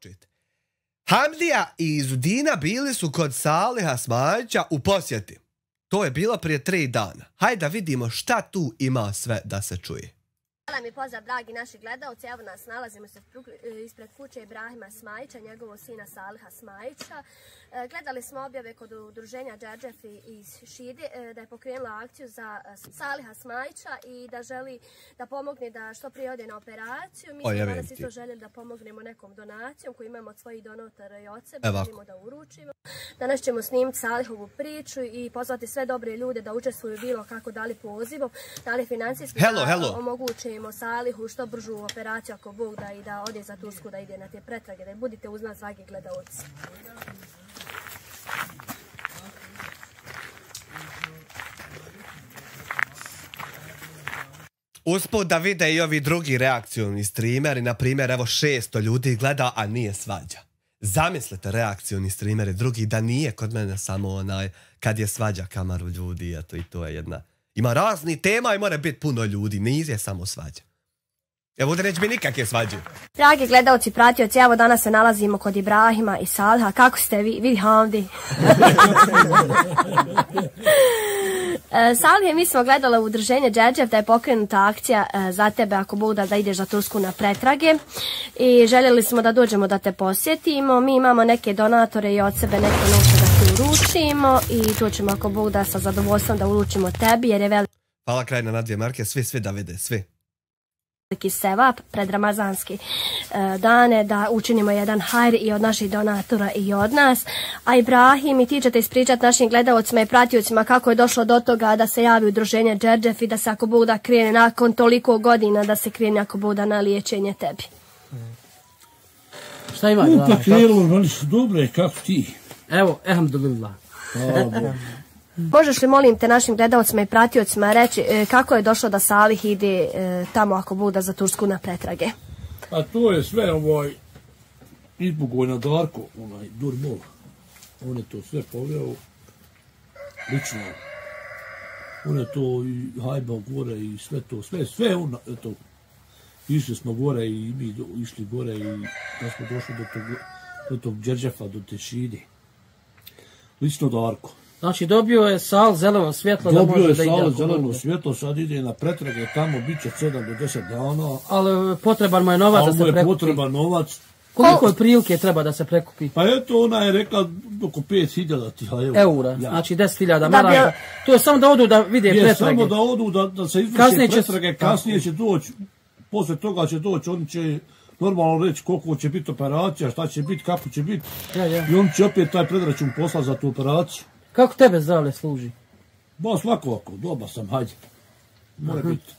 početi. Hamdija i Izudina bili su kod Saliha Smajića u posjeti. To je bilo prije 3 dana. Hajde da vidimo šta tu ima sve da se čuje. Hvala mi pozdrav, dragi naši gledalci. Evo nas, nalazimo se ispred kuće Ibrahima Smajića, njegovog sina Saliha Smajića. Gledali smo objave kod udruženja Džerdžefi iz Šide da je pokrenula akciju za Saliha Smajića i da želi da pomogne da što prije ode na operaciju. Mi smo danas isto željeli da pomognemo nekom donacijom koju imamo od svojih donatora i od sebe. Želimo da uručimo. Danas ćemo snimiti Salihovu priču i pozvati sve dobre ljude da učestvuju bilo kako, da li pozivom, da li financijski, da omogućimo Salihu što bržu operaciju ako Bog da i da ode za Tursku, da ide na te pretrage, da budite uz nas, dragi gledalci. Usput da vide i ovi drugi reakcioni streameri, na primjer, evo 600 ljudi gleda, a nije svađa. Zamislite reakcioni streameri drugi da nije kod mene samo onaj kad je svađa kamaru ljudi, eto i to je jedna. Ima razni tema i mora biti puno ljudi, nije samo svađa. Evo ovdje neće biti nikakve svađe. Dragi gledalci, pratioci, evo danas se nalazimo kod Ibrahima i Saliha. Kako ste vi? Vidi Hamdi. Salih, mi smo gledali u udruženje Džerdžef da je pokrenuta akcija za tebe ako Bog da ideš za Tursku na pretrage i željeli smo da dođemo da te posjetimo. Mi imamo neke donatore i od sebe neke novce da ti uručimo i to ćemo ako Bog da sa zadovoljstvom da uručimo tebi jer je veliki. Hvala krajna na 2 marke, svi da vide, svi. Veliki sevap pred ramazanski dane da učinimo jedan hajr i od naših donatora i od nas. A Ibrahim, i ti ćete ispričati našim gledalcima i pratiocima kako je došlo do toga da se javi udruženje Džerdžef i da se ako Bog da krene nakon toliko godina da se krene ako Bog da na liječenje tebi. Šta ima? Pa krenulo, oni su dobre, kako ti? Evo, alhamdulillah. Možeš li, molim te, našim gledalcima i pratiocima reći kako je došlo da Salih ide tamo ako bude za Tursku na pretrage? A to je sve izbogoj na Darko, Durbol. On je to sve poveo lično. On je to i hajbao gore i sve to, sve on, eto, išli smo gore i mi išli gore i da smo došli do tog Džerdžefa, do te Šide. Lično Darko. Znači dobio je Sal zeleno svjetlo da može da ide. Dobio je Sal zeleno svjetlo, sad ide na pretrage, tamo bit će 7 do 10 dana. Ali potreban mu je novac da se prekupi. Ali mu je potreban novac. Koliko je prilike treba da se prekupi? Pa eto, ona je rekla oko 5.000 eura. Znači 10.000 maraka. To je samo da odu da vide pretrage. Samo da odu da se izvrše pretrage, kasnije će doći, posle toga će doći, oni će normalno reći koliko će biti operacija, šta će biti, kako će biti. I on će opet taj predračun poslati za tu operaciju. Kako tebe zdravlje služi? Ba svako, dobar sam, hajde. Mora biti.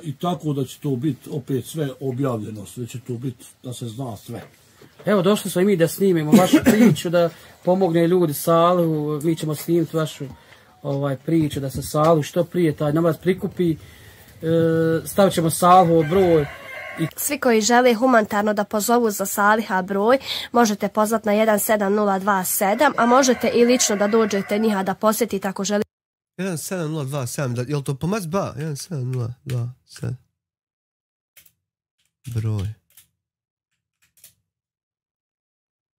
I tako da će to biti opet sve objavljeno, sve će to biti da se zna sve. Evo, došli smo i mi da snimimo vašu priču, da pomogne ljudi Salihu, mi ćemo snimiti vašu priču, da se Salihu što prije taj novac prikupi, stavit ćemo Salihu broj. Svi koji žele humanitarno da pozovu za Saliha broj, možete pozvati na 17027, a možete i lično da dođete njiha da posjetite ako želite. 17027, je li to pomaz ba? 17027 broj.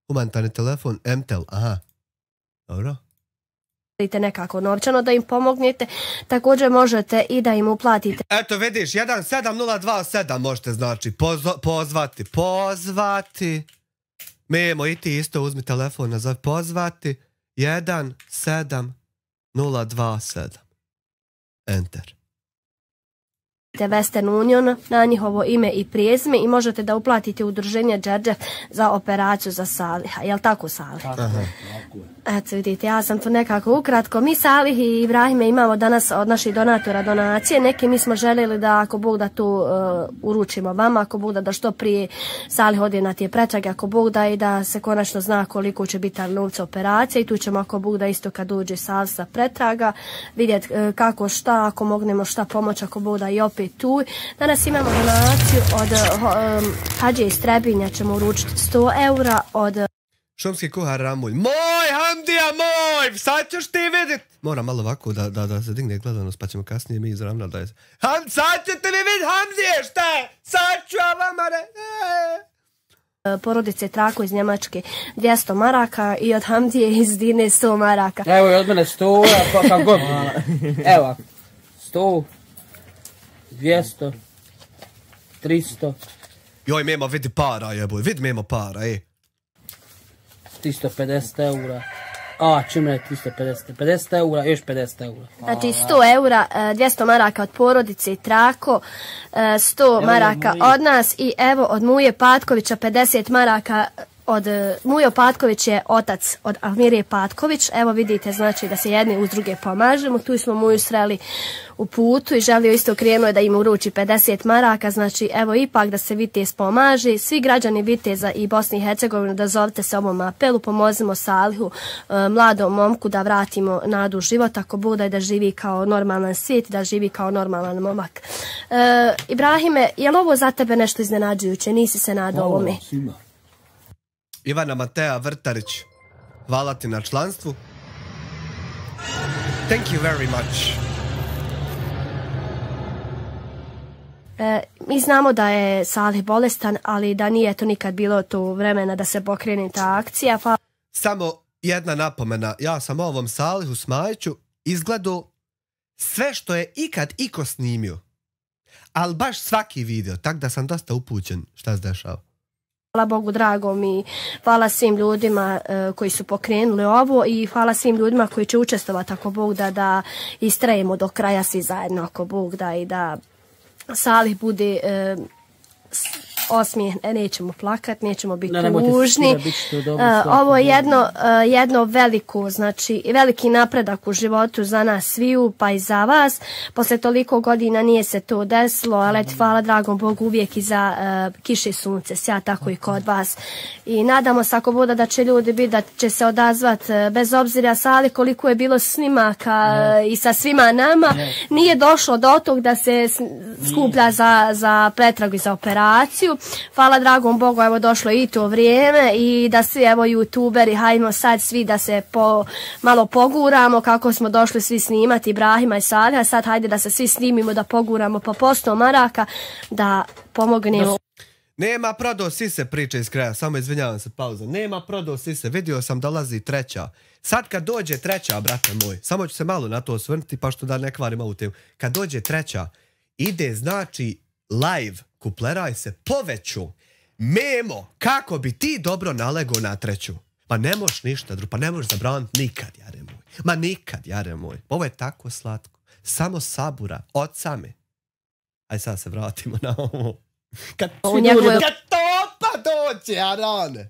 Humanitarni telefon, MTEL, aha. Dobro. Nekako novčano da im pomognete, također možete i da im uplatite. Eto vidiš, 17027 možete znači pozvati. Memo i ti isto uzmi telefon nazad, pozvati 17027 Enter. Western Union na njihovo ime i prijezme i možete da uplatite udruženje Džerdžef za operaciju za Saliha. Jel' tako, Salih? Aha. Eto vidite, ja sam to nekako ukratko. Mi Salih i Ibrahime imamo danas od naših donatora donacije. Neki mi smo željeli da ako Bog da tu uručimo vama, ako Bog da što prije Salih ode na te pretrage, ako Bog da i da se konačno zna koliko će biti novca operacije i tu ćemo ako Bog da isto kad uđe Salih sa pretraga vidjeti kako šta, ako mognemo šta pomoći, ako Bog da i opet tu. Danas imamo donaciju od Hadže iz Trebinja, ćemo uručiti 100 eura od Šumski kuhar Ramulj. Moj, Hamdija, moj! Sad ćeš ti vidit! Moram malo ovako da se digne gledanost, pa ćemo kasnije mi izravnati da je... Sad ćete mi vidit, Hamdije, šta je? Sad ću ja vama porodice Trako iz Njemačke 200 maraka i od Hamdije iz Dine 100 maraka. Evo je od mene 100, pa kako god. Evo, 100, 200, 300. Joj, memo, vidi para, jeboj, vidi memo para, 350 eura. A, čim je 350? 50 eura, još 50 eura. Znači 100 eura, 200 maraka od porodice Trako, 100 maraka od nas i evo od Muje Patkovića 50 maraka. Mujo Patković je otac od Almirije Patković. Evo vidite, znači da se jedni uz druge pomažemo. Tu smo Muju sreli u putu i želio isto krenuo da im uruči 50 maraka. Znači evo ipak da se Vitez pomaže. Svi građani Viteza i Bosne i Hercegovine da zovete se ovom apelu. Pomozimo Salihu, mladom momku da vratimo nadu u život. Ako bude da živi kao normalan svijet, da živi kao normalan momak. Ibrahime, je li ovo za tebe nešto iznenađujuće? Nisi se nadao ovome? Ivana Mateja Vrtarić, hvala ti na članstvu. Thank you very much. Mi znamo da je Salih bolestan, ali da nije to nikad bilo to vremena da se pokrene ta akcija. Samo jedna napomena, ja sam ovom Salihu Smajiću izgledao sve što je ikad iko snimio. Ali baš svaki video, tak da sam dosta upućen šta se dešava. Hvala Bogu dragom i hvala svim ljudima koji su pokrenuli ovo i hvala svim ljudima koji će učestvovati ako Bog da istrajemo do kraja svi zajedno ako Bog da i da Salih bude osmijeh, nećemo plakat, nećemo biti tužni. Ovo je jedno veliko, znači veliki napredak u životu za nas sviju, pa i za vas. Posle toliko godina nije se to desilo, ali hvala dragom Bogu uvijek i za kiše i sunce, sja tako i kod vas. I nadamo se ako bude da će ljudi biti, da će se odazvat bez obzira Salih koliko je bilo snimaka i sa svima nama. Nije došlo do tog da se skuplja za pretragu i za operaciju. Hvala dragom Bogu, evo došlo i to vrijeme i da svi evo youtuberi, hajmo sad svi da se malo poguramo kako smo došli svi snimati Ibrahima i Saliha, sad hajde da se svi snimimo da poguramo po 100 maraka da pomognemo. Nema prodao sise priče iz kraja, samo izvinjavam se, pauza. Nema prodao sise, vidio sam dolazi treća. Sad kad dođe treća, brate moj, samo ću se malo na to osvrnuti pa što da ne kvarim ovu temu. Kad dođe treća, ide znači live, kupleraj se poveću. Memo, kako bi ti dobro nalego na treću? Pa ne moš ništa drugo, pa ne moš zabraniti nikad, jare moj. Ma nikad, jare moj. Ovo je tako slatko. Samo sabura, od same. Aj sad se vratimo na ovo. Kad topa dođe, Arane.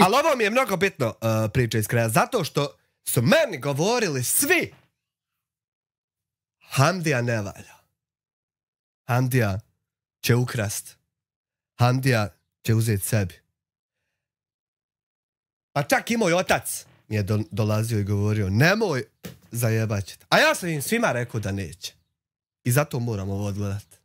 Ali ovo mi je mnogo bitno priča iz kraja, zato što su meni govorili svi Hamdija ne valja. Hamdija će ukrast. Hamdija će uzeti sebi. Pa čak i moj otac mi je dolazio i govorio nemoj zajebaćet. A ja sam im svima rekao da neće. I zato moram ovo odgledati.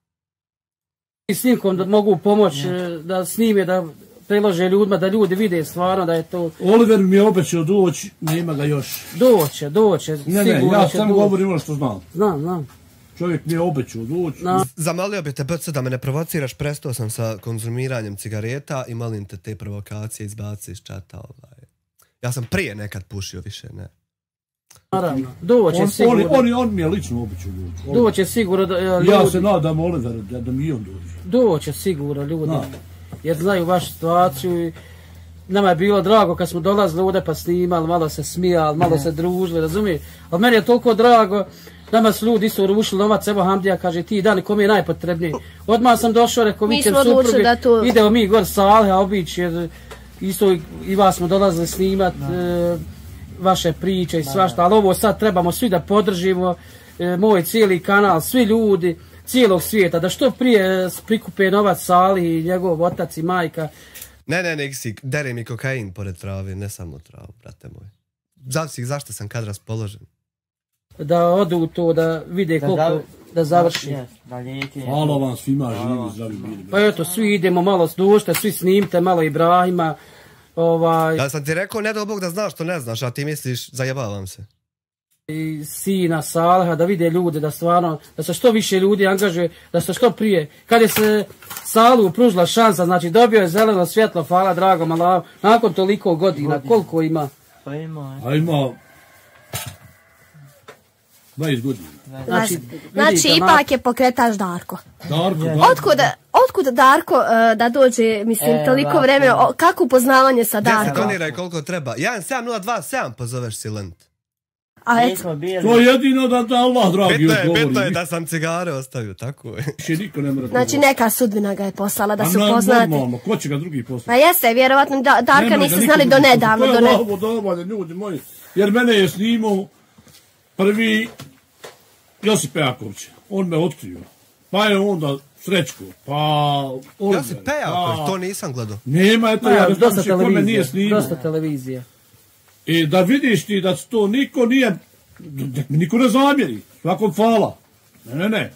I snimkom da mogu pomoći da snime, da prilože ljudima, da ljudi vide stvarno da je to... Oliver mi je obećao doći, nema ga još. Doće. Ne, ja samo govorim ono što znam. Znam. Čovjek mi je obećao doći. Zamolio bi te, Brce, da me ne provociraš, prestao sam sa konzumiranjem cigareta i molim te provokacije izbaci iz čata. Ja sam prije nekad pušio, više ne. Naravno, doće sigurno. On mi je lično obećao doći. Doće sigurno da ljudi... Ja se nadam Oliver da mi i on dođe. Doće sigurno ljudi. Jer znaju vašu situaciju i nama je bilo drago kad smo dolazili ovdje pa snimali, malo se smijali, malo se družili, razumiješ? Ali meni je toliko drago, nama su ljudi isto rušili novac, evo Hamdija kaže ti dani kom je najpotrebniji. Odmah sam došao, rekao vikend supruge, idemo mi gor Saliha obići jer isto i vas smo dolazili snimat vaše priče i svašta, ali ovo sad trebamo svi da podržimo, moj cijeli kanal, svi ljudi cijelog svijeta, da što prije prikupe novac Salih i njegov otac i majka. Ne, Niksi, dere mi kokain pored trave, ne samo travu, brate moj. Zavisi zašto sam kad raspoložen. Da odu u to, da vide koliko, da završi. Hvala vam svima, živi, zdravi, bili. Pa eto, svi idemo malo dušte, svi snimite malo i sina Saliha, da vide ljude, da stvarno, da se što više ljudi angažuje, da se što prije. Kad je se Salihu pružila šansa, znači dobio je zeleno svjetlo, hvala dragom Allahu, nakon toliko godina, koliko ima? Pa ima. A ima 20 godina. Znači, ipak je pokretač Darko. Darko. Otkud Darko da dođe, mislim, toliko vremena, kako upoznavanje sa Darkom? Doniraj koliko treba. 17027 pozoveš Silent. A eto, To je jedino da Allah dragi odgovori. Bitno je da sam cigare ostavio, tako je. Više niko ne mora znači neka sudbina ga je poslala da se upoznate. Normalno, ko će ga drugi poslati? Ma jeste, vjerovatno Darka niste znali do nedavno. Ljudi moji. Jer mene je snimao prvi Josip Pejaković. On me otkrio. Pa je onda Srećko, pa Oliver. Josip Pejaković, to nisam gledao. Nema, eto ja ne znam će kome nije snimao. Dosta televizija. I da vidiš ti da to niko nije, niko ne zamjeri, svakom hvala. Ne.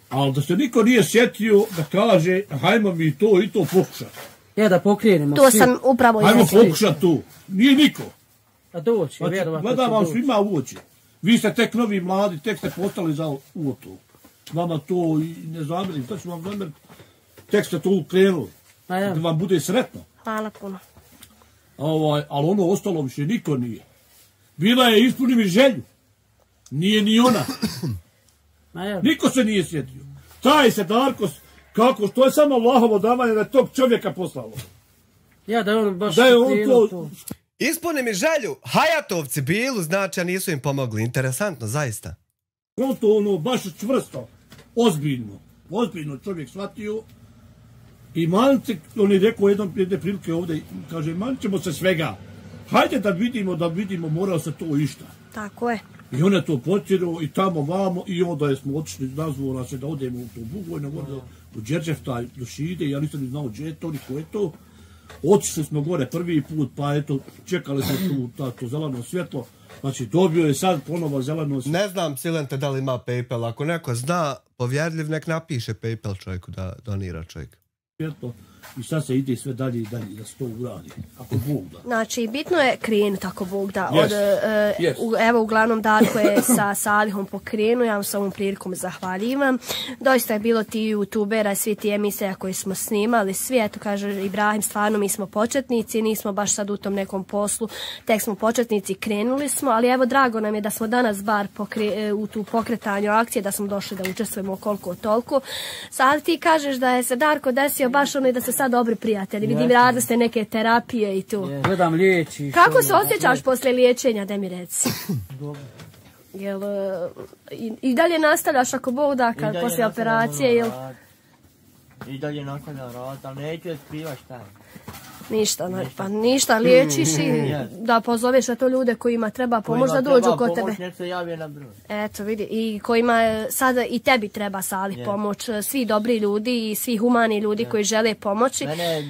Ali da se niko nije sjetio da kaže, hajmo mi to i to pokušati. Ja da pokrenemo. To sam upravo hajmo pokušati to. Nije niko. A doći, znači, vjerovatno. Gledam vam svima u oči. Vi ste tek novi mladi, tek ste postali za to. Vama to i ne zamjerim, to ću vam zamjeriti. Tek ste to ukrenuli. Da vam bude sretno. Hvala puno. Ali ono ostalo više niko nije. Bila je ispuni mi želju. Nije ni ona. Niko se nije sjetio. Taj se Darko, kako, to je samo Allahovo davanje da je tog čovjeka poslalo. Ja, da je on baš... Da je on to... Ispuni mi želju, Hajatovci Bilu, znači, a nisu im pomogli. Interesantno, zaista. On to ono, baš čvrsto, ozbiljno čovjek shvatio. I Mance, on je rekao jedne prilike ovdje, kaže, manćemo se svega. Hajde da vidimo, morao se to išta. Tako je. I on je to potjerao i tamo vamo i onda smo otišli, nazvao nas je da odemo u to Bugojno, u Đerđeftaj, do Šide, ja nisam ni znao gdje je to, ni ko je to. Otišli smo gore prvi put, pa eto, čekali smo to zeleno svjetlo. Znači, dobio je sad ponovo zeleno svjetlo. Ne znam, Silente, da li ima PayPal. Ako neko zna, povjerljiv, nek napiše PayPal čovjeku da donira čovjek. I sad se ide sve dalje i dalje da se to uradi, ako Bog da. Znači, bitno je krenuti ako Bog da. Yes. Evo, uglavnom Darko je sa Salihom pokrenuo, ja vam s ovom prilikom zahvaljivam. Doista je bilo ti youtubera, svi ti emisija koje smo snimali, svi, eto kaže Ibrahim, stvarno mi smo početnici, nismo baš sad u tom nekom poslu, tek smo početnici, krenuli smo, ali evo drago nam je da smo danas bar u tu pokretanju akcije, da smo došli da učestvujemo koliko toliko. Sad ti kažeš da je se Darko desio baš ono i da se sad dobri prijatelji. Vidim, radili ste neke terapije i tu. Gledam liječi. Kako se osjećaš posle liječenja, da mi reci? Jel, i dalje nastavljaš ako Bog da, posle operacije? Jel? I dalje nastavljam rad, ali neću je skrivaš šta je. Ništa, liječiš i da pozoveš to ljude kojima treba pomoć da dođu kod tebe. Nek se javio na broj. Eto vidi, i kojima sada i tebi treba Salih pomoć, svi dobri ljudi i svi humani ljudi koji žele pomoći. Mene je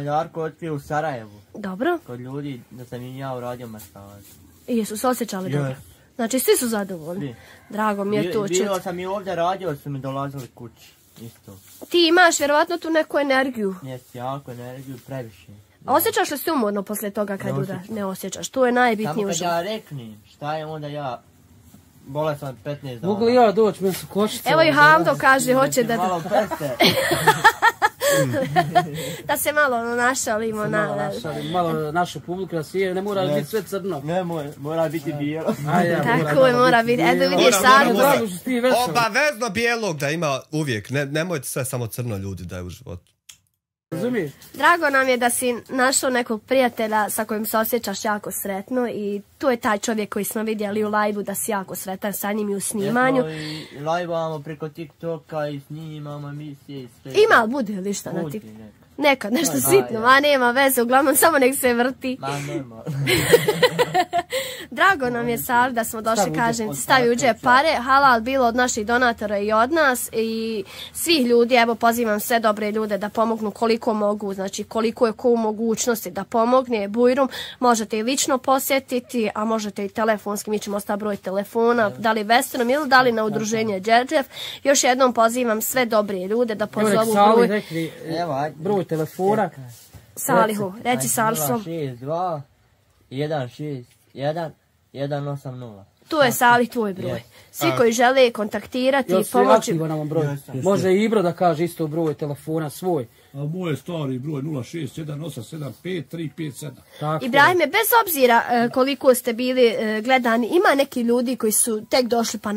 Darko otkrio u Sarajevu. Dobro. Kod ljudi da sam im ja uradio masaž. I jesu se osjećali dobro? Znači svi su zadovoljni. Drago mi je to čuti. Bilo sam i ovdje radio, su mi dolazili kući. Isto. Ti imaš vjerovatno tu neku energiju. Jesi, jako energiju, previše. Osjećaš li se umorno poslije toga kad ne osjećaš? To je najbitnije u životu. Samo kad ja reknem šta je onda ja bolestan 15 dana. Mogu li ja doći, meni su kočice. Evo i Hamdo kaže, hoće da... Malo prste. Da se malo našalimo. Malo našu publiku, da se ne mora biti sve crno. Ne, mora biti bijelo. Tako je, mora biti. Eto vidiš sad. Obavezno bijelog da ima uvijek. Nemojte sve samo crno ljudi da je u životu. Razumiješ? Drago nam je da si našao nekog prijatelja sa kojim se osjećaš jako sretno i tu je taj čovjek koji smo vidjeli u live-u da si jako sretan sa njim i u snimanju. I live-ovamo preko TikToka i snimamo emisije i sve. Ima, bude li šta na TikToku? Nekad, nešto sitno, a nema veze, uglavnom samo nek se vrti. Ma normalno. Drago nam je, Sal, da smo došli, kažem, stavi u džep pare, halal bilo od naših donatora i od nas i svih ljudi, evo pozivam sve dobre ljude da pomognu koliko mogu, znači koliko je ko u mogućnosti da pomogne Bujrum, možete i lično posjetiti, a možete i telefonski, mi ćemo ostaviti broj telefona, da li Vesternom ili da li na udruženje Đerđef. Još jednom pozivam sve dobre ljude da pozovu broj telefona. Salihu, reci Salisom. 062 161 180. to je Salih tvoj broj. Svi koji žele kontaktirati i pomoći... aktivan nam broj. Može i Ibro da kaže isto broj telefona svoj. A moj je stari broj 067875357. Ibrahime, bez obzira koliko ste bili gledani, ima neki ljudi koji su tek došli pa...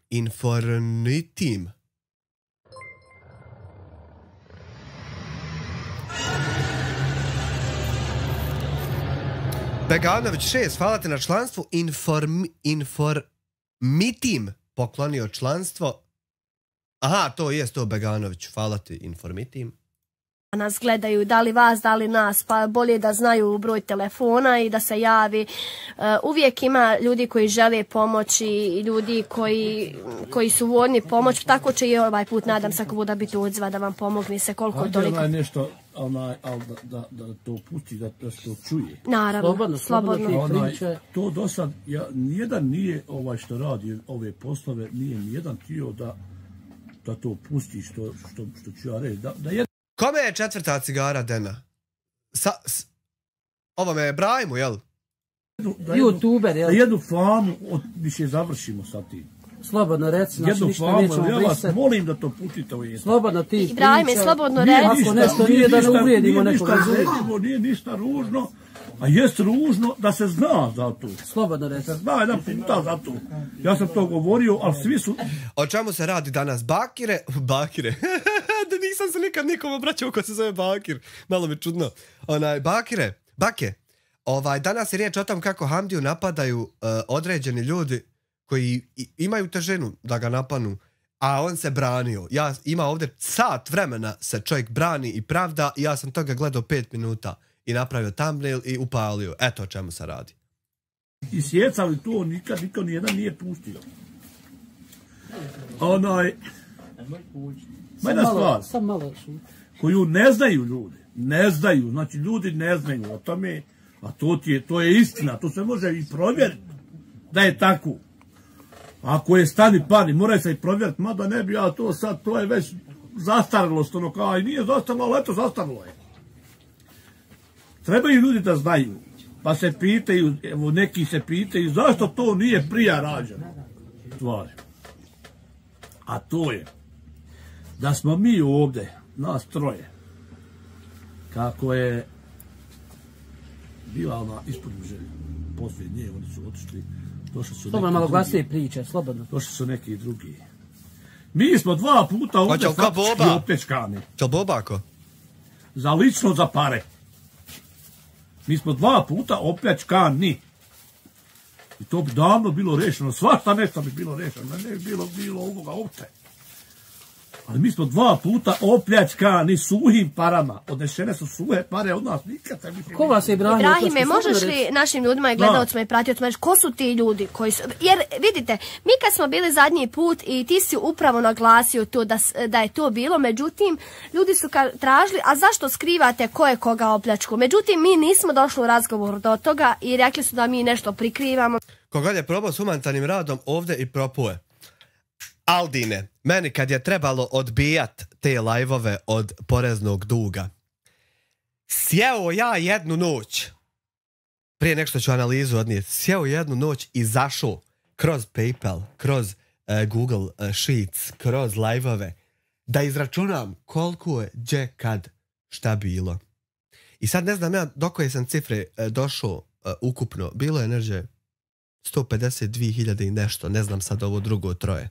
Infinitim. Beganović 6, hvala te na članstvu. Informitim poklonio članstvo. Aha, to jest to Beganović, hvala ti Informitim. Nas gledaju, da li vas, da li nas, pa bolje da znaju broj telefona i da se javi. Uvijek ima ljudi koji žele pomoći i ljudi koji su voljni pomoć, tako će i ovaj put, nadam se, ako bude biti odziva da vam pomogne se koliko toliko. Ajde nešto, da to pusti, da se to čuje. Naravno, slobodno. To do sad, nijedan nije što radi ove poslove, nije nijedan htio da to pusti što ću ja reći. Kome je 4. cigara Dena? Ovo me je Brahimu, jel? YouTuber, jel? Da jednu famu više završimo sa tim. Slobodno reci, znači jednu ništa famu, nećemo ja vas brisati. molim da to putite u jesu. Slobodno ti Ibrahime, slobodno reci. Ako nešto nije da ne uvrijedimo nekoga. Nije ništa ružno, a jest ružno da se zna za to. Slobodno reci. Zna jedan puta za to. Ja sam to govorio, ali svi su... O čemu se radi danas? Bakire? Da nisam se nikad nikom obraćao ko se zove Bakir. Malo mi čudno. Bake. Danas je riječ o tom kako Hamdiju napadaju određeni ljudi koji imaju težinu da ga napanu, a on se branio. Ima ovdje sat vremena se čovjek brani i pravda i ja sam toga gledao 5 minuta i napravio thumbnail i upalio. Eto o čemu se radi. I sjecali to, nikad niko nijedan nije pustio. Jedna stvar koju ne znaju ljudi, znači ljudi ne znaju o tome, a to je istina, to se može i provjeriti da je tako. Ako je stani pani, mora se i provjeriti, mada ne bi ja to sad, to je već zastaralost, kao i nije zastaralo, ali eto zastaralo je. Trebaju ljudi da znaju, pa se pitaju, evo neki se pitaju, zašto to nije prije rađeno stvari. A to je da smo mi ovdje, nas troje, kako je bila ona ispodnju želju, poslije nje, oni su otišli, došli su slobodno, malo glasnije priče, slobodno. Došli su neki drugi. Mi smo 2 puta ovdje faktički opljačkani. Čel Bobako? Za lično za pare. Mi smo 2 puta opljačkani. I to bi davno bilo rešeno. Svašta nešto bi bilo rešeno. Ne bi bilo ovoga uopće. Ali mi smo 2 puta opljačkani suhim parama. Odnešene su suhe pare od nas. Nikad se više... Ko vas je Ibrahime, možeš li našim ljudima i gledalcima i pratiocima reći ko su ti ljudi koji su... Jer vidite, mi kad smo bili zadnji put i ti si upravo naglasio to da je to bilo, međutim, ljudi su tražili, a zašto skrivate ko je koga opljačku? Međutim, mi nismo došli u razgovor do toga i rekli su da mi nešto prikrivamo. Kogod je probao s humanitarnim radom ovdje i propuje. Aldine, meni kad je trebalo odbijat te lajvove od poreznog duga, sjeo ja jednu noć, prije nek što ću analizu odnijeti, sjeo jednu noć i zašao kroz PayPal, kroz Google Sheets, kroz lajvove, da izračunam koliko je gdje kad šta bilo. I sad ne znam ja do koje sam cifre došao ukupno, bilo je neđe 152.000 i nešto, ne znam sad ovo drugo troje.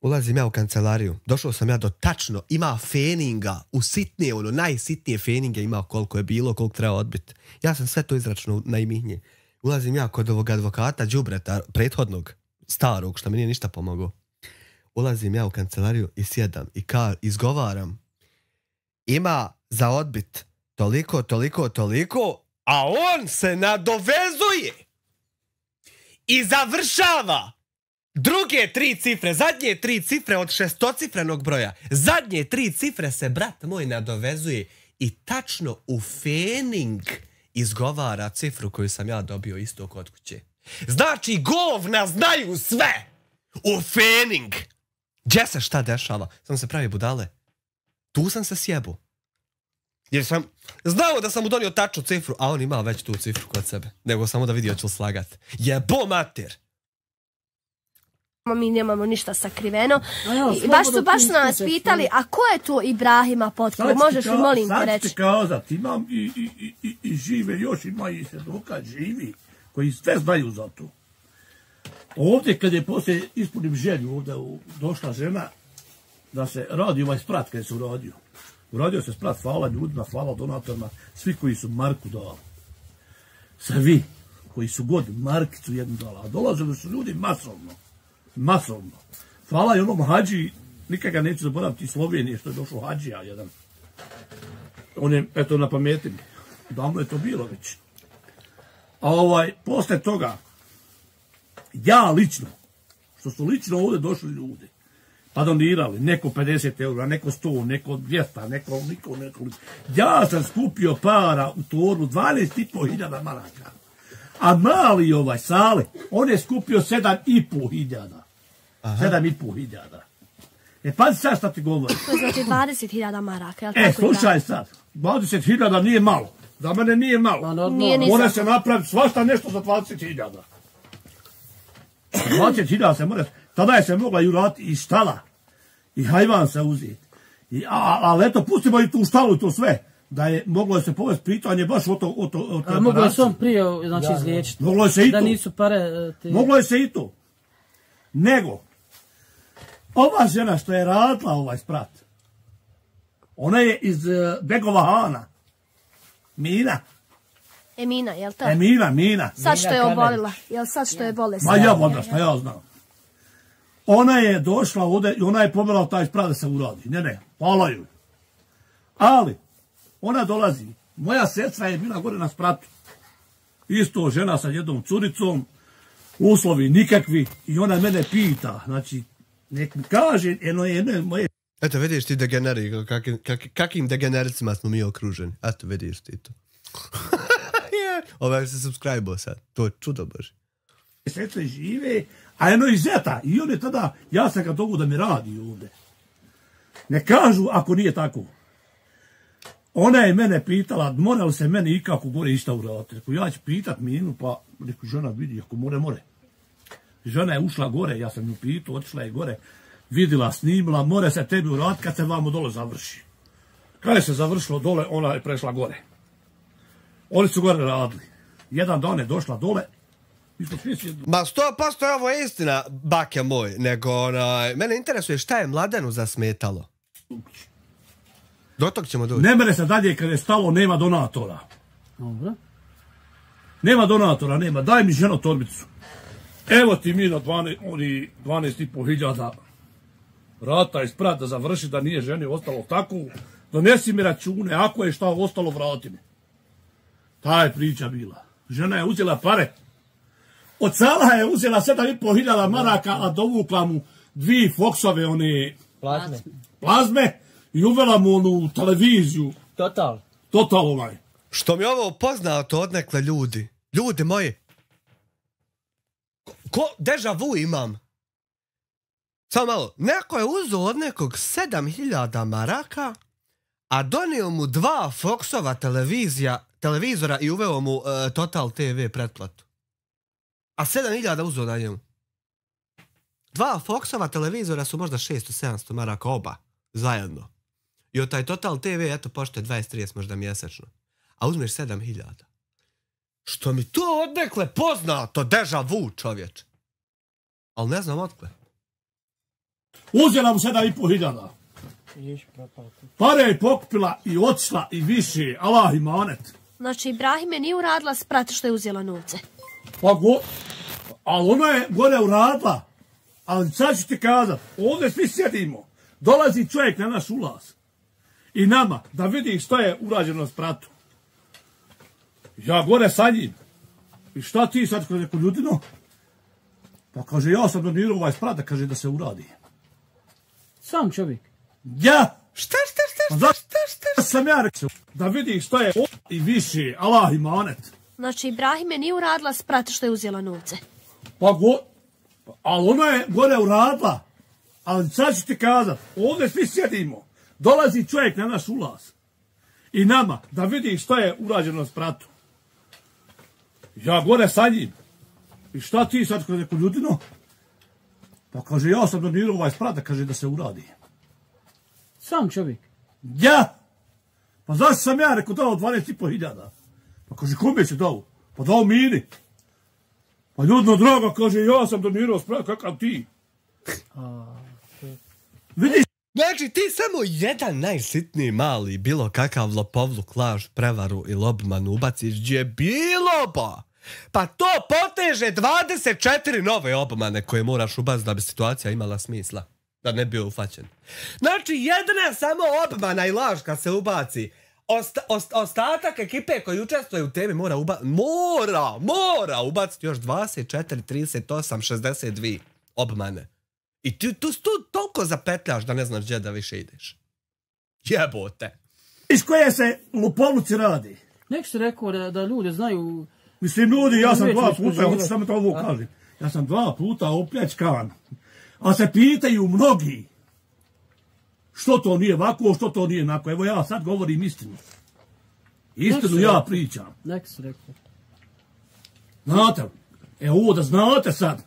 Ulazim ja u kancelariju, došao sam ja do tačno, ima feninga, u sitnije, najsitnije feninge ima koliko je bilo, koliko treba odbiti. Ja sam sve to izračunao na imihnje. Ulazim ja kod ovog advokata đubreta, prethodnog, starog, što mi nije ništa pomogao. Ulazim ja u kancelariju i sjedam i izgovaram. Ima za odbit toliko, a on se nadovezuje i završava druge 3 cifre, zadnje 3 cifre od 6-cifrenog broja. Zadnje 3 cifre se, brat moj, nadovezuje i tačno u fening izgovara cifru koju sam ja dobio isto kod kuće. Znači, govna znaju sve! U fening! Gdje se šta dešava? Sam se pravi budale. Tu sam se sjebu. Jer sam znao da sam mu donio tačnu cifru, a on ima već tu cifru kod sebe. Nego samo da vidi hoće li slagat. Jebo mater! Mi nemamo ništa sakriveno. I baš su nas pitali, a ko je to Ibrahima potkrio? Možeš li molim te reći? Sad ću kazati, imam i žive, još ima i svjedoka živi, koji sve znaju za to. Ovdje kad je poslije ispunim želju, ovdje došla žena da se radi ovaj sprat kad se uradio. Uradio se sprat, hvala ljudima, hvala donatorima, svi koji su marku dali. Svi koji su god markicu jednu dala, a dolazili su ljudi masovno. Hvala i onom hađi, nikad ga neću zaboraviti iz Slovenije što je došao hađija jedan. On je, eto, na pameti mi. Davno je to bilo već. A posle toga, ja lično, što su lično ovdje došli ljudi, pa donirali, neko 50 eura, neko 100, neko 200, neko. Ja sam skupio para u torbu 12.500 maraka. A mali Sale, on je skupio 7.500. 7.500. Pa sad šta ti govorim? To znači 20.000 maraka, jel' tako? Slušaj sad, 20.000 nije malo. Za mene nije malo. Mora se napraviti svašta nešto za 20.000. 20.000 se mora, tada je se mogla i uraditi i štala, i hajvan se uzeti. Ali eto, pustimo i tu štalu i to sve, da je moglo se povesti pitanje baš o to. Moglo je se on prije, znači, izliječiti. Moglo je se i to. Da nisu pare... Moglo je se i to. Nego, ova žena što je radila ovaj sprat, ona je iz Begova Hana. Mina, jel' tako? Mina. Sad što je obolila, jel' sad što je bolesna? Ma ja voda, šta ja znam. Ona je došla ovdje i ona je pobjela taj sprat da se uradi. Ne, hvala ju. Ali, ona dolazi. Moja sestra je bila gore na spratu. Isto žena sa jednom curicom, uslovi nikakvi, i ona mene pita, znači, nek mi kaže, jedno moje... Eto, vidiš ti degeneri, kakim degenericima smo mi okruženi. Eto, vidiš ti to. Ovaj se subscribe-o sad, to je čudo Bože. Sestre žive, a jedno i zeta, i on je tada, ja sam ga dogu da mi radi ovdje. Ne kažu ako nije tako. Ona je mene pitala, mora li se meni ikako gore išta uraditi. Rekao, ja ću pitat Minu, pa rekao, žena vidi, ako more. Žena je ušla gore, ja sam ju pitao, otišla je gore, vidjela, snimila, more se tebi uraditi kad se vamo dole završi. Kad je se završilo dole, ona je prešla gore. Oni su gore radili. Jedan dan je došla dole, mi smo svi sjedli. Ma 100% ovo je istina, bake moj, nego mene interesuje šta je Mladenu zasmetalo. Do tog ćemo doći. Ne mere se dalje kad je stalo, nema donatora. Dobro. Nema donatora, nema. Daj mi ženo torbicu. Evo ti mi na 12.500 rata i sprat da završi, da nije ženi ostalo tako. Donesi mi račune, ako je šta ostalo, vrati mi. Ta je priča bila. Žena je uzela pare. Od Salaha je uzela 7.500 maraka, a dovukla mu 2 Foxove, one plazme, i uvela mu onu televiziju. Total ovaj. Što mi ovo poznato odnekle ljudi. Ljudi moji. Deja vu imam. Samo malo. Neko je uzeo od nekog 7.000 maraka, a donio mu 2 Foxova televizora i uveo mu Total TV pretplatu. A 7.000 uzeo na njemu. 2 Foxova televizora su možda 600-700 maraka oba. Zajedno. I od taj Total TV, eto, pošto je 20-30 možda mjesečno. A uzmeš 7.000. Što mi to odnekle poznato, deja vu, čovječ. Ali ne znam otkle. Uzela mu 7.500. Pare je pokupila i otišla i više. Allah imanet. Znači, Ibrahime nije uradila sprat što je uzela novce. Ali ona je gore uradila. Ali sad ću ti kazat, ovdje svi sjedimo. Dolazi čovjek na naš ulaz. I nama, da vidi što je urađeno na spratu. Ja gore sa njim. I šta ti sad kroz neku ljudinu? Pa kaže, ja sam donirao ovaj sprat, da kaže da se uradi. Sam čovjek. Ja! Šta? Sam ja rekao, da vidi što je i više, Allah imanet. Znači, Ibrahime nije uradila sprat što je uzela novce. Ali ona je gore uradila. Ali sad ću ti kazat, ovdje svi sjedimo. Dolazi čovjek na naš ulaz. i nama, da vidi šta je urađeno na spratu. Ja gore sa njim. I šta ti sad kod neku ljudino? Pa kaže, ja sam donirao ovaj sprat, kaže da se uradi. Sam čovjek. Ja? Pa zašto sam ja rekao dao 12.500? Pa kaže, kome si dao? Pa dao Mini. Pa ljudno drago, kaže, ja sam donirao sprat, kakav ti? Vidiš? Znači, ti samo jedan najsitniji mali bilo kakav lopovluk, laž, prevaru ili obmanu ubaciš gdje bilo pa. Pa to poteže 24 nove obmane koje moraš ubaciti da bi situacija imala smisla. Da ne bi bio ufaćen. Znači, jedna samo obmana i laž kad se ubaci. Ostatak ekipe koji učestvuje u temi mora ubaciti još 24, 38, 62 obmane. I tu toliko zapetljaš da ne znaš gdje da više ideš. Jebote. Iz koje se lopovluci radi? Nek se rekao da ljudi znaju... Mislim, ljudi, ja sam 2 puta, hoću samo to ovo kažem. Ja sam 2 puta opljačkan. A se pitaju mnogi. Što to nije ovako, što to nije onako. Evo ja sad govorim istinu. Istinu ja pričam. Nek se rekao. Znate, evo ovo da znate sad.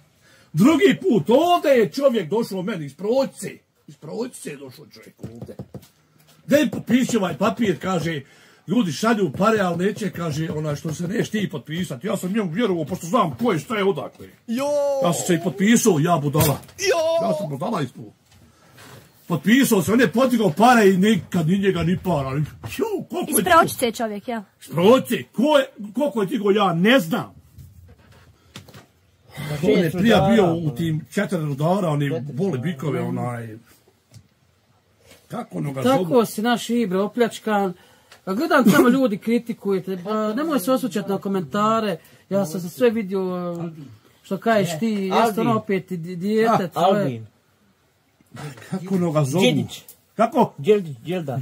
Drugi put, ovdje je čovjek došao meni iz Proćice. Iz Proćice je došao čovjek ovdje. Dej potpiši ovaj papir, kaže, ljudi šalju pare, ali neće, kaže, onaj što se neš ti potpisati. Ja sam njemu vjerovao, pošto znam ko je, šta je odakle. Ja sam se i potpisao, ja budala. Ja sam budala ispod. Potpisao se, on je podigao pare i nikad ni njega ni para. Iz Proćice čovjek, ja. Iz Proćice, koliko je digao, ja ne znam. On je prija bio u tim 4 rudara, oni boli bikove, onaj... Kako onoga zovu? Tako si naš Ibra opljačkan. Gledam samo ljudi kritikujete, nemoj se osvrćati na komentare. Ja sam se sve vidio što kažeš ti, jeste ono opet dijete tvoje. Kako onoga zovu? Đindić. Kako? Đilda.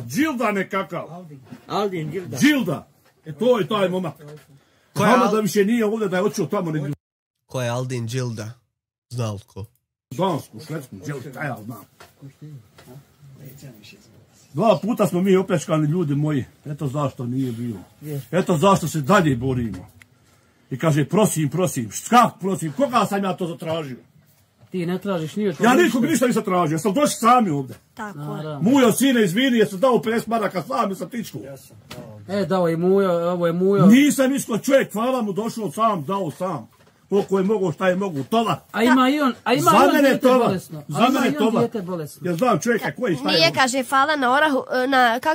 Đilda nekakav. Aldin, Đilda. Đilda. To je taj momak. Znamo da više nije ovdje da je očeo tamo negdje. Ko je Aldin Đilda? Znao ko? Dansku, švedsku, Đilda, ja znam. 2 puta smo mi opljačkani, ljudi moji. Eto zašto nije bilo. Eto zašto se dalje borimo. I kaže, prosim. Kako prosim? Koga sam ja to zatražio? Ti ne tražiš nije to. Ja nikog ništa nisam tražio. Ja sam došli sami ovdje. Tako. Mujo, sine, izvini, jer sam dao 50 maraka sami sa tičku. Dao je Mujo, ovo je Mujo. Nisam isko čovjek, hvala mu, došao sam, dao sam. Koliko je mogo, šta je mogu, tola. A ima i on dijete bolesno. Za mene tola. Ja znam čovjeka koji šta je. Nije, kaže, fala na orahu,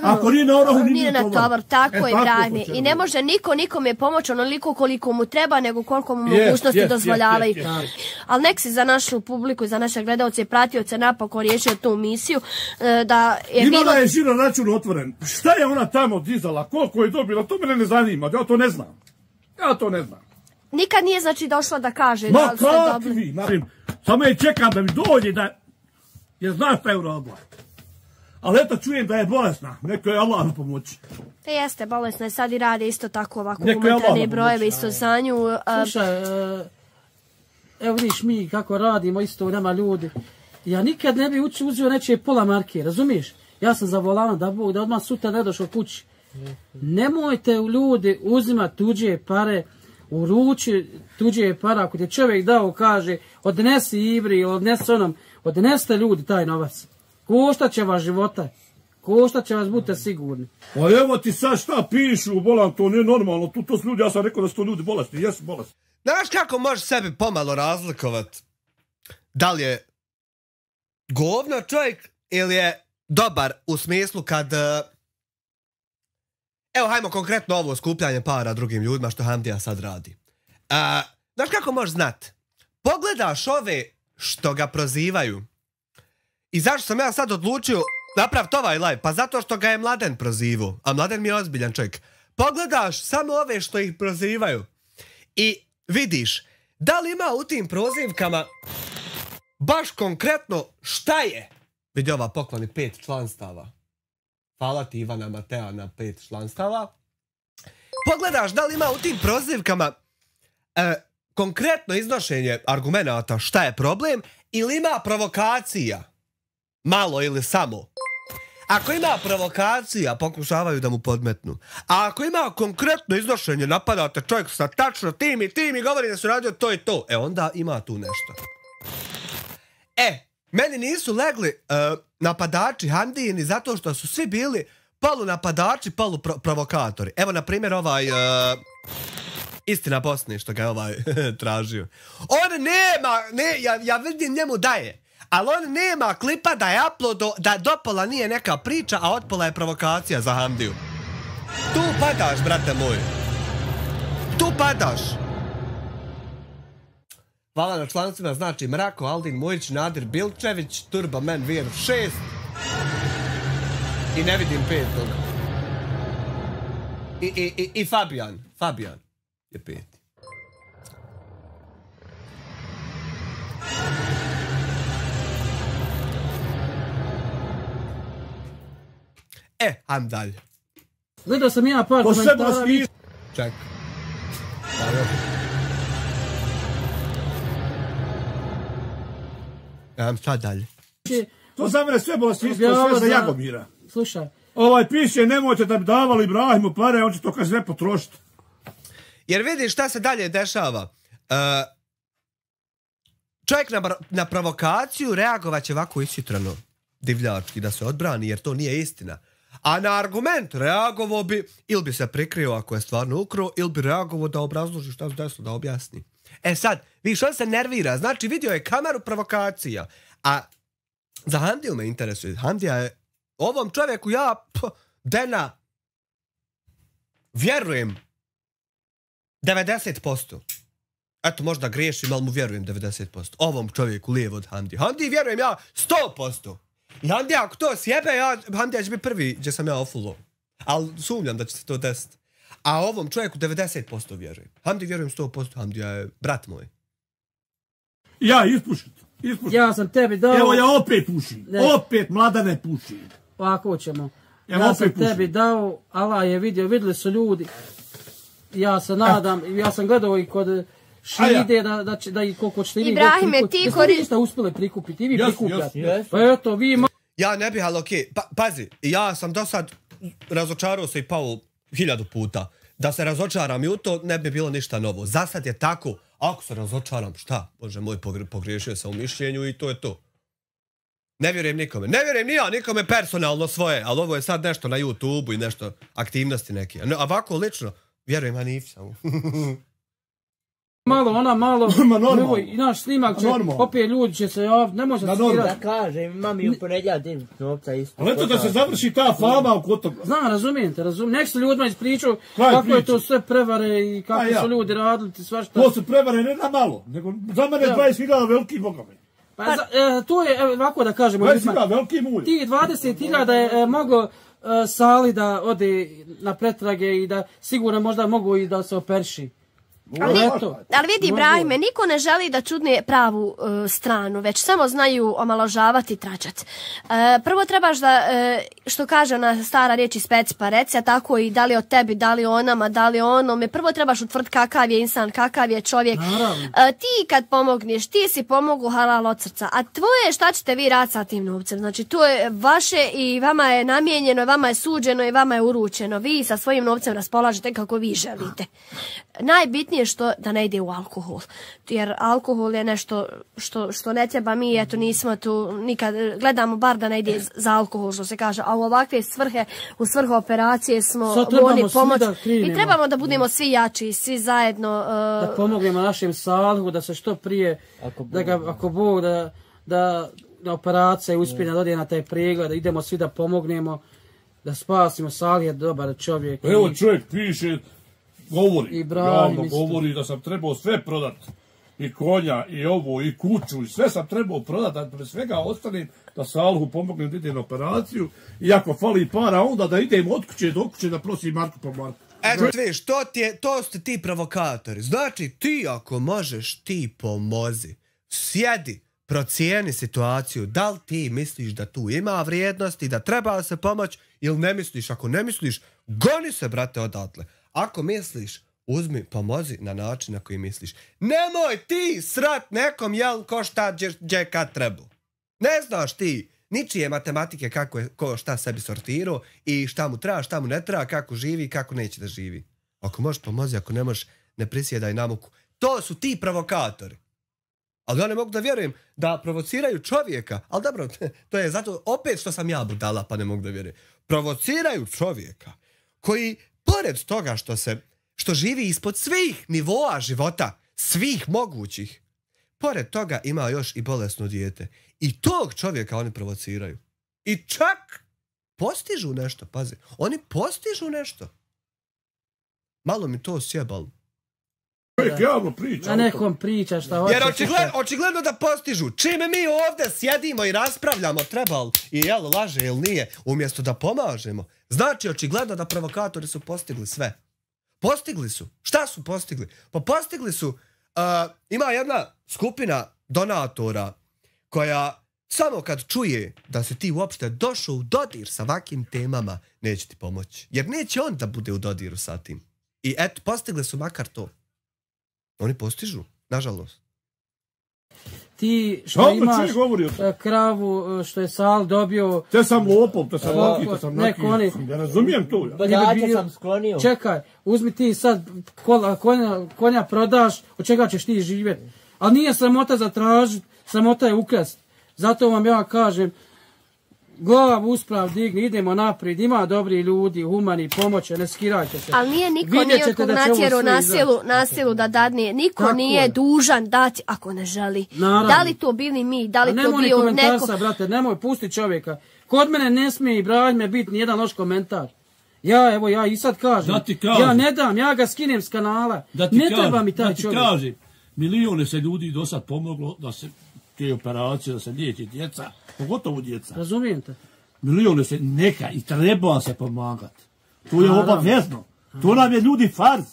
ako nije na orahu, nije na tovar. Tako je, Brahmi. I ne može niko nikome pomoći onoliko koliko mu treba, nego koliko mu mogućnosti dozvoljavaju. Ali nek si za našu publiku, za naše gledalce i pratioce napokon riješio tu misiju. Imala je žiro račun otvoren. Šta je ona tamo dizala, koliko je dobila, to mene ne zanima, ja to ne znam. Nikad nije znači došla da kaže ma da li ste dobili. Samo je čekam da mi dođe da... Jer znaš šta je uradila. Ali eto čujem da je bolesna. Neko je Allah na pomoći. Jeste, bolesna je. Sad i radi isto tako ovako humanitarne brojeve isto za nju. Slušaj, evo vidiš mi kako radimo isto nama ljudi. Ja nikad ne bi uzeo nečije pola marke, razumiješ? Ja sam za volanom da Bog da odmah sutra ne došao kući. Nemojte u ljudi uzimati tuđe pare, uruči tuđe para. Ako ti čovjek dao, kaže, odnesi Ibri ili odnesi onom, odnesite ljudi taj novac. Koštat će vas života. Koštat će vas, budite sigurni. Pa evo ti sad šta pišu, bolan, to nije normalno. To su ljudi, ja sam rekao da su to ljudi bolesni, jesu bolesni. Znaš kako možeš sebi pomalo razlikovat? Da li je govno čovjek ili je dobar u smislu kad... Evo, hajmo konkretno ovo skupljanje para drugim ljudima što Hamdija sad radi. Znaš kako možeš znat? Pogledaš ove što ga prozivaju. I zašto sam ja sad odlučio napraviti ovaj live? Pa zato što ga je Mladen prozivao. A Mladen mi je ozbiljan čovjek. Pogledaš samo ove što ih prozivaju. I vidiš, da li ima u tim prozivkama baš konkretno šta je? Vidi ova pokloni 5 članstava. Hvala ti Ivana Matea na 5 članstava. Pogledaš da li ima u tim prozivkama konkretno iznošenje argumenata šta je problem ili ima provokacija. Malo ili samo. Ako ima provokacija, pokušavaju da mu podmetnu. A ako ima konkretno iznošenje, napadate čovjek sa tačno tim i govori da su radio to i to, onda ima tu nešto. Meni nisu legli napadači Hamdijini zato što su svi bili polu napadači, polu provokatori. Evo, na primjer, Istina Bosni, što ga je tražio. On nema, ja vidim njemu da je, ali on nema klipa da je uploado, da dopola nije neka priča, a otpola je provokacija za Hamdiju. Tu padaš, brate moj. Tu padaš. Hvala na člancima, znači Mrako, Aldin Mujić, Nadir Bilčević, Turbo Man Vir 6 i ne vidim 5. I Fabian je 5. Ajmo dalje. Gledao sam ja par komentara. Ček. Ajmo sad dalje. To za mene sve bolesništvo, sve za Jagomira. Slušaj. Piše, nemojte da bi davali Ibrahimu pare, on će to kad sve potrošiti. Jer vidiš šta se dalje dešava. Čovjek na provokaciju reagovat će ovako ishitrano, divljački, da se odbrani, jer to nije istina. A na argument reagovao bi, ili bi se prikrio ako je stvarno ukro, ili bi reagovao da obrazloži šta se desilo, da objasni. Sad, vidiš, on se nervira, znači vidio je kameru provokacija, a za Hamdiju me interesuje. Hamdija je ovom čovjeku Dena vjerujem 90%. Eto, možda griješim, ali mu vjerujem 90%. Ovom čovjeku lijevo od Hamdije. Hamdiji vjerujem ja 100%. I Hamdija, ako to sjebe, Hamdija će biti prvi gdje sam ja ofulo. Ali sumnjam da će se to desiti. A ovom čovjeku 90% vjerujem. Hamdiji vjerujem 100%, Hamdija je brat moj. Ja ispušim. Ja sam tebi dao... Evo ja opet pušim. Opet Mladane pušim. Ovako ćemo. Ja sam tebi dao, Allah je vidio, vidjeli su ljudi. Ja se nadam, ja sam gledao i kod Šide da i koliko ćete vi... Ibrahime, ti koristi... Jeste uspjeli prikupiti, i vi prikupljate. Pa eto, vi... Ja ne bih, ali okej. Pazi, ja sam do sad razočarao se i pao 1000 puta. Da se razočaram i u to ne bi bilo ništa novo. Za sad je tako. Ako se razočaram, šta? Bože moj, pogriješio sam u mišljenju i to je to. Ne vjerujem nikome. Ne vjerujem ni ja nikome personalno svoje, ali ovo je sad nešto na YouTube-u i nešto aktivnosti neke. A ovako lično, vjerujem Hanifi samo. Malo, i naš snimak će, opet ljudi će se javiti, ne može se svirati. Da kažem, imam i u ponedjeljak din novca isto. Ali eto da se završi ta fama oko toga. Znam, razumijem. Nek se ljudima ispričao kako je to sve prevare i kako su ljudi radili, svašta. To su prevare ne na malo, nego za mene 20.000 veliki bogame. Pa to je, ovako da kažemo, 20.000 veliki mulj. Tih 20.000 je moglo Sali da ode na pretrage i da sigurno možda mogu i da se operiši. Ali vidi, Ibrahime, niko ne želi da čudne pravu stranu, već samo znaju omaložavati i tračati. Prvo trebaš da, što kaže ona stara riječ iz peci pa reci, a tako i da li o tebi, da li o onama, da li o onome, prvo trebaš utvrditi kakav je insan, kakav je čovjek. Ti kad pomogneš, ti si pomogu halal od srca, a tvoje šta ćete vi raditi sa tim novcem? Znači, to je vaše i vama je namijenjeno, vama je suđeno i vama je uručeno. Vi sa svojim novcem raspolažete kako vi želite. Najbitnije što da ne ide u alkohol. Jer alkohol je nešto što ne treba mi, eto nismo tu nikad, gledamo bar da ne ide za alkohol, što se kaže, a u ovakve svrhe, u svrhu operacije smo voljni pomoći. I trebamo da budemo svi jači, svi zajedno. Da pomognemo našem Salihu, da se što prije, ako Bog, da operacija uspije da ode na taj pregled, da idemo svi da pomognemo, da spasimo Salih, je dobar čovjek. Evo čovjek piše, javno govori da sam trebao sve prodati. I konja, i ovo, i kuću, i sve sam trebao prodati, da pre svega ostanem da Salihu pomognem da idem na operaciju. I ako fali para, onda da idem od kuće do kuće da prosim Marku po Marku. Eto, viš, to ste ti provokatori. Znači, ti ako možeš, ti pomozi. Sjedi, procijeni situaciju. Da li ti misliš da tu ima vrijednosti, da treba se pomoći, ili ne misliš? Ako ne misliš, goni se, brate, odatle. Ako misliš, uzmi, pomozi na način na koji misliš. Nemoj ti srat nekom jel ko šta gdje kad treba. Ne znaš ti ničije matematike kako je ko šta sebi sortirao i šta mu treba, šta mu ne treba, kako živi, kako neće da živi. Ako možeš pomozi, ako ne možeš, ne prisjedaj na muku. To su ti provokatori. Ali ja ne mogu da vjerujem da provociraju čovjeka. Ali dobro, to je zato opet što sam ja budala, pa ne mogu da vjerujem. Provociraju čovjeka koji, pored toga što živi ispod svih nivoa života, svih mogućih, pored toga ima još i bolesno dijete. I tog čovjeka oni provociraju. I čak postižu nešto, pazi. Oni postižu nešto. Malo mi to sjebalo. Javno priča. Na nekom priča šta hoće. Jer očigledno da postižu. Čime mi ovdje sjedimo i raspravljamo, treba li i jel laže ili nije, umjesto da pomažemo. Znači očigledno da provokatori su postigli sve. Postigli su. Šta su postigli? Pa postigli su, ima jedna skupina donatora koja samo kad čuje da si ti uopšte došao u dodir sa ovakvim temama, neće ti pomoći. Jer neće on da bude u dodiru sa tim. I eto, postigli su makar to. Oni postižu, nažalost. Ti što imaš kravu, što je Sal dobio... Te sam lopov, te sam laki, te sam naki. Ja razumijem to. Badače sam sklonio. Čekaj, uzmi ti sad konja prodaš, od čega ćeš ti živjeti. Ali nije sramota zatražiti, sramota je ukrast. Zato vam ja kažem, glavu usprav digni, idemo naprijed, ima dobri ljudi, humani, pomoće, ne skirajte se. Ali nije niko nijekog natjeru nasilu da dadne, niko nije dužan dati ako ne želi. Naravno. Da li to bili mi, da li to bio neko... Nemoj komentarsa, brate, nemoj, pusti čovjeka. Kod mene ne smije i Brajme biti nijedan loš komentar. Ja i sad kažem, ja ne dam, ja ga skinem s kanala. Ne treba mi taj čovjek. Da ti kažem, milijone se ljudi do sad pomoglo da se te operacije, da se liječi djeca, pogotovo djeca. Razumijem te. Milijone se neka i treba se pomagati. To je obavezno. To nam je ljudi farz.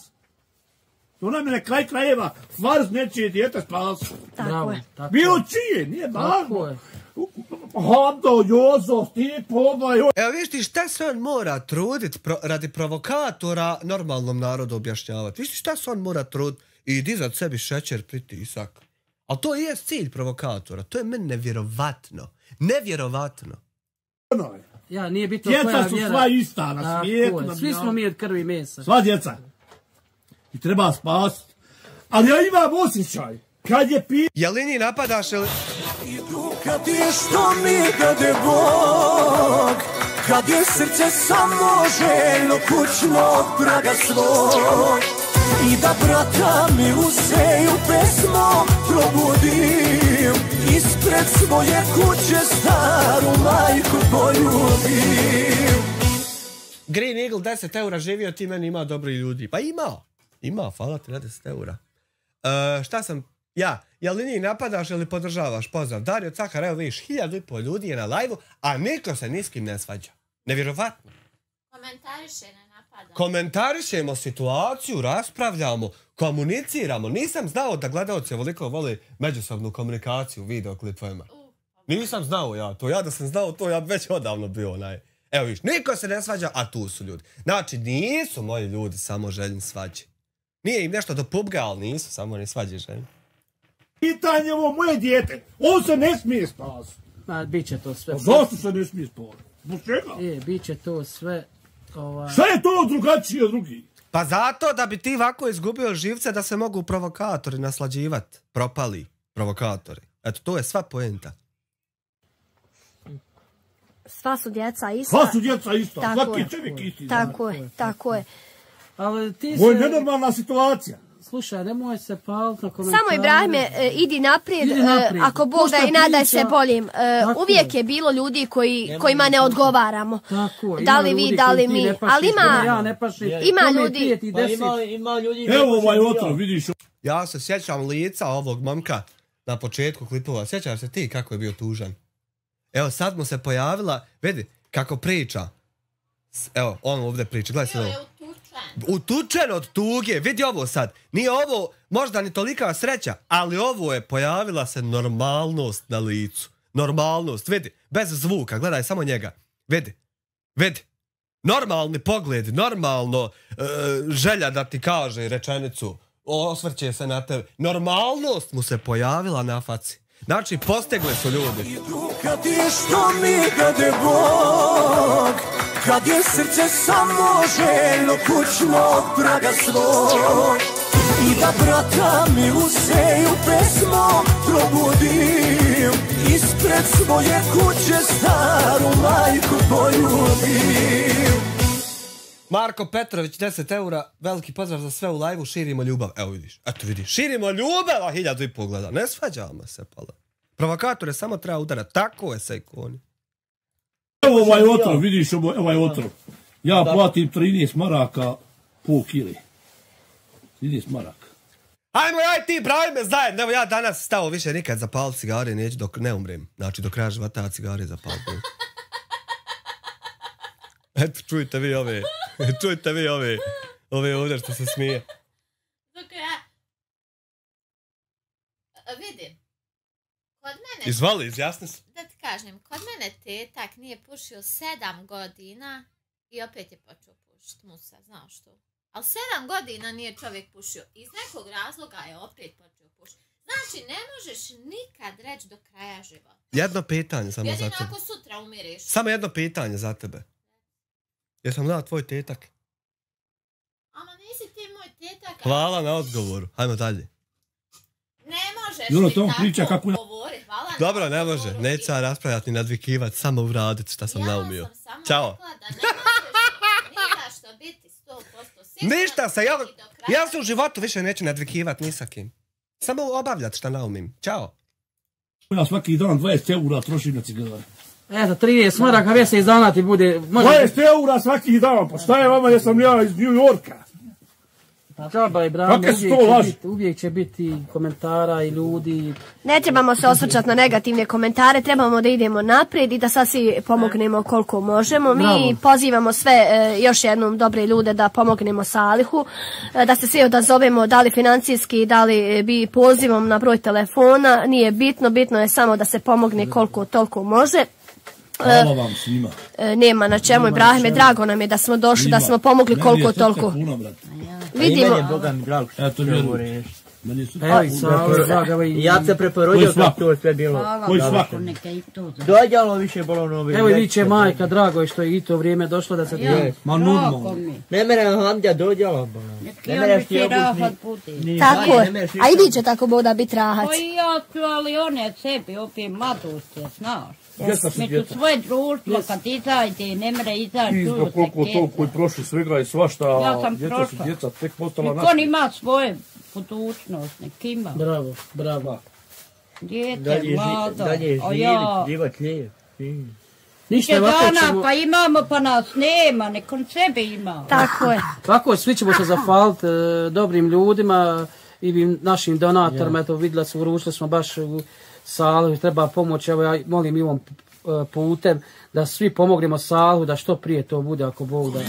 To nam je na kraj krajeva farz nečije djete spasi. Tako je. Bilo čije, nije važno. Hamdo, Jozo, Stip, ovaj... Evo viš ti šta se on mora trudit radi provokatora normalnom narodu objašnjavati. Viš ti šta se on mora trudit i dizat sebi šećer, pritisak. Ali to je cilj provokatora. To je meni nevjerovatno. Nevjerovatno. Ja, nije bitno koja vjera. Djeca su sva ista na svijetu. Svi smo mi od krvi i mesa. Sva djeca. I treba spasiti. Ali ja imam osjećaj. Kad je Jel li njih napadaš ili... Kad je što mi dade Bog, kad je srce samo željno kućno od praga svog, i da brata mi useju pesmom probudim, ispred svoje kuće staru majku poljubim. Green Eagle 10 eura živio, ti meni ima dobri ljudi. Pa ima, hvala ti na 10 eura. Šta sam... Jel li njih napadaš ili podržavaš? Pozdrav, Dario Cakar, evo vidiš, 1500 ljudi je na live-u, a niko se ni s kim ne svađa. Nevjerovatno. Komentariše, ne napada. Komentarišemo situaciju, raspravljamo, komuniciramo. Nisam znao da gledalci ovoliko vole međusobnu komunikaciju u videoklipovima. Nisam znao ja to. Ja da sam znao to, ja bi već odavno bio onaj. Evo vidiš, niko se ne svađa, a tu su ljudi. Znači, nisu moji ljudi samo željni svađi. Nije im nešto do pubga, ali nisu samo ni svađi željni. Pitanje ovo moje dijete. On se ne smije spasiti. Biće to sve. Zašto se ne smije spasiti? Zbog čega? Biće to sve. Šta je to drugačije od drugih? Pa zato da bi ti ovako izgubio živce da se mogu provokatori naslađivati. Propali provokatori. Eto, to je sva poenta. Sva su djeca ista. Sva su djeca ista. Svaki čovjek isti. Tako je. Ali ti ovo je nenormalna situacija. Slušaj, nemoj se paliti na komentare. Samo Ibrahime, idi naprijed, ako Bog da i nadaj se boljim. Uvijek je bilo ljudi kojima ne odgovaramo. Da li vi, da li mi. Ali ima ljudi. Ima ljudi. Evo ovaj otrov, vidiš. Ja se sjećam lica ovog momka na početku klipova. Sjećaš se ti kako je bio tužan? Evo sad mu se pojavila, vidi kako priča. Evo, on ovdje priča, gledaj se ovo. Utučen od tuge, vidi ovo sad. Nije ovo možda ni tolika sreća, ali ovo je pojavila se normalnost na licu. Normalnost, vidi, bez zvuka, gledaj samo njega. Vidi. Normalni pogled, normalno želja da ti kaže rečenicu, osvrće se na tebe. Normalnost mu se pojavila na faci. Znači, postegli su ljudi. Kad je što mi dade Bog, kad je srce samo željno kućno od praga svog, i da brata mi useju pesmo probudim, ispred svoje kuće staru majku poljubim. Marko Petrović, 10 eura, veliki pozdrav za sve u live-u, širimo ljubav. Evo vidiš, eto vidiš, širimo ljubav, a 1000 gleda. Ne svađamo se, pala. Provokatore samo treba udarati, tako je sa ikoni. Evo ovaj otrov, vidiš ovaj otrov. Ja platim 13 maraka pol kile. 13 maraka. Ajmo ja i ti, pravi me zajedno. Evo ja danas stao više nikad zapaliti cigare, neću dok ne umrem. Znači do kraja života cigare zapaliti. Eto, čujte vi ove. Čujte vi ove. Ove ovdje što se smije. Dok ja... Vidim. Kod mene... Izvali, izjasni se. Da ti kažem, kod mene tetak nije pušio 7 godina i opet je počeo pušiti musa, znaš što? Ali 7 godina nije čovjek pušio. Iz nekog razloga je opet počeo pušiti. Znači, ne možeš nikad reći do kraja života. Jedno pitanje samo za tebe. Jedino ako sutra umireš. Samo jedno pitanje za tebe. Jesam znao tvoj tetak? Ama nisi ti moj tetak. Hvala na odgovoru. Hajmo dalje. Ne možeš Juno, mi to tako priča kako... govori. Hvala na Dobro, ne može. odgovoru. Neću ja raspravljati ni nadvikivati, samo uraditi šta sam naumio. Ja sam samo Ćao. rekla da ne možeš ništa biti 100% sigurna. Ništa se, ja se u životu više neću nadvikivati ni sa kim. Samo obavljati šta naumim. Ćao. Ja svaki dan 20 eura trošim na cigare. Eto, 30 maraka mjesec dana ti bude... 20 eura svaki dan, pa šta je vama, ja sam ja iz New Yorka. Džaba i brame, uvijek će biti komentara i ljudi. Ne trebamo se osvrćati na negativne komentare, trebamo da idemo naprijed i da sad svi pomognemo koliko možemo. Mi pozivamo sve još jednom dobre ljude da pomognemo Salihu, da se svi odazovemo, da li financijski, da li bi pozivom na broj telefona, nije bitno, bitno je samo da se pomogne koliko toliko može. Hvala vam svima. Nema na čemu, Ibrahime, drago nam je da smo došli, da smo pomogli koliko toliko. Vidimo. Boga mi drago što govoriš. Ja se preporodio kako to sve bilo. Koji svako? Dođalo više bolo novi. Evo i viće majka, drago je što je i to vrijeme došlo da se dijeli. Ma normalno. Ne mere Hamdja dođalo. Ne mere ti obučni. Tako je. A i vi će tako boda biti rahac. Pa i ja ću, ali on je sebi opet mladost, znaš. Među svoje društvo, kad izađe, ne mere izaći. Izno koliko toliko i prošli svega i svašta. Ja sam djeca su djeca, tek postala naša. Niko ima svoje budućnost, nek ima. Bravo, bravo. Dijete, mlada. Dalje život lijep. Ništa, dana, pa imamo, pa nas nema, nekom sebe ima. Tako je. Tako, svi ćemo se zahvaliti dobrim ljudima i našim donatorima. Eto, vidjela su, uručili smo baš u Salihu, treba pomoć. Evo, ja molim i ovom putem da svi pomognemo Salihu, da što prije to bude, ako Bog da.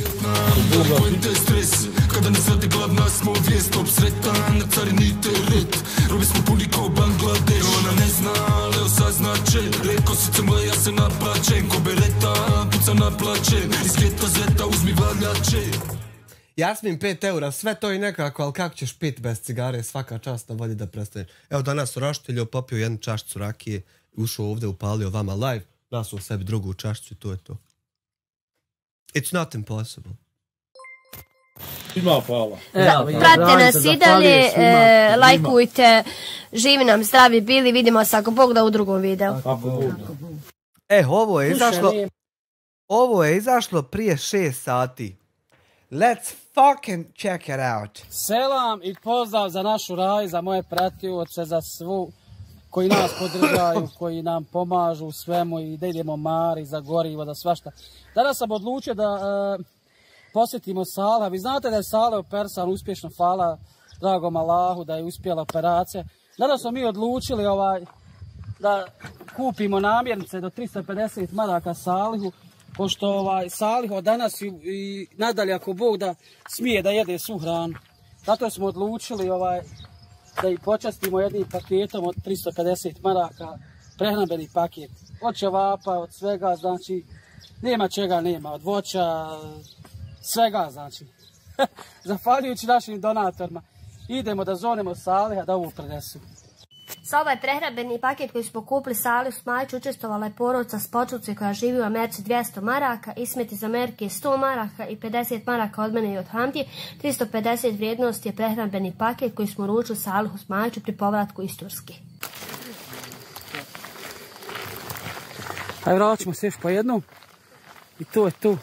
Kada ne svati glavna smo vijest obsretan, na carini teret. Robi smo puni ko Bangladeš. Ona ne zna, ali osaznače. Reko srce moje, ja se naplačem. Ko bereta, puca naplačem. Iz svijeta zeta uzmi valjače. Jasmin 5 eura, sve to i nekako, ali kako ćeš pit bez cigare, svaka čast na volji da prestaneš. Evo danas u Roštilju popio jednu čašću rakije, ušao ovdje, upalio vama live, nasuo sebi drugu čašću i to je to. It's not impossible. Ima hvala. Pratite nas i dalje, lajkujte, živi nam, zdravi bili, vidimo se ako Bog da u drugom videu. Ovo je izašlo prije 6 sati. Let's fucking check it out. Selam i pozdrav za našu raj, za moje pratioce, za svu koji nas podržaju, koji nam pomažu u svemu i da idemo mari, za gorivo, za svašta. Danas sam odlučio da posjetimo Saliha. Vi znate da je Salih operisan uspješno, hvala dragom Allahu da je uspjela operacija. Danas smo mi odlučili da kupimo namirnice do 350 maraka Salihu, pošto Salih od danas i nadalje ako Bog da smije da jede svu hranu. Zato smo odlučili da ih počastimo jednim paketom od 350 maraka, prehrambeni paket. Od ćevapa, od svega, znači nema čega nema, od voća, svega znači. Zahvaljujući našim donatorima idemo da zonemo Saliha da ovo prenesu. Za ovaj prehrambeni paket koji smo kupili Salihu Smajiću učestvovala je porodica s Počulci koja živi u Americi 200 maraka, Ismet iz Amerike 100 maraka i 50 maraka od mene i od Hamdije. 350 vrijednost je prehrambeni paket koji smo uručili Salihu Smajiću pri povratku iz Turske. Ajde, vraćamo se još po jednom. I to je tu.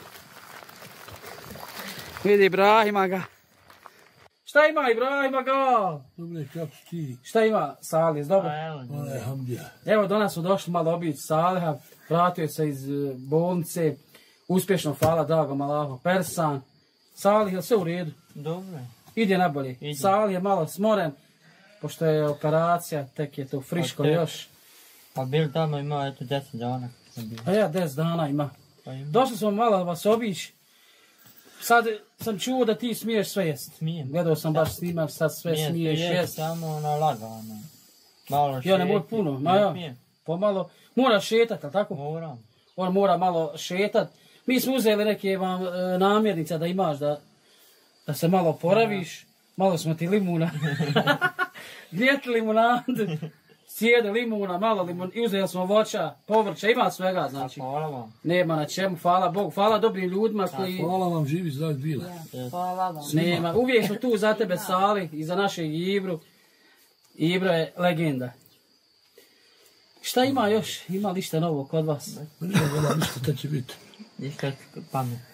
Vidi Ibrahima ga. Šta ima Ibrahima ga? Dobre, kako ti? Šta ima Salih, dobro? Alhamdulillah. Evo, danas smo došli malo obići Saliha. Vratio se iz bolnice. Uspješno, hvala dragom Allahu, persan. Salih, je sve u redu? Dobro. Ide nabolje. Salih je malo smoren, pošto je operacija, tek je to friško još. Pa bil tamo imao, eto, 10 dana. A ja, 10 dana ima. Došli smo malo vas obići. Sad sam čuo da ti smiješ sve jest. Smijem. Gledao sam baš snimak, sad sve smiješ jest. Samo na lagano. Malo šetiti. Ja ne moj puno, ma ja. Pomalo. Mora šetat, ali tako? Moram. On mora malo šetat. Mi smo uzeli neke vam namirnice da imaš, da se malo oporaviš. Malo smo ti limuna. Gnjeti limunadu. Sjede limuna, malo limun, i uzeli smo voća, povrća, ima svega, znači. Hvala vam. Nema na čemu, hvala Bogu, hvala dobrim ljudima koji... Hvala vam, živi zdravi bila. Hvala vam. Nema, uvijek smo tu za tebe Sali i za našeg Ibru. Ibro je legenda. Šta ima još? Ima li šta novo kod vas? Ništa te će biti. Ništa pametno.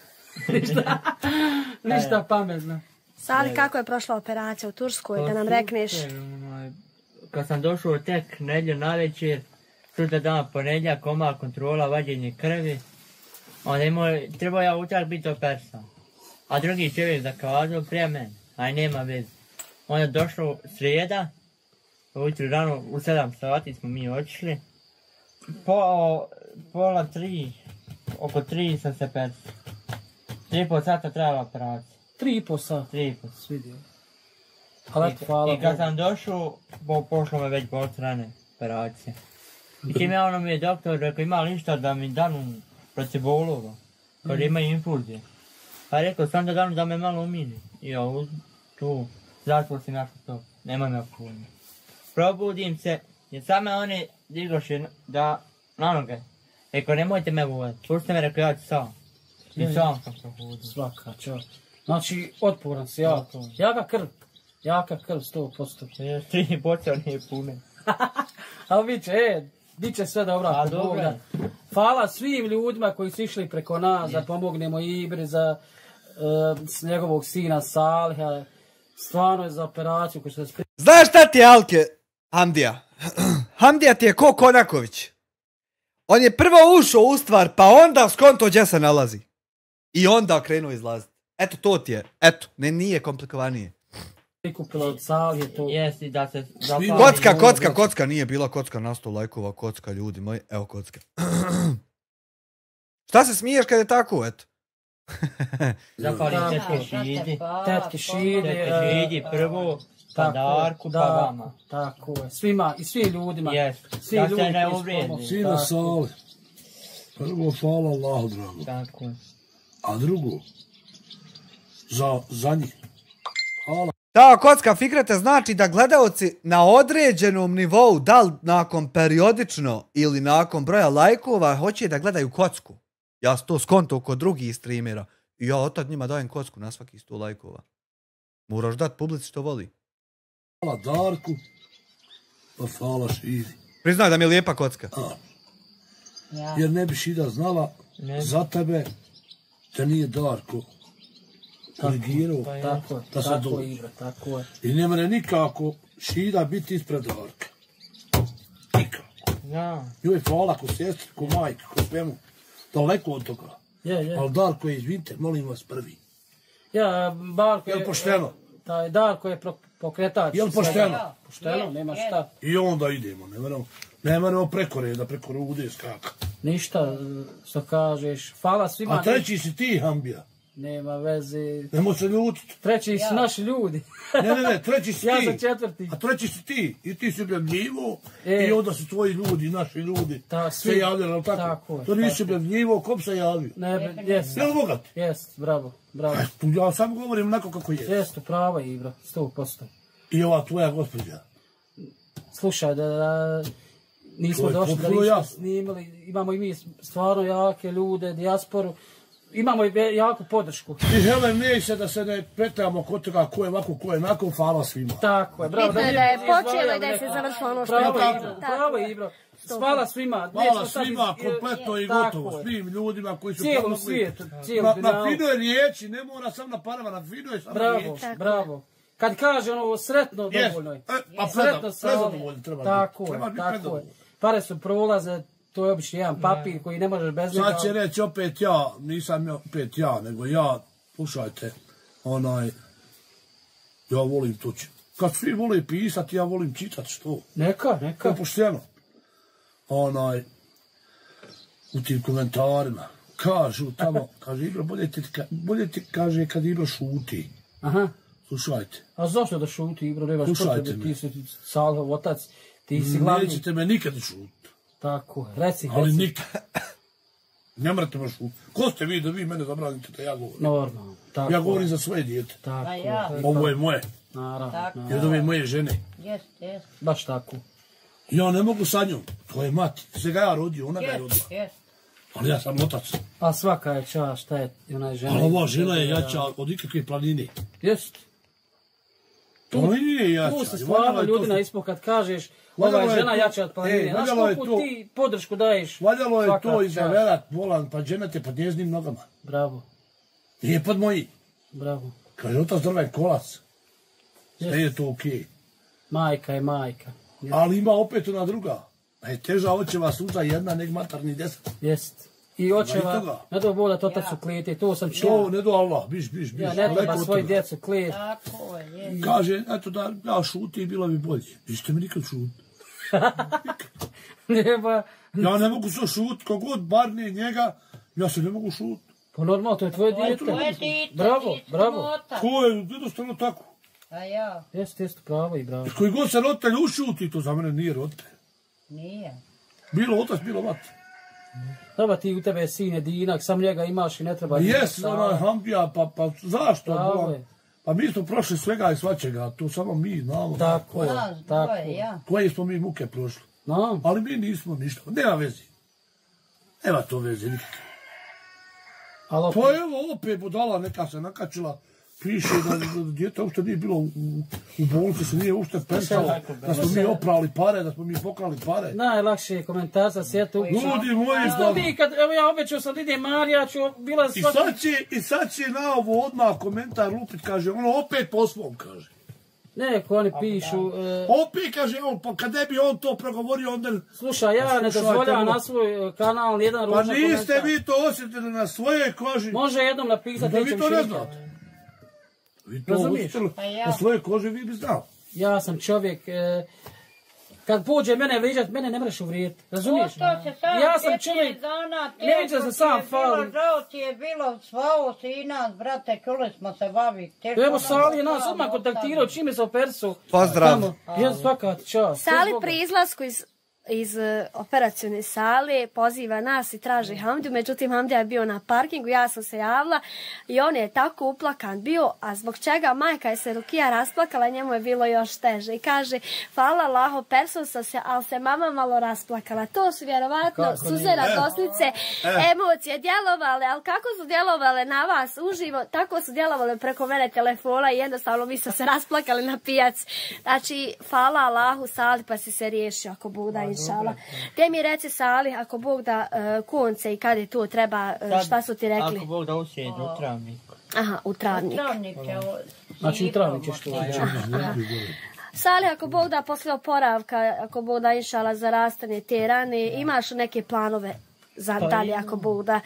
Ništa pametno. Sali, kako je prošla operacija u Turskoj, da nam rekneš? Kad sam došao tek nedjelju navečer, sutra dan ponedjeljak, koma kontrola, vađenje krvi, onda trebao ja utak biti opersan. A drugi čovjek zakazao prije mene, aj nema veze. Onda došlo srijeda, ujutru rano u 7 sati smo mi otišli. Pola 3, oko 3 sam se persao. 3,5 sata trajala operacija. 3,5 sata? 3,5. Svidio. I kad sam došao, pošlo me već po strane operacije. I čim je ono mi je doktor rekao, ima li ništa da mi danu protiv bolova, kad ima infuzije. Pa je rekao, sam da danu da me malo umiri. I ja tu, zatvor si našao to, nema me pojma. Probudim se, jer same one digoše da na noge. Rekao, nemojte me voditi, pustite me, rekao, ja ću sam. I sam sam probudio. Svaka čast. Znači, otporan si, jaka krv. Jaka krv, 100%. 3 boca nije pune. Ali bit će sve dobro. A dobro. Hvala svim ljudima koji su išli preko nas da pomognemo Ibri za njegovog sina Saliha. Stvarno je za operaciju koju se... Znaš šta ti je Alke, Hamdija? Hamdija ti je ko Konaković. On je prvo ušao u stvar, pa onda skonto gdje se nalazi. I onda krenuo izlaziti. Eto, to ti je. Eto, nije komplikovanije. Prikupila od Salije to... Jesi da se... Kocka, nije bila kocka na 100 lajkova, kocka, ljudi moji, evo kocka. Šta se smiješ kad je tako, eto? Zahvalim tetke Šidi. Tetke Šidi prvo, pa Darku, pa vama. Tako je, svima i svim ljudima. Svi ljudi se ne uvredi. Sina Sali. Prvo, hvala Allahu drago. Tako je. A drugo, za njih. Hvala. Ta kocka fikrate znači da gledaoci na određenom nivou, da li nakon periodično ili nakon broja lajkova, hoće da gledaju kocku. Ja sam to skonto kod drugih streamera i ja otad njima dajem kocku na svaki 100 lajkova. Moraš dat publici što voli. Hvala Darku, pa hvala Šidi. Priznaj da mi je lijepa kocka. Jer ne bi Šida znala za tebe da nije Darko korigirao da se dođe. I ne mene nikako Šida biti ispred Darka. Nikako. Njoj hvala ko sestri, ko majka, ko svemu. Daleko od toga. Ali Darko je, izvinite, molim vas prvi. Jel pošteno? Darko je pokretač. Jel pošteno? Pošteno, nema šta. I onda idemo, ne moramo preko reda, preko rude skaka. Ništa, što kažeš. Hvala svima. A treći si ti, Hambija. Nema veze. Nemo se ljutiti. Treći su naši ljudi. Ne, treći si ti. Ja sam četvrti. A treći si ti. I ti si objavljivo. I onda su tvoji ljudi, naši ljudi se javljali, ali tako? To nisi objavljivo, kom se javio? Jes. Jel bogat? Jes, bravo. Ja sam govorim onako kako je. Jes, to pravo je, bro. 100%. I ova tvoja gospođa. slušaj, da nismo došli da nismo snimili, imamo i mi stvarno jake ljude, dijasporu, imamo i jaku podršku. I Helen, neće da se ne pretamo kod toga ko je ovako, ko je onako, hvala svima. Tako je, bravo. Bitno je da je počelo i da je se završilo ono što je bitno. Bravo, Ibro. Hvala svima. Hvala svima, kompletno i gotovo. Svim ljudima koji su cijelom svijetu. Na finoj riječi, ne mora sam na parama, na finoj samo riječi. Bravo. Kad kaže ono sretno, dovoljno je. Sretno prezadovoljno treba biti. Tako je. Pare su prolaze, to je obično jedan papir koji ne možeš bez njega. Sad će reći opet ja, nisam opet ja, nego ja, slušajte, ja volim tući. Kad svi vole pisati, ja volim čitati, što? Neka. To je pošteno. U tim komentarima, kažu tamo, kaže Ibro, bolje ti kaže kad Ibro šuti. Aha. Slušajte. A zašto da šuti, Ibro, nemaš slušajte potrebe, ti si Salhov otac, ti si glavni. Nećete me nikad šuti. Tako, reci. Ali nikad. Ne morate me šuti. Ko ste vi da vi mene zabranite da ja govorim? Normalno. Tako. Ja govorim za svoje dijete. Tako. Ovo je moje. Naravno. I od ove moje žene. Jest. Baš tako. Ja ne mogu sa njom. To je mati. Se ga ja rodio, ona ga je rodila. Ali ja sam otac. A svaka je čast, šta je ona žena? Ali ova žena je jača od ikakve planine. Jest. To nije jača. Tu se stvarno ljudina ispod kad kažeš ova je žena jača od planine. Znaš koliko ti podršku daješ? Valjalo je to izaverat volan pa dženete pod njeznim nogama. Bravo. Nije pod moji. Bravo. Kaže, otac drva je kolac. Sve je to okej. Majka je majka. Ali ima opet ona druga. Najteža očeva suza jedna nek matarni 10. Jest. I očeva, ne do Bog da to tacu klete, to sam čuo. To ne do Allah, biš. Ja ne treba svoji djecu kleti. Tako je. Kaže, eto da ja šuti i bilo bi bolje. Niste mi nikad šuti. Ja ne mogu se šuti, kogod barne njega, ja se ne mogu šuti. Pa normalno, to je tvoje dijete. Bravo. To je jednostavno tako. A ja. Jeste, pravo i bravo. Koji god se roditelj ušuti, to za mene nije roditelj. Nije. Bilo otac, bilo mati. Treba ti u tebe sin jedinak, sam njega imaš i ne treba... Jes, Hamdija, pa zašto? Pa mi smo prošli svega i svačega, to samo mi znamo. Tako je. Koje smo mi muke prošli. Ali mi nismo ništa, nema vezi. Nema to veze nikakve. Pa evo, opet budala neka se nakačila, piše da djete uopšte nije bilo u bolnici, se nije uopšte pensalo, da smo mi oprali pare, da smo mi pokrali pare. Najlakše je komentar za svijetu. Ljudi moji, evo ja obećao sam da ide Marija, ću bila I sad će na ovo odmah komentar lupit, kaže, ono opet po svom, kaže. Neko oni pišu... Opet, kaže, pa kad ne bi on to progovorio, onda... Slušaj, ja ne dozvoljam na svoj kanal jedan ružan komentar. Pa niste vi to osjetili na svoje koži. Može jednom napisati. Da vi to ne znate. Vi to osjetili na svoje kože, vi bi znao. Ja sam čovjek... Kad pođe mene vrijeđat, mene ne mreš uvrijediti. Razumiješ? Ja sam čovjek... Neće se sam falim. Žao ti je bilo svao sina, brate, čuli smo se bavi. Evo Sali je nas odmah kontaktirao, čime se opersu. Pozdrav. Ja svaka čast. Sali pri izlasku iz operacione sale poziva nas i traži Hamdiju, međutim Hamdija je bio na parkingu, ja sam se javila i on je tako uplakan bio, a zbog čega majka je se Rukija rasplakala, njemu je bilo još teže i kaže, hvala Allaho, perso sam se, ali se mama malo rasplakala. To su vjerovatno suze radosnice, emocije djelovale, ali kako su djelovale na vas uživo, tako su djelovale preko mene telefona i jednostavno mi smo se rasplakali na pijac. Znači, hvala Allahu, Sali, pa si se riješio ako Buda inšala. Te mi reci Sali, ako Bog da konce i kada je to treba, šta su ti rekli? Ako Bog da usjedi u travniku. Aha, u travnik. Znači u travnik ćeš to. Sali, ako Bog da posle oporavka, ako Bog da inšala za rastanje te rane, imaš neke planove za dalje, ako Bog da...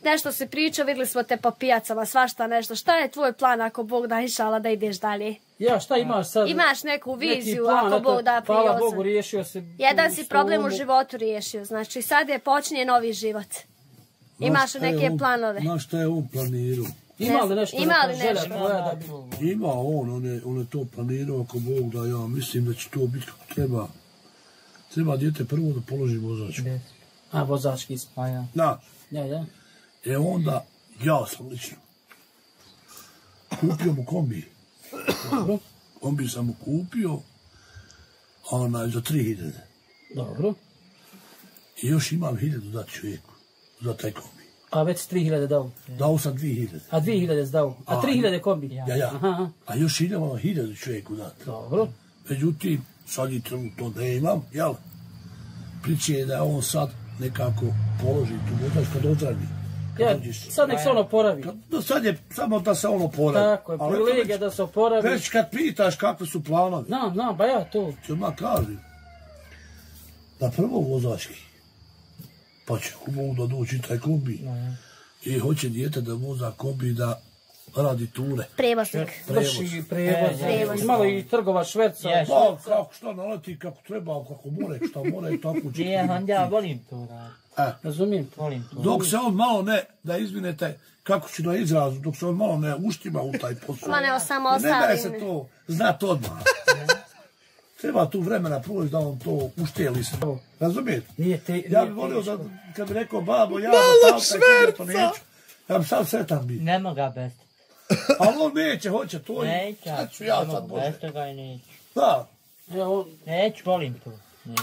Nešto si pričao, vidjeli smo te po pijacama, svašta nešto. Šta je tvoj plan ako Bog da inšala da ideš dalje? Ja, šta imaš sad? Imaš neku viziju ako Bog da prije. Hvala Bogu, riješio se. Jedan si problem u životu riješio, znači sad je počinje novi život. Imaš neke planove. Znaš šta je on planirao? Ima li nešto? Ima on je to planirao ako Bog da, ja mislim da će to biti kako treba. Treba dijete prvo da položi vozačku. A, vozački spaja. Da. Ja. Onda, ja sam lično kupio mu kombi. Kombi sam mu kupio za 3000. Dobro. I još imam 1000 dati čovjeku za taj kombi. A već 3000 dao? Dao sam 2000. A 2000 dao? A 3000 kombi? Ja. Aha. A još idemo 1000 čovjeku dati. Dobro. Međutim, sad i to ne imam, jel? Priče je da on sad nekako položi tu vozač kad odradi. Ja, sad nek se ono oporavi. Sad je samo da se ono oporavi. Tako je, privilegija da se oporavi. Već kad pitaš kakve su planovi. Znam, ba ja to. Ti odmah kažem. Da prvo vozački. Pa će da doći taj kombi. I hoće dijete da voza kombi da radi ture. Prevoznik. Vrši prevoz. Malo i trgova šverca. Pa, kako šta naleti, kako treba, kako more, šta more, tako će. Ja volim to raditi. Razumijem. Dok se on malo ne, da izvinete, kako ću na izrazu, dok se on malo ne uštima u taj posao. Ma ne, samo Ne ostavim. daje se to znat odmah. Treba tu vremena proći da on to ušteli se. Razumijete? Ja bih volio da, kad bi rekao babo, ja da to neću, ja bi sad sretan bio. Nema ga bez. Ali on neće, hoće to. Neće, sad ću ja sad bože. bez toga i neću. Da. Neću, volim to.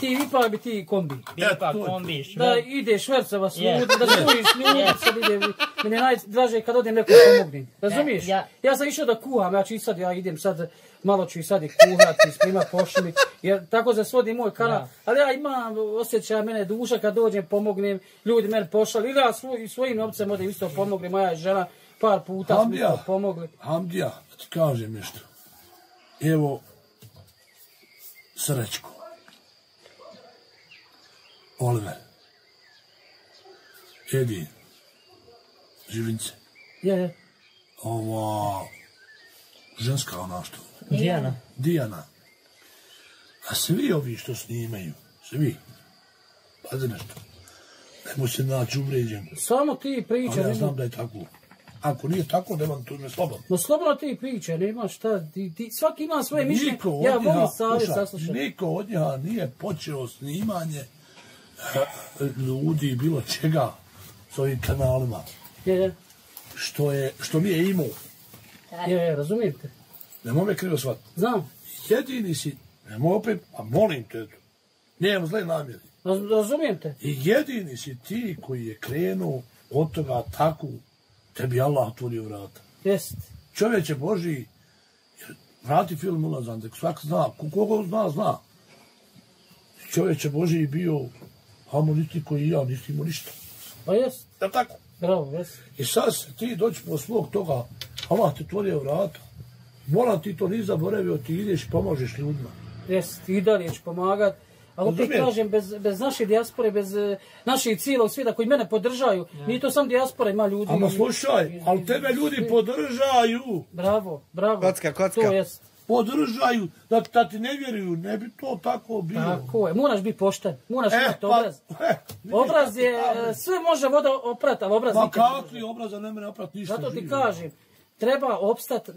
Ti ipak bi ti kombi. Ipak kombi, šver. Da ide švercova s ljudi, da stojiš s ljudi, sad ide. Meni je najdraže kad odem neko pomognem. Razumiješ? Ja sam išao da kuham, ja idem sad, malo ću i sad i kuhati, sprima pošli, jer tako se svodi moj kanal. Ali ja imam osjećaj, mene duša kad dođem, pomognem, ljudi mene pošali, ili ja svojim novcem odem isto pomognem, moja žena par puta smo isto pomogli. Hamdija, da ti kažem nešto. Evo, Srećko. Oliver. Edi. Živince. Je. Ova... ženska ona što? Dijana. A svi ovi što snimaju, svi. Pazi nešto. Nemo se naći uvređen. Samo ti priča. Ali ja znam da je tako. Ako nije tako, nemam tu ime slobodno. No slobodno ti priča, nema šta. Svaki ima svoje mišljenje. Ja volim savjet saslušati. Niko od njeha nije počeo snimanje ljudi, bilo čega, s ovim kanalima. Je. Što nije imao. Je, razumijete? Nemoj me krivo shvatiti. Znam. Jedini si, nemoj opet, a molim te, nijem zle namjeri. Razumijem te. I jedini si ti koji je krenuo od toga tako, tebi Allah otvorio vrata. Jest. Čovječe Božiji, vrati film ulazan, tek svak zna, kogo zna. Čovječe Božiji bio harmonitni koji ja, nisi imao ništa. Pa jest. Da tako? Bravo, jest. I sad ti doći po svog toga, Allah ti otvorio vrata. Moram ti to ni zaboravio, ti ideš i pomožeš ljudima. Jest, i dalje ću pomagat. Ali opet kažem, bez naše dijaspore, bez naših cijelog svijeta koji mene podržaju, nije to sam dijaspora, ima ljudi... Ama slušaj, ali tebe ljudi podržaju. Bravo. Kocka. To jest. Podržaju, da ti ne vjeruju, ne bi to tako bilo. Tako je, moraš biti pošten, moraš imati obraz. Obraz je, sve može voda oprati, ali obraz nikad... Ma kakvi obraza ne mene oprati ništa živo. Zato ti kažem, treba opstati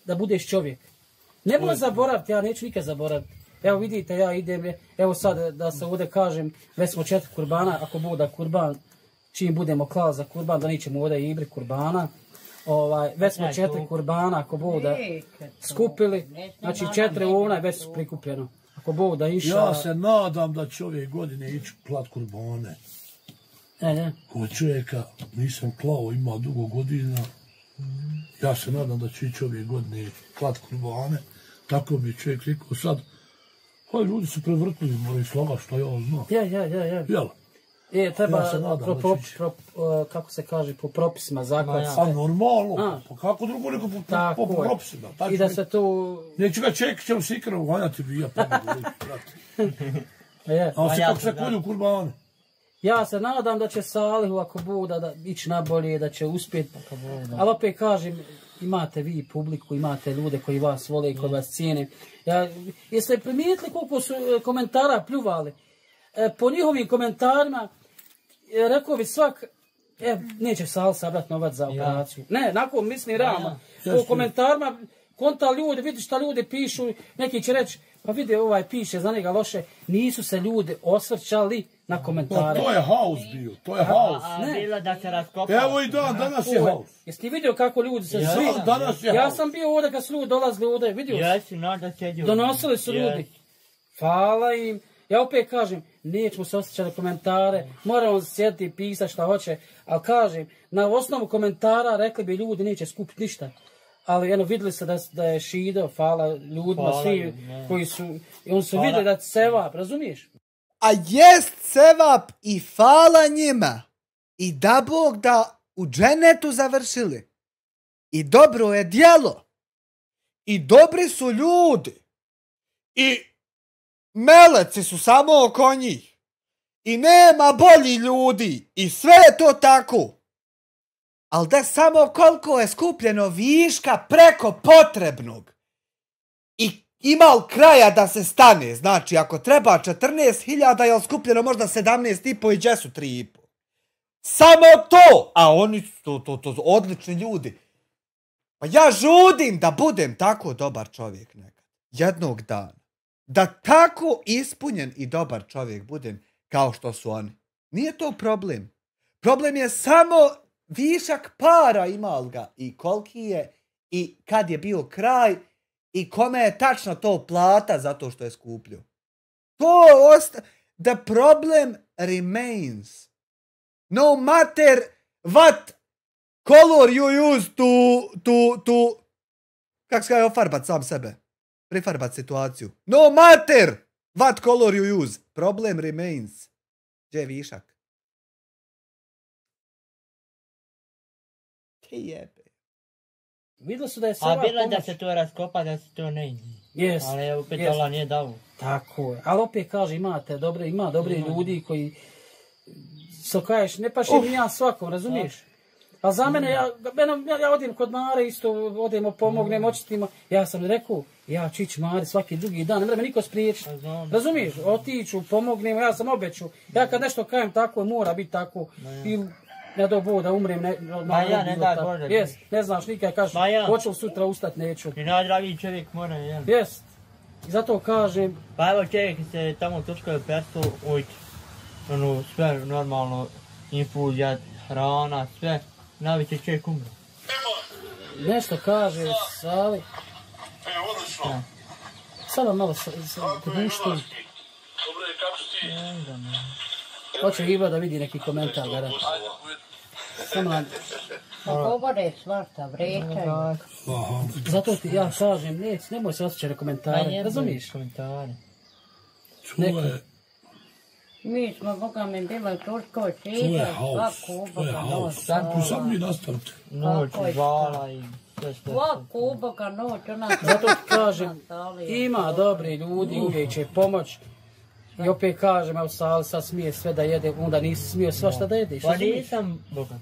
da budeš čovjek. Nemoj zaboraviti, ja neću nikad zaboraviti. Evo vidite, ja idem, evo sad da se ovdje kažem, već smo 4 kurbana, ako bude kurban, čim budemo klali za kurban, da nećemo ovdje ibri kurbana. Već smo 4 kurbana, ako bude skupili, znači 4 ovna već su prikupljeno. Ako bude iša... Ja se nadam da će ove godine ići klat kurbane. Ovo čovjeka nisam klao, ima dugo godina. Ja se nadam da će ići ove godine klat kurbane. Tako bi čovjek rekao sad, ljudi su prevrtili moji sloga što ja znam. Ja. Treba, kako se kaže, po propisima zakon. A normalno, pa kako drugo nego po propisima. I da se tu... Neću ga ćemo s ikrom vanjati bi ja pomogu, a kako se kolju kurbane? Ja se nadam da će Salihu, ako bude, da ići nabolje, da će uspjeti. Ali opet kažem, imate vi publiku, imate ljude koji vas vole, koji vas cijene. Jeste primijetili koliko su komentara pljuvali? Po njihovim komentarima, rekao bi svak, neće Sal sabrat novac za operaciju. Ne, nakon mislim realno. Po komentarima, konta ljudi, vidi šta ljudi pišu, neki će reći, pa vidi piše za njega loše, nisu se ljudi osvrćali na komentare. To je haos bio, to je haos. Bilo da se raskopao. Evo i danas je haos. Jesi ti vidio kako ljudi se svi... Ja sam bio ovdje kad su ljudi dolazili ovdje, vidio si? Jesi, nada se ljudi. Donosili su ljudi. Hvala im. Ja opet kažem, nećemo se osjećati na komentare, moramo se sjediti i pisati šta hoće, ali kažem, na osnovu komentara rekli bi ljudi neće skupiti ništa. Ali vidjeli se da je Šido, hvala ljudima, svi koji su, i oni su vidjeli da je sevap, razumiješ? A jest sevap i hvala njima. I da Bog da u dženetu završili. I dobro je djelo. I dobri su ljudi. I meleci su samo oko njih. I nema bolji ljudi. I sve je to tako. Ali da samo koliko je skupljeno viška preko potrebnog. I ima kraja da se stane. Znači, ako treba 14.000, je skupljeno možda 17,5 i gdje su 3,5. Samo to! A oni su to odlični ljudi. Pa ja žudim da budem tako dobar čovjek nekad. Jednog dana. Da tako ispunjen i dobar čovjek budem kao što su oni. Nije to problem. Problem je samo višak para imal ga. I koliki je, i kad je bio kraj, i kome je tačno to plata zato što je skupljo. To the problem remains. No matter what color you use to kako se kaže ofarbat sam sebe. Prifarbat situaciju. No matter what color you use. Problem remains. Gdje je višak? Te jebe. Vidjeli su da je seva pomoć. A bilo da se to raskopa, da se to ne ide. Yes, ali opet Allah nije dao. Tako je. Ali opet kaže, ima dobri ljudi koji so kažeš, ne paše mi ja svakom, razumiješ? A za mene, ja odim kod Mare isto, odemo, pomognem, očistimo. Ja sam rekao, ja ću ići Mare svaki drugi dan, ne mora me niko spriječiti. Razumiješ? Otiću, pomognem, ja sam obeću. Ja kad nešto kajem tako, mora biti tako. I ne do Bog da umrem. Ne daj Bože. Jes, ne znaš nikad, kažeš, hoću sutra ustati, neću. I najdragiji čovjek mora, jel? Jes. I zato kažem... Pa evo čovjek se tamo točkaju pesto, ujte. Sve normalno, infuzija, hrana, sve. Naviće čovjek umre. Nešto kaže, Sali. Odlično. Sada malo poduštim. Dobre, kako si ti? Hoće Ivo da vidi neki komentar, gara. Samo nam... Govore svašta, vrećaju. Zato ti ja kažem, nemoj se osjećati na komentare, razumiješ? Mi smo, Boga mi, bila u Turskoj šita, svaku uboga noć. Sam mi nastavite. Noć, zvala i sve što. Svaku uboga noć, ona... Zato ti kažem, ima dobri ljudi, uvijek će pomoć. I opet kažem, evo Sali sad smije sve da jede, onda nisi smio svašta da jedeš. Pa nisam, Boga.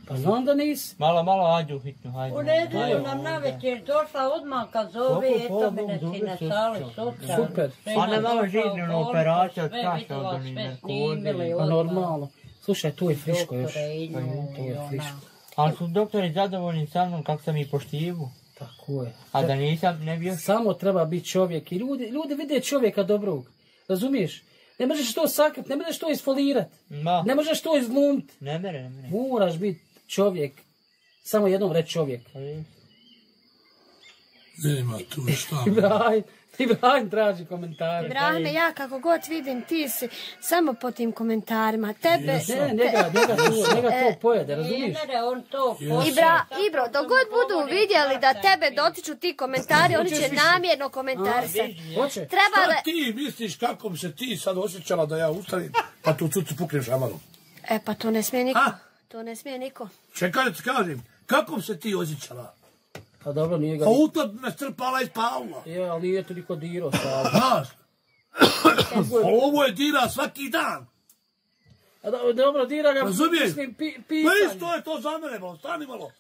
Pa znam da nisi. Malo, ađu hitno, hajde. U redu nam na večer došla odmah kad zove, eto mene si na Sali sutra. Super. A ne malo življeno operacija od kaša od onih narkoze. Pa normalno. Slušaj, tu je friško još. Tu je friško. Ali su doktori zadovoljni sa mnom kako sam ih poštivu. Tako je. A da nisam, ne bio... Samo treba biti čovjek i ljudi vide čovjeka dobrog. Razumiješ? Ne možeš to sakriti, ne možeš to isfolirat. Ne možeš to izglumiti. Ne mere. Moraš biti čovjek. Samo jednom reći čovjek. Nema tu šta. Ibrahim traži komentare. Ibrahime, ja kako god vidim, ti si samo po tim komentarima. Tebe... Ne, njega to pojede, razumiješ? On to pojede. Ibro, dok god budu vidjeli da tebe dotiču ti komentari, oni će namjerno komentarisati. Šta ti misliš kako bi se ti sad osjećala da ja ustanim pa tu cucu puknem šamarom? Pa to ne smije niko. To ne smije niko. Čekaj da ti kažem, kako bi se ti osjećala? Pa dobro, nije ga... Pa utop me strpala i spavla. Je, ali nije to niko dirao sad. Znaš? Ovo je dira svaki dan. Dobro, dira ga... Razumiješ? Pa isto je to za mene, ba, ostani malo.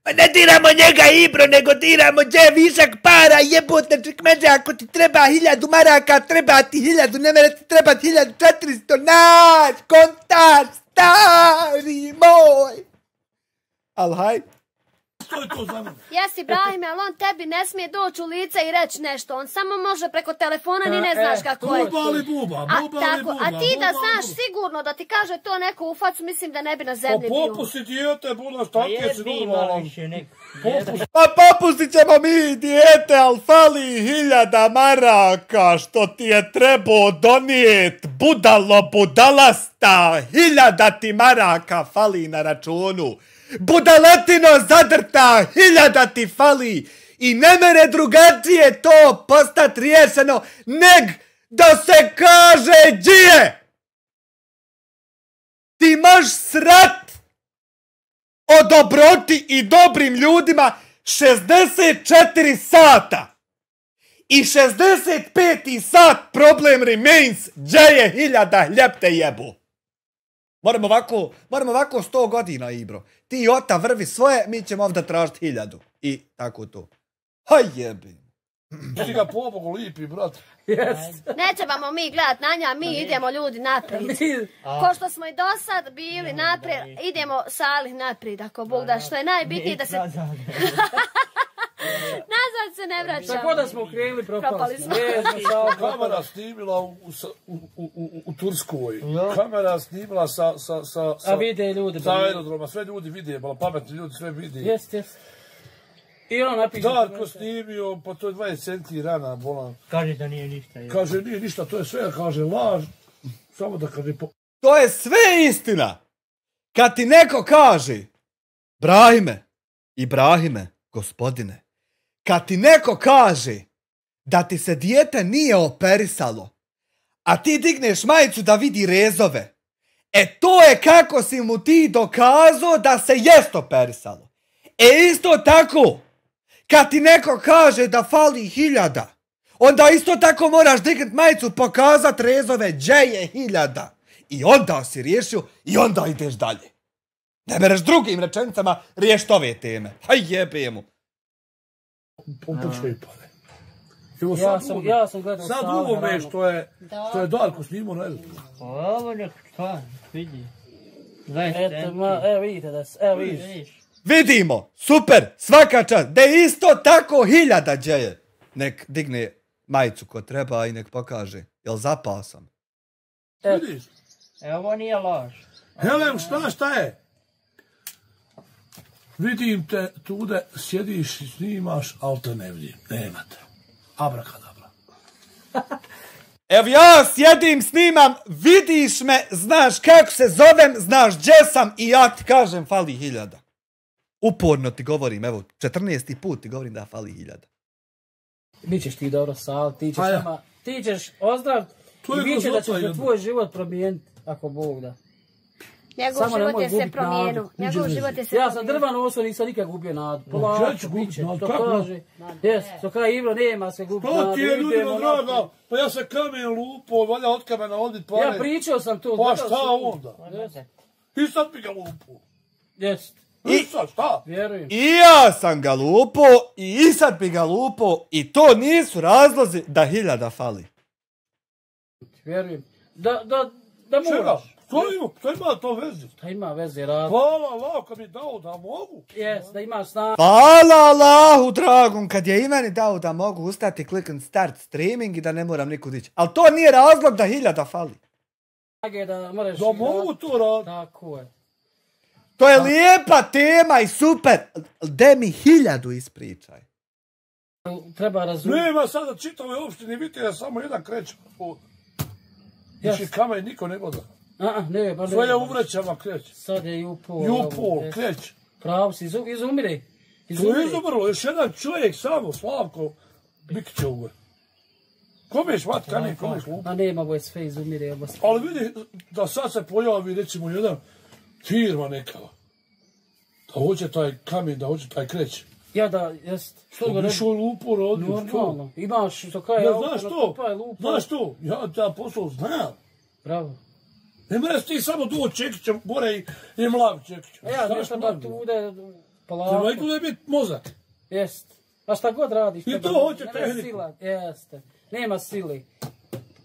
Pa ne diramo njega, Ibro, nego diramo gdje je višak para, jebote čekmeđe, ako ti treba 1000 maraka, treba ti 1000, ne mene ti treba 1400, naš kontač, stari moj. Al haj. što je to za mene? Jesi, Ibrahime, ali on tebi ne smije doći u lice i reći nešto. On samo može preko telefona, ni ne znaš kako je. Buba li buba, A ti da znaš sigurno da ti kaže to neko u facu, mislim da ne bi na zemlji bio. Popusti dijete, bula, šta ti je si normalan? Pa popustit ćemo mi dijete, ali fali 1000 maraka što ti je trebao donijet, budalo budalasta, 1000 ti maraka fali na računu. Budaletino zadrta, 1000 ti fali i ne mere drugačije to postat riješeno neg da se kaže džije. Ti imaš srat o dobroti i dobrim ljudima 64 sata. I 65. sat problem remains, gdje je 1000 hljeb te jebu. Moramo ovako 100 godina, Ibro. Ti i Ota vrvi svoje, mi ćemo ovdje tražiti 1000. I tako to. Haj jebi. Ti ga pobogu lipi, brat. Nećemo mi gledat na nja, mi idemo ljudi naprijed. Ko što smo i do sad bili naprijed, idemo Salih naprijed, ako Bog da, što je najbitnije da se... Nazad se ne vraćamo. Tako da smo krenuli, propali smo. Kamera snimila u Turskoj. Kamera snimila sa... A vide ljudi. Sa aerodroma, sve ljudi vide, malo pametni ljudi sve vide. Jest. I on napiše... Darko snimio, pa to je 20 centi rana, bolan. Kaže da nije ništa. Kaže nije ništa, to je sve, kaže laž. Samo da kaže... To je sve istina. Kad ti neko kaže, Ibrahime, gospodine, kad ti neko kaže da ti se dijete nije operisalo, a ti digneš majicu da vidi rezove, to je kako si mu ti dokazao da se jest operisalo. Isto tako, kad ti neko kaže da fali 1000, onda isto tako moraš dignut majicu, pokazat rezove, gdje je 1000. I onda si riješio i onda ideš dalje. Ne mereš drugim rečenicama riješiti ove teme. Haj jebe mu. Popučaj pare. Ja sam gledao sad ovome što je Darko snimao na Edu. Ovo nek šta, vidi. Evo vidite da se, evo vidiš. Vidimo, super, svaka čast. Da je isto tako 1000 džeje. Nek digne majicu ko treba i nek pokaže. Jel zapao sam? Vidiš? Ovo nije laž. Helem, šta je? Vidim te tude, sjediš i snimaš, ali te ne vidim. Nema te. Abrakadabra. Evo ja sjedim, snimam, vidiš me, znaš kako se zovem, znaš gdje sam i ja ti kažem fali 1000. Uporno ti govorim, evo, 14. put ti govorim da fali 1000. Bićeš ti dobro, Sal, ti ćeš ozdraviti i bit će da ćeš tvoj život promijeniti, ako Bog da. Njegov život je se promijenio. Ja sam drvano osoba, nisam nikad gubio nadu. Polako, bit će, to kaže. To kaže Ivro, nema se gubiti nadu. To ti je ljudima draga, pa ja se kamen lupo, valja od kamena odbit pare. Ja pričao sam to. Pa šta onda? I sad mi ga lupo. Jest. I sad šta? Vjerujem. I ja sam ga lupo i sad bi ga lupo i to nisu razlozi da 1000 fali. Vjerujem. Da moraš. To ima to veze. To ima veze, rad. Hvala Allah, kad mi dao da mogu. Jes, da imaš snagu. Hvala Allahu dragom, kad je i meni dao da mogu ustati, kliknuti start streaming i da ne moram nikud ići. Ali to nije razlog da 1000 fali. Da mogu to raditi. Tako je. To je lijepa tema i super. De mi 1000 ispričaj. Treba razumjeti. Nema sada čitave opštine, vidite da samo jedan kreće. Znači kamen niko ne gleda. Sve je u vrećama kreće. Sad je Jupol. Jupol, kreće. Pravo si, izumire. To je izumrlo, još jedan čovjek samo, Slavko Bikić je umre. Kome je švat kamen, kome je šlupa? A nema, ovo je sve izumire. Ali vidi da sad se pojavi recimo jedan firma neka. Da hoće taj kamen, da hoće taj kreć. Ja da, jest. Što bi šao lupo rodio? Normalno. Imaš što kaj ja, znaš to? Ja ta posao znam. Bravo. Ne mreš ti samo doći Čekićem, gore i mlav Čekićem. Ja, nešto da tu bude polako. Treba i tu da je biti mozak. Jest. A šta god radiš. I to hoće tehniku. Jeste. Nema sili.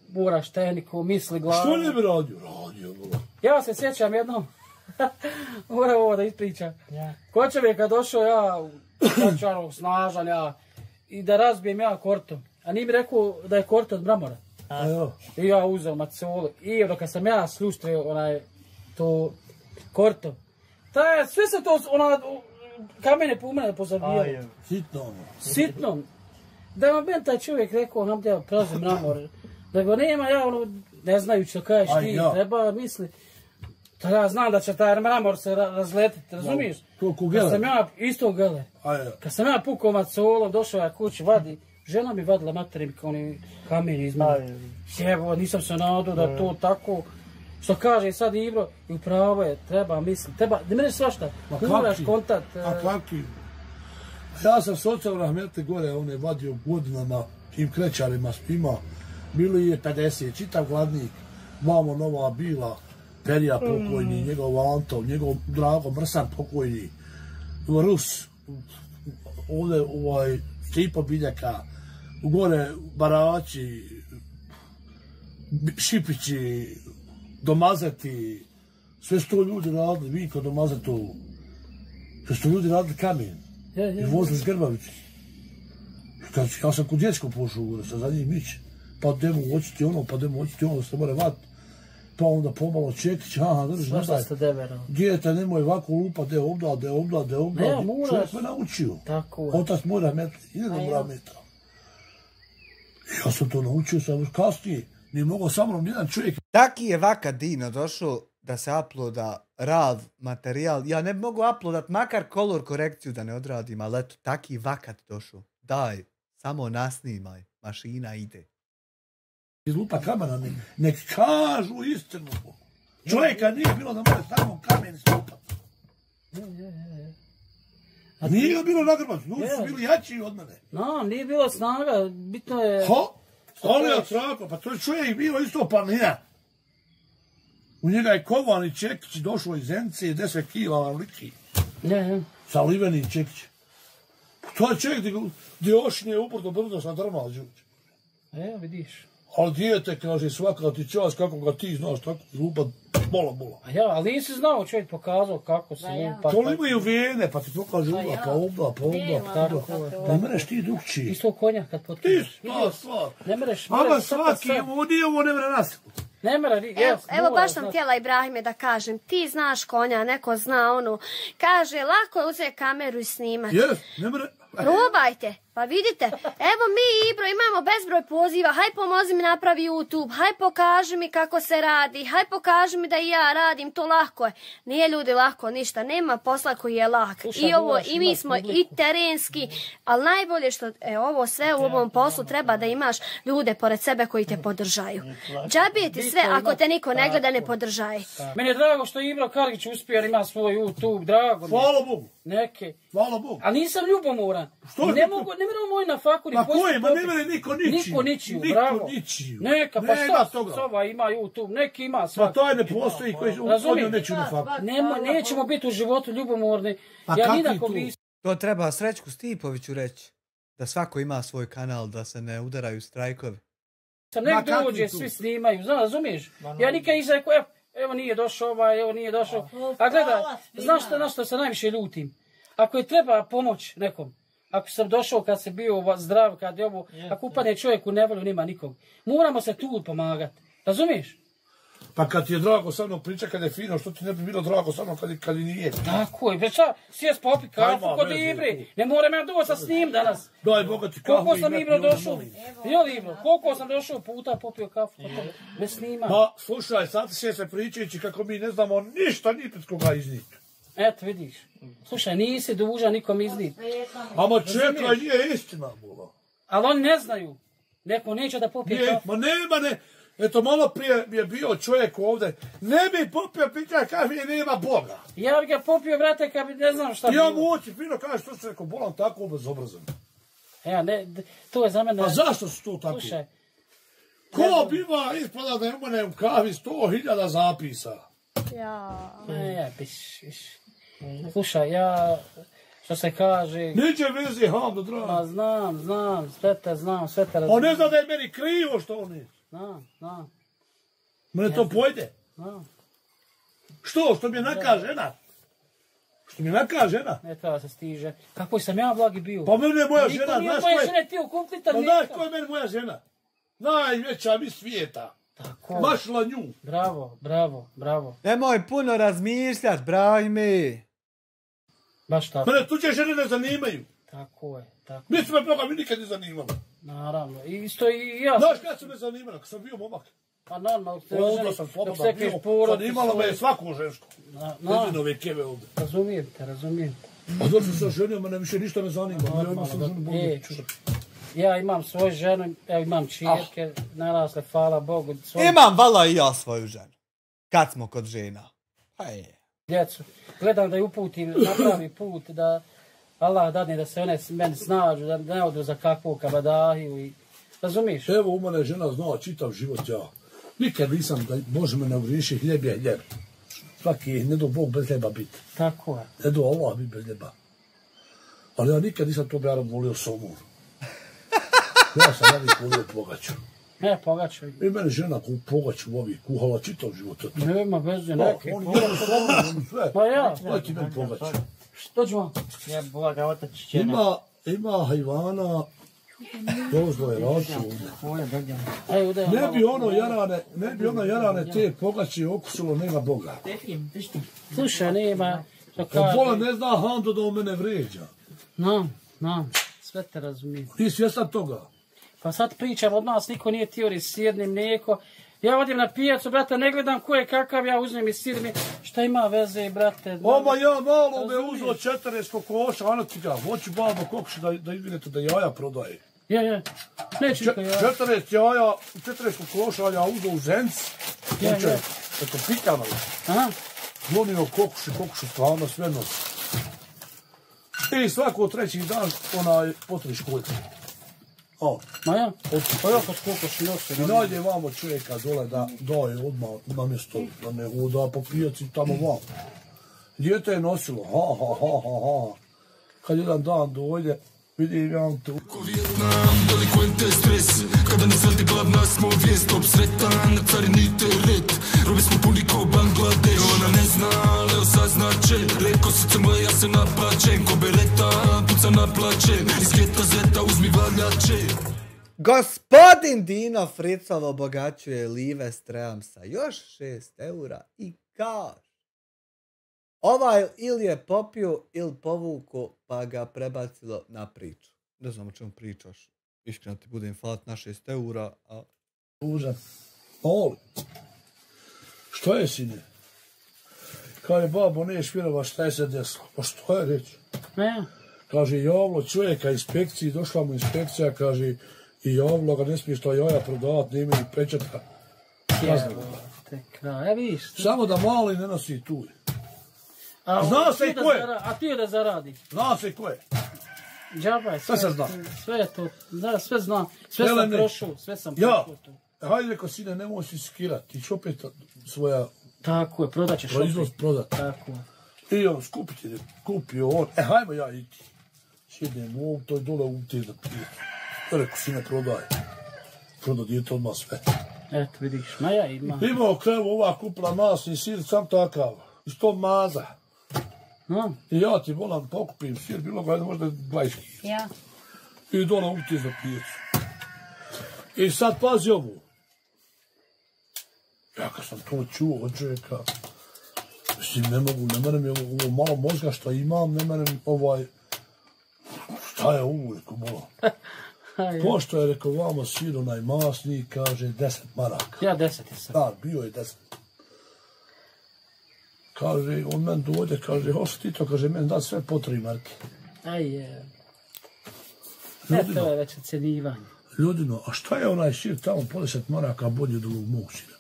Moraš tehniku, misli glavu. Što ne bi radio? Radio. Ja se sjećam jednom. Moram ovo da ispričam. Ko čovjeka došao ja, znači snažan ja, i da razbijem ja kortom. A nije mi rekao da je kort od mramora. I ja uzeo macolu. I kad sam ja sluštrio to korto. Sve se to, kamene pumene pozabijali. Sitnom. Da je meni taj čovjek rekao, nam da prazi mramor. Da ga nema, ja ne znajući što kažeš ti, treba misli. Ja znam da će taj mramor se razletiti, razumiješ? Kad sam ja, isto gele. Kad sam ja pukao macolom, došao ja kući, vadi. Žena mi vadila materim kao oni kameni iz mene. Evo, nisam se nadao da to tako, što kaže sad Ibro, i upravo je, treba misliti, treba, da mene svašta, moraš kontakt. A kaki? Ja sam socijalno rahmete gore, on je vadio godinama, tim krećarima svima, bilo je 50, čitav gladnik, vamo Nova Bila, Perija pokojni, njegov Antov, njegov Drago Mrsan pokojni, Rus, ovdje Stipo Biljaka, gore Barači, Šipići, Domazeti, sve su to ljudi radili, Vinko Domazetu, sve su to ljudi radili kamen i vozili s Grbavići. Ja sam kod dječko pošao gore sa zadnjih miće, pa demo očiti ono, pa demo očiti ono, da se more vat, pa onda pomalo Čekić, aha, drži, ne daj, djete nemoj ovako lupa, de obda, čovjek me naučio. Otac moj rahmetli, ide da mora meta. Ja sam to naučio sam još kasnije, nije mogao sa mnom jedan čovjek. Taki je vaka Dino došao da se uploada RAW materijal, ja ne bi mogu uploadat makar kolor korekciju da ne odradim, ali eto, taki vakat došao. Daj, samo nasnimaj, mašina ide. Izlupa kamera, nek kažu istinu. Čovjeka nije bilo da može samo kamen slupat. Nije ga bilo nagrbac, ljudi su bili jači od mene. No, nije bilo snaga, bitno je... Olija Trako, pa to je čovjek bio isto planina. U njega je Kovani Čekić došao iz Zence i 10 kila liki. Sa Liveni Čekić. To je čovjek gdje ošnje uporno brdo sa drma žuć. Evo, vidiš. Ali dijete, kaže, svaka ti čas, kako ga ti znaš, tako zlupa, bola. A ja, ali nisi znao, čovjek pokazao kako se lupa. To li imaju vene, pa ti pokaže uvla, pa obda. Ne mereš ti drugčiji. Isto konja kad potkidaš. Stvar. Ne mereš. Ama svaki, ovo ne mere nasilu. Ne mera, evo baš sam htjela Ibrahime da kažem, ti znaš konja, neko zna ono, kaže, lako je uzeti kameru i snimati. Ne mere. Probajte, pa vidite, evo mi Ibro imamo bezbroj poziva, haj pomozi mi napravi YouTube, haj pokaži mi kako se radi, haj pokaži mi da i ja radim, to lako je. Nije ljudi lako ništa, nema posla koji je lak. I ovo, i mi smo i terenski, ali najbolje što, ovo sve u ovom poslu treba da imaš ljude pored sebe koji te podržaju. Džabije ti sve ako te niko ne gleda, ne podržaje. Meni je drago što Ibro Kargić uspio jer ima svoj YouTube, drago mi. Hvala Bogu. Neke. Hvala Bogu. A nisam ljubomoran. Što ne mogu moj na fakuri. Ma koje? Ma ne mene niko ničiju. Niko ničiju, bravo. Neka, pa šta Sova ima YouTube, neki ima svaki. Pa to je ne postoji koji uvodio neću na fakuru. Nećemo biti u životu ljubomorni. Ja nidakom nisam. To treba Srećku Stipoviću reći. Da svako ima svoj kanal, da se ne udaraju strajkovi. Nek dođe, svi snimaju, razumiješ? Ja nikad nisam rekao, evo nije došao ovaj, evo nije došao. A gledaj, znaš što se najviše ljutim? Ako je treba pomoć nekom, ako sam došao kad se bio zdrav, kad je ovo, ako upadne čovjek u nevolju, nema nikog. Moramo se tu pomagati, razumiješ? Pa kad ti je drago sa mnom priča, kad je fino, što ti ne bi bilo drago sa mnom kad i nije? Tako je, već sjest popi kafu kod Ibri. Ne moram ja doći sa s njim danas. Daj Boga ti kafu. Koliko sam Ibro došao? Jel Ibro, koliko sam došao puta popio kafu kod tebe? Me snima. Ma, slušaj, sad se pričajući kako mi ne znamo ništa niti koga izniti. Eto, vidiš. Slušaj, nisi dužan nikom izniti. Ama čekaj, nije istina, bola. Ali oni ne znaju. Neko neće da popije kafu. Ma nema, ne. Eto, malo prije je bio čovjek ovdje, ne bi popio pita kafe i nema Boga. Ja bi ga popio, vrate, kad bi ne znam šta bilo. Ja mu oči fino kažeš, što se rekao, bolam tako bezobrazan. Ja, ne, to je za mene... Pa zašto su to tako? Slušaj. Ko biva ispada da imane u kavi 100.000 zapisa? Biš. Slušaj, ja... Što se kaže... Neće veze, Hamdo, drago. Ma znam, sve te razumijem. On ne zna da je meni krivo što on je. Znam. Mene to pojde. Što mi je naka žena? Što mi je naka žena? Ne treba se stiže. Kako sam ja blagi bio? Pa mene je moja žena, znaš znaš moja ko je? žena ti ukupita pa znaš ko je meni moja žena? Najveća mi svijeta. Tako. Mašla nju. Bravo. Nemoj puno razmišljat, Brahimi. Baš tako. Mene tuđe žene ne zanimaju. Tako je. Nisi me Boga mi nikad ne zanimalo. Naravno. Isto i ja. Znaš kad su me zanimalo? Kad sam bio momak. Pa normalno. Onda sam slobodan bio. Zanimalo me je svako žensko. Jedinove keve ovdje. Razumijem. A došli sam ženio, mene više ništa ne zanima. Ja imam svoju ženu, imam čirke, narasle, hvala Bogu. Imam vala i ja svoju ženu. Kad smo kod žena. Djecu, gledam da ju uputim na pravi put, da Allah dadne da se one meni snađu, da ne odu za kakvu kabadahiju i... Razumiješ? Evo u mene žena zna čitav život ja. Nikad nisam da može me ne uvriši hljeb je hljeb. Svaki ne do Bog bez hljeba biti. Tako je. Ne do Allah biti bez hljeba. Ali ja nikad nisam to bjarom volio somur. Ja sam navik volio pogaču. Ne, pogaču. I mene žena pogaču ovih kuhala čitav život. Nema veze neke. Oni jedu somur, sve. Ma ja. Daj ti meni pogaču. Što ću vam? Ja Boga otačiće. Ima hajvana. Dozlo je raču ovdje. Ne bi ono jarane te pogače okusilo, nema Boga. Slušaj, nema. Bola ne zna Hando da on mene vređa. Znam. Sve te razumijem. Ti svjestan toga? Pa sad pričam, od nas niko nije tijori s jednim mlijeko. Ja odim na pijacu, brate, ne gledam ko je kakav, ja uzmem i sirim. Šta ima veze, brate? Oma ja malo me uzelo 40 kokoša, ano ti ga, hoću balno kokoši da izvinete da jaja prodaje. Je. Neću niko jaja. 40 jaja, 40 kokoša, ja uzelo u zenci. Je. Eto pikano. Aha. Glonio kokoši stvarno sve nosi. I svako treći dan potri školjka. Ma ja? Pa ja kad kokoši nosi. I najde vamo čovjeka dole da daje odmah na mjesto, da ne hoda po pijaci tamo vamo. Dijete je nosilo, ha. Kad jedan dan dojde, vidim ja to. Vjetnam, delikvente stres, kada ne sredi glavna smo vijest, top sretan, carinite red, robi smo puni ko Bangladeš, ona ne zna, Leo saznače, reko srce moje, ja se naplačem, ko bereta, puca naplačem, iz geta zeta uzmi valjače. Gospodin Dino Fricov obogaćuje Live Stream sa još 6 eura i kaže: ovaj ili je popio ili povuku pa ga prebacilo na priču. Ne znam o čemu pričaš. Iskreno ti budem falat na 6 eura, a... Užas. Oli. Što je, sine? Kaže, babo, neš vjerova šta je se desilo. Pa što je reći? Ne. Kaže, javlo čovjeka inspekciji, došla mu inspekcija, kaže, i javlo ga ne smiješ to jaja prodavat, ne imaju pečata. Vidiš. Samo da mali ne nosi tuj. Zna se i ko je. A ti je da zaradi. Zna se i ko je. Džabaj, sve se zna. Sve je to, sve znam. Sve sam prošao, Ja, hajde reko sine, nemoj si skirati, ti će opet svoja... Tako je, prodat ćeš proizvod prodat. Tako je. I on kupio on, hajmo ja i ti. Sjednem u ovom, to je dole u te da pije. Reko sine, prodaj. Prodao dijete odmah sve. Eto vidiš, ma ja imam. Imao krevu ova kupila masni sir, sam takav. Iz tog maza. I ja ti volam pokupim sir, bilo ga možda 20 kg. Ja. I dole uti za pijecu. I sad pazi ovu. Ja kad sam to čuo od čovjeka, mislim ne merem ovo malo mozga što imam, ne merem šta je ovo, rekao bola. Pošto je rekao vamo sir onaj masni, kaže 10 maraka. Ja 10 je sad. Da, bio je 10. Kaže, on meni dođe, kaže, hoš ti to, kaže, meni da sve po 3 marke. Ajde. To je već ocjenjivanje. Ljudino, a šta je onaj sir tamo po 10 maraka bolje od ovog mog sira?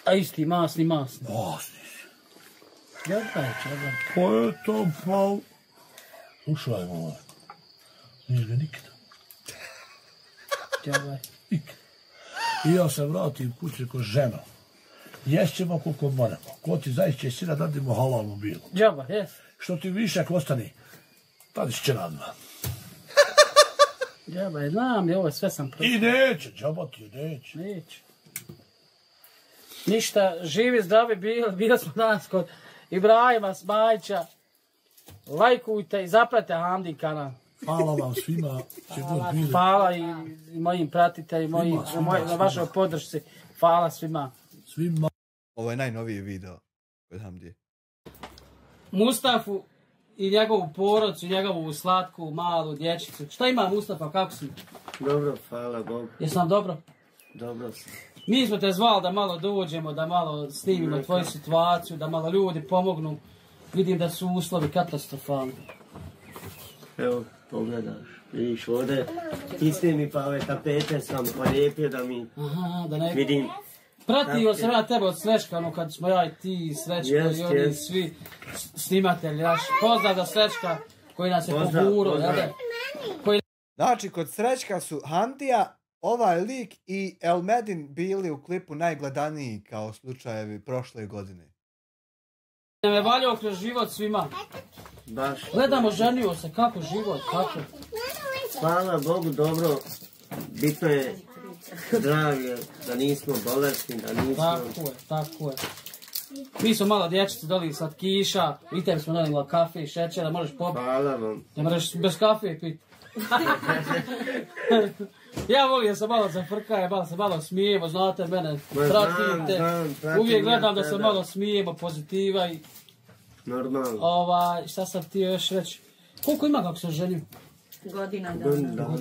A isti, masni. Masni sir. Jadaj. Pa eto, pa... Slušaj, moj. Nije ga nikada. Jadaj. Nikada. I ja se vratim kući ko žena. Ješćemo koliko moramo. Ko ti zaišće sira, dadimo halalnu bilo. Džaba, jes. Što ti višak ostane, tada će radna. Džaba, znam li ovo sve sam prošao. I neće, džaba ti neće. Neće. Ništa, živi, zdravi bili smo danas kod Ibrahima Smajića. Lajkujte i zapratite Hamdin kanal. Hvala vam svima. Hvala i mojim pratiteljima, na vašoj podršci. Hvala svima. Ovo je najnoviji video kod Hamdije. Mustafu i njegovu porodcu, njegovu slatku, malu dječicu. Šta ima Mustafa, kako si? Dobro, hvala Bogu. Jesi nam dobro? Dobro sam. Mi smo te zvali da malo dođemo, da malo snimimo tvoju situaciju, da malo ljudi pomognu. Vidim da su uslovi katastrofalni. Evo, pogledaš, vidiš ovdje, isne mi pa ove tapete sam polijepio da mi vidim. Pratio sam ja tebe od Srećka, ono kad smo ja i ti, Srećko i oni svi snimatelji. Pozdrav za Srećka koji nas je pogurao. Znači, kod Srećka su Hamdija, ovaj lik i Elmedin bili u klipu najgledaniji kao slučajevi prošle godine. Nam je valjao kroz život svima. Baš. Gledamo, ženio se, kako život, kako? Hvala Bogu, dobro. Bitno je zdravlje, da nismo bolesni, da nismo... Tako je. Mi smo malo dječice doli sad kiša, i tebi smo donijela kafe i šećera, možeš popiti. Hvala vam. Ne možeš bez kafe piti. Ja volim da se malo zafrkaje, malo smijemo, znate mene, pratite. Uvijek gledam da se malo smijemo, pozitiva i... Normalno. Šta sam ti još reći? Koliko ima kako se ženio? Godina dana.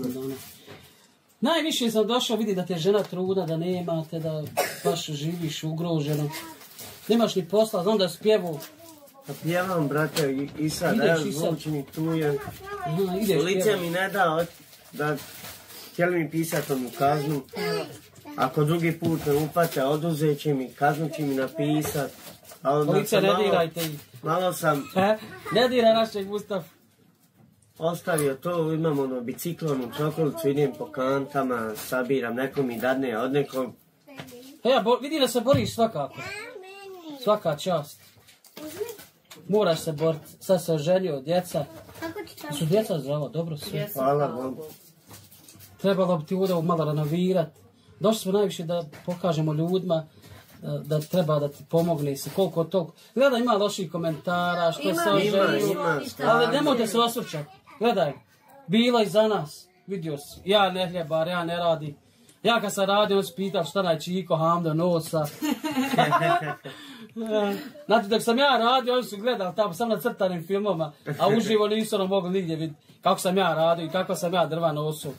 Najviše sam došao, vidi da te žena trudna, da nemate, da baš živiš ugroženo. Nemaš ni posla, znam da spjevu. Pa pjevam, brate, i sad, zvučni tu je. Policija mi ne da htjeli mi pisati onu kaznu. Ako drugi put me upate, oduzet će mi, kaznu će mi napisat. Policija, ne dirajte ih. Malo sam... Ne diraj našeg Mustafa. Ostavio to, imam biciklonu čokolicu, idem po kantama, sabiram, neko mi dadne, od nekog... Vidi da se boriš svakako. Svaka čast. Moraš se boriti. Sad se oženio, djeca. Su djeca zdrava, dobro sve. Hvala Bogu. Trebalo bi ti ovdje malo renovirati. Došli smo najviše da pokažemo ljudima da treba da ti pomogne se koliko toliko. Gledaj, ima loših komentara, što se oženio. Ali nemojte se osvrćati. Gledaj, bilo i za nas. Vidio si, ja ne hljebar, ja ne radim. Ja kad sam radio, on se pitao šta naj čiko, Hamdo, nosa. Znači, dok sam ja radio, oni su gledali tamo, sam na crtanim filmoma, a uživo nisu ono mogli nigdje vidjeti kako sam ja radio i kako sam ja drva nosio.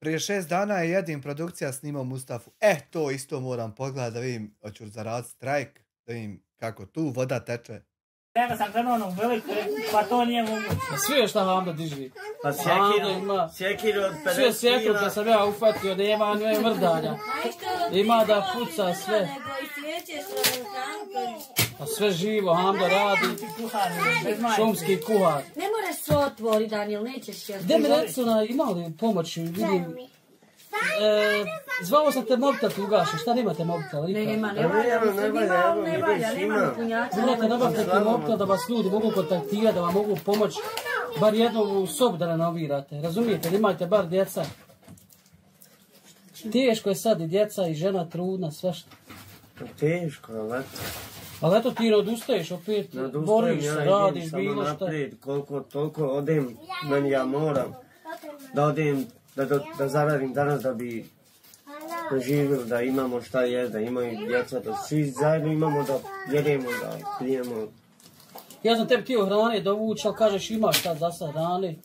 Prije 6 dana je Jedin produkcija snimao Mustafu. To isto moram pogledati da vidim, hoću zaraditi strajk, da vidim kako tu voda teče. Nego sam krenuo ono veliko, pa to nije moguće. Svi je šta Hamda diži. Pa sjekir od 50 kila. Sve sjekir kad sam ja ufatio, da ima njoj mrdanja. Ima da puca sve. A sve živo, Hamda radi. Šumski kuhar. Ne moraš se otvori, Daniel, nećeš jesti. Gdje mi recu ima li pomoć, vidim. Zvao sam te mobitel ti ugaši, šta nemate mobitel? Nema, ne valja, nema punjača. Morate nabaviti mobitel da vas ljudi mogu kontaktirati, da vam mogu pomoći bar jednu sobu da renovirate. Razumijete, imajte bar djeca. Teško je sad i djeca i žena trudna, sve što. Teško, ali eto. Ali eto ti ne odustaješ opet, boriš se, radiš bilo šta. Naprijed, koliko toliko odem, meni ja moram da odem, da zaradim danas da bi preživjeli, da imamo šta je, da imaju djeca, da svi zajedno imamo da jedemo, da pijemo. Ja sam tebi htio hrane dovući, ali kažeš imaš šta za sad hrane.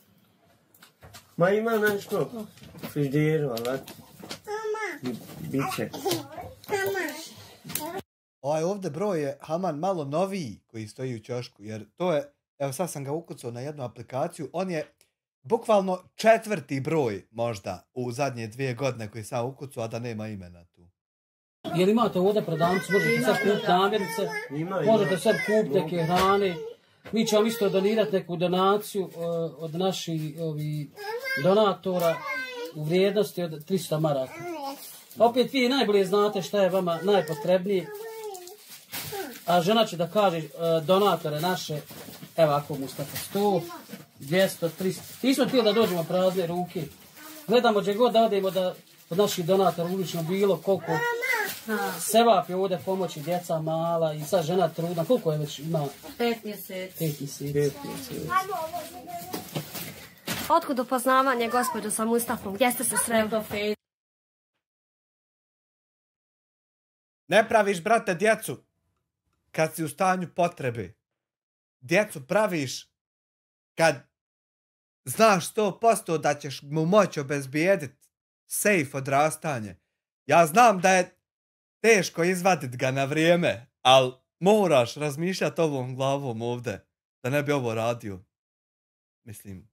Ma ima nešto u frižderu, ali bit će. Ovaj ovdje broj je Haman malo noviji koji stoji u ćošku, jer to je, evo sad sam ga ukucao na jednu aplikaciju, on je bukvalno 4. broj možda u zadnje 2 godine koji sam ukucao, a da nema imena tu. Jel imate ovdje prodavnicu, možete sad kupiti namirnice, možete sad kupiti neke hrane. Mi ćemo isto donirati neku donaciju od naših donatora u vrijednosti od 300 maraka. Opet vi najbolje znate šta je vama najpotrebnije. A žena će da kaže donatore naše, evo ako Mustafa, 100, 200, 300. Nismo htjeli da dođemo prazne ruke. Gledamo gdje god da odemo da od naših donatora ulično bilo koliko Sevap je ovdje pomoći, djeca mala i sad žena trudna. Koliko je već ima? 5 mjeseci. 5 mjeseci. Otkud upoznavanje, gospođo, sa Mustafom? Gdje ste se sreli? Ne praviš, brate, djecu kad si u stanju potrebe. Djecu praviš kad znaš 100% da ćeš mu moći obezbijediti safe odrastanje. Ja znam da je teško izvadit ga na vrijeme, ali moraš razmišljati ovom glavom ovdje, da ne bi ovo radio. Mislim,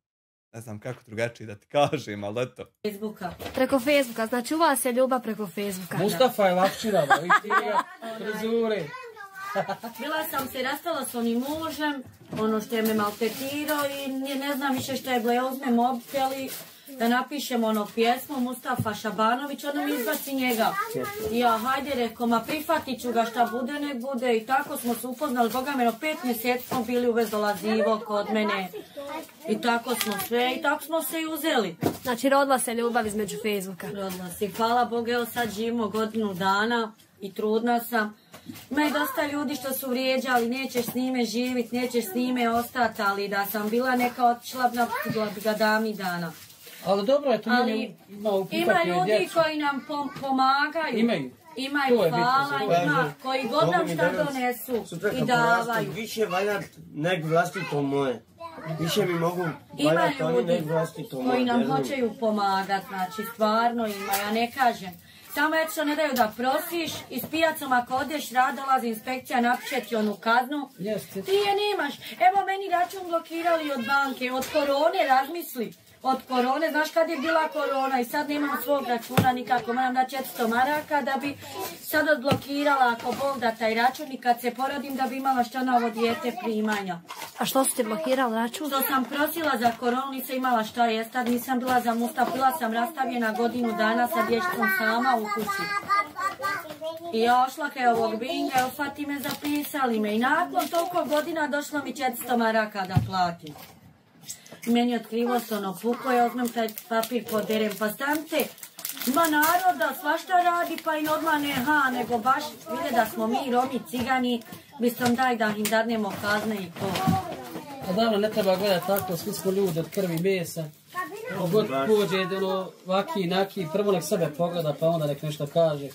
ne znam kako drugačije da ti kažem, ali eto. Facebooka. Preko Facebooka, znači u vas je ljubav preko Facebooka. Mustafa je lapčirava, i ti ga frizure. Bila sam se rastala s onim mužem, ono što je me maltretirao i ne znam više što je bilo. Ja uzmem mobitel i da napišem ono pjesmu Mustafa Šabanović, onda mi izbaci njega. I ja, hajde, rekao, ma prihvatit ću ga, šta bude, nek bude. I tako smo se upoznali, boga meno, 5 mjeseci smo bili uvez dolazivo kod mene. I tako smo sve, i tako smo se i uzeli. Znači rodila se ljubav između Facebooka. Rodila se, hvala Bogu, evo sad živimo godinu dana i trudna sam. Ima i dosta ljudi što su vrijeđali, nećeš s njime živit, nećeš s njime ostati, ali da sam bila neka otišla, napustila bi ga davnih dana. Ali dobro je to, ima ljudi koji nam pomagaju. Imaju, hvala, koji god nam šta donesu i davaju. Više valjat nek vlastito moje. Više mi mogu valjati oni nek vlastito moje. Koji nam hoćeju pomagat, znači stvarno ima, ja ne kažem. Samo eto što ne daju da prosiš i s pijacom ako odeš rad dolazi inspekcija napiše ti onu kaznu. Ti je nemaš. Evo meni račun blokirali od banke, od korone razmisli. Od korone, znaš kad je bila korona i sad nemam svog računa nikako, moram da 400 maraka da bi sad odblokirala ako Bog da taj račun i kad se porodim da bi imala što na ovo dijete primanja. A što su ti blokirali račun? Što sam prosila za koronu, nisam imala šta jest, tad nisam bila za Mustafa, bila sam rastavljena godinu dana sa dječkom sama u kući. I ja ošla kaj ovog binga, ofati me, zapisali me i nakon toliko godina došlo mi 400 maraka da platim. Meni otkrivo se ono puko, ja uzmem taj papir poderem, pa stante, ima naroda, svašta radi, pa i odmah ne, nego baš vide da smo mi Romi, Cigani, bistom daj da im dadnemo kazne i to. A davno ne treba gledati tako, svi smo ljudi od krvi mesa. God pođe, vaki, naki, prvo nek sebe pogleda, pa onda nek nešto kaže.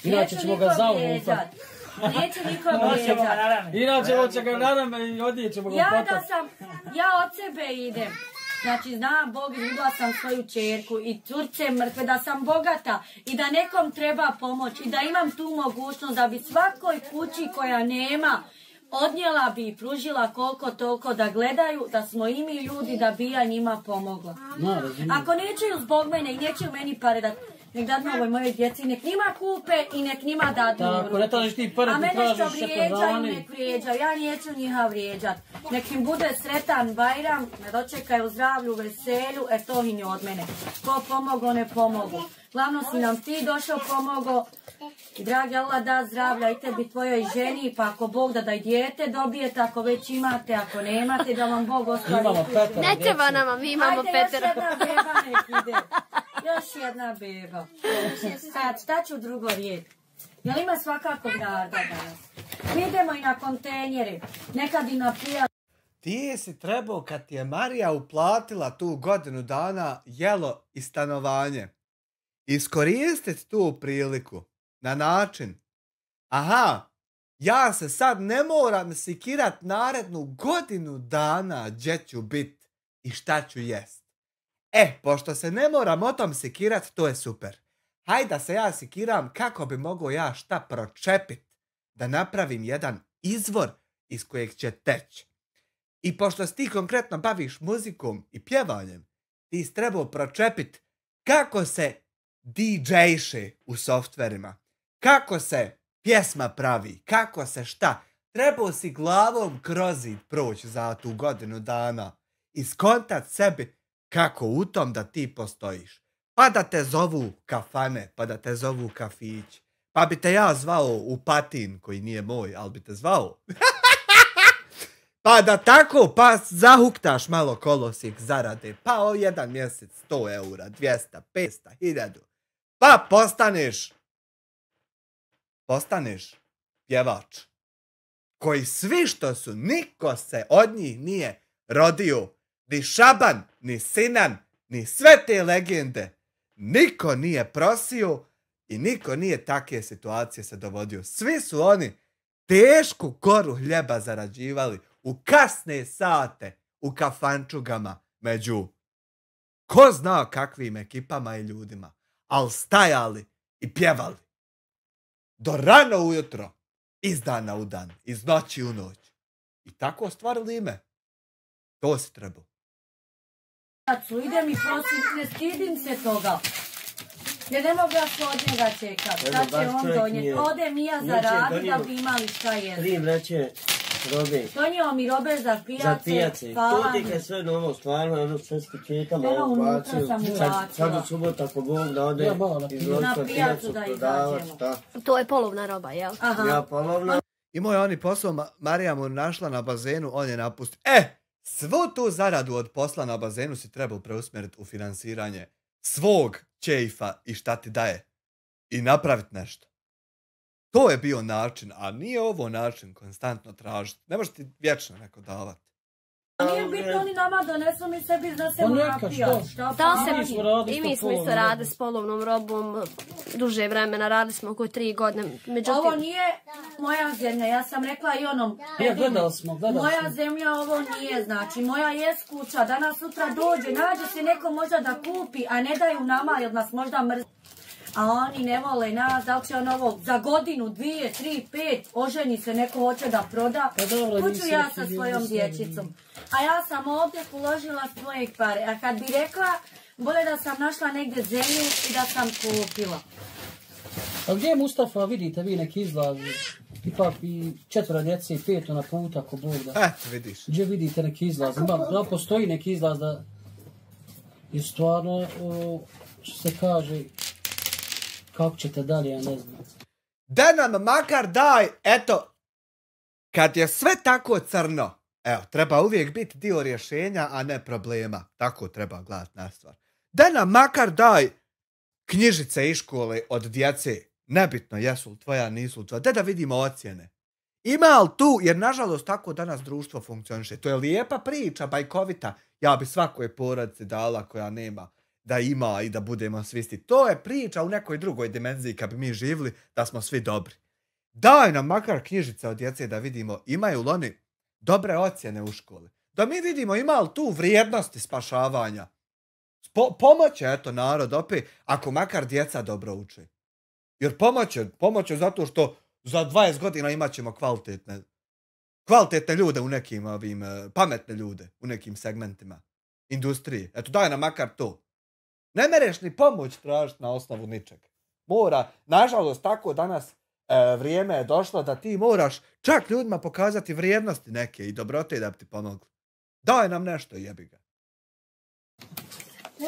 Inače ćemo ga zauvufati. Neće nikom vrijeđati. Inače hoće ga nadame i odije ćemo ga potati. Ja od sebe idem. Znači znam Bog, ljubila sam svoju čerku i curce mrtve, da sam bogata i da nekom treba pomoć i da imam tu mogućnost da bi svakoj kući koja nema odnijela bi i pružila koliko toliko da gledaju da smo i mi ljudi da bi ja njima pomogla. Ako nećeju zbog mene i nećeju meni pare da nek dadnu ovoj mojoj djeci, nek njima kupe i nek njima dadnu. Tako, ne tražiš ti pare, ti tražiš što vrijeđaju, nek vrijeđaju, ja neću njiha vrijeđat. Nek im bude sretan Bajram, ne dočekaju zdravlju, veselju, to im je od mene. Ko pomogu, ne pomogu. Glavno si nam ti došao pomogo i dragi Allah da zdravlja i tebi tvojoj ženi, pa ako Bog da i dijete dobijete, ako već imate, ako nemate, da vam Bog ostavi. Ne treba nama, mi imamo Petera. Ajde, još jedna beba nek ide. Još jedna beba. Sad, šta ću drugo rijeti? Jel ima svakakog narda danas? Mi idemo i na kontejnjere, nekad i na prijatelj. Ti si trebao kad ti je Marija uplatila tu godinu dana jelo i stanovanje, iskoristiti tu priliku na način, aha, ja se sad ne moram sikirat narednu godinu dana gdje ću bit i šta ću jest. Pošto se ne moram o tom sikirat, to je super. Hajde da se ja sikiram kako bi mogao ja šta pročepit, da napravim jedan izvor iz kojeg će teći. I pošto se ti konkretno baviš muzikom i pjevanjem, ti si trebao pročepit kako se DJ-še u softverima, kako se pjesma pravi, kako se šta. Trebao si glavom kroz zid proći za tu godinu dana i skontat sebi kako u tom da ti postojiš. Pa da te zovu kafane, pa da te zovu kafići. Pa bi te ja zvao u Patin, koji nije moj, ali bi te zvao. Pa da tako, pa zahuktaš malo kolosijek zarade, pa o jedan mjesec 100 eura, 200, 500, 1000. Pa postaneš postaneš pjevač, koji svi što su, niko se od njih nije rodio, ni Šaban, ni Sinan, ni sve te legende, niko nije prosio i niko nije takve situacije se dovodio. Svi su oni tešku koru hljeba zarađivali u kasne sate, u kafančugama, među ko zna kakvim ekipama i ljudima, ali stajali i pjevali. Do rano ujutro, iz dana u dan, iz noći u noć. I tako ostvarili ime. To si trebao. Idem i prosim, ne stidim se toga. Jer ne mogu ja od njega čekat. Šta će on donijeti? Odem i ja zaradi da bi imali šta jesti. 3 vreće robe. Donio mi robe za pijace. Za pijace. To ti je sve novo, stvarno, sve skečetama ubacio. Sad u subota ako Bog da ode izložiti pijacu prodavač. To je polovna roba, jel? Ja, polovna. Imao je oni posao, Marija mu našla na bazenu, on je napustio. Svu tu zaradu od posla na bazenu si trebao preusmjeriti u finansiranje svog čejfa i šta ti daje. I napraviti nešto. To je bio način, a nije ovo način konstantno tražiti. Ne možeš ti vječno neko davati. Nije bitno, oni nama donesu, mi sebi iznesemo na pijac. I mi smo isto radili s polovnom robom duže vremena, radili smo oko 3 godine. Ovo nije moja zemlja, ja sam rekla i onom. Gledali smo. Moja zemlja ovo nije, znači moja jest kuća, danas sutra dođe, nađe se neko možda da kupi, a ne daju nama jer nas možda mrzi. A oni ne vole nas, da li će on ovo za godinu, 2, 3, 5, oženi se, neko hoće da proda, kuću ja sa svojom dječicom. A ja sam ovdje položila svojeg pare, a kad bi rekla, bolje da sam našla negdje zemlju i da sam kupila. A gdje je Mustafa, vidite vi neki izlaz, ipak i 4 djece i 5 na put, ako Bog da. Vidiš. Gdje vidite neki izlaz, da postoji neki izlaz da je stvarno, što se kaže, kako ćete dalje, ja ne znam. Da nam makar daj, eto, kad je sve tako crno, evo, treba uvijek biti dio rješenja, a ne problema. Tako treba gledati na stvar. Da nam makar daj knjižice iz škole od djece, nebitno jesu li tvoja, nisu li tvoja, da vidimo ocjene. Ima li tu, jer nažalost tako danas društvo funkcioniše. To je lijepa priča, bajkovita. Ja bi svakoj porodici dala koja nema da ima i da budemo svi isti. To je priča u nekoj drugoj dimenziji kad bi mi živjeli da smo svi dobri. Daj nam makar knjižice od djece da vidimo imaju li oni dobre ocjene u školi. Da mi vidimo ima li tu vrijednosti spašavanja. Pomoće, eto, narod opet, ako makar djeca dobro uče. Jer pomoće zato što za 20 godina imat ćemo kvalitetne ljude u nekim pametne ljude u nekim segmentima industrije. Eto, daj nam makar to. Ne mereš ni pomoć tražiti na osnovu ničeg. Mora, nažalost, tako danas vrijeme je došlo da ti moraš čak ljudima pokazati vrijednosti neke i dobrote da bi ti pomogli. Daj nam nešto, jebi ga.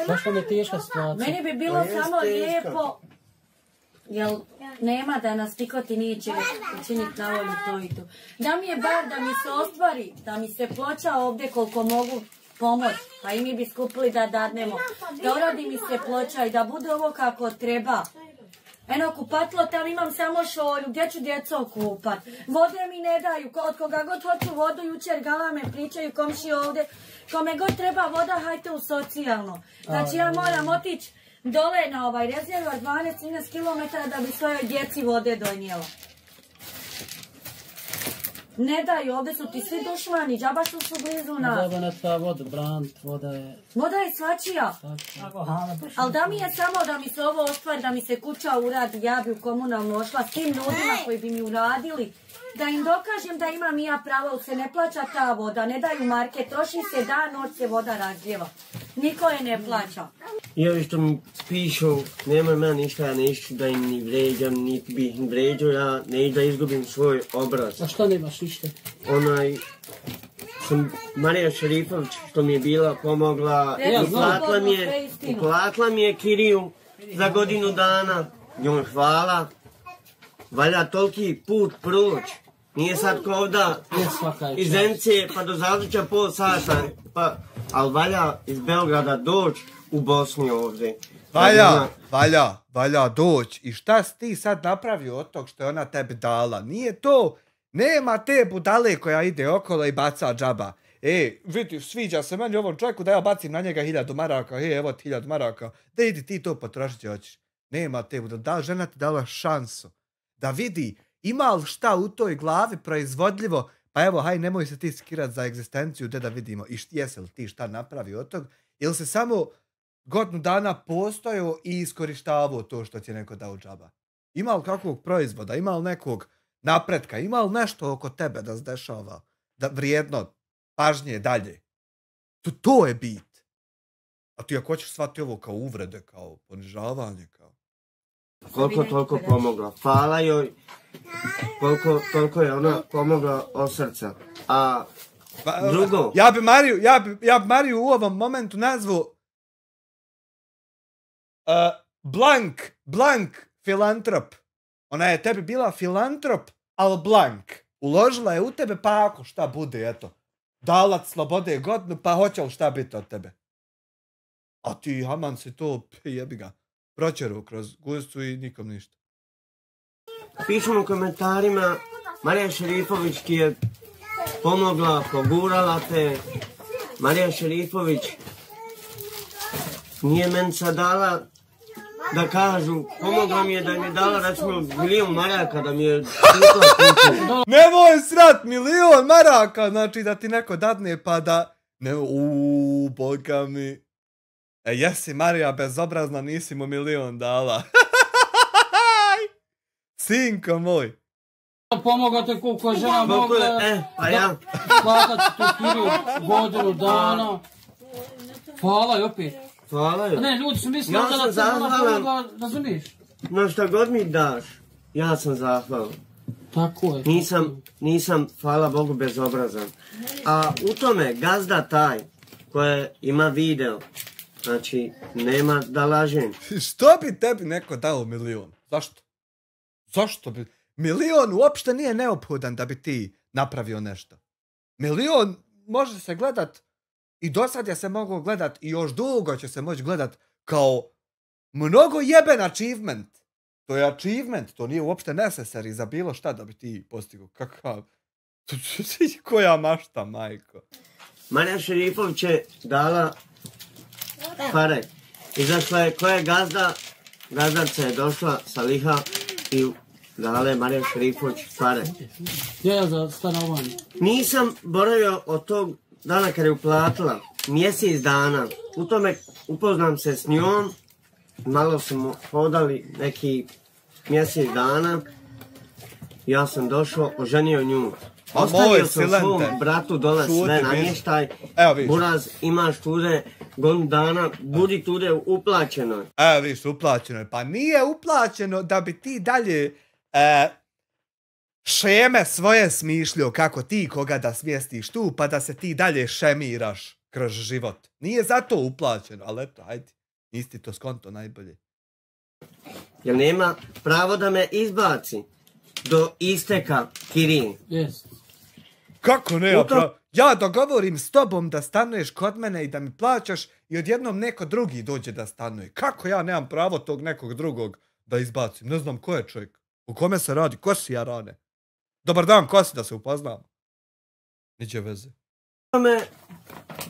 Baš vam je teška situacija. Meni bi bilo samo lijepo, jel nema da nas niko ti neće učiniti na volju to i to. Da mi je bar da mi se ostvari, da mi se ploča ovdje koliko mogu pomoć, pa i mi bi skupili da dadnemo. Da uradi mi se ploča i da bude ovo kako treba. Eno, kupatilo, tam imam samo šolju, gdje ću djeco kupat. Vode mi ne daju, od koga god hoću vodu, jučer galame pričaju komši ovdje. Kome god treba voda, hajte u socijalno. Znači ja moram otići dole na ovaj rezervar 12-13 km da bi svojoj djeci vode donijela. Ne daju, ovdje su ti svi dušmani, džaba što su blizu nas. Voda ne treba vodu branit, voda je... Voda je svačija. Ali da mi je samo da mi se ovo ostvari, da mi se kuća uradi, ja bi u komunalnu ošla s tim ljudima koji bi mi uradili. Da im dokažem da imam i ja pravo, se ne plaća ta voda, ne daju marke, troši se dan, noć se voda razljeva. Niko je ne plaća. I ovi što mi pišu, nemoj meni ništa, ja neću da im ni vređam, niti bih im vređao, ja neću da izgubim svoj obraz. A što nemaš ništa? Marija Šerifović što mi je bila pomogla, uplatila mi je kiriju za godinu dana, njoj hvala. Valja toliki put proć, nije sad ko ovda iz Ence pa do Zavrća pol sata, ali valja iz Beograda doći u Bosni ovdje. Valja doći. I šta si ti sad napravio od tog što je ona tebi dala? Nije to, nema te budale koja ide okolo i baca džaba. Vidi, sviđa se meni ovom čovjeku da ja bacim na njega 1000 maraka, evo ti 1000 maraka, da idi ti to potrošiti hoćeš. Nema te budale, da žena ti dala šansu da vidi ima li šta u toj glavi proizvodljivo, pa evo, haj, nemoj se ti skirat za egzistenciju, da vidimo, i jesi li ti šta napravi od tog, ili se samo godinu dana postojao i iskorištavao to što ti je neko dao džaba. Ima li kakvog proizvoda, ima li nekog napretka, ima li nešto oko tebe da se dešava, da vrijedno, pažnje dalje. To je bit. A ti ako hoćeš shvatiti ovo kao uvrede, kao ponižavanje, kao... Koliko toliko pomogla. Hvala joj. Koliko toliko je ona pomogla od srca. A drugo... Ja bi Mariju u ovom momentu nazvao blank filantrop. Ona je tebi bila filantrop, ali blank. Uložila je u tebe, pa ako šta bude, eto. Dalac slobode godinu, pa hoće li šta biti od tebe? A ti, Haman, si to, jebi ga, proćeru kroz guscu i nikom ništa. Pišemo u komentarima, Marija Šerifović ti je pomogla, pogurala te. Marija Šerifović nije meni sad dala da kažu, pomogla mi je da mi je dala recimo 1.000.000 maraka da mi je kupila kuću. Nemoj srat, 1.000.000 maraka, znači da ti neko dadne pa da... Boga mi... Jesi Marija bezobrazna, nisi mu 1.000.000 dala. Sinko moj. Pomogate koliko je žena mogla da platati tu kiriju godinu dana. Hvala i opet. Hvala joj. Ne, ljudi su mislili da se ona pomogla, razumiješ? No šta god mi daš, ja sam zahvalan. Tako je. Nisam, hvala Bogu, bezobrazan. A u tome gazda taj koje ima video, znači nema da lažem. Što bi tebi neko dao 1.000.000? Zašto? Zašto bi? 1.000.000 uopšte nije neophodan da bi ti napravio nešto. 1.000.000 može se gledat i do sad je se moglo gledat i još dugo će se moći gledat kao mnogo jeben achievement. To je achievement, to nije uopšte necessary za bilo šta da bi ti postigao. Kakav? Koja mašta, majko? Marija Šerifović je dala pare. Izašla je koja je gazdaca je došla sa liha i dala je Marija Šerifović pare. Ja za stanovanje. Nisam boravio od tog dana kad je uplatila mjesec dana. U tome upoznam se s njom. Malo smo hodali neki mjesec dana. Ja sam došao, oženio nju. Ostavio sam svom bratu dole sve namještaj. Buraz, imaš tude godinu dana, budi tude uplaćeno. Evo viš, uplaćeno je. Pa nije uplaćeno da bi ti dalje šeme svoje smišljio kako ti koga da smjestiš tu, pa da se ti dalje šemiraš kroz život. Nije zato uplaćeno, ali eto, ajde, nisi ti to skonto najbolje. Jer nema pravo da me izbaci do isteka kirije. Yes. Kako nema pravo? Ja dogovorim s tobom da stanuješ kod mene i da mi plaćaš i odjednom neko drugi dođe da stanuje. Kako ja nemam pravo tog nekog drugog da izbacim? Ne znam ko je čovjek. U kome se radi? Ko si ja rane? Dobar dan, ko si da se upoznamo? Niće veze.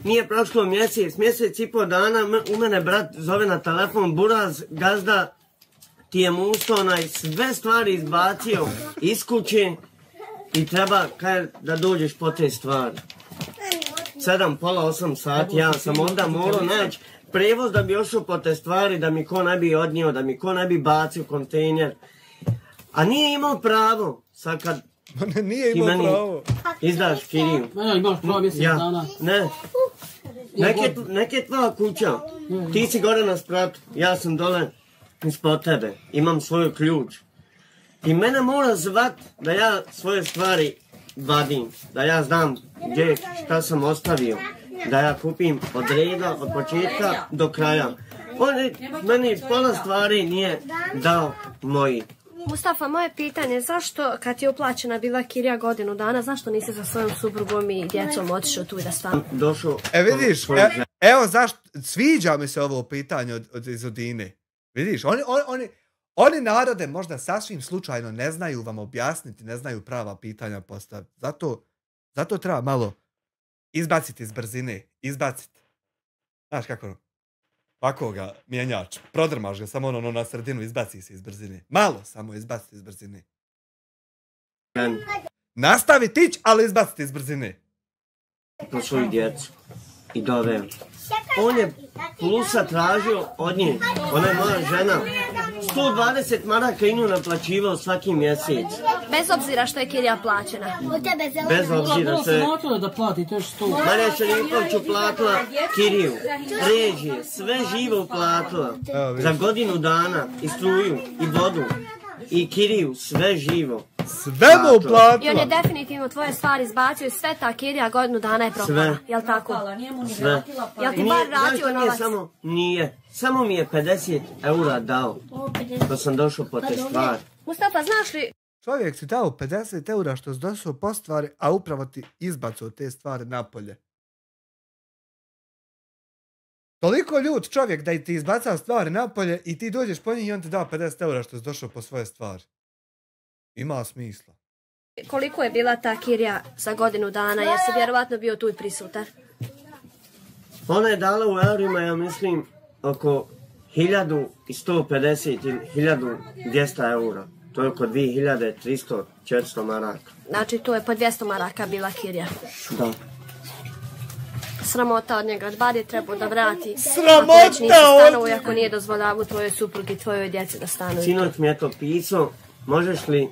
Nije prošlo mjesec i pol dana, u mene brat zove na telefon, Buraz, gazda, ti je musto sve stvari izbacio iz kuće i treba da dođeš po te stvari. 7, pola 8 sati, ja sam onda morao naći prevoz da bi ošao po te stvari, da mi ko ne bi odnio, da mi ko ne bi bacio kontejner. A nije imao pravo, sad kad nije imao pravo. Izdaš kiriju. Ne, imaš pravo mjesec dana. Ne. Nek je tvoja kuća. Ti si gore na spratu, ja sam dole ispod tebe. Imam svoj ključ. I mene mora zvat da ja svoje stvari vadim. Da ja znam gdje, šta sam ostavio. Da ja kupim od reda, od početka do kraja. Meni pola stvari nije dao moji. Mustafa, moje pitanje, zašto kad je uplaćena bila kirija godinu dana, zašto nisi sa svojom suprugom i djecom otišao tu i da stanu? Došao. Vidiš, evo sviđa mi se ovo pitanje iz Odine. Vidiš, oni narode možda sasvim slučajno ne znaju vam objasniti, ne znaju prava pitanja postaviti. Zato treba malo izbaciti iz brzine. Izbaciti. Znaš kako? Ovako ga mijenjač. Prodrmaš ga samo na sredinu, izbaci se iz brzine. Malo samo izbaciti iz brzine. Nastavi tić, ali izbaciti iz brzine. Po svoju djecu. I doveo. On je plusa tražio od nje. Ona je moja žena. 120 maraka inu naplaćivao svaki mjesec. Bez obzira što je kirija plaćena. Bez obzira što je... da plati to što... Marija Šarinkoviću platila kiriju, režije, sve živo platila. Za godinu dana i struju, i vodu, i kiriju, sve živo. Sve mu platila. I on je definitivno tvoje stvari izbacio i sve ta kirija godinu dana je propala. Jel' tako? Sve. Jel' ti bar vratio novac? Nije. Samo mi je 50 eura dao. To sam došao po te stvari. Mustafa, znaš li... Čovjek si dao 50 eura što si došao po stvari, a upravo ti izbacao te stvari napolje. Toliko ljud čovjek da ti izbaca stvari napolje i ti dođeš po njih i on ti da 50 eura što si došao po svoje stvari. Ima smisla. Koliko je bila ta kirija za godinu dana, jer si vjerovatno bio tu i prisutan? Ona je dala u eurima, ja mislim, oko 1150 ili 1200 eura. To je oko 2300-400 maraka. Znači, to je po 200 maraka bila kirija. Da. Sramota od njega, bar je trebao da vrati. Sramota od njega! Ako nije dozvoljavao tvojoj suprugi, tvojoj djeci da stanuju. Sinoć mi je to pisao, možeš li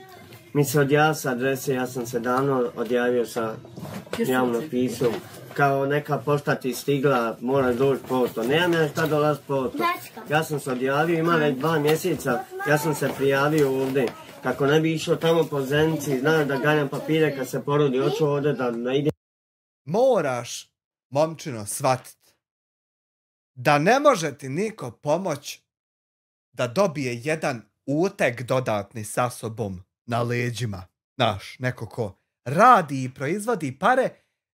mi se odjaviti sa adrese, ja sam se davno odjavio sa javno pisao. Kao neka pošta ti stigla, moraš doći pošto. Nemam ja šta dolaziti pošto. Ja sam se odjavio, ima već 2 mjeseca, ja sam se prijavio ovdje. Kako ne bi išao tamo po Zenici, znaš da ganjam papire kad se porodi, hoću ovdje da ide. Moraš, momčino, shvatiti da ne može ti niko pomoć da dobije jedan uteg dodatni sa sobom na leđima. Znaš, neko ko radi i proizvodi pare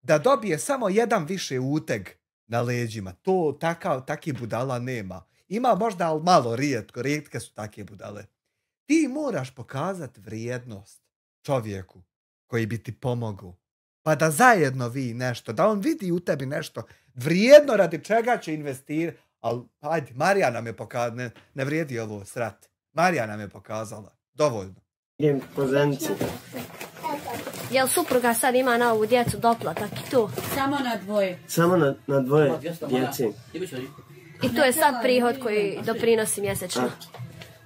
da dobije samo jedan više uteg na leđima. To taki budala nema. Ima možda, ali malo, rijetke su takve budale. Ti moraš pokazati vrijednost čovjeku koji bi ti pomogao. Pa da zajedno vi nešto, da on vidi u tebi nešto vrijedno radi čega će investirati. Ali, ajde, Marija nam je pokazala, ne vrijedi ovo srat. Marija nam je pokazala. Dovoljno. Idem po Zenici. Jel supruga sad ima na ovu djecu doplatak i to? Samo na dvoje. Samo na dvoje djece. I to je sad prihod koji doprinosi mjesečno.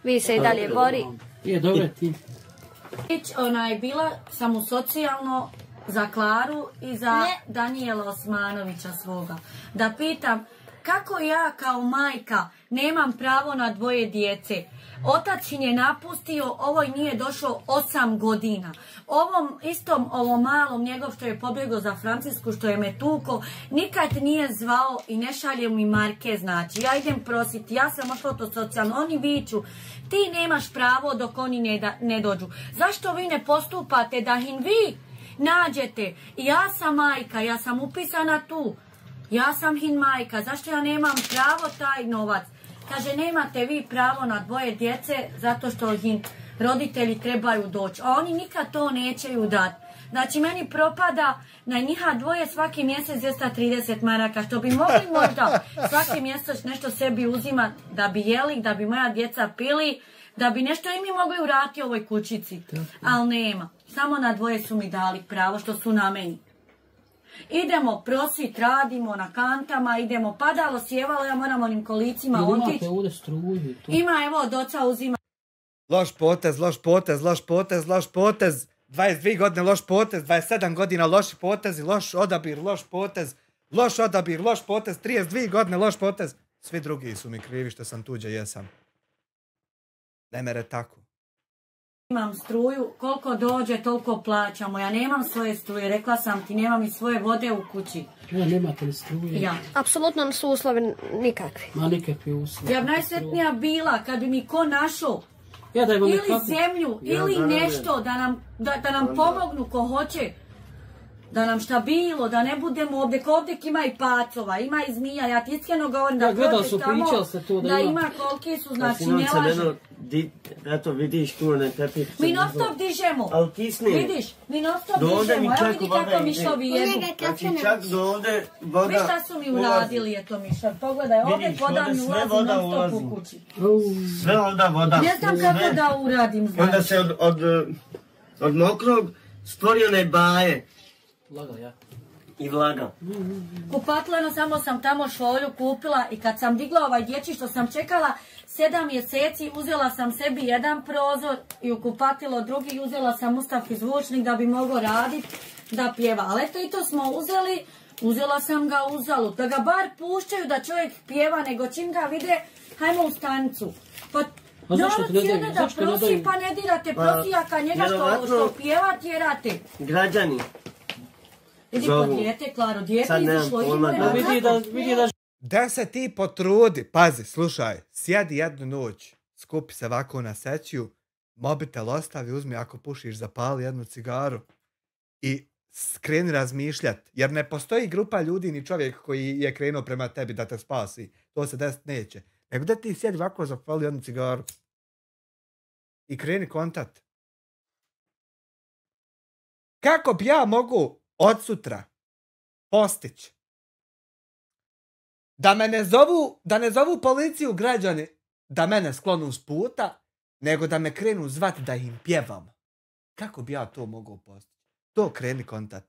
Vi se i dalje bori. Je, dobro ti. Bila sam u socijalno za Klaru i za Danijela Osmanovića svoga. Da pitam kako ja kao majka nemam pravo na dvoje djece. Otac je napustio, ovoj nije došlo 8 godina. Ovom malom njegov što je pobjegao za Francusku, što je me tuko, nikad nije zvao i ne šalje mi marke, znači. Ja idem prositi, ja sam ošla to socijalno, oni viču, ti nemaš pravo dok oni ne dođu. Zašto vi ne postupate da im vi nađete? Ja sam majka, ja sam upisana tu. Ja sam hin majka, zašto ja nemam pravo taj novac? Kaže, nemate vi pravo na dvoje djece zato što hin roditelji trebaju doći. A oni nikad to nećeju dati. Znači, meni propada na njiha dvoje svaki mjesec 230 maraka, što bi mogli možda svaki mjesec nešto sebi uzimati da bi jeli, da bi moja djeca pili, da bi nešto i mi mogli uraditi ovoj kućici. Ali nema. Samo na dvoje su mi dali pravo što su na meni. Idemo prosit, radimo na kantama, idemo padalo, sjevalo, ja moram onim kolicima otići. Ima, evo, od oca uzima. Loš potez, loš potez, loš potez, loš potez. 22 godine loš potez, 27 godina loši potezi, loš odabir, loš potez, loš odabir, loš potez, 32 godine loš potez. Svi drugi su mi krivi što sam tuđe, jesam. Ne mere tako. Imam struju, koliko dođe, toliko plaćamo. Ja nemam svoje struje, rekla sam ti, nemam i svoje vode u kući. Ja, nemate li struje? Ja. Apsolutno su uslovi nikakvi. Ma nikakvi uslovi. Ja bi najsretnija bila kad bi mi ko našao. Ili zemlju, ili nešto da nam pomognu ko hoće. Da nam šta bilo, da ne budemo ovdje, ovdje ima i pacova, ima i zmija, ja ti iskreno govorim da prođeš tamo, da ima koliki su, znači ne lažem. Eto vidiš tu na tepicu. Mi non stop dižemo, ali kisni. Vidiš, mi non stop dižemo, evo vidi kako mišovi jedu. Znači čak do ovdje voda... Viš šta su mi uradili je to mišovi, pogledaj, ovdje voda mi ulazi non stop u kući. Sve ovdje voda. Ne znam kako da uradim, znači. Onda se od mokrog stvori one baje. Vlaga, ja. I vlaga. Kupatleno, samo sam tamo šolju kupila i kad sam digla ovaj dječji što sam čekala 7 mjeseci, uzela sam sebi jedan prozor i u kupatilo drugi, uzela sam Mustafi zvučnik da bi mogao raditi, da pjeva. Ali eto i to smo uzeli, uzela sam ga uzalud, da ga bar pušćaju da čovjek pjeva, nego čim ga vide, hajmo u stanicu. Pa narod sjede da prosi, pa ne dirate prosijaka, njega što pjeva tjerate. Građani. Vidi po dijete, Klaro, dijete izašlo vidi da... Da se ti potrudi, pazi, slušaj, sjedi jednu noć, skupi se ovako na sećiju, mobitel ostavi, uzmi ako pušiš, zapali jednu cigaru i kreni razmišljati, jer ne postoji grupa ljudi ni čovjek koji je krenuo prema tebi da te spasi, to se desiti neće, nego da ti sjedi ovako, zapali jednu cigaru i kreni kontakt. Kako bi ja mogu od sutra postići da ne zovu policiju građani da mene sklonu s puta, nego da me krenu zvati da im pjevam? Kako bi ja to mogao postići? To kreni kontakt.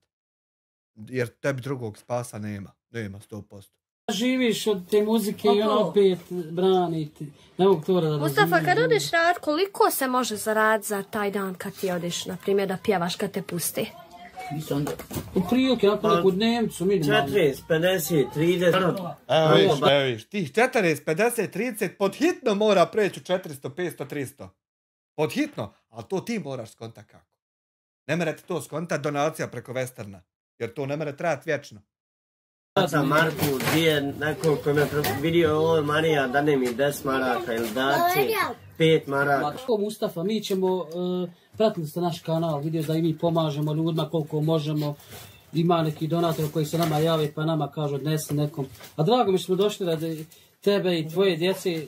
Jer tebi drugog spasa nema. Nema 100%. Živiš od te muzike i ono opet braniti. Ne mogu to da Mustafa, kad odeš rad, koliko se može zaraditi za taj dan kad ti odeš, na primjer, da pjevaš kad te pusti? U prilike, ako neku dnevnicu, minimalno. 40, 50, 30. Evo viš, tih 40, 50, 30 pod hitno mora preći u 400, 500, 300. Pod hitno, ali to ti moraš skontat kako. Ne merete to skontat donacija preko Westerna, jer to ne mere trajati vječno. Tata Marku, gdje neko ko me vidio ovo Marija, dane mi 10 maraka ili daci 5 maraka. Mustafa, mi ćemo... Pratili ste naš kanal, vidio da i mi pomažemo ljudima koliko možemo. Ima neki donator koji se nama jave pa nama kažu odnesi nekom. A drago mi smo došli radi tebe i tvoje djece.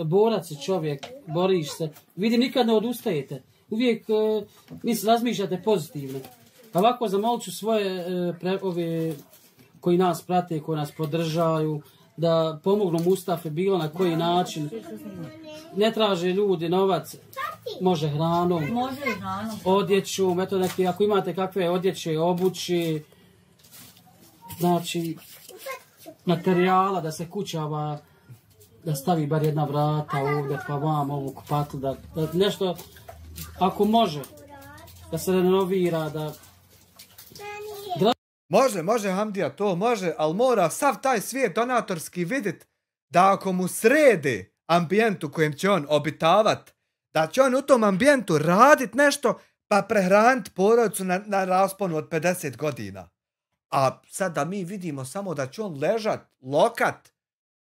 Borac si čovjek, boriš se. Vidim, nikad ne odustajete. Uvijek razmišljate pozitivno. A ovako zamolit ću svoje ove koji nas prate, koji nas podržaju, da pomognu Mustafi bilo na koji način. Ne traže ljudi novac, može hranom, odjeću, neki, ako imate kakve odjeće, obući, znači materijala da se kućava, da stavi bar jedna vrata ovdje, pa vam ovu kupatlu, da nešto, ako može, da se renovira, da... Može Hamdija, to može, ali mora sav taj svijet donatorski vidjeti da ako mu sredi ambijent u kojem će on obitavat, da će on u tom ambijentu radit nešto pa prehraniti porodicu na rasponu od 50 godina. A sad da mi vidimo samo da će on ležat, lokat,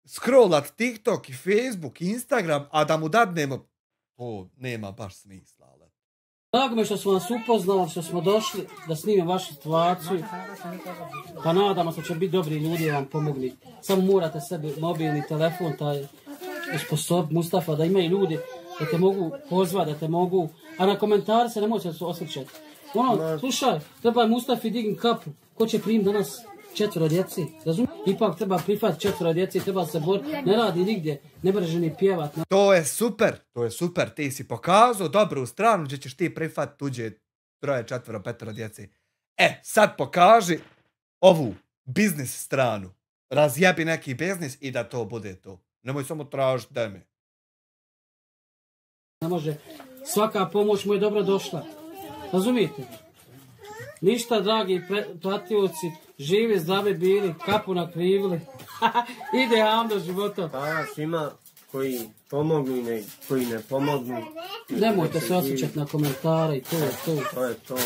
scrollat TikTok i Facebook i Instagram, a da mu dadnemo, to nema baš smisla. Drago mi što smo vas upoznali, što smo došli da snimim vašu situaciju. Pa nadamo se da će biti dobri ljudi da vam pomogli. Samo morate sebi mobilni telefon, taj usposobiti Mustafa, da imaju ljudi da te mogu pozvati, da te mogu... A na komentare se nemojte se osvrćati. Slušaj, treba je Mustafi digni kapu. Ko će primiti danas 4 djeci? Razumiješ? Ipak treba prihvatiti 4 djeci, treba se boriti. Ne radi nigdje, ne može ni pjevat. To je super. Ti si pokazao dobru stranu gdje ćeš ti prihvatiti tuđe 3, 4, 5 djeci. Sad pokaži ovu biznis stranu. Razjebi neki biznis i da to bude to. Nemoj samo tražiti deme. Ne može. Svaka pomoć mu je dobro došla. Razumijete? Ništa, dragi pratioci, živi, zdravi bili, kapu nakrivili. Ide Hamdo života. Hvala svima koji pomognu i koji ne pomognu. Nemojte se osjećati na komentare i to je to. To je to.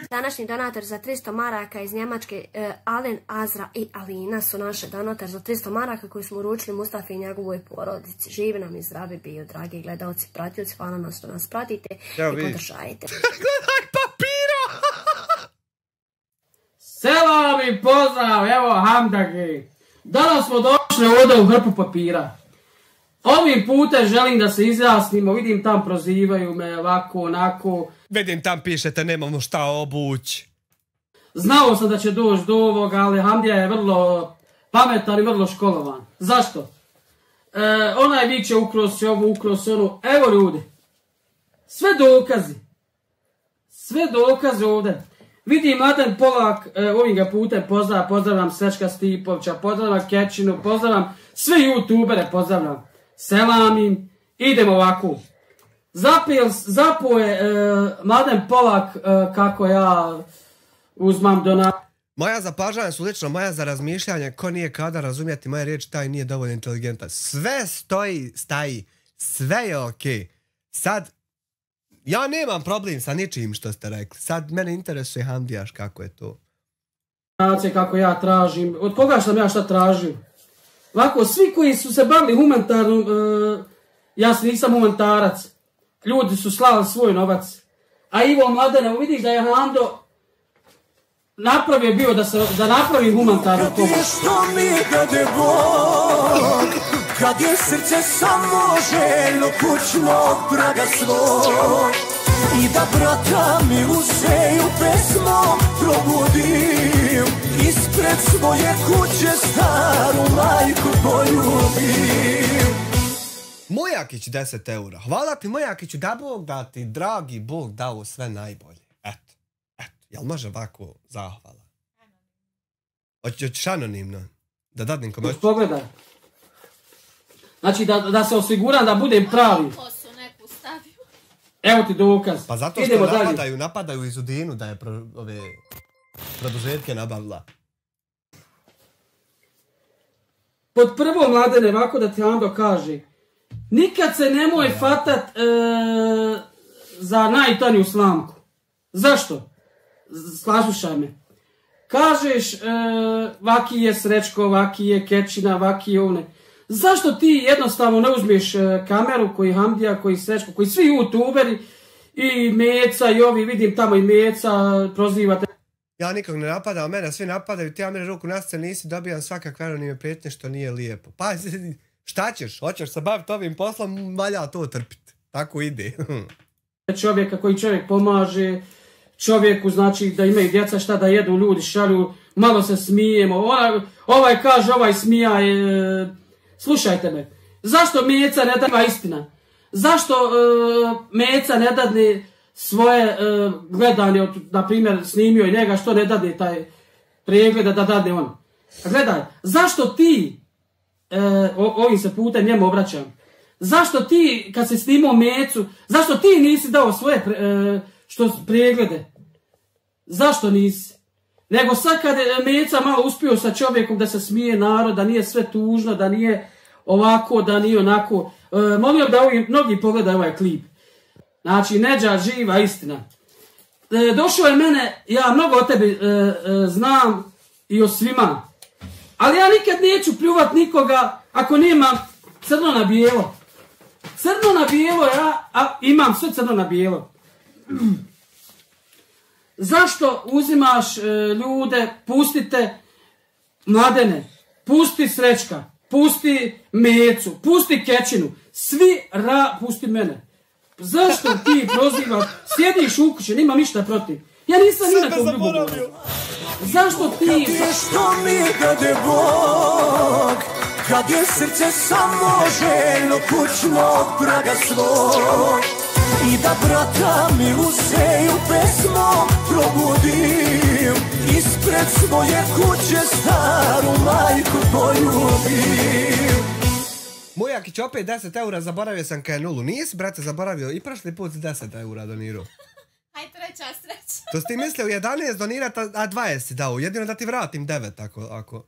Današnji donator za 300 maraka iz Njemačke, Alen, Azra i Alina su naše donator za 300 maraka koji smo uručili Mustafi i njegovoj porodici. Živi nam i zdravi bio, dragi gledalci, pratioci, hvala nas što nas pratite i podržajte. Gledaj papire! Prvi pozdrav, evo Hamdage. Danas smo došli ovdje u hrpu papira. Ovim putem želim da se izjasnimo, vidim tam prozivaju me ovako, onako. Vidim tam pišete nemamo šta obući. Znao sam da će doći do ovoga, ali Hamdija je vrlo pametan i vrlo školovan. Zašto? Onaj viče ukros će ovo, ukros ono. Evo ljudi, sve dokaze ovdje. Vidim Mladen Polak, ovim ga putem pozdravljam Srećka Stipovića, pozdravljam Kečinu, pozdravljam sve youtubere, pozdravljam. Selam im, idemo ovako. Zapoje Mladen Polak kako ja uzmam donaciju. Moja zapažanja su lično moja za razmišljanje, ko nije kada razumjeti moje riječi, taj nije dovoljno inteligentan. Sve staji, sve je okej. Sad, ja nemam problem sa ničim što ste rekli. Sad mene interesuje Hamdijaš kako je to. Kako ja tražim, od koga sam ja šta tražio? Ovako, svi koji su se bavili humanitarnom, ja nisam humanitarac. Ljudi su slali svoj novac. A Ivo Mladene, vidiš da je Hando napravio bio da napravi humanitarnu pomoć. Što mi dade Bog, kad je srce samo željno kućnog praga svog, i da brata mi useju pesmom probudim, ispred svoje kuće staru majku poljubim. Mojakić 10 eura. Hvala ti Mojakiću, da Bog da ti, dragi Bog, dao sve najbolje. Eto. Jel može ovako zahvala? Hoćeš anonimno? Da dadnim komentar? Pogledaj. Znači da se osiguram da budem pravi. Evo ti dokaz. Pa zato što napadaju iz Udinu da je ove produžetke nabavila. Pod prvo, Mladene, ovako da ti Ando kaže, nikad se nemoj fatat za najtanju slamku. Zašto? Slaslušaj me. Kažeš, vaki je Srećko, vaki je Kečina, vaki je ovne. Zašto ti jednostavno ne uzmeš kameru koji Hamdija, koji Srećko, koji svi youtuberi i Meca i ovi, vidim tamo i Meca, prozivate. Ja nikog ne napadam, mene svi napadaju, ti ja mene ruku na sceni nisi, dobijam svakakve anonimne prijetnje što nije lijepo. Pa šta ćeš, hoćeš se baviti ovim poslom, valja to trpiti. Tako ide. Čovjeka koji čovjek pomaže, čovjeku znači da imaju djeca šta da jedu, ljudi šalju, malo se smijemo, ovaj kaže, ovaj smija, slušajte me, zašto Meca ne dadne istina? Zašto Meca ne dadne svoje gledanje, na primjer snimio i njega, što ne dadne taj pregled da dadne on? Gledaj, zašto ti, ovim se putem njemu obraćam, zašto ti kad se snimao Mecu, zašto ti nisi dao svoje preglede? Zašto nisi? Nego sad kad je Meca malo uspio sa čovjekom da se smije narod, da nije sve tužno, da nije ovako, da nije onako. Molio da mnogi pogledaju ovaj klip. Znači, Neđa živa istina. Došao je mene, ja mnogo o tebi znam i o svima. Ali ja nikad neću pljuvat nikoga ako nemam crno na bijelo. Crno na bijelo, ja imam sve crno na bijelo. Zašto uzimaš ljude, pustite Mladene, pusti Srećka, pusti Mecu, pusti Kečinu, pusti mene. Zašto ti prozivaš, sjediš u kući, nima ništa protiv. Ja nisam nikakvog ljubomoran. Zašto ti... Što mi dade Bog, kad je srce samo željno kućnog praga svog, i da brata mi useju pesmom probudim, ispred svoje kuće staru majku poljubim. Mojakić opet 10 eura, zaboravio sam kaj nulu. Nisi, brate, zaboravio i prošli put 10 eura donirao. Aj, treća sreća. To si ti mislio 11 donirati, a 20 si dao. Jedino da ti vratim 9 ako...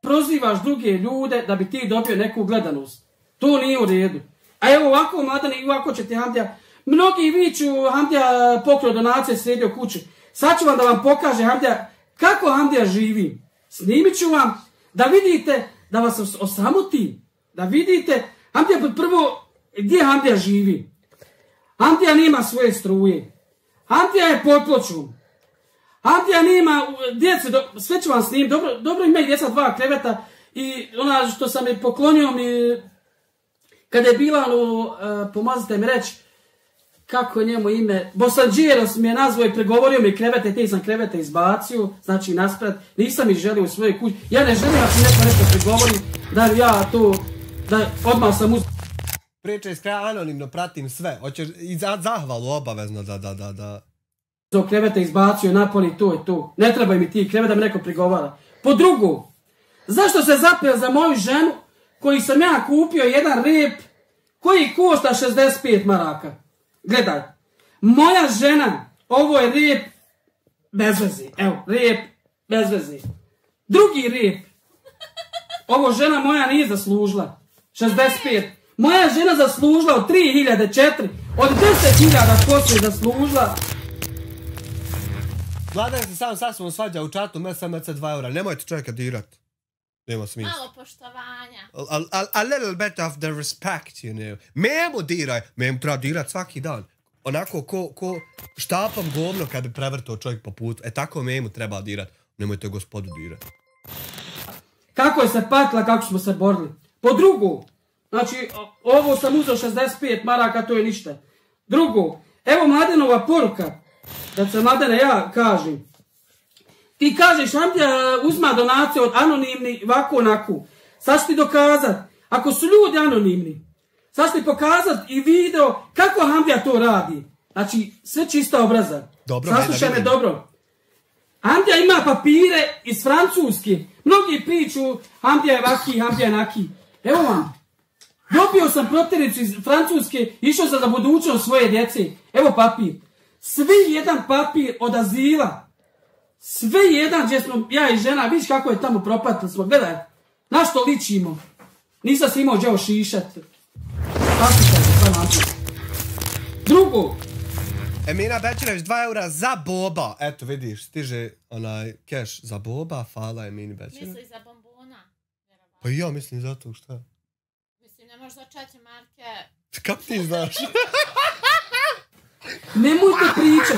Prozivaš druge ljude da bi ti dobio neku gledanost. To nije u redu. A evo ovako, Mladene, i ovako će ti Hamdija... Mnogi viču, Hamdija pokrio donacije, sredio kući. Sad ću vam da vam pokaže Hamdija kako Hamdija živi. Snimit ću vam da vidite, da vas osamotim. Da vidite, Hamdija prvo, gdje Hamdija živi? Hamdija nema svoje struje. Hamdija je pod pločom. Hamdija nema djece, sve ću vam snim, dobro ima i djeca 2 kreveta i ona što sam je poklonio mi, kada je bila, pomazite mi reći, kako je njemu ime, Bosanđieros mi je nazvao i pregovorio mi krevete, te sam krevete izbacio, znači naspred, nisam ih želio u svojoj kući, ja ne želim ako neko nešto pregovori, da ja to, da odmah sam Priča iz kraja, anonimno pratim sve, hoćeš i zahvalu obavezno da... Krevete izbacio napoli, to je to, ne treba mi ti krevete da mi neko prigovara. Po drugo, zašto se zapeo za moju ženu, koji sam ja kupio jedan rep, koji košta 65 maraka? Gledaj, moja žena, ovo je rep bez veze, evo, rep bez veze. Drugi rep, ovo žena moja nije zaslužila, 65. Moja žena zaslužila od 3004, od 10.000 poslije zaslužila. Vladan se sam sasvom svađa u čatu, mesa 2 eura, nemojte čovjeka dirat. Nema smisla. Malo poštovanja. A little bit of the respect, you know. Memu diraj, memu treba dirat svaki dan. Onako ko štapam govno kad bi prevrtao čovjek po putu. Tako memu treba dirat. Nemojte gospodu dirat. Kako je se patila, kako smo se borili. Po drugo, znači, ovo sam uzeo 65 maraka, to je ništa. Drugo, evo Mladenova poruka, da se Mladene ja kažem. Ti kažeš, Hamdija uzma donacije od anonimni, ovako onako. Sad ću ti dokazat, ako su ljudi anonimni, sad ću ti pokazat i video kako Hamdija to radi. Znači, sve čista obraza. Saslušaj me dobro. Hamdija ima papire iz Francuske. Mnogi priču, Hamdija je vaki, Hamdija je naki. Evo vam. Dobio sam protjericu iz Francuske, išao sam za budućnost svoje djece. Evo papir. Svi jedan papir od azila. Sve jedan, gdje smo ja i žena, vidiš kako je tamo propatili smo. Gledaj, na što ličimo. Nisam se imao džeo šišat. Drugo. Emina Bećirević, 2 eura za Boba. Eto vidiš, stiže onaj keš za Boba. Hvala Emini Bećirević. Misli za bombona. Pa i ja mislim za to, šta? Mislim, ne možda 4 marke. Kako ti znaš? Nemojte pričat.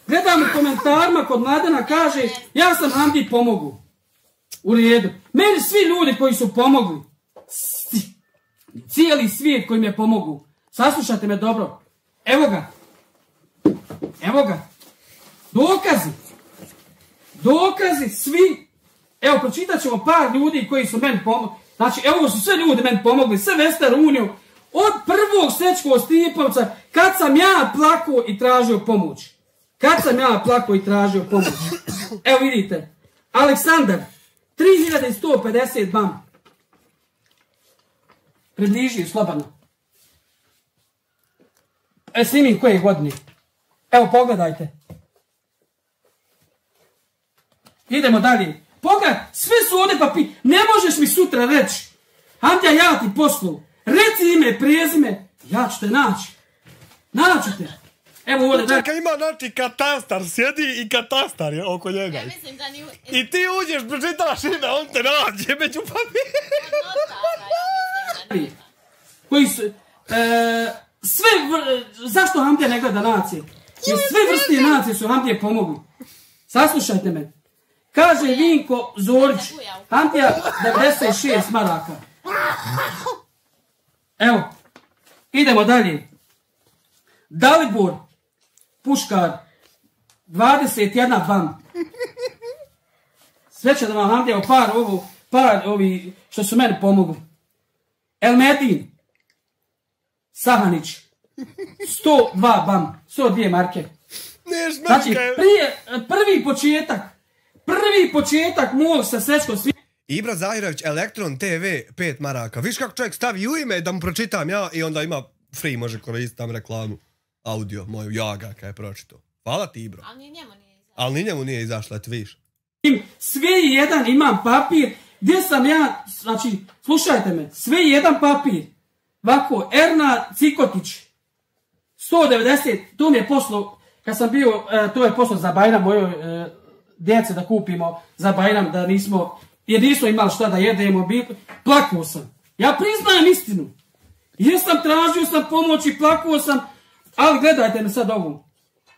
Gledam u komentarima kod Mladena kaže ja sam Hamdi pomogu. U redu. Meni svi ljudi koji su pomogli. Cijeli svijet koji mi je pomogu. Saslušajte me dobro. Evo ga. Evo ga. Dokazi. Dokazi svi. Evo pročitat ćemo par ljudi koji su meni pomogli. Znači evo su sve ljudi meni pomogli. Sve Vestar Uniju. Od prvog Sečkog Stipovca kad sam ja plakao i tražio pomoć. Kad sam ja plakao i tražio pomoć. Evo vidite. Aleksandar. 3150 bam. Približi slobodno. Snimim koje godine. Evo pogledajte. Idemo dalje. Pogledaj, sve su ovdje papir. Ne možeš mi sutra reći. Hamdija, ja ti poslu. Reci ime, prezime. Ja ću te naći. Naću te. Evo ovdje. Čekaj, ima znači katastar. Sjedi i katastar je oko njega. Ja mislim da ni... I ti uđeš, pročitaš ime, on te nađe među papir. Koji su... sve... Zašto Hamdija ne gleda nacije? Jer sve vrste nacije su Hamdije pomogli. Saslušajte me. Kaže Vinko Zorić. Hamdija 96 maraka. Evo. Idemo dalje. Dalibor Puškar 21 bam. Sve će da vam Hamdija par ovi što su meni pomogli. Elmedin Sahanić 102 bam. 102 marke. Znači, prvi početak mog sa Sečkom svi... Ibra Zahirović, Elektron TV, 5 maraka. Viš kako čovjek stavi u ime da mu pročitam ja i onda ima free, može koristiti tam reklamu. Audio, moju jaga kada je pročito. Hvala ti, Ibro. Ali ni njemu nije izašla, eto viš. Sve jedan imam papir, gdje sam ja, znači, slušajte me, sve jedan papir. Ovako, Erna Cikotić, 190, to mi je poslo, kad sam bio, to je poslo za Bajram mojoj djece da kupimo za Bajram, da nismo, jer nismo imali šta da jedemo, plakao sam. Ja priznajem istinu. Jesam, tražio sam pomoć i plakao sam, ali gledajte me sad ovu.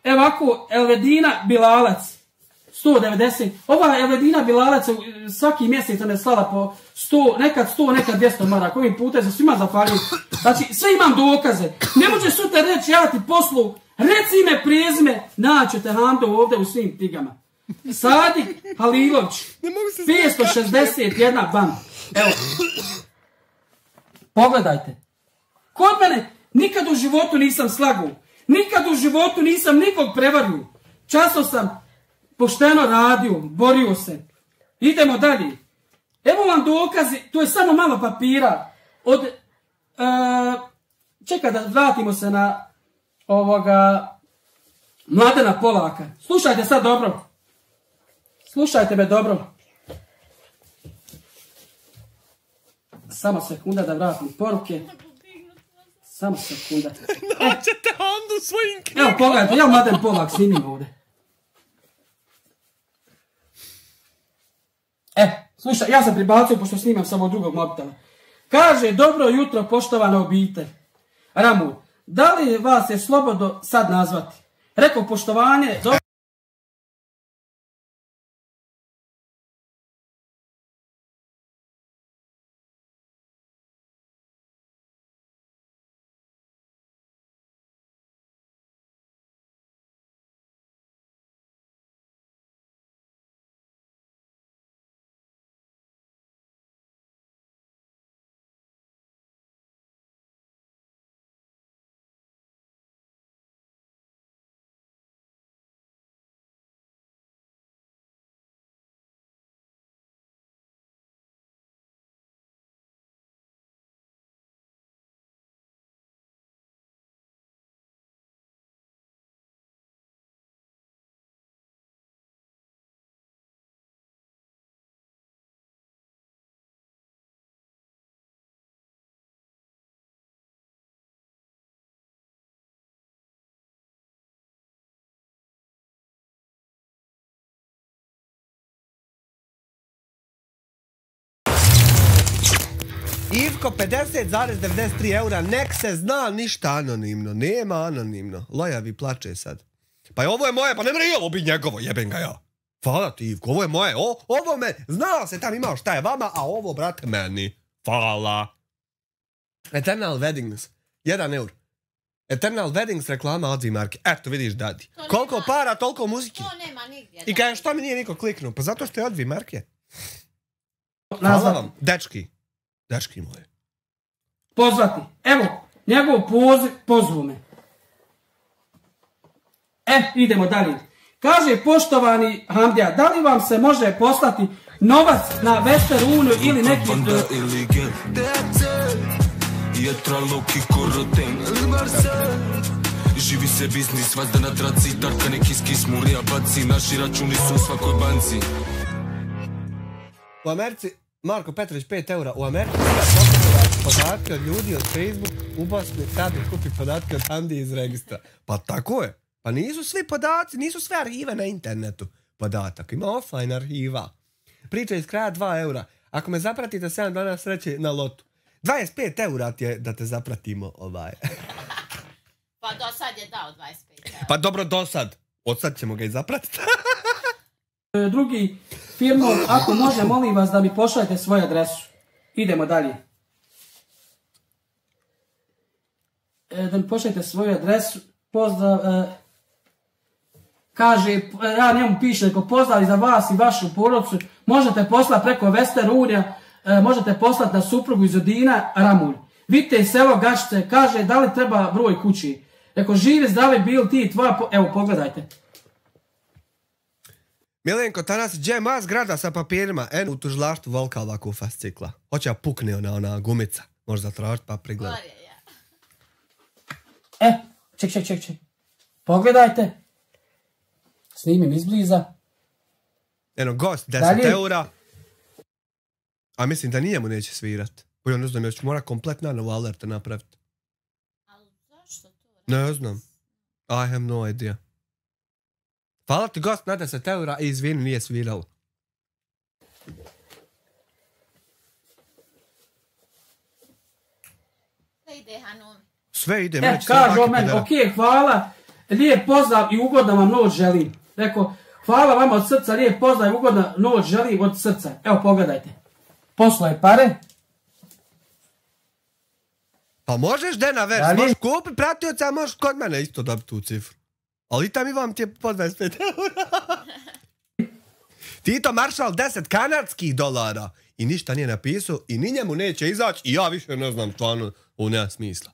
Evo ovako, Elvedina Bilalac, 190. Ova Evledina Bilalac svaki mjesec ne slala po 100, nekad 100, nekad 200 maraka. Ovim putem se svima zahvaljujem. Znači, sve imam dokaze. Ne može sutra reći, ja ti poslu, reci ime, prezime, naćete Hando ovdje u svim tigama. Sadik Halilović, 561 ban. Evo, pogledajte. Kod mene nikad u životu nisam slagao. Nikad u životu nisam nikog prevario. Často sam pošteno radio, borio se. Idemo dalje. Evo vam dokazi, to je samo malo papira. Od, čekaj da vratimo se na ovoga Mladena Polaka. Slušajte sad dobro. Slušajte me dobro. Samo sekunda da vratim poruke. Samo sekunda. Naćete Handu svojim knjigama. Evo pogledajte, ja Mladen Polak snimim ovdje. Slušaj, ja sam pribacio pošto snimam samo od drugog mobitela. Kaže, dobro jutro poštovana obitelj. Ramul, da li vas je slobodno sad nazvati? Rekao poštovanje, dobro. Ivko, 50,93 eura, nek se zna, ništa anonimno, nema anonimno. Lojavi plače sad. Pa ovo je moje, pa ne mre ovo biti njegovo, jebem ga ja. Hvala ti Ivko, ovo je moje, ovo me, znao se tam imao šta je vama, a ovo, brate, meni. Hvala. Eternal Weddings, 1 eur. Eternal Weddings reklama od marke. Eto, vidiš, dadi. Koliko para, toliko muzike. To nema nigdje. I kaže, što mi nije niko kliknuo? Pa zato što je od marke. Hvala vam, dečki. Dečki moje. Pozvati. Evo, njegov pozvu me. Idemo dalje. Kaže, poštovani Hamdija, da li vam se može poslati novac na Western Union ili neki... Živi se biznis, vazda na traci, tarka neki skismurija baci, naši računi su u svakoj banci. U Americi, Marko Petrović 5 eura, u Americi podatke od ljudi od Facebook, u Bosni tabi kupi podatke od Hamdi iz registra. Pa tako je. Pa nisu svi podaci, nisu sve arhive na internetu podatak. Ima offline arhiva. Priča iz kraja 2 eura. Ako me zapratite 7 dana sreće na lotu. 25 eura ti je da te zapratimo ovaj. Pa do sad je dao 25 eura. Pa dobro do sad. Od sad ćemo ga i zapratiti. Drugi firmu, ako može, molim vas da mi pošaljete svoju adresu. Idemo dalje. Da mi pošaljete svoju adresu. Pozdrav. Kaže, ja njemu pišem, neko pozdrav za vas i vašu porodicu. Možete poslati preko Western Union, možete poslati na suprugu iz Odina, Ramulj. Vidite selo Gašice, kaže, da li treba broj kući. Rekao, živi, zdravi, bil ti, tvoja... Evo, pogledajte. Milenko Tanas, gdje ma zgrada sa papirima? U tužilaštvu volka ovako fascikla. Hoće pukne ona gumica. Može zatražiti pa prigledati. Ček. Pogledajte. Snimim izbliza. Eno, gost, 10 eura. A mislim da nijemu neće svirat. Ja ne znam, ja ću morat kompletno novu alerte napraviti. Ali zašto to? Ne znam. I have no idea. Hvala ti gost na 10 eura i izvini, nije sviralo. Sve ide, Hanum. Sve ide. Kažu o meni, ok, hvala. Lijep pozdrav i ugodan vam noć želim. Rekao, Hvala vama od srca, lijep pozdrav, ugodna noć želim od srca. Evo pogledajte. Poslao je pare. Pa možeš Dena vers, možeš kupi pratioca, a možeš kod mene isto dobiti tu cifru. Ali tam i vam ti je po 25 eura. Tito Maršal 10 kanadskih dolara. I ništa nije napisao i ni njemu neće izaći i ja više ne znam stvarno, ovo nema smisla.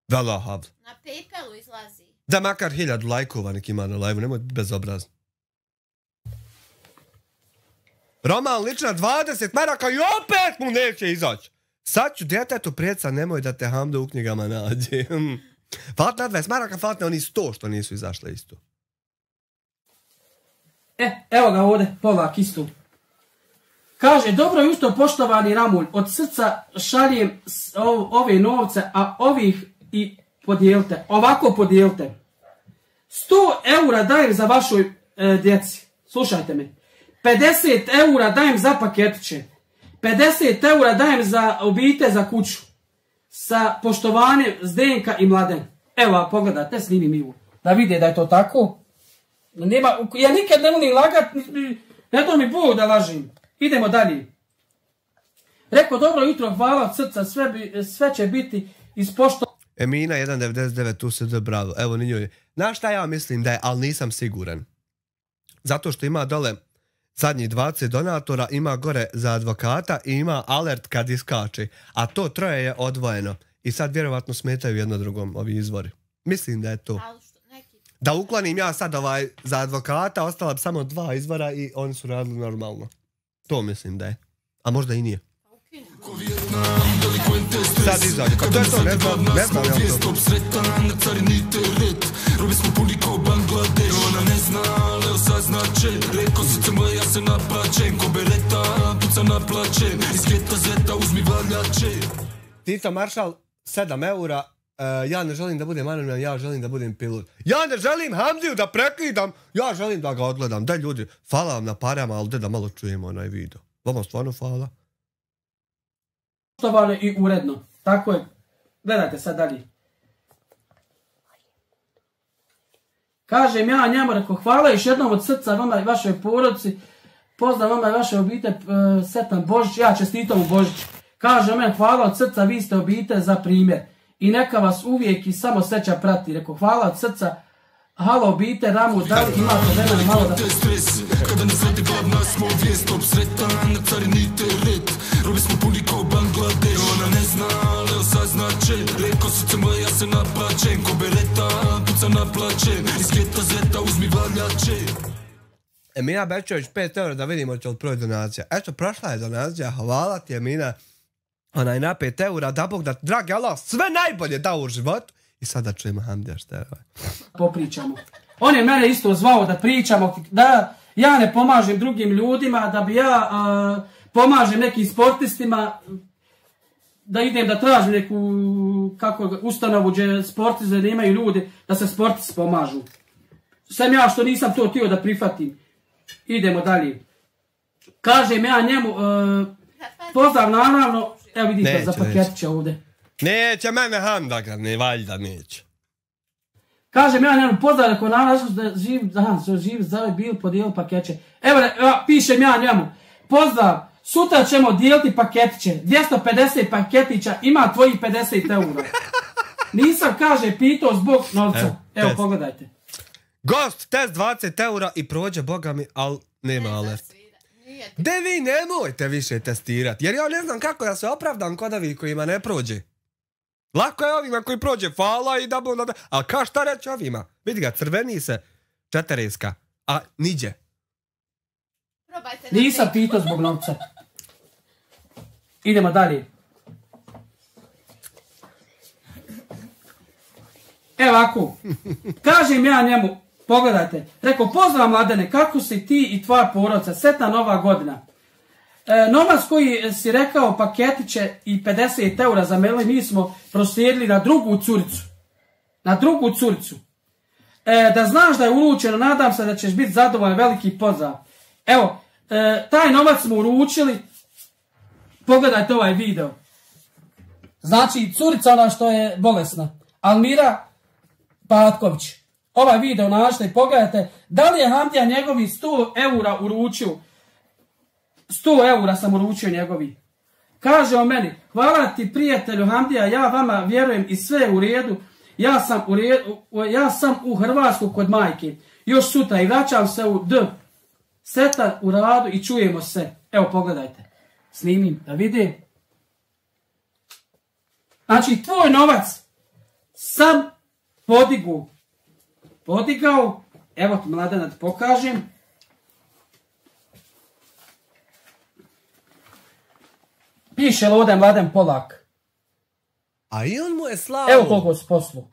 Vela havla. Na Paypalu izlazi. Da makar 1000 lajkova nek ima na live, nemoj bezobrazni. Roman lična 20 maraka i opet mu neće izaći. Sad ću djetetu prijeca, nemoj da te Hamdo u knjigama nađe. Falt na 20 maraka, falt na oni 100 što nisu izašle isto. Evo ga ovdje, polak isto. Kaže, dobro jutro poštovani Ramulj, od srca šaljem ove novce, a ovih i podijelite. Ovako podijelite. 100 eura dajem za vašoj djeci. Slušajte me. 50 eura dajem za paketiće. 50 eura dajem za obitelj, za kuću. Sa poštovanjem Zdenka i Mladen. Evo, pogledajte, snimi mi da vide da je to tako. Nema, ja nikad ne volim lagat, ne to mi Bog da lažim. Idemo dalje. Rekao, dobro jutro, hvala od srca, sve će biti ispoštovano. Emina 1.99, tu se bravo. Evo ni njoj. Znaš šta ja mislim da je, ali nisam siguran. Zato što ima dole zadnjih 20 donatora, ima gore za advokata i ima alert kad iskače. A to troje je odvojeno. I sad vjerovatno smetaju jedno drugom ovi izvori. Mislim da je to. Da uklonim ja sad za advokata, ostala bi samo 2 izvora i oni su radili normalno. To mislim da je. A možda i nije. Sad izađe. To je to, ne znam ja to. Robi smo puni ko Bangladeš. Ona ne zna, Leo saznače. Reko srce moje, ja se naplačem. Ko bereta, puca naplačem. Iz geta zeta uzmi valjače. Tito Maršal, 7 eura. Ja ne želim da budem anoniman, ja želim da budem pilot. Ja ne želim Hamdiju da prekidam, ja želim da ga odgledam. Daj ljudi, hvala vam na parama, ali da malo čujemo onaj video. Vama stvarno hvala. Poštovano i uredno. Tako je. Gledajte sad dalje. Kažem ja njemu, rekao, hvala još jednom od srca vama i vašoj porodici. Pozdrav vama i vaše obitelj, sretan Božić, ja čestitam u Božić. Kaže men, hvala od srca, vi ste obitelj za primjer. I neka vas uvijek i samo sreća prati. Rekao, hvala od srca. Halo, obitelj, Ramu, da li imate vremena malo da... Kada nas radi glavna smo vijest, top sretan, na carinite red. Robi smo puni ko Bangladeš. Ona ne zna, Leo saznače. Reko srce moje, ja se naplačem. Ko bereta, puca naplačem. Iz geta zeta uzmi valjače. Emina Bečević, 5 eura da vidimo će li prvi donacija. Eto, prošla je donacija, hvala ti Emina. Ona je na 5 eura, da Bog da, dragi Allah, sve najbolje da u životu. I sada čujemo Hamdija šta je. Popričamo. On je mene isto zvao da pričamo, da ja ne pomažem drugim ljudima, da bi ja pomažem nekim sportistima, da idem da tražim neku ustanovu gdje sportisti da imaju ljudi, da se sportisti pomažu. Sam ja što nisam to htio da prihvatim. Idemo dalje. Kažem ja njemu, pozdrav naravno, evo vidite za paketiće ovdje. Neće mene Hamda ga, ne valjda neće. Kažem ja njemu, pozdrav ako naravno da živ za bil podijel paketiće. Evo pišem ja njemu, pozdrav, sutra ćemo dijeliti paketiće, 250 paketića, ima tvojih 50 eura. Nisam, kaže, pitao zbog novca. Evo, pogledajte. Gost, test 20 eura i prođe, boga mi, ali nema alert. De vi nemojte više testirati, jer ja ne znam kako da se opravdam kod ovih kojima ne prođe. Lako je ovima koji prođe, hvala i da bo... Ali kao šta reći ovima? Vidi ga, crveni se 40, a niđe. Nisam pitao zbog novca. Idemo dalje. Evo ovako, kažem ja njemu, pogledajte, rekao, pozdrav Mladene, kako si ti i tvoja porodica, sretna nova godina. Novac koji si rekao paketiće i 50 eura za mene, mi smo proslijedili na drugu curicu. Na drugu curicu. Da znaš da je uručeno, nadam se da ćeš biti zadovoljan, veliki pozdrav. Evo, taj novac smo uručili, pogledajte ovaj video. Znači, curica ona što je bolesna, Almira Patković. ovaj video našte i pogledajte da li je Hamdija njegovi 100 eura uručio. 100 eura sam uručio njegovi. Kaže o meni, hvala ti prijatelju Hamdija, ja vama vjerujem i sve u redu. Ja sam u Hrvatsku kod majke. Još sutra i vraćam se u D. Sretan u radu i čujemo se. Evo pogledajte. Snimim da vidi. Znači tvoj novac sam podigao. Evo ti Mladen da ti pokažem. Piše ovdje Mladen Polak. A i on mu je slao. Evo koliko s poslu.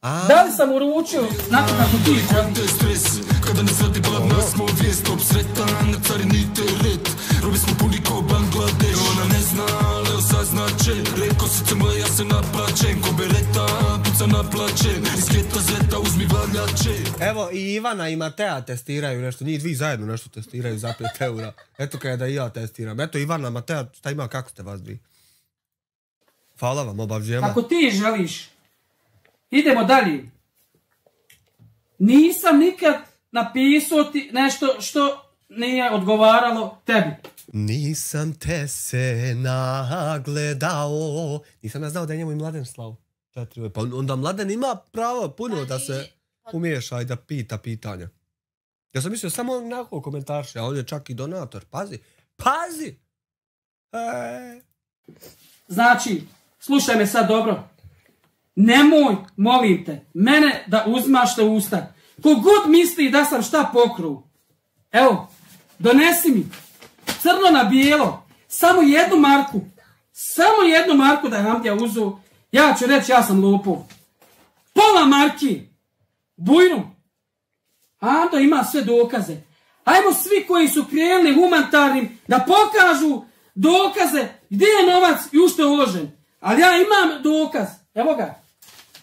Da li sam uručio kako ti želiš? Kada ne svati bladna smo vijest obsretan na carinite red. Robi smo puni ko Bangladeš. Ona ne zna, ali osaznače. Reko srce moje, ja se naplačem. Ko bereta, puca naplačem. Iz kjeta zeta uzmi valjače. Evo i Ivana i Matea testiraju nešto. Njih dvi zajedno nešto testiraju za 5 eura. Eto kada da i ja testiram. Eto Ivana, Matea, šta ima, kako ste vas dvi? Hvala vam, obavljema. Kako ti želiš. Idemo dalje. Nisam nikad napisao ti nešto što nije odgovaralo tebi. Nisam te se nagledao. Nisam ja znao da je njemu i Mladen slao. 4 pa onda Mladen ima pravo puno da se umiješa i da pita pitanja. Ja sam mislio samo onako komentarše, a on je čak i donator. Pazi. Znači, slušaj me sad dobro. Nemoj, molim te, mene da uzmaš te usta. Kogod misli da sam šta pokru. Evo, donesi mi crno na bijelo, samo jednu marku. Samo jednu marku da je Hamdija uzu. Ja ću reći ja sam lupov. Pola marki. Bujnu. Ando ima sve dokaze. Ajmo svi koji su krenuli humanitarnim da pokažu dokaze gdje je novac i u što je uložen. Ali ja imam dokaz. Evo ga.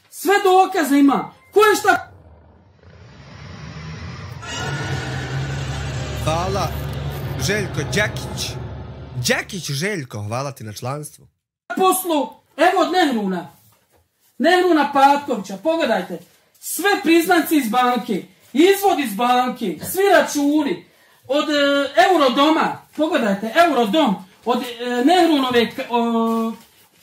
Sve dokaze imam. Ko je šta... Hvala Željko Đakić. Đakić Željko, hvala ti na članstvu. Poslu, evo od Nehruna. Nehruna Patkovića, pogledajte. Sve priznanci iz banke, izvod iz banke, svi računi. Od Eurodoma, pogledajte, Eurodom. Od Nehrunove,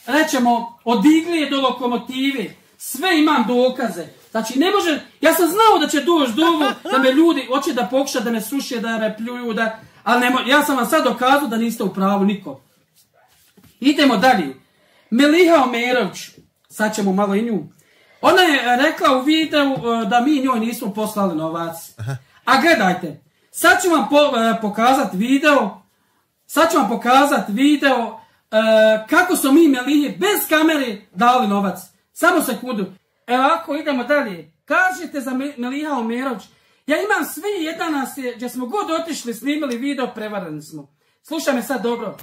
rećemo, od Iglije do Lokomotive. Sve imam dokaze. Znači, ne može... Ja sam znao da će doći do ovo, da me ljudi hoće da pokuša, da me suše, da me pljuju, da... Ali ja sam vam sad dokazao da niste u pravu niko. Idemo dalje. Meliha Omerović, sad ćemo malo i nju. Ona je rekla u videu da mi njoj nismo poslali novac. A gledajte, sad ću vam pokazati video, kako su mi Melihi bez kamere dali novac. Samo sekundu. Evo ako idemo dalje. Kažete za Meliha Omerović. Ja imam sve jedan nas je, gdje smo god otišli, snimili video, prevarani smo. Slušaj me sad dobro.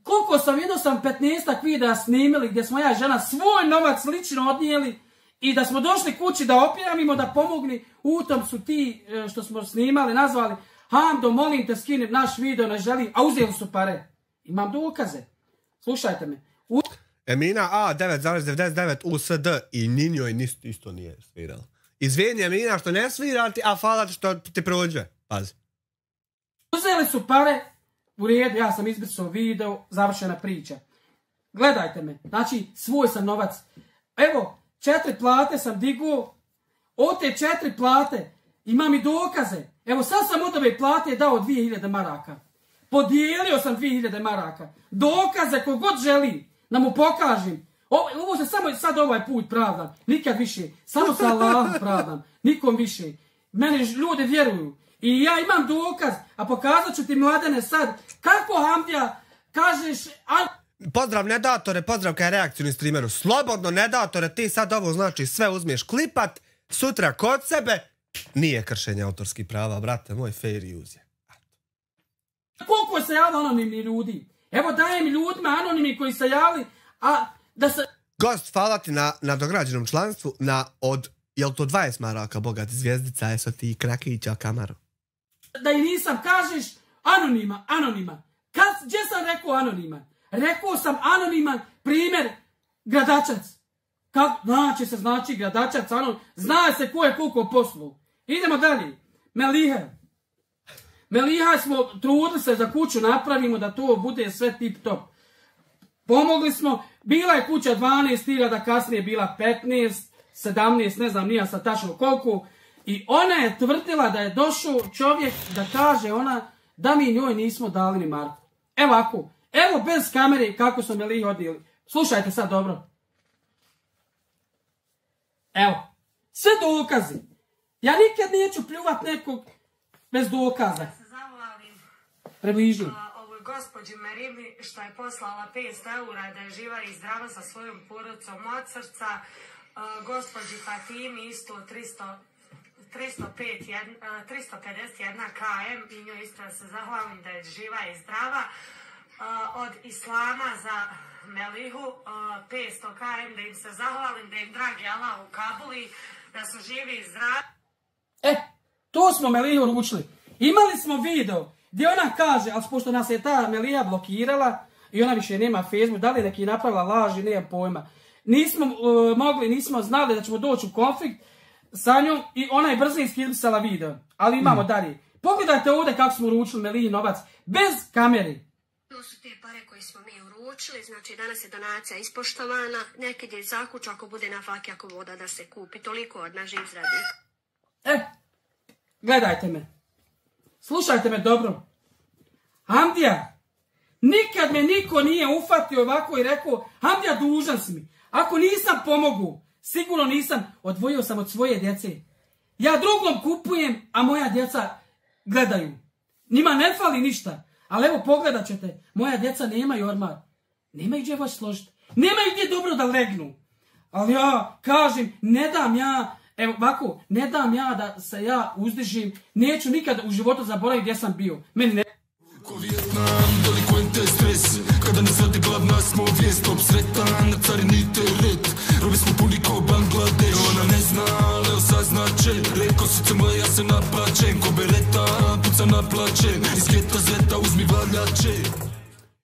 Koliko sam, jedno sam 15 videa snimili gdje smo ja i žena svoj novac lično odnijeli i da smo došli kući da opijamimo, da pomogli. U tom su ti što smo snimali, nazvali Hamdo, molim te skini naš video, ne želi, a uzeli su pare. Imam dokaze. Slušajte me. Emina A 9,99 USD i Ninjoj isto nije svirala. Izvini Emina što ne svirati, a hvala što ti prođe. Pazi. Uzeli su pare, u redu, ja sam izbrisao video, završena priča. Gledajte me, znači svoj sam novac. Evo, 4 plate sam digao, od te 4 plate imam i dokaze. Evo sad sam od ove plate dao 2000 maraka. Podijelio sam 2000 maraka. Dokaze kogod želi da mu pokažem. Ovo se samo sad ovaj put pravdam. Nikad više. Samo sa Allahom pravdam. Nikom više. Mene ljudi vjeruju. I ja imam dokaz. A pokazat ću ti Mladene sad. Kako Hamdija kažeš... Pozdrav nedatore, pozdrav kaj reakcijni streameru. Slobodno nedatore, ti sad ovo znači sve uzmiješ klipat. Sutra kod sebe. Nije kršenje autorskih prava, brate moj, fair use je. Koliko se javlja anonimni ljudi? Evo dajem ljudima anonimni koji se javili, a da se... Gost, hvala ti na dograđenom članstvu, od, jel to 20 maraka, bogat, zvijezdica, jesu ti krakića, kamaru? Da i nisam, kažeš anoniman. Gdje sam rekao anoniman? Rekao sam anoniman primjer Gradačac. Znači Gradačac, zna se ko je koliko poslu. Idemo dalje. Meliha smo trudili se za kuću napravimo da to bude sve tip top. Pomogli smo, bila je kuća 12.000, kasnije bila 15, 17, ne znam nija sad tačno koliko. I ona je tvrdila da je došao čovjek da kaže ona da mi njoj nismo dali ni marku. Evo ako, evo bez kamere kako smo Melihi odijeli. Slušajte sad dobro. Evo, sve dokazi. Ja nikad neću pljuvat nekog bez dokaza. Da se zahvalim Približi. ovoj gospođi Merimi što je poslala 500 eura da je živa i zdrava sa svojom porodicom od srca. Gospođi Fatimi isto 351 km i njoj isto da se zahvalim da je živa i zdrava. Od Islama za Melihu 500 km da im se zahvalim, da im dragi Allah ukabuli, da su živi i zdravi. To smo Melihu uručili. Imali smo video gdje ona kaže, ali pošto nas je ta Meliha blokirala i ona više nema Facebook, da li neki napravila laži, nemam pojma. Nismo znali da ćemo doći u konflikt sa njom i ona je brzo ispisala video. Ali imamo dalje. Pogledajte ovdje kako smo uručili Melihi novac, bez kamere. To su te pare koje smo mi uručili, znači danas je donacija ispoštovana, nekad je za kuću ako bude na faki, ako voda da se kupi, toliko od naše izrade. Gledajte me. Slušajte me dobro. Hamdija, nikad me niko nije ufatio ovako i rekao, Hamdija, dužan si mi. Ako nisam pomogu, sigurno nisam, odvojio sam od svoje djece. Ja drugom kupujem, a moja djeca gledaju. Njima ne fali ništa. Ali evo pogledat ćete, moja djeca nemaju ormar. Nemaju gdje vas složiti. Nemaju gdje dobro da legnu. Ali ja kažem, ne dam ja da se ja uzdižim. Neću nikad u životu zaboraviti gdje sam bio. Meni ne... Ko Vijetnam, delikvente stres. Kada ne zvati glavna smo vijest. Top sretan, na carini teret. Robi smo puni ko Bangladeš. Ona ne zna, ali saznače. Reko srce moje, ja se naplačem. Ko bereta, puca naplačem. Iz geta zeta uzmi valjače.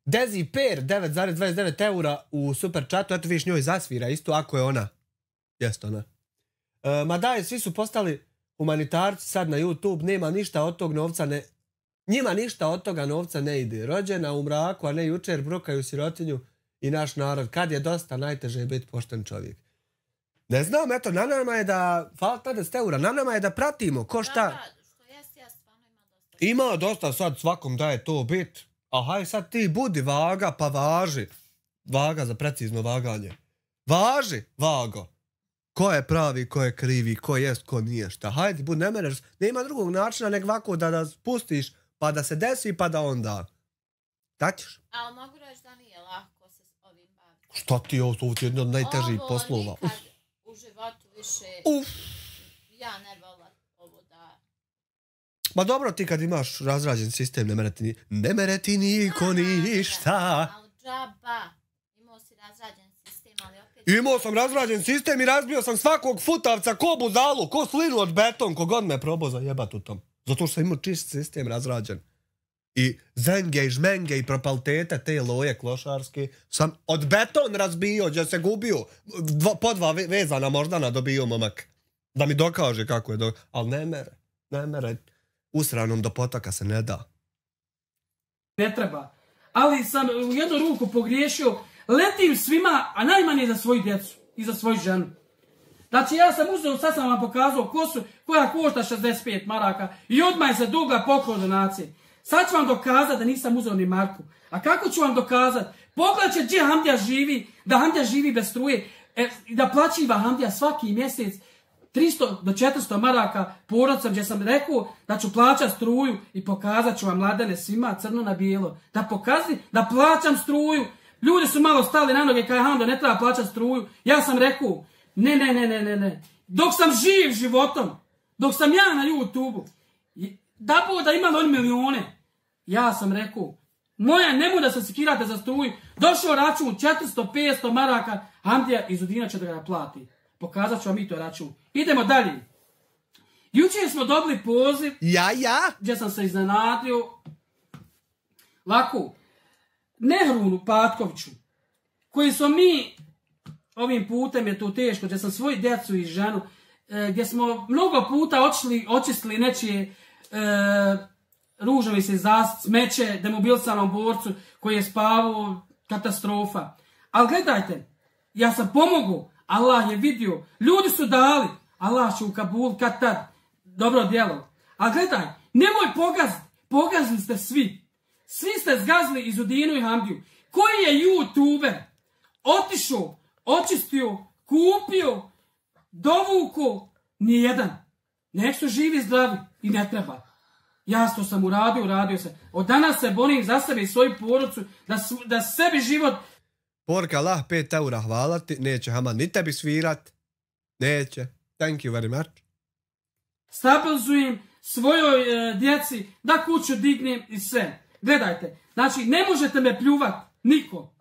Dezi Per, 9,29 eura u super chatu. Eto viš njoj zasvira isto ako je ona. Jest ona. Ma daj, svi su postali humanitarci sad na YouTube. Nema ništa od tog novca ne... Njima ništa od toga novca ne ide. Rođena u mraku, a ne jučer, brokaju sirotinju i naš narod. Kad je dosta, najteže je biti pošten čovjek. Ne znam, eto, na nama je da... Hvala 50 eura, na nama je da pratimo. Ko šta? Ima dosta sad, svakom da je to bit. A haj sad ti budi vaga, pa važi. Vaga za precizno vaganje. Važi, vago. Ko je pravi, ko je krivi, ko jest, ko nije šta. Hajde, budi, ne mereš. Nema drugog načina nego ovako da spustiš, pa da se desi, pa da onda. Da ćeš? Ali mogu reći da nije lako se s ovim baviti. Šta ti je ovo su jedno od najtežih poslova? Ovo nikad u životu više... Ja ne volim ovo da... Ma dobro, ti kad imaš razrađen sistem, ne mere ti niko ništa. Ali džaba, imao si razrađen sistem, ali opet... Imao sam razrađen sistem i razbio sam svakog futavca ko budalu, ko slinu od beton, kogod me probao zajebat u tom. Zato što sam imao čist sistem razrađen. I zenge i žmenge i propalitete te loje klošarske sam od beton razbio, gdje se gubio. Po dva vezana moždana dobio momak. Da mi dokaže kako je ali ne mere. Usranom do potoka se ne da. Ne treba. Ali sam u jednu ruku pogriješio, letim svima, a najmanje za svoju djecu i za svoju ženu. Znači ja sam uzeo, sad sam vam pokazao kosu koja košta 65 maraka i odmah je se dugla poklon donacije. Sad ću vam dokazati da nisam uzeo ni marku. A kako ću vam dokazati? Pogledat će gdje Hamdija živi, da Hamdija živi bez struje, da plaćiva Hamdija svaki mjesec 300 do 400 maraka porodcem gdje sam rekao da ću plaćati struju i pokazat ću vam mladene svima crno na bijelo. Da pokazati da plaćam struju. Ljudi su malo stali na noge kada Hamdo ne treba plaćati struju. Ja sam rekao ne. Dok sam živ životom, dok sam ja na YouTube-u, da bo da imam oni milijone, ja sam rekao, moja nemoj da se sekirate za struju, došao račun 400-500 maraka, Hamdija iz Udina će da ga plati. Pokazat ću vam i to račun. Idemo dalje. Jučer smo dobili poziv, gdje sam se iznenadio, lako, Nehrunu Patkoviću, koji smo mi ovim putem je to teško, gdje sam svoju djecu i ženu, gdje smo mnogo puta očistili nečije ružovi se za smeće demobilisanom borcu koji je spavao, katastrofa. Ali gledajte, ja sam pomogao, Allah je vidio, ljudi su dali, Allah će u Kabul kad tad, dobro djelo. Ali gledaj, nemoj pogazili ste svi. Svi ste zgazili Izudinu i Hamdiju. Koji je YouTuber otišao, očistio, kupio, dovuku? Nijedan. Nek su živi, zdravi i ne treba. Ja što sam uradio se. Od danas se borim za sebe i svoju porodicu, da sebi život... Porka Allah, 5 eura, hvala ti. Neće Hamad ni tebi svirat. Neće. Thank you very much. Stabilizujem svojoj djeci, da kuću dignem i sve. Gledajte, znači ne možete me pljuvat, niko.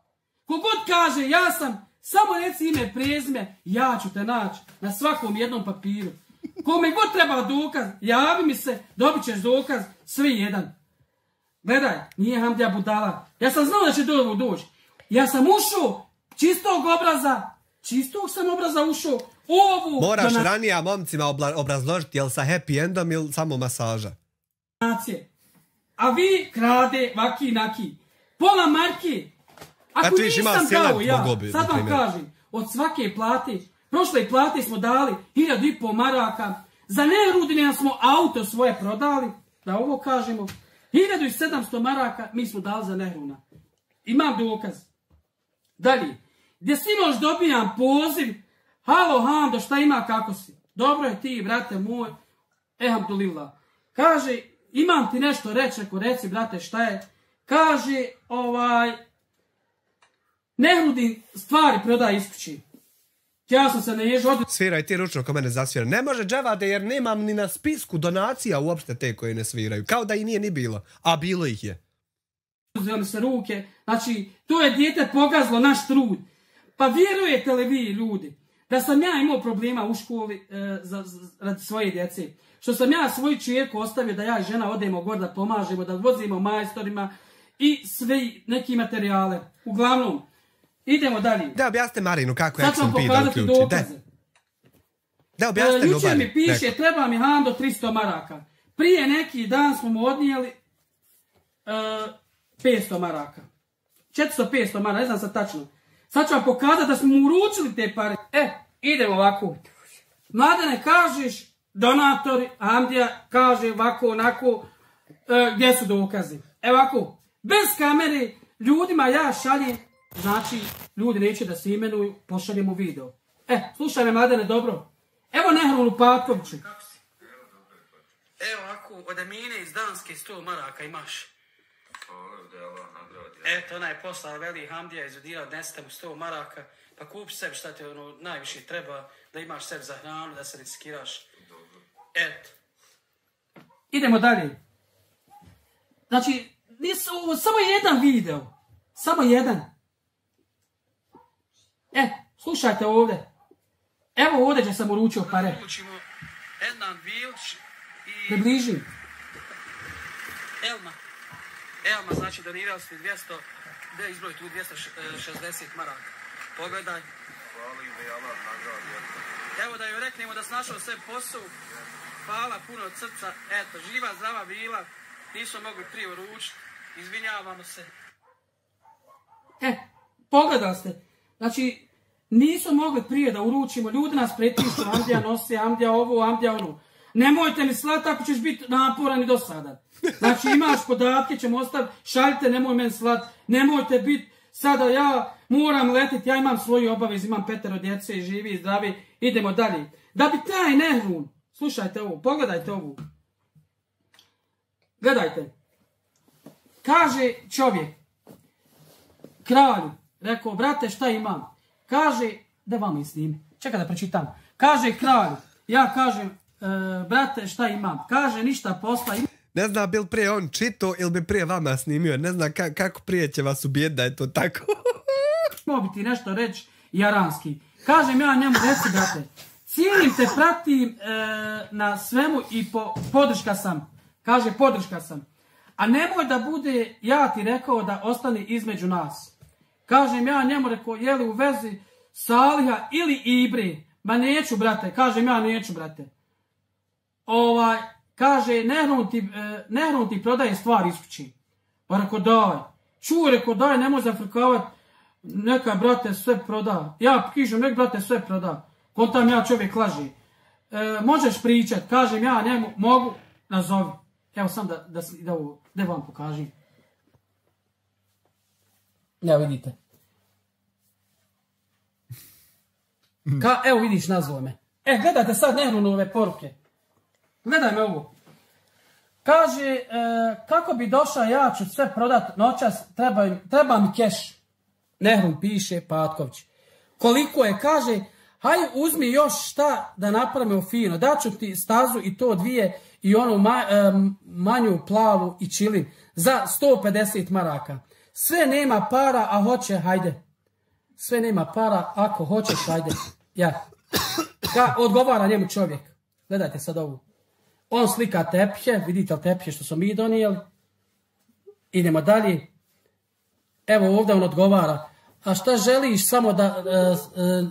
Kogod kaže ja sam, samo reci ime, prezime, ja ću te naći na svakom jednom papiru. Kome god treba dokaz, javi mi se, dobit ćeš dokaz, svi jedan. Gledaj, nije Hamdija budala. Ja sam znao da će do ovog doći. Ja sam ušao, čistog sam obraza ušao, ovu... Moraš ranija momcima obrazložiti, jel sa happy endom ili samo masaža? A vi krade vaki naki. Pola marki. Ako nisam dao ja, sad vam kažem, od svake plate, prošle plate smo dali 1.500 maraka, za Nehrudine smo auto svoje prodali, da ovo kažemo, 1.700 maraka mi smo dali za Nehruna. Imam dokaz. Dalje, gdje sinoć dobijam poziv, halo Hamdo, šta ima, kako si? Dobro je ti, brate moj, alhamdulillah. Kaže, imam ti nešto reći, reci, brate, šta je? Kaže, Nehrudin stvari prodaje iz kući. Ja sam se naježio... Sviraj ti ručno ko mene zasvira. Ne može dževade jer nemam ni na spisku donacija uopšte te koje ne sviraju. Kao da i nije ni bilo. A bilo ih je. Uzeli se ruke. Znači, to je dijete pogazlo naš trud. Pa vjerujete li vi, ljudi, da sam ja imao problema u školi radi svoje djece? Što sam ja svoju čerku ostavio da ja i žena odemo gore da pomažemo, da vozimo majstorima i sve neki materijale. Uglavnom, idemo dalje. Da objasnite Marinu kako je Sad ću pokazati dokaze. Da objasnite Lubari. Jučer mi piše, treba mi Hando 300 maraka. Prije neki dan smo mu odnijeli 500 maraka. 400-500 maraka, ne znam sad tačno. Sad ću vam pokazati da smo mu uručili te pare. Idemo ovako. Mladene, kažeš, donatori, Hamdija kaže ovako, onako, gdje su dokazi? Evo ovako, bez kamere, ljudima ja šaljem, znači, ljudi neće da se imenuju, pošaljemo video. Slušaj me, Mladene, dobro. Evo Nehrunu Patkoviću. Evo ovako, od Emine iz Danske 100 maraka imaš. Eto, onaj posla veli Hamdija izudira, odnesete mu 100 maraka, pa kupi sebi šta ti najviše treba, da imaš sebi za hranu, da se riskiraš. Eto. Idemo dalje. Znači, samo jedan video. Samo jedan. Slušajte ovdje. Evo ovdje gdje sam uručio pare. Približi. Elma, znači donirali ste 200, gdje izbroj tu 260 maraka. Pogledaj. Evo da joj reknemo da snašao sve posao. Hvala puno od srca. Eto, živa, zdrava bila. Nismo mogli prije uručiti. Izvinjavamo se. Pogledali ste. Znači, nisu mogli prije da uručimo. Ljudi nas pretišću. Amdija nosi, Amdija ovo, Amdija ono. Nemojte mi slati, ako ćeš biti naporan i dosadan. Znači, imaš podatke, ćemo ostaviti. Šaljite, nemoj meni slati. Nemojte biti, sada ja moram letiti. Ja imam svoju obavez, imam 5 djece i živi i zdravi. Idemo dalje. Da bi taj Nehrun, slušajte ovo, pogledajte ovo. Gledajte. Kaže čovjek, kralju, rekao, brate, šta imam? Kaže, da vam i snim. Čekaj da pročitam. Kaže kralju, ja kažem, brate, šta imam? Kaže, ništa posla. Ne zna bil prije on čito ili bi prije vama snimio. Ne zna kako prije će vas ubijeti da je to tako. Mogu bi ti nešto reći jaranski. Kažem ja njemu, reci, brate, cijenim te, pratim na svemu i podrška sam. Kaže, podrška sam. A nemoj da bude, ja ti rekao da ostane između nas. Kažem ja njemu, rekao, je li u vezi Saliha ili Ibri. Ma neću, brate, kažem ja neću, brate. Kaže, Nehron ti prodaje stvari iz kući. Pa reko daj. Čuj, reko daj, nemoj zafrkavat. Neka, brate, sve proda. Ja kažem, nek, brate, sve proda. Kontam ja čovjek laži. Možeš pričat, kažem ja, ne mogu, nazovi. Evo sam da vam pokažem. Evo vidite. Evo vidiš, nazvao me. Gledajte sad Nehronove poruke. Gledaj me ovo. Kaže, kako bi došao, ja ću sve prodat noćas, treba mi keš. Nehron piše, Patković. Koliko je, kaže, haj uzmi još šta da napravimo fino. Daću ti stazu i to 2 i onu manju plavu i čilin za 150 maraka. Sve nema para, a hoće, hajde. Sve nema para, ako hoćeš, hajde. Ja. Odgovara njemu čovjek. Gledajte sad ovu. On slika tepije, vidite li tepije što smo mi donijeli. Idemo dalje. Evo ovdje on odgovara. A šta želiš samo da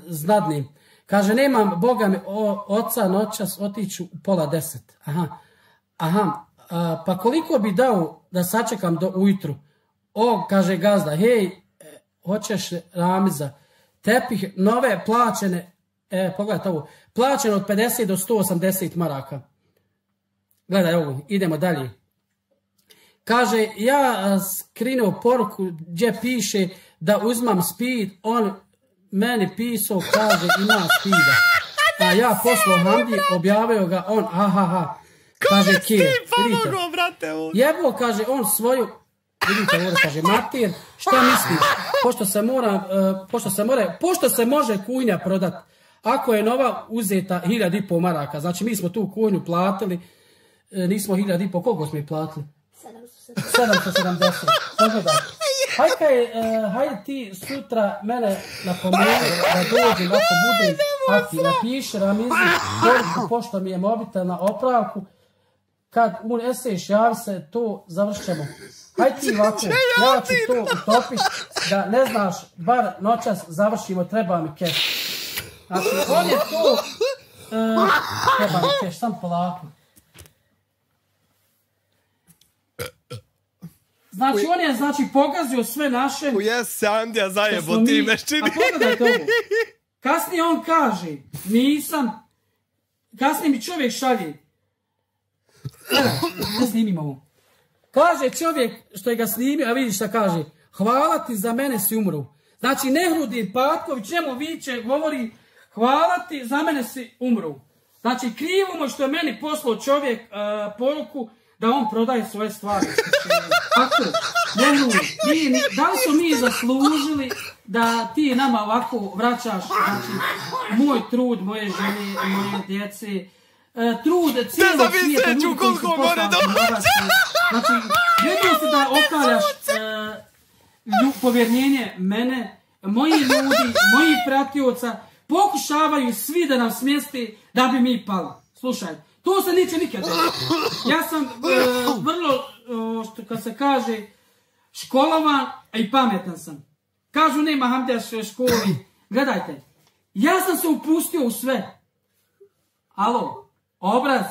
znadnim? Kaže, nemam, Boga mi, oca noćas otiću u 9:30. Aha. Pa koliko bi dao da sačekam do ujutru? Kaže gazda, hej, hoćeš Ramiza, tepih nove plaćene, pogledajte ovo, plaćeno od 50 do 180 maraka. Gledaj ovo, idemo dalje. Kaže, ja skrinuo poruku gdje piše da uzmam speed, on meni pisao, kaže, ima speeda. A ja poslao Hamdi, objavio ga, on, kaže, kje, vidite. Jebo, kaže, on svoju, vidite ovdje, kaže, Matir, šta misliš? Pošto se može kujnja prodat, ako je nova uzeta 1.500 maraka, znači mi smo tu kujnju platili, nismo 1.500, koliko smo je platili? 770. Pogledaj. Hajde ti sutra mene napomeni da dođem ako budem aktiv. Napiši Ramizi koliko pošto mi je mobitel na opravku. Kad uneseš, javi se, to završćemo. Hajde ti ovako, ja ću to utopiti da ne znaš, bar noćas završimo, treba mi keš. Znači, on je to, treba mi keš, sam polako. Znači, on je, pogazio sve naše... Jes, Andija zajebo ti meščini. A pogledajte ovo. Kasnije on kaže, nisam... Kasnije mi čovjek šalje. Ne snimimo ovo. Kaže čovjek što je ga snimio, a vidiš šta kaže. Hvala ti, za mene si umru. Znači, Nehrudin Patković njemu viče, govori, hvala ti, za mene si umru. Znači, krivo mu što je meni poslao čovjek poruku da on prodaje svoje stvari. Ako, Nehrudin, da li smo mi zaslužili da ti nama ovako vraćaš, znači, moj trud, moje žene, moje djece, trud cijelog svijeta, ljudi koji su poslali novac. Znači, jedno se da okaljaš povjernjenje mene, moji ljudi, mojih pratioca, pokušavaju svi da nam smjesti da bi mi pali. Slušaj, to se neće nikad. Ja sam vrlo, kad se kaže, školovan, a i pametan sam. Kažu nema Hamdijaše školi. Gledajte, ja sam se upustio u sve. Alo, obraz.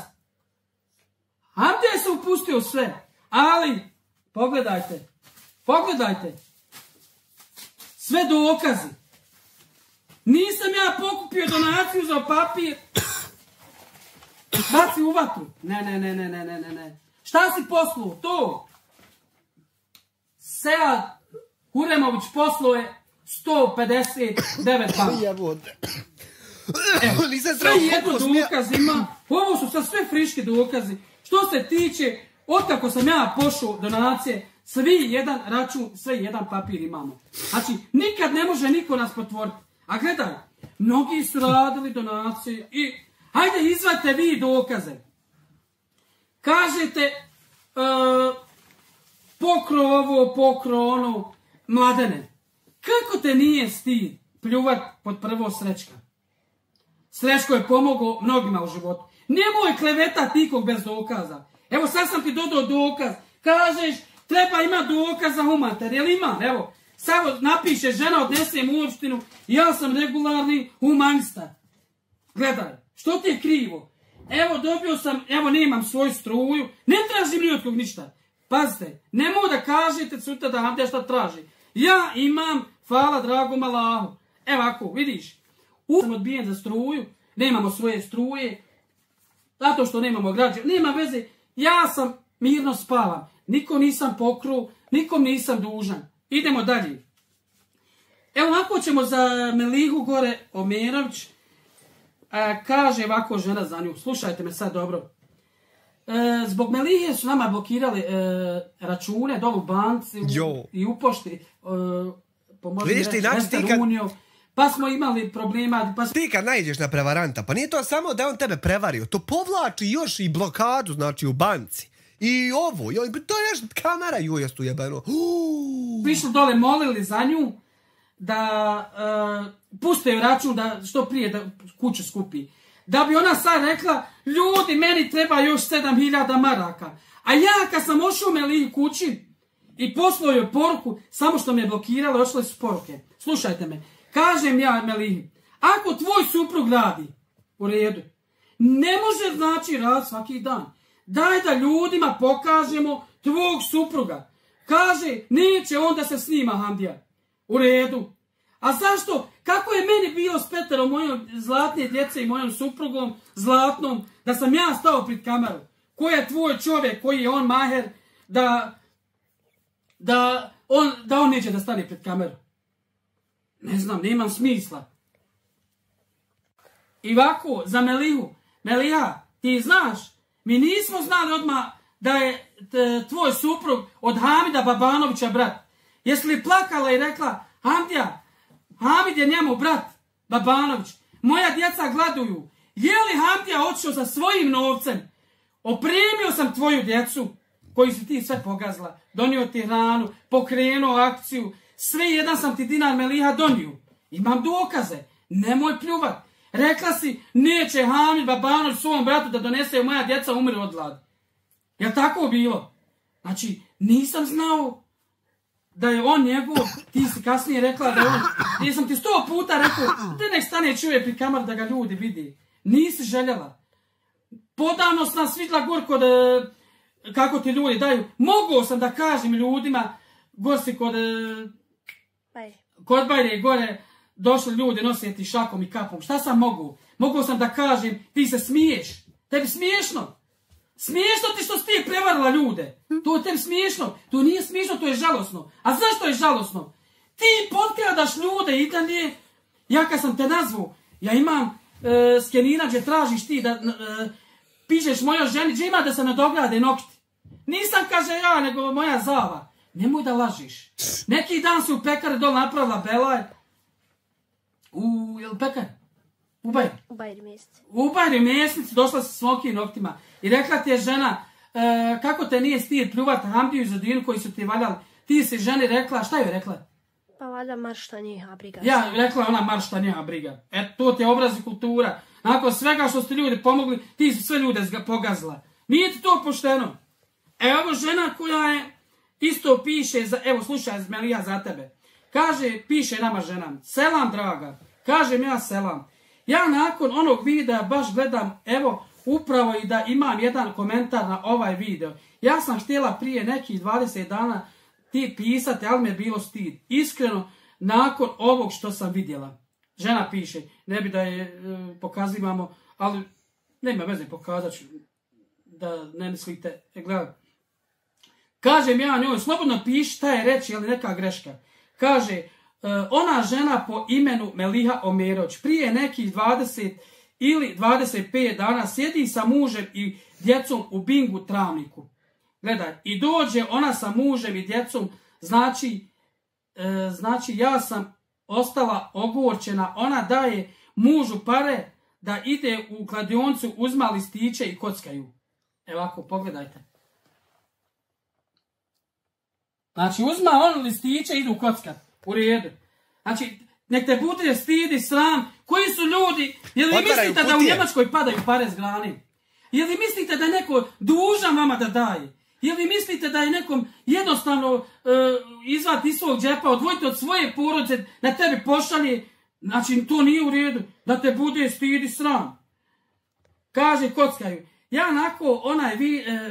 Hamdija se upustio u sve. Ali, pogledajte. Sve dokazi. Nisam ja pokupio donaciju za papir. Baci u vatru. Ne. Šta si poslao? To. Sead Huremović poslao je 159 banka. Evo, sve jedno dokaz ima. Ovo su sad sve friški dokazi. Što se tiče, otkako sam ja pošao donacije, svi jedan račun, sve jedan papir imamo. Znači, nikad ne može niko nas potvoriti. A gledaj, mnogi su radili donacije i hajde izvadite vi dokaze. Kažete, pokro ovo, pokro ono, Mladene, kako te nije stid pljuvat pod prvo Srećka? Srećko je pomogao mnogima u životu. Nemoj klevetati nikog bez dokaza. Evo sad sam ti dodao dokaz. Kažeš, treba ima dokaz za humanitar. Jel ima? Evo, Samo napiše žena, odnesem u opštinu, ja sam regularni humanista. Gledaj, što ti je krivo? Evo dobio sam, evo nemam svoju struju, ne tražim ni od kog ništa. Pazite, nemoj da kažete sutra da Hamdija šta traži. Ja imam, hvala dragom Allahu. Evo ako, vidiš, sam odbijen za struju, nemamo svoje struje, zato što nemamo građe, nema veze, ja sam mirno spavam, nikom nisam pokru, nikom nisam dužan. Idemo dalje. Evo ovako ćemo za Melihu gore Omerović, kaže ovako žena za nju, slušajte me sad dobro. Zbog Melihe su nama blokirali račune dolu u banci i u pošti, Western Union, pa smo imali problema. Ti kad naiđeš na prevaranta, pa nije to samo da on tebe prevario, to povlači još i blokadu, znači u banci. I ovo, to je još kamera jujestu jebeno. Pišli dole, molili za nju da puste račun da što prije da kuću skupi. Da bi ona sad rekla, ljudi, meni treba još 7.000 maraka. A ja kad sam ošao Melihi kući i poslao joj poruku, samo što me je blokirala, ošle su poruke. Slušajte me, kažem ja Melihi, ako tvoj suprug radi, u redu, ne može znači rad svaki dan. Daj da ljudima pokažemo tvog supruga. Kaže, neće onda se snima Hamdija. U redu. A zašto? Kako je meni bilo s Peterom, mojom zlatne djece i mojom suprugom zlatnom, da sam ja stao pred kameru? Ko je tvoj čovjek, koji je on maher, da on neće da stane pred kameru? Ne znam, nemam smisla. I ovako, za Melihu. Meliha, ti znaš, mi nismo znali odmah da je tvoj suprug od Hamida Babanovića brat. Jesi li plakala i rekla, Hamdija, Hamid je njemu brat, Babanović, moja djeca gladuju. Je li Hamdija otišao sa svojim novcem? Opremio sam tvoju djecu, koju si ti sve pogazila, donio ti hranu, pokrenuo akciju, sve jedan sam ti dinar Meliha donio. Imam dokaze, nemoj pljuvat. Rekla si, neće Hamid Babanović svom bratu da donese moja djeca umre od gladi. Je tako bilo? Znači, nisam znao da je on njegov, ti si kasnije rekla da je on, jer sam ti 100 puta rekao, te nek stane čuje pri kamar da ga ljudi vidi. Nisi željela. Podavnost nas vidjela gor kod, kako ti ljudi daju. Mogao sam da kažem ljudima, gor si kod Bajre gore, došli ljudi nositi šakom i kapom. Šta sam mogu? Mogao sam da kažem, ti se smiješ. Tebi smiješno. Smiješno ti što si ti prevarila ljude. To je tebi smiješno. To nije smiješno, to je žalosno. A zašto je žalosno? Ti potkradaš ljude i da nije... Ja kad sam te nazvu, ja imam skenira gdje tražiš ti da pišeš mojoj ženi, gdje ima da se nadograde nokti. Nisam, kaže ja, nego moja zava. Nemoj da lažiš. Neki dan si u pekari dole napravila belaj. Jel pekar? U Bajri? U Bajri mjeseci. U Bajri mjeseci došla sa smokim noktima. I rekla ti je žena, kako te nije stid pljuvati Hamdiju i Zadinu koji su ti valjali. Ti si ženi rekla, šta joj rekla? Pa valjda marš šta njiha briga. Ja, rekla ona marš šta njiha briga. To ti je obraz i kultura. Nakon svega što ste ljudi pomogli, ti si sve ljude pogazila. Nije ti to pošteno. Evo žena koja je isto piše, evo slušaj Meliha za tebe. Kaže, piše nama ženam, selam draga, kažem ja selam. Ja nakon onog videa baš gledam, evo, upravo i da imam jedan komentar na ovaj video. Ja sam htjela prije nekih 20 dana ti pisati, ali me je bilo stid. Iskreno, nakon ovog što sam vidjela. Žena piše, ne bi da je pokazivamo, ali nema veze, pokazat ću, da ne mislite, gledaj. Kažem ja njoj, slobodno piši šta je reći, ali neka greška. Kaže, ona žena po imenu Meliha Omerović prije nekih 20 ili 25 dana sjedi sa mužem i djecom u Bingu Travniku. Gledaj, i dođe ona sa mužem i djecom, znači ja sam ostala ogorčena, ona daje mužu pare da ide u kladioncu, uzma listiće i kockaju. Evo ovako, pogledajte. Znači, uzma on listiće i idu kockat. U redu. Znači, nek te bude stidi, sram. Koji su ljudi? Je li mislite da u Njemačkoj padaju pare s grani? Je li mislite da je neko dužan vama da daje? Jel vi mislite da je nekom jednostavno izvati iz svog džepa, odvojiti od svoje porodice, da tebi pošalje? Znači, to nije u redu. Da te bude stid i sram. Kaže Kockaju, ja nakon onaj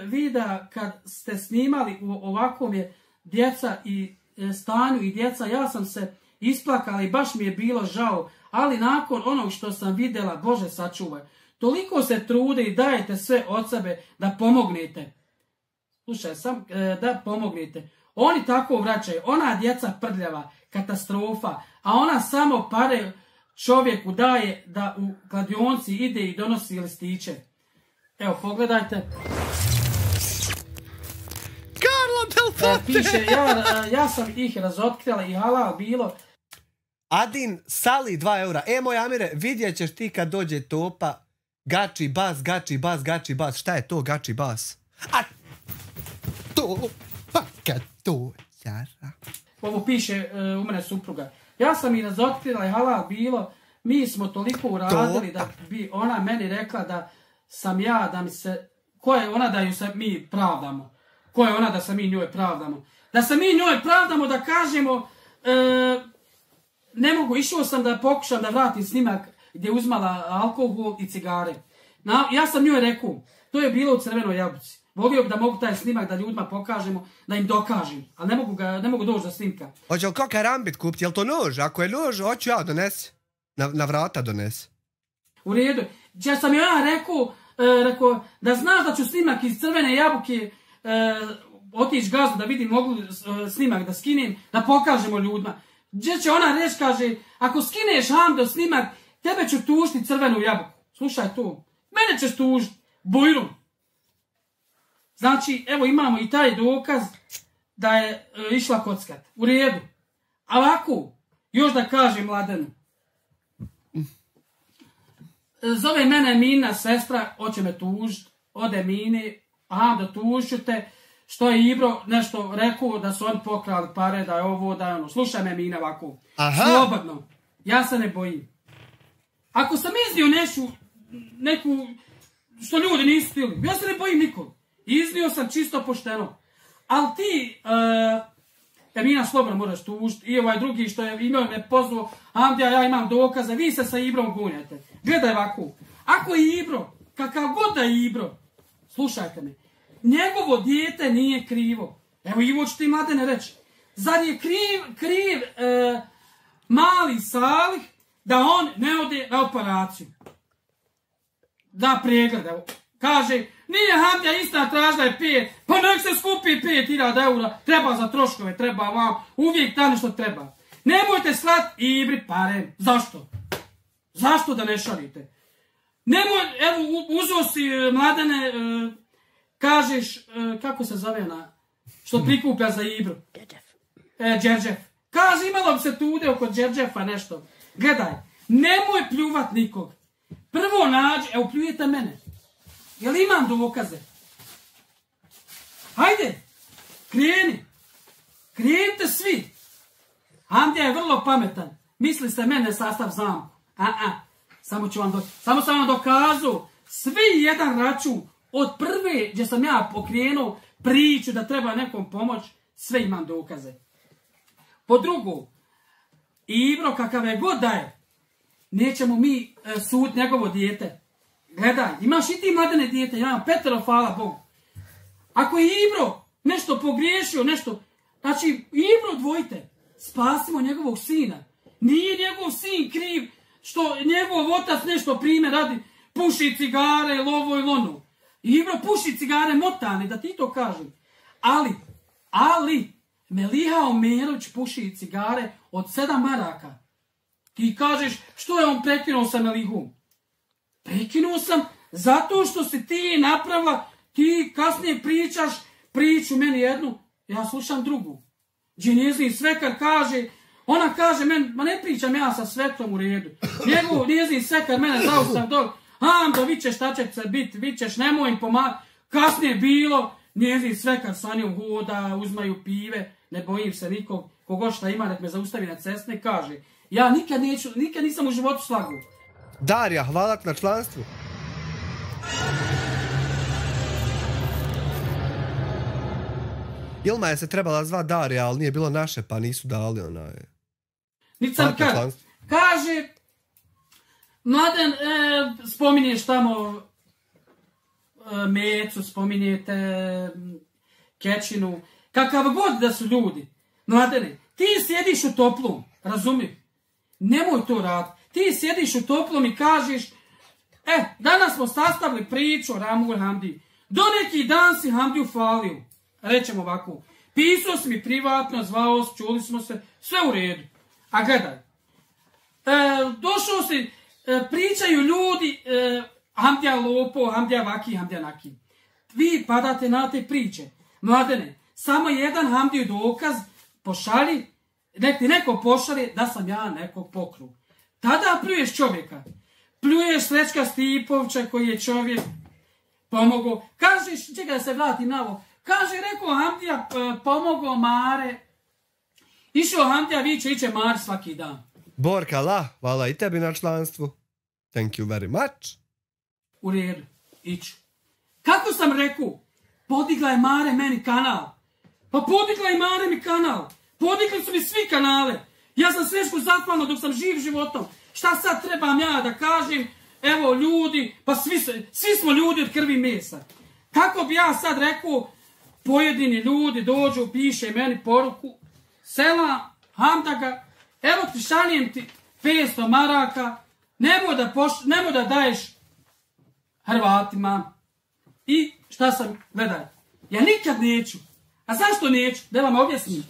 vida kad ste snimali u ovakvom je djeca i stanju i djeca, ja sam se isplakala i baš mi je bilo žao, ali nakon onog što sam vidjela, Bože sačuvaj, toliko se trude i dajete sve od sebe da pomognete. Slušaj, da pomognete. Oni tako vraćaju, ona djeca prljava, katastrofa, a ona samo pare čovjeku daje da u kladionci ide i donosi listiće. Evo, pogledajte. Carlo Del Ponte! Piše, ja sam ih razotkrila i halal bilo. Adin, sali 2 eura. Moj Amire, vidjet ćeš ti kad dođe Topa. Gači bas, gači bas, gači bas. Šta je to gači bas? A Topa kad dođe. Ovo piše u mene supruga. Ja sam ih razotkrila i halal bilo. Mi smo toliko uradili da bi ona meni rekla da sam ja, da mi se... Ko je ona da ju se mi pravdamo? Ko je ona da se mi njoj pravdamo? Da se mi njoj pravdamo, da kažemo... Ne mogu, išao sam da pokušam da vratim snimak gdje je uzmala alkohol i cigare. Ja sam njoj rekao, to je bilo u Crvenoj jabuci. Volio bi da mogu taj snimak da ljudima pokažemo, da im dokažem. Ali ne mogu doći do snimka. Hoće li ko karambit kupiti? Je li to nož? Ako je nož, hoću ja donesi. Na vrata donesi. U redu. Ja sam joj rekao da znaš da ću snimak iz Crvene jabuke otići gazdu da vidim mogu snimak da skinem, da pokažemo ljudima. Gdje će ona reći, kaže, ako skineš Hamdo snimak, tebe ću tužiti Crvenu jabuku. Slušaj to. Mene ćeš tužiti. Bujrum. Znači, evo imamo i taj dokaz da je išla kockat. U redu. A ovako, još da kažem Mladenu. Zove mene Mina, sestra, hoće me tužiti. Ode Mini, Hamdo, tužit te. Što je Ibro nešto rekao da su oni pokrali pare, da je ovo, da je ono. Slušaj me Mina ovako. Slobodno. Ja se ne bojim. Ako sam iznio neku što ljudi nisu htjeli, ja se ne bojim nikog. Iznio sam čisto pošteno. Ali ti, Mina, slobodno moraš tužiti. I ovaj drugi što je imao me pozvao, Amdija, ja imam dokaze, vi se sa Ibrom gunjate. Gledaj ovako. Ako je Ibro, kakav god da je Ibro, slušajte me, njegovo dijete nije krivo. Evo Ivo ću ti Mladene reći. Zar je kriv mali Salih da on ne ode na operaciju? Da pregleda. Kaže, nije Hamdija ista tražila je 5, pa nek se skupi 5.000 eura. Treba za troškove, treba vam. Uvijek ta nešto treba. Nemojte slati Ibri pare. Zašto? Zašto da ne šalite? Evo, uzeo si Mladene... Kažeš, kako se zove ona, što prikuplja za Ibru? Đerđef. Kaže, imalo bi se tude oko Đerđefa nešto. Gledaj, nemoj pljuvat nikog. Prvo nađi, evo pljujete mene. Jel imam dokaze? Hajde, krenite svi. Hamdija je vrlo pametan. Misli se mene sastav zamku. Samo sam vam dokazao. Svi jedan račun. Od prve gdje sam ja pokrenuo priču da treba nekom pomoć, sve imam dokaze. Po drugo, Ibro kakav je god da je, nećemo mi sud njegovo dijete. Gledaj, imaš i ti Mladene dijete, ja imam 5, hvala Bogu. Ako je Ibro nešto pogriješio, nešto, znači Ibro dvojite, spasimo njegovog sina. Nije njegov sin kriv što njegov otac nešto primjer radi, puši cigare, lovo i lonu. Ibro puši cigare motane, da ti to kažem. Ali, Meliha Omerović puši cigare od 7 maraka. Ti kažeš, što je on prekinuo sa Melihom? Prekinuo sam zato što si ti napravila, ti kasnije pričaš priču meni jednu, ja slušam drugu. Gdje njezin svekar kaže, ona kaže meni, ma ne pričam ja sa svetom u redu. Njezin svekar mene zaustav dol. Hamdo, vićeš šta će se biti, vićeš, nemoj im pomagati. Kasnije bilo, njezin svekar sa njom hoda, uzmaju pive, ne bojim se nikog, kogo šta ima, nek me zaustavi na cesti i kaže, ja nikad nisam u životu slagu. Darija, hvala ti na članstvu. Ilma je se trebala zva Darija, ali nije bilo naše, pa nisu dali onaj... Nisam kaže, Mladen, spominješ tamo Mecu, spominjete Kećinu, kakav god da su ljudi. Mladene, ti sjediš u toplom, razumiješ? Nemoj to raditi. Ti sjediš u toplom i kažeš, danas smo sastavili priču o Ramul Hamdi. Do neki dan si Hamdiju falio. Rećemo ovako, pisao si mi privatno, zvao si, čuli smo se, sve u redu. A gledaj, došao si, pričaju ljudi, Hamdija lopo, Hamdija vaki, Hamdija naki. Vi padate na te priče. Mladene, samo jedan Hamdiju dokaz pošalji, nek ti neko pošalje da sam ja nekog pokru. Tada pljuješ čovjeka. Pljuješ Srećka Stipovča koji je čovjek pomogao. Kažeš, čekaj da se vratim na ovo. Kaže, rekao Hamdija pomogao Mare. Išao Hamdija, iće Mare svaki dan. Borka, hvala i tebi na članstvu. Thank you very much. U redu, iću. Kako sam rekao, podigla je Mare meni kanal. Pa podigla je Mare mi kanal. Podigli su mi svi kanale. Ja sam Srećku zahvalno dok sam živ životom. Šta sad trebam ja da kažem? Evo ljudi, pa svi smo ljudi od krvi mesa. Kako bi ja sad rekao, pojedini ljudi dođu, piše meni poruku. Selam, Hamdaga, evo ti šaljem ti 500 maraka. Nemoj da daješ Hrvatima. I šta sam, gledaj, ja nikad neću. A zašto neću? Da vam objasnim.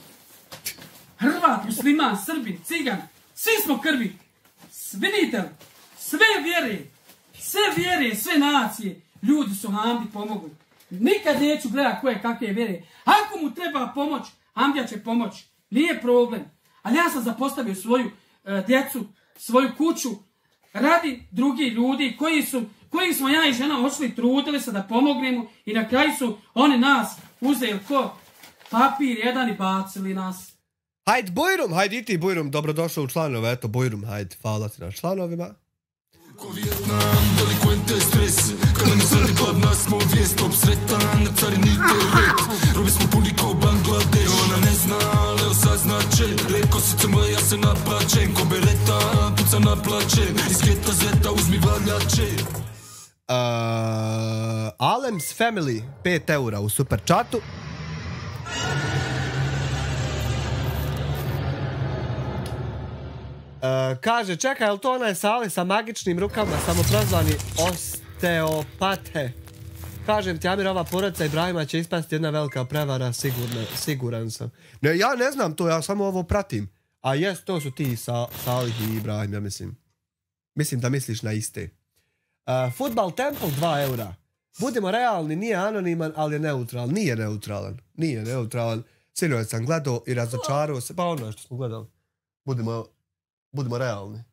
Hrvat, musliman, Srbin, Cigan, svi smo krvi. Vidite li? Sve vjere, sve nacije, ljudi su Hamdi pomogli. Nikad neću gledati koje kakve vjere. Ako mu treba pomoć, Hamdija će pomoći. Nije problem. Ali ja sam zapostavio svoju djecu, svoju kuću, radi drugih ljudi koji smo ja i žena ošli, trudili se da pomognemo i na kraju su oni nas uzeli ko papir jedan i bacili nas. Hajde Bujrum, hajde i ti Bujrum, dobrodošao u članove, eto Bujrum, hajde, hvala ti na članovima. Ko Vijetnam, delikvente stres, kada mi zradi gladna smo vijest, obsretan, na carini teret, robi smo puni ko Bangladeš, ona ne zna, ali osaznaće, reko sice moje, ja se naplačem, ko bereta, puca naplačem, iz geta zeta uzmi valjače. Alems Family, 5 eura u super chatu. Kaže, čekaj, je li to onaj Sali sa magičnim rukama, samoprozvani osteopate? Kažem ti, Amir, ova porodica Ibrahima će ispasti jedna velika prevara, siguran sam. Ne, ja ne znam to, ja samo ovo pratim. A jes, to su ti Salih i Ibrahim, ja mislim. Mislim da misliš na iste. Football Temple, 2 eura. Budimo realni, nije anoniman, ali je neutralan. Nije neutralan. Sinoć sam gledao i razočarao se, pa ono što smo gledali. Budimo realni.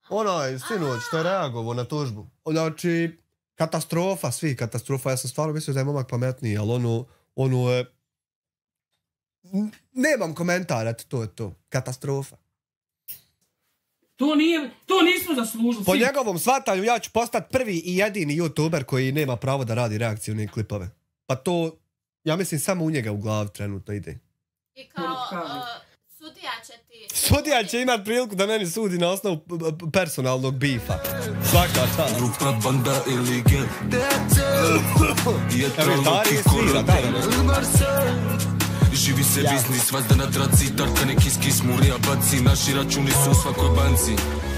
Onaj sinoć što je reagovao na tužbu. Znači, katastrofa, ja sam stvarno mislio da je momak pametniji, ali ono je... Nemam komentara, to je to. Katastrofa. To nismo zaslužili. Po njegovom shvatanju ja ću postati prvi i jedini youtuber koji nema pravo da radi reakcijne klipove. Pa to, ja mislim, samo u njega u glavi trenutno ide. I kao... Sudija će imat priliku da meni sudi na osnovu personalnog bifa. Svaka čast. Grupa, banda ili gel. Evo, Dari je svira, da. Živi se biznis, vazda na traci, tarka neki skis, murija baci, naši računi su u svakoj banci.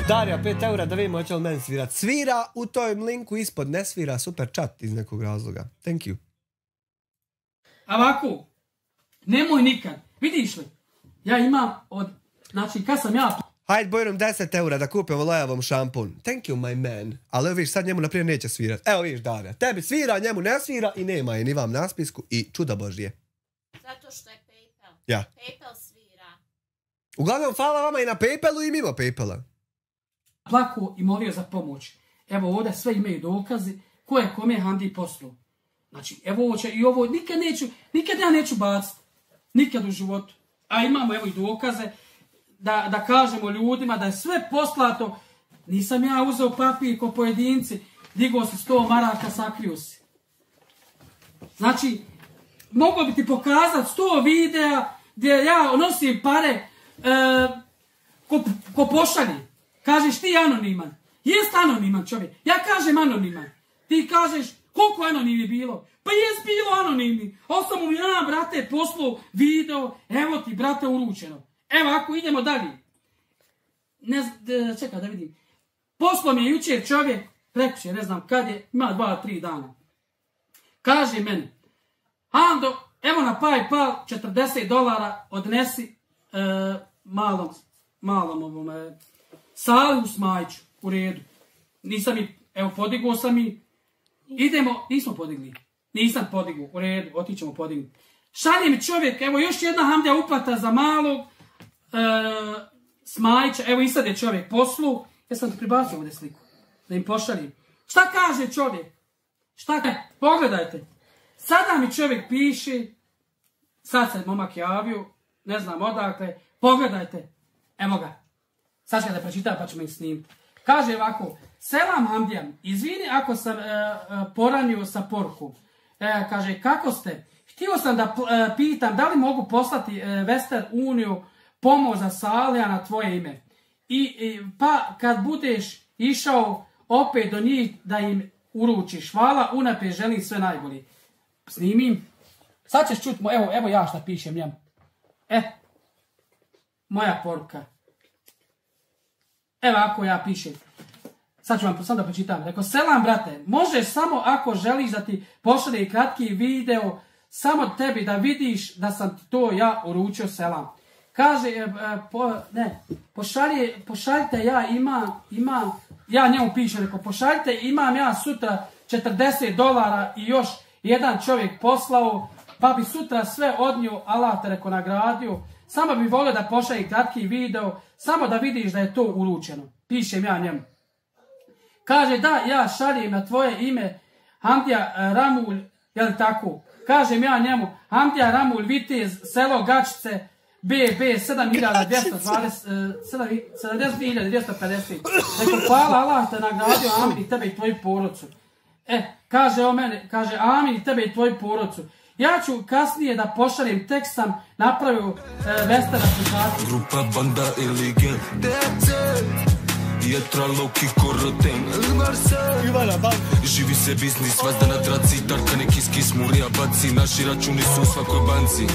Darija, 5 eura da vidimo hoće li meni svirat. Svira u tom linku ispod, ne svira super chat iz nekog razloga. Thank you. Ovako, nemoj nikad, vidiš li? Ja imam znači kad sam ja... Hajde Bojrom 10 eura da kupimo Lojavom šampun. Thank you my man. Ali evo viš, sad njemu naprijed neće svirat. Evo viš Darija, tebi svira, njemu ne svira i nema je ni vam na spisku i čuda Božje. Zato što je PayPal. Ja. PayPal svira. Uglavnom, hvala vama i na PayPalu i mimo PayPala. Plako i molio za pomoć. Evo ovdje sve imaju dokazi ko je kome Hamdi poslu. Znači, evo ovo će i ovo nikad ja neću baciti. Nikad u životu. A imamo evo i dokaze da kažemo ljudima da je sve poslato. Nisam ja uzeo papir ko pojedinci, digao si 100 maraka, sakrio si. Znači, Mogu bi ti pokazati 100 videa gdje ja nosim pare ko pošalji. Kažeš ti anoniman. Jest anoniman čovjek. Ja kažem anoniman. Ti kažeš koliko anonimni je bilo. Pa jest bilo anonimni. Ostao mu ja, brate, poslao video. Evo ti, brate, uručeno. Evo, ako idemo dalje. Čekaj da vidim. Poslao mi je jučer čovjek, prekjučer, ne znam kad je, ima 2-3 dana. Kaže meni, Ando, evo na PayPal $40 odnesi malom ovom Salihu Smajiću, u redu. Nisam i, evo podigao sam i, idemo, nismo podigli. Nisam podigao, u redu, otićemo podignuti. Šalje mi čovjek, evo još jedna hamdja uplata za malog Smajića, evo i sad je čovjek poslu, ja sam ti pribacio ovdje sliku, da im pošaljem. Šta kaže čovjek? Šta kaže? Pogledajte. Sada mi čovjek piše, sad se momak javio, ne znam odakle, pogledajte, evo ga. Sad ću ga da pročitam pa ćemo ih snimiti. Kaže ovako, selam hamdijam, izvini ako sam poranio sa porukom. Kaže, kako ste? Htio sam da pitam da li mogu poslati Western Uniju pomoć za Salija na tvoje ime. Pa kad budeš išao opet do njih da im uručiš. Hvala, unaprijed želim sve najbolje. Snimim. Sad ćeš čuti, evo ja šta pišem njemu. Moja poruka. Evo ako ja pišem. Sad ću vam sam da pročitam. Rekao, selam brate, možeš samo ako želiš da ti pošalje kratki video, samo tebi da vidiš da sam ti to ja uručio, selam. Kaže, pošaljite ja njemu pišem, rekao, pošaljite, imam ja sutra $40 i još jedan čovjek poslao, pa bi sutra sve odnio, Allah te reko nagradio, samo bi volio da pošalje kratki video, samo da vidiš da je to uručeno. Pišem ja njemu. Kaže, da, ja šaljem na tvoje ime Hamdija Ramulj, jel tako? Kažem ja njemu, Hamdija Ramulj, Vitez, selo Gačice, BB 70.250. Rekao, hvala, Allah te nagradio, amin i tebe i tvoju porodcu. Kaže o mene, kaže, amin i tebe i tvoju porodcu. Ja ću kasnije da pošaljem, tek sam napravio Western aplikaciju. Grupa banda ili gen, Jetra, Loki, Koroten, živi se biznis, vazda na traci, tarka neki skismurija baci, naši računi su u svakoj banci.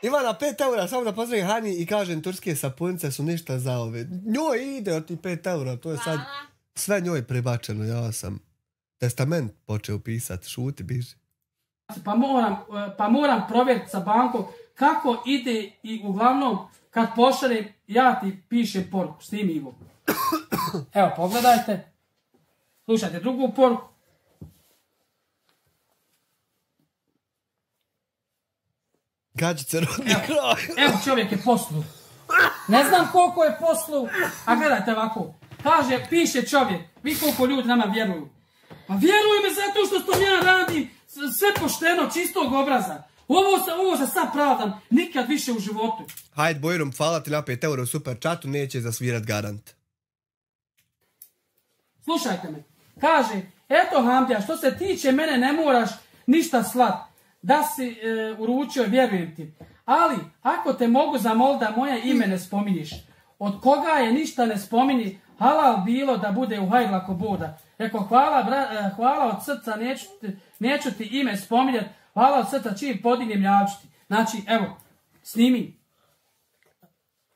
Ivana, 5 eura, samo da pozdravim Hani i kažem, turske sapunice su ništa za ove. Njoj ide od ti 5 eura, to je sad sve njoj prebačeno, ja sam testament počeo pisati, šuti, biži. Pa moram provjeriti sa bankom kako ide i uglavnom kad pošaljem, ja ti pišem poruku, snimi Ivo. Evo, pogledajte. Slušajte drugu poruku. Gađice rodni kraj. Evo čovjek je poslu. Ne znam koliko je poslu, a gledajte ovako. Kaže, piše čovjek, vi koliko ljudi nama vjeruju. Pa vjeruj me zato što to ja radim sve pošteno, čistog obraza. Ovo se sad pravdam, nikad više u životu. Hajde, Bojrom, hvala ti na 5 eura u super chatu, neće zasvirat garant. Slušajte me, kaže, eto Hamdija, što se tiče mene ne moraš ništa slat, da si uručio, vjerujem ti. Ali, ako te mogu zamoliti da moje ime ne spominješ, od koga je ništa ne spominji, halal bilo da bude u hajlako boda. Rekao, hvala od srca, neću ti ime spominjati, hvala od srca, čim podignem ja ću ti. Znači, evo, snimi.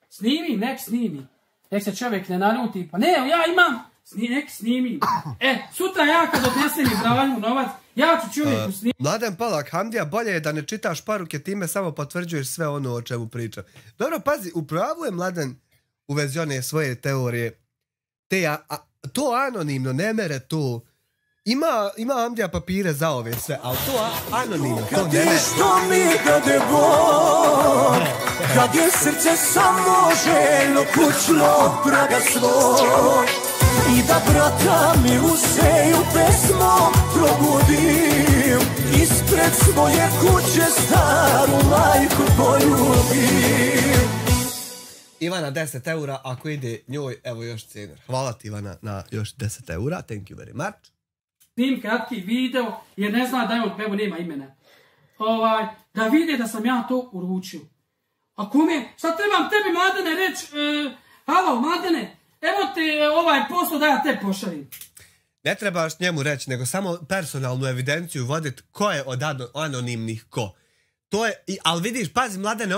Snimi, nek snimi. Nek se čovjek ne naljuti, pa ne, ja imam, nek snimi. Sutra ja kad odnesem i bravanju novac, ja ću čovjeku snimiti. Mladen Palak, Hamdija, bolje je da ne čitaš poruke, time samo potvrđuješ sve ono o čemu pričam. Dobro, pazi, upravo je Mladen u vezi one svoje teorije. To anonimno, ne mere to. Ima Hamdija papire za ove sve, ali to anonimno, to ne mere. Kad je što mi dade Bog, kad je srce samo željno kućno od praga svog, i da brata mi useju pesmo probudim, ispred svoje kuće staru majku poljubim. Ivana, 10 eura, ako ide njoj, evo još cener. Hvala ti Ivana na još 10 eura, thank you very much. snim kratki video, jer ne zna da je on, evo nema imena. Da vide da sam ja to uručio. A kome, šta trebam tebi, Mladene, reći, halo, Mladene, evo ti posao da ja te pošalim. Ne trebaš njemu reći, nego samo personalnu evidenciju voditi ko je od anonimnih ko. To je, ali vidiš, pazi, Mladene,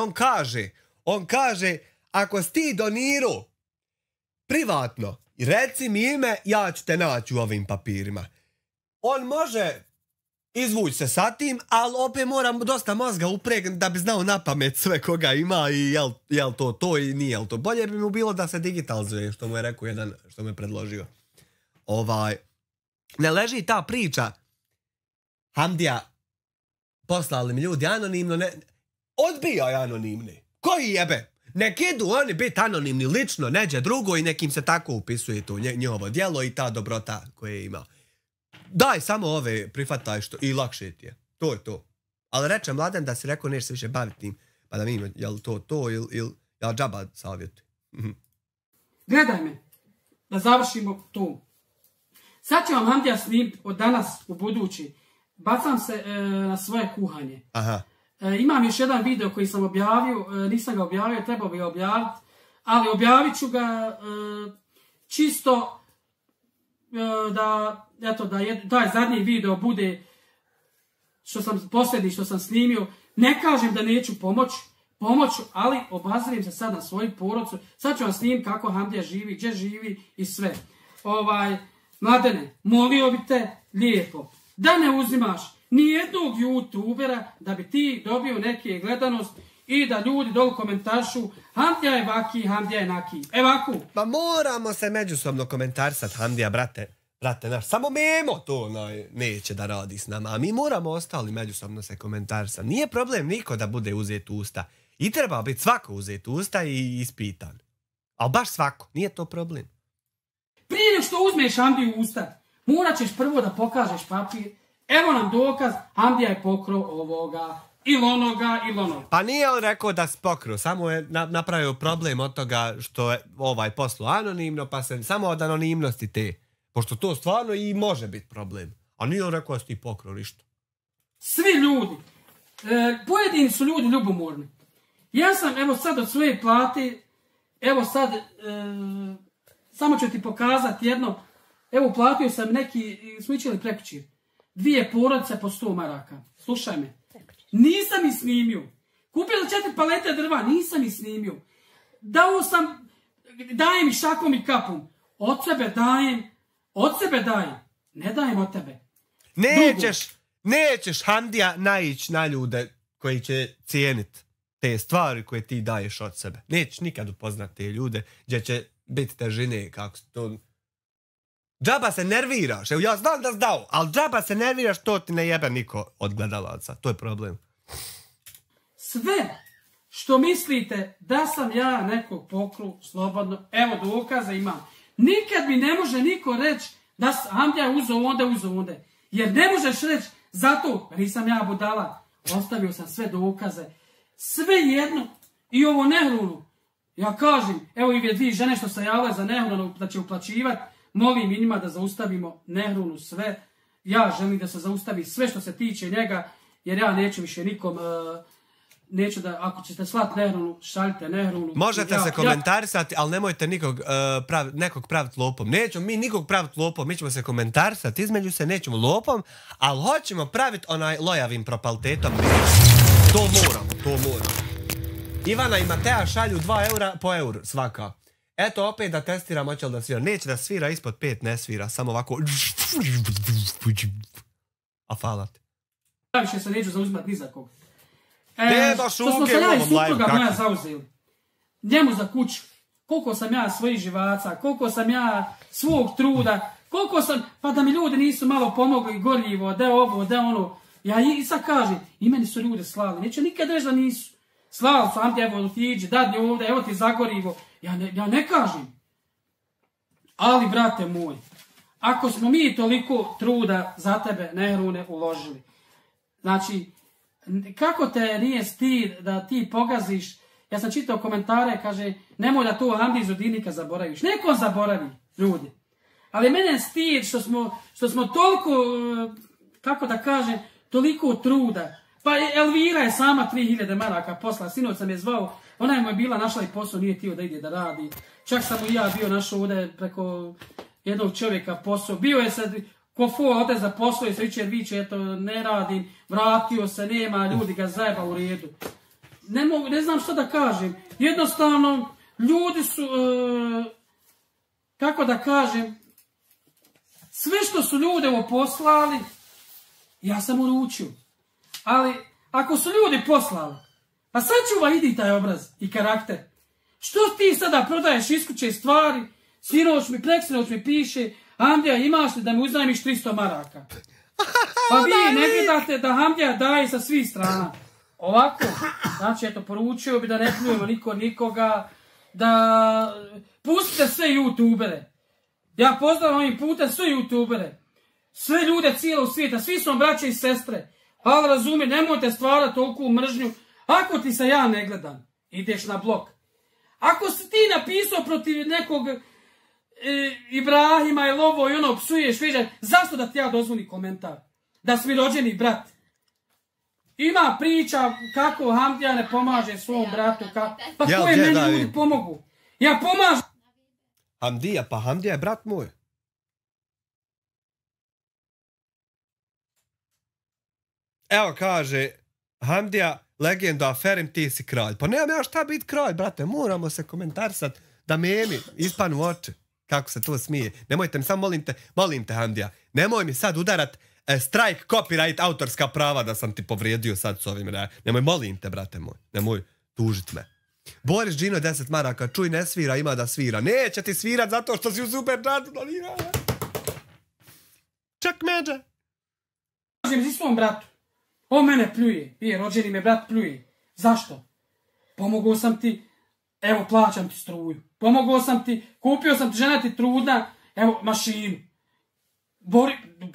on kaže, ako si ti donirao privatno, reci mi ime, ja ću te naći u ovim papirima. On može izvući se sa tim, ali opet moram dosta mozga upregnuti da bi znao na pamet sve koga ima i jel to i nije to. Bolje bi mu bilo da se digitalizuje, što mu je rekao jedan, što mu je predložio. Ne leži ta priča, Hamdija, poslali mi ljudi anonimno, odbijaj anonimni. Koji jebe? Nek idu oni biti anonimni lično, neđe drugo i nekim se tako upisuje to njihovo djelo i ta dobrota koje je imao. Daj samo ove, prihvataj što i lakše ti je. To je to. Ali reče Mladen da si rekao neće se više baviti tim, pa da vidimo je li to ili ja džaba savjetujem. Gledaj me, da završimo to. Sad će vam Hamdija snimiti od danas u budući. Bacam se na svoje kuhanje. Aha. Imam još jedan video koji sam objavio, nisam ga objavio, trebao bi ga objaviti, ali objavit ću ga čisto da taj zadnji video bude posljednji što sam snimio. Ne kažem da neću pomoću, ali obazrijem se sad na svoju porodcu. Sad ću vam snimiti kako Hamdija živi, gdje živi i sve. Mladene, molio bi te lijepo da ne uzimaš nijednog youtubera da bi ti dobio neke gledanost i da ljudi dolu komentaršu Hamdija je vaki, Hamdija je naki. Evaku. Pa moramo se međusobno komentarsat, Hamdija, brate naš. Samo Memo to neće da radi s nama, a mi moramo ostali međusobno se komentarsat. Nije problem niko da bude uzet u usta. I treba biti svako uzet u usta i ispitan. Ali baš svako, nije to problem. Prije što uzmeš Hamdiju u usta, morat ćeš prvo da pokažeš papir. Evo nam dokaz, Hamdija je pokro ovoga, ili onoga. Pa nije on rekao da si pokro, samo je napravio problem od toga što je poslu anonimno, pa se samo od anonimnosti te. Pošto to stvarno i može biti problem. A nije on rekao da si ti pokro, ništa. Svi ljudi, pojedini su ljudi ljubomorni. Ja sam, evo sad od svoje plate, evo sad, samo ću ti pokazati jedno, evo uplatio sam neki, smo ići prekući, 2 porodice po 100 maraka. Slušaj me. Nisam ih snimio. Kupio za 4 palete drva, nisam ih snimio. Dao sam, dajem ih šakom i kapom. Od sebe dajem. Ne dajem od tebe. Nećeš, Hamdija, naići na ljude koji će cijeniti te stvari koje ti daješ od sebe. Nećeš nikad upoznat te ljude gdje će biti težine, kako se to... Džaba se nerviraš, evo ja znam da si dao, ali džaba se nerviraš, to ti ne jebe niko od gledalaca, to je problem. Sve što mislite da sam ja nekog pokru, slobodno, evo dokaze imam. Nikad mi ne može niko reći da Hamdija je uzeo onda, jer ne možeš reći zato, nisam ja budala, ostavio sam sve dokaze, sve jedno i ovo Nehrunu. Ja kažem, evo i 2 žene što se javile za Nehrunu da će uplaćivati, molim i njima da zaustavimo Nehrunu sve. Ja želim da se zaustavi sve što se tiče njega, jer ja neću više nikom, neću da, ako ćete slati Nehrunu, šaljite Nehrunu. Možete se komentarisati, ali nemojte nekog praviti lopom. Nećemo mi nikog praviti lopom, mi ćemo se komentarisati između se, nećemo lopom, ali hoćemo praviti onaj lojavim propaltetom. To moramo. Ivana i Mateja šalju 2 eura po eur svaka. Eto, opet da testiram, hoće li da svira. Neće da svira, ispod 5 ne svira, samo ovako... A hvala ti. Ja više se neću zauzimati ni za koga. Što smo se ja i supruga moja zauzeli. Njemu za kuću. Koliko sam ja svojih živaca, koliko sam ja svog truda, koliko sam... Pa da mi ljudi nisu malo pomogli, gorljivo, da ovo, da ono. Ja i sad kažem, i meni su ljudi slali. Neću nikad reći da nisu. Slali su, Hamdija, evo ti iđi, dadni ovdje, evo ti zagorivo. Ja ne kažem. Ali, brate moj, ako smo mi toliko truda za tebe, Nehrune, uložili, znači, kako te nije stid da ti pogaziš, ja sam čitao komentare, kaže, nemoj da to Hamdi Zudinika zaboraviš. Neko zaboravi, ljudi. Ali mene je stid što smo toliko, kako da kažem, toliko truda. Pa Elvira je sama 3000 maraka posla, sinoć sam je zvao, ona je mu je bila našla i posao, nije htio da ide da radi. Čak sam mu i ja bio našao ovdje preko jednog čovjeka posao. Bio je sad, ode za posao i sviće viće, eto, ne radim, vratio se, nema, ljudi ga zajeba u redu. Ne znam što da kažem. Jednostavno, ljudi su, kako da kažem, sve što su ljude ovo poslali, ja sam uručio. Ali, ako su ljudi poslali, pa sad čuva idi taj obraz i karakter. Što ti sada prodaješ iskuće stvari, preksinoć mi piše, Hamdija, imaš li da mi uznajmiš 300 maraka? Pa vi ne gledate da Hamdija daje sa svih strana. Ovako, znači, eto, poručio bi da ne pljujemo nikoga, da pustite sve youtubere. Ja pozdravim ovim putem sve youtubere, sve ljude cijelog svijeta, svi su vam braće i sestre. Ali razumije, nemojte stvarati toliku mržnju. Ako ti se ja ne gledam, ideš na blok. Ako si ti napisao protiv nekog Ibrahima ili ovo i ono psuješ, viđaj, zašto da ti ja dozvolim komentar? Da si mi rođeni brat. Ima priča kako Hamdija ne pomaže svom bratu. Pa koje meni ljudi pomogu? Ja pomažem. Hamdija je brat moj. Evo kaže, Hamdija, legenda Aferim, ti si kralj. Pa nemam ja šta biti kralj, brate, moramo se komentarisati da memi ispanu u oči. Kako se to smije. Nemojte mi, samo molim te Hamdija, nemoj mi sad udarat strike, copyright, autorska prava da sam ti povrijedio sad s ovim. Nemoj, molim te, brate moj, nemoj tužit me. Boris Gino 10 maraka, čuj ne svira, ima da svira. Neće ti svirat zato što si u super džadu donirao. Čak međe. Kažem si svom bratu. On mene pljuje, rođeni me brat pljuje. Zašto? Pomogao sam ti, evo plaćam ti struju. Pomogao sam ti, kupio sam ti, žena ti trudna, evo mašinu.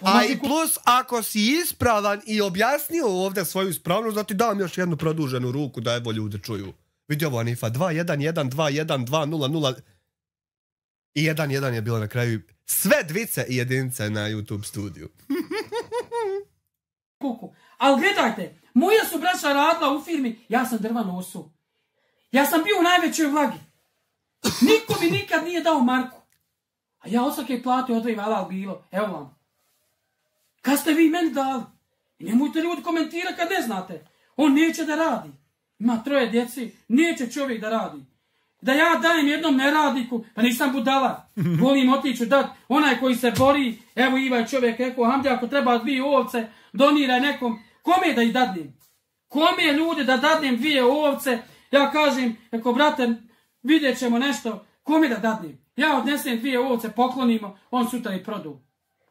A i plus, ako si ispravan i objasnio ovdje svoju ispravnost, da ti dam još jednu produženu ruku da evo ljudi čuju. Vidi ovo Anifa, 2-1-1-2-1-2-0-0 i 1-1 je bilo na kraju. Sve dvice i jedinice na YouTube studiju. Ali gledajte, moja su braća radila u firmi, ja sam drva nosu. Ja sam bio u najvećoj vlagi. Niko mi nikad nije dao marku. A ja osake platio odvojim halal bilo. Evo vam. Kad ste vi meni dali? I nemojte ljudi komentirati kad ne znate. On neće da radi. Ima 3 djeci, neće čovjek da radi. Da ja dajem jednom neradniku, pa nisam budala. Volim otiću dat. Onaj koji se bori, evo Iva je čovjek rekao, Hamdija, ako treba 2 ovce, doniraj nekom. Kome da ih dadnem? Kome ljudi da dadnem 2 ovce? Ja kažem, ako brate, vidjet ćemo nešto, kome da dadnem? Ja odnesem 2 ovce, poklonimo, on sutra i produ.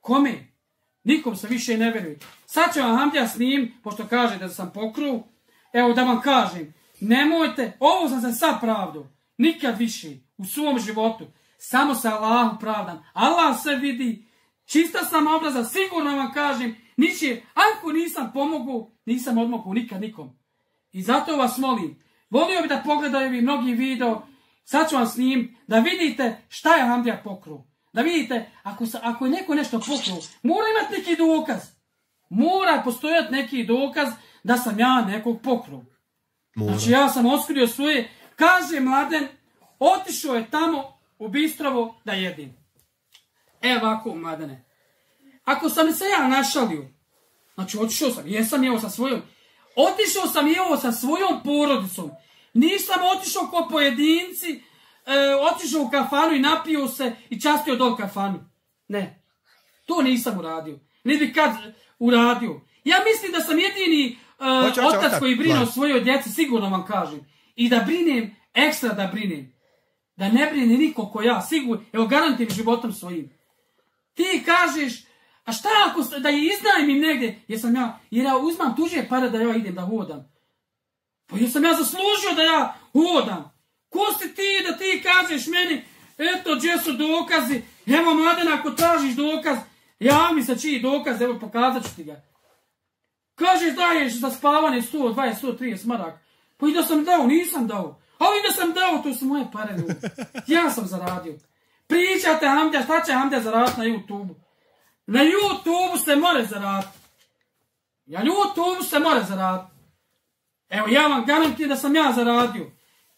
Kome? Nikom se više ne veruje. Sad ću vam Hamdija s njim, pošto kaže da sam pokru, evo da vam kažem, nemojte, ovo sam se sad pravdao, nikad više u svom životu, samo se Allahu pravdam. Allah sve vidi, čista sam obraza, sigurno vam kažem, ničije, ako nisam pomogao, nisam odmogao nikad nikom. I zato vas molim, volio bi da pogledaju vi mnogi video, sad ću vam s njim, da vidite šta je Hamdija pokru. Da vidite, ako je neko nešto pokru, mora imati neki dokaz. Mora postojati neki dokaz da sam ja nekog pokru. Znači ja sam oskrio svoje, kaže Mladen, otišao je tamo u Bistrovo da jedim. Evo ovako, Mladene. Ako sam se ja našalio, znači otišao sam, jesam jeo sa svojom, otišao sam jeo sa svojom porodicom. Nisam otišao ko pojedinci, otišao u kafanu i napio se i častio dol kafanu. Ne, to nisam uradio. Ne bi kad uradio. Ja mislim da sam jedini otac koji brine o svojoj djeci, sigurno vam kažem. I da brinem, ekstra da brinem. Da ne brine niko ko ja, sigurno, evo garantim životom svojim. Ti kažeš, a šta ako da je iznajmim negdje, jer ja uzmam tuđe pare da ja idem da hodam. Pa jesam ja zaslužio da ja hodam. Ko si ti da ti kažeš meni, eto gdje su dokazi, evo Mladen ako tražiš dokaz, javi mi se čiji dokaz, evo pokazat ću ti ga. Kažeš daješ za spavanje 120, 130 maraka. Pa i da sam dao, nisam dao. Ali i da sam dao, to su moje pare ljudi. Ja sam zaradio. Pričate Hamdija, šta će Hamdija zaraditi na YouTube-u? Na YouTube-u se more zaraditi. Na YouTube-u se more zaraditi. Evo, ja vam garantujem da sam ja zaradio.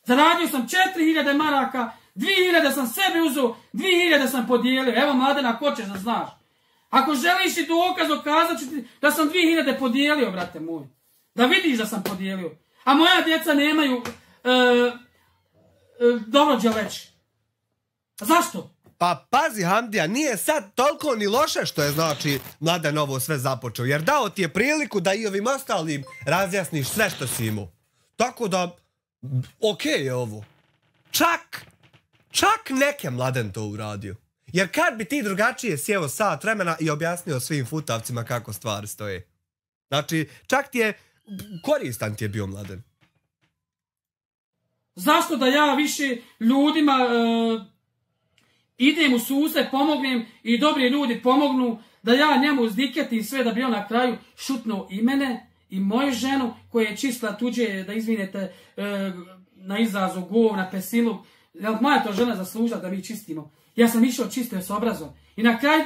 Zaradio sam 4000 maraka, 2000 sam sebi uzeo, 2000 sam podijelio. Evo, Mladena, ako ćeš da znaš. Ako želiš i dokaz, dokazat ću ti da sam 2000 podijelio, brate moj. Da vidiš da sam podijelio. A moja djeca nemaju dovođe leći. Zašto? Pa pazi Hamdija, nije sad toliko ni loše što je znači Mladen ovo sve započeo, jer dao ti je priliku da i ovim ostalim razjasniš sve što si imao. Tako da, okej je ovo. Čak neke Mladen to uradio. Jer kad bi ti drugačije sjeo sat vremena i objasnio svim futavcima kako stvari stoje. Znači, čak ti je, koristan ti je bio Mladen. Zašto da ja više ljudima idem u susret, pomognem i dobri ljudi pomognu, da ja njemu zdiketim sve da bi on na kraju šutnuo i mene i moju ženu koja je čistila tuđe, da izvinete, na izrazu govna, pesilu. Moja to žena zaslužila da mi čistimo. Ja sam išao čistio s obrazom. I na kraju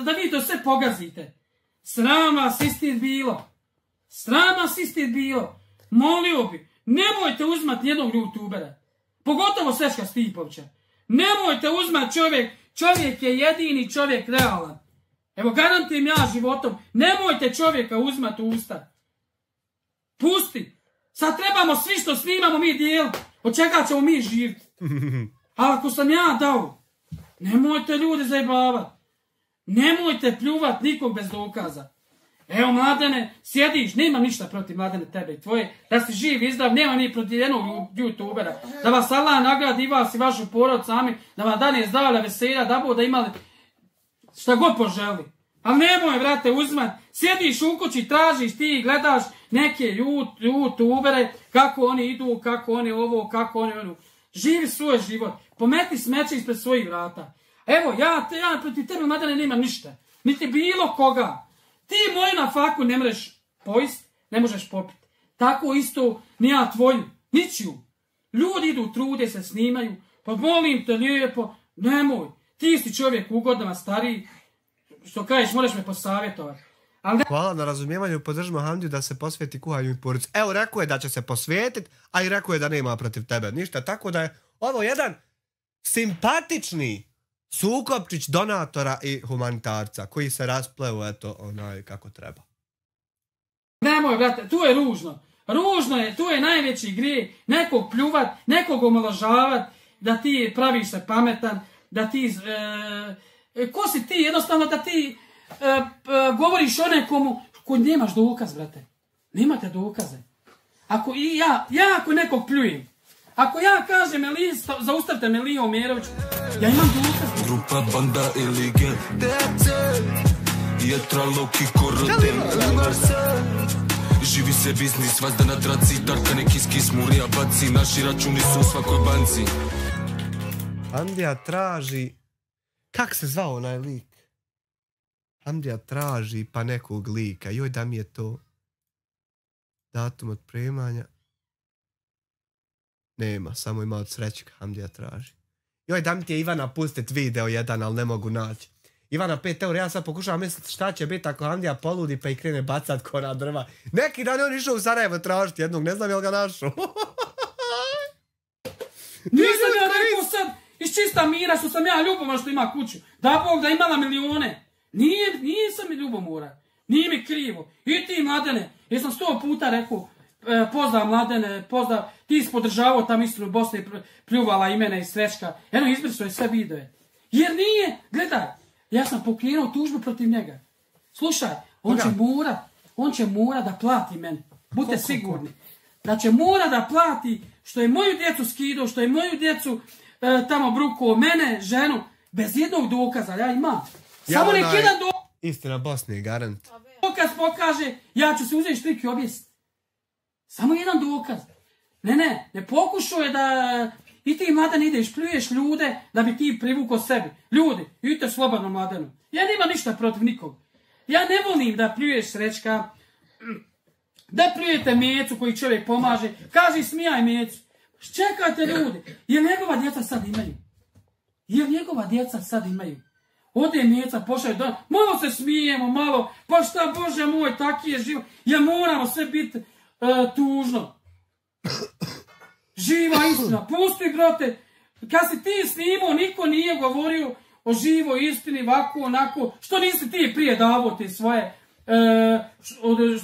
da vi to sve pogazite. Sram vas istit bilo. Sram vas istit bilo. Molio bi, nemojte uzmat nijednog youtubera. Pogotovo Srećka Stipovića. Nemojte uzmat čovjek je jedini čovjek realan. Evo garantujem ja životom, nemojte čovjeka uzmat u usta. Pusti. Sad trebamo svi što snimamo mi dijeliti. Od čega ćemo mi živjeti? A ako sam ja dao, nemojte ljude zajebavati. Nemojte pljuvat nikog bez dokaza. Evo Mladene, sjediš, nemam ništa protiv Mladene tebe i tvoje, da si živ i zdrav, nema ni protiv jednog youtubera. Da vas Allah nagradi i vas i vašu porod sami, da vam dane zdravlja, veselja, da bude imali šta god poželi. Ali nemoj, brate, uzmat, sjediš u kući, tražiš ti, gledaš neke youtubere, kako oni idu, kako oni ovo, kako oni ono. Živi svoj život, pometi smeće ispred svojih vrata. Evo, ja protiv tebe, Mladene, nemam ništa, niti bilo koga. Ti moju na faku ne možeš pojist, ne možeš popiti. Tako isto ni ja tvoju, ničiju. Ljudi idu, trude se, snimaju, pa molim te lijepo, nemoj. Ti si čovjek u godinama stariji, što kažeš, moraš me posavjetovati. Hvala na razumijevanju, podržimo Hamdiju da se posvijeti kuhanju i porodici. Evo, rekao je da će se posvijetiti, a i rekao je da nema protiv tebe ništa, tako da je ovo jedan simpatični sukopčić donatora i humanitarca koji se raspleo, eto, kako treba. Nemoj, brate, tu je ružno. Ružno je, tu je najveći grije, nekog pljuvat, nekog omaložavat, da ti praviš se pametan, da ti... ko si ti, jednostavno da ti govoriš o nekomu koji nemaš dokaz, brate. Nemate dokaze. Ako i ja ako nekog pljujem, ako ja kažem zaustavite Meliju Omerović, ja imam dokaz. Grupa, banda ili gen, jetra, loki, koroten, živi se biznis, vazda na traci, tarka neki skis, murija baci, naši računi su u svakoj banci. Hamdija traži, kak se zvao onaj lik? Hamdija traži pa nekog lika, joj da mi je to datum otpremanja. Nema, samo ima od Srećka, Hamdija traži. Joj, da mi ti je Ivana pustit video jedan, ali ne mogu naći. Ivana 5 eura, ja sad pokušavam misliti šta će biti ako Hamdija poludi pa i krene bacat ko na drva. Neki dan je on išao u Sarajevo tražiti jednog, ne znam je li ga našao. Nisam ja rekao sad, iz čista mira što sam ja ljubomora što ima kuću. Da Bog da imala milijone. Nisam mi ljubomora. Nije mi krivo. I ti, Mladene, jer sam 100 puta rekao, pozdrav Mladene, pozdrav, ti si podržavao tam istinu u Bosni, pljuvala i mene i Srećka. Eno, izbrisao je sve videe. Jer nije, gledaj, ja sam pokrenuo tužbu protiv njega. Slušaj, on će morat da plati mene. Budite sigurni. Da će morat da plati što je moju djecu skidao, što je moju djecu tamo brukuo, mene, ženu, bez jednog dokaza, ja imam. Samo nek jedan dokaz. Istina Bosni, garant. Dokaz pokaže, ja ću se uzeti štrik i objesiti. Samo jedan dokaz. Ne pokušao je da i ti, Mladen, ideš, pljuješ ljude da bi ti privukao sebi. Ljudi, idite slobodno Mladenu. Ja nemam ništa protiv nikog. Ja ne volim da pljuješ Srećka, da pljujete Mecu koji čovjek pomaže, kaži smijaj Mecu. Čekajte ljudi, jer njegova djeca sad imaju. Jer njegova djeca sad imaju. Ode Meca, pošalje dan, malo se smijemo, malo, pa šta Bože moj, taki je život. Ja moramo sve biti tužno. Živa istina, pusti brate. Kad si ti snimao, niko nije govorio o živoj istini, ovako, onako. Što nisi ti prije davao te svoje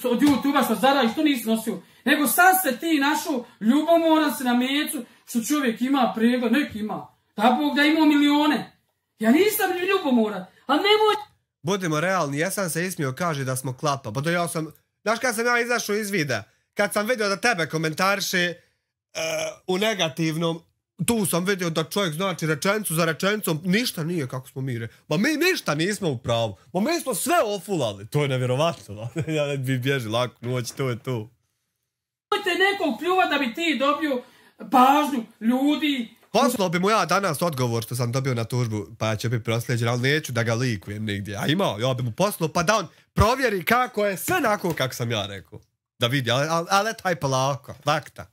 od YouTube-a što zaradiš, što nisi nosio. Nego sad se ti našao ljubomoran se na Mecu, što čovjek ima pregled, neki ima. Da Bog da imao milione. Ja nisam ljubomoran, ali nemoj... Budimo realni, ja sam se ismio kaže da smo klapa. Pa to ja sam... Znaš kad sam ja izašao iz videa? Kad sam vidio da tebe komentariše u negativnom, tu sam vidio da čovjek znači rečenicu za rečenicom, ništa nije kako smo mire. Ma mi ništa nismo u pravu. Ma mi smo sve ofulali. To je nevjerovatno. Ja ne bi bježi lako noć, to je to. Nemojte nekog pljuvat da bi ti dobio pažnju ljudi. Poslao bi mu ja danas odgovor što sam dobio na tužbu, pa će biti prosljeđen, ali neću da ga likujem nigdje. A imao, ja bi mu poslao, pa da on provjeri kako je sve onako kako sam ja rekao. Da vidi, ali taj polako, vakta.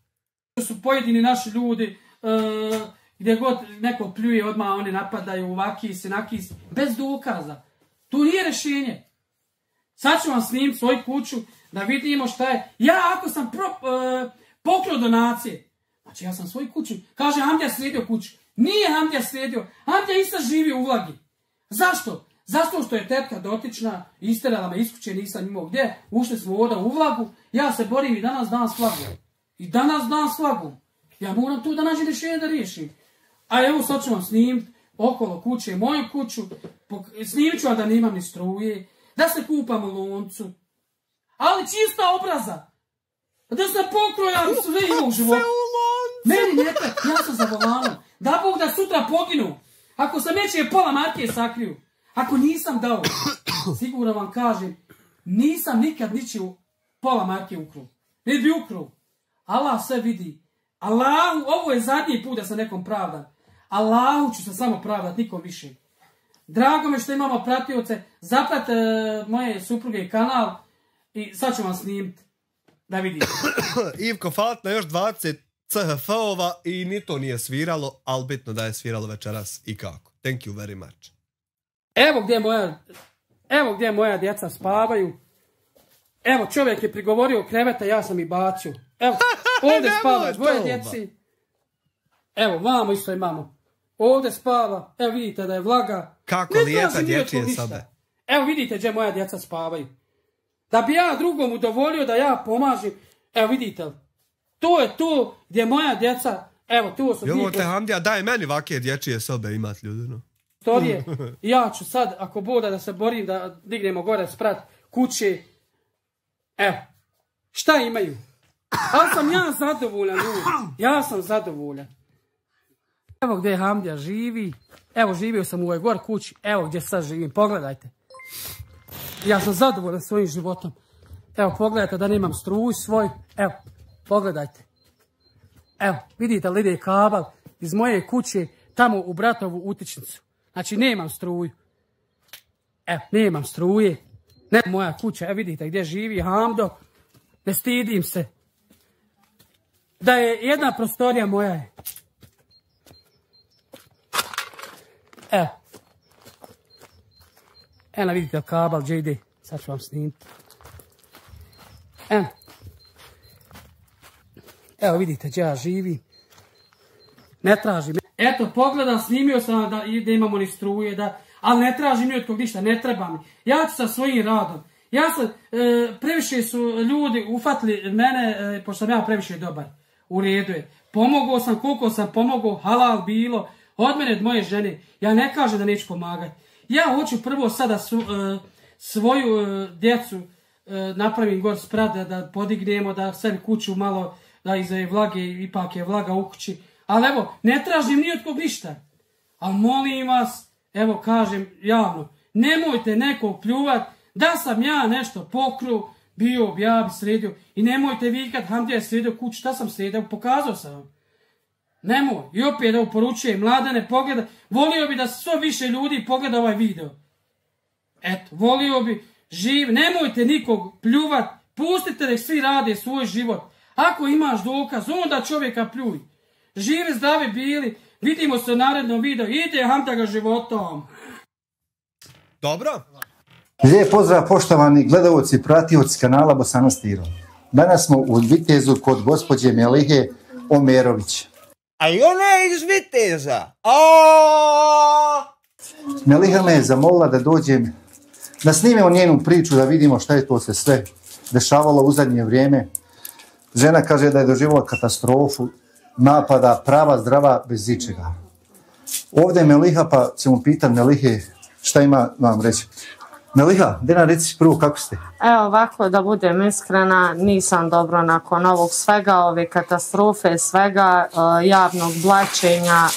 Su pojedini naši ljudi, gdje god neko pljuje, odmah oni napadaju ovaki se, naki se, bez dokaza. Tu nije rješenje. Sad ću vam snimiti svoju kuću, da vidimo šta je. Ja ako sam poklao donacije, znači ja sam svoju kuću, kaže Hamdija sredio kuću. Nije Hamdija sredio, Hamdija isto živi u Vlagi. Zašto? Zato što je tetka dotična, isterala me iz kuće, nisam imao gdje, ušli smo voda u Vlagu, ja se borim i danas dan s Vlagom. I danas dan s Vlagom. Ja moram tu da nađem rješenje da riješim. A evo sad ću vam snimiti okolo kuće, moju kuću, snimit ću vam da nemam ni struje, da se kupam u loncu. Ali čista obraza. Da sam pokrojan sve ima u životu. Meni ne treba, ja sam za volanom. Da Bog da sutra poginu. Ako sam neće pola marke sakriju. Ako nisam dao, sigurno vam kažem, nisam nikad ničiju pola marke ukruo. Ne bi ukruo. Allah sve vidi. Allahu, ovo je zadnji put da sam nekom pravdan. Allahu ću se samo pravdat, nikom više. Drago me što imamo pratioce. Zaprat moje supruge kanal i sad ću vam snimiti. Da vidite. Ivko, falat na još 20 CHF-ova i ni to nije sviralo, ali bitno da je sviralo večeras i kako. Thank you very much. Evo gdje moja djeca spavaju. Evo, čovjek je prigovorio kreveta, ja sam i bacio. Evo, ovdje spava dvoje djeci. Evo, vamo isto imamo. Ovdje spava. Evo, vidite da je Vlaga. Kako lijepa dječje sobe. Evo, vidite gdje moja djeca spavaju. Da bi ja drugom udovolio da ja pomažem. Evo, vidite li. To je to gdje moja djeca... Evo, tu su... Jovo te Hamdija, daj meni ovakve dječje sobe imat ljudino. Storije. Ja ću sad, ako boda da se borim, da dignemo gore sprat kuće. Evo. Šta imaju? Ali sam ja zadovoljan, ljudi. Ja sam zadovoljan. Evo gdje Hamdija živi. Evo, živio sam u ovoj gor kući. Evo gdje sad živim. Pogledajte. Ja sam zadovoljan svojim životom. Evo, pogledajte da nemam struju svoj. Evo, pogledajte. Evo, vidite li ide kabel iz moje kuće tamo u bratovu utičnicu. Znači, nemam struju. Evo, nemam struje. Ne moja kuća. Evo, vidite gdje živi Hamdo. Ne stidim se. Da je jedna prostorija moja je. Evo. Evo, vidite kabel gdje ide. Sad ću vam snimiti. Evo vidite gdje ja živim. Ne tražim. Eto, pogledam, snimio sam da imamo ni struje, ali ne tražim ni od kog ništa, ne treba mi. Ja ću sa svojim radom. Ja sam, previše su ljudi ufatili mene, pošto sam ja previše dobar. U redu je. Pomogao sam koliko sam pomogao, halal bilo. Od mene, od moje žene. Ja ne kažem da neću pomagati. Ja hoću prvo sada svoju djecu napravim gor sprat, da podignemo, da sebi kuću malo, da iza je Vlage, ipak je Vlaga u kući. Ali evo, ne tražim ni od kog ništa. Ali molim vas, evo kažem javno, nemojte nekog pljuvat da sam ja nešto pokru, bio, ja bi sredio. I nemojte vikat, Hamdija je sredio kuću, šta sam sredio, pokazao sam vam. Nemoj. I opet da uporučujem, mladane, pogleda. Volio bi da što više ljudi pogleda ovaj video. Eto, volio bi, nemojte nikog pljuvat, pustite da svi rade svoj život. Ako imaš dokaz, onda čovjeka pljuj. Živi, zdravi bili, Vidimo se u narednom videu. Ide Hamta ga životom. Dobro. Lijep pozdrav poštovani gledalci i pratioci kanala Bosana Stiro. Danas smo u Vitezu kod gospođe Melihe Omerović. A i ona je iz Viteza. Meliha me je zamolila da dođem, da snimemo njenu priču, da vidimo šta je to se sve dešavalo u zadnje vrijeme. Žena kaže da je doživjela katastrofu, napada, prava, zdrava, bez ičega. Ovdje je Meliha, pa ćemo pitati Melihe šta ima vam reći. Meliha, gdje nam reci prvo kako ste? Evo ovako, da budem iskrena, nisam dobro nakon ovog svega, ove katastrofe, svega, javnog blaćenja,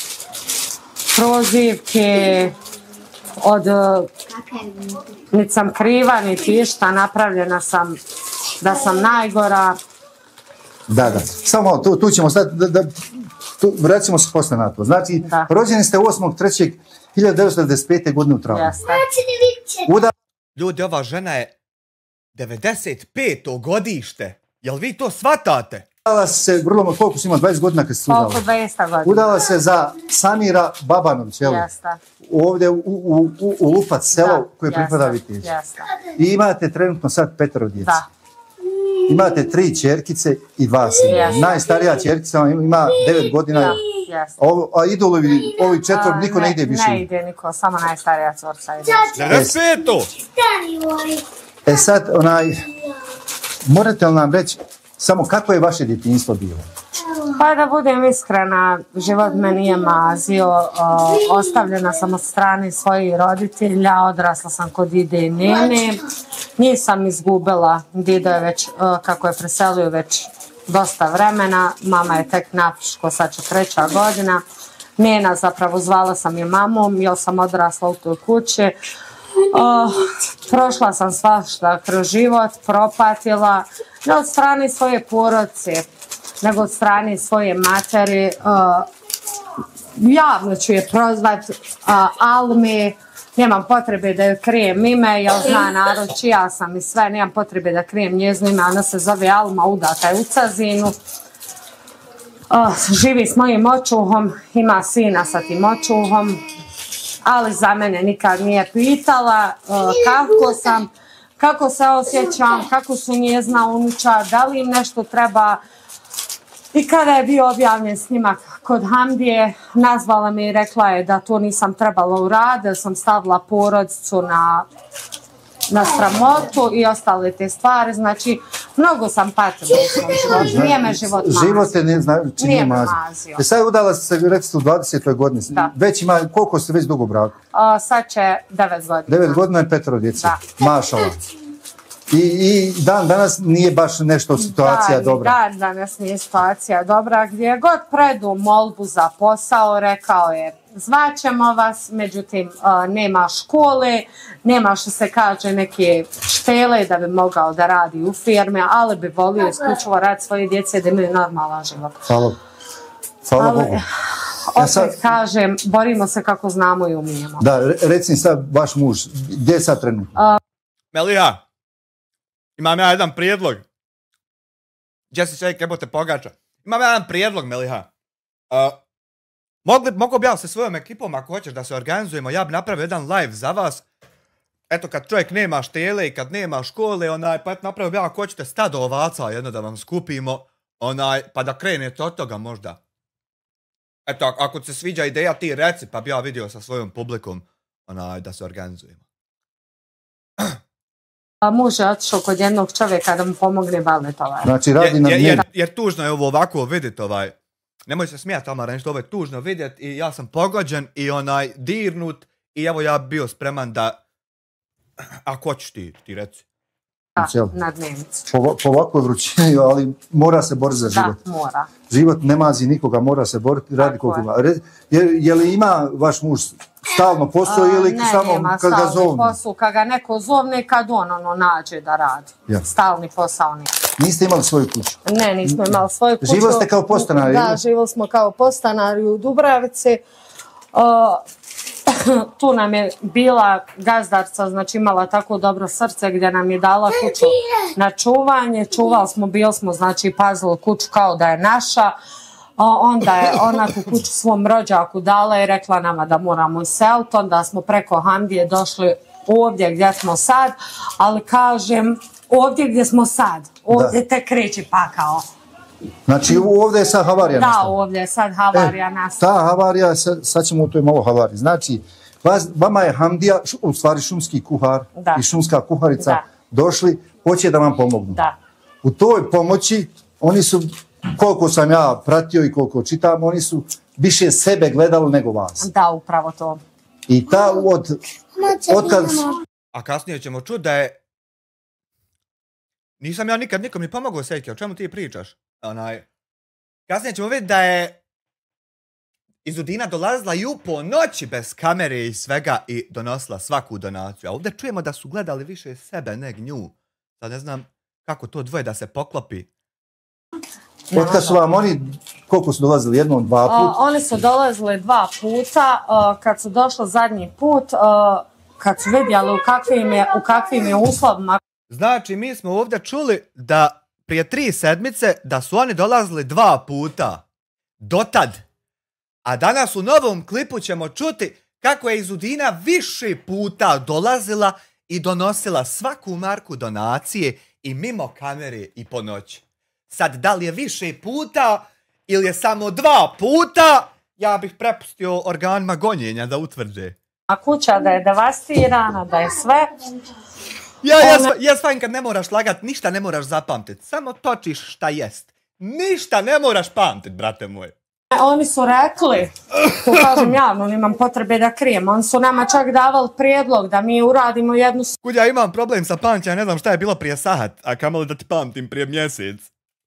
prozivke, niti sam kriva, niti išta, napravljena sam da sam najgora. Da, samo tu ćemo sad, vraćamo se posle na to. Znači, rođeni ste 8.3.1995. godine u travnju. Ljudi, ova žena je 95. godište. Jel vi to shvatate? Udala se, vrlo, koliko si ima, 20 godina kad se udala? Koliko 200 godina. Udala se za Samira Babanović, jel? Jeste. Ovdje u Lupac, selo koje pripada Vitezu. I imate trenutno sad 5 djece. Da. Imate 3 ćerkice i 2 sina. Najstarija ćerkica ima 9 godina. A idolovi, ovi 4, niko ne ide više. Ne ide niko, samo najstarija curca ide. 95. Sad, morate li nam reći samo kako je vaše djetinjstvo bilo? Pa da budem iskrena, život me nije mazio, ostavljena sam od strane svojih roditelja, odrasla sam kod dide i nene, nisam izgubila, dido je već, kako je preselio već dosta vremena, mama je tek napiško, sad će 3. godina, nena zapravo zvala sam je mamom, jer sam odrasla u toj kući. Prošla sam svašta kroz život, propatila, ne od strane svoje porodice, nego od strane svoje materi. Javno ću je prozvat, ali nemam potrebe da joj krijem ime, jer zna narod čija sam i sve, nemam potrebe da krijem njezino ime, ona se zove Alma, udata je u Cazinu. Živi s mojim očuhom, ima sina sa tim očuhom, ali za mene nikad nije pitala kako sam, kako se osjećam, kako su njezina unuča, da li im nešto treba. I kada je bio objavljen snimak kod Hamdije, nazvala me i rekla je da to nisam trebala uraditi, da sam stavila porodicu na sramotu i ostale te stvari. Znači, mnogo sam patila u svom životu. Nije me život mazio. Život te nije mazio. Sad udala se, recite, u 20. godini. Već ima, koliko ste već dugo u braku? Sad će 9 godina. 9 godina je 5 djece. Mašala. I dan danas nije baš nešto situacija dobra. Dan danas nije situacija dobra. Gdje god predu molbu za posao, rekao je zvaćemo vas, međutim nema škole, nema što se kaže neke štele da bi mogao da radi u firme, ali bi volio isključivo rad svoje djece da imaju normalan život. Hvala Bogu. Opet kažem, borimo se kako znamo i umijemo. Da, reci sad vaš muž, gdje je sad trenutno? Meliha, imam ja jedan prijedlog. Gdje se čovjek jebote pogača? Imam ja jedan prijedlog, Meliha. Mogu bi ja sa svojom ekipom, ako hoćeš da se organizujemo, ja bi napravio jedan live za vas. Eto, kad čovjek nema štele i kad nema škole, pa eto napravio bi ja, ako hoćete, stado ovaca jedno da vam skupimo, pa da krenete od toga možda. Eto, ako ti se sviđa ideja, ti reci, pa bi ja vidio sa svojom publikom, da se organizujemo. Muž je otišao kod jednog čovjeka da mu pomogne baletovati. Znači, radi nam jer tužno je ovo ovako vidjeti, nemoj se smijati, Tamara, nešto ovo je tužno vidjeti i ja sam pogođen i dirnut i evo ja bio spreman da, ako hoćeš ti reci. Na dnevnicu. Po ovakvoj vrućini, ali mora se boriti za život. Da, mora. Život ne mazi nikoga, mora se boriti, radi koliko ima. Je li ima vaš muž stalno posao ili samo kad ga zovne? Ne, nema stalni posao, kad ga neko zovne, kad on nađe da radi. Stalni posao nije. Niste imali svoju kuću? Ne, nismo imali svoju kuću. Živjeli ste kao podstanari? Da, živjeli smo kao podstanari u Dubravici. Tu nam je bila gazdarca, znači imala tako dobro srce gdje nam je dala kuću na čuvanje. Čuvali smo, bili smo, znači pazili kuću kao da je naša. Onda je ona tu kuću svom rođaku dala i rekla nama da moramo iseliti. Onda smo preko Hamdije došli ovdje gdje smo sad, ali kažem, ovdje gdje smo sad, ovdje te kreće pakao. Znači ovdje je sad havarija nastala? Da, ovdje je sad havarija nastala. Ta havarija, sad ćemo u toj malo havariji. Znači, vama je Hamdija, u stvari šumski kuhar i šumska kuharica došli, hoće da vam pomognu. U toj pomoći, oni su, koliko sam ja pratio i koliko čitam, oni su više sebe gledali nego vas. Da, upravo to. I ta otkad... A kasnije ćemo čuti da je... Nisam ja nikad nikom ni pomogao, Sejke, o čemu ti pričaš? Kasnije ćemo vidjeti da je Izudina dolazila i po noći bez kamere i svega i donosila svaku donaciju. A ovdje čujemo da su gledali više sebe, neg nju. Sad ne znam kako to dvoje da se poklopi. Otkad su vam oni, koliko su dolazili, jednom, 2 puta? Oni su dolazili 2 puta, kad su došli zadnji put, kad su vidjeli u kakvim je uslovima. Znači, mi smo ovdje čuli da prije 3 sedmice da su oni dolazili 2 puta. Dotad. A danas u novom klipu ćemo čuti kako je Izudina više puta dolazila i donosila svaku marku donacije i mimo kamere i po noći. Sad, da li je više puta ili je samo 2 puta, ja bih prepustio organima gonjenja da utvrde. A kuća da je devastirana, da je sve... Ja svajim kad ne moraš lagat, ništa ne moraš zapamtit. Samo točiš šta jest. Ništa ne moraš pamtit, brate moj. Oni su rekli, to kažem javno, nemam potrebe da krijem, oni su nama čak davali prijedlog da mi uradimo jednu... Kud ja imam problem sa pamćenja, ne znam šta je bilo prije sahat, a kamoli da ti pamtim prije mjesec.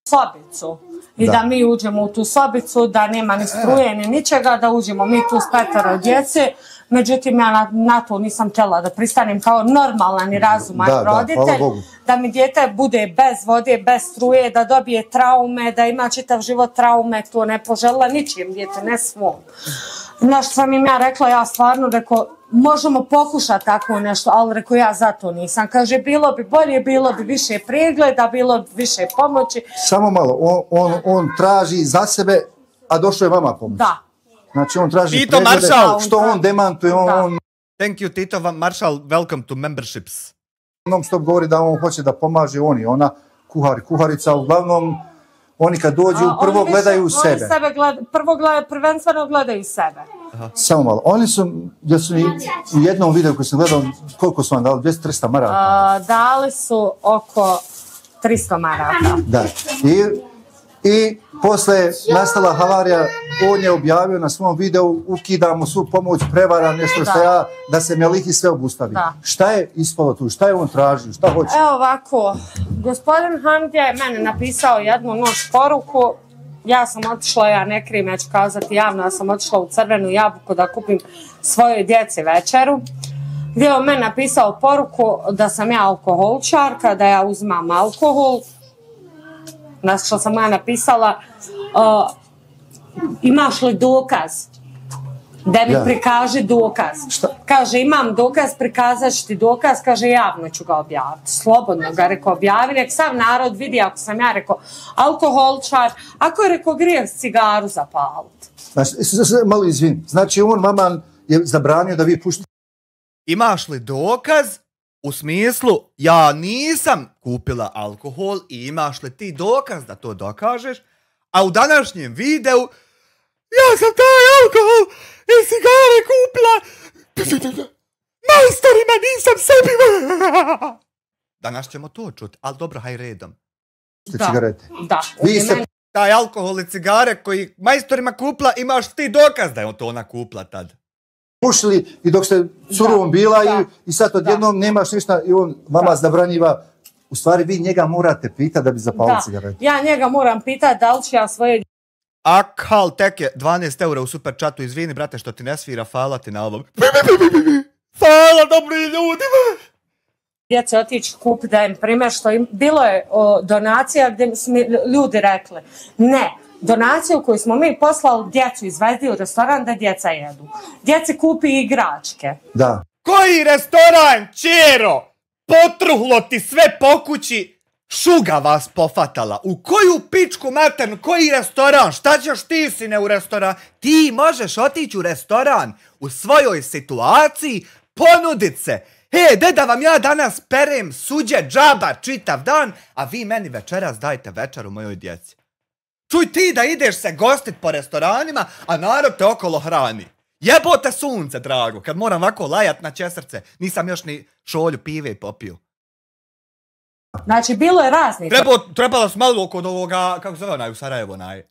Sobicu. I da mi uđemo u tu sobicu, da nema ni struje ni ničega, da uđemo mi tu s 5 djece. Međutim, ja na to nisam htjela da pristanem kao normalan i razuman roditelj. Da mi dijete bude bez vode, bez struje, da dobije traume, da ima čitav život traume, to ne poželjela ničijem djete, ne svom. Znaš što sam im ja rekla, ja stvarno rekao, možemo pokušati tako nešto, ali rekao ja zato nisam. Kaže, bilo bi bolje, bilo bi više pregleda, bilo bi više pomoći. Samo malo, on traži za sebe, a došlo je vama pomoć. Da. Znači on traži Tito Maršal, što on demantuje, on... Thank you Tito Maršal, welcome to memberships. Non stop govori da on hoće da pomaže on i ona, kuhar i kuharica, uglavnom oni kad dođu prvo gledaju sebe. Prvenstveno gledaju sebe. Samo malo, oni su, u jednom videu koji sam gledao, koliko su vam dali, 200-300 maraka? Dali su oko 300 maraka. Da, i posle nastala havarija, on je objavio na svom videu, ukidamo svu pomoć, prevara, nešto što ja, da se Melihi sve obustavi. Šta je ispalo tu, šta je on tražio, šta hoće? Evo ovako, gospodin Hamdija je mene napisao jednu noć poruku, ja sam otišla, ja ne krijem, ja ću kazati javno, ja sam otišla u Crvenu Jabuku da kupim svojoj djeci večeru, gdje je on meni napisao poruku da sam ja alkoholčarka, da ja uzimam alkohol. Znači što sam ja napisala, imaš li dokaz? Da mi prikaže dokaz. Kaže, imam dokaz, prikazat ću ti dokaz, kaže, javno ću ga objaviti. Slobodno ga rekao objavi, nek sav narod vidi ako sam ja rekao alkoholčar, ako je rekao grijeh cigaru zapaliti. Znači, malo izvin, znači on vama je zabranio da vi puštite. Imaš li dokaz? U smislu, ja nisam kupila alkohol i imaš li ti dokaz da to dokažeš? A u današnjem videu, ja sam taj alkohol i cigare kupila, majstorima nisam sebi. Danas ćemo to čuti, ali dobro, haj redom. Cigarete. Da. Taj alkohol i cigare koji majstorima kupila, imaš ti dokaz da je to ona kupila tad. Pušili i dok ste surovom bila i sad odjednom nemaš ništa i on vama zabranjiva. U stvari vi njega morate pitati da bi zapalili cigarete. Ja njega moram pitati da li ću ja svoje... Akal tek je 12 eura u super chatu, izvini brate što ti ne svira, hvala ti na ovom. Hvala dobri ljudi. Djece otići kupiti da im primjer što im bilo je donacija gdje su mi ljudi rekli ne. Donaciju koju smo mi poslali djecu izvedi u restoran da djeca jedu. Djeci kupi igračke. Da. Koji restoran, čero? Potruhlo ti sve po kući. Šuga vas pofatala. U koju pičku maternu, koji restoran? Šta ćeš ti, sine, u restoran? Ti možeš otići u restoran u svojoj situaciji, ponudit se. Da vam ja danas perem suđe džaba čitav dan, a vi meni večeras dajte večeru mojoj djeci. Čuj ti da ideš se gostit po restoranima, a narod te okolo hrani. Jebote sunce, drago, kad moram ovako lajat na česrce. Nisam još ni šolju pive popio. Znači, bilo je raznih. Trebalo s malo kod ovoga, kako se zove onaj u Sarajevo, onaj.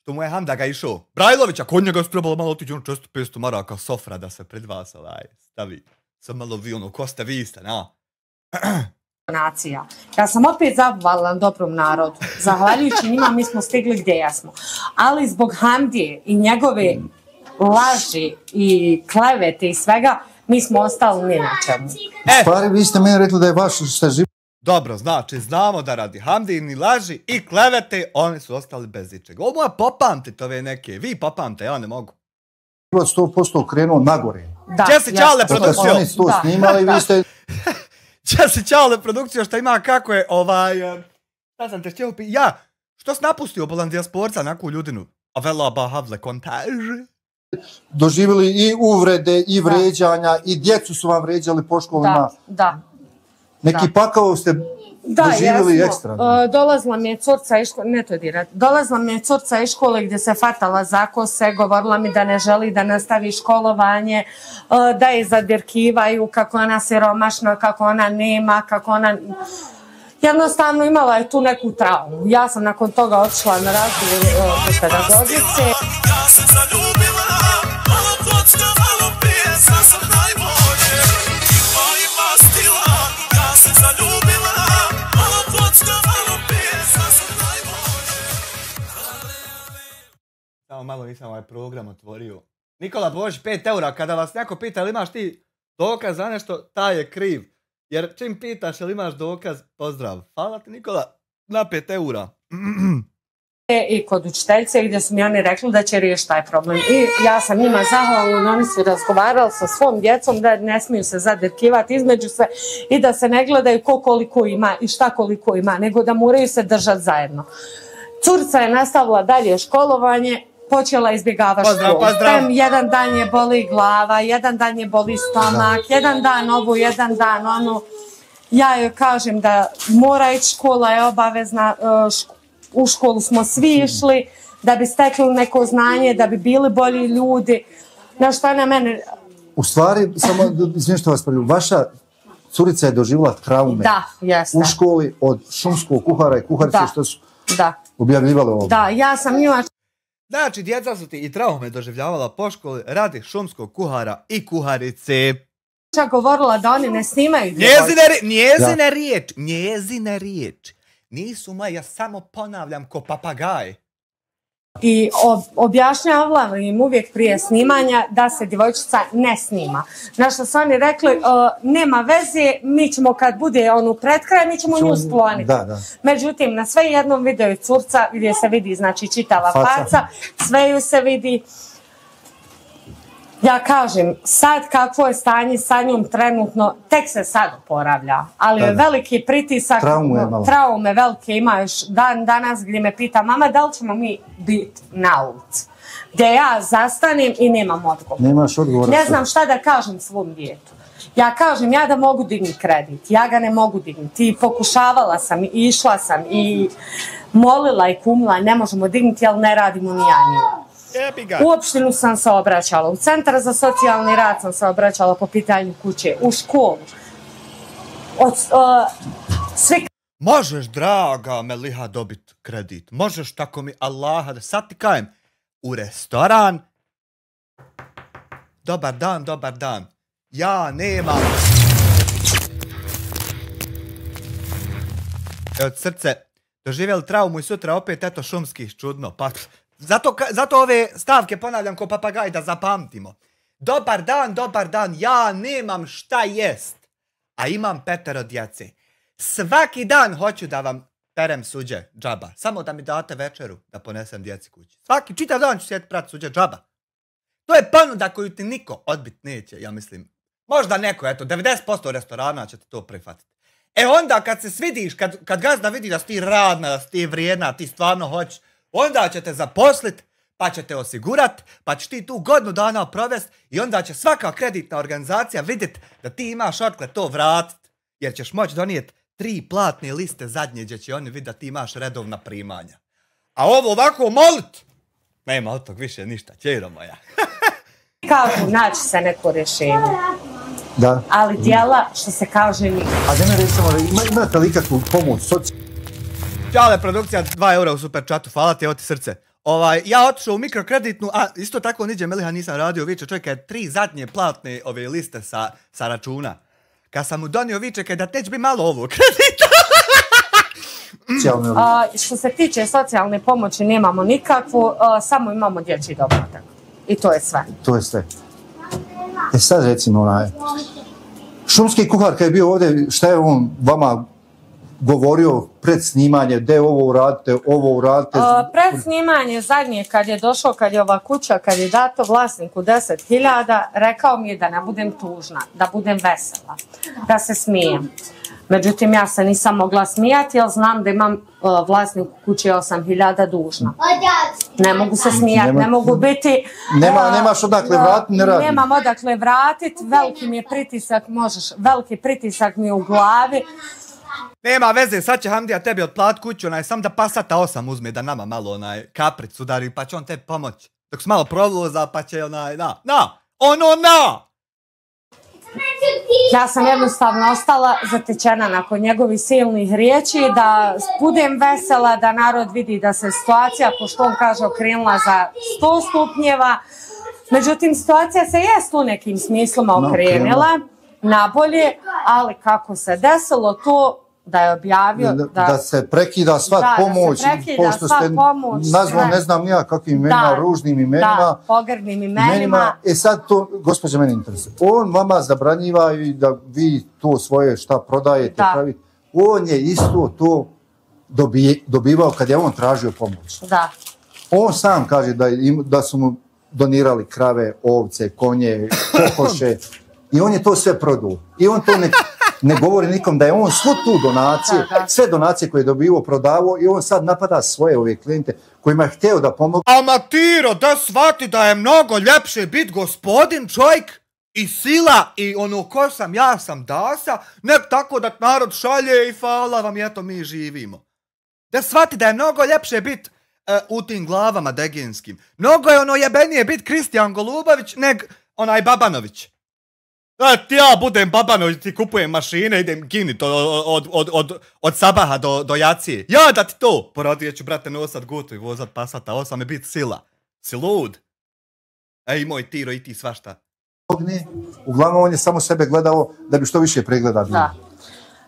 Što mu je Hamdaga išao. Brajlovića, kod njega su trebalo malo otići 400-500 maraka sofra da se pred vas stavi. Sam malo vi ono, ko ste vi ste, na? Nacija. Ja sam opet zahvalna dobrom narodu. Zahvaljujući njima mi smo stigli gdje jesmo. Ali zbog Hamdije i njegove laži i klevete i svega, mi smo ostali ni na čemu. Stvari, vi ste meni rekli da je vaš šta živ... Dobro, znači, znamo da radi Hamdijini laži i klevete, oni su ostali bez ičega. Ovo moja popamtite ove neke, vi popamte, ja ne mogu. 100% krenuo nagore. Če si Čale produkcija? Oni su to snimali, vi ste... Če si Čale produkcija, šta ima kako je šta sam te htio ja, što si napustio bolan dijasporca naku ljudinu? A vela bahavle kontaže. Doživjeli i uvrede, i vređanja, i djecu su vam vređali po školama. Da. Neki pakao ste doživjeli ekstra. Dolazila mi je curca iz škole, ne to dirati, dolazila mi je curca iz škole gdje se fatala za kose, govorila mi da ne želi da nastavi školovanje, da je zadirkivaju, kako ona siromašna, kako ona nema, kako ona... Jednostavno imala je tu neku traumu. Ja sam nakon toga otišla na razgovor kod pedagogice. Ja sam zaljubila, malo kocka, malo pjesa sam najbolje. Ima ima stila, ja sam zaljubila, malo kocka, malo pjesa sam najbolje. Samo malo nisam ovaj program otvorio. Nikola Božić, 5 eura, kada vas neko pita ili imaš ti dokaz za nešto, taj je kriv. Jer čim pitaš ili imaš dokaz, pozdrav. Hvala ti Nikola, na 5 eura. I kod učiteljice gdje su mi oni rekli da će riješiti taj problem. I ja sam njima zahvalna, oni su razgovarali sa svom djecom da ne smiju se zadirkivati između se i da se ne gledaju ko koliko ima i šta koliko ima, nego da moraju se držati zajedno. Curca je nastavila dalje školovanje, počela izbjegava školu. Jedan dan je boli glava, jedan dan je boli stomak, jedan dan ovu, jedan dan onu. Ja joj kažem da mora ići, škola je obavezna, u školu smo svi išli da bi stekli neko znanje, da bi bili bolji ljudi. Na što na mene... U stvari, samo izvijem što vas pravim, vaša curica je doživjela traume u školi od šumskog kuhara i kuharice što su objavljivali ovo. Da, ja sam njima... Znači, djeca su ti i traume doživljavala po školi radi šumskog kuhara i kuharice. Govorila da oni ne snimaju njezine riječi. Nisu moje, ja samo ponavljam ko papagaj. I objašnjavala im uvijek prije snimanja da se djevojčica ne snima. Na što su oni rekli, nema veze, mi ćemo kad bude pred kraj, mi ćemo nju skloniti. Međutim, na sve jednom videu je curca gdje se vidi znači čitava faca, sve ju se vidi. Ja kažem, sad kakvo je stanje sa njom trenutno, tek se sad oporavlja, ali je veliki pritisak, traume velike ima još dan danas gdje me pita mama da li ćemo mi biti na ulici, gdje ja zastanem i nemam odgovor. Nemaš odgovora. Ne znam šta da kažem svom djetu. Ja kažem, ja da mogu dignuti kredit, ja ga ne mogu dignuti i pokušavala sam i išla sam i molila i kumila, ne možemo dignuti, ali ne radimo ni ja ni ja. U opštinu sam se obraćala, u centar za socijalni rad sam se obraćala po pitanju kuće, u školu. Možeš, draga Meliha, dobiti kredit. Možeš, tako mi Allaha, da sad ti kajem, u restoran. Dobar dan, dobar dan. Ja nemam... Od srce, doživjeli traumu i sutra opet, eto, šumskih, čudno, pa... Zato ove stavke ponavljam ko papagaj da zapamtimo. Dobar dan, ja nemam šta jest, a imam 5 djece. Svaki dan hoću da vam perem suđe, džaba. Samo da mi date večeru da ponesem djeci kući. Svaki čitav dan ću sjeti prat suđe, džaba. To je ponuda koju ti niko odbit neće, ja mislim. Možda neko, eto, 90% restorana će ti to prihvatiti. E onda kad se svidiš, kad gazda vidi da si ti radna, da si ti vrijedna, ti stvarno hoćeš, onda će te zaposlit, pa će te osigurat, pa ćeš ti tu godinu dana provest i onda će svaka kreditna organizacija vidjet da ti imaš otkle to vratit, jer ćeš moći donijeti 3 platne liste zadnje gdje će oni vidjeti da ti imaš redovna primanja. A ovo ovako molit, nema od tog više ništa, ćero moja. Kažu, naći se neko rješenje. Da. Ali djela, što se kaže, nikad. A da ne recimo, imate li ikakvu pomoć? Ćale, produkcija, 2 eura u super chatu, hvala ti, evo ti srce. Ja otišao u mikrokreditnu, a isto tako niđe Meliha nisam radio, viče čovjeka je 3 zadnje platne ove liste sa računa. Kad sam mu donio viče da teć bi malo ovo kredita. Što se tiče socijalne pomoći nemamo nikakvu, samo imamo dječji doplatak. I to je sve. To je sve. E sad recimo, šumski kuhar kad je bio ovdje, šta je on vama govorio pred snimanje, gdje ovo uradite? Pred snimanje zadnje kad je došao, kad je ova kuća, kad je dato vlasniku 10.000, rekao mi je da ne budem tužna, da budem vesela, da se smijem. Međutim, ja se nisam mogla smijati, jer znam da imam vlasniku kuće 8.000 dužna. Ne mogu se smijati, ne mogu biti... Nemaš odakle vratiti, ne radi. Nemam odakle vratiti, veliki mi je pritisak, veliki pritisak mi je u glavi. Nema veze, sad će Hamdija tebi otplat kuću, sam da pasata 8 uzme, da nama malo kapric udari, pa će on tebi pomoći. Dok se malo provoza, pa će Ja sam jednostavno ostala zatečena nakon njegovih silnih riječi, da budem vesela, da narod vidi da se situacija, pošto on kaže, okrenula za 100 stupnjeva. Međutim, situacija se jest u nekim smislima okrenula nabolje, ali kako se desilo to da je objavio da se prekida sva pomoć, pošto ste nazvao ne znam nija kakvim imenima, ružnim imenima. Da, pogrdnim imenima. E sad to, gospođa, mene interesuje. On vama zabranjiva i da vi to svoje šta prodajete, pravite. On je isto to dobivao kad je on tražio pomoć. Da. On sam kaže da su mu donirali krave, ovce, konje, kokoše i on je to sve prodao. I on to ne govori nikom da je on svu tu donacije, sve donacije koje je dobivao, prodavao i on sad napada svoje ove klijente kojima je htio da pomogu. Amatiro, da shvati da je mnogo ljepše biti gospodin čovjek i sila i ono ko sam, ja sam Dasa, nek tako da narod šalje i hvala vam, eto mi živimo. Da shvati da je mnogo ljepše biti u tim glavama deginskim. Mnogo je ono jebenije biti Kristijan Golubović neg onaj Babanović. Ti ja budem Babanović, ti kupujem mašine, idem ginit od sabaha do jacije. Ja da ti to! Poradije ću, brate, nosat gutu i vozat pasata, ovo sam je bit sila. Si lud? Ej, moj Tiro, i ti svašta. Uglavnom, on je samo sebe gledao da bi što više pregleda bilo. Da.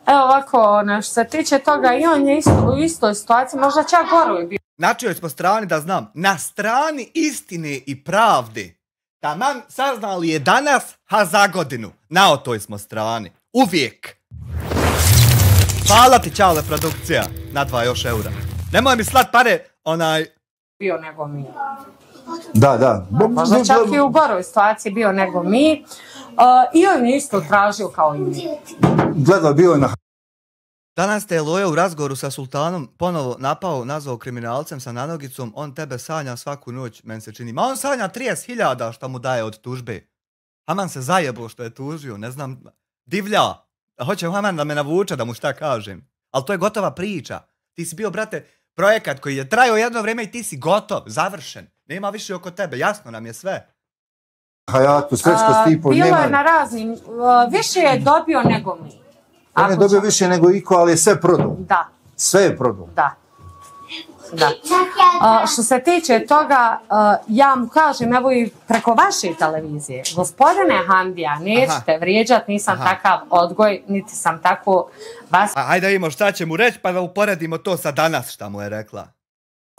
Evo ovako, što se tiče toga, i on je u istoj situaciji, možda čak goroj bio. Na čijoj smo strani da znam? Na strani istine i pravde. Taman saznali je danas, a za godinu. Na toj smo strani. Uvijek. Hvala ti, Ćale, produkcija. Na 2 još eura. Nemoj mi slat pare, bio nego mi. Da. Možda čak i u goroj situaciji bio nego mi. I on je isto tražio kao i mi. Gledao, bio je na... Danas te je Loja u razgovoru sa Sultanom ponovo napao, nazvao kriminalcem sa nanogicom, on tebe sanja svaku noć, meni se čini. Ma on sanja 30.000 što mu daje od tužbe. Haman se zajebo što je tužio, ne znam, divlja. Hoće Haman da me navuče da mu šta kažem. Ali to je gotova priča. Ti si bio, brate, projekat koji je trajao jedno vrijeme i ti si gotov, završen. Nema više oko tebe, jasno nam je sve. Hajatu, srećko stipo, bilo je na raznim, više je dobio nego mi. On je dobio više nego iko, ali je sve prodao. Da. Sve je prodao. Da. Što se tiče toga, ja mu kažem, evo i preko vaše televizije, gospodine Hamdija, nećete vrijeđat, nisam takav odgoj, niti sam tako vas... Hajde vidimo šta će mu reći, pa da uporedimo to sa danas šta mu je rekla.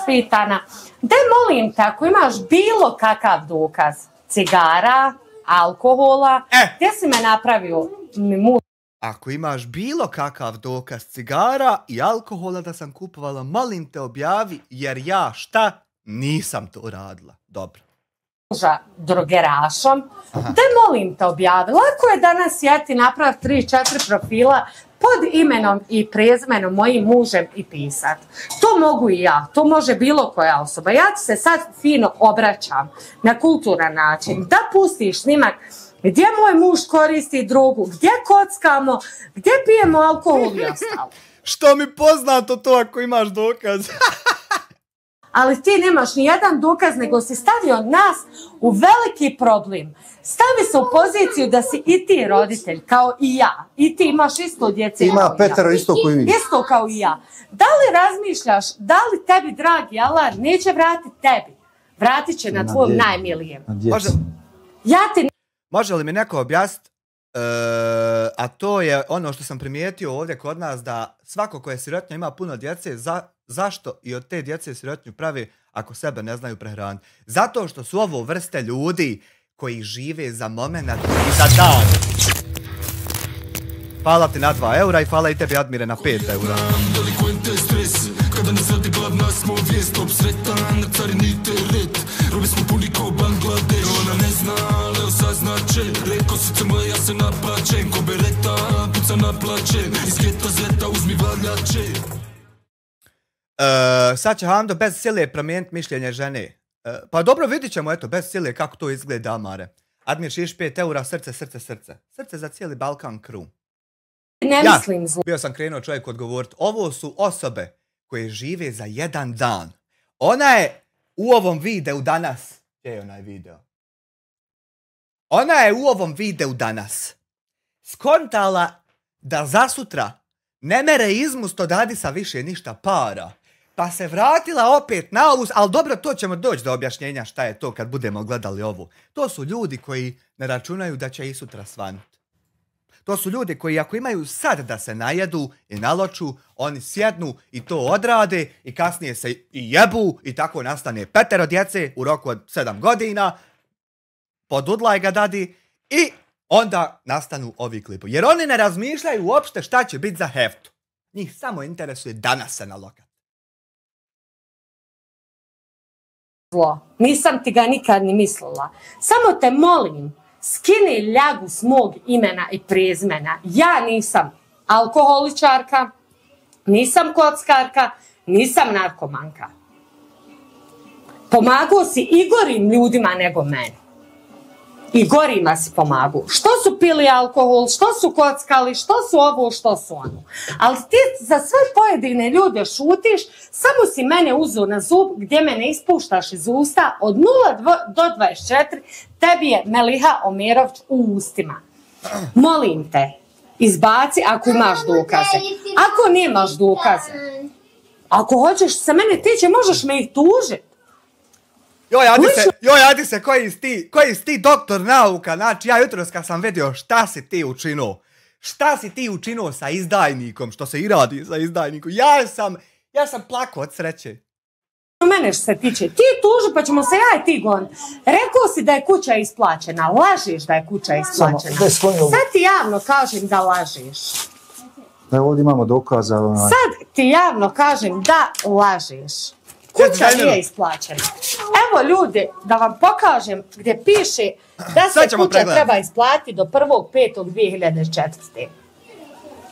Pitana, da molim te, ako imaš bilo kakav dokaz cigara, alkohola, gdje si me napravio Ako imaš bilo kakav dokaz cigara i alkohola da sam kupovala, molim te objavi, jer ja šta? Nisam to radila. Dobro. muža drogerašom, da molim te objavi. Lako je danas sjeti napraviti 3-4 profila pod imenom i prezimenom mojim mužem i pisat. To mogu i ja, to može bilo koja osoba. Ja ti se sad fino obraćam na kulturan način, da pustiš snimak gdje moj muž koristi drogu, gdje kockamo, gdje pijemo alkohol i ostalo. Što mi poznato to ako imaš dokaz? Ali ti nemaš ni jedan dokaz, nego si stavio nas u veliki problem. Stavi se u poziciju da si i ti roditelj, kao i ja. I ti imaš isto djece. Ima Petero isto koji vi. Isto kao i ja. Da li razmišljaš, da li tebi, dragi Allah, neće vratiti tebi? Vratit će na tvojom najmilijem. Može li mi neko objasniti, a to je ono što sam primijetio ovdje kod nas, da svako ko je sirotinja ima puno djece, zašto i od te djece sirotinju pravi ako sebe ne znaju prehraniti? Zato što su ovo vrste ljudi koji žive za moment i za dan. Hvala ti na 2 eura i hvala i tebi, Admire, na 5 eura. Kada nas radi gladna smo vijest obsretan, carinite red, robi smo puni ko Bangladeš. Ona ne zna, Leo saznače, reko srce moje ja se naplačem, ko bereta, puca naplačem, iz geta zeta uzmi valjače. Sad će Hando bez sile promijeniti mišljenje žene. Pa dobro, vidit ćemo, eto, bez sile kako to izgleda, Amare. Admir Šiš 5 eura, srce. Srce za cijeli Balkan crew. Ne mislim zlo. Bio sam krenuo čovjek odgovoriti. Ovo su osobe koje žive za jedan dan. Ona je u ovom videu danas. Gdje je onaj video? Ona je u ovom videu danas skontala da za sutra ne mere izmusto dadi sa više ništa para. Pa se vratila opet na ovu, ali dobro, to ćemo doći do objašnjenja šta je to kad budemo gledali ovu. To su ljudi koji ne računaju da će i sutra svanuti. To su ljudi koji ako imaju sad da se najedu i naloču, oni sjednu i to odrade i kasnije se i jebu i tako nastane 5 djece u roku od 7 godina, podudlaj ga dadi i onda nastanu ovi klipovi. Jer oni ne razmišljaju uopšte šta će biti za heftu. Njih samo interesuje danas se nalokat. Nisam ti ga nikad ni mislila. Samo te molim, skini ljagu s mog imena i prezimena. Ja nisam alkoholičarka, nisam kockarka, nisam narkomanka. Pomagao si i gorim ljudima nego meni. I gorima si pomagao. Što su pili alkohol, što su kockali, što su ovo, što su ono. Ali ti za sve pojedine ljude šutiš, samo si mene uzeo na zub gdje me ne ispuštaš iz usta. Od 0 do 24 tebi je Meliha Omerović u ustima. Molim te, izbaci ako imaš dokaze. Ako nemaš dokaze, ako hoćeš se mene tiče, možeš me ih tužiti. Joj, Adise, koji si ti doktor nauka? Znači, ja jutros kad sam vidio šta si ti učinio, šta si ti učinio sa izdajnikom, što se i radi sa izdajnikom, ja sam plakao od sreće. Mene što se tiče, ti tuži pa ćemo se ja i ti goniti. Rekao si da je kuća isplaćena, lažiš da je kuća isplaćena. Sad ti javno kažem da lažiš. Evo ovdje imamo dokaza. Sad ti javno kažem da lažiš. Kuća nije isplaćena. Evo ljudi, da vam pokažem gdje piše da se kuća treba isplatiti do 1.5.2004.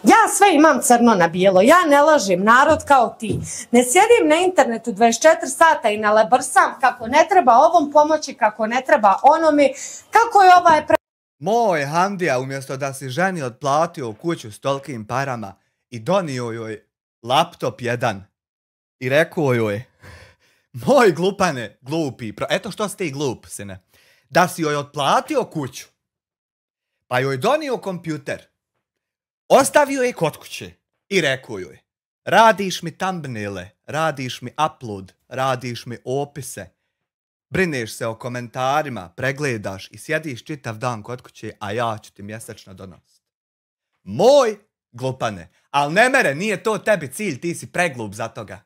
Ja sve imam crno na bijelo, ja ne lažem narod kao ti. Ne sjedim na internetu 24 sata i nalebrsam kako ne treba ovom pomoći, kako ne treba onome, kako je ovaj... Moj Hamdija, umjesto da si ženi otplatio kuću s tolikim parama i donio joj laptop jedan i rekao joj, moj glupane, glupi, eto što si ti glup, sine, da si joj otplatio kuću, pa joj donio kompjuter, ostavio je kod kuće i rekao joj, radiš mi thumbnaile, radiš mi upload, radiš mi opise, brineš se o komentarima, pregledaš i sjediš čitav dan kod kuće, a ja ću ti mjesečno donositi. Moj glupane, ali ne mere, nije to tebi cilj, ti si preglup za toga.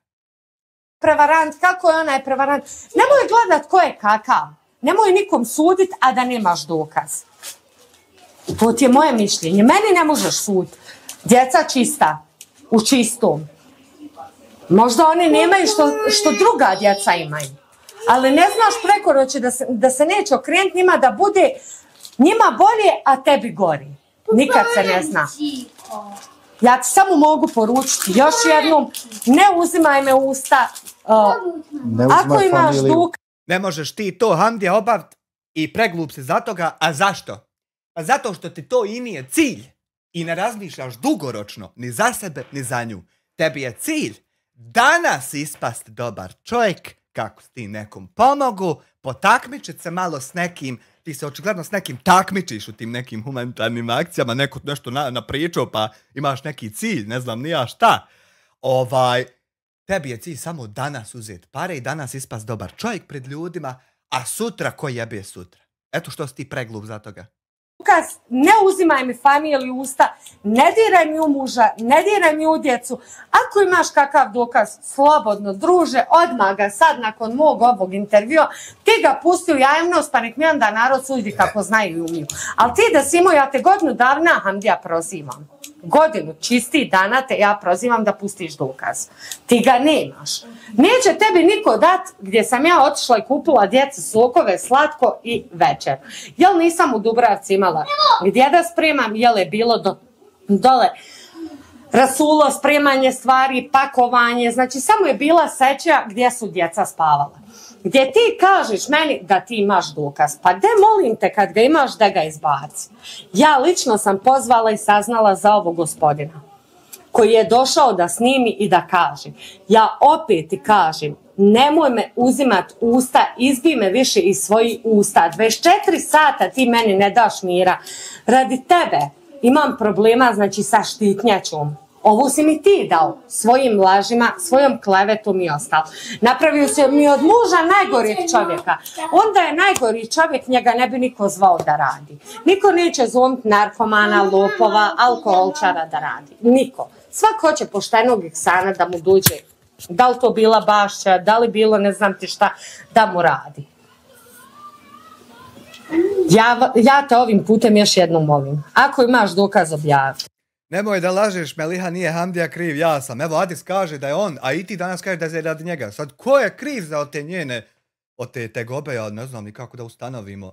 Prevarant, kako je onaj prevarant? Nemoj gledat ko je kakav. Nemoj nikom sudit, a da nemaš dokaz. To ti je moje mišljenje. Meni ne možeš suditi. Djeca čista, u čistom. Možda oni nemaju što druga djeca imaju. Ali ne znaš prekoroće da se neće okrenuti njima, da bude njima bolje, a tebi gori. Nikad se ne zna. Ja ti samo mogu poručiti još jednom, ne uzimaj me u usta. Ako imaš duk... Ne možeš ti to, Hamdija, obaviti i preglup si za toga. A zašto? Pa zato što ti to i nije cilj. I ne razmišljaš dugoročno, ni za sebe, ni za nju. Tebi je cilj danas ispast dobar čovjek, kako si ti nekom pomogu, potakmičit se malo s nekim, ti se očigledno s nekim takmičiš u tim nekim humanitarnim akcijama, neko nešto napričao pa imaš neki cilj, ne znam ni ja šta. Tebi je cilj samo danas uzeti pare i danas ispast dobar čovjek pred ljudima, a sutra ko jebe sutra. Eto što si ti preglup za toga. Ne uzimaj mi familiju u usta, ne diraj mi u muža, ne diraj mi u djecu. Ako imaš kakav dokaz, slobodno, druže, odmah ga sad nakon mog ovog intervjua, ti ga pusti u javnost, pa nek mi onda narod sudi kako znaju i umiju. Ali ti da si imao, ja te godinu dana, Hamdija, prozivam. Godinu čistih dana te ja prozivam da pustiš dokaz. Ti ga nemaš. Neće tebi niko dat gdje sam ja otišla i kupila djeci sokove, slatko i večer. Jel nisam u Dubravci imala gdje da spremam, jel je bilo dole rasulo, spremanje stvari, pakovanje, znači samo je bila seča gdje su djeca spavala. Gdje ti kažeš meni da ti imaš dokaz, pa de molim te kad ga imaš da ga izbaci. Ja lično sam pozvala i saznala za ovog gospodina koji je došao da snimi i da kaže. Ja opet ti kažem, nemoj me uzimat usta, izbij me više iz svojih usta. 24 sata ti meni ne daš mira. Radi tebe imam problema, znači sa štitnjačom. Ovo si mi ti dao, svojim lažima, svojom klevetom i ostalo. Napravio si mi od muža najgorijeg čovjeka. Onda je najgoriji čovjek, njega ne bi niko zvao da radi. Niko neće zvoniti narkomana, lopova, alkoholčara da radi. Niko. Svak hoće poštenog Iksana da mu dođe. Da li to bila bašća, da li bilo ne znam ti šta, da mu radi. Ja te ovim putem još jednom molim. Ako imaš dokaz, objavi. Nemoj da lažeš, Meliha, nije Hamdija kriv, ja sam. Evo, Adis kaže da je on, a i ti danas kažeš da je radi njega. Sad, ko je kriv za te njene, od te tegobe, ja ne znam ni kako da ustanovimo.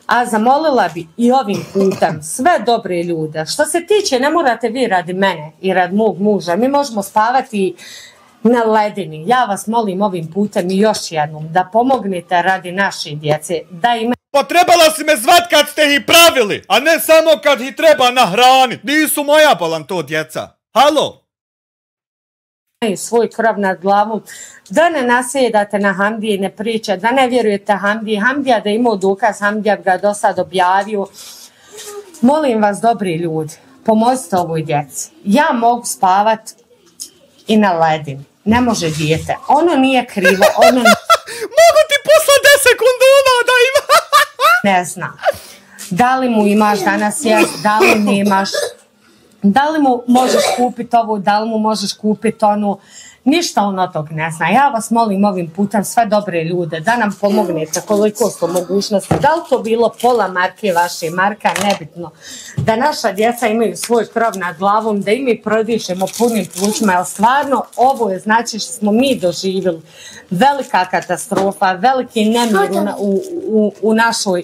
A zamolila bi i ovim putem sve dobre ljude. Što se tiče, ne morate vi radi mene i radi mog muža. Mi možemo spavati na ledini. Ja vas molim ovim putem i još jednom da pomognete radi naše djece. Pa trebala si me zvat kad ste ih pravili, a ne samo kad ih treba nahraniti. Nisu moja bolan to djeca. Halo? Svoj krov nad glavom, da ne nasjedate na Hamdije, ne priče, da ne vjerujete Hamdiji. Hamdija da imao dokaz, Hamdija ga do sad objavio. Molim vas, dobri ljudi, pomozite ovoj djeci. Ja mogu spavat i na ledini. Ne može dijete. Ono nije krivo. Mogu ti posla 10 kondoma da ima. Ne znam. Da li mu imaš danas jest, da li nemaš. Da li mu možeš kupiti ovu, da li mu možeš kupiti onu. Ništa on od tog ne zna. Ja vas molim ovim putem sve dobre ljude da nam pomognete koliko su mogućnosti. Da li to bilo pola marke vaše, marka, nebitno. Da naša djeca imaju svoj krov nad glavom, da i mi prodišemo punim plućima. Jer stvarno ovo je znači što smo mi doživjeli. Velika katastrofa, veliki nemir u našoj,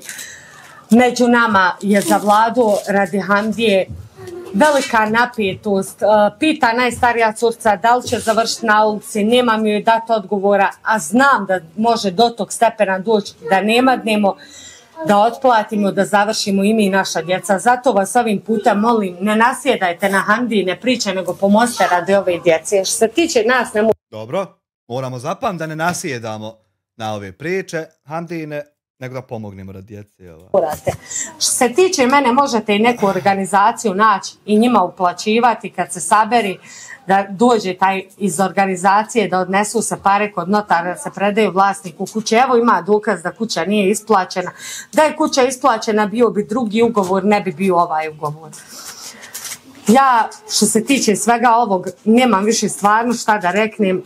među nama je zavladao radi Hamdije. Velika napetost, pita najstarija curca da li će završiti na ulici, nemam joj dati odgovora, a znam da može do tog stepena doći da nema dnemo, da otplatimo, da završimo i mi i naša djeca. Zato vas ovim putem molim, ne nasjedajte na Hamdiji, ne priče, nego pomozite radi ove djece. Što se tiče nas, ne mogu... Dobro, moramo zapamtiti da ne nasjedamo na ove priče Hamdijine, nego da pomognemo radi djece. Što se tiče mene, možete i neku organizaciju naći i njima uplaćivati kad se saberi, da dođe taj iz organizacije, da odnesu se pare kod notara, da se predaju vlasniku kuće. Evo ima dokaz da kuća nije isplaćena. Da je kuća isplaćena, bio bi drugi ugovor, ne bi bio ovaj ugovor. Ja, što se tiče svega ovog, nemam više stvarno šta da reknem.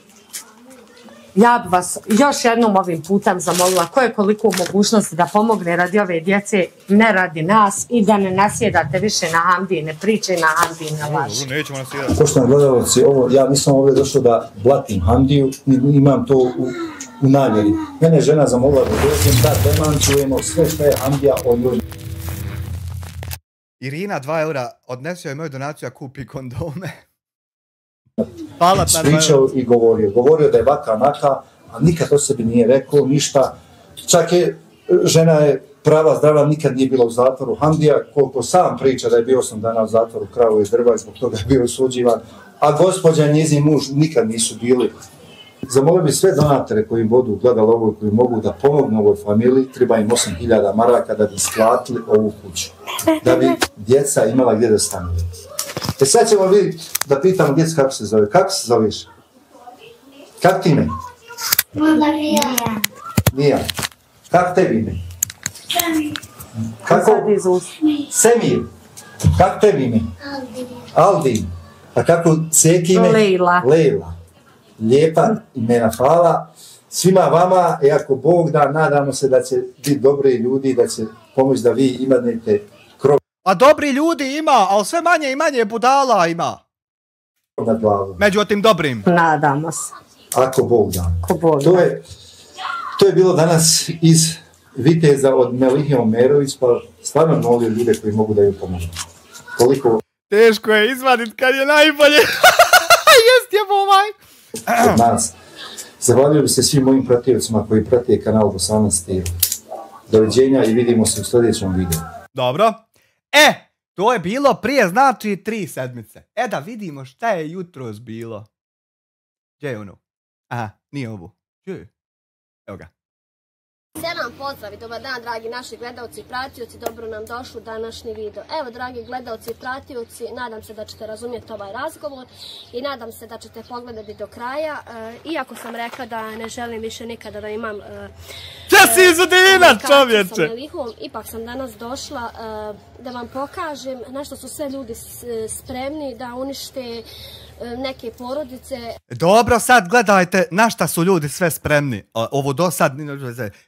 Ja bi vas još jednom ovim putem zamolila ko je koliko mogućnosti da pomogne radi ove djece, ne radi nas i da ne nasjedate više na Hamdine priče, na Hamdine laži. Poštovani gledalci, ja nisam ovdje došao da blatim Hamdiju, imam to u namjeri. Mene je žena zamolila da dođem da demančujemo sve što je Hamdija o njoj. Irina, 2 eura, odnesio je moju donaciju, a kupi kondome. Hvala na Pričao i govorio da je vaka naka, a nikad o sebi nije rekao ništa. Čak je, žena je prava, zdrava, nikad nije bila u zatvoru. Hamdija, koliko sam priča da je bio 8 dana u zatvoru, kravu iz drva i zbog toga je bio osuđivan, a gospođa i njezin muž nikad nisu bili. Zamolio bi sve donatore koji budu gledali ovo i koji mogu da pomognu ovoj familiji, treba im 8.000 maraka da bi sklatili ovu kuću, da bi djeca imala gdje da stanuju. Sad ćemo vidjeti da pitamo djecu kako se zove. Kako se zoveš? Kako ti ime? Mija. Kako tebi ime? Kako? Semir. Kako tebi ime? Aldin. A kako ceki ime? Lejla. Lijepa imena, hvala. Svima vama, i ako Bog da, nadamo se da će biti dobri ljudi, da će pomoći da vi imate krov. A dobri ljudi ima, ali sve manje i manje budala ima. Nad glavom. Među tim dobrim. Nadamo se. Ako Bog da. To je bilo danas iz viteza od Melihije Omerović, pa stvarno molio ljude koji mogu da ju pomogu. Koliko... Teško je izvadit kad je najbolje. Jest je bomaj. Od nas. Zahvalio bi se svim mojim prativcima koji prate kanal Bosanac TV. Doviđenja i vidimo se u sljedećem videu. Dobro. To je bilo prije, znači 3 sedmice. Da vidimo šta je jutros bilo. Gdje je ono? Aha, nije ovo. Gdje je? Evo ga. Sve nam pozdrav i dobar dan, dragi naši gledalci i pratioci, dobro nam došli u današnji video. Evo, dragi gledalci i pratioci, nadam se da ćete razumjeti ovaj razgovor i nadam se da ćete pogledati do kraja. Iako sam rekla da ne želim više nikada da imam čovječe! Ipak sam danas došla da vam pokažem na što su sve ljudi spremni da unište neke porodice. Dobro, sad gledajte na šta su ljudi sve spremni. Ovo do sad,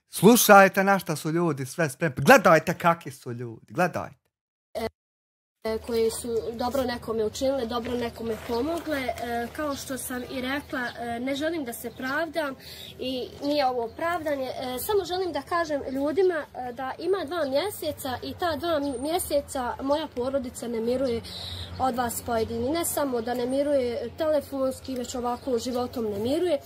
slušajte na šta su ljudi sve spremni. Gledajte kakvi su ljudi, gledajte. Koji su dobro nekome učinile, dobro nekome pomogle. Kao što sam i rekla, ne želim da se pravdam i nije ovo pravdanje. Samo želim da kažem ljudima da ima 2 mjeseca i ta 2 mjeseca moja porodica ne miruje od vas pojedini. Ne samo da ne miruje telefonski, već ovako životom ne miruje.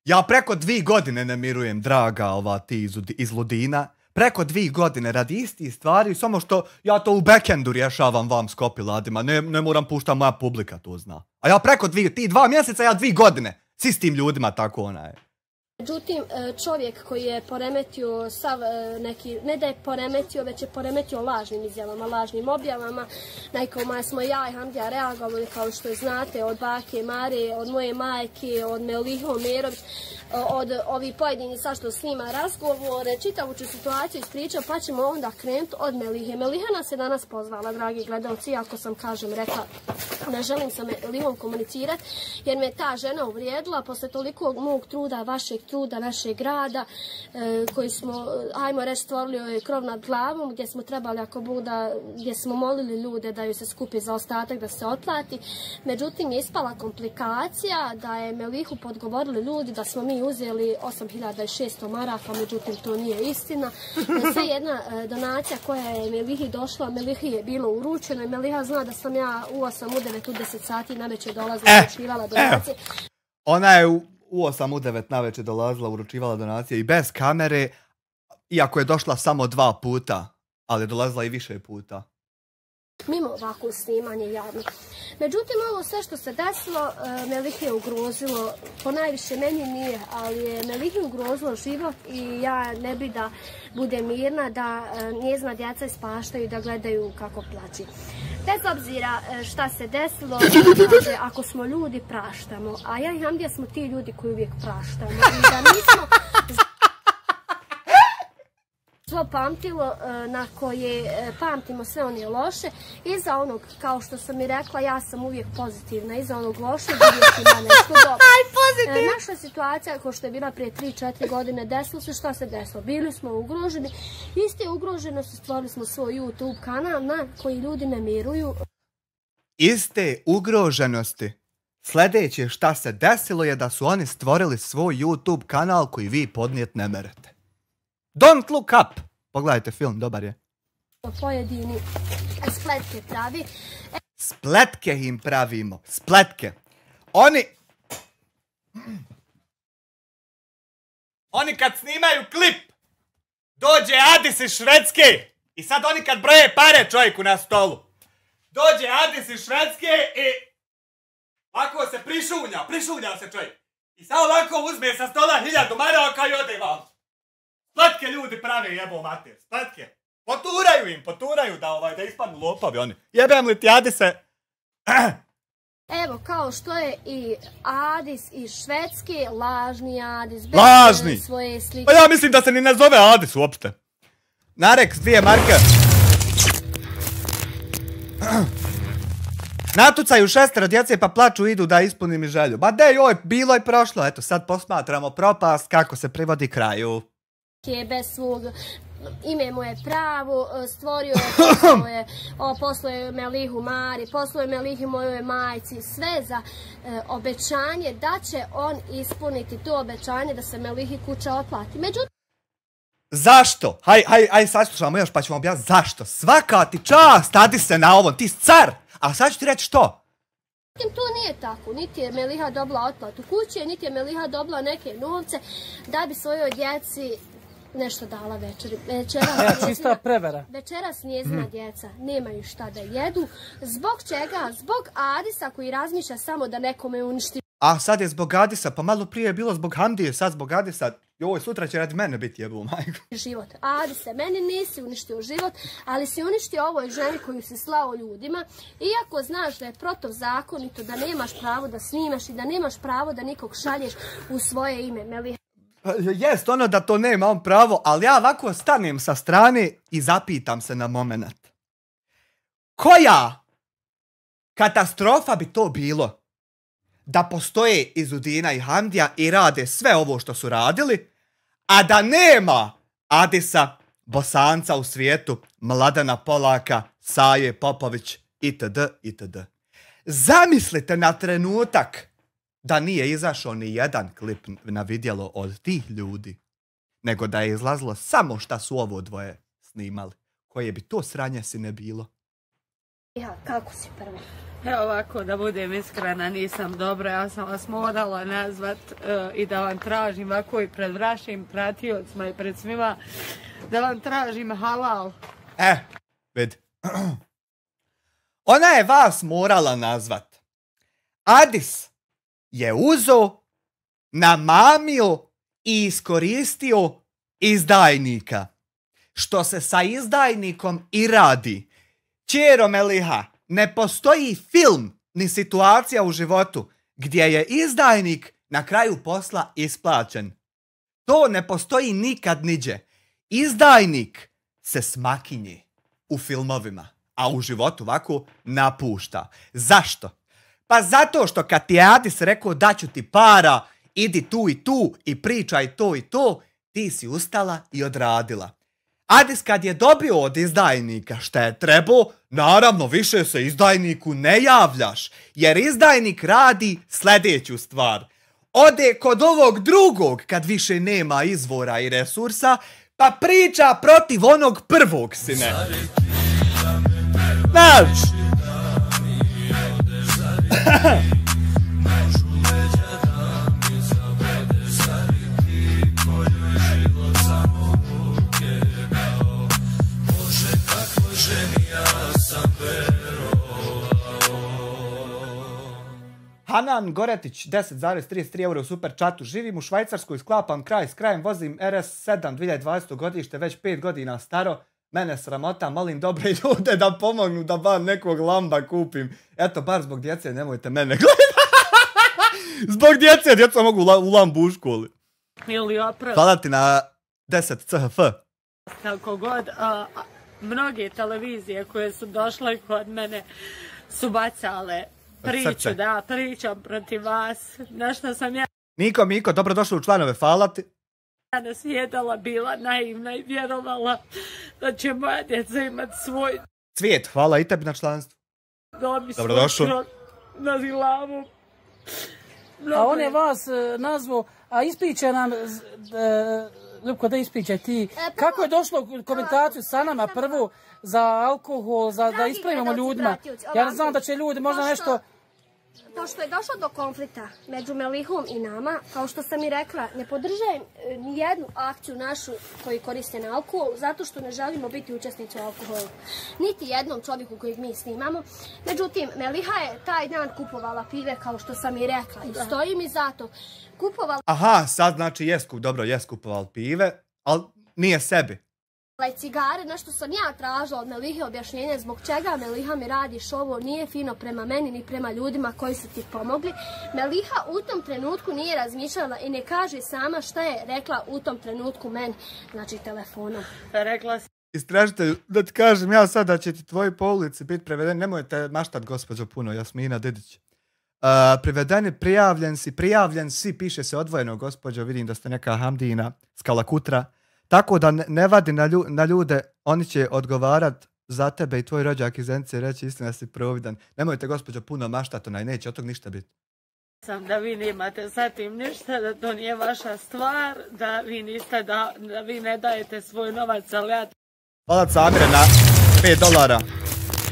Ja preko 2 godine ne mirujem, draga ti iz Ludina. Preko 2 godine radi istih stvari, samo što ja to u backendu rješavam vam s kopiladima, ne moram puštati, moja publika to zna. A ja preko 2 mjeseca, ja 2 godine, s istim ljudima tako ona je. Međutim, čovjek koji je poremetio sav neki, ne da je poremetio, već je poremetio lažnim izjavama, lažnim objavama, na kojima smo ja i Hamdija reagovali, kao što znate, od bake Mare, od moje majke, od Melihije Omerović, od ovih pojedini sad što snima razgovore, čitavu ću situaciju ispričao, pa ćemo onda krenuti od Melihije. Melihija nas je danas pozvala, dragi gledalci, iako sam, kažem, rekla, ne želim sa Melihijom komunicirati, jer me ta žena uvrijedila posle toliko mog truda, vašeg truda, našeg rada, koji smo, ajmo reći, stvorili ovaj krov nad glavom, gdje smo trebali, ako Buda, gdje smo molili ljude da ju se skupi za ostatak, da se otplati. Međutim, je ispala komplikacija da je Melihu podgovorili ljudi da smo mi uzeli 8.600 maraka, međutim, to nije istina. Sve jedna donacija koja je Melihi došla, Melihi je bilo uručeno i Meliha zna da sam ja u 8, u 9, u 10 sati navečer dolazila i uručivala donacije. Ona je u 8, u 9 navečer dolazila, uručivala donacije i bez kamere, iako je došla samo 2 puta, ali je dolazila i više puta. Mimo ovako snimanje javno. Međutim, ovo sve što se desilo, Melihije je ugrozilo, ponajviše meni nije, ali je Melihije ugrozilo život i ja ne bi da bude mirna, da njezina djeca ispaštaju i da gledaju kako plaći. Bez obzira šta se desilo, kaže, ako smo ljudi, praštamo. A ja i Hamdija smo ti ljudi koji uvijek praštamo. I da nismo zlo pamtilo na koje pamtimo sve one loše. Iza onog, kao što sam i rekla, ja sam uvijek pozitivna. Iza onog lošeg uvijek ima nešto dobro. Naša situacija, kao što je bila prije 3-4 godine, desilo se, šta se desilo? Bili smo ugroženi. Iste ugroženosti, stvorili smo svoj YouTube kanal na koji ljudi ne miruju. Iste ugroženosti. Sljedeće šta se desilo je da su oni stvorili svoj YouTube kanal koji vi podnijet ne merete. Don't look up! Pogledajte film, dobar je. Pojedini spletke pravi. Spletke im pravimo. Spletke. Oni kad snimaju klip, dođe Adis iz Švedske i sad oni kad broje pare čovjeku na stolu. Dođe Adis iz Švedske i ovako se prišunja se čovjek. I sad ovako uzme sa stola 1000 maraka i ode vam. Spletke ljudi prave, jebo mater, spletke. Poturaju da ispadnu lopavi oni. Jebem li ti Adise? Evo, kao što je i Adis iz Švedske, lažni Adis. Lažni! Svoje slike. Pa ja mislim da se ni ne zove Adis uopšte. Nareks, 2 marke. Natucaju 6 djece pa plaču, idu da ispuni mi želju. Ba de joj, bilo je prošlo. Eto, sad posmatramo propast kako se privodi kraju. Bez svog ime mu je pravo, stvorio je, posluje Melihu Mari, posluje Melihi mojoj majci, sve za obećanje da će on ispuniti to obećanje da se Melihi kuća otplati. Međutim, zašto? Haj, saslušamo još pa ćemo objasniti zašto. Svaka ti čast, adi se na ovom, ti si car. A sad ću ti reći što? to nije tako, niti je Meliha dobila otplatu kuće, niti je Meliha dobila neke novce da bi svojoj djeci nešto dala večeri. Večeras njezina djeca nemaju šta da jedu. Zbog čega? Zbog Adisa koji razmišlja samo da nekome uništi. A sad je zbog Adisa, pa malo prije je bilo zbog Hamdije, sad zbog Adisa. Joj, sutra će radi mene biti jebu, majko. Život. Adise, meni nisi uništio život, ali si uništio ovoj ženi koju si slao ljudima. Iako znaš da je protivzakonito, da nemaš pravo da snimaš i da nemaš pravo da nikog šalješ u svoje ime. Meliha. Jest ono da to nema on pravo, ali ja ovako stanem sa strane i zapitam se na moment. Koja katastrofa bi to bilo da postoje Izudina i Hamdija i rade sve ovo što su radili, a da nema Adisa, Bosanca u svijetu, Mladena Polaka, Saje Popović itd. itd. Zamislite na trenutak da nije izašao ni jedan klip na vidjelo od tih ljudi, nego da je izlazilo samo šta su ovo dvoje snimali. Koje bi to sranje si ne bilo? Ja, kako si prvo? Evo ovako, da budem iskrena, nisam dobra, ja sam vas morala nazvat i da vam tražim ovako i pred vašim pratiocima i pred svima, da vam tražim halal. Vidi. Ona je vas morala nazvat. Adis je uzo, namamio i iskoristio izdajnika. Što se sa izdajnikom i radi. Ćero Meliha, ne postoji film ni situacija u životu gdje je izdajnik na kraju posla isplaćen. To ne postoji nikad niđe. Izdajnik se smakinje u filmovima, a u životu ovako napušta. Zašto? Pa zato što kad ti je Adis rekao da ću ti para, idi tu i tu i pričaj to i to, ti si ustala i odradila. Adis kad je dobio od izdajnika šta je trebao, naravno više se izdajniku ne javljaš, jer izdajnik radi sljedeću stvar. Ode kod ovog drugog kad više nema izvora i resursa, pa priča protiv onog prvog, sine. Znaš? Hanan Goretić, 10,33 euro u super chatu. Živim u Švajcarskoj, sklapam kraj s krajem, vozim RS7 2020. godište, već 5 godina staro. Mene sramota, molim dobre ljude da pomognu da bar nekog lamba kupim. Eto, bar zbog djece, nemojte mene gledati. Zbog djece, djeca mogu u lambu u školi. Hvala ti na 10 CHF. Kako god, mnoge televizije koje su došle kod mene su bacale priču, da, pričam protiv vas, na što sam ja Miko, dobrodošli u članove, hvala ti. nasjedala, bila naivna i vjerovala da će moja djeca imati svoj Cvijet, hvala i tebi na članstvu. dom i svoj Dobrodošao. krov na glavu. A on je vas nazvao, a ispričaj nam, Ljubko, da ispričaj ti, kako je došlo u komentaciju sa nama prvo za alkohol, da ispravimo ljudima. Ja ne znam da će ljudi možda nešto... Pošto je došlo do konflikta među Melihom i nama, kao što sam i rekla, ne podržajem ni jednu akciju našu koji koriste na alkohol, zato što ne želimo biti učesnici u alkoholu. Niti jednom čovjeku kojeg mi snimamo. Međutim, Meliha je taj dan kupovala pive, kao što sam i rekla, i stojim i zato. Kupovala Aha, sad znači jest kupovali pive, ali nije sebi. i cigare, nešto sam ja tražila od Melihe objašnjenje zbog čega Meliha mi radiš ovo, nije fino prema meni ni prema ljudima koji su ti pomogli. Meliha u tom trenutku nije razmišljala i ne kaže sama šta je rekla u tom trenutku meni, znači telefonom. Rekla sam Istražitelju, da ti kažem ja sad da će ti tvoji po ulici biti prevedeni, nemojte maštat gospođo puno, Jasmina Didić. Privedeni, prijavljen si, piše se odvojeno gospođo, vidim da ste neka Hamdina Skalakutra. Tako da ne vadi na ljude, oni će odgovarat za tebe i tvoj rođak iz Zenice reći istina si providan. Nemojte gospođo puno maštat, neće od tog ništa biti. sam da vi nemate sa tim ništa, da to nije vaša stvar, da vi niste, da vi ne dajete svoj novac, ali ja Hvala Samire na $5.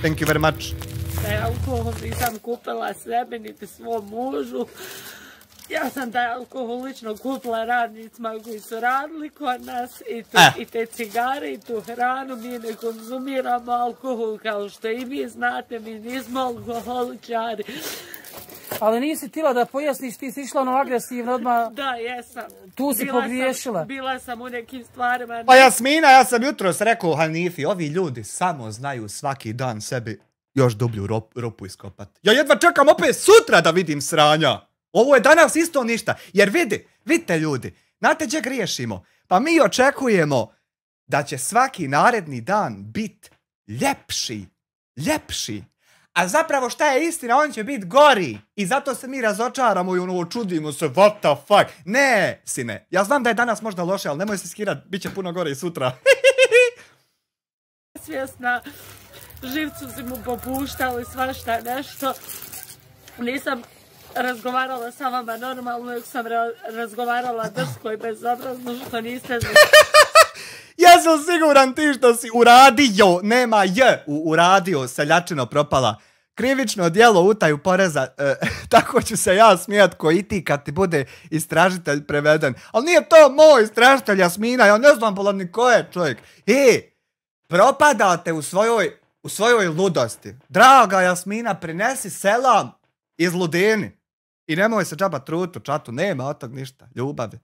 Thank you very much. taj alkohol nisam kupila sebi, niti svom mužu. Ja sam taj alkohol lično kupila radnicima koji su radili kod nas i te cigare i tu hranu. Mi ne konzumiramo alkohol kao što i vi znate, mi nismo alkoholičari. Ali nisi tila da pojasniš, ti si išla ono agresivno odmah. Da, jesam. Tu si pogriješila. Bila sam u nekim stvarima. Pa Jasmina, ja sam jutros rekao Hanifi, ovi ljudi samo znaju svaki dan sebi još dublju rupu iskopati. Ja jedva čekam opet sutra da vidim sranja. Ovo je danas isto ništa. Jer vidite ljudi, znate gdje griješimo? Pa mi očekujemo da će svaki naredni dan biti ljepši. A zapravo šta je istina, on će biti gori. I zato se mi razočaramo i čudimo se, what the fuck. Ne, sine, ja znam da je danas možda loše, ali nemoj se skirat, bit će puno gore i sutra. Svjesna, živcu si mu popuštali svašta nešto. Nisam razgovarala sa vama normalno, nek sam razgovarala drsko i bezobrazno, što niste Ja sam siguran ti što si uradio, nema j, uradio, seljačino propala. Krivično djelo utaju poreza, tako ću se ja smijat ko i ti kad ti bude istražitelj preveden. Ali nije to moj istražitelj Jasmina, ja ne znam pola ni ko je čovjek. Propadate u svojoj ludosti. Draga Jasmina, prinesi selam iz ludini. I nemoj se džaba trut u čatu, nema od tog ništa, ljubavi.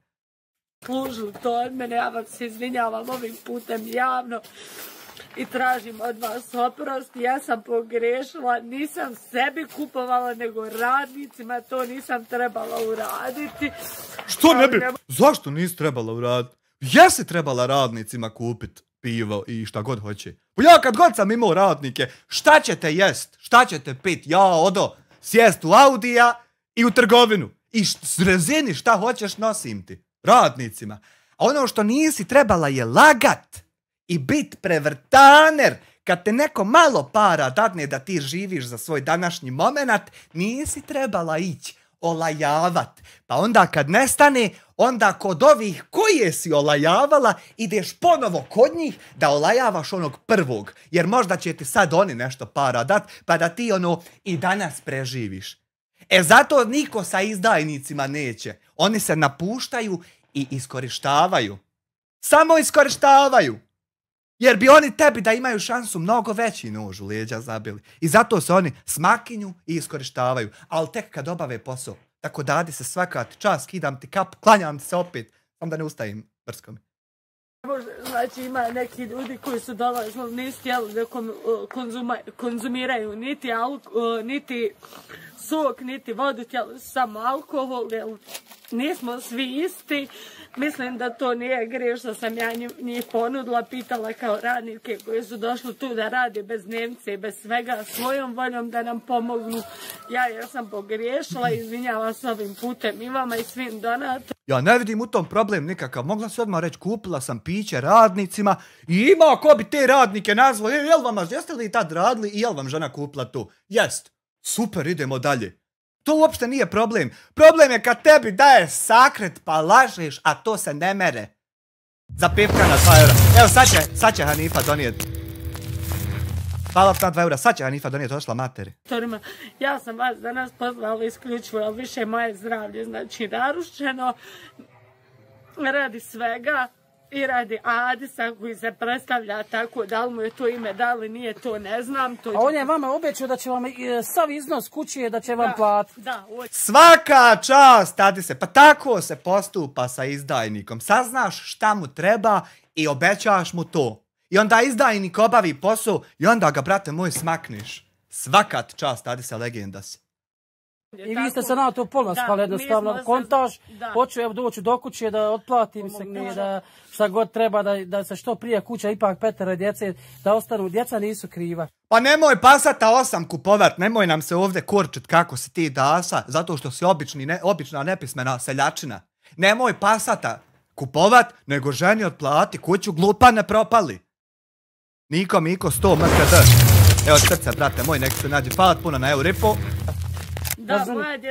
Služili to od mene, ja vam se izvinjavam ovim putem javno i tražim od vas oprost. Ja sam pogrešila, nisam sebi kupovala, nego radnicima, to nisam trebala uraditi. Što ne bi? Zašto nisi trebala uraditi? Jesi trebala radnicima kupit pivo i šta god hoće. Pa ja kad god sam imao radnike, šta ćete jest? Šta ćete pit? Ja odo sjest u Audija i u trgovinu. I rezini šta hoćeš nosim ti. Radnicima. A ono što nisi trebala je lagat i bit prevrtaner. Kad te neko malo para dadne da ti živiš za svoj današnji moment, nisi trebala ići olajavat. Pa onda kad nestane, onda kod ovih koje si olajavala, ideš ponovo kod njih da olajavaš onog prvog. Jer možda će ti sad oni nešto para dat, pa da ti i danas preživiš. Zato niko sa izdajnicima neće. Oni se napuštaju i iskorištavaju. Samo iskorištavaju. Jer bi oni tebi da imaju šansu mnogo veći nož u leđa zabili. I zato se oni smakinju i iskorištavaju. Ali tek kad obave posao. Tako dadi se svaka čast, skidam ti kap, klanjam ti se opet. Sam da ne ustajim brsko mi. Znači ima neki ljudi koji su dolazili, nisu htjeli da konzumiraju niti sok, niti vodu, htjeli samo alkohol, jer nismo svi isti. Mislim da to nije griješ što sam ja njih ponudila, pitala kao radnike koji su došli tu da rade bez dnevnice i bez svega, svojom voljom da nam pomognu. Ja sam pogriješila, izvinjavam se ovim putem i vama i svim donatorima. Ja ne vidim u tom problem nikakav. Mogla se odmah reći, kupila sam piće radnicima i ima ko bi te radnike nazvao. Jeste li tad radili i jel vam žena kupila to? Jest. Super, idemo dalje. To uopšte nije problem. Problem je kad tebi daje sakret pa lažeš, a to se ne mere. Za pivka na 2 eura. Evo sad će Hanifa donijeti. Hvala na 2 eura, sad će Hanifa donijeti, ošla materi. Ja sam vas danas pozvala isključivo, ali više moje zdravlje, znači narušeno radi svega i radi Adisa koji se predstavlja tako, da li mu je to ime, da li nije, to ne znam. A on je vama obećao da će vam sav iznos kuće da će vam platiti. Svaka čast, Adise, pa tako se postupa sa izdajnikom. Saznaš šta mu treba i obećaš mu to. I onda izdajnik obavi posao i onda ga, brate moj, smakniš. Svaka čast, Adise, legenda si. I vi ste se na to polnaspali jednostavno, kontaž, hoću evo doći do kuće da otplatim se, da šta god treba, da se što prije kuća, ipak 5 djece, da ostanu, djeca nisu kriva. Pa nemoj Pasata 8 kupovat, nemoj nam se ovdje korčit kako si ti Dasa, zato što si obična nepismena seljačina. Nemoj Pasata kupovat, nego ženi otplati kuću, glupa ne propali. Miko, 100 MKD. Evo srce, brate moj, nek se nađe, hvala puno na euripo.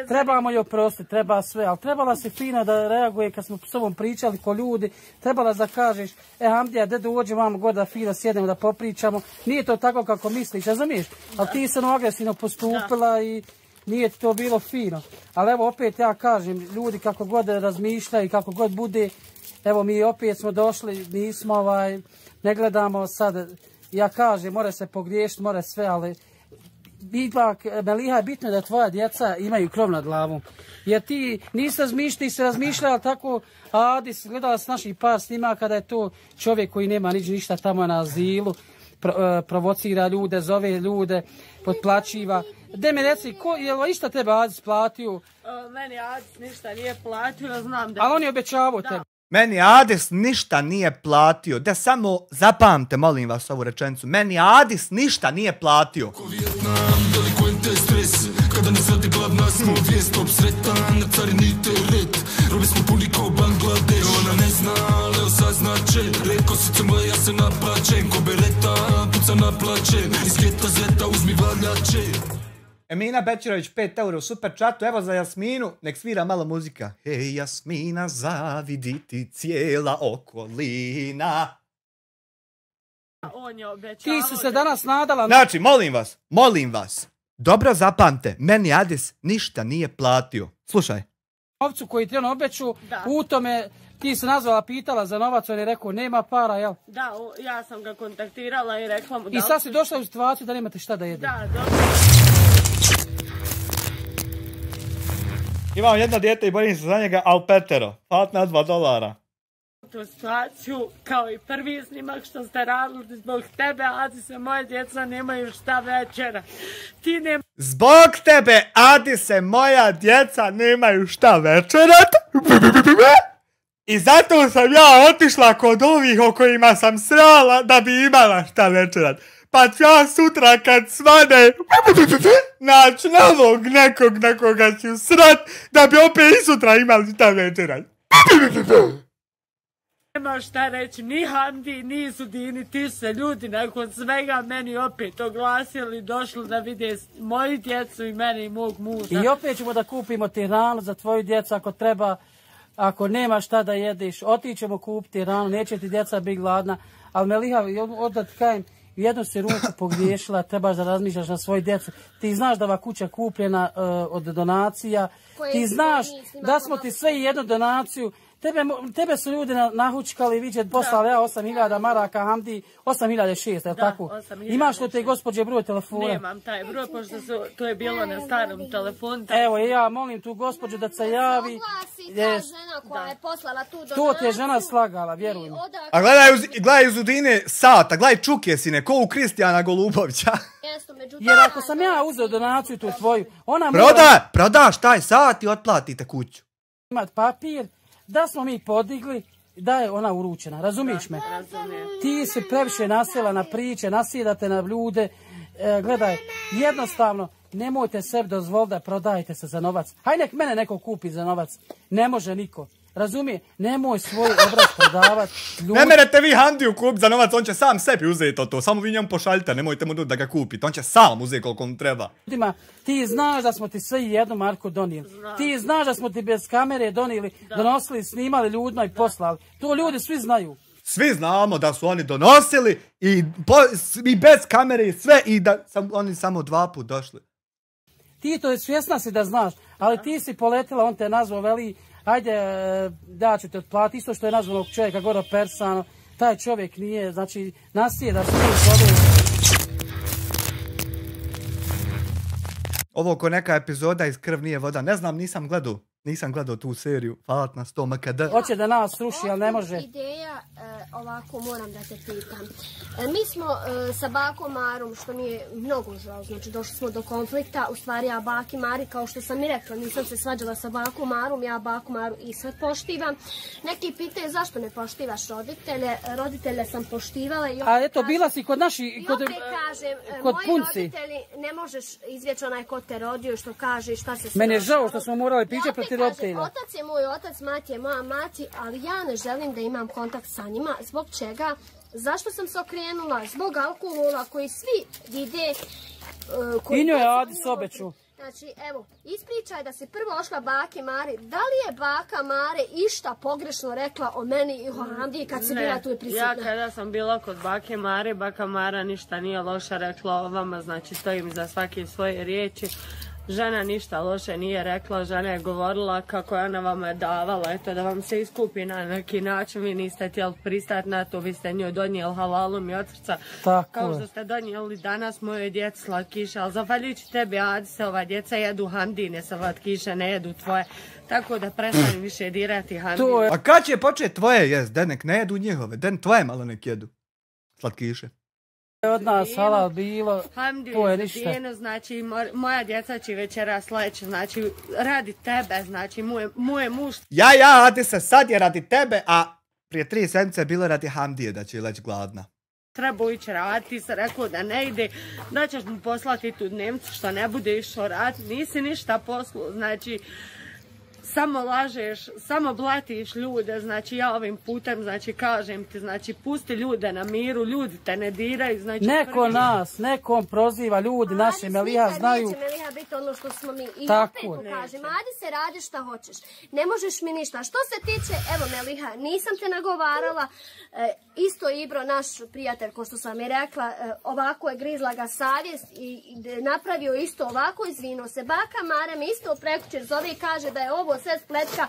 Trebamo joj oprostiti, treba sve, ali trebala si fino da reaguje kad smo s tobom pričali ko ljudi, trebala da kažeš, Hamdija, da dođe vam god da fino sjedemo da popričamo, nije to tako kako misliš, razumiješ, ali ti se agresivno postupila i nije to bilo fino, ali evo opet ja kažem, ljudi kako god razmišljaju, kako god bude, evo mi opet smo došli, nismo ne gledamo sad, ja kažem, mora se pogriješiti, mora sve, ali ipak, Meliha, je bitno da tvoja djeca imaju krov nad glavom. Jer ti nisi razmišljala, ti se razmišljala tako, Adis, gledala s naših par snima kada je to čovjek koji nema ništa tamo na azilu, provocira ljude, zove ljude, potplaćiva. De mi reci, je li išta tebe Adis platio? Meni Adis ništa nije platio, znam da... Ali on je obećavao tebe. Meni Adis ništa nije platio. Da samo zapamte, molim vas, ovu rečenicu. Meni Adis ništa nije platio. Kada nas radi glavna smo vijest obsretan, na carinite red. Robi smo puni kao Bangladeš. Ona ne zna, ali osaznače. Reko sice moja, ja se naplačem. Ko bereta, puca naplačem. Iz geta zeta uzmi valjače. Emina Bečirović, 5 eura u super chatu. Evo za Jasminu, nek svira malo muzika. Hej Jasmina, zavidi cijela okolina. On je obećavao. Ti si se danas nadala... Znači, molim vas. Dobro zapamte, meni Adis ništa nije platio. Slušaj. Novcu koji ti on obeću, u tome ti se nazvala, pitala za novac, on je rekao nema para, jel? Da, ja sam ga kontaktirala i rekla mu da... I sad si došla u situaciju da nemate šta da jede. Da, dobro. Imam jedno dijete i bojim se za njega, al petero. Hvala na $2. Tu situaciju, kao i prvi snimak što ste radili zbog tebe, Adise, moje djeca nemaju šta večera. Zbog tebe, Adise, moja djeca nemaju šta večerat. I zato sam ja otišla kod ovih o kojima sam srala da bi imala šta večerat. Pa ću ja sutra kad svane naći novog nekog na koga ću srat da bi opet i sutra imali šta večerat. Nema šta reći, ni Hamdi, ni Sudini, ti se ljudi nakon svega meni opet oglasili, došli da vide moju djecu i mene i mog muža. I opet ćemo da kupimo ti hranu za tvoju djecu ako treba, ako nema šta da jedeš, otićemo kupiti hranu, neće ti djeca biti gladna, ali Meliha, odda ti kajem, jednu si ruku pogriješila, trebaš da razmišljaš na svoju djecu. Ti znaš da ova kuća kupljena od donacija, ti znaš da smo ti sve jednu donaciju Tebe su ljudi nahučkali, viđet, poslali ja 8.000 maraka, Hamdi 8.600, je li tako? Imaš li te gospođe broj telefona? Nemam taj broj, pošto to je bilo na starom telefonu. Evo, ja molim tu gospođu da se javi. Ta žena koja je poslala tu donaciju. To ti je žena slagala, vjeruj mi. A gledaj uz Udine sata, gledaj čuke sine, ko u Kristijana Golubovića. Jer ako sam ja uzeo donaciju tu tvoju, ona Prodaš taj sat i otplatite kuću. Imat papir, da smo mi podigli, da je ona uručena, razumiješ me? Ti si previše nasjela na priče, nasjedate na ljude, gledaj, jednostavno, nemojte sebi dozvoliti da prodajete se za novac. Haj nek mene neko kupi za novac, ne može niko. Razumije, nemoj svoj obraz prodavati. Ne merete vi Handiju kup za novac, on će sam sebi uzeti to, samo vi njemu pošaljite, nemojte mu da ga kupite, on će sam uzeti koliko mu treba. Ti znaš da smo ti sve jednu marku donijeli, ti znaš da smo ti bez kamere donijeli, donosili, snimali ljudima i poslali, to ljudi svi znaju. Svi znamo da su oni donosili i bez kamere i sve i da oni samo 2 puta došli. Ti to je svjesna si da znaš, ali ti si poletila, on te nazvao, veli, ajde, da ću te otplati, isto što je nazvao ovog čovjeka, Goro Persano, taj čovjek nije, znači, nasjeda s njim čovjek. Ovo ko neka epizoda iz Krv nije voda, ne znam, nisam gledao tu seriju, hvala na 100 MKD. Hoće da nas sruši, ali ne može. Ideja, ovako moram da te pitam. Mi smo sa bakom Marom, što mi je mnogo žao, znači došli smo do konflikta, u stvari ja baki Mari, kao što sam i rekla, nisam se svađala sa bakom Marom, ja baku Maru i sad poštivam. Neki pitaju zašto ne poštivaš roditelje sam poštivala. A eto, bila si kod naši, kod punci. Moji roditelji, ne možeš izvjeći onaj ko te rodio, što kaže šta se sve. Mene je žao što smo morali pričati protiv roditelja. Otac je moj otac, mati je moja mati, ali ja ne želim da imam kontakt sa njima. Zbog čega? Zašto sam se okrenula? Zbog alkohola koji svi vide. I njoj Adi Sobeću. Znači, evo, ispričaj da si prvo ošla baki Mari. Da li je baka Mare išta pogrešno rekla o meni i o Hamdi kad si bila tu prisutna? Ja kada sam bila kod bake Mare, baka Mara ništa nije loše rekla o vama, znači stojim za svake svoje riječi. Žena ništa loše nije rekla, žena je govorila kako je ona vama davala, eto da vam se iskupi na neki način, vi niste htjeli pristati na to, vi ste njoj donijeli halalom i od srca, kao što ste donijeli danas moje djece slatkiše, ali zahvaljujući tebi Adi se ova djeca jedu Hamdine slatkiše, ne jedu tvoje, tako da prestani više dirati Hamdine. A kad će početi tvoje jest, nek ne jedu njihove, tvoje malo nek jedu slatkiše. Od nas halal bilo, to je ništa. Znači, moja djeca će večeras leći, znači, radi tebe, znači, moj muž. Ja, Adi se sad je radi tebe, a prije 3 sedmice je bilo radi Hamdije da će leći gladna. Treba ići raditi, ti se rekao da ne ide, da ćeš mu poslati tu dnevnicu što ne bude išao raditi, nisi ništa poslu, znači, samo lažeš, samo blatiš ljude, znači ja ovim putem, znači kažem ti, znači pusti ljude na miru, ljudi te ne diraju, znači... Nekom proziva ljudi, naše Meliha znaju... Neće Meliha biti ono što smo mi i opet kažem, ajde se radi šta hoćeš, ne možeš mi ništa. Što se tiče, evo Meliha, nisam te nagovarala, isto Ibro, naš prijatelj, ko što sam i rekla, ovako je grizla ga savjest i napravio isto ovako, izvinuo se. Baka Mara mi isto prekućer zove i kaže da je ovo sve spletka.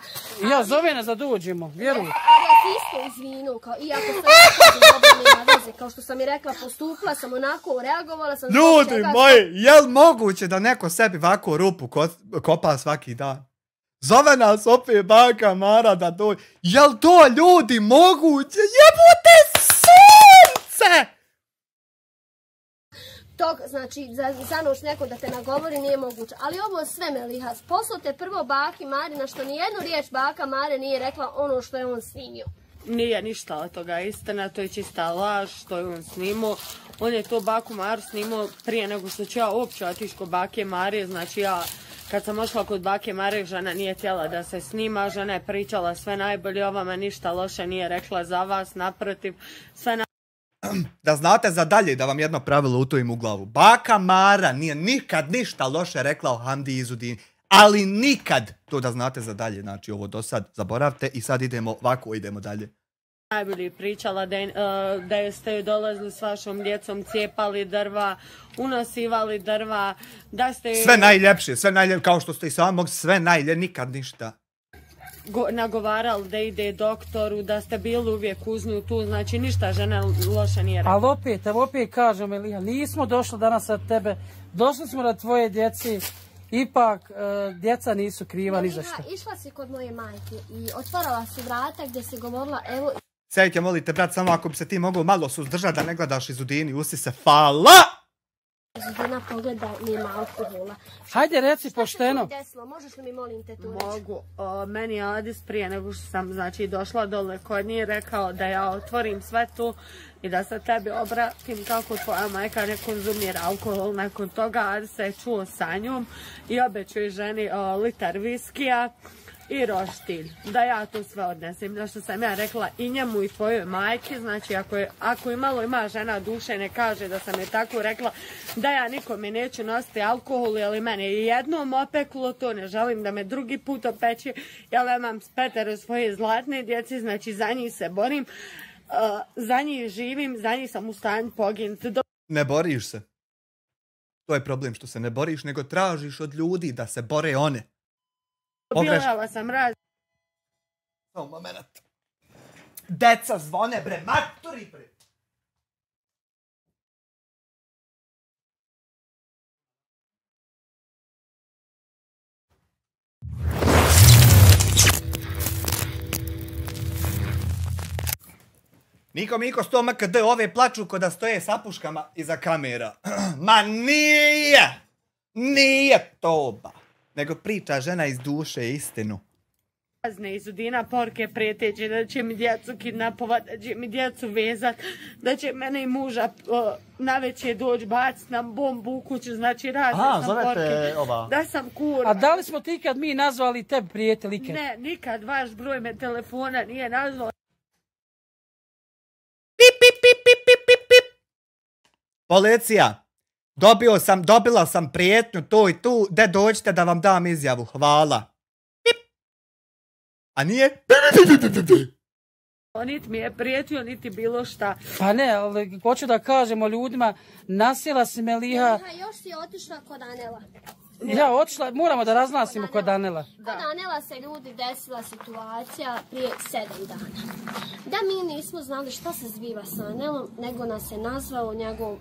Ja zove nas da dođemo, vjeruj. Ali ja ti isto izvinu, iako sam dobro nema veze, kao što sam i rekla, postupila sam onako, reagovala sam... Ljudi moji, je li moguće da neko sebi ovako rupu kopa svaki dan? Zove nas opet baka Mara da dođe. Je li to ljudi moguće? Jebote sunce! Znači, za noć neko da te nagovori nije moguće. Ali ovo sve Meliha, poslate prvo baki Marina, što nijednu riječ baka Mare nije rekla ono što je on snimio. Nije ništa od toga istina, to je čista laž što je on snimao. On je to baku Maru snimao prije nego što ću ja uopće otići kod bake Marije, znači ja... Kad sam ošla kod bake Mare, žena nije htjela da se snima, žena je pričala sve najbolje o vama, ništa loše nije rekla za vas, naprotiv, sve Da znate za dalje, da vam jedno pravilo utojim u glavu. Baka Mara nije nikad ništa loše rekla o Hamdi i Izudini, ali nikad, to da znate za dalje, znači ovo do sad zaboravite i sad idemo dalje. Najbolje pričala da ste dolazili s vašom djecom, cijepali drva, unosivali drva, da ste... Sve najljepše, kao što ste i sami mogli, sve najljepše, nikad ništa. nagovarali da ide doktoru, da ste bili uvijek uz nju tu, znači ništa žena loše nije rekla. Ali opet kažem, Elija, nismo došli danas od tebe, došli smo na tvoje djeci, ipak djeca nisu kriva ni za što. Išla si kod moje majke i otvarala si vrata gdje si govorila, evo... Sejke, molite, brat, samo ako bi se ti mogao malo suzdržati da ne gledaš Izudini, usi se, fala! Izudina pogleda, nema alkohola. Hajde, reci pošteno. Šta se desilo? Možeš li mi, molim te, tu reći? Mogu. Meni je Adis prije nego što sam došla dole kod nje rekao da ja otvorim sve tu i da se tebi obratim kako tvoja majka ne konzumira alkohol. Nakon toga Adis se je čuo sa njom i obećao ženi litar viskija i roštilj, da ja to sve odnesem. Da što sam ja rekla i njemu i tvojoj majki, znači ako i malo ima žena duše, ne kaže da sam je tako rekla, da ja nikome neću nositi alkohol, jer mene je jednom opeklo to, ne želim da me drugi put opeće, ja imam petero svoje zlatne djece, znači za njih se borim, za njih živim, za njih sam u stanju poginuti. Ne boriš se. To je problem što se ne boriš, nego tražiš od ljudi da se bore one. Bilala sam raz. Samo moment. Deca zvone, bre, maturi, bre. Miko, 100 MKD, ove plaču ko da stoje sa puškama iza kamera. Ma nije toba. Nego priča žena iz duše istinu. Razne Izudina porke prijeteće da će mi djecu kidnapovat, da će mi djecu vezat, da će mene i muža navečer doći baciti nam bombu u kuću, znači razne sam porke. Da sam kura. A da li smo ti kad mi nazvali tebi prijatelj ikad? Ne, nikad, vaš broj me telefona nije nazvao. Policija, dobila sam prijetnju tu i tu, de dođite da vam dam izjavu, hvala. A nije? Niti mi je prijetio, niti bilo šta. Pa ne, ali hoću da kažemo ljudima, nasjela si me Liha. Još si otišla kod Anela. Ja otišla, moramo da razglasimo kod Anela. Kod Anela se ljudi desila situacija prije 7 dana. Da mi nismo znali šta se zbiva sa Anelom, nego nas je nazvao njegov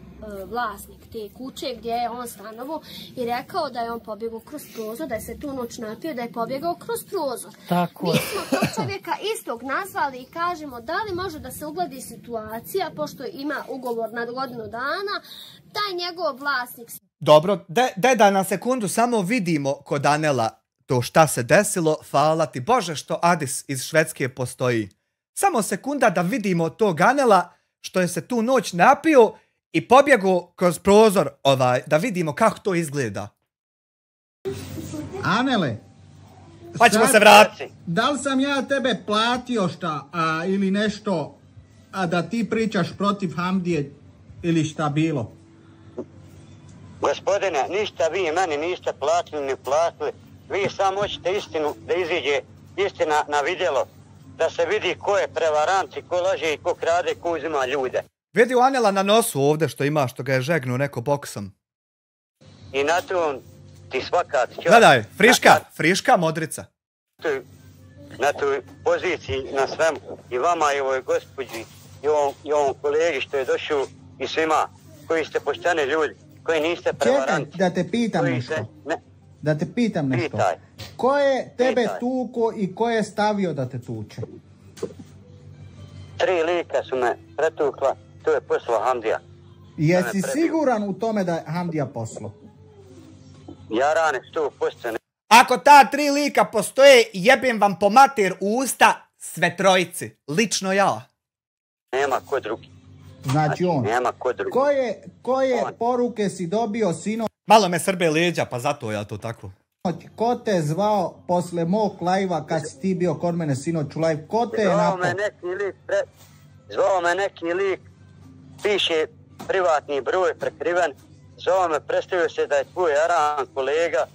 vlasnik te kuće gdje je on stanovo i rekao da je on pobjegao kroz prozor, da je se tu noć napio, da je pobjegao kroz prozor. Tako je. Mi smo tog čovjeka istog nazvali i kažemo da li može da se ugledi situacija, pošto ima ugovor na godinu dana, taj njegov vlasnik... Dobro, daj da na sekundu samo vidimo kod Anela to šta se desilo, hvala ti Bože što Adis iz Švedske postoji. Samo sekunda da vidimo tog Anela što je se tu noć napio i pobjegao kroz prozor, da vidimo kako to izgleda. Anele, pa ćemo se vratiti. Da li sam ja tebe platio šta ili nešto, a da ti pričaš protiv Hamdije ili šta bilo? Gospodine, ništa vi meni niste platili ni platili. Vi samo hoćete istinu da iziđe istina na vidjelo. Da se vidi ko je prevarant i ko laže i ko krade, ko uzima ljude. Vidi u Anela na nosu ovdje što ima, što ga je žegnuo neko boksom. I na to ti svaka... Gledaj, friška modrica. Na toj poziciji, na svemu. I vama i ovoj gospođi i ovom kolegi što je došao i svima koji ste pošteni ljudi. Koji niste prevaranti. Čekaj, da te pitam nešto. Da te pitam nešto. Ko je tebe tuko i ko je stavio da te tuče? 3 lika su me pretukla, to je poslao Hamdija. Jesi siguran u tome da je Hamdija poslao? Jarane, 100%. Ako ta 3 lika postoje, jebim vam po mater u usta sve trojici. Lično ja. Nema ko drugi. Znači on. Nema ko drugi. Koje poruke si dobio sinoć? Malo me srbe leđa, pa zato ja to tako. Ko te zvao posle mog lajva kad si ti bio kod mene sinoć u lajv? Ko te je napao? Zvao me neki lik, piše privatni broj prekriven. Zvao me, predstavio se da je tvoj Aran kolega.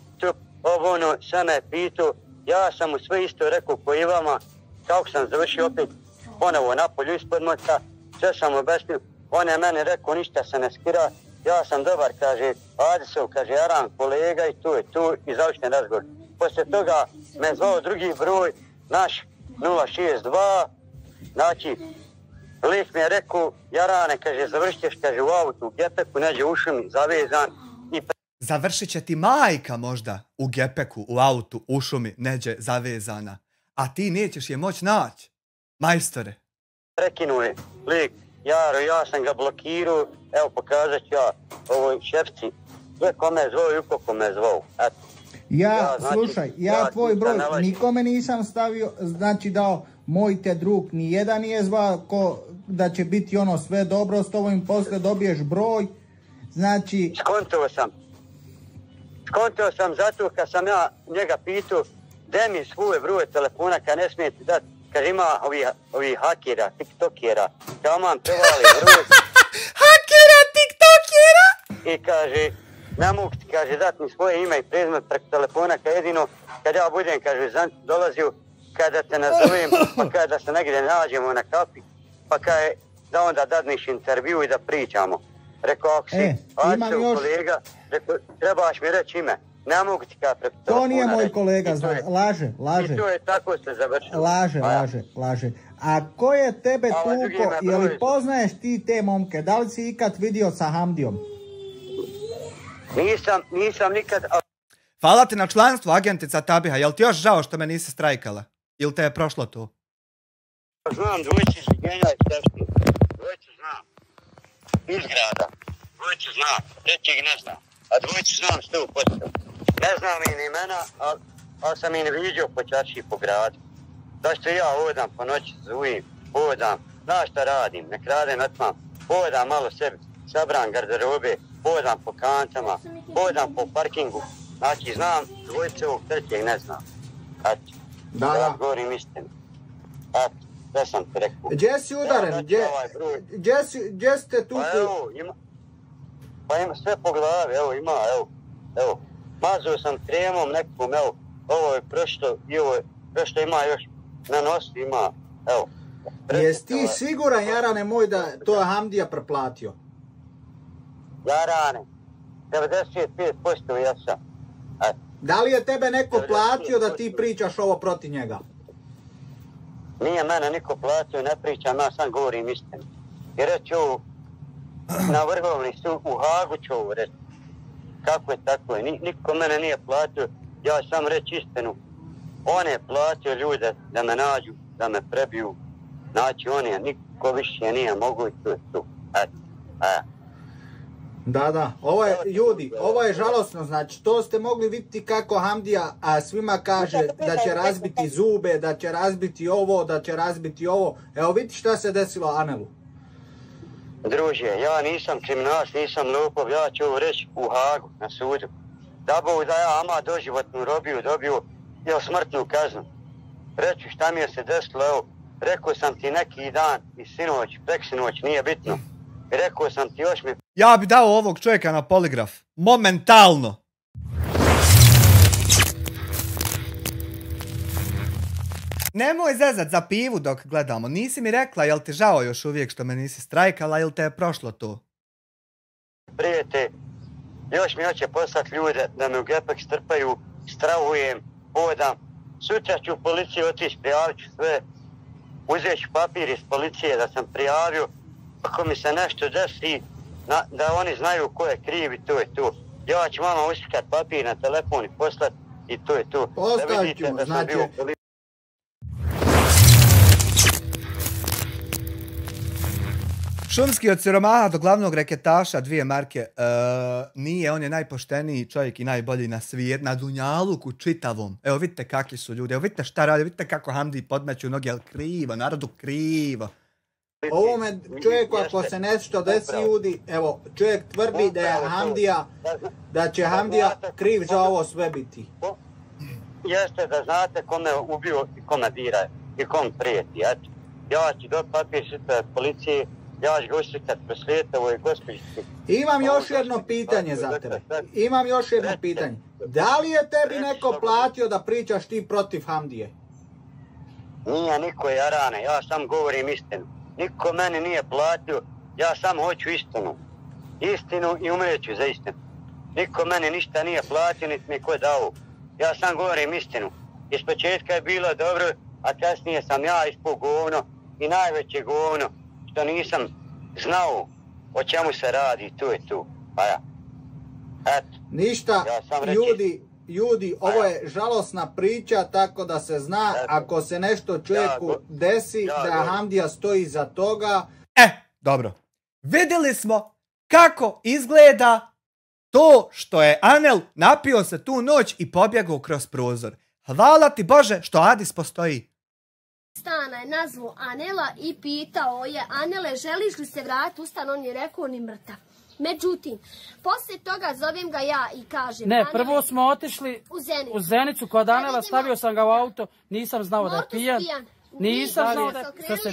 Ono, sve me je pitao. Ja sam mu sve isto rekao ko i vama. Kako sam završio opet ponovo napolju ispod moća. Sve sam objasnio, on je meni rekao ništa se ne skira, ja sam dobar, kaže Adisov, kaže Aran kolega i tu i završen razgovor. Poslije toga me zvao drugi broj, naš 062, znači, lik mi je rekao, Jarane, kaže, završit ćeš, kaže, u autu, u gepeku, neđe u šumi, zavezan. Završit će ti majka možda u gepeku, u autu, u šumi, neđe zavezana. A ti nećeš je moći naći, majstore. Prekinuo je lik, Jaro, ja sam ga blokirao, evo pokazat ću ja ovoj šefci, sve kome je zvao i ukoliko me je zvao, eto. Slušaj, ja tvoj broj nikome nisam stavio, znači dao moj te drug, nijedan nije zvao da će biti ono sve dobro s tobom i posle dobiješ broj, znači... Skontao sam zato kad sam ja njega pitao, gdje mi svoje broj telefona kad ne smijete dati, kad ima ovih hakera, tiktokera, kao mam prevali broj. Hakera, tiktokera! I kaže, ne mogu ti, kaže, dati mi svoje ime i prezime preko telefona, kad jedino, kad ja budem, kaže, dolazio, kada te nazovem, pa kada se negdje nađemo na kapi, pa kaže, da onda dadniš intervju i da pričamo. Rekao, ako si Ačev kolega, rekao, trebaš mi reći ime. Ne mogu ti kada preko telefona. To nije moj kolega, laže. I to je tako se završilo. Laže. A ko je tebe tuko, je li poznaješ ti te momke? Da li si ikad vidio sa Hamdijom? Nisam nikad... Hvala ti na članstvu, agentica Tabiha. Jel ti još žao što me nisi strajkala? Ili te je prošlo to? Znam dvojicu izvijenja i teški. Dvojicu znam. Iz grada. Dvojicu znam. Trećeg ne znam. A dvojicu znam 100%. Ne znam im imena, ali sam im vidio po čarši po gradu. Zašto ja hodam po noći, zujim, hodam. Znaš šta radim, ne kradem otmam. Hodam malo sebi, sabram garderobe, hodam po kantama, hodam po parkingu. Znači znam dvojice ovog trećeg ne znam. Eto, ja govorim istinu. Eto, sve sam ti rekao. Gdje si udaren? Gdje ste tu? Pa evo, ima sve po glavi, evo ima, evo. Mazao sam kremom nekom, evo, ovo je prošto i ovo je prošto ima još na nosu, ima, evo. Jesi ti siguran, Jarane moj, da to je Hamdija preplatio? Jarane, 95% jesam. Da li je tebe neko platio da ti pričaš ovo protiv njega? Nije mene niko platio, ne pričam, ja sam govorim istinu. I reći ovo, na Vrhovni sud u Hagu ću ovo reći. Kako je tako je, niko mene nije platio, ja sam reći istinu. On je platio ljude da me nađu, da me prebiju. Znači on je, niko više nije mogu i tu je tu. Da, ovo je žalosno, znači to ste mogli vidjeti kako Hamdija svima kaže da će razbiti zube, da će razbiti ovo, da će razbiti ovo. Evo vidite šta se desilo Anelu. Druže, ja nisam kriminalac, nisam lopov, ja ću ovo reći u Hagu, na sudu. Da Bog da ja ama doživotnu robiju dobio, jel smrtnu kaznu. Reću šta mi je se desilo, evo, rekao sam ti neki dan i sinoć, preksinoć, nije bitno. I rekao sam ti još mi... Ja bi dao ovog čovjeka na poligraf. Momentalno. Nemoj zezat za pivu dok gledamo. Nisi mi rekla jel ti žao još uvijek što me nisi strajkala ili te je prošlo to? Prijete, još mi hoće poslati ljude da me u gepek strpaju, strahujem, hodam. Sutra ću u policiju otići, prijavit ću sve. Uzet ću papir iz policije da sam prijavio. Ako mi se nešto desi, da oni znaju ko je kriv i to je to. Ja ću vama uslikat papir na telefon i poslat i to je to. Postavit ćemo, znači... Šumski od siromaha do glavnog reketaša, 2 marke. Nije, on je najpošteniji čovjek i najbolji na svijet, na dunjaluku čitavom. Evo vidite kakvi su ljudi, evo vidite šta radi, vidite kako Hamdi podmeću noge, ali krivo, narodu krivo. Ovome čovjeku ako se nešto desi ljudi, evo čovjek tvrdi da je Hamdija, da će Hamdija kriv za ovo sve biti. Jeste da znate kome ubio i kome dira i kom prijeti, eto. Ja ću dobiti papir sutra od policije, ja ću ga uslikat proslijediti ovoj gospođici. Imam još jedno pitanje za tebe. Da li je tebi neko platio da pričaš ti protiv Hamdije? Nije niko, Jarane, ja sam govorim istinu. Niko meni nije platio, ja samo hoću istinu. Istinu i umreću za istinu. Niko meni ništa nije platio, niti mi ko dao. Ja sam govorim istinu. Iz početka je bilo dobro a kasnije sam ja ispao govno i najveće govno što nisam znao o čemu se radi, tu je tu. Pa ja. Eto. Ništa, ljudi, ovo je žalosna priča, tako da se zna, ako se nešto čovjeku desi, da Hamdija stoji iza toga. Dobro. Vidjeli smo kako izgleda to što je Anel napio se tu noć i pobjegao kroz prozor. Hvala ti Bože što Adis postoji. Stana je nazvao Anela i pitao je: Anele, želiš li se vratiti u stan? On je rekao: ni mrtav. Međutim, poslije toga zovem ga ja i kažem: Ne, prvo smo otišli u Zenicu kod Anela, stavio sam ga u auto, nisam znao da je pijan. Nisam znao da je...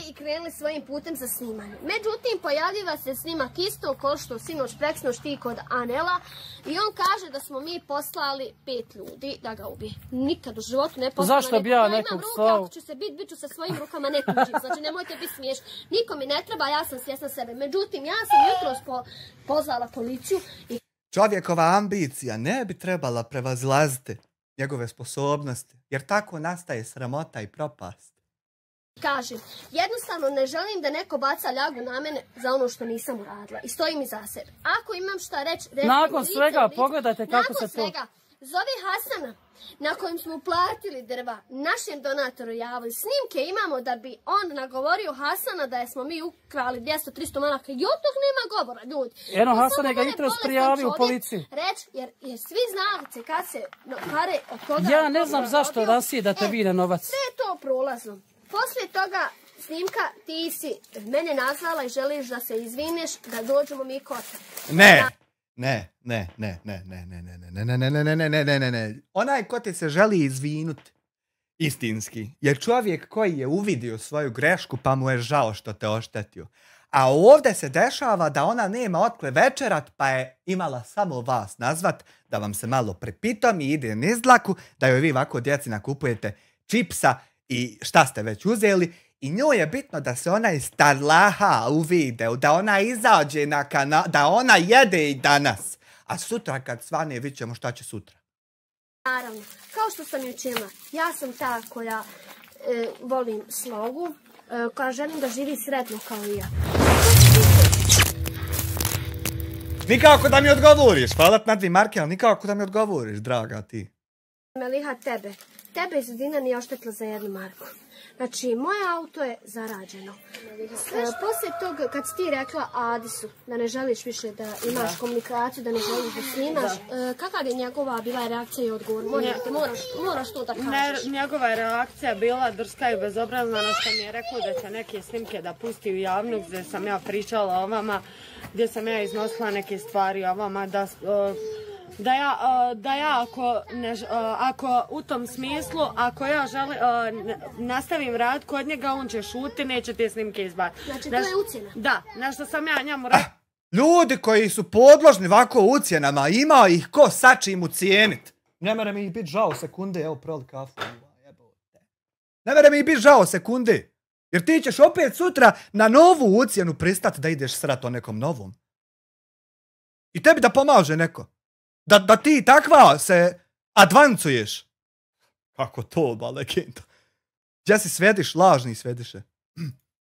I krenuli svojim putem za snimanje. Međutim, pojavljiva se snimak isto ko što sinoć preksnoć ti kod Anela i on kaže da smo mi poslali 5 ljudi da ga ubije. Nikad u životu ne poslali. Zašto bi ja nekog slao? Ako ću se bit ću sa svojim rukama, ne tuđim. Znači, nemojte biti smiješni. Niko mi ne treba, ja sam svjesna sebe. Međutim, ja sam jutros pozvala policiju i... Čovjekova ambicija ne bi trebala prevazilaziti njegove sposobnosti, jer tako nastaje sramota i propast. Kažem, jednostavno ne želim da neko baca ljagu na mene za ono što nisam uradila i stojim iza sebe. Ako imam šta reći... Nakon svega, pogledajte kako se to... Nakon svega, zove Hasana, na kojem smo platili drva, našem donatoru javili. Snimke imamo da bi on nagovorio Hasana da smo mi ukrali 200-300 maraka. I od tog nema govora, ljudi. Eno, Hasan je ga jutros prijavio u policiji. Reći, jer svi znali kad se pare od koga... Ja ne znam zašto nasjedate vi na novac. Sve je to prolazno. Poslije toga snimka ti si mene nazvala i želiš da se izvineš, da dođemo mi kod te. Ne. Onaj ko ti se želi izvinuti, istinski, je čovjek koji je uvidio svoju grešku pa mu je žao što te oštetio. A ovdje se dešava da ona nema otkle večerat pa je imala samo vas nazvat, da vam se malo prepitomi i ide niz dlaku, da joj vi ovako djeci nakupujete čipsa i šta ste već uzeli. I njoj je bitno da se ona iz tarlaha u videu, da ona izađe na kanal, da ona jede i danas. A sutra kad svane vidjet ćemo šta će sutra. Naravno, kao što sam učila, ja sam ta koja volim slogu, koja želim da živi sretno kao i ja. Nikako da mi odgovoriš, hvala na 2 marke, ali nikako da mi odgovoriš, draga ti. Meliha, tebe iz Udina nije oštetila za 1 marku. Znači, moje auto je zarađeno. Poslije toga, kad si ti rekla Adisu da ne želiš više da imaš komunikaciju, da ne želiš da snimaš, kakva je njegova bila reakcija i odgovor? Moraš to da kažeš. Njegova je reakcija bila drska i bezobrazna, na što mi je rekao da će neke snimke da pusti u javnost, gdje sam ja pričala o vama, gdje sam ja iznosila neke stvari o vama, da ja ako u tom smislu, ako ja nastavim rad kod njega, on će šuti, neće te snimke izbaciti. Znači, to je ucjena? Da, na što sam ja njemu rekla. Ljudi koji su podložni ovako ucjenama, ima ih ko sačim ucijenit. Ne mere mi biti žao sekunde, evo proli kafu. Ne mere mi biti žao sekunde, jer ti ćeš opet sutra na novu ucjenu pristati da ideš srat o nekom novom. I tebi da pomaže neko. Da ti takva se advancuješ. Kako to, ba legenda. Gdje si svediš, lažni svediše.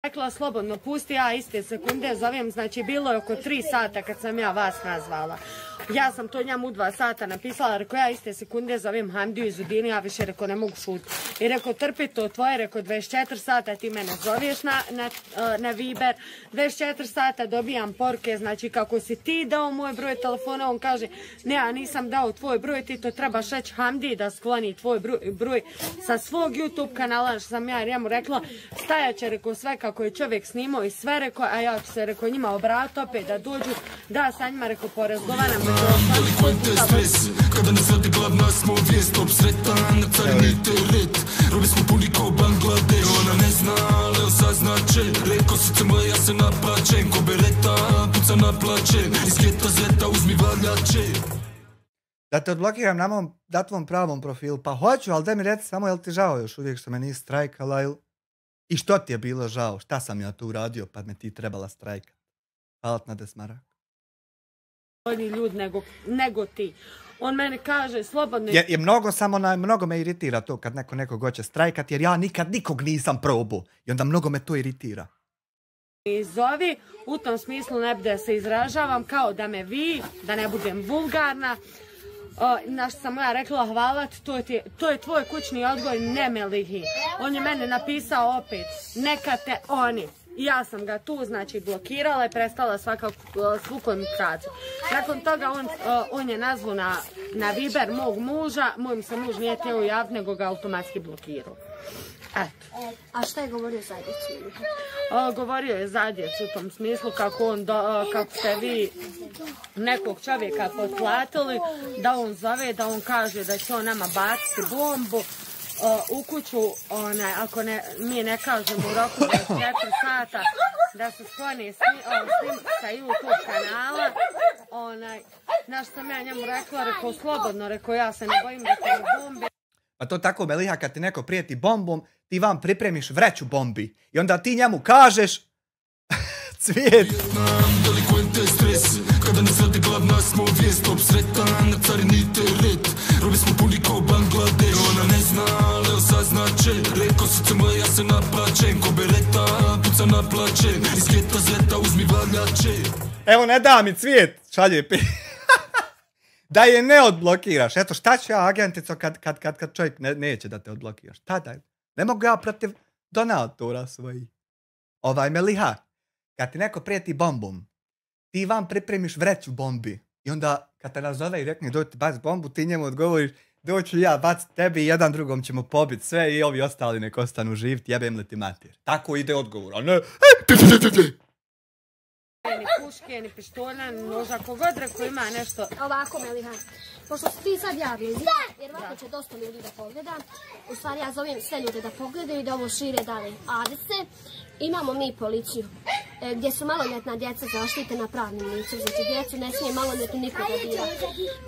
Rekla slobodno, pusti, ja iste sekunde zovem, znači bilo je oko 3 sata kad sam ja vas nazvala. Ja sam to njemu u 2 sata napisala, rekao ja iste sekunde zovem Hamdiju iz Udine, ja više rekao ne mogu šuti. I rekao trpi to tvoje, rekao 24 sata ti mene zoveš na Viber, 24 sata dobijam poruke, znači kako si ti dao moj broj telefona, on kaže ne, ja nisam dao tvoj broj, ti to trebaš reći Hamdiji da skloni tvoj broj sa svog YouTube kanala, što sam ja njemu rekla, stajat će, rekao sve kako je čovjek snimao i sve, rekao, a ja ću se, rekao, njima obratiti opet da dođu, da sa njima, rekao, porazgovaram. Delikvente stres, kada nas radi glavna smo vijest, obsretan na carini teret. Robi smo puni kao Bangladeš, ona ne zna, ali osaznače. Reko srce moje, ja se naplačem, ko bereta, puca naplačem. Iz geta zeta uzmi valjače. Da te odblokiram na tvom pravom profilu, pa hoću, ali da mi reci samo, jel ti žao još uvijek što me nisi strajkala ili... I što ti je bilo žao? Šta sam ja tu uradio pa me ti trebala strajkat? Hvala na 10 maraka. Ljudi nego ti. On meni kaže slobodno... Mnogo me iritira to kad nekog hoće strajkat, jer ja nikad nikog nisam probao. I onda mnogo me to iritira. I zovi, u tom smislu ne bude se izražavam kao da me vi, da ne budem vulgarna. Na što sam ja rekla hvala ti, to je tvoj kućni odgoj, ne Melihi. On je mene napisao opet, neka te oni. I ja sam ga tu, znači, blokirala i prestala svu komunikaciju. Nakon toga on je nazvao na Viber mog muža, moj se muž nije htio javiti, nego ga automatski blokirao. Eto. A šta je govorio za djecu? Govorio je za djecu u tom smislu kako ste vi nekog čovjeka potplatili, da on zove, da on kaže da će on nama baciti bombu u kuću, ako mi ne kažemo u roku 24 sata da se skloni sa YouTube kanala. Naš sam ja njemu rekao slobodno, ja se ne bojim da te bombe. Pa to tako, Meliha, kad ti neko prijeti bombom, ti vam pripremiš vreću bombi. I onda ti njemu kažeš... Cvijet. Delikvente stres, kada nas radi glavna smo vijest, obsretan, na carini teret. Robi smo puni kao Bangladeš, ona ne zna, Leo saznače. Reko srce moje, ja se naplačem, ko bereta, puca naplačem. Iz kjeta zeta uzmi valjače. Evo, ne da mi Cvijet, šalje pi. Da je ne odblokiraš. Eto, šta će ja, agentico, kad čovjek neće da te odblokiraš? Tada, ne mogu ja protiv donatora svojih. Meliha, kad ti neko prijeti bombom, ti vam pripremiš vreću bombi. I onda, kad te nazove i rekne doj ti baci bombu, ti njemu odgovoriš, doću ja bacit tebi i jedan drugom ćemo pobiti sve i ovi ostali nek ostanu živiti, jebem li ti mater. Tako ide odgovor, a ne... Ni puške, ni pištolja, ni noža, kogod reko ima nešto. Ovako, Meliha, pošto si ti sad javni, vjerovatno će dosta ljudi da pogleda. U stvari, ja zovem sve ljude da pogledaju i da ovo šire dalje adrese. Imamo mi policiju, gdje su maloljetna djeca zaštitena pravnim licom. Znači, djecu ne smije maloljetnu nikoga dira.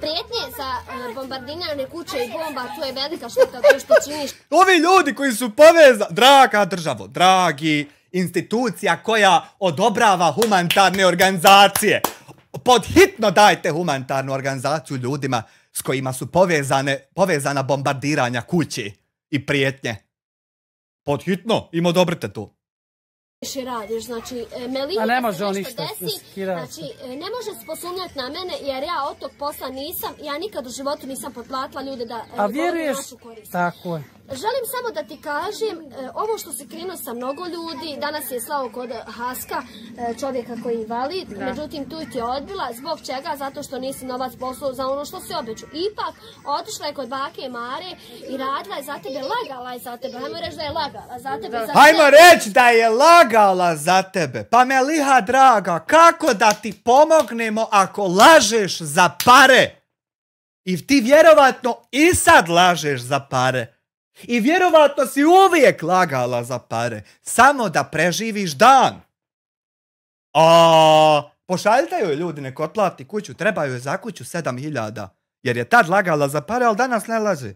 Prijetnje za bombardiranje kuće i bomba, to je velika šteta to što činiš. Ovi ljudi koji su povezani, draga državo, dragi, institucija koja odobrava humanitarne organizacije. Podhitno dajte humanitarnu organizaciju ljudima s kojima su povezana bombardiranja kući i prijetnje. Podhitno, im odobrite to. Radiš, znači, Meliha, ne može se on nešto ništa desi, znači, ne može se posumnjati na mene, jer ja od tog posla nisam, ja nikad u životu nisam potplatila ljude da govore našu korist. Tako je. Želim samo da ti kažem, ovo što se krenuo sa mnogo ljudi, danas je slao kod Haska, čovjeka koji je invalid, međutim tu ti je odbila, zbog čega? Zato što nisi novac poslao za ono što se obećao. Ipak, otišla je kod bake i Mare i radila je za tebe, lagala je za tebe, hajmo reći da je lagala za tebe. Hajmo reći da je lagala za tebe. Pa Meliha draga, kako da ti pomognemo ako lažeš za pare? I ti vjerovatno i sad lažeš za pare. I vjerovatno si uvijek lagala za pare. Samo da preživiš dan. Pošaljite joj ljudi, nek otplati kuću. Treba joj za kuću 7.000. Jer je tad lagala za pare, ali danas ne laže.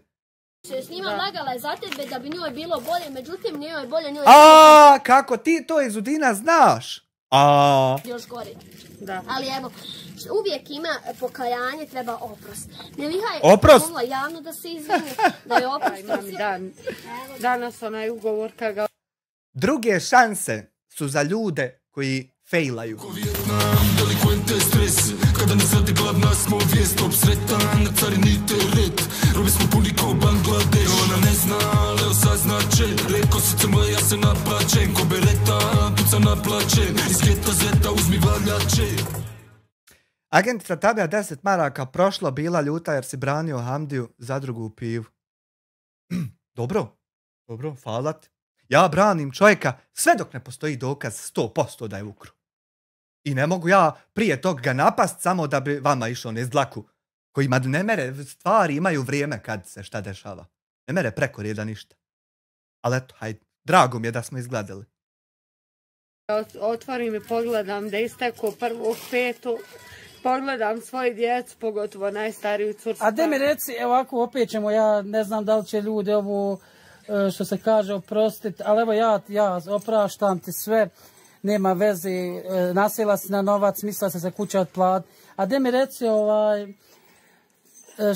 S njima lagala je za tebe da bi njoj bilo bolje, međutim nije joj bolje, njoj kako ti to iz Udina znaš? Još gore. Ali evo, uvijek ima pokajanje, treba oprost. Meliha je mogla javno da se izvini, da je oprost. Danas onaj ugovor kada... Druge šanse su za ljude koji fejlaju. Delikvente stres, kada nas radi glavna smo vijest, obsretan, na carini teret. Robi smo puni kao Bangladeš, ona ne zna, Leo saznače. Reko srce moje, ja se naplačem, ko bereta, puca naplačem. Iz kjeta zeta uzmi valjače. Agentica Tabija 10 maraka prošlo bila ljuta jer si branio Hamdiju za drugu pivu. Dobro, hvala ti. Ja branim čovjeka sve dok ne postoji dokaz 100% da je ukro. I ne mogu ja prije tog ga napast samo da bi vama išao niz dlaku. Kojima ne mere stvari imaju vrijeme kad se šta dešava. Ne mere preko reda ništa. Ali eto, hajde, drago mi je da smo izgledali. Otvorim i pogledam da isteko 1.5. Pogledam svoju djecu, pogotovo najstariju curcu. A da mi reci, evo ako opet ćemo, ja ne znam da li će ljudi ovo, što se kaže, oprostiti, ali evo ja opraštam ti sve, nema veze, nasjela si na novac, mislila se za kuća otplat. A da mi reci,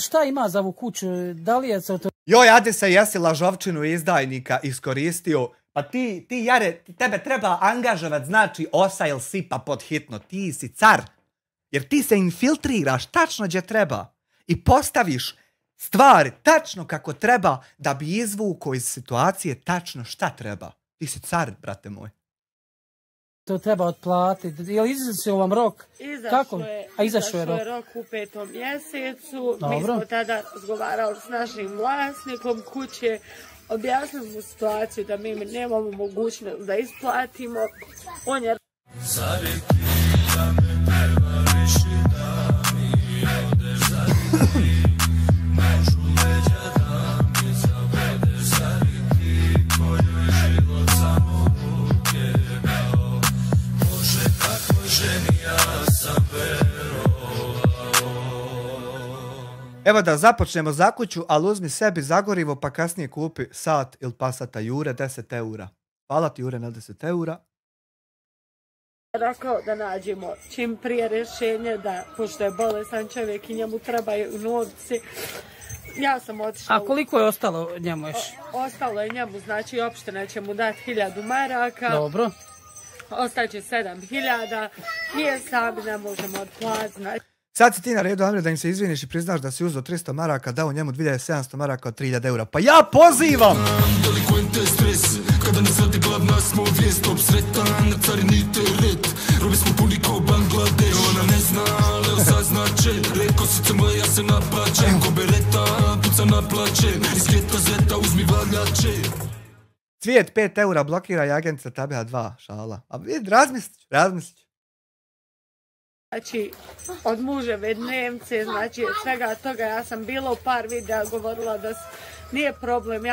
šta ima za ovu kuću? Da li je se to... Joj, adi se, jesi lažovčinu izdajnika iskoristio. Pa ti Jare, tebe treba angažovat, znači osa ili sipa pod hitno. Ti si car. Jer ti se infiltriraš tačno gdje treba. I postaviš stvari tačno kako treba da bi izvukao iz situacije tačno šta treba. Ti si car, brate moj. To treba otplatiti. Je li izašao vam rok? Izašao je rok u 5. mjesecu. Dobro. Mi smo tada razgovarali s našim vlasnikom kuće. Objasnili smo situaciju da mi nemamo mogućnost da isplatimo. On je... Evo da započnemo za kuću, ali uzmi sebi zagorivo pa kasnije kupi sat ili pasata Jure 10 eura. Hvala ti Jure na 10 eura. Rekao da nađemo čim prije rješenje da, pošto je bolesan čovjek i njemu trebaju novci, ja sam otišla... A koliko je ostalo njemu još? Ostalo je njemu, znači opština će mu dati 1000 maraka. Dobro. Ostaće 7000, nije sami ne možemo otplatiti. Sad si ti na redu, Amir, da im se izviniš i priznaš da si uzeo 300 maraka, dao njemu 2700 maraka od 3000 eura. Pa ja pozivam! Delikvente stres, kada ne zvati glavna smo vijest, obsretan, na carini teret. Robi smo puni ko Bangladeš, ona ne zna, ali osaznače. Reko srce moje, ja se naplačem, ko bereta, puca naplačem. Iz geta zeta uzmi valjače. Cvijet 5 eura blokira i agentica Tabea 2, šala. A vidi, razmislit. Znači, od muževe dnevnice, znači svega toga, ja sam bila u par videa govorila da nije problem,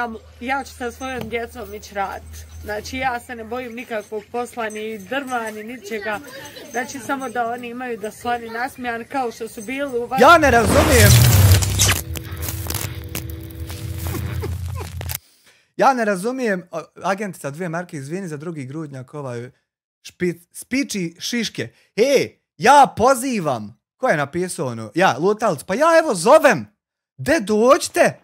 ja ću sa svojom djecom ići raditi. Znači, ja se ne bojim nikakvog posla, ni drva, ni ničega. Znači, samo da oni imaju da su oni nasmijani kao što su bili u... Ja ne razumijem! Ja ne razumijem, agentica 2 marke, izvini za drugi grudnjak, ovaj spiči šiške. Ja pozivam, ko je napisao ono? Ja, Lutalic, pa ja evo zovem. De dođite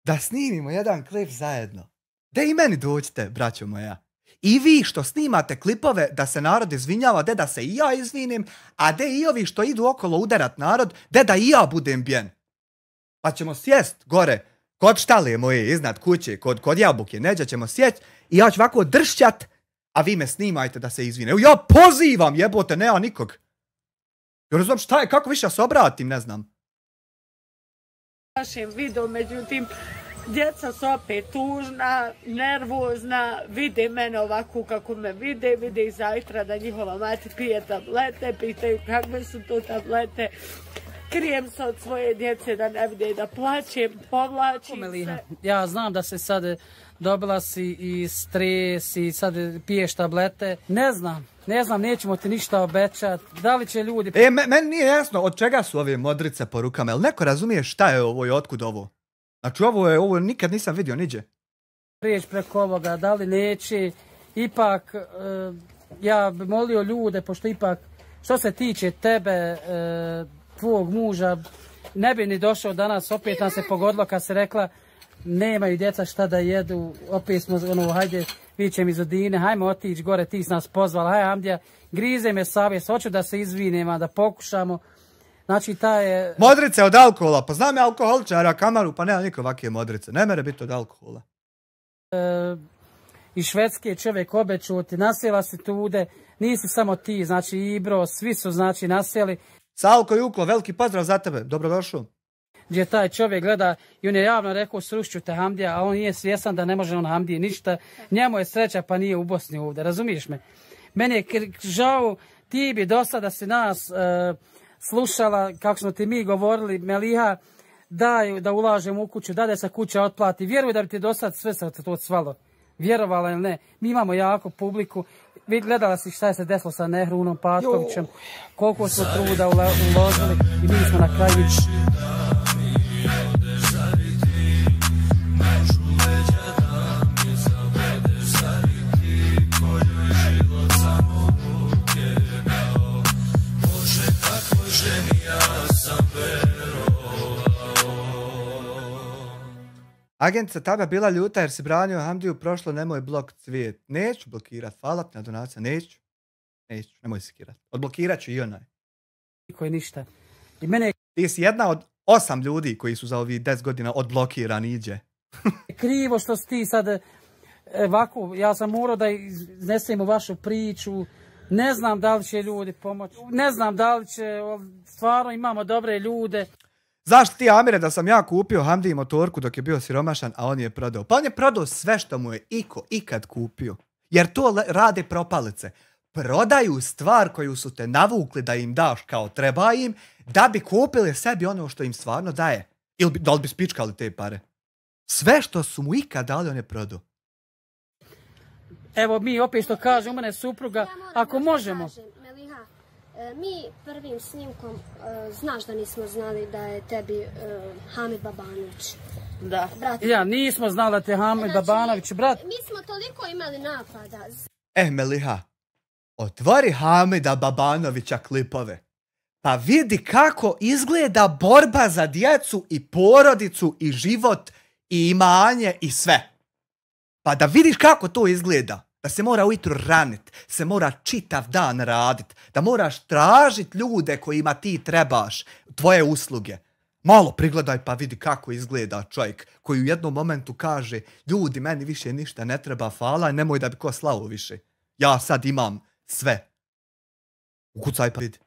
da snimimo jedan klip zajedno. De i meni dođite, braćo moja. I vi što snimate klipove da se narod izvinjava, de da se i ja izvinim, a de i ovi što idu okolo udarat narod, de da i ja budem bjen. Pa ćemo sjest gore, kod štalije moje, iznad kuće, kod jabuke, neđe ćemo sjest i ja ću ovako dršćat, a vi me snimajte da se izvine. Evo ja pozivam, jebote, nema nikog. Jer znam šta je, kako više se obratim, ne znam. Našem videu, međutim, djeca su opet tužna, nervozna, vide mene ovako kako me vide i zajtra da njihova mati pije tablete, pitaju kakve su to tablete. Krijem se od svoje djece da ne vide da plaćem, povlačim se. Ja znam da se sad dobila si i stres i sad piješ tablete. Ne znam, nećemo ti ništa obećati. Da li će ljudi... Meni nije jasno od čega su ove modrice po rukama. Jel neko razumije šta je ovo i otkud ovo? Znači ovo nikad nisam vidio niđe. Prijeći preko ovoga, da li neće. Ipak, ja bi molio ljude, pošto ipak, što se tiče tebe, tvojeg muža, ne bi ni došao danas, opet nam se pogodilo kad se rekla nemaju djeca šta da jedu, opet smo hajde, vićem iz Odine, hajmo otići gore, ti si nas pozvala, hajde Amdija, grize me savjest, hoću da se izvinemo, da pokušamo. Znači ta je... Modrice od alkohola, pa znam ja alkoholičara Kamaru, pa nema niko ovakve modrice, ne mere biti od alkohola. Iz Švedske čovjek obećao ti, nasjela si tude, nisi samo ti, znači Ibro, svi su znači nasjeli. Salko Juklo, veliki pozdrav za tebe, dobrodošao. Gdje taj čovjek gleda i on je javno rekao srušću te Hamdija, a on nije svjestan da ne može on Hamdiji ništa. Njemu je sreća pa nije u Bosni ovdje, razumiješ me? Meni je žao, ti bi do sada si nas slušala, kako smo ti mi govorili, Meliha, daj da ulažem u kuću, da se kuća otplati. Vjeruj da bi ti do sad sve se to svalo. Vjerovala ili ne. Mi imamo jako publiku. Gledala si šta je se desilo sa Nehrunom Patkovićem, koliko smo truda uložili i mi smo na kraju. Agentica Taba bila ljuta jer si branio Hamdiju prošlo, nemoj blok cvijet. Neću blokirat, hvala ti na donacija, neću, nemoj sekirat. Odblokirat ću i onaj. Koji ništa. I mene... Ti si jedna od 8 ljudi koji su za ovih 10 godina odblokirani iđe. Krivo što si ti sad, ovako, ja sam morao da iznesemo vašu priču, ne znam da li će ljudi pomoći, ne znam da li će, stvarno imamo dobre ljude. Zašto ti, Amire, da sam ja kupio Hamdiji motorku dok je bio siromašan, a on je prodao? Pa on je prodao sve što mu je ikad kupio. Jer to rade propalice. Prodaju stvar koju su te navukli da im daš kao treba im, da bi kupili sebi ono što im stvarno daje. Ili da li bi spičkali te pare. Sve što su mu ikad dali, on je prodao. Evo mi opet što kaže, u mene supruga, ako možemo. Meliha, mi prvim snimkom, znaš da nismo znali da je tebi Hamid Babanović. Da. Ja, nismo znali da te Hamid Babanović, brat. Mi smo toliko imali napada. Meliha, otvori Hamida Babanovića klipove. Pa vidi kako izgleda borba za djecu i porodicu i život i imanje i sve. Pa da vidiš kako to izgleda. Da se mora ujutro ranit, se mora čitav dan radit, da moraš tražit ljude kojima ti trebaš, tvoje usluge. Malo prigledaj pa vidi kako izgleda čovjek koji u jednom momentu kaže ljudi, meni više ništa ne treba, hvala, nemoj da bi ko slavo više. Ja sad imam sve. Ukucaj pa vidi.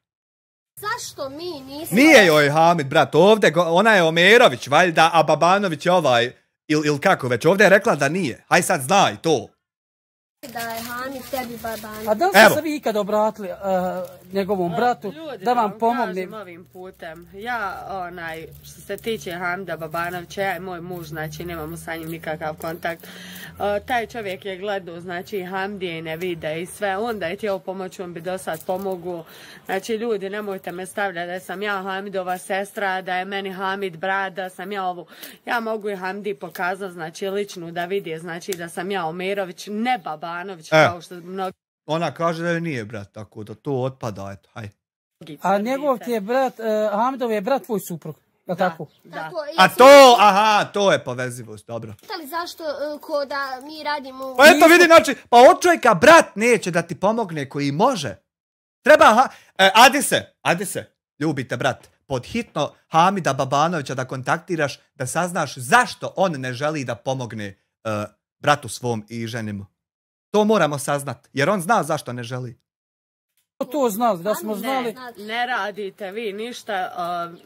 Zašto mi nismo... Nije joj Hamid, brat, ovdje, ona je Omerović, valjda, a Babanović je ovaj, ili kako već, ovdje je rekla da nije. Haj sad znaj to. Da je Hamid tebi Babanović. A da li ste se vi ikad obratili njegovom bratu da vam pomogne? Ljudi, ovim putem. Ja, što se tiče Hamida Babanovića, ja i moj muž, znači nemamo sa njim nikakav kontakt. Taj čovjek je gledao, znači Hamidine videe i sve, onda je htio pomoći, on bi do sad pomogu. Znači ljudi, nemojte me stavljati da sam ja Hamidova sestra, da je meni Hamid brat, da sam ja ovo. Ja mogu i Hamidi pokazati, znači ličnu da vidi, znači da sam ja Omerović, ne Babanović, kao što mnogi... Ona kaže da je nije brat, tako da to otpada, eto, haj. A njegov ti je brat, Hamidov je brat tvoj suprug, je li tako? Da. A to, aha, to je povezivost, dobro. Ali zašto ko da mi radimo... Pa eto vidi, znači, pa od čovjeka brat neće da ti pomogne koji može. Treba, Adise, ljubite brat, pod hitno Hamida Babanovića da kontaktiraš, da saznaš zašto on ne želi da pomogne bratu svom i ženimu. To moramo saznat, jer on zna zašto ne želi. To znali, da smo znali. Ne radite vi ništa,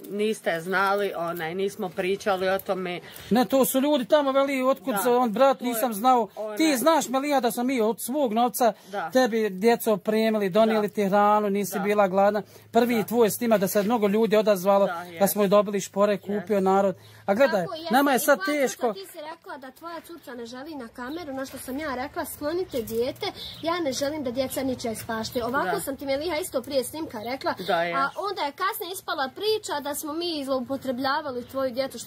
niste znali, nismo pričali o tome. Ne, to su ljudi tamo veli, otkud se on brat, nisam znao. Ti znaš, Melija, da sam mi od svog novca tebi djeco opremili, donijeli ti hranu, nisi bila gladna. Prvi tvoj stima da se mnogo ljudi odazvalo, da smo dobili špore, kupio narod. A gledaj, nama je sad teško. Ti si rekla da tvoja curca ne želi na kameru, na što sam ja rekla, sklonite dijete, ja ne želim da djeca ničeg spaštaju. Ovako sam ti Meliha isto prije snimka rekla, a onda je kasnije ispala priča da smo mi zloupotrebljavali tvoju djecu.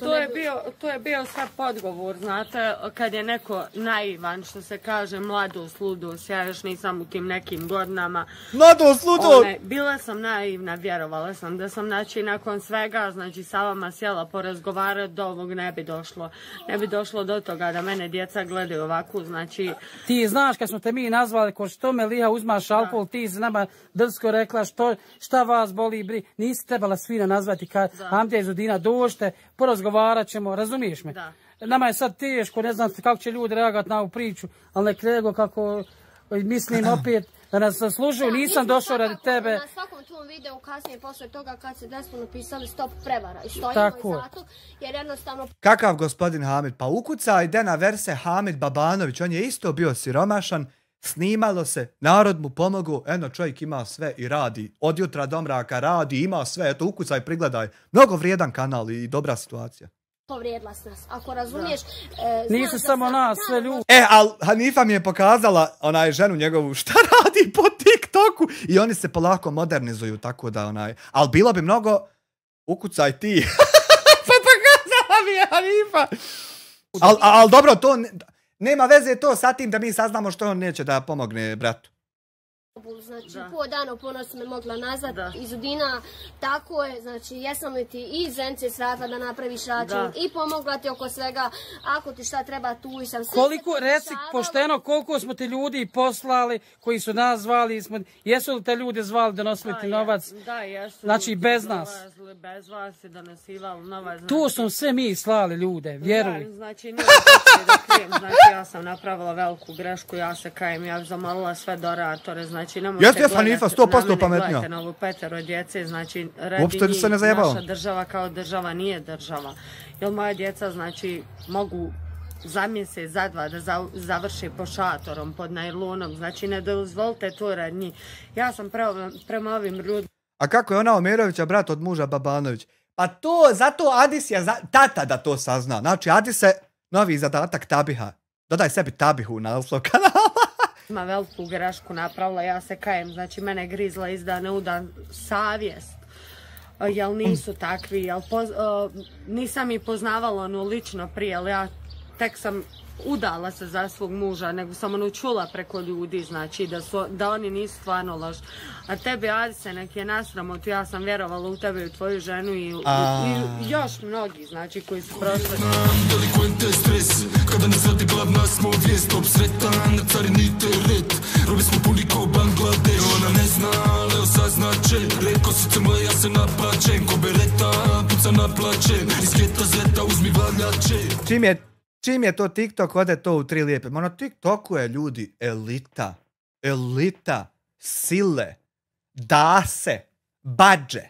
To je bio sad podgovor, znate, kad je neko naivan, što se kaže, mladost, ludost, ja još nisam u tim nekim godinama. Mladost, ludost! Bila sam naivna, vjerovala sam da sam, znači, nakon svega, znači, sa vama sjela porazgovarati, do ovog ne bi došlo. Ne bi došlo do toga da mene djeca gledaju ovako, znači... Ti znaš, kad smo te mi nazvali, ko što Meliha uzmaš alkohol, ti si nama drsko rekla šta vas boli, nisi trebala svina nazvati kad Hamdija iz Udina dođete, porazgovarat ćemo, razumiješ me? Nama je sad teško, ne znam kako će ljudi reagati na ovu priču, ali nek rego kako, mislim opet, da nas zaslužuju, nisam došao radi tebe. Na svakom tom videu kasnije, posle toga kad se desilo napisali stop prevara i stojimo i zato, jer jednostavno... Kakav gospodin Hamid? Pa ukucaj Dena Verse Hamid Babanović, on je isto bio siromašan, snimalo se, narod mu pomogu, eno čovjek ima sve i radi, od jutra do mraka radi, ima sve, eto ukucaj, prigledaj, mnogo vrijedan kanal i dobra situacija. Povrijedila s nas, ako razumiješ... Nisu samo nas, sve ljudi. Ali Hanifa mi je pokazala ženu njegovu šta radi po TikToku i oni se polako modernizuju, tako da ali bilo bi mnogo, ukucaj ti. Pa pokazala mi je Hanifa. Ali dobro, to nema veze to sa tim da mi saznamo što on neće da pomogne bratu. Znači, po dana ponos me mogla nazvat iz Udina, tako je, znači, jesam li ti i Zence srata da napraviš račun i pomogla ti oko svega, ako ti šta treba tu i sam sve. Koliko, reci pošteno, koliko smo ti ljudi poslali, koji su nas zvali, jesu li te ljudi zvali da nosili ti novac? Da, jesu. Znači, bez nas. Bez vas i donosivali novac. Tu smo sve mi slali ljude, vjeruj. Znači, nije da krijem, znači, ja sam napravila veliku grešku, ja se kajem, ja zamolila sve doratore, znači, Jeste Hanifa, 100% pametnija. Gledajte na ovu 5 djece, znači, radi njih, naša država kao država nije država. Jer moja djeca, znači, mogu za mjesec, za 2 da završe po šatorom, pod najlonom, znači, ne dozvolite to radnji. Ja sam prema ovim ljudima. A kako je ona Omerovića, brat od muža Babanović? Pa to, zato Adis je tata da to sazna. Znači, Adis je novi zadatak Tabiha. Dodaj sebi Tabihu na naslov kanala. Ima veliku grešku napravila, ja se kajem, znači mene grizla iz dana u dan savjest, jel nisu takvi, jel nisam ih poznavala ono lično prije, ali ja tek sam udala se za svog muža, nego sam ono čula preko ljudi, znači da oni nisu stvarno loš. A tebi, Adise, nek je nasramot, ja sam vjerovala u tebe i u tvoju ženu i još mnogi, znači, koji su prošli. Delikvente stres, kada nas radi glavna smo vijest, top sretan, carinite red, robi smo puni ko Bangladeš, ona ne zna, ali osaznače, reko srce moje, ja se naplačem, ko bereta, puca naplačem, iz geta zeta uzmi valjače. Čim je to TikTok, ode to u 3 lijepe. Na TikToku je, ljudi, elita, sile, dase, badže,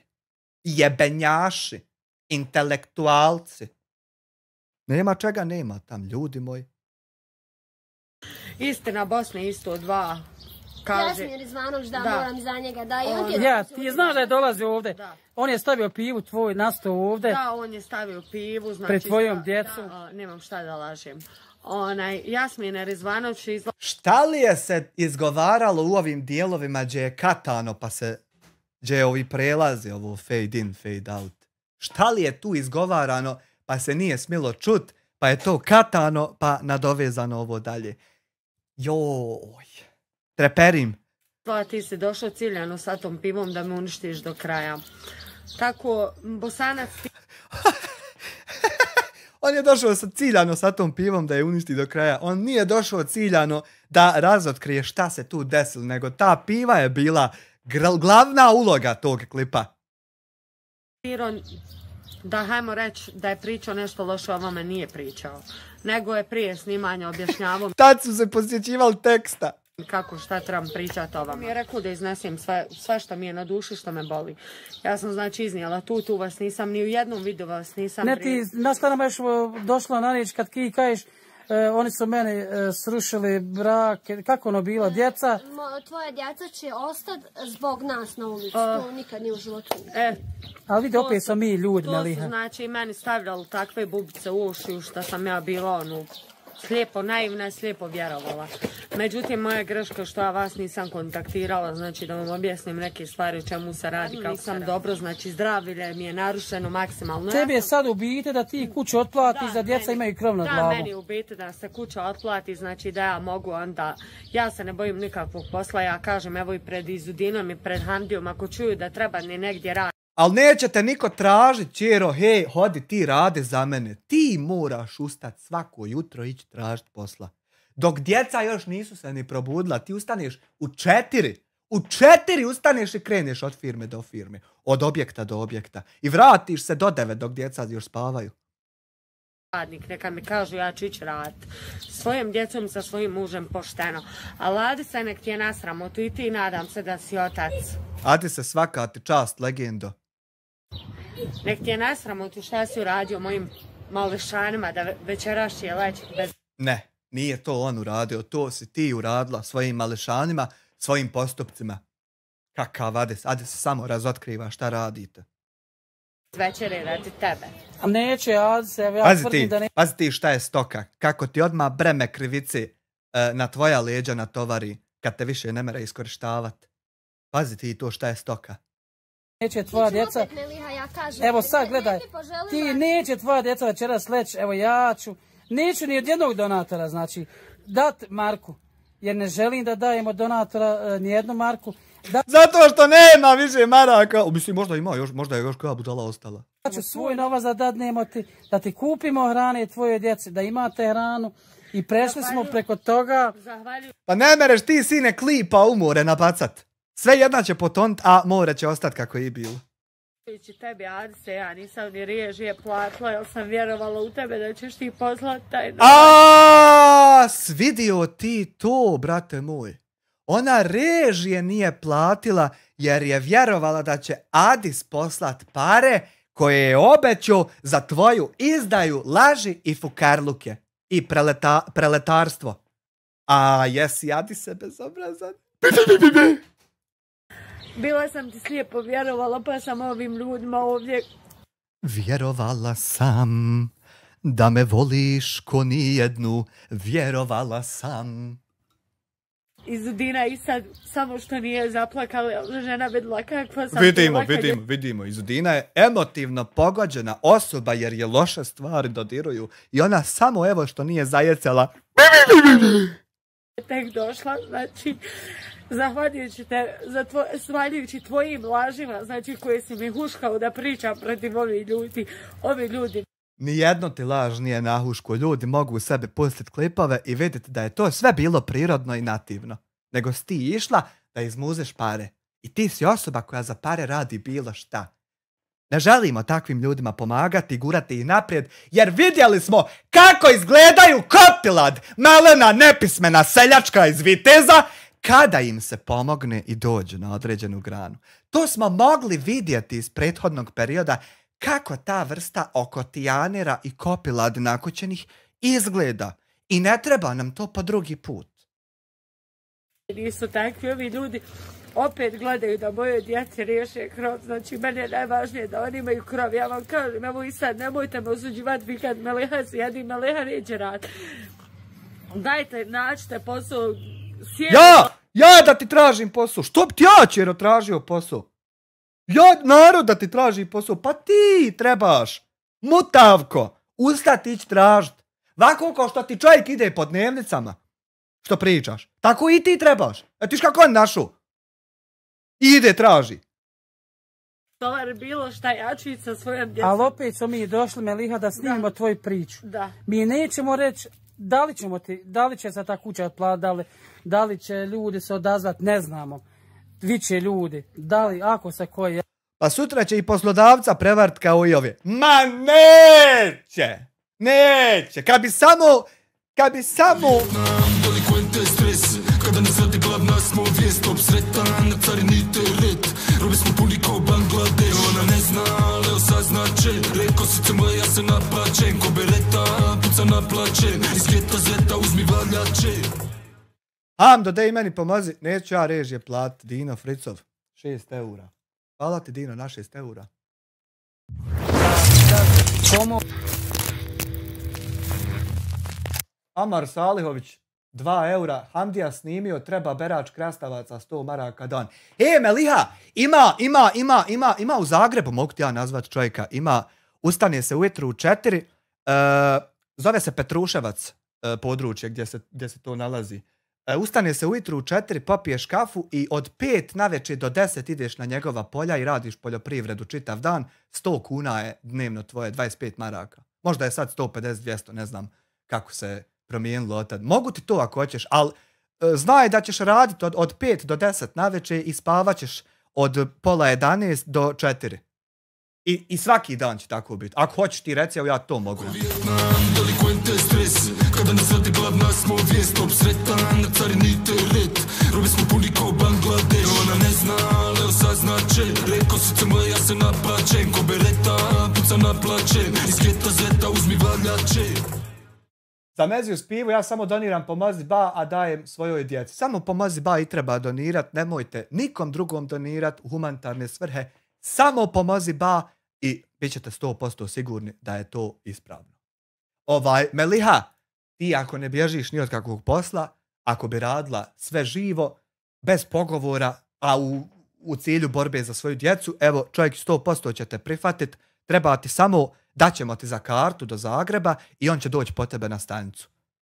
jebenjaši, intelektualci. Nema čega nema tam, ljudi moji. Istina Bosne isto 2. Jasmir Rizvanović, da, moram za njega, da. Ja, ti znaš da je dolazio ovdje. On je stavio pivu tvoj, nastao ovdje. Da, on je stavio pivu, znači... Pred tvojom djecom. Nemam šta da lažem. Jasmir Rizvanović Šta li je se izgovaralo u ovim dijelovima gdje je katano, pa se... gdje je ovi prelazi, ovo fade in, fade out. Šta li je tu izgovarano, pa se nije smilo čut, pa je to katano, pa nadovezano ovo dalje. Joj... Treperim. Ti si došao ciljano sa tom pivom da me uništiš do kraja. Tako, Bosanac... On je došao ciljano sa tom pivom da je uništi do kraja. On nije došao ciljano da razotkrije šta se tu desilo, nego ta piva je bila glavna uloga tog klipa. Da, hajmo reći da je pričao nešto loše, o ovome nije pričao. Nego je prije snimanja objašnjavao... Tad su se posjećivali teksta. Kako, šta trebam pričati o vam. Mi je rekao da iznesem sve što mi je na duši, što me boli. Ja sam znači iznijela tu vas nisam, ni u jednom videu vas nisam... Ne, ti, na šta nam još došlo na riječ kad ti kažeš, oni su meni srušili brak, kako ono bilo, djeca? Tvoja djeca će ostati zbog nas na ulici, to nikad nije u životu. Ali vidi, opet smo mi ljudi, Meliha. To su znači meni stavljali takve bubice u uši, što sam ja bila ono... slijepo naivna, slijepo vjerovala. Međutim, moja greška što ja vas nisam kontaktirala, znači da vam objasnim neke stvari o čemu se radi, kako sam dobro, znači zdravlje mi je narušeno maksimalno. Tebi je sad u biti da ti kuću otplatiš, da djeca imaju krov nad glavom. Da, meni u biti da se kuća otplati, znači da ja mogu onda, ja se ne bojim nikakvog posla, ja kažem evo i pred Izudinom i pred Handijom, ako čuju da treba ni negdje raditi. Ali nećete niko tražiti, čero, hej, hodi ti rade za mene. Ti moraš ustati svako jutro ići tražiti posla. Dok djeca još nisu se ni probudila, ti ustaneš u 4. U 4 ustaneš i kreneš od firme do firme. Od objekta do objekta. I vratiš se do 9 dok djeca još spavaju. Radnik, neka mi kažu ja ću ići raditi. Svojim djecom sa svojim mužem pošteno. Ali Adi se nek ti je na sramotu i ti nadam se da si otac. Adi se svaka ti čast, legendo. Nek ti je na sramotu šta si uradio mojim mališanima da večeraš je leći bez... Ne, nije to on uradio, to si ti uradila svojim mališanima, svojim postupcima. Kakav Adis, Adis samo razotkriva šta radite. Večere radi tebe. A neće, Adis, ja tvrdim da ne... Pazi ti šta je stoka, kako ti odmah breme krivici na tvoja leđa natovari, kad te više ne mere iskorištavati. Pazi ti to šta je stoka. Neće tvoja djeca, evo sad gledaj, ti neće tvoja djeca večeras leći, evo ja ću, neću ni od jednog donatora, znači, dat Marku, jer ne želim da dajem od donatora nijednu marku. Zato što nema više maraka. Mislim, možda je još koja budala ostala. Ja ću svoj novac da dadnemo ti, da ti kupimo hrane tvoje djece, da imate hranu i prešli smo preko toga. Pa ne mereš ti, sine, klipa u more nabacat. Sve jedna će potonit, a more će ostati kako je i bilo. Tebi, Adise, ja nisam ni režije platila, jer sam vjerovala u tebe da ćeš ti poslati taj novac. Svidio ti to, brate moj. Ona režije nije platila jer je vjerovala da će Adis poslat pare koje je obećao za tvoju izdaju, laži i fukarluke. I preletarstvo. A jesi Adise bezobrazan? Bila sam ti slijepo vjerovala, pa sam ovim ljudima ovdje... Vjerovala sam da me voliš ko nijednu, vjerovala sam. Izudina i sad, samo što nije zaplakala, žena vidjela kakva sam... Vidimo. Izudina je emotivno pogođena osoba jer je loše stvari dodiruju. I ona samo evo što nije zajecala. Tek došla, znači... Zahvaljujući tvojim lažima, znači koje si mi huškao da pričam protiv ovih ljudi. Nijedno ti laž nije nahuško. Ljudi mogu u sebe pustiti klipove i vidjeti da je to sve bilo prirodno i nativno. Nego si ti išla da izmuzeš pare. I ti si osoba koja za pare radi bilo šta. Ne želimo takvim ljudima pomagati i gurati ih naprijed, jer vidjeli smo kako izgledaju Kopilad, malena nepismena seljačka iz Viteza, kada im se pomogne i dođu na određenu granu. To smo mogli vidjeti iz prethodnog perioda kako ta vrsta okotijanera i Kopilad nakućenih izgleda. I ne treba nam to po drugi put. Nisu takvi, ovi ljudi opet gledaju da moje djece riješe krov. Znači, meni je najvažnije da oni imaju krov. Ja vam kažem, evo i sad, nemojte me osuđivati, vi kad Meleha sjedi, Meleha neće rad. Dajte, nađite posao. Ja da ti tražim posao. Što bi ti ja Čero tražio posao? Ja narod da ti traži posao. Pa ti trebaš. Mutavko. Ustati ići tražiti. Ovako kao što ti čovjek ide po dnevnicama. Što pričaš. Tako i ti trebaš. Tiš kako on našao. Ide traži. Tovar bilo šta ja ću sa svojom djecom. Ali opet smo mi došli, Meliha, da snimimo tvoju priču. Da. Mi nećemo reći da li će se ta kuća otplatiti, da li će ljudi se odazvati, ne znamo. Viće ljudi, da li, ako se koji... Pa sutra će i poslodavca prevart kao i ove. Ma neće! Neće! Kad bi samo... Delikvente stres, kada nas radi glavna smo vijest, obsretan, na carini teret. Robi smo puni kao Bangladeš, ona ne zna, ali osaznače. Reko srce moje, ja se naplačem, ko bereta, puca naplačem. Iz geta zeta uzmi valjače. Hamdo, dej meni pomozi, neću ja režije platiti, Dino Fricov, 6 eura. Hvala ti, Dino, na 6 eura. Amar Salihović, 2 eura, Hamdija snimio, treba berač krastavaca, 100 maraka dan. Meliha, ima u Zagrebu, mogu ti ja nazvat čovjeka, ustane se ujutru u 4, zove se Petruševac područje gdje se to nalazi. Ustane se ujutru u 4, popiješ kafu i od 5 navečer do 10 ideš na njegova polja i radiš poljoprivredu čitav dan, 100 kuna je dnevno tvoje, 25 maraka. Možda je sad 150-200, ne znam kako se promijenilo od tad. Mogu ti to ako hoćeš, ali znaj da ćeš raditi od 5 do 10 navečer i spavat ćeš od pola 11 do 4. I svaki dan će tako biti. Ako hoćeš ti reci, evo ja to mogu. Delikvente stres, kada nas radi glavna smo vijest, obsretan, na carini teret. Robi smo puni kao Bangladeš, ona ne zna, ali osaznače. Reko srce moje, ja se naplačem, ko bereta, puca naplačem. Iz geta zeta uzmi valjače. Za Meziju spivu ja samo doniram pomozi ba, a dajem svojoj djeci. Samo pomozi ba i treba donirat, nemojte nikom drugom donirat u humanitarne svrhe. Samo pomozi ba i bit ćete 100% sigurni da je to ispravno. Meliha, ti ako ne bježiš ni od kakvog posla, ako bi radila sve živo, bez pogovora, a u cilju borbe za svoju djecu, evo čovjek 100% će te prihvatit, treba ti samo, daćemo ti za kartu do Zagreba i on će doći po tebe na stanicu.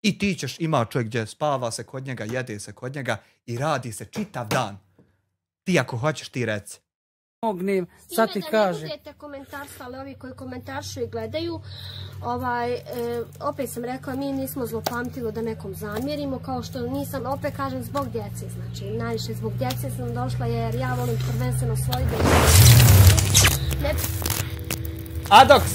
I ti ćeš, ima čovjek gdje spava se kod njega, jede se kod njega i radi se čitav dan. Ti ako hoćeš, ti reci. Mognim, sad ti kažem. Ne budete komentarstva, ali ovi koji komentaršu i gledaju, opet sam rekla, mi nismo zlopamtilo da nekom zamjerimo, kao što nisam, opet kažem, zbog djece, znači, najviše zbog djece sam došla, jer ja volim prvenstveno svoju djecu. Adoks,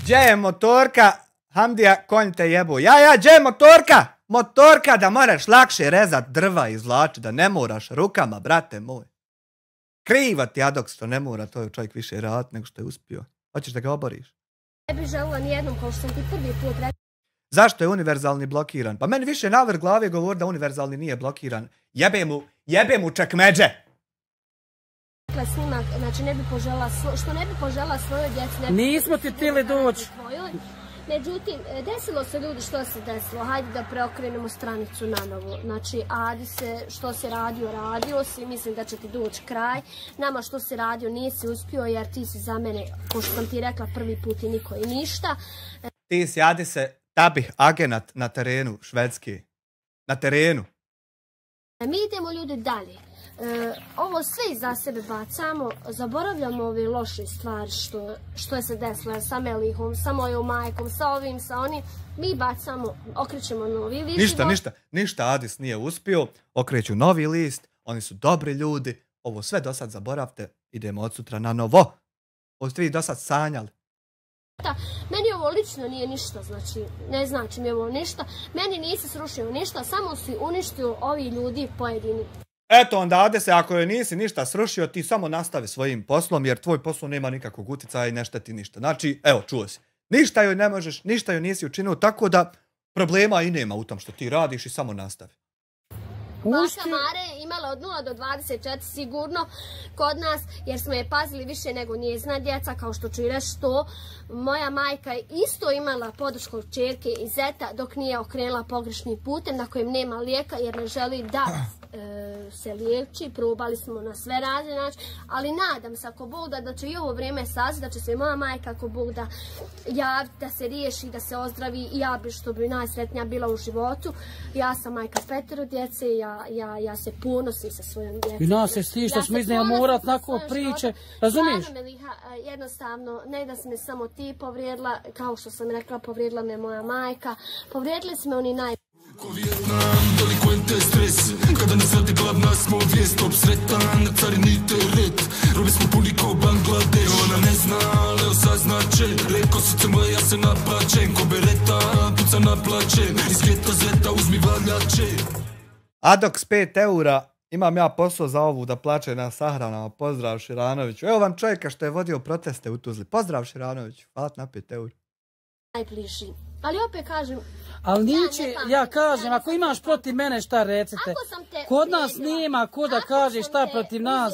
gdje je motorka? Hamdija, konj te jebu. Ja, gdje je motorka? Motorka da moraš lakše rezat drva i izvlačiti, da ne moraš rukama, brate moj. Kriva ti Adoks, što ne mora to čovjek više raditi nego što je uspio. Hoćeš da ga oboriš? Ne bih želila nijednom, kao što sam ti prvi put rekla. Zašto je univerzalni blokiran? Pa meni više navrh glave govori da univerzalni nije blokiran. Jebe mu čakmeđe! Snimak, znači ne bi požela, što ne bi požela svojoj djeci. Nismo ti htjeli doći. Međutim, desilo se ljudi što se desilo. Hajde da preokrenemo stranicu na novo. Znači, Adi se, što se radio si, mislim da će ti doći kraj. Nama što se radio nisi uspio, jer ti si za mene, ko što sam ti rekla, prvi put i niko i ništa. Ti si, Adi se, tabih agenat na terenu, švedski. Na terenu. Mi idemo ljudi dalje. Ovo sve iza sebe bacamo, zaboravljamo ove loše stvari što je se desilo sa Melihom, sa mojom majkom, sa ovim, sa onim. Mi bacamo, okrećemo novi list. Ništa Adis nije uspio, okreću novi list, oni su dobri ljudi, ovo sve do sad zaboravite, idemo od sutra na novo. Ovo ste vi do sad sanjali. Meni ovo lično nije ništa, znači, ne znači mi ovo ništa. Meni nisi srušio ništa, samo si uništio ovi ljudi pojedini. Eto onda, Ade se, ako joj nisi ništa srušio, ti samo nastavi svojim poslom, jer tvoj posao nema nikakvog utjecaja i ne šteti ništa. Znači, evo, čuo si. Ništa joj ne možeš, ništa joj nisi učinio, tako da problema i nema u tom što ti radiš i samo nastavi. Baka Mare imala od 0 do 24 sigurno kod nas, jer smo je pazili više nego njezina djeca, kao što ću i reći to. Moja majka je isto imala podršku od čerke i zeta dok nije okrenula pogrešnim putem na kojem nema lijeka jer ne želi da se liječi. Probali smo na sve razne načine, ali nadam se ako Bog da će i ovo vrijeme saziti, da će se moja majka ako Bog da javiti, da se riješi, da se ozdravi i ja bi što bi najsretnija bila u životu. Ja sam majka 5 djece, ja se ponosim sa svojom djecom. I nas je sti što smo iznijeli morat nakon priče, razumiješ? Jednostavno, ne da si me samo ti povrijedila, kao što sam rekla, povrijedila me moja majka, povrijedili smo oni Ko Vijetnam, delikvente stres. Kada nas vrati glavna smo vijest, obsretan, carinite red. Robi smo puni ko Bangladeš. Ona ne zna, ali osaznače. Reko sice moje, ja se naplačem. Ko bereta, puca naplače. Iz svijeta zeta uzmi valjače. Adoks 5 eura. Imam ja posao za ovu da plaće na sahranama. Pozdrav Širanoviću. Evo vam čovjeka što je vodio proteste u Tuzli. Pozdrav Širanoviću. Hvala na 5 eura. Najbliži. Ali opet kažem... Ali niće, ja kažem, ako imaš protiv mene šta recite. Kod nas nema ko da kaže šta protiv nas.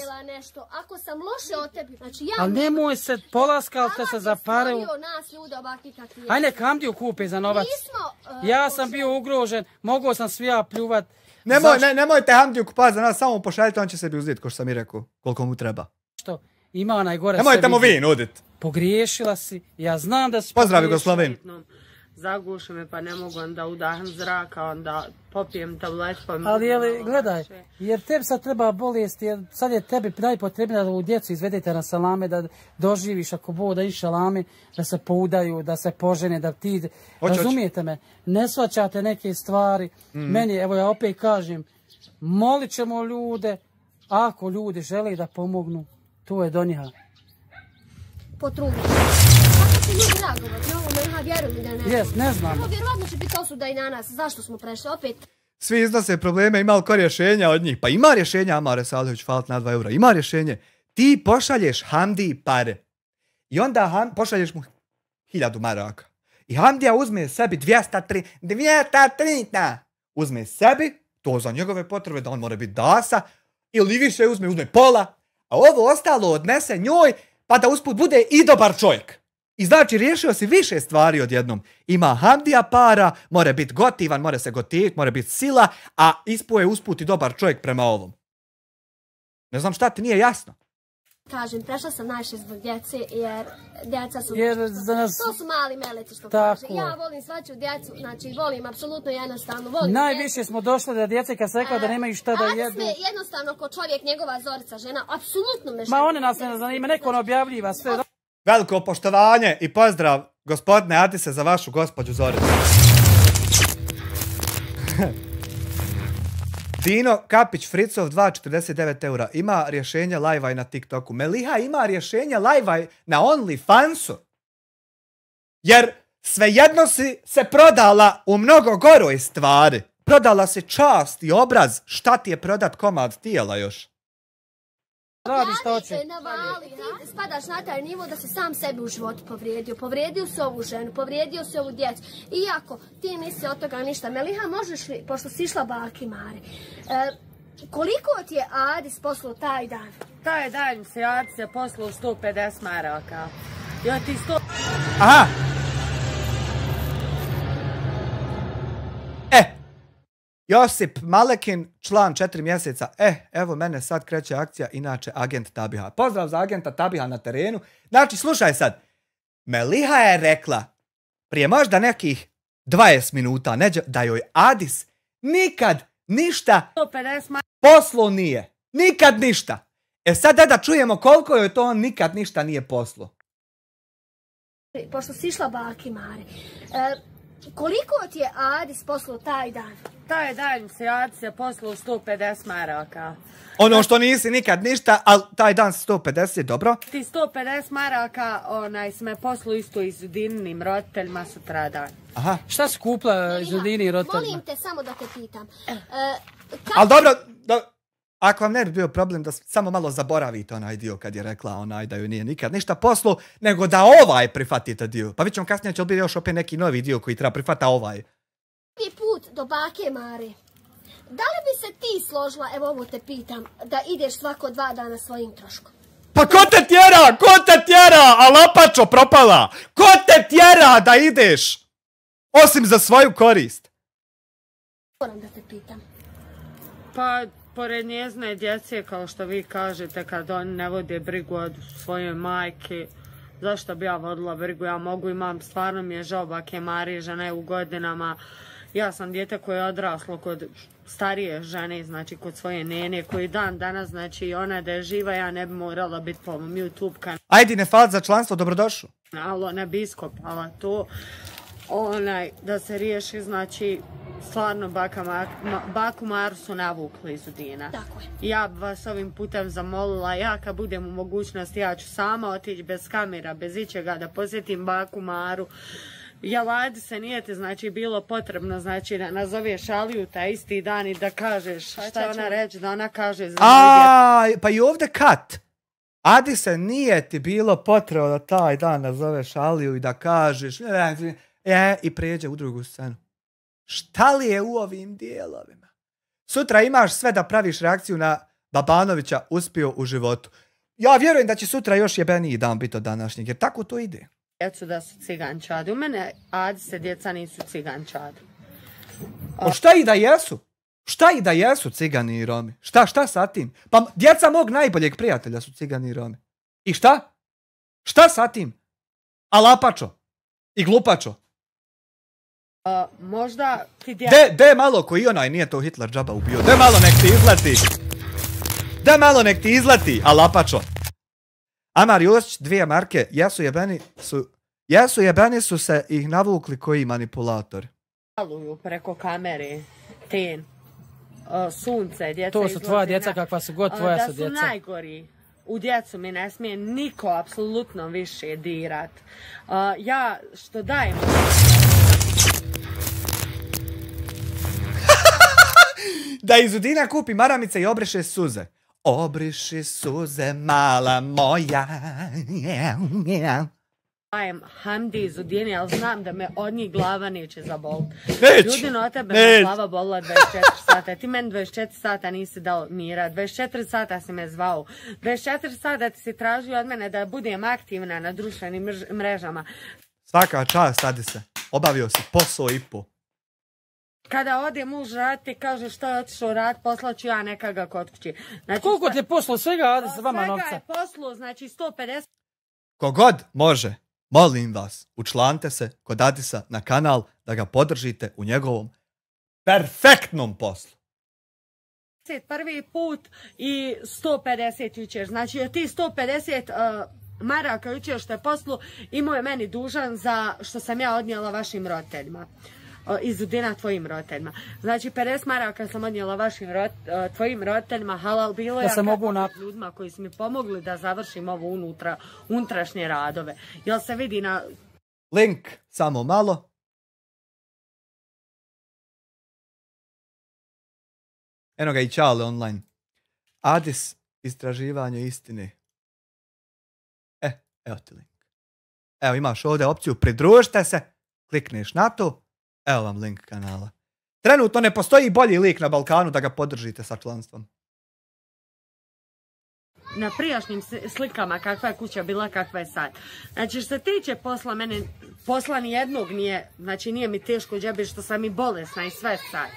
Ako sam loše od tebi, znači ja... Ali nemoj se polaskavte se za pare. Aj nek Hamdiju kupe za novac. Ja sam bio ugrožen, mogao sam svi ja pljuvat. Nemojte Hamdiju kupati za nas, samo pošaljite, on će sebi uzeti, ko što sam i rekao, koliko mu treba. Što? Ima najgore sebi. Nemojte mu vi nudit. Pogriješila si, ja znam da si Pozdrav Jugosloven. Zaguši me pa ne mogu onda udahnem zraka, onda popijem tabletu. Ali gledaj, jer tebi sad treba bolest, jer sad je tebi najpotrebnije da u djecu izvedete na salame, da doživiš ako Bog da iš salame, da se poudaju, da se požene, da ti... Razumijete me, ne shvaćate neke stvari. Meni, evo ja opet kažem, molit ćemo ljude, ako ljudi žele da pomognu, to je do njiha. Potruditi. Kako će ljudi reagovati? Vjerujem da ne. Jes, ne znam. Vjerovatno će biti osuda i na nas. Zašto smo prešli opet? Svi iznose probleme, ima li ko rješenja od njih? Pa ima rješenja, Amare Salihović, hvala na 2 eura. Ima rješenje. Ti pošalješ Hamdi pare. I onda pošalješ mu 1000 maraka. I Hamdija uzme sebi 230. Uzme sebi, to za njegove potrebe, da on mora biti dasa. Ili više uzme pola. A ovo ostalo odnese njoj, pa da usput bude i dobar čovjek. I znači riješio si više stvari odjednom. Ima Hamdija para, mora biti gotivan, mora se gotiviti, mora biti sila, a ispo je usput i dobar čovjek prema ovom. Ne znam šta ti nije jasno. Kažem, prešla sam najviše zbog djece, jer djeca su... To su mali meleci, što kaže. Ja volim svaču djecu, znači volim, apsolutno jednostavno, volim najviše smo došli da djece, kad se rekla da nemaju šta da jedu. Adis me jednostavno ko čovjek, njegova Zorica, žena, apsolutno me Ma one nas ne zanima, neko ne objavljiva sve. Veliko poštovanje i pozdrav, gospodine Adise, za vašu gospođu Zoricu. Dino Kapić Fricov 2,49 eura. Ima rješenje live-a na TikToku. Meliha ima rješenje live-a na OnlyFansu. Jer svejedno si se prodala u mnogo goroj stvari. Prodala si čast i obraz. Šta ti je prodat komad tijela još? Radi što hoće. Ti spadaš na taj nivo da si sam sebi u životu povrijedio. Povrijedio si ovu ženu, povrijedio si ovu djecu. Iako ti nisi od toga ništa. Meliha, možeš li, pošto si išla baki Mare, koliko ti je Adis poslao taj dan? Taj dan se Adis je poslao 150 maraka. Ja ti 100... Aha! Josip Malekin, član 4 mjeseca. Evo mene sad kreće akcija, inače agent Tabiha. Pozdrav za agenta Tabiha na terenu. Znači, slušaj sad. Meliha je rekla prije možda nekih 20 minuta da joj Adis nikad ništa poslo nije. Nikad ništa. Sad da čujemo koliko joj to on nikad ništa nije poslo. Pošto si išla baki Mare, koliko ti je Adis poslao taj dan? Taj dan se Adis je poslao 150 maraka. Ono što nisi nikad ništa, ali taj dan 150, dobro? Ti 150 maraka si me poslao isto i Zudininim roditeljima sutradan. Aha. Šta si kupila Zudini roditeljima? Molim te samo da te pitam. Ali dobro, ako vam ne bi bio problem da samo malo zaboravite onaj dio kad je rekla da joj nije nikad ništa poslu, nego da prihvatite dio. Pa vidjet ćemo kasnije će li biti još opet neki novi dio koji treba prihvata ovaj. Prvi put do bake Mare, da li bi se ti složila, evo ovo te pitam, da ideš svako 2 dana svojim troškom? Pa ko te tjera? Ko te tjera? A lapačo propala! Ko te tjera da ideš? Osim za svoju korist. Moram da te pitam. Pa, pored njezne djece, kao što vi kažete, kad oni ne vode brigu od svoje majke, zašto bi ja vodila brigu? Ja mogu, stvarno mi je žao bake Marije, žena je u godinama. Ja sam dijete koje je odraslo kod starije žene, znači kod svoje nene, koji dan danas, znači ona da je živa, ja ne bi morala biti po mom YouTube kanalu. Ajde, ne fali za članstvo, dobrodošao. Ne bi iskopala to, da se riješi, znači, stvarno baku Maru su navukli iz Udina. Tako je. Ja bi vas ovim putem zamolila, ja kad budem u mogućnosti, ja ću sama otići bez kamera, bez ičega, da posjetim baku Maru. Jel ajde se nije ti, znači, bilo potrebno, znači, da nazoveš Aliju taj isti dan i da kažeš šta će ona reći, da ona kaže za pa i ovdje kat. Adi se nije ti bilo potrebno da taj dan nazoveš Aliju i da kažeš i pređe u drugu scenu. Šta li je u ovim dijelovima? Sutra imaš sve da praviš reakciju na Babanovića uspio u životu. Ja vjerujem da će sutra još jebeniji dan biti od današnjeg, jer tako to ide. Djecu da su cigančadi. U mene Adise djeca nisu cigančadi. Šta i da jesu? Šta i da jesu cigani i Romi? Šta sa tim? Pa djeca mog najboljeg prijatelja su cigani i Romi. I šta? Šta sa tim? A lapačo? I glupačo? Možda ti De malo koji onaj nije to Hitler džaba ubio. De malo nek ti izleti. De malo nek ti izleti, a lapačo. Amar Josić, 2 marke, jesu jebeni su se ih navukli koji manipulatori. Aluju preko kamere, ten, sunce, djeca to su tvoja djeca kakva su god tvoja su djeca. Da su najgori. U djecu mi ne smije niko apsolutno više dirat. Ja što dajem... Da iz Udina kupi maramice i obriše suze. Obriši suze, mala moja. Dajem Hamdi iz Udine, ali znam da me od njih glava neće zaboliti. Ljudino, od tebe me glava bolila 24 sata. Ti meni 24 sata nisi dao mira. 24 sata si me zvao. 24 sata ti si tražio od mene da budem aktivna na društvenim mrežama. Svaka čast, Adise. Obavio si posao i po. Kada ode muž raditi, kaže što je otišao raditi, poslaću ja nekaga kod kući. Znači, koliko ti je poslao svega, Adis, vama novca? Svega je poslao, znači 150. Kogod može, molim vas, učlanite se kod Adisa na kanal da ga podržite u njegovom perfektnom poslu. Prvi put i 150 jučer. Znači od tih 150 maraka jučer što je poslu imao je meni dužan za što sam ja odnijela vašim roditeljima. Iz Udina tvojim roditeljima. Znači 50 maraka sam odnijela vašim tvojim roditeljima, halal bilo ja ljudima koji su mi pomogli da završim ovo unutrašnje radove. Jel se vidi na... Link, samo malo. Eno ga i Čale online. Adis, istraživanje istine. Evo ti link. Evo imaš ovdje opciju pridružite se, klikneš na to, evo vam link kanala. Trenutno ne postoji bolji lik na Balkanu da ga podržite sa članstvom. Na prijašnjim slikama kakva je kuća bila, kakva je sad. Znači što se tiče posla, mene posla ni jednog nije, znači nije mi teško džebi što sam i bolesna i sve sad.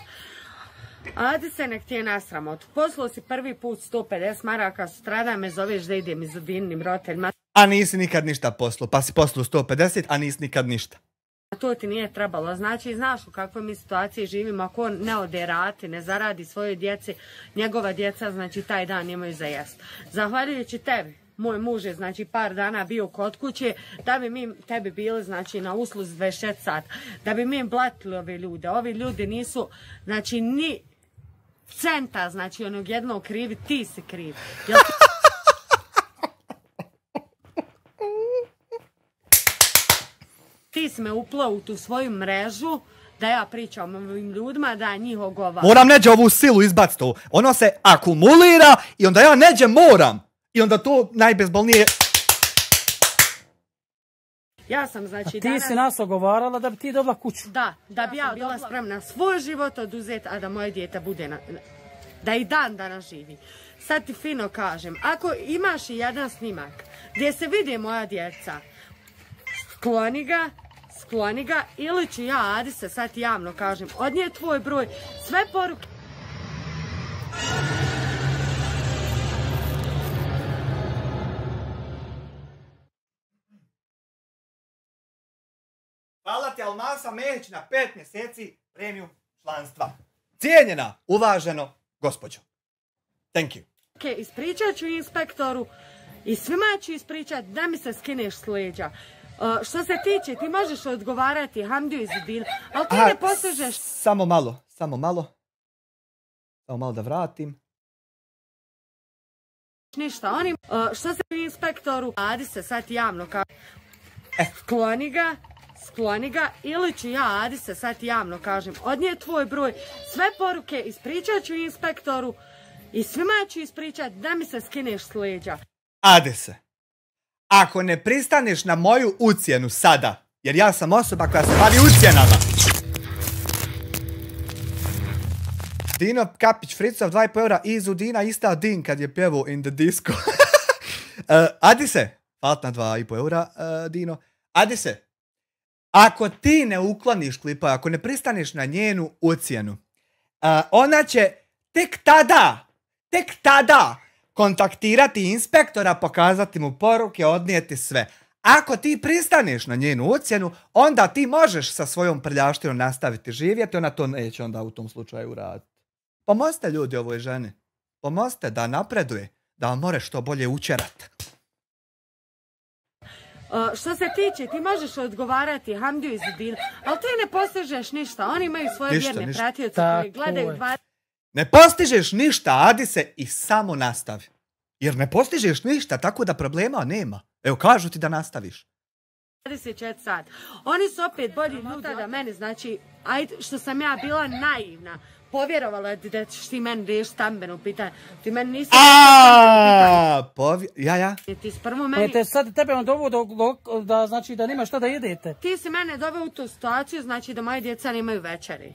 Adi se nek ti je nasramot. Poslao si prvi put 150 maraka, sutradan me zoveš da idem iz Udinim roditeljima. A nisi nikad ništa poslao, pa si poslao 150, a nisi nikad ništa. To ti nije trebalo. Znači, znaš u kakvoj mi situaciji živimo, ako on ne ode rati, ne zaradi svojoj djeci, njegova djeca, znači, taj dan imaju za jest. Zahvaljujući tebi, moj muž je, znači, par dana bio kod kuće, da bi mi tebi bili, znači, na usluzi 24 sata, da bi mi blatili ove ljude. Ovi ljudi nisu, znači, ni centa, znači, onog jednog krivi, ti si kriv. Ti si me uplao u tu svoju mrežu, da ja pričam o ovim ljudima, da njih ogovaram. Moram neđe ovu silu izbaciti. Ono se akumulira i onda ja neđe moram. I onda to najbezbolnije... Ja sam, znači, ti si nas ogovarala da bi ti dobila kuću. Da, da bi ja bila spremna svoj život oduzeti, a da moje dijete bude da i dan danas živi. Sad ti fino kažem, ako imaš i jedan snimak gdje se vidi moja djeca, skloni ga, ili ću ja, Adise, sad javno kažem, odnije tvoj broj, sve poruke. Hvala ti Almasa Mehić na 5 mjeseci premium članstva. Cijenjena, uvaženo, gospođo. Thank you. Ispričat ću inspektoru i svima ću ispričat da mi se skineš s leđa. Što se tiče, ti možeš odgovarati Hamdiju iz Udina, ali ti ne postižeš... Samo malo da vratim. Ništa, oni... Što se inspektoru, Adi se sad javno kao... Skloni ga, ili ću ja, Adi se sad javno kažem, odnije tvoj broj, sve poruke, ispričat ću inspektoru i svima ću ispričat da mi se skineš s leđa. Adi se. Ako ne pristaneš na moju ucjenu sada, jer ja sam osoba koja se bavi ucjenama. Dino Kapić Fricov 2,5 eura iz Udina, ista Din kad je pjevao In the Disco. Adise, fatna 2,5 eura, Dino. Adise, ako ti ne ukloniš klipa, ako ne pristaneš na njenu ucjenu, ona će tek tada kontaktirati inspektora, pokazati mu poruke, odnijeti sve. Ako ti pristaneš na njenu ucjenu, onda ti možeš sa svojom prljaštinom nastaviti živjeti, ona to neće onda u tom slučaju raditi. Pomozite ljudi ovoj ženi. Pomozite da napreduje, da vam more što bolje učerati. Što se tiče, ti možeš odgovarati Hamdiju iz Udina, ali ti ne postižeš ništa. Oni imaju svoje vjerne pratioce koji gledaju 20... Ne postižeš ništa, Adise, i samo nastavi. Jer ne postižeš ništa, tako da problema nema. Evo, kažu ti da nastaviš. 24 sat. Oni su opet bolji ljudi da mene, znači, ajde, što sam ja bila naivna, povjerovala da ćeš ti meni riješiti stambeno pitanje. Ti meni nisi... Ja. Ti si prvo meni... Sad tebe on doveo da, znači, da nema šta da jedete. Ti si mene doveo u tu situaciju, znači da moje djeca nemaju večeri.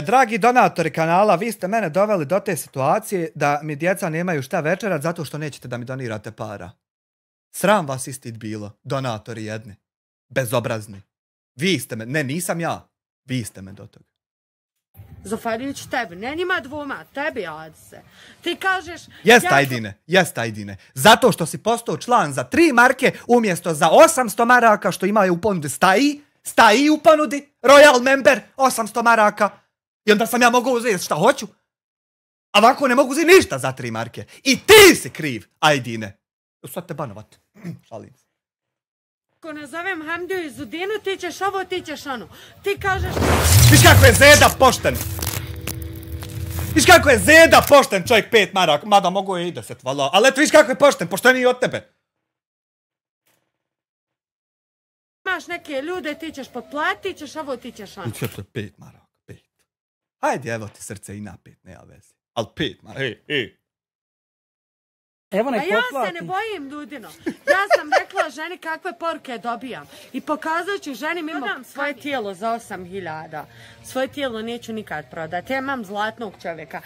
Dragi donatori kanala, vi ste mene doveli do te situacije da mi djeca nemaju šta večerat zato što nećete da mi donirate para. Sram vas istit bilo, donatori jedni. Bezobrazni. Vi ste me, ne, nisam ja. Vi ste me do toga. Zahvaljujući tebi, ne njima dvoma, tebi Adise. Ti kažeš... Jest Ajdine. Zato što si postao član za 3 marke umjesto za 800 maraka što imaju u ponudi staji u ponudi, Royal Member, 800 maraka. I onda sam ja mogao uzeti šta hoću. A ovako ne mogu uzeti ništa za 3 marke. I ti si kriv, Ajdine. Sad te banovat. Šalim se. Ako nazovem Hamdiju i Zudinu, ti ćeš ovo, ti ćeš ono. Ti kažeš... Viš kako je Zeda pošten. Viš kako je Zeda pošten, čovjek 5 maraka. Mada mogu je i 10, vala. Ali eto, viš kako je pošten, pošteniji od tebe. Imaš neke ljude, ti ćeš potplatiti, ti ćeš ovo, ti ćeš ono. I će to 5 maraka, 5. Hajde, evo ti srce i na 5, nema veze. Ali 5 maraka, Evo A nek ja potplati. se ne bojim, Dudino. Ja sam rekla ženi kakve poruke dobijam. I pokazat ću ženi mimo svoje tijelo za 8.000. Svoje tijelo neću nikad prodati. Ja imam zlatnog čovjeka.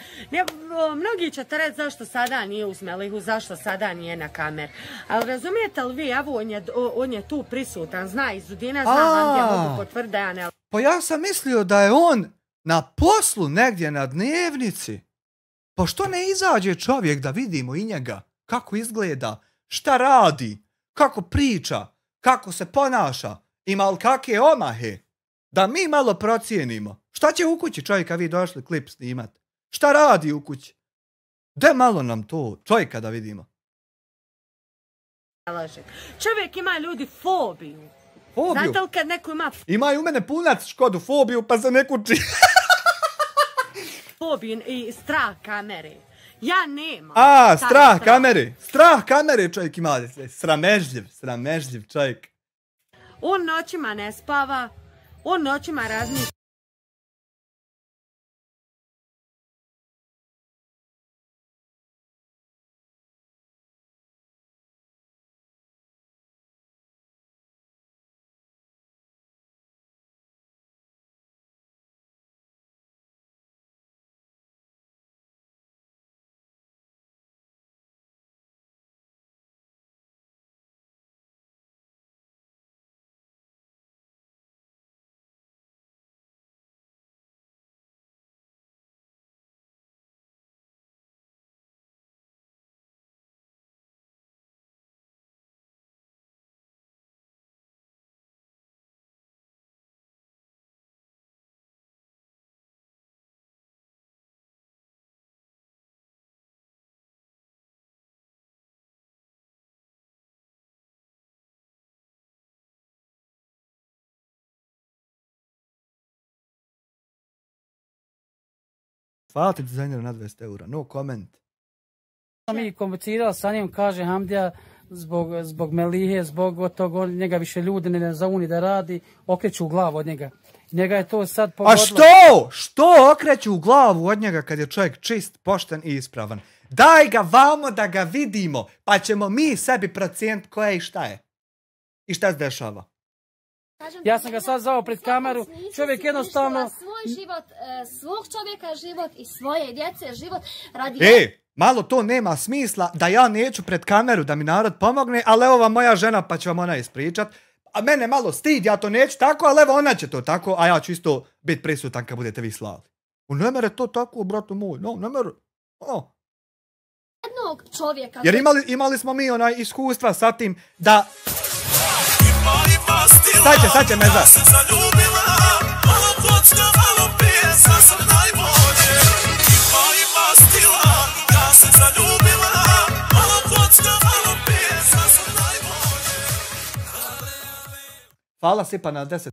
Mnogi ćete reći zašto sada nije uz Melihu, zašto sada nije na kamer. Ali razumijete li vi, evo on je tu prisutan. Zna i Zudina, zna vam gdje mogu potvrditi da ja ne... Pa ja sam mislio da je on na poslu negdje na dnevnici. Pa što ne izađe čovjek da vidimo i njega? Kako izgleda, šta radi, kako priča, kako se ponaša, ima li kakve omahe, da mi malo procijenimo. Šta će u kući čovjeka vi došli klip snimat? Šta radi u kući? De malo nam to čovjeka da vidimo. Čovjek ima ljudi fobiju. Fobiju? Znate li kad neko ima Ima i u mene punac Škodu fobiju pa se ne kući. fobiju i strah kamere? Ja nemam. Strah kamere. Strah kamere čovjek ima. Sramežljiv čovjek. On noćima ne spava, on noćima razmišlja. Hvala ti dizajneru na 200 eura, no comment. Mi komunicirali sa njim, kaže Hamdija, zbog Melihe, zbog tog, njega više ljudi ne zauni da radi, okreću u glavu od njega. Njega je to sad pogodilo. A što? Što okreću u glavu od njega kad je čovjek čist, pošten i ispravan? Daj ga vamo da ga vidimo, pa ćemo mi sebi procijeniti ko je i šta je. I šta se dešava. Ja sam ga sad zvao pred kameru, čovjek jednostavno... Svoj život, svog čovjeka život i svoje djece život radi... Malo to nema smisla da ja neću pred kameru da mi narod pomogne, ali evo vam moja žena pa će vam ona ispričat. A mene malo stid, ja to neću tako, ali evo ona će to tako, a ja ću isto biti prisutan kad budete vi slali. Ne mere to tako, brate moj, no, ne mere. Jednog čovjeka... Jer imali smo mi onaj iskustva sa tim da... Sad će meza. Hvala Sipa na 10.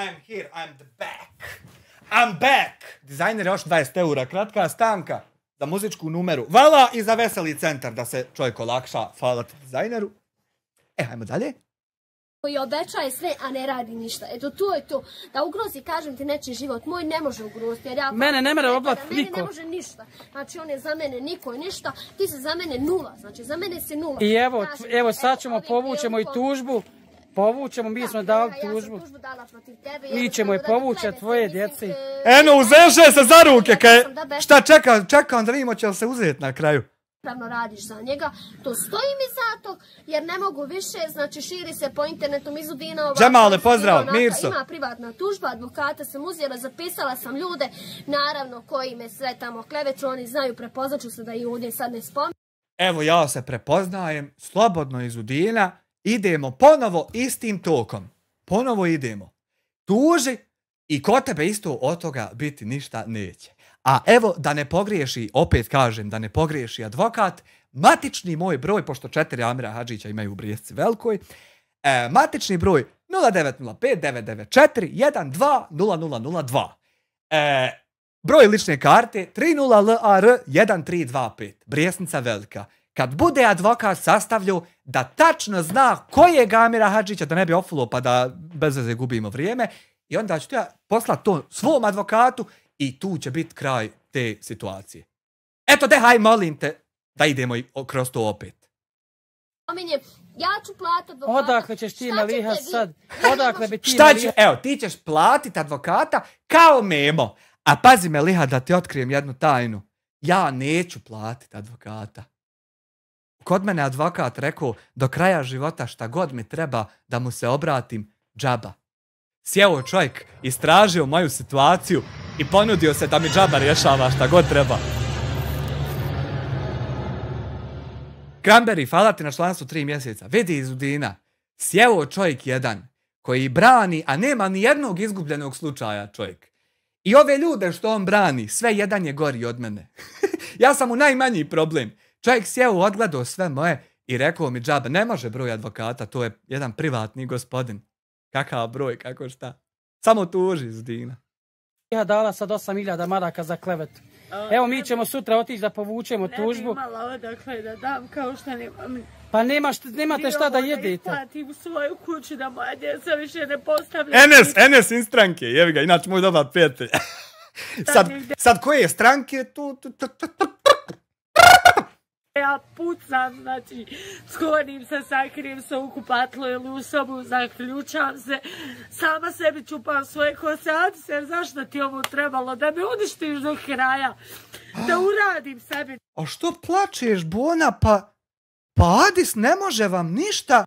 I'm here, I'm the back. I'm back! Dizajner još 20 eura, kratka stanka za muzičku numeru. Vala i za veseli centar da se čovjek olakša. Hvala ti dizajneru. Hajmo dalje. Koji obećaje sve, a ne radi ništa. Eto, to je to. Da ugrozi, kažem ti, nečiji život. Moj ne može ugroziti. Mene ne mere oblat niko. Mene ne može ništa. Znači, on je za mene niko i ništa. Ti si za mene nula. Znači, za mene si nula. I evo sad ćemo, povućemo i tužbu. Povućemo, mi smo dali tužbu. Mi ćemo je povući od tvoje djeci. Eno, uzeše se za ruke, šta čekam da vidimo će li se uzeti na kraju. Pravno radiš za njega, to stoji mi zato, jer ne mogu više, znači širi se po internetu Izudina ovako. Džemale, pozdrav, Mirso. Ima privatna tužba, advokata sam uzela, zapisala sam ljude, naravno koji me sve tamo kleveću, oni znaju, prepoznaću se da i ovdje sad ne spominjem. Evo ja se prepoznajem, slobodno Izudina, idemo ponovo istim tokom. Ponovo idemo. Tuži i kod tebe isto od toga biti ništa neće. A evo da ne pogriješi, opet kažem da ne pogriješi advokat, matični moj broj, pošto 4 Amira Hadžića imaju u Brijesci Velikoj, matični broj 0905-994-120002. Broj lične karte 30LAR1325, Brijesnica Velika. Kad bude advokat sastavljao da tačno zna kojeg Amira Hadžića, da ne bi ofulo pa da bez veze gubimo vrijeme, i onda ću ja poslati to svom advokatu i tu će biti kraj te situacije. Eto, haj, molim te da idemo kroz to opet. Ja ću platiti advokata. Odakle ćeš ti Meliha sad? Odakle bi ti Meliha? Evo, ti ćeš platiti advokata kao Memo. A pazi Meliha da ti otkrijem jednu tajnu. Ja neću platiti advokata. Kod mene advokat rekao do kraja života šta god mi treba da mu se obratim, džaba. Sjeo čovjek, istražio moju situaciju i ponudio se da mi džaba rješava šta god treba. Kramberry, hvala ti na članstvu 3 mjeseca. Vidi Izudina, sjeo čovjek jedan koji brani, a nema ni jednog izgubljenog slučaja čovjek. I ove ljude što on brani, sve jedan je gori od mene. Ja sam u najmanji problem. Čovjek sjeo, odgledao sve moje i rekao mi džaba, ne može broj advokata, to je jedan privatni gospodin. Kakav broj, kako šta. Samo tuži, Izudina. Ja dala sad 8.000 maraka za klevetu. Evo mi ćemo sutra otići da povučemo tužbu. Ne bi imala odakle da dam kao što nemam. Pa nemate šta da jedete. Da isplatim u svoju kuću da moja djeca više ne postavljaju. Enes in stranke, jevi ga, inače moj dobar prijatelj. Sad koje stranke tu... Ja pucam, znači, skonim se, sakrijem se u kupatlo ili u sobu, zaključam se, sama sebi čupam svoje kose, Adise, zašto ti ovo trebalo, da me uništiš do kraja, da uradim sebi. A što plačeš, Bona, pa Adis ne može vam ništa.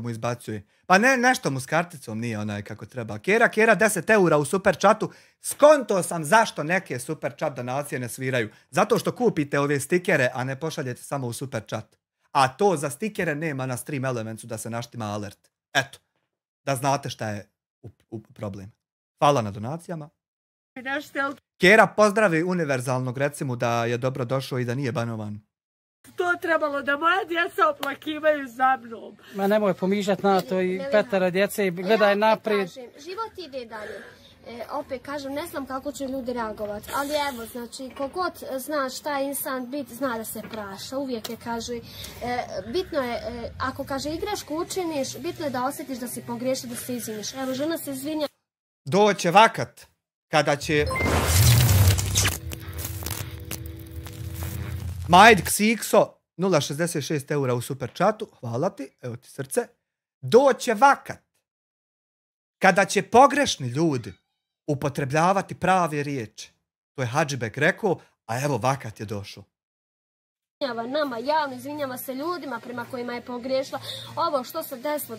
Mu izbacuje. Pa nešto mu s karticom nije onaj kako treba. Kera 10 eura u super chatu. Skonto sam zašto neke super chat donacije ne sviraju. Zato što kupite ove stikere, a ne pošaljete samo u super chat. A to za stikere nema na Stream Elementsu da se naštima alert. Eto, da znate šta je problem. Hvala na donacijama. Kera pozdravi univerzalnog, recimo da je dobro došao i da nije banovan. To trebalo da moja djeca oplakivaju za mnom. Ma nemoj pomišljati na to i petara djece i gledaj naprijed. Život ide dalje. Opet kažem, ne znam kako će ljudi reagovati, ali evo, znači, kogod zna šta je insan bit, zna da se praša. Uvijek je, kaže, bitno je, ako, kaže, igrešku učiniš, bitno je da osjetiš da si pogriješio, da se izviniš. Evo, žena se izvinja. Doće vakat kada će Majd Ksikso 0,66 eura u super chatu, hvala ti, evo ti srce. Doće vakat kada će pogrešni ljudi upotrebljavati prave riječi. To je Hadžibek rekao, a evo vakat je došao. Nama javno, izvinjava se ljudima prema kojima je pogriješila. Ovo što se desilo,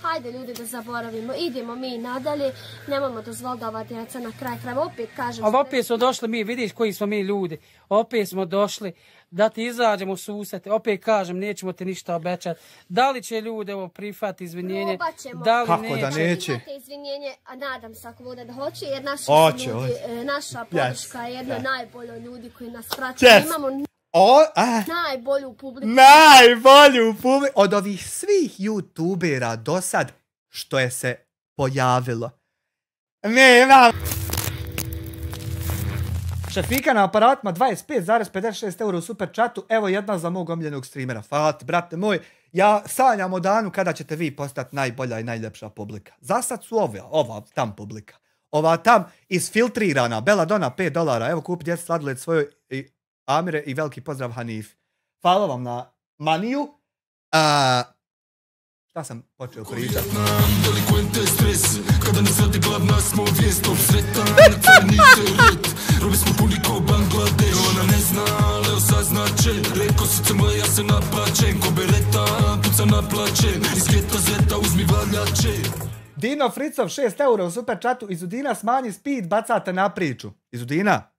hajde ljudi da zaboravimo, idemo mi nadalje, nemojmo dozvoliti da ova djeca na kraj krajeva, opet kažem... Ali opet smo došli mi, vidiš koji smo mi ljudi, opet smo došli da ti izađemo u susret, opet kažem, nećemo ti ništa obećati. Da li će ljudi ovo prihvatiti izvinjenje, da li kako neće? Da neće? Prihvatite izvinjenje, a nadam se ako bude da hoće, jer naša podrška je jedna najbolja ljudi koji nas prati. Imamo najbolju publiku. Najbolju publiku od ovih svih youtubera do sad što je se pojavilo. Nema. Šefika na aparatima 25,56 eura u super chatu. Evo jedna za mog omiljenog streamera. Hvala ti, brate moj. Ja sanjam o danu kada ćete vi postati najbolja i najljepša publika. Za sad su ova tam publika. Ova tam isfiltrirana. Belladonna $5. Evo kupi djeca sladoled svojoj Amire i veliki pozdrav Hanif. Hvala vam na maniju. Šta sam počeo pričati? Delikvente stres, kada ne zradi glavna smo vijestom sretan, crnite red, robi smo puni ko Bangladeš, ona ne zna, Leo saznače, reko sice moja ja se naplačem, ko bereta, puca naplačem, iz geta zeta uzmi valjače. Dino Fricov 6 eura u super chatu, Izudina smanji speed, bacate na priču. Izudina,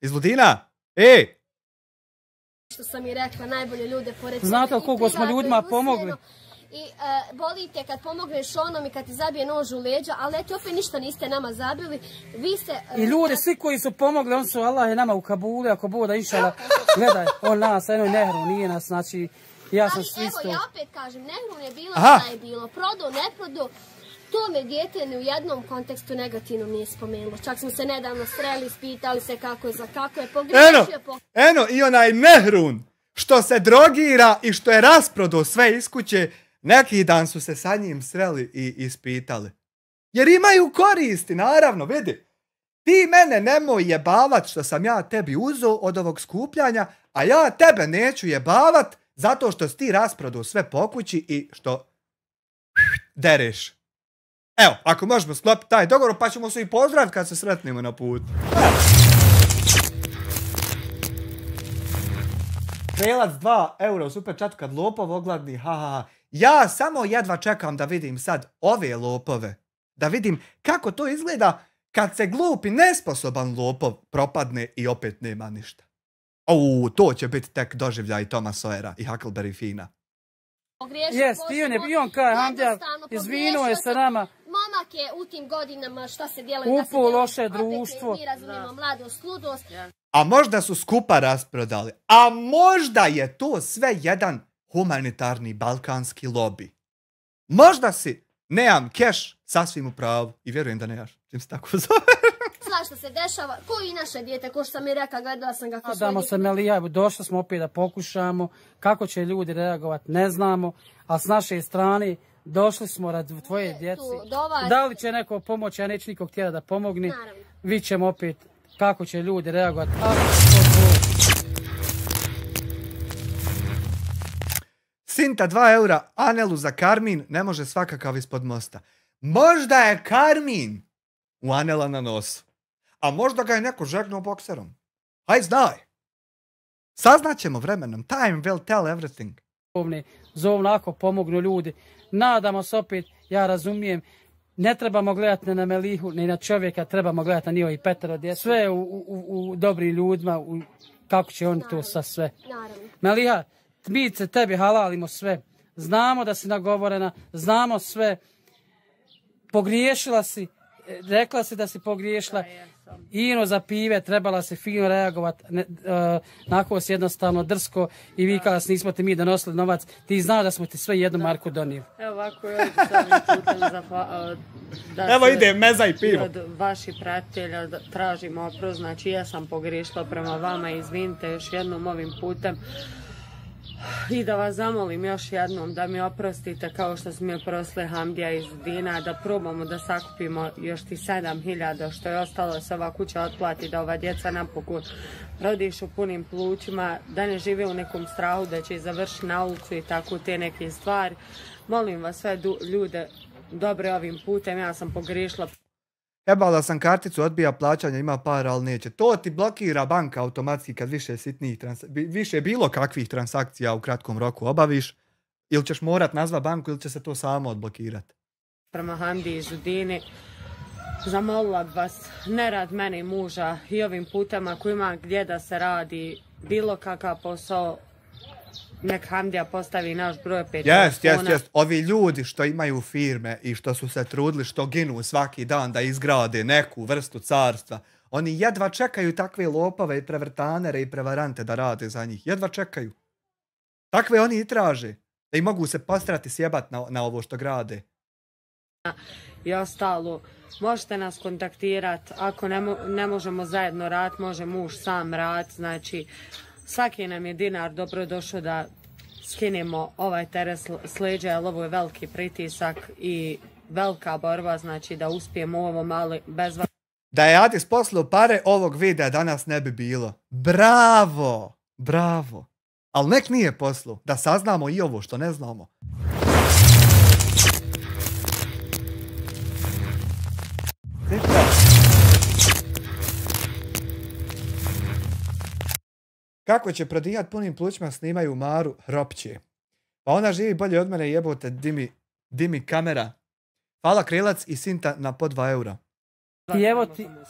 Što sam i rekla, najbolje ljude pored... Znate li koliko smo ljudima pomogli? I bolite kad pomogneš onom i kad ti zabije nož u leđa, ali eto opet ništa niste nama zabili. Vi ste... I ljudi, svi koji su pomogli, on su, Allah je nama u Kabuli, ako bude inšala, gledaj, on nas, eno Nehru, nije nas, znači, ja sam svisto. Evo, ja opet kažem, Nehru je bilo šta je bilo, prodo, ne prodo, to me dijete ni u jednom kontekstu negativno nije spomenulo. Čak smo se nedavno sreli, spitali se kako je pogriješio. Eno, i onaj Nehrun, što se drogira i što je rasprodao sve iz kuće, neki dan su se sa njim sreli i ispitali. Jer imaju koristi, naravno, vidi. Ti mene nemoj jebavat što sam ja tebi uzeo od ovog skupljanja, a ja tebe neću jebavat zato što si ti rasprodao sve po kući i što dereš. Evo, ako možemo sklopiti taj dogovor, pa ćemo se i pozdraviti kad se sretnemo na putu. Prelac 2 eura u super chatu kad lopov ogladni, haha. Ja samo jedva čekam da vidim sad ove lopove. Da vidim kako to izgleda kad se glupi, nesposoban lopov propadne i opet nema ništa. To će biti tek doživljaj Toma Sawyera i Huckleberry Fina. Jes, i on kaj, Hamdija, izvinuo je se nama. Momak je u tim godinama šta se djeluje da se upo loše društvo. Mi razumijemo mladost, ludost. A možda su skupa rasprodali. A možda je to sve jedan humanitarni balkanski lobby. Možda si, nemam keš, sasvim u pravu. I vjerujem da nemaš, čim se tako zove. Svašta se dešava, ko i naše dijete, ko što sam i rekla, gledala sam ga ko Nadamo se, Melija, došli smo opet da pokušamo, kako će ljudi reagovati, ne znamo, a s naše strane došli smo radi tvoje djeci. Da li će neko pomoći, ja neću nikog htjela da pomogne, vi ćemo opet kako će ljudi reagovati. Sinta 2 eura, Anelu za Karmin, ne može svakakav ispod mosta. Možda je Karmin u Anela na nosu. A možda ga je neko žegnuo bokserom. Hajde znaj. Saznaćemo vremenom. Time will tell everything. Zovno ako pomognu ljudi. Nadamo se opet, ja razumijem, ne trebamo gledati na Melihu, ni na čovjeka, trebamo gledati na njihovi petero djeca. Sve u dobrim ljudima, kako će oni to sa sve. Meliha, mi se tebi halalimo sve. Znamo da si nagovorena, znamo sve. Pogriješila si, rekla si da si pogriješila. Ino za pive, trebala se fino reagovat, nakon si jednostavno drsko i vi kada nismo ti mi donosili novac, ti znaš da smo ti sve jednu marku donijeli. Evo ovako, još s ovim putem da evo ide meza i pivo. Od vaših pratitelja tražim oprost, znači ja sam pogriješila prema vama, izvinite još jednom ovim putem. I da vas zamolim još jednom da mi oprostite kao što su mi oprostili Hamdija iz Udina, da probamo da sakupimo još ti 7.000 što je ostalo da se ova kuća otplati, da ova djeca napokon prodišu punim plućima, da ne žive u nekom strahu da će završiti na ulicu i tako te neke stvari. Molim vas sve ljude dobre ovim putem, ja sam pogriješila. Jebala sam karticu, odbija plaćanje, ima para, ali neće. To ti blokira banka automatski kad više bilo kakvih transakcija u kratkom roku obaviš. Ili ćeš morat nazvat banku ili će se to samo odblokirati. Prema Hamdi iz Udini, zamolila bi vas, ne rad mene i muža i ovim putem ako ima gdje da se radi bilo kakav posao, nek Hamdija postavi naš broj 5 telefona. Jest. Ovi ljudi što imaju firme i što su se trudili, što ginu svaki dan da izgrade neku vrstu carstva, oni jedva čekaju takve lopave i prevrtanere i prevarante da rade za njih. Jedva čekaju. Takve oni i traže. Da i mogu se postrati sjebat na ovo što grade. I ostalo, možete nas kontaktirati. Ako ne možemo zajedno rad, može muž sam rad. Znači, svaki nam je dinar dobro došao da skinemo ovaj teret s leđa, jer ovo je veliki pritisak i velika borba, znači da uspijemo u ovom, ali bez vas. Da je Adis poslao pare, ovog videa danas ne bi bilo. Bravo! Bravo! Ali nek nije poslao, da saznamo i ovo što ne znamo. Kako će prodijat punim plućima snimaju Maru Hropće. Pa ona živi bolje od mene, jebote, Dimi kamera. Hvala Krilac i Sinta na po 2 eura.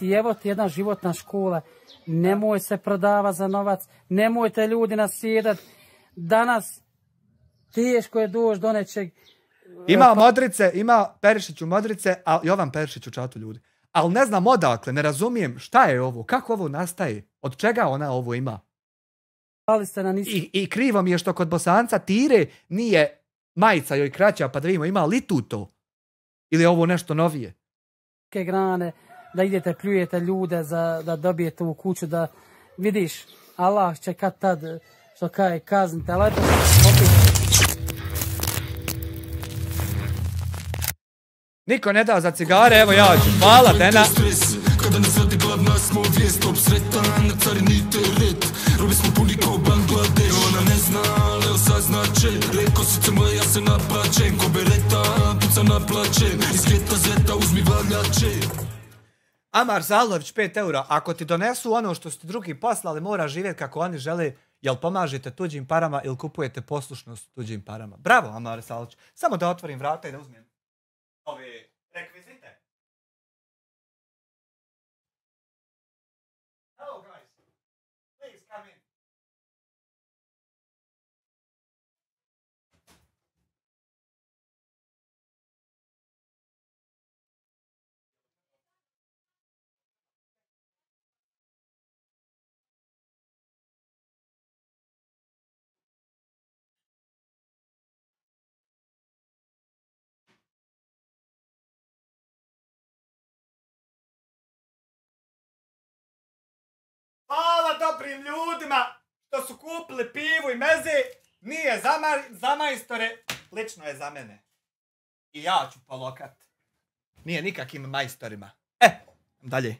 I evo ti jedna životna škola. Nemoj se prodava za novac. Nemojte ljudi nasjedat. Danas teško je doći do nečeg. Ima Modrice, ima Perišiću Modrice, a Jovan Perišić u čatu ljudi. Ali ne znam odakle, ne razumijem šta je ovo, kako ovo nastaje, od čega ona ovo ima. I krivo mi je što kod Bosanca Tire nije majica joj kraća, pa da vidimo ima li tu to? Ili je ovo nešto novije? Grane, da idete pljujete ljude da dobijete u kuću, da vidiš, Allah će kad tad, što kaj, kaznite, ali eto, Niko ne da za cigare, evo ja ću. Hvala, Dena. Kada nas radi gladna smo vijestop sretan, na carini teret. Robi smo puni kao Bangladeš. Ona ne zna, ali saznaće. Reko srce moje, ja se naplaćem. Ko bereta, puca naplaćem. Iz geta zeta uzmi valjače. Amar Zalović 5 eura. Ako ti donesu ono što ste drugi poslali, mora živjeti kako oni žele. Jel pomažete tuđim parama ili kupujete poslušnost tuđim parama? Bravo, Amar Zalović. Samo da otvorim vrata i da uzmem ove rekvizite. Hello guys, please come in. Hvala dobrim ljudima što su kupili pivu i meze. Nije za majstore, lično je za mene. I ja ću polokat. Nije nikakim majstorima. Dalje.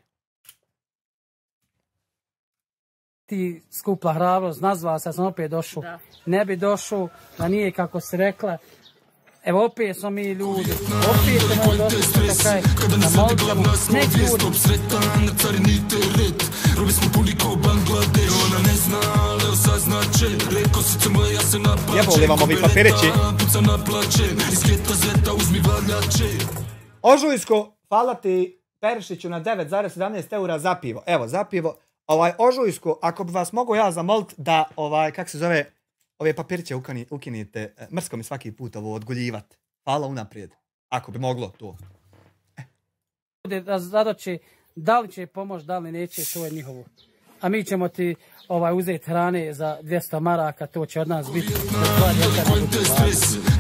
Ti skupla hrabrost, nazvala se, ja sam opet došao. Ne bi došao, da nije kako si rekla. Evo opet smo mi ljudi, opet smo mi došli što kaj, na molitvu, nek ljudi. Sretan, na carini teret. Robi smo puni kao Bangladeš. Ona ne zna, ali saznaće. Reko srce moje, ja se naplaćem. Jebo li vam ovi papirići? Puca naplaćem. Iz geta zeta uzmi valjače. Ožujsko, hvala ti Perišiću na 9,17 eura za pivo. Evo, za pivo. Ožujsko, ako bi vas mogo ja zamolit da, kak se zove, ove papirće ukinite, mrsko mi svaki put ovo odguljivat. Hvala unaprijed. Ako bi moglo to. Da zadoći Da li će pomoći, da li neće, to je njihovo. A mi ćemo ti uzeti hrane za 200 maraka, to će od nas biti.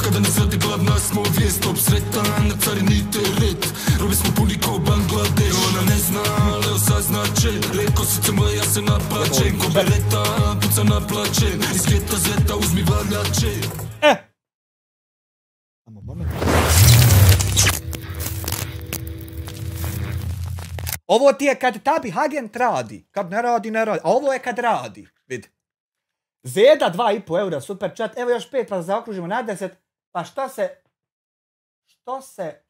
Kada nas radi glavna smo vijest, top sretan, na carini teret. Robi smo puni ko Bangladeš, ona ne zna, ali saznače. Reko srce moje, ja se naplačem, ko bereta, puca naplačem. Iz svijeta zeta uzmi valjače. Ovo ti je kad tabi agent radi. Kad ne radi, ne radi. A ovo je kad radi. Vidi. Zeda 2,5 eura super chat. Evo još 5 pa zaokružimo na 10. Pa što se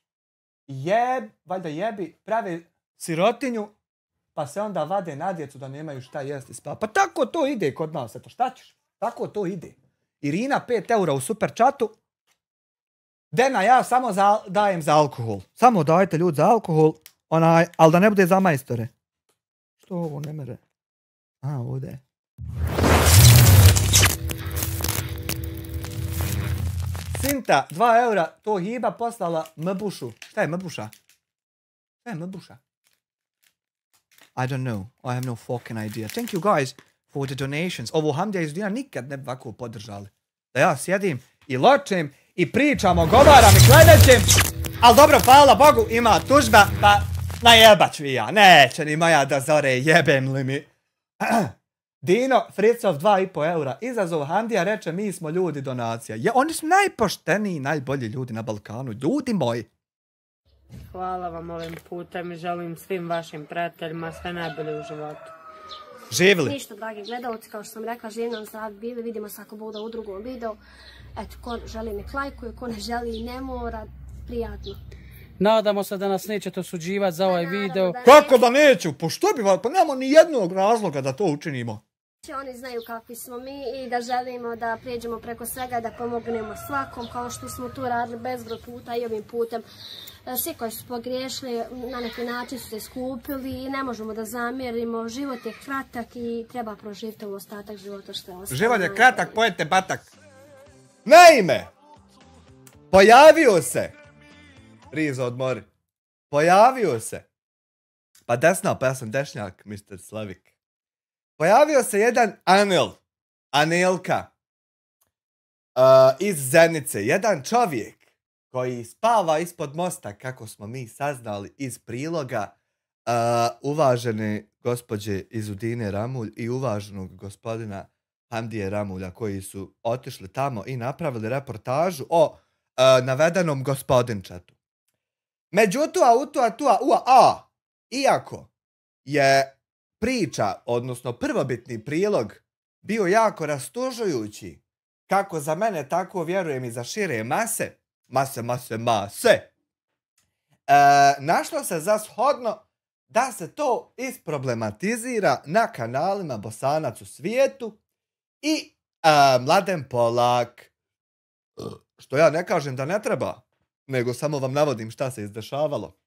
valjda jebi, pravi sirotinju, pa se onda vade na djecu da nemaju šta jesti spavati. Pa tako to ide kod nas. Eto, šta ćeš? Tako to ide. Irina 5 eura u super chatu. Dena, ja samo dajem za alkohol. Samo dajte ljudi za alkohol. Ali da ne bude za majstore. Što ovo ne mere? A, ovdje. Sinta, 2 eura, to Hiba poslala Mbušu. Šta je Mbuša? Šta je Mbuša? I don't know. I have no fucking idea. Thank you guys for the donations. Ovo Hamdija iz Dina nikad ne bi ovako podržali. Da ja sjedim i ločem i pričam, ogovaram i klevećem. Ali dobro, hvala Bogu, ima tužba, pa najebat ću i ja. Neće ni moja da zore, jebem li mi. Dino, Fricov 2,5 eura. Izazov Hamdija reče, mi smo ljudi donacija. Oni su najpošteniji, najbolji ljudi na Balkanu. Ljudi moji. Hvala vam ovim putem i želim svim vašim prijateljima sve najbolje u životu. Živjeli. Ništa, dragi gledalci, kao što sam rekla, živim nam zdravi bili, vidimo se ako bude u drugom videu. Eto, ko želi nek lajkuje, ko ne želi ne mora, prijatno. Nadamo se da nas nećete osuđivati za ovaj video. Kako da neću? Pa što bi vas? Pa nemamo ni jednog razloga da to učinimo. Oni znaju kakvi smo mi i da želimo da prijeđemo preko svega, da pomognemo svakom, kao što smo tu radili bezbroj puta i ovim putem. Svi koji su pogriješili, na neki način su se skupili i ne možemo da zamjerimo. Život je kratak i treba proživjeti u ostatak života što je ostalo. Život je kratak, pojete batak. Naime, pojavio se, Rizo odmori, pojavio se, pa desna, pa ja sam dešnjak, Mr. Slavik. Pojavio se jedan Anelka, iz Zenice, jedan čovjek koji spava ispod mosta, kako smo mi saznali iz priloga uvažene gospođe Izudine Ramulj i uvaženog gospodina Hamdije Ramulja, koji su otišli tamo i napravili reportažu o navedenom gospodinčatu. Međutim, iako je priča, odnosno prvobitni prilog, bio jako rastužujući, kako za mene, tako vjerujem i za šire mase, našlo se za shodno da se to isproblematizira na kanalima Bosanac u svijetu i Mladen Polak. Što ja ne kažem da ne treba, nego samo vam navodim šta se izdešavalo.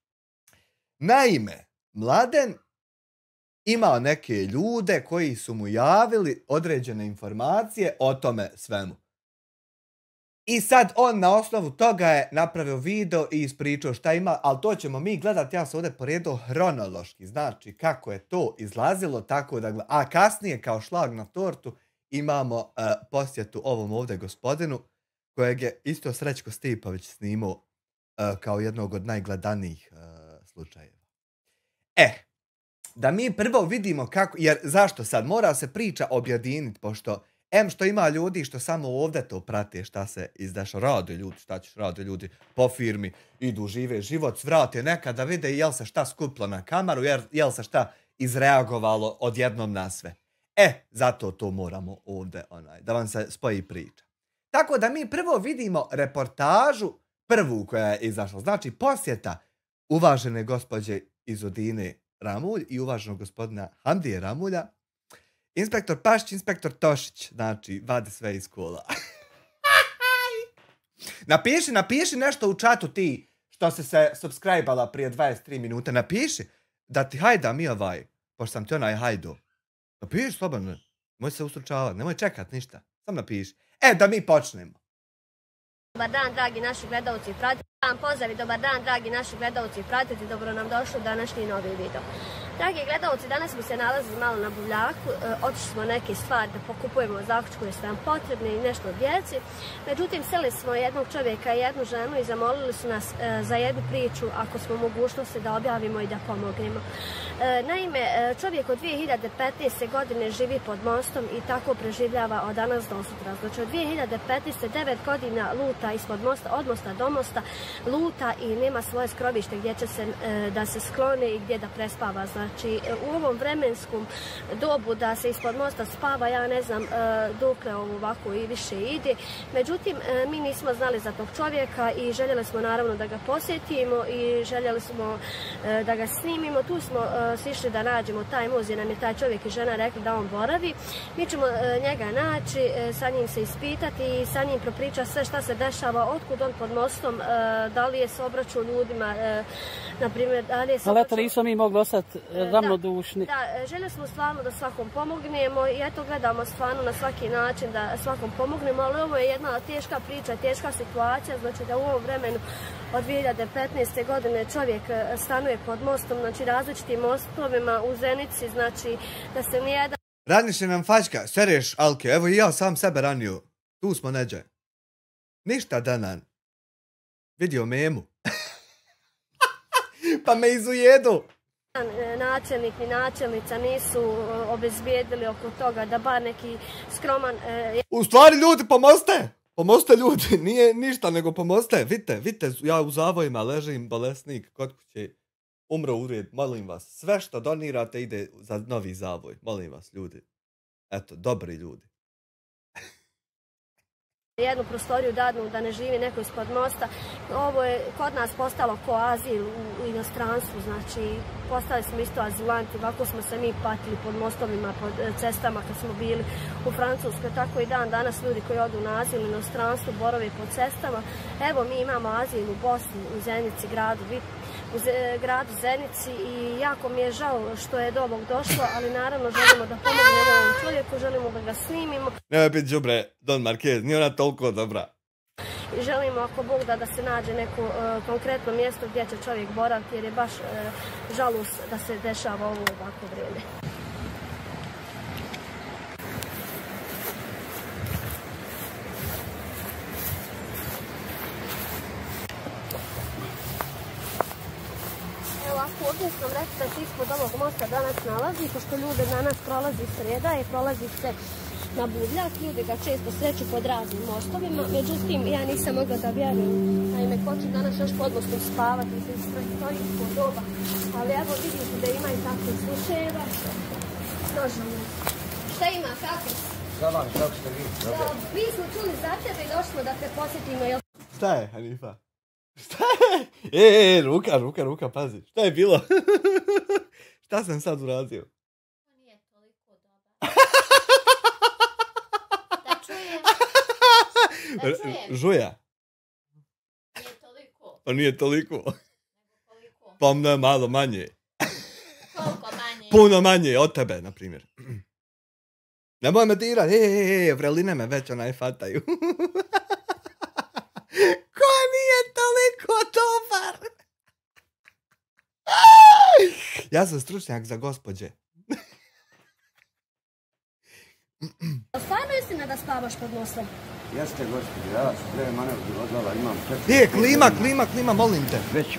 Naime, Mladen imao neke ljude koji su mu javili određene informacije o tome svemu. I sad on na osnovu toga je napravio video i ispričao šta ima, ali to ćemo mi gledati, ja sam ovdje poredio hronološki, znači kako je to izlazilo, tako da a kasnije kao šlag na tortu imamo posjetu ovom ovdje gospodinu, kojeg je isto Srećko Stipović snimao kao jednog od najgledanijih slučajeva. Da mi prvo vidimo kako, jer zašto sad? Mora se priča objediniti, pošto što ima ljudi što samo ovdje to prate šta se izdaša, rade ljudi, šta ćeš, rade ljudi po firmi, idu, žive život, svrate nekad da vide jel se šta skuplo na kameru, jel se šta izreagovalo odjednom na sve. Zato to moramo ovdje, da vam se spoji priča. Tako da mi prvo vidimo reportažu, prvu koja je izašla, znači posjeta uvažene gospođe Izudine Ramulj i uvaženog gospodina Hamdije Ramulja. Inspektor Pašić, inspektor Tošić, znači, vadi sve iz kola. Napiši nešto u čatu ti, što si se subscribe-ala prije 23 minute, napiši da ti hajda mi pošto sam ti hajdo. Napiši slobodno, nemoj se ustručavati, nemoj čekat ništa, sam napiši. Da mi počnemo. Dobar dan, dragi naši gledalci i pratitelji. Pozdrav i dobar dan, dragi naši gledalci i pratitelji, dobro nam došli u današnji novi video. Dragi gledalci, danas smo se nalazili malo na buvljaku, otišli smo neke stvari da pokupujemo zaključke koje su nam potrebne i nešto od djeci. Međutim, seli smo jednog čovjeka i jednu ženu i zamolili su nas za jednu priču, ako smo mogućnosti da objavimo i da pomognemo. Naime, čovjek od 2015. godine živi pod mostom i tako preživljava od danas do sutra. Znači od 2015. 9 godina luta ispod mosta, od mosta do mosta, luta i nema svoje skrovište gdje će se da se sklone i gdje da prespava. Znači u ovom vremenskom dobu da se ispod mosta spava, ja ne znam dokle ovako i više ide. Međutim, mi nismo znali za tog čovjeka i željeli smo naravno da ga posjetimo i željeli smo da ga snimimo. Tu smo sišli da nađemo taj muz jer nam je taj čovjek i žena rekli da on boravi. Mi ćemo njega naći, sa njim se ispitati i sa njim propričati sve šta se dešava, otkud on pod mostom, da li je se obraćao ljudima, na primjer, da li je se ali eto nismo mi mogli ostati ravnodušni. Da, željeli smo stvarno da svakom pomognemo i eto gledamo stvarno na svaki način da svakom pomognemo, ali ovo je jedna teška priča, teška situacija, znači da u ovom vremenu od 2015. godine čovjek stanuje pod mostom, znači različitim mostovima u Zenici, znači da se nijedan... Raniše nam fačka, sereš Alke, evo i ja sam sebe ranio. Tu smo neđe. Ništa danan. Vidio memu. Pa me izujedu. Načelnik ni načelnica nisu obezbijedili oko toga da bar neki skroman... U stvari ljudi, pomozite! Pomozite ljudi, nije ništa nego pomozite. Vidite, ja u zavojima ležim, bolesnik, kod kuće, umro ured, molim vas. Sve što donirate ide za novi zavoj, molim vas ljudi. Eto, dobri ljudi. Jednu prostoriju dadnu da ne živi neko ispod mosta. Ovo je kod nas postalo ko azil u inostranstvu, znači postali smo isto azilanti, ovako smo se mi patili pod mostovima, pod cestama kad smo bili u Francuskoj, tako i dan danas ljudi koji odu na azil u inostranstvu borave pod cestama. Evo mi imamo azil u Bosni, u Zenici, gradu Zenici i jako mi je žao što je do ovog došlo, ali naravno želimo da pomognemo ovom čovjeku, želimo da ga snimimo. Nemoj biti đubre, Don Marquez, nije ona toliko dobra. I želimo ako Bog da se nađe neko konkretno mjesto gdje će čovjek boraviti jer je baš žalost da se dešava ovo ovako vrijeme. Ovdje sam rekla da se ispod ovog mosta danas nalazi, pošto ljude danas prolazi sreda i prolazi se na buvljak, ljudi ga često sreću pod raznim mostovima, međutim ja nisam mogla da vjerujem, naime ko će danas još pod mostom spavati, se stoji ispod doba, ali evo vidite da ima i takvih slučajeva. Šta ima, kako? Salam, kako ste vi? Mi smo čuli za tebe i došli smo da te posjetimo. Šta je, Hanifa? Šta je? Ruka, pazi. Šta je bilo? Šta sam sad uradio? To nije toliko dobro. Da čujem. Žuja. Nije toliko. Pa nije toliko. Pa ne, malo manje. Koliko manje? Puno manje od tebe, na primjer. Nemoj me dirat, vreline me već onaj fataju. Ko nije toliko dobar? Ja sam stručnjak za gospođe. Stvarno je istina da spavaš pod mostom? Jeste, gospođe, ja sam pre manevri odlala, imam Klima, molim te. Već.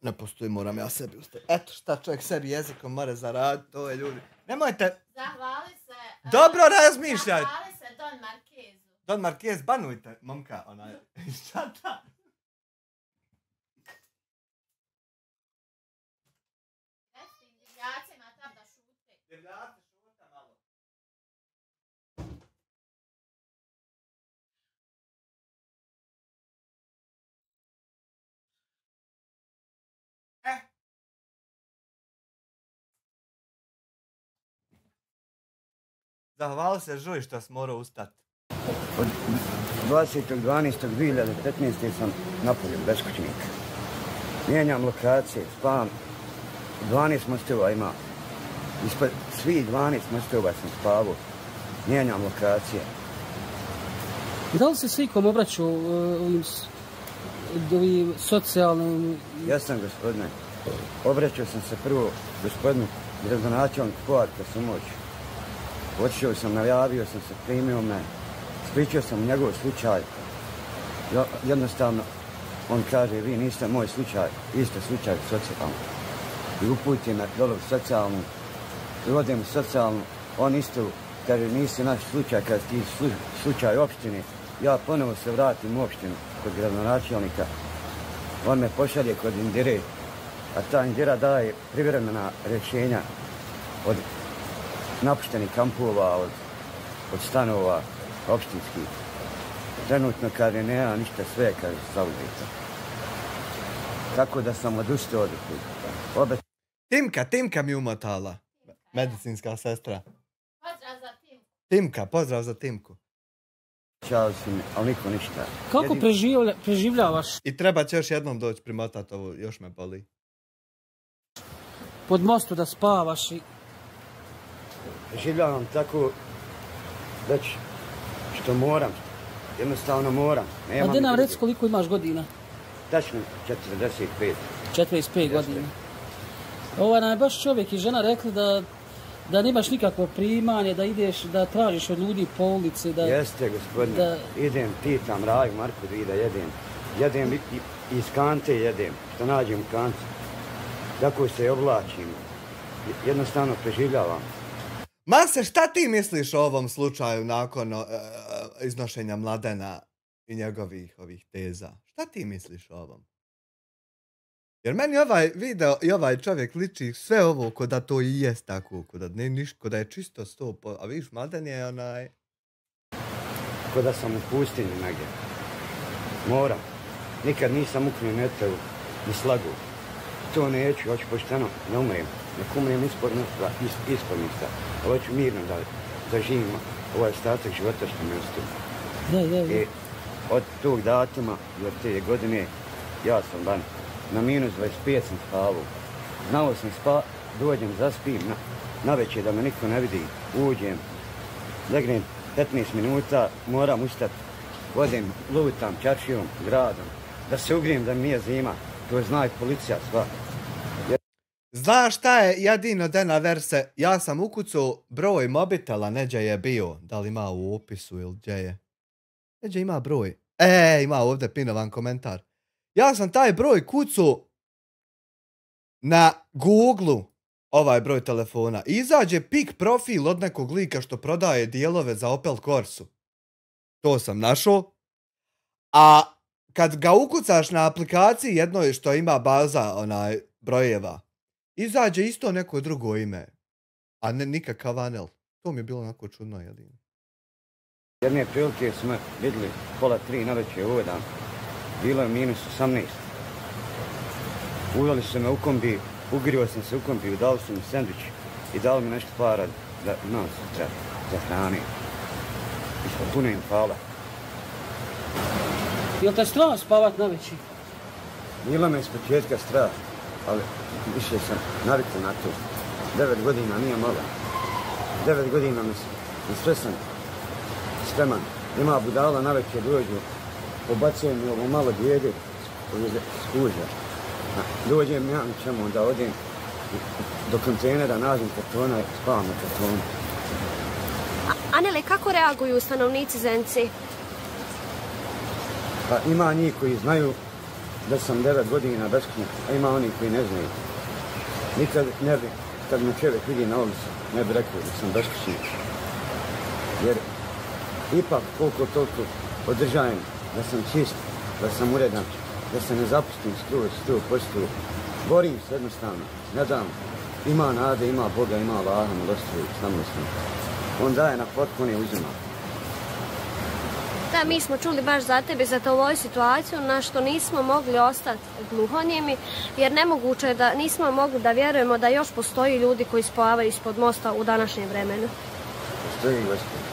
Ne postoji, moram ja sebi ustaviti. Eto šta čovjek sebi jezikom mora zaraditi, to je ljudi. Nemojte. Zahvali se. Dobro razmišljajte. Zahvali se Don Marquezu. Don Marquez, banujte, momka, onaj. Šta ta? Reci divljacima tam da šute. Divljaci, šuta malo. Zahvali se Žuj što sam morao ustati. Od 20.12.2015. sam napoljem, beskućnik. Mijenjam lokacije, spavam. 12 mostova ima. Ispod svih 12 mostova sam spavao. Mijenjam lokacije. Da li se s ikom obraćao ovim socijalni... Jesam, gospodine. Obraćao sam se prvo gospodinu gradonačelniku Poarka Sumoć. Otišao sam, najavio sam se, primio me, spričao sam njegov slučaj. Jednostavno, on kaže, vi niste moj slučaj, vi ste slučaj socijalni. I uputi me dole u socijalnu, i odem u socijalnu, on isto, kaže, nisi naš slučaj, kad ti slučaj opštine, ja ponovo se vratim u opštinu kod gradonačelnika. On me pošalje kod Indire, a ta Indira daje privremena rješenja od napuštenih kampova, od stanova opštinskih. Trenutno kaže, nema ništa, sve kaže, zauzeti. Tako da sam odustao od toga. Timka mi umotala. Medicinska sestra. Pozdrav za Timku. Timka, pozdrav za Timku. Čao si mi, ali niko ništa. Kako preživljavaš? I treba će još jednom doći primotati ovo, još me boli. Pod mostu da spavaš i... Preživljavam tako, već što moram. Jednostavno moram. A gdje nam reci koliko imaš godina? Tačno 45. 45 godina. Ovo nam je baš čovjek i žena rekli da nemaš nikakvo primanje, da ideš, da tražiš od ljudi po ulici. Jeste, gospodine. Idem, pitam Raju, Marku, da jedem. Jedem iz kante jedem, što nađem u kanci. Tako se oblačim. Jednostavno preživljavam. Mase, šta ti misliš o ovom slučaju nakon iznošenja Mladena i njegovih ovih teza? Šta ti misliš o ovom? Jer meni ovaj video i ovaj čovjek liči sve ovo ko da to i jest tako, ko da je čisto 100%, a vidiš, Mladen je onaj... Ko da sam u pustinju negdje. Moram. Nikad nisam ukrio meteru, ni slagu. To neću, hoću pošteno, ne umrem. Nek umrem ispod mjesta. Hoću mirno da živim ovaj ostatak života što mi ostaje. I od tog datuma i od te godine ja sam ban. Na minus 25 sam spavao. Znao sam dođem, zaspim, navečer da me niko ne vidi, uđem, legnem 15 minuta, moram ustati, odem, lutam čaršijom, gradom, da se ugrijem da mi je zima, to zna i policija sva. Znaš šta je jedino Dena Verse, ja sam ukucao broj mobitela, neđe je bio, da li ima u opisu ili gdje je. Neđe ima broj. Ima ovdje pinovan komentar. Ja sam taj broj kucao na Google-u, ovaj broj telefona. Izađe pik profil od nekog lika što prodaje dijelove za Opel Corsu. To sam našao. A kad ga ukucaš na aplikaciji jednoj što ima baza brojeva, izađe isto neko drugo ime. A ne nikakav Anel. To mi je bilo onako čudno jedino. Jedne prilike smo vidjeli 2:30 navečer ovaj dan. Bilo je minus 18. Uveli su me u kombi, ugrio sam se u kombiju, dali su mi sendvič i dali mi nešto para da imam sutra za hrane. I puno im hvala. Jel te strah spavat na večer? Bilo me iz početka strah, ali više sam navikao na to. 9 godina nije malo. 9 godina i sve sam spreman. Ima budala na večer dođu. Pobacujem mi ovo malo djede koji je skuža. Dođem ja čemu da odem do kontejnera, nađem kartona i spavam na kartonu. Anele, kako reaguju stanovnici Zenice? Pa ima njih koji znaju da sam 9 godina beskućnik, a ima oni koji ne znaju. Nikad ne bi, kad me čovjek vidi na ulici, ne bi rekao da sam beskućnik. Jer ipak koliko toliko održajem da sam čist, da sam uredan, da se ne zapustim skroz 100%. Borim se jednostavno, ne dam. Ima nade, ima Boga, ima Allaha, milostivu, samostan. On daje na potpuno i uzima. Da, mi smo čuli baš za tebe, za ovu situaciju, na što nismo mogli ostati gluhonijemi, jer nemoguće je da nismo mogli da vjerujemo da još postoji ljudi koji spavaju ispod mosta u današnjem vremenu. Postoji, gospodin.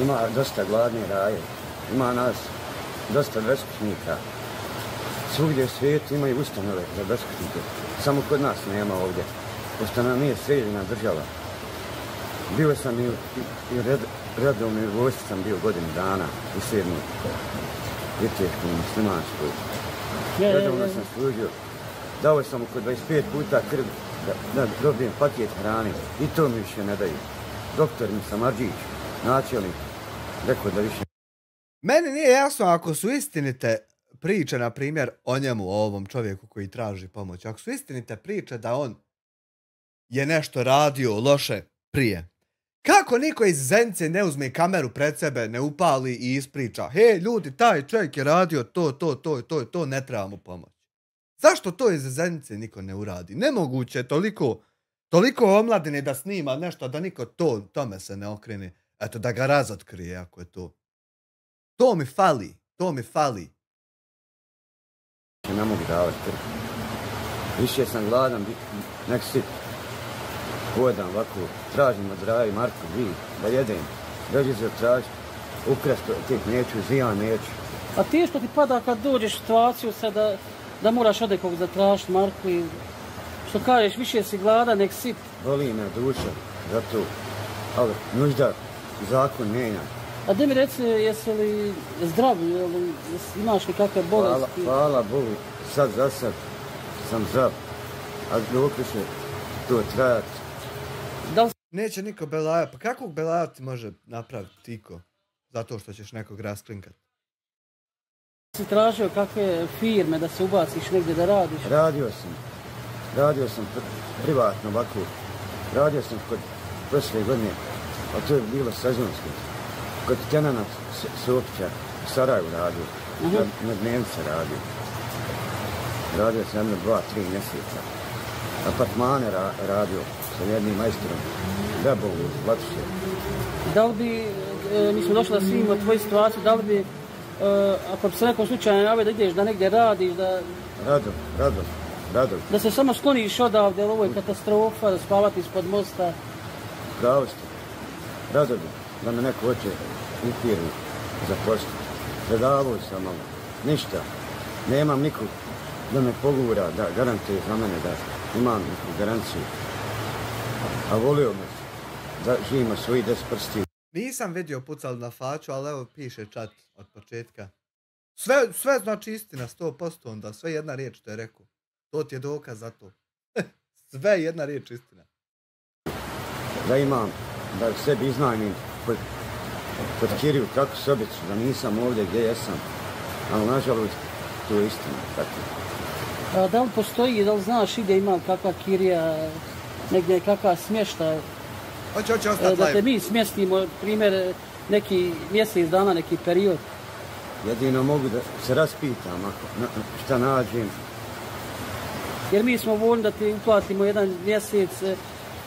Ima dosta gladne raje. Ima nas dosta beskućnika. Svugdje u svijetu imaju ustanove za beskućnike. Samo kod nas nema ovdje. Pošto nam nije sređena država. Bio sam i redovni vojsci sam bio godinu dana u Sjednu. Viteškoj muslimanskoj. Redovno sam služio. Dao sam oko 25 puta krv da dobijem paket hrane. I to mi više ne daju. Doktor mi Samardžić, načelnik, rekao da više... Meni nije jasno ako su istinite priče, na primjer, o njemu, o ovom čovjeku koji traži pomoć. Ako su istinite priče da on je nešto radio loše prije. Kako niko iz Zenice ne uzme kameru pred sebe, ne upali i ispriča: hej ljudi, taj čovjek je radio to, ne treba mu pomoć. Zašto to iz Zenice niko ne uradi? Nemoguće je toliko omladine da snima nešto, da niko tome se ne okrene. Eto, da ga razotkrije ako je to. To mi fali. Ne mogu davati krv. Više sam gladan, nek sit. Hodam ovako, tražim od Zdravi Marko, da jedem. Dođi se traži, ukrast tih neću, zijan neću. A ti što ti pada kad dođeš u situaciju sad da moraš odekog zatražiti Marku i što kažeš, više si gladan, nek sit. Boli me duša, zato, ali nužda zakon mijenja. A da mi reci, jesi li zdrav, imaš li kakve bolesti? Hvala Bogu, sad za sad sam zdrav, a dok će to trajati. Neće niko belaja, pa kakvog belaja ti može napraviti tiko? Zato što ćeš nekog rasklinkat. Si tražio kakve firme da se ubaciš negdje da radiš? Radio sam privatno ovako. Radio sam kod prošle godine, ali to je bilo sezonsko. Kod Kenana Sopića u Sarajevu radio, na dnevnice radio. Radio sam jedno 2-3 mjeseca. Apartmane radio sa jednim majstorom, Debovu iz Zlatiše. Da li bi, mi smo došli da svimo tvoju situaciju, da li bi, ako bi se nekom slučaju javio da ideš da negdje radiš, da... Rado. Da se samo skloniš odavde, jer ovo je katastrofa, da spavati ispod mosta. Pravo ste. Rado bi da me neko hoće u firmu zaposliti. Predavao sam malo. Ništa. Nemam nikog da me pogura, da garantuje za mene da imam neku garanciju. A volio me da živimo svoji 10 prsti. Nisam vidio pucal na faču, ali evo piše čat od početka. Sve znači istina, 100%, onda sve jedna riječ što je rekao. To ti je dokaz za to. Sve jedna riječ istina. Da imam, da sebi iznajmim kod Kiriju takvu sobicu, da nisam ovdje gdje jesam. Ali nažalost, to je istina. Tako. Da li postoji, da li znaš ide ima kakva Kirija, negdje kakva smješta? Hoće ostati live. Da te mi smjestimo, primjer, neki mjesec dana, neki period. Jedino mogu da se raspitam šta nađem. Jer mi smo voljni da ti uplatimo jedan mjesec,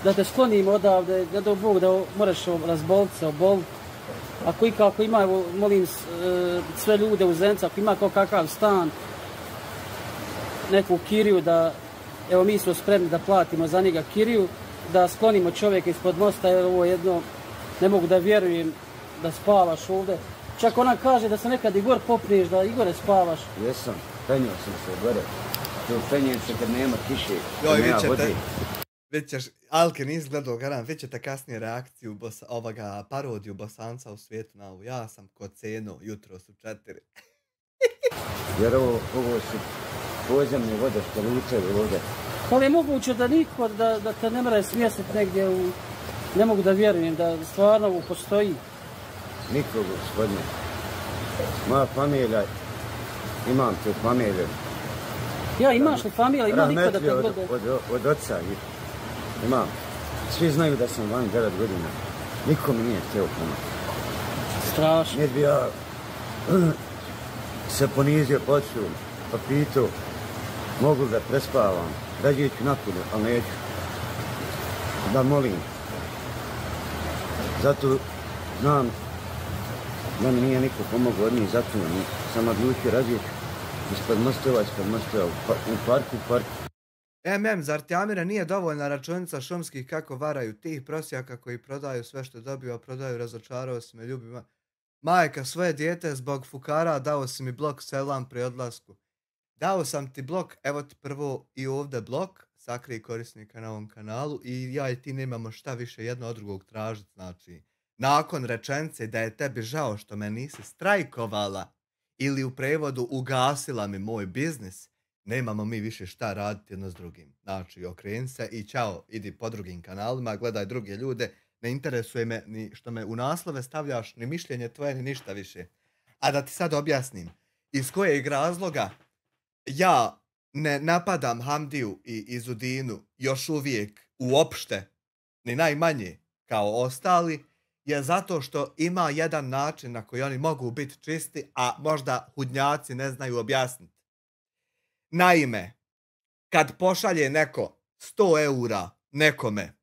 da te sklonimo odavde, da do Bog da moraš razboliti se, oboliti. Ako ima, molim sve ljude u Zenici, ako ima kakav stan, neku kiriju da, evo mi smo spremni da platimo za njega kiriju, da sklonimo čovjeka ispod mosta, jer ovo jedno, ne mogu da vjerujem da spavaš ovdje. Čak ona kaže da se nekad i gore popniješ, da i gore spavaš. Jesam, penjao sam se gore. To penjem se kad nema kiše, kad nema vode. Vidjet ćeš, Alke nisi gledao garant, vidjet ćete kasnije reakciju parodiju Bosanca u svijetu na ovu. Ja sam kod Ceno, jutro su 4. Jer ovo su podzemne vode što lučaju vode. Ali je moguće da niko, da te ne mora smjestiti negdje u... Ne mogu da vjerujem da stvarno ovo postoji. Nikog, gospodine. Moja familija, imam tu familiju. Ja, imaš li familija, ima niko da te gleda? Od oca imam. Svi znaju da sam van 9 godina. Niko mi nije htio pomoći. Strašno. Nije bi ja se ponizio poču, pa pitao, mogu da prespavam, rađe ću napolje, ali neću. Da molim. Zato znam da mi nije niko pomogao od njih, zato sam odlučio rađe ću ispod mostova, u parku. Zar ti Amire nije dovoljna računica šumskih kako varaju tih prosjaka koji prodaju sve što dobiju, a prodaju razočarao si me ljubima. Majka, svoje dijete zbog fukara dao si mi blok selam pri odlasku. Dao sam ti blok, evo ti prvo i ovdje blok, sakrij korisnika na ovom kanalu i ja i ti nemamo šta više jedno od drugog tražiti, znači. Nakon rečenice da je tebi žao što me nisi strajkovala ili u prevodu ugasila mi moj biznis, nemamo mi više šta raditi jedno s drugim. Znači, okreni se i ćao, idi po drugim kanalima, gledaj druge ljude, ne interesuje me ni što me u naslove stavljaš, ni mišljenje tvoje, ni ništa više. A da ti sad objasnim, iz kojeg razloga ja ne napadam Hamdiju i Izudinu još uvijek uopšte, ni najmanje kao ostali, je zato što ima jedan način na koji oni mogu biti čisti, a možda hudnjaci ne znaju objasniti. Naime, kad pošalje neko 100 eura nekome,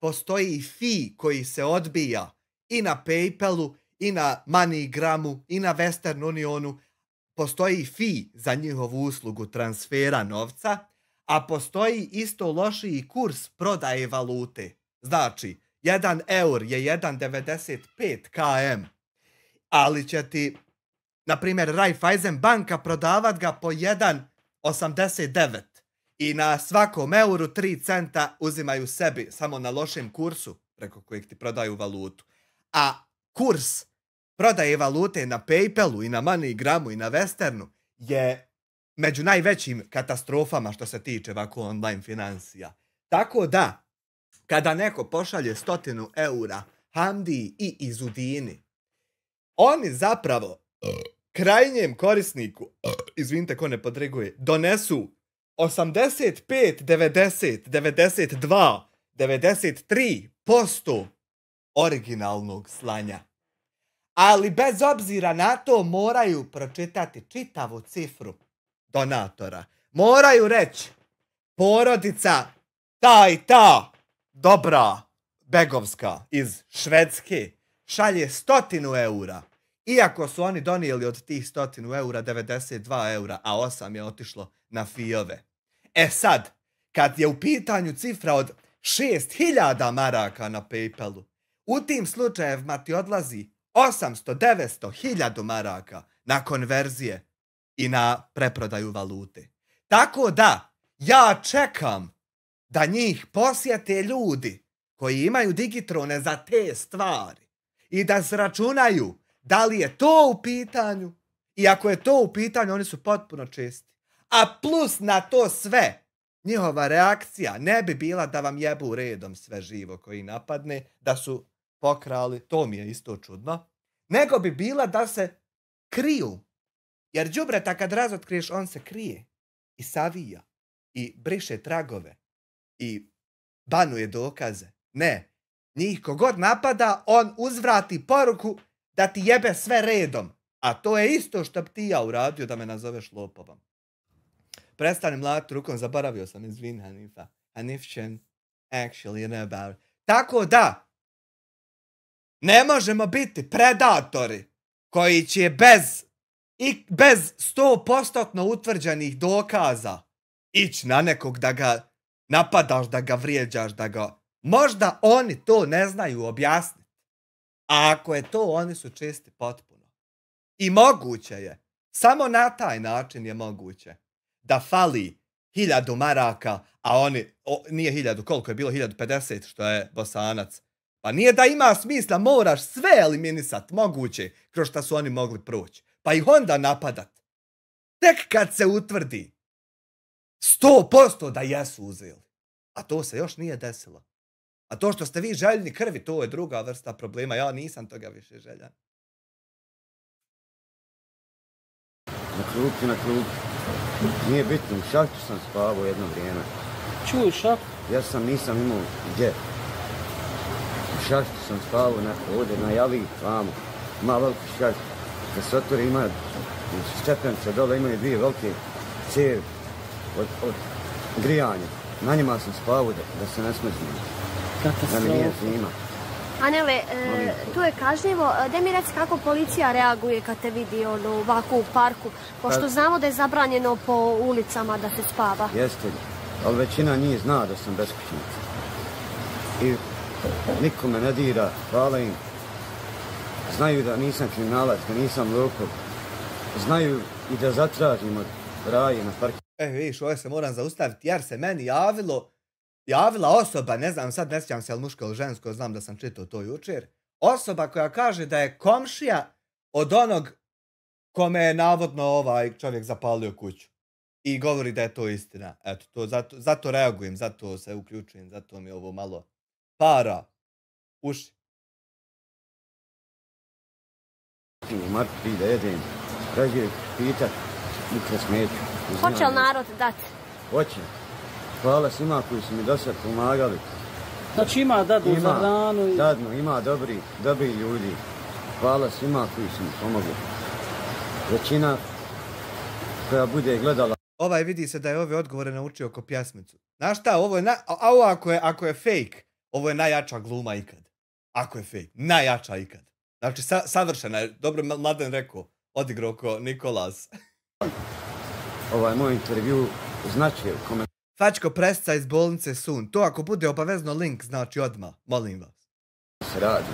postoji fee koji se odbija i na PayPalu, i na MoneyGramu, i na Western Unionu. Postoji fee za njihovu uslugu transfera novca, a postoji isto lošiji kurs prodaje valute. Znači, 1 eur je 1,95 km, ali će ti, na primjer, Raiffeisen banka prodavat ga po 1,89 i na svakom euru 3 centa uzimaju sebi samo na lošem kursu preko kojeg ti prodaju valutu. A kurs prodaje valute na PayPalu i na MoneyGramu i na Westernu je među najvećim katastrofama što se tiče ovako online financija. Tako da, kada neko pošalje 100 eura Hamdiji i Izudini, oni zapravo krajnjem korisniku, izvinite ko ne podriguje, donesu 85, 90, 92, 93% originalnog slanja. Ali bez obzira na to moraju pročitati čitavu cifru donatora. Moraju reći, porodica ta i ta, dobra, begovska, iz Švedske, šalje 100 eura. Iako su oni donijeli od tih 100 eura 92 eura, a 8 je otišlo na fijove. E sad, kad je u pitanju cifra od 6000 maraka na PayPalu, u tim slučajevima ti odlazi 800, 900, 1000 maraka na konverzije i na preprodaju valute. Tako da, ja čekam da njih posjete ljudi koji imaju digitrone za te stvari i da sračunaju da li je to u pitanju, i ako je to u pitanju, oni su potpuno čisti. A plus na to sve, njihova reakcija ne bi bila da vam jebu redom sve živo koji napadne, da su pokrali, to mi je isto čudno, nego bi bila da se kriju. Jer đubreta kad razotkriješ, on se krije i savija i briše tragove i banuje dokaze. Ne, njih kogod napada, on uzvrati poruku da ti jebe sve redom. A to je isto što bi ti ja uradio da me nazoveš lopovom. Prestani mlati rukom, zaboravio sam, izvin Hanifa. Hanifčan, actually, you know about it. Tako da, ne možemo biti predatori koji će bez 100% utvrđenih dokaza ići na nekog da ga napadaš, da ga vrijeđaš, da ga... Možda oni to ne znaju objasniti. A ako je to, oni su čisti potpuno. I moguće je, samo na taj način je moguće, da fali 1000 maraka, a oni, nije 1000, koliko je bilo, 1050, što je Bosanac. Pa nije da ima smisla, moraš sve eliminisat moguće kroz šta su oni mogli proći. Pa ih onda napadat. Tek kad se utvrdi 100% da jesu uzeli. A to se još nije desilo. A to što ste vi željni krvi, to je druga vrsta problema. Ja nisam toga više željan. Na klupi. Nije bitno, u šahtu sam spavao jedno vrijeme. Čuj, šahtu? Ja nisam imao gdje. U šahtu sam spavao ovdje na Jali, tamo. Ima veliki šaht. Kad se otvori ima stepence dole, imaju 2 velike cijevi od grijanja. Na njima sam spavao da se ne smrznem. Da mi nije zima. Anele, tu je kažnjivo. Gdje mi reci kako policija reaguje kad te vidi ovako u parku? Pošto znamo da je zabranjeno po ulicama da se spava. Jeste, ali većina njih zna da sam beskućnica. I niko me ne dira, hvala im. Znaju da nisam kriminalac, da nisam lopov. Znaju i da zatražim od raje na parku. Vidiš, ovo se moram zaustaviti jer se meni javila osoba, ne znam sad, ne sjećam se, ali muško ili žensko, znam da sam čitao to jučer, osoba koja kaže da je komšija od onog kome je navodno ovaj čovjek zapalio kuću. I govori da je to istina. Eto, zato reagujem, zato se uključujem, zato mi ovo malo para uši. Marko, ti da jedem, rađe pitat, nikad smeću. Hoće li narod dati? Hoće. Hvala svima koji su mi do sad pomagali. Znači ima dadnu za hranu. Dadnu, ima dobri ljudi. Hvala svima koji su mi pomogli. Većina koja bude gledala. Ovaj vidi se da je ove odgovore naučio ko pjesmicu. Znaš šta, ovo je, ako je fake, ovo je najjača gluma ikad. Ako je fake, najjača ikad. Znači, savršena je, dobro Mladen rekao, odigrao ko Nikolas. Ovaj moj intervju znači u komentarju. Fačko presca iz bolnice Sun. To ako bude obavezno link, znači odmah, molim vas. Se radi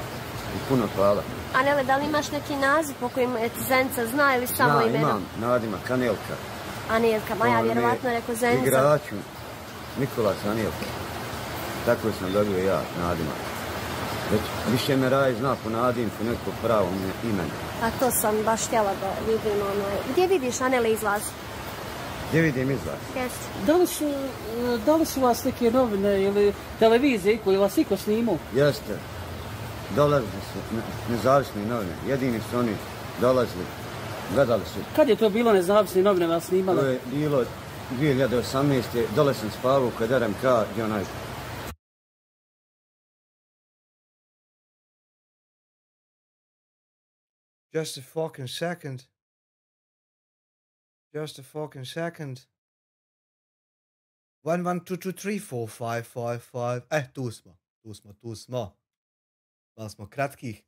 i puno hvala. Anele, da li imaš neki naziv po kojim Zenica zna ili samo imenom? Imam, nadimak, Anelka. Anelka, Maja vjerovatno rekao Zenica. Igraču, Nikolas Anelka. Tako sam dobio ja, nadimak. Već više me Raj zna po nadimku nekog pravom imena. A to sam baš htjela da vidim. Gdje vidiš Anele izlaz? Gdje vidim izlaz? Jeste. Da li su vas neke novine ili televizije koji vas iko snimao? Jeste. Dolazili su nezavisne novine. Jedini su oni dolazili. Gledali su. Kad je to bilo nezavisne novine vas snimala? To je bilo 2018. Dole sam spavao kod RMK gdje onaj... Just a fucking second. Just a fucking second. 1, 1, 2, 2, 3, 4, 5, 5, 5. Tu smo. Malo smo kratkih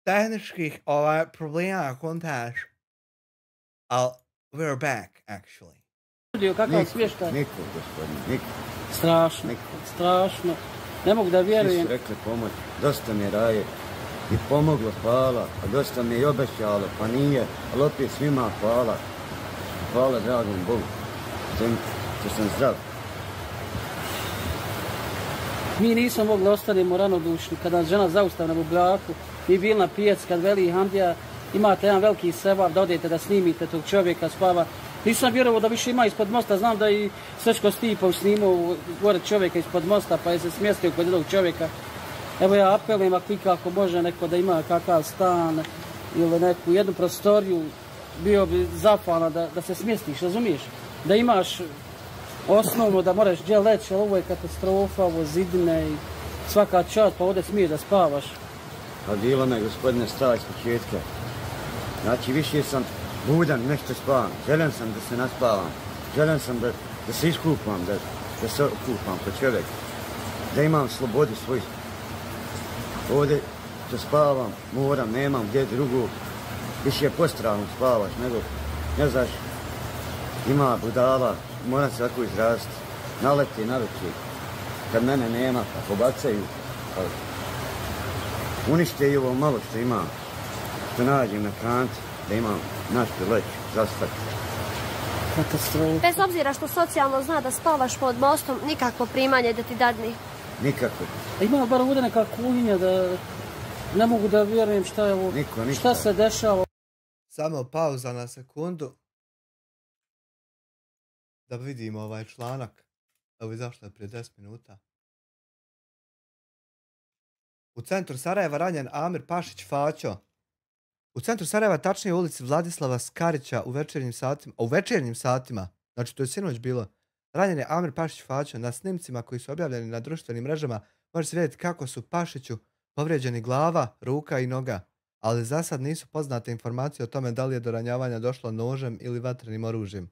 tehničkih problema kontaž. Ali we're back, actually. Kakav smještaj? Niko, gospodine, niko. Strašno. Ne mogu da vjerujem. Svi su rekli pomoć. Dosta mi je Raje i pomoglo, hvala. A dosta mi je i obećalo, pa nije. Ali opet svima hvala. Hvala dragom Bogu. Što sam zdrav. Mi nismo mogli ostanemo ranodušni. Kada žena zaustavna u braku, mi bili na pijac kad veli Hamdija, imate jedan veliki sevap da odete da snimite tog čovjeka spava. Nisam vjerovao da više ima ispod mosta, znam da i Srečko Stipov snimao gore čovjeka ispod mosta pa je se smjestio kod jednog čovjeka. Evo ja apelujem ako može neko da ima kakav stan ili neku jednu prostoriju, bio bi zahvalna da se smjestiš, razumiješ? Da imaš osnovno da moraš gdje leći, ali ovo je katastrofa, ovo zidine i svaka čast pa ovdje smije da spavaš. Pa bilo me, gospodine, stava iz početka. Znači, više sam budan, nešto spavam. Želim sam da se naspavam. Želim sam da se iskupam, da se okupam kod čovjeka. Da imam slobodu svoju. Ovdje da spavam, moram, nemam gdje drugo. Više je postravno spavaš, nego, ne znaš, ima budala, moram se tako izraziti. Naleti na večer, kad mene nema, pa pobacaju. Unište i ovo malo što imam, što nađem na kanti, da imam našto leći, zaspati. Katastrofa. Bez obzira što socijalno zna da spavaš pod mostom, nikakvo primanje da ti dadni. Nikako. Ima bar ovdje neka kuhinja da ne mogu da vjerujem šta je ovo, šta se dešava. Samo pauza na sekundu. Da vidimo ovaj članak. Evo izašlo je prije 10 minuta. U centru Sarajeva ranjen Amir Pašić Faćo. U centru Sarajeva, tačnije u ulici Vladislava Skarića u večernjim satima, znači to je sinoć bilo, ranjen je Amir Pašić Faćo. Na snimcima koji su objavljeni na društvenim mrežama može se vidjeti kako su Pašiću povrijeđeni glava, ruka i noga, ali za sad nisu poznate informacije o tome da li je do ranjavanja došlo nožem ili vatrenim oružjem.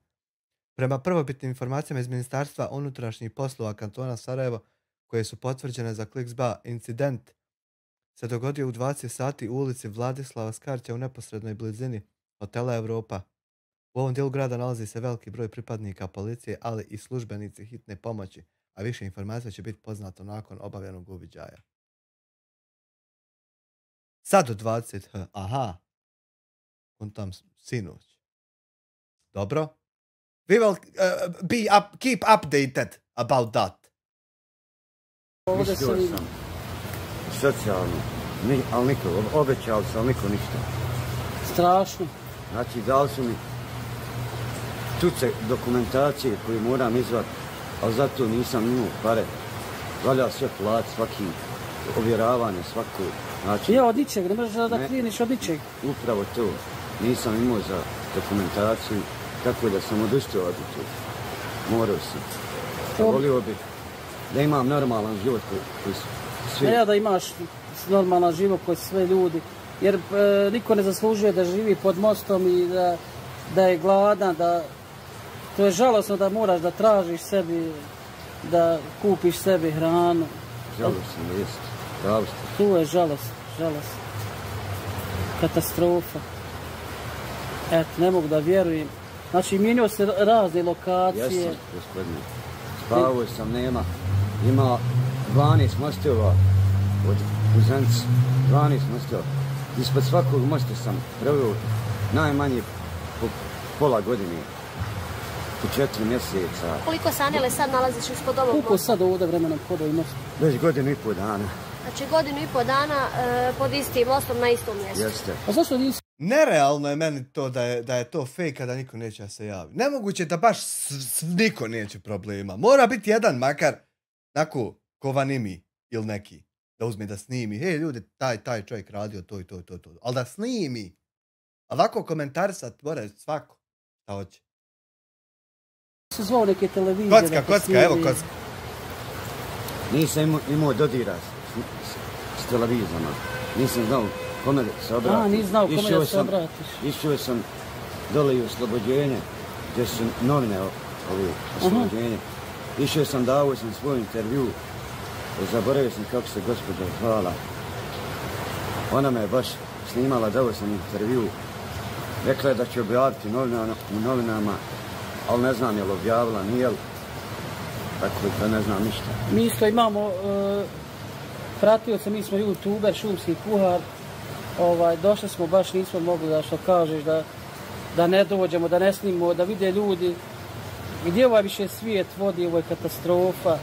Prema prvobitnim informacijama iz Ministarstva unutrašnjih poslova kantona Sarajevo, koje su potvrđene za Kliks.ba, incident se dogodio u 20 sati u ulici Vladislava Skarića u neposrednoj blizini hotela Europa. U ovom dijelu grada nalazi se veliki broj pripadnika policije, ali i službenici hitne pomoći, a više informacija će biti poznato nakon obavljenog uviđaja. Sad u 20, aha, kontam sinoć. Dobro. We will keep updated about that. Mislio sam socijalno, ali niko, obećao sam, ali niko ništa. Strašno. Znači, dali su mi tuce dokumentacije koju moram izvati, ali zato nisam imao pare. Valja sve platiti, svaki ovjeravanje, svako. Znači, ja, od ničeg, ne možeš da krijeniš od ničeg. Upravo to. Nisam imao za dokumentaciju, tako da sam odustao od to. Morao sam. Volio bih da imam normalan život koji svi... Ja da imaš normalan život koji sve ljudi, jer niko ne zaslužuje da živi pod mostom i da je gladan, da... To je žalosno da moraš da tražiš sebi, da kupiš sebi hranu. Žalosno, jest. Tu je žalost. Katastrofa. Eto, ne mogu da vjerujem. Znači, mijenjao se razne lokacije. Jesam, gospodine. Spavao sam, nema. Ima 12 mostova od Uzanci. 12 mostova. Ispod svakog mosta sam proveo najmanje po pola godine. Po 4 mjeseca. Koliko se, Anele, sad nalaziš ispod ovog mosta? Koliko sad ovdje vremenom hodao i most? Već godinu i pol dana. Znači, godinu i pol dana pod istim mostom na istom mjestu. Jeste. A zašto nisi? Nerealno je meni to da je to fake, a da niko neće da se javi. Nemoguće da baš niko neće problema. Mora biti jedan makar, nako, Kovanimi ili neki, da uzme da snimi. Hej ljudi, taj čovjek radio to i to. Ali da snimi. A ovako komentarisat mora svako šta hoće. Se zvao neke televizije. Kocka, evo kocka. Nisam imao dodira s televizijama. Nisam znao kome se obratiš. A, nisi znao kome da se obratiš. Išao sam dole i Oslobođenje, gdje su novine Oslobođenje. Išao sam, dao sam svoj intervju. Zaboravio sam kako se gospođa zvala. Ona me je baš snimala, dao sam intervju. Rekla je da će objaviti u novinama, ali ne znam je li objavila, nije li. Tako da ne znam ništa. Mi isto imamo pratioce, mi smo youtuber, šumski kuhar. Došli smo, baš nismo mogli da što kažeš, da ne dođemo, da ne snimimo, da vide ljudi gdje ovaj više svijet vodi, ovo je katastrofa.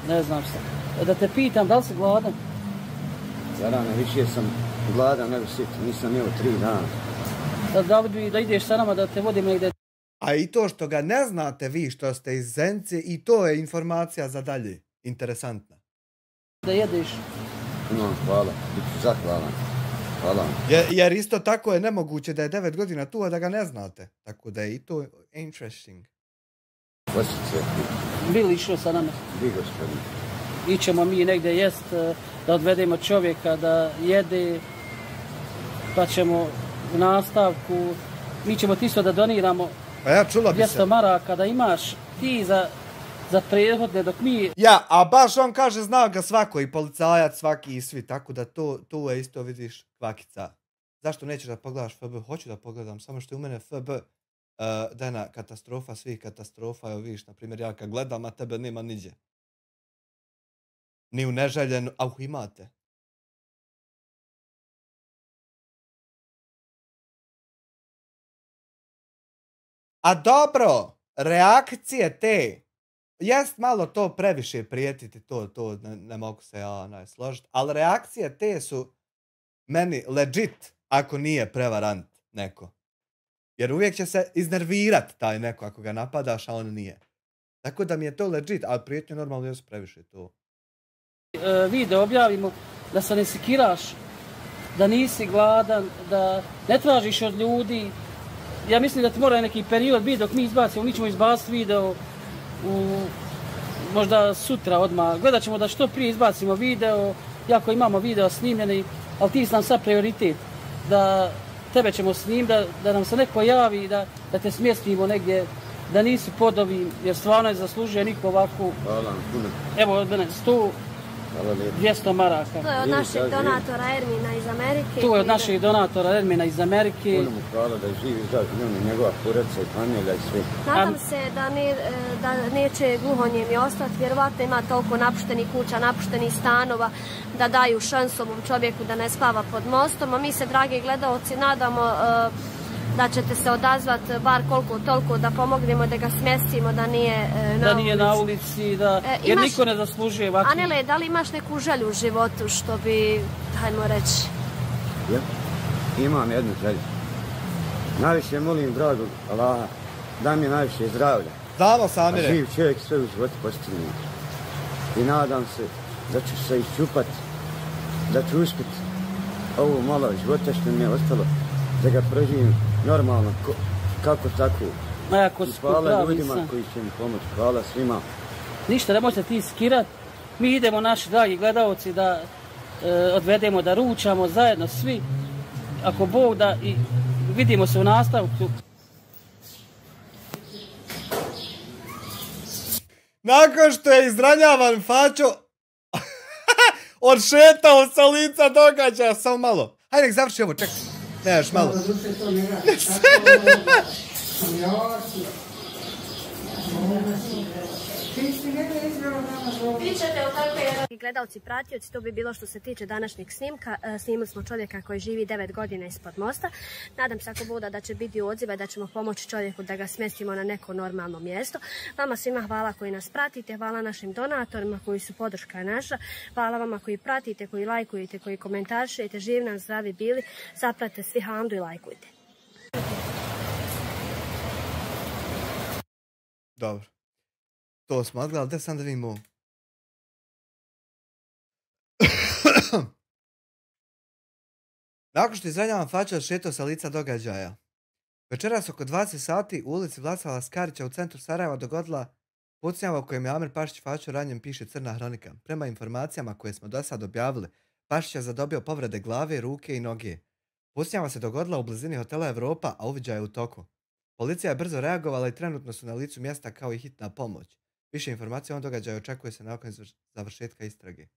Ne znam se. Da te pitam, da li si gladan? Zarane, više sam gladan nego sit, nisam jeo 3 dana. Da li bi da ideš sa nama, da te vodim negdje? A i to što ga ne znate vi što ste iz Zence, i to je informacija za dalje. Interesantna. Da jedeš? No, hvala. Biću zahvalan. Hvala. Jer isto tako je nemoguće da je 9 godina tu, a da ga ne znate. Tako da je i to interesting. Osjećaj. Bili išao sa nama? Bi, gospodin. Ićemo mi negdje jest, da odvedemo čovjeka da jede, pa ćemo u nastavku, mi ćemo ti isto da doniramo 200 maraka, da imaš ti za prethodne dok mi... Ja, a baš on kaže zna ga svako, i policajac, svaki i svi, tako da tu je isto, vidiš, kvakica. Zašto nećeš da pogledaš FB? Hoću da pogledam, samo što je u mene FB dana katastrofa, svih katastrofa, evo vidiš, na primjer, ja kad gledam, a tebe nema niđe. Ni u neželjenu, a imate. A dobro, reakcije te, jest malo to previše prijetiti, to ne mogu se ja složiti, ali reakcije te su meni legit ako nije prevarant neko. Jer uvijek će se iznervirat taj neko ako ga napadaš, a on nije. Tako da mi je to legit, ali prijetnje normalno jesu previše to. Video objavimo da se ne sikiraš, da nisi gladan, da ne tražiš od ljudi. Ja mislim da ti mora neki period biti dok mi izbacimo, mi ćemo izbaciti video možda sutra odmah. Gledat ćemo da što prije izbacimo video, jako imamo video snimljeni, ali ti sam sad prioritet. Da tebe ćemo snimiti, da nam se neko javi, da te smjestimo negdje, da nisi pod ovim, jer stvarno je zaslužio niko ovako. Hvala. Evo od mene 200 maraka. To je od našeg donatora Ermina iz Amerike. To je od našeg donatora Ermina iz Amerike. Puno mu hvala da je živi zdrav, njegova porodica i familija i sve. Nadam se da neće gluhonijemi ostati, vjerovatno ima toliko napuštenih kuća, napuštenih stanova, da daju šansu ovom čovjeku da ne spava pod mostom. A mi se, dragi gledalci, nadamo da ćete se odazvati bar koliko toliko da pomognemo, da ga smjestimo, da nije na ulici, jer niko ne zaslužuje ovakvi. Anele, da li imaš neku želju u životu što bi, hajmo reći? Ja, imam jednu želju. Najviše molim dragog Allaha, da mi je najviše zdravlja. Znamo, Samire. A živ čovjek sve u životu postigne. I nadam se da ću se iščupati, da ću uspjeti ovo malo života što mi je ostalo, da ga proživim normalno, kako tako. I hvala ljudima koji će mi pomoći, hvala svima. Ništa, ne možete ti skirat. Mi idemo, naši dragi gledalci, da odvedemo, da ručamo zajedno svi. Ako Bog da, i vidimo se u nastavku. Nakon što je izranjavan Fačo odšetao sa lica događaja, samo malo. Hajde nek završi ovo, čekaj. Ne, još malo. Gledalci, pratioci, to bi bilo što se tiče današnjeg snimka. Snimili smo čovjeka koji živi 9 godina ispod mosta. Nadam se ako bude da će biti odziva, da ćemo pomoći čovjeku da ga smjestimo na neko normalno mjesto. Vama svima hvala koji nas pratite, hvala našim donatorima koji su podrška naša, hvala vama koji pratite, koji lajkujete, koji komentarišete. Živi nam, zdravi bili, zapratite svi Hamdu i lajkujte. Dobro. To smo odgledali, da sam da vidimo. Nakon što je izranjavan Fača odšetao sa lica događaja. Večeras oko 20 sati u ulici Vlaclava Skarića u centru Sarajeva dogodila pucnjava u kojem je Amir Pašić Faču ranjen, piše Crna hronika. Prema informacijama koje smo do sad objavili, Pašić je zadobio povrede glave, ruke i noge. Pucnjava se dogodila u blizini hotela Evropa, a uviđaj je u toku. Policija je brzo reagovala i trenutno su na licu mjesta kao i hitna pomoć. Više informacija o ovom događaju očekuje se nakon završetka istrage.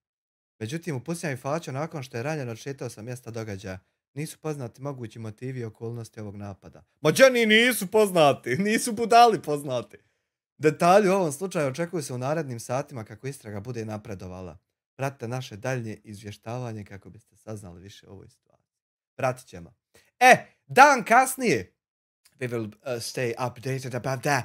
Međutim, u pucnjavi Fača nakon što je ranjen odšetao sa mjesta događaja, nisu poznati mogući motivi i okolnosti ovog napada. Mađani nisu poznati, nisu budali poznati. Detalji u ovom slučaju očekuju se u narednim satima kako istraga bude napredovala. Pratite naše daljnje izvještavanje kako biste saznali više o ovoj stvari. Pratit ćemo. Dan kasnije, we will stay updated about that.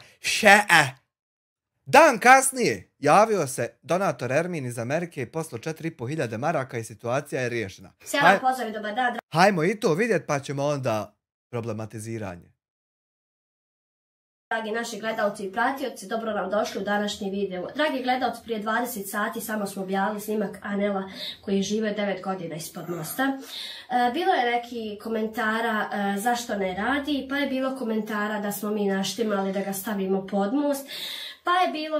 Dan kasnije javio se donator Ermin iz Amerike i poslao 4.500 maraka i situacija je riješena. Sjajno pozdrav i dobar dan. Hajmo i to vidjeti pa ćemo onda problematiziranje. Dragi naši gledalci i pratioci, dobro nam došli u današnji video. Dragi gledalci, prije 20 sati samo smo objavili snimak Anela koji žive 9 godina ispod mosta. Bilo je neki komentara zašto ne radi, pa je bilo komentara da smo mi naštimali da ga stavimo pod most. Pa je bilo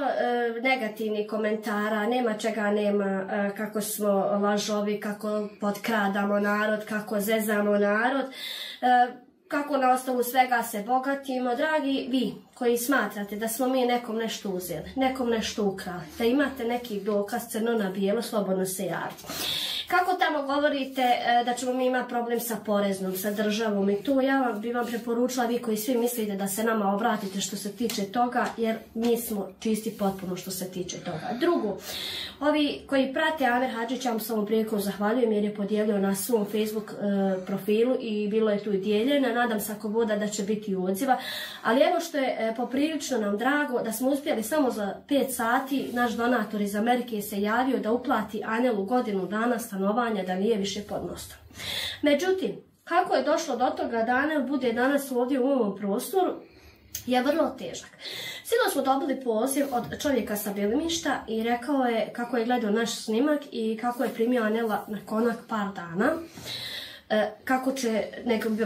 negativnih komentara, nema čega nema, kako smo lažovi, kako potkradamo narod, kako zezamo narod, kako na osnovu svega se bogatimo. Dragi vi koji smatrate da smo mi nekom nešto uzeli, nekom nešto ukrali, da imate neki dokaz crno na bijelo, slobodno se javite. Kako tamo govorite da ćemo mi imati problem sa poreznom, sa državom i tu, ja bi vam preporučila, vi koji svi mislite da se nama obratite što se tiče toga, jer mi smo čisti potpuno što se tiče toga. Drugo, ovi koji prate Amir Hadžić, ja vam s ovom prilikom zahvaljujem jer je podijelio na svom Facebook profilu i bilo je tu i dijeljeno. Nadam se ako bude da će biti odziva, ali evo što je poprilično nam drago da smo uspjeli samo za 5 sati, naš donator iz Amerike se javio da uplati Anelu godinu dana stanovanja, da nije više pod mostom. Međutim, kako je došlo do toga da Anel bude danas ovdje u ovom prostoru je vrlo težak. Sinoć smo dobili poziv od čovjeka sa Belimišta i rekao je kako je gledao naš snimak i kako je primio Anela na konak par dana. Kako će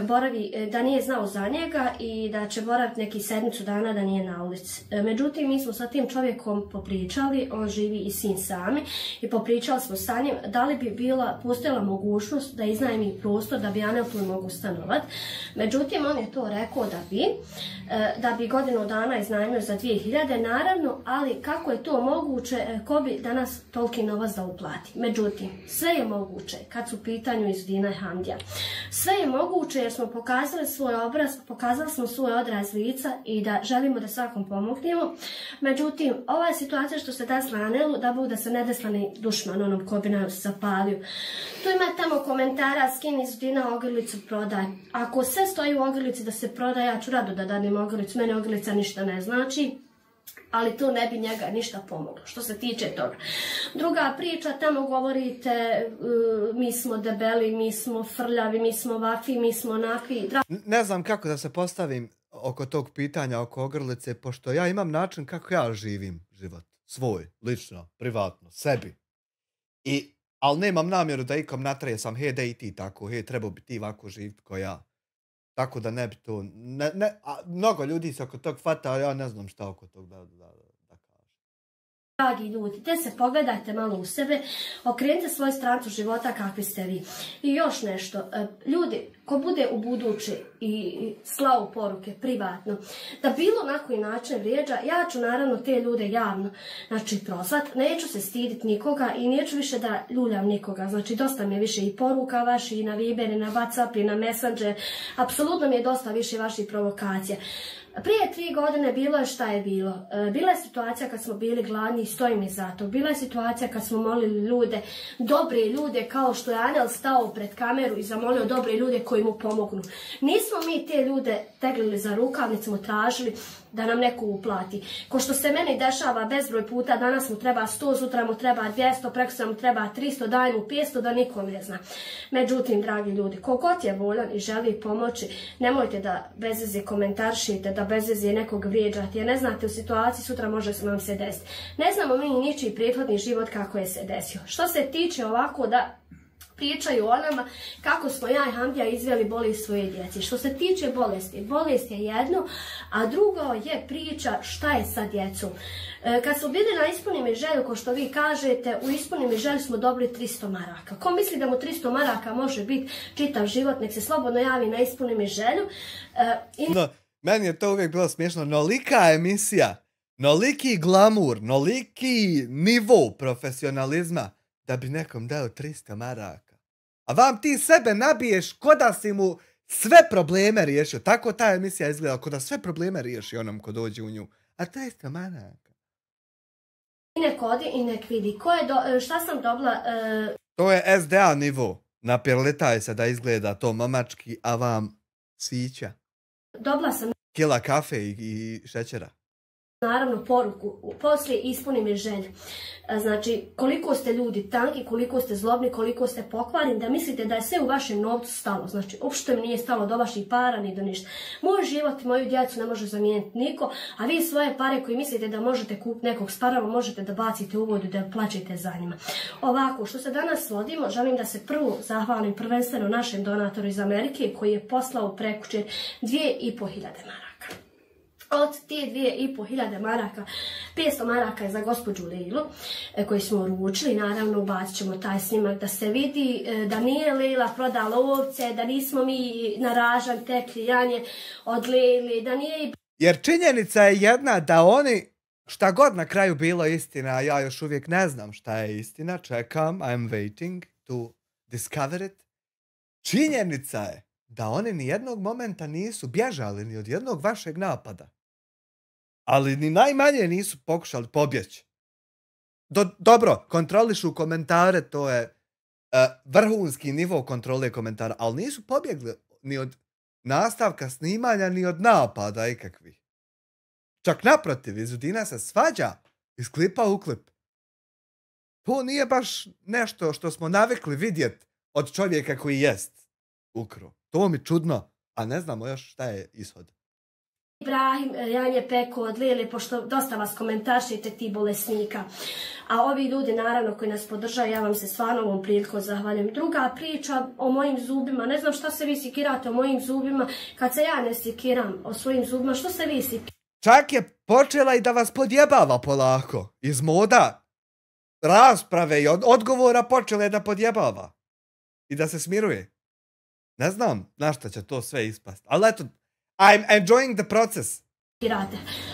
boravi, da nije znao za njega i da će boraviti neki sedmicu dana da nije na ulici. Međutim, mi smo sa tim čovjekom popričali, on živi i sin sami, i popričali smo sa njim da li bi postojala mogućnost da iznajmi prostor da bi Anel tu mogu stanovati. Međutim, on je to rekao da bi godinu dana iznajmio za 2000, naravno, ali kako je to moguće, ko bi danas toliki novac da uplati. Međutim, sve je moguće kad su u pitanju Izudina i Hamdija. Sve je moguće jer smo pokazali svoj obraz, pokazali smo svoj odraz lica i da želimo da svakom pomognemo. Međutim, ova je situacija što se desila Anelu, da bude se ne desila ni dušman onom ko bi nas zapalio. Tu ima tamo komentara, skini Izudina ogrlicu prodaj. Ako sve stoji u ogrlici da se prodaje, ja ću rado da danem ogrlicu, mene ogrlica ništa ne znači. ali to ne bi njega ništa pomoglo, što se tiče toga. Druga priča, tamo govorite mi smo debeli, mi smo frljavi, mi smo ovakvi, mi smo onakvi. Ne znam kako da se postavim oko tog pitanja, oko ogrlice, pošto ja imam način kako ja živim život. Svoj, lično, privatno, sebi. Ali nemam namjeru da ikom natresam, hej, da i ti tako, hej, trebao bi ti ovako živjeti ko ja. Tako da ne bi to... mnogo ljudi se oko tog fata, ali ja ne znam šta oko tog da kažem. Dragi ljudi, te se pogledajte malo u sebe, okrenite svoju strancu života kakvi ste vi. I još nešto, ljudi, ko bude u budući i slao poruke privatno, da bilo na koji način vrijeđa, ja ću naravno te ljude javno prozvat, neću se stiditi nikoga i neću više da ljuljam nikoga, znači dosta mi je više i poruka vaši i na Viber, i na Whatsapp, i na Messenger, apsolutno mi je dosta više vaših provokacija. Prije 3 godine bilo je šta je bilo. Bila je situacija kad smo bili gladni i stojim iza to. Bila je situacija kad smo molili ljude, dobre ljude, kao što je Anel stao pred kameru i zamolio dobre ljude koji mu pomognu. Nismo mi te ljude teglili za rukav, niti smo tražili da nam neko uplati. Ko što se meni dešava bezbroj puta, danas mu treba 100, sutra mu treba 200, prekosutra mu treba 300, daj mu 500, da niko ne zna. Međutim, dragi ljudi, kogod je voljan i želi pomoći, nemojte da bez veze komentaršite, da bez veze nekog vrijeđate, jer ne znate u situaciji, sutra može vam se desiti. Ne znamo mi ničiji prethodni život kako je se desio. Što se tiče ovako da pričaju o nama kako smo ja i Hamdija izveli bolest svoje djeci. Što se tiče bolesti, bolest je jedno, a drugo je priča šta je sa djecom. Kad smo bili na Ispuni mi želju, ko što vi kažete, u Ispuni mi želju smo dobili 300 maraka. Ko misli da mu 300 maraka može biti čitav život, nek se slobodno javi na Ispuni mi želju. No, meni je to uvijek bilo smiješno. Nolika emisija, noliki glamur, noliki nivo profesionalizma da bi nekom dao 300 maraka. A vam ti sebe nabiješ ko da si mu sve probleme riješio. Tako ta emisija izgleda, ko da sve probleme riješi onom ko dođe u nju. A 300 maraka. I nek odi i nek vidi. Šta sam dobila? To je SDA nivo. Napirlitaj se da izgleda to mamački, a vam svića. Dobila sam kila kafe i šećera. Naravno poruku, poslije Ispuni mi želju. Znači, koliko ste ljudi tanki, koliko ste zlobni, koliko ste pokvarni, da mislite da je sve u vašem novcu stalo. Znači, uopšte mi nije stalo do vaših para ni do ništa. Moj život i moju djecu ne može zamijeniti niko, a vi svoje pare koji mislite da možete kupiti nekog s parama, možete da bacite u vodu, da plaćete za njima. Ovako, što se danas vodimo, želim da se prvo zahvalim prvenstveno našem donatoru iz Amerike koji je poslao prekućer 2.500 maraka. Od te 2.500 maraka, 500 maraka je za gospođu Lejlu, koji smo uručili. Naravno, ubacit ćemo taj snimak da se vidi da nije Lejla prodala ovce, da nismo mi na ražanj tekli janje od Lejli, da nije... Jer činjenica je jedna da oni, šta god na kraju bilo istina, ja još uvijek ne znam šta je istina, čekam, I'm waiting to discover it. Činjenica je da oni ni jednog momenta nisu bježali ni od jednog vašeg napada. Ali ni najmanje nisu pokušali pobjeći. Dobro, kontrolišu komentare, to je vrhunski nivo kontrole komentara, ali nisu pobjegli ni od nastavka snimanja, ni od napada ikakvih. Čak naprotiv, Izudina se svađa iz klipa u klip. To nije baš nešto što smo navikli vidjeti od čovjeka koji jest ukro. To mi čudno, a ne znamo još šta je ishod. Ibrahim, Janje Peko od Lele, pošto dosta vas komentaršite ti bolesnika. A ovi ljudi, naravno, koji nas podržaju, ja vam se stvarno ovom prilikom zahvaljujem. Druga priča o mojim zubima, ne znam šta se vi sikirate o mojim zubima, kad se ja ne sikiram o svojim zubima, što se vi sikirate? Čak je počela i da vas podjebava polako. Iz moda rasprave i odgovora počela je da podjebava. I da se smiruje. Ne znam na šta će to sve ispast. Ali eto, I'm enjoying the process.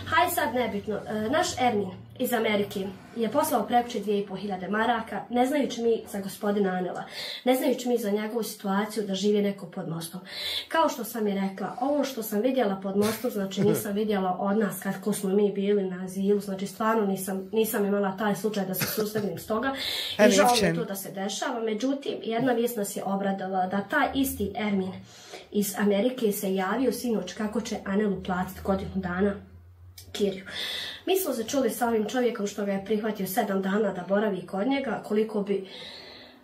Haj sad nebitno. Naš Ermin iz Amerike je poslao prekuće 2.500 maraka, ne znajući mi za gospodina Anela, ne znajući mi za njegovu situaciju da živi neko pod mostom. Kao što sam i rekla, ovo što sam vidjela pod mostom, znači nisam vidjela od nas kako smo mi bili na azilu, znači stvarno nisam imala taj slučaj da se susretnim s toga i žao mi je to da se dešava. Međutim, jedna vijest nas je obradovala da taj isti Ermin iz Amerike se javio sinoć kako će Anelu platiti godinu dana kiriju. Mi smo se čuli sa ovim čovjekom što ga je prihvatio 7 dana da boravi kod njega, koliko bi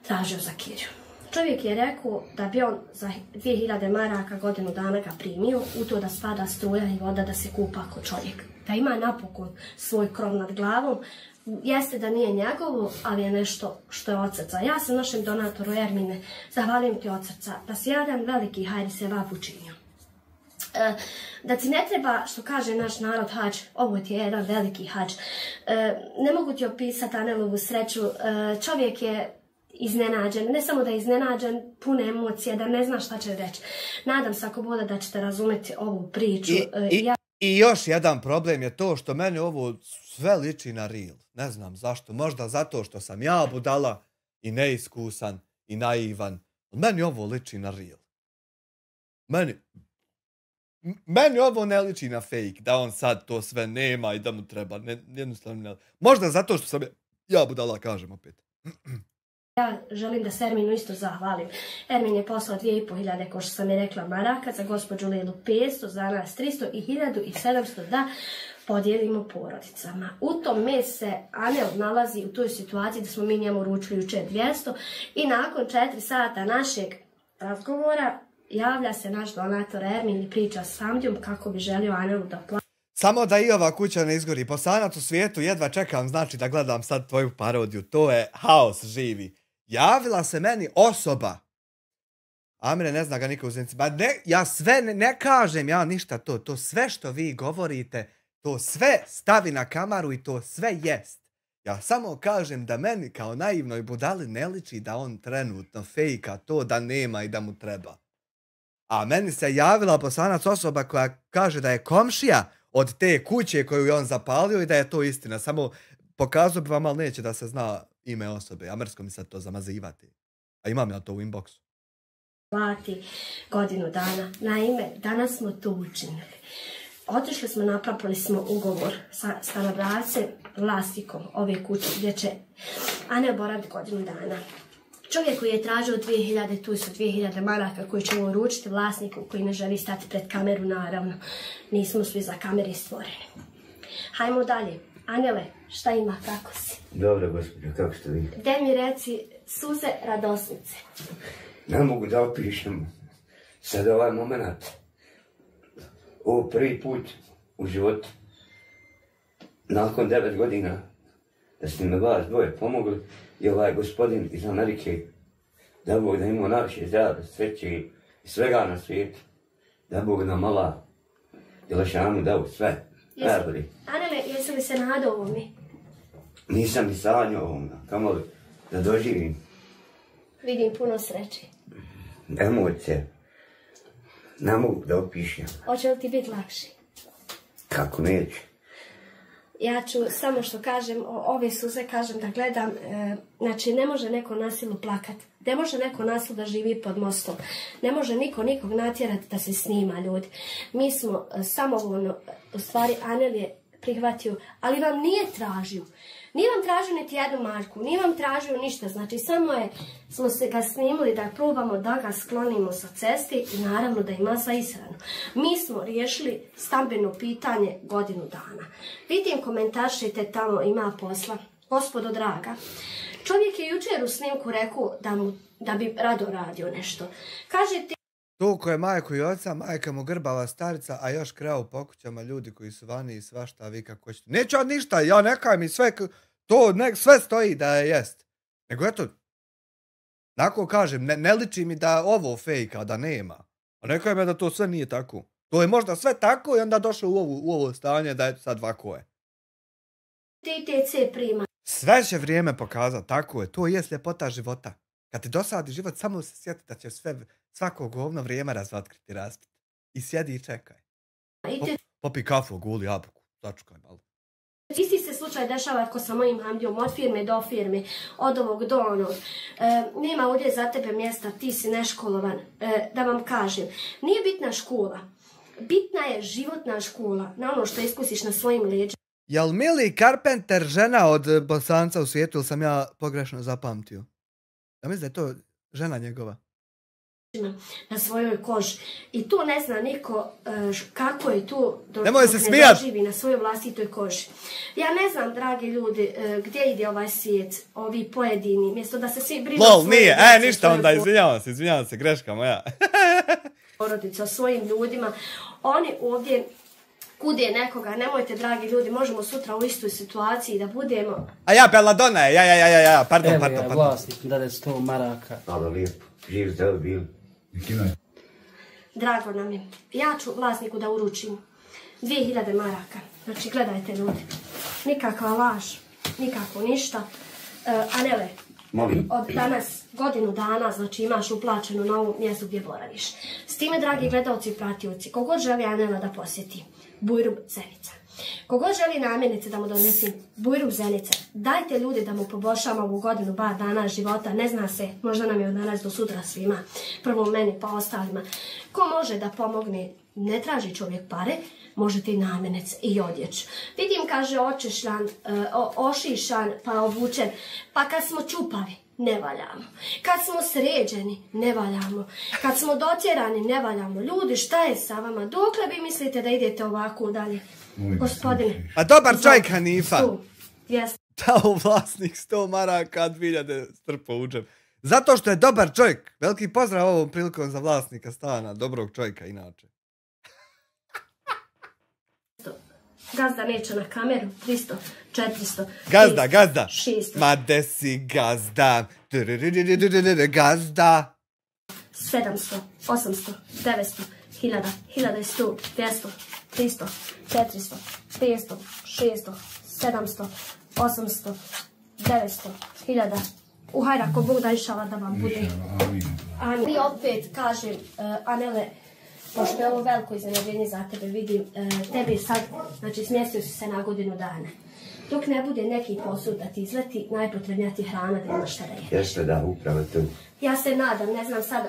tražio za kiriju. Čovjek je rekao da bi on za 2000 maraka godinu dana ga primio, u to da spada struja i voda, da se kupa kod čovjeka. Da ima napokon svoj krov nad glavom. Jeste da nije njegovo, ali je nešto što je od srca. Ja sam našem donatoru Ermine, zahvalim ti od srca, da si jedan veliki hajri sevap učinio. Da ti ne treba, što kaže naš narod, hađ, ovo ti je jedan veliki hađ. Ne mogu ti opisati Anelovu sreću, čovjek je iznenađen, ne samo da je iznenađen, pune emocije, da ne zna šta će reći. Nadam se ako bude da ćete razumjeti ovu priču. I još jedan problem je to što meni ovo sve liči na real. Ne znam zašto, možda zato što sam ja budala i neiskusan i naivan. Meni ovo liči na real. Meni ovo ne liči na fake, da on sad to sve nema i da mu treba. Jednostavno ne. Možda zato što sam ja budala, kažem opet. Ja želim da se Erminu isto zahvalim. Ermin je poslao 2500, kao što sam je rekla, maraka, za gospođu Lilu 500, za nas 300 i 1700 da podijelimo porodicama. U tome se Anel nalazi u toj situaciji da smo mi njemu uručili jučer 200 i nakon 4 sata našeg razgovora javlja se naš donator Ermin i priča s Hamdijom kako bi želio Anelu da plati. Samo da i ova kuća ne izgori. Bosanac u svijetu, jedva čekam, znači da gledam sad tvoju parodiju. To je haos živi. Javila se meni osoba. Amire, ne zna ga niko u Zenici. Ja sve ne kažem, ja ništa to. To sve što vi govorite, to sve stavi na kameru i to sve jest. Ja samo kažem da meni kao naivnoj budali ne liči da on trenutno fejka to da nema i da mu treba. A meni se javila Bosanac osoba koja kaže da je komšija od te kuće koju je on zapalio i da je to istina. Samo pokazao bi vam, ali neće da se zna ime osobe. Amersko mi sad to zamazivati. A imam ja to u inboxu. Plati godinu dana. Naime, danas smo to učinili. Otišli smo, napravili smo ugovor sa stanodavcem, vlasnikom ove kuće gdje će Anel boraviti godinu dana. Čovjek koji je tražio 2000, tu su 2000 maraka koji ćemo uručiti vlasniku koji ne želi stati pred kameru, naravno. Nismo svi za kamere stvoreni. Hajmo dalje. Anele, šta ima, kako si? Dobro, gospođo, kako ste vi? Daj mi reci suze radosnice. Ne mogu da opišem sad ovaj moment. Ovo prvi put u životu, nakon 9 godina, da ste me vas dvoje pomogli i ovaj gospodin iz Amerike, da Bog da imao najviše zdravlja, sreće i svega na svijetu, da Bog nam mala Jelešanu dao sve. Anele, jesi li se nadao ovome? Nisam ni sanjao ovom, kamo li da doživim. Vidim puno sreće. Emocije. Ne mogu da opišem. Hoće li ti biti lakše? Kako neće. Ja ću samo što kažem, ove suze kažem da gledam, znači ne može neko nasilu plakat, ne može neko nasilu da živi pod mostom, ne može niko nikog natjerati da se snima, ljudi. Mi smo samovoljno, u stvari Anel je prihvatio, ali vam nije tražio. Nije vam tražio niti jednu marku, nije vam tražio ništa, znači samo smo se ga snimili da probamo da ga sklonimo sa ceste i naravno da ima za ishranu. Mi smo riješili stambeno pitanje godinu dana. Vidim komentaršite tamo, ima posla. Gospodo draga, čovjek je jučer u snimku rekao da bi rado radio nešto. Kaže ti... Tuko je majku i oca, majka mu grbava starica, a još krao po kućama ljudi koji su vani i svašta, vi kako hoćete. Neću od ništa, ja nekaj mi sve, sve stoji da je jest. Nego eto, nakon kažem, ne liči mi da ovo fejka, da nema. A nekaj me da to sve nije tako. To je možda sve tako i onda došlo u ovo stanje da je sad ovako je. TTC prima. Sve će vrijeme pokazati, tako je, to je ljepota života. Kad ti dosadi život, samo se sjeti da će svako govno vrijeme razotkriti raspit. I sjedi i čekaj. Popi kafu, guli jabuku, začukaj malo. Isti se slučaj dešava ako sa mojim Hamdijom, od firme do firme, od ovog do onog. Nema ovdje za tebe mjesta, ti si neškolovan. Da vam kažem, nije bitna škola. Bitna je životna škola, na ono što iskusiš na svojim leđima. Jel Mili Carpenter žena od Bosanca u svijetu ili sam ja pogrešno zapamtio? Ja mislim da je to žena njegova. na svojoj koži. I tu ne zna niko kako je tu dok Nemoj se ne smijat. doživi na svojoj vlastitoj koži. Ja ne znam, dragi ljudi, gdje ide ovaj svijet, ovi pojedini, mjesto da se svi brinu Lol, nije, ništa onda, izvinjavam se, greška moja. Porodica, o svojim ljudima. Oni ovdje kude nekoga, nemojte, dragi ljudi, možemo sutra u istoj situaciji da budemo. A ja, Belladonna je, ja, pardon. Evo je vlasnik, dade 100 maraka. Hvala lijepo, živ zdrav bili. Drago nam je. Ja ću vlasniku da uručim 2000 maraka. Znači, gledajte ljudi, nikakva laž, nikako ništa. Anele, od danas godinu dana, znači imaš uplaćeno na ovom mjestu gdje boraviš. S time, dragi gledalci i pratioci, kogod želi Anela da posjeti Bujrum Zenica, kogod želi namirnice da mu donesim Bujrum Zenica, dajte ljudi da mu poboljšamo ovu godinu, bar dana života, ne zna se, možda nam je od danas do sutra svima, prvo meni pa ostalima. Ko može da pomogne, ne traži čovjek pare, možete i namirnice i odjeću. Vidim, kaže, očešljan, ošišan, pa obučen, pa kad smo čupavi, ne valjamo. Kad smo sređeni, ne valjamo. Kad smo dotjerani, ne valjamo. Ljudi, šta je sa vama? Dokle vi mislite da idete ovako dalje? Gospodine. A dobar čovjek Hanifa. Jeste. Dao vlasnik 100 maraka, 2000 strpo u džep. Zato što je dobar čovjek. Veliki pozdrav ovom prilikom za vlasnika stana. Dobrog čovjeka inače. Gazda neće na kameru, 300, 400, Gazda, 500, gazda. 600. Ma desi gazda. Gazda. 700, 800, 900, 1000, 1100, 200, 300, 400, 500, 600, 700, 800, 900, 1000. Uhajra, ko Bog da išala da vam bude. I opet kažem, Anele, pošto je ovo veliko iznenađenje za tebe, vidim, tebi sad, znači smjestio si se na godinu dana. Dok ne bude neki posud da ti izleti, najpotrebnija ti hrana da imaš šta da jedeš. Jeste da, upravo tu. Ja se nadam, ne znam sad,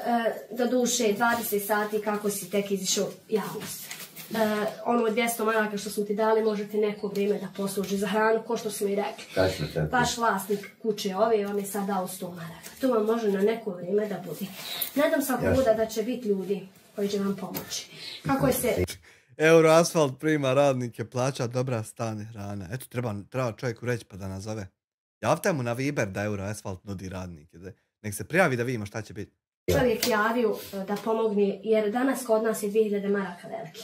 do duše 20 sati kako si tek izišao javnost. Ono 200 maraka što smo ti dali može ti neko vrijeme da posluži za hranu, ko što smo i rekli. Vaš vlasnik kuće ove vam je sad dao 100 maraka. To vam može na neko vrijeme da bude. Nadam se ako bude da će biti ljudi koji će vam pomoći. Kako je se... Euroasfalt prima radnike, plaća dobra stane hrana. Eto, treba čovjeku reći pa da nazove. Javite mu na Viber da Euroasfalt nudi radnike. Nek se prijavi da vidimo šta će biti. Čovjek javio da pomogne, jer danas kod nas je 2000 maraka veliki.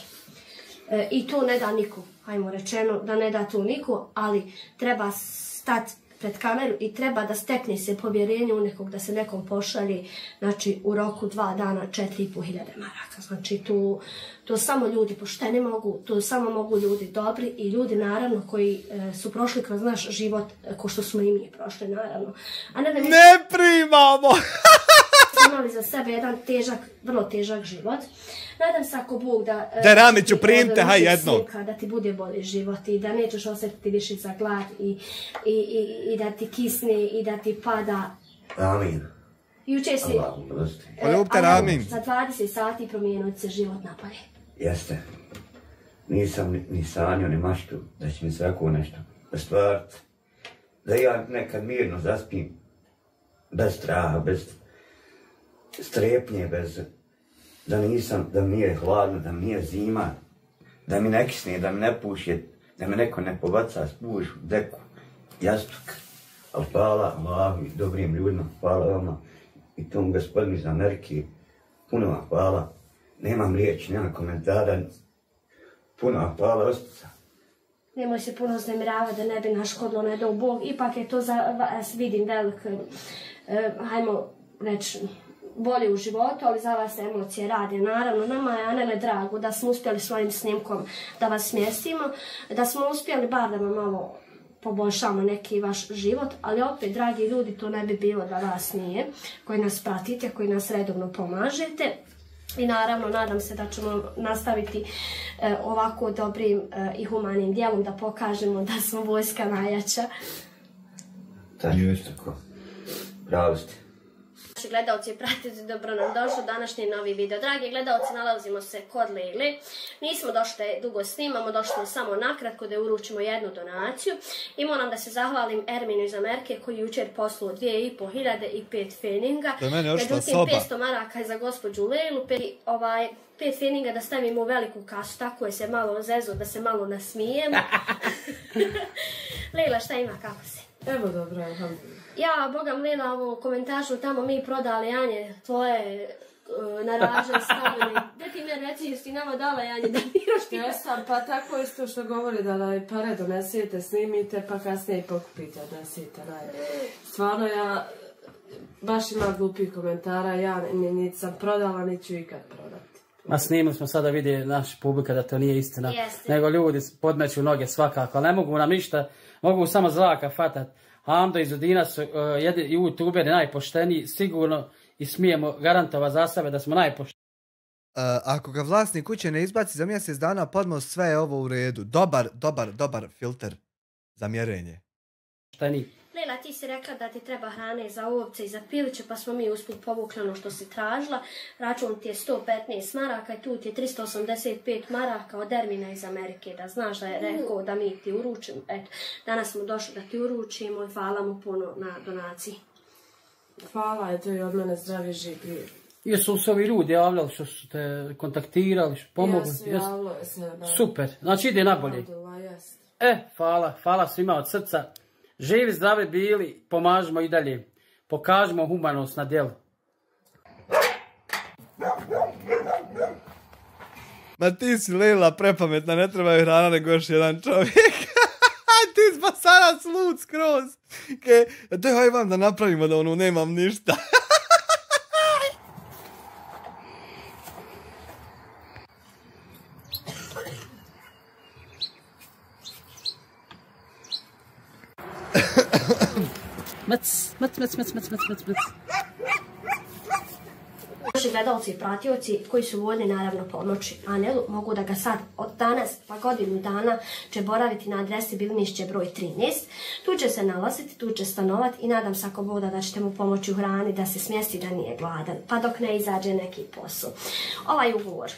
I to ne da niko, hajmo rečeno, da ne da to niko, ali treba stati pred kameru i treba da stekne se povjerenje u nekog, da se nekom pošalje, znači u roku 2 dana 4500 maraka. Znači to samo ljudi pošteni mogu, to samo mogu ljudi dobri i ljudi naravno koji su prošli kroz naš život, ko što smo i mi prošli naravno. A ne da mi... Ne primamo! imali za sebe jedan težak, vrlo težak život. Nadam se ako Bog da... Da Ramiću primte, haj jedno. Da ti bude bolji život i da nećeš osjetiti više za glad i da ti kisne i da ti pada. Amin. Juče si... Poljubite Ramin. Za 20 sati promijenio se život napolje. Jeste. Nisam ni sanio, ni maštu da će mi se tako nešto ostvariti. Da ja nekad mirno zaspim. Bez straha, bez strepnje, bez... Da mi nije hladno, da mi nije zima, da mi ne kisne, da mi ne puše, da mi neko ne pobaca spuž, deku, jastuk. Ali hvala Allahu i dobrim ljudima, hvala vama i tom gospodinu iz Amerike, puno vam hvala. Nemam riječi, nemam komentara, puno vam hvala, ostica. Nemoj se puno uznemiravati da ne bi naškodilo, ne do Bog, ipak je to za vas, vidim, velik, hajmo reći, bolje u životu, ali za vas emocije rade. Naravno, nama je Anele drago da smo uspjeli svojim snimkom da vas smjestimo, da smo uspjeli bar da vam malo poboljšamo neki vaš život, ali opet, dragi ljudi, to ne bi bilo da vas nije, koji nas pratite, koji nas redovno pomažete. I naravno, nadam se da ćemo nastaviti ovako dobrim i humanim dijelom da pokažemo da smo vojska najjača. Tako, pravo ste. Naši gledalci i pratitelji, dobro nam došli u današnji novi video. Dragi gledalci, nalazimo se kod Lele. Nismo došli da dugo snimamo, došli smo samo nakratko da uručimo jednu donaciju. I moram da se zahvalim Erminu iz Amerike koji jučer poslao 2.500 i 5 feninga. Međutim, 500 maraka je za gospođu Lelu, 5 feninga da stavimo u veliku kasu, tako je se malo zezo, da se malo nasmijemo. Lela, šta ima, kako si? Evo dobro, alhamdulillah. Ja, bogam Lela, ovo komentaršu tamo mi prodali Anje, tvoje naraže stavili. Gdje ti me reci, jesi ti nama dala Janje da miraš ti? Jesam, pa tako isto što govori da pare donesete, snimite, pa kasnije i pokupite, odnesite. Stvarno ja, baš ima glupih komentara, ja niti sam prodala, niti ću ikad prodati. Ma snimili smo sada vidi naša publika da to nije istina, nego ljudi podmeću noge svakako, ali ne mogu nam ništa, mogu samo zraka fatat. Hamdo iz Udina su youtuberi najpošteniji, sigurno i smijemo garantova za sebe da smo najpošteniji. Ako ga vlasnik kuće ne izbaci za mjesec dana podmo, sve je ovo u redu. Dobar filter za mjerenje. Lela, ti si rekla da ti treba hrane za ovce i za piliće, pa smo mi usput povukli ono što si tražila. Račun ti je 115 maraka i tu ti je 385 maraka od Ermina iz Amerike. Da znaš da je rekao da mi ti uručimo. Eto, danas smo došli da ti uručimo i hvala mu puno na donaciji. Hvala, eto i od mene zdravi živ. Jesu se ovi ljudi javljali što su te kontaktirali, pomogli? Jesu, javljali se. Super, znači ide nabolje. Hvala svima od srca. Živi, zdravi bili, pomažemo i dalje. Pokažemo humanost na djelu. Ma ti si Lela prepametna, ne treba joj hrana nego još jedan čovjek. Ti si pa sada slud skroz. Daj, haj vam da napravimo da ono nemam ništa. Mc. Naši gledalci i pratioci koji su voljni naravno pomoći Anelu mogu da ga sad od danas pa godinu dana će boraviti na adresi Bilmišće broj 13. Tu će se nalaziti, tu će stanovati i nadam se ako Boga da ćete mu pomoći u hrani, da se smjesti, da nije gladan, pa dok ne izađe neki posao. Ovaj ugovor,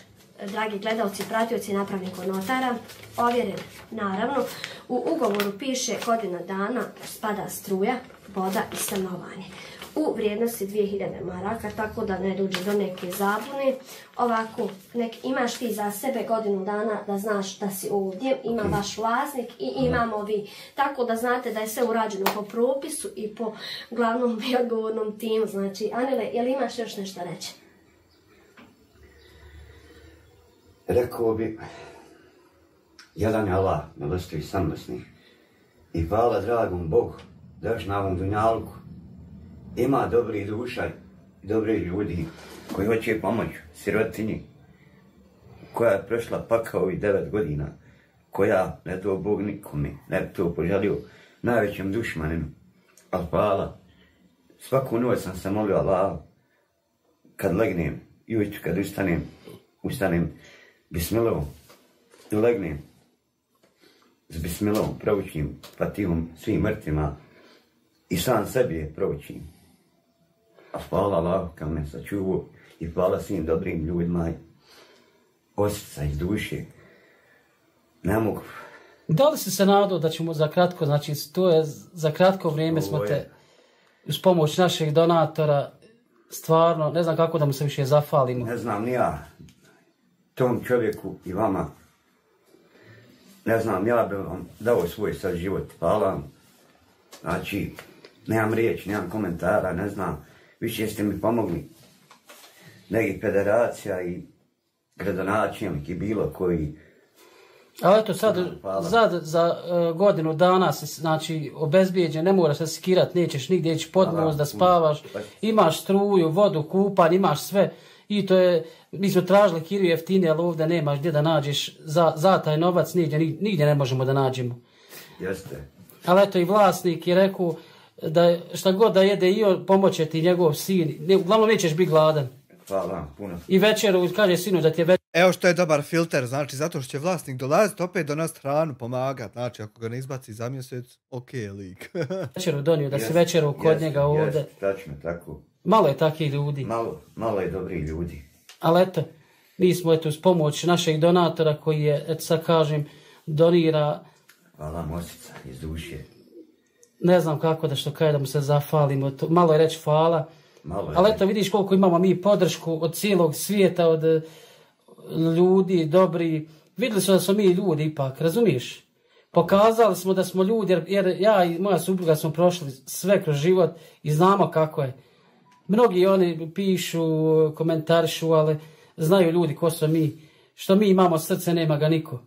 dragi gledalci i pratioci, napravljen kod notara, ovjeren naravno. U ugovoru piše godina dana spada struja, voda i stanovanje. U vrijednosti 2000 maraka, tako da ne dođe do neke zabune. Ovako, imaš ti za sebe godinu dana da znaš da si ovdje, ima vaš vlasnik i imamo vi. Tako da znate da je sve urađeno po propisu i po glavnom i odgovornom timu. Znači, Anele, je li imaš još nešto reći? Rekao bi, jedan je Allah, milosti i samilosnih. I hvala dragom Bogu, da još na ovom dunjalku ima dobri duša i dobri ljudi koji hoće pomoć sirotinji, koja je prešla pakao i 9 godina, koja, ne do Bog nikome, ne bi to poželio najvećem dušmaninu. Ali hvala, svaku noć sam se molio Allah, kad legnem i ujutru kad ustanem bismilom i legnem s bismilom, proučim Fatihom svim mrtvima i sam sebi je proučim. A hvala Allah kad me sačuvao i hvala svim dobrim ljudima osjeća iz duše. Ne mogu. Da li si se nadao da ćemo za kratko, znači to je za kratko vrijeme smo te uz pomoć naših donatora, stvarno, ne znam kako da mu se više zahvalimo. Ne znam ni ja, tom čovjeku i vama, ne znam, ja bih vam dao svoj sad život, hvala vam. Znači, nemam riječ, nemam komentara, ne znam, više ste mi pomogli. Nekih federacija i gradonačelnik i bilo koji. Ali eto sad, za godinu dana si znači obezbijeđen, ne moraš se skirat, nećeš nigdje ići pod most da spavaš, imaš struju, vodu, kupanj, imaš sve. I to je, mi smo tražili kiriju jeftine, ali ovdje nemaš gdje da nađeš za taj novac, nigdje ne možemo da nađemo. Jeste. Ali eto i vlasnik je rekao da šta god da jede i on pomoće ti njegov sin, uglavnom nećeš biti gladan. Hvala, puno. I večeru, kaže sinu da ti je večer. Evo što je dobar filter, znači zato što će vlasnik dolaziti opet donost hranu, pomagat, znači ako ga ne izbaci za mjesec, ok lik. Večeru donio, da se večeru kod njega ovdje. Tačno, tako. Malo je takvih ljudi. Malo je dobri ljudi. Ali eto, mi smo uz pomoć našeg donatora koji je, eto sad kažem, donira... Hvala Mosica, iz duše. Ne znam kako da što kaže da mu se zafalimo. Malo je reći hvala. Ali eto, vidiš koliko imamo mi podršku od cijelog svijeta, od ljudi, dobri. Vidjeli su da smo mi ljudi ipak, razumiješ? Pokazali smo da smo ljudi, jer ja i moja supruga smo prošli sve kroz život i znamo kako je. Mnogi oni pišu, komentarišu, ali znaju ljudi ko smo mi. Što mi imamo srce, nema ga niko.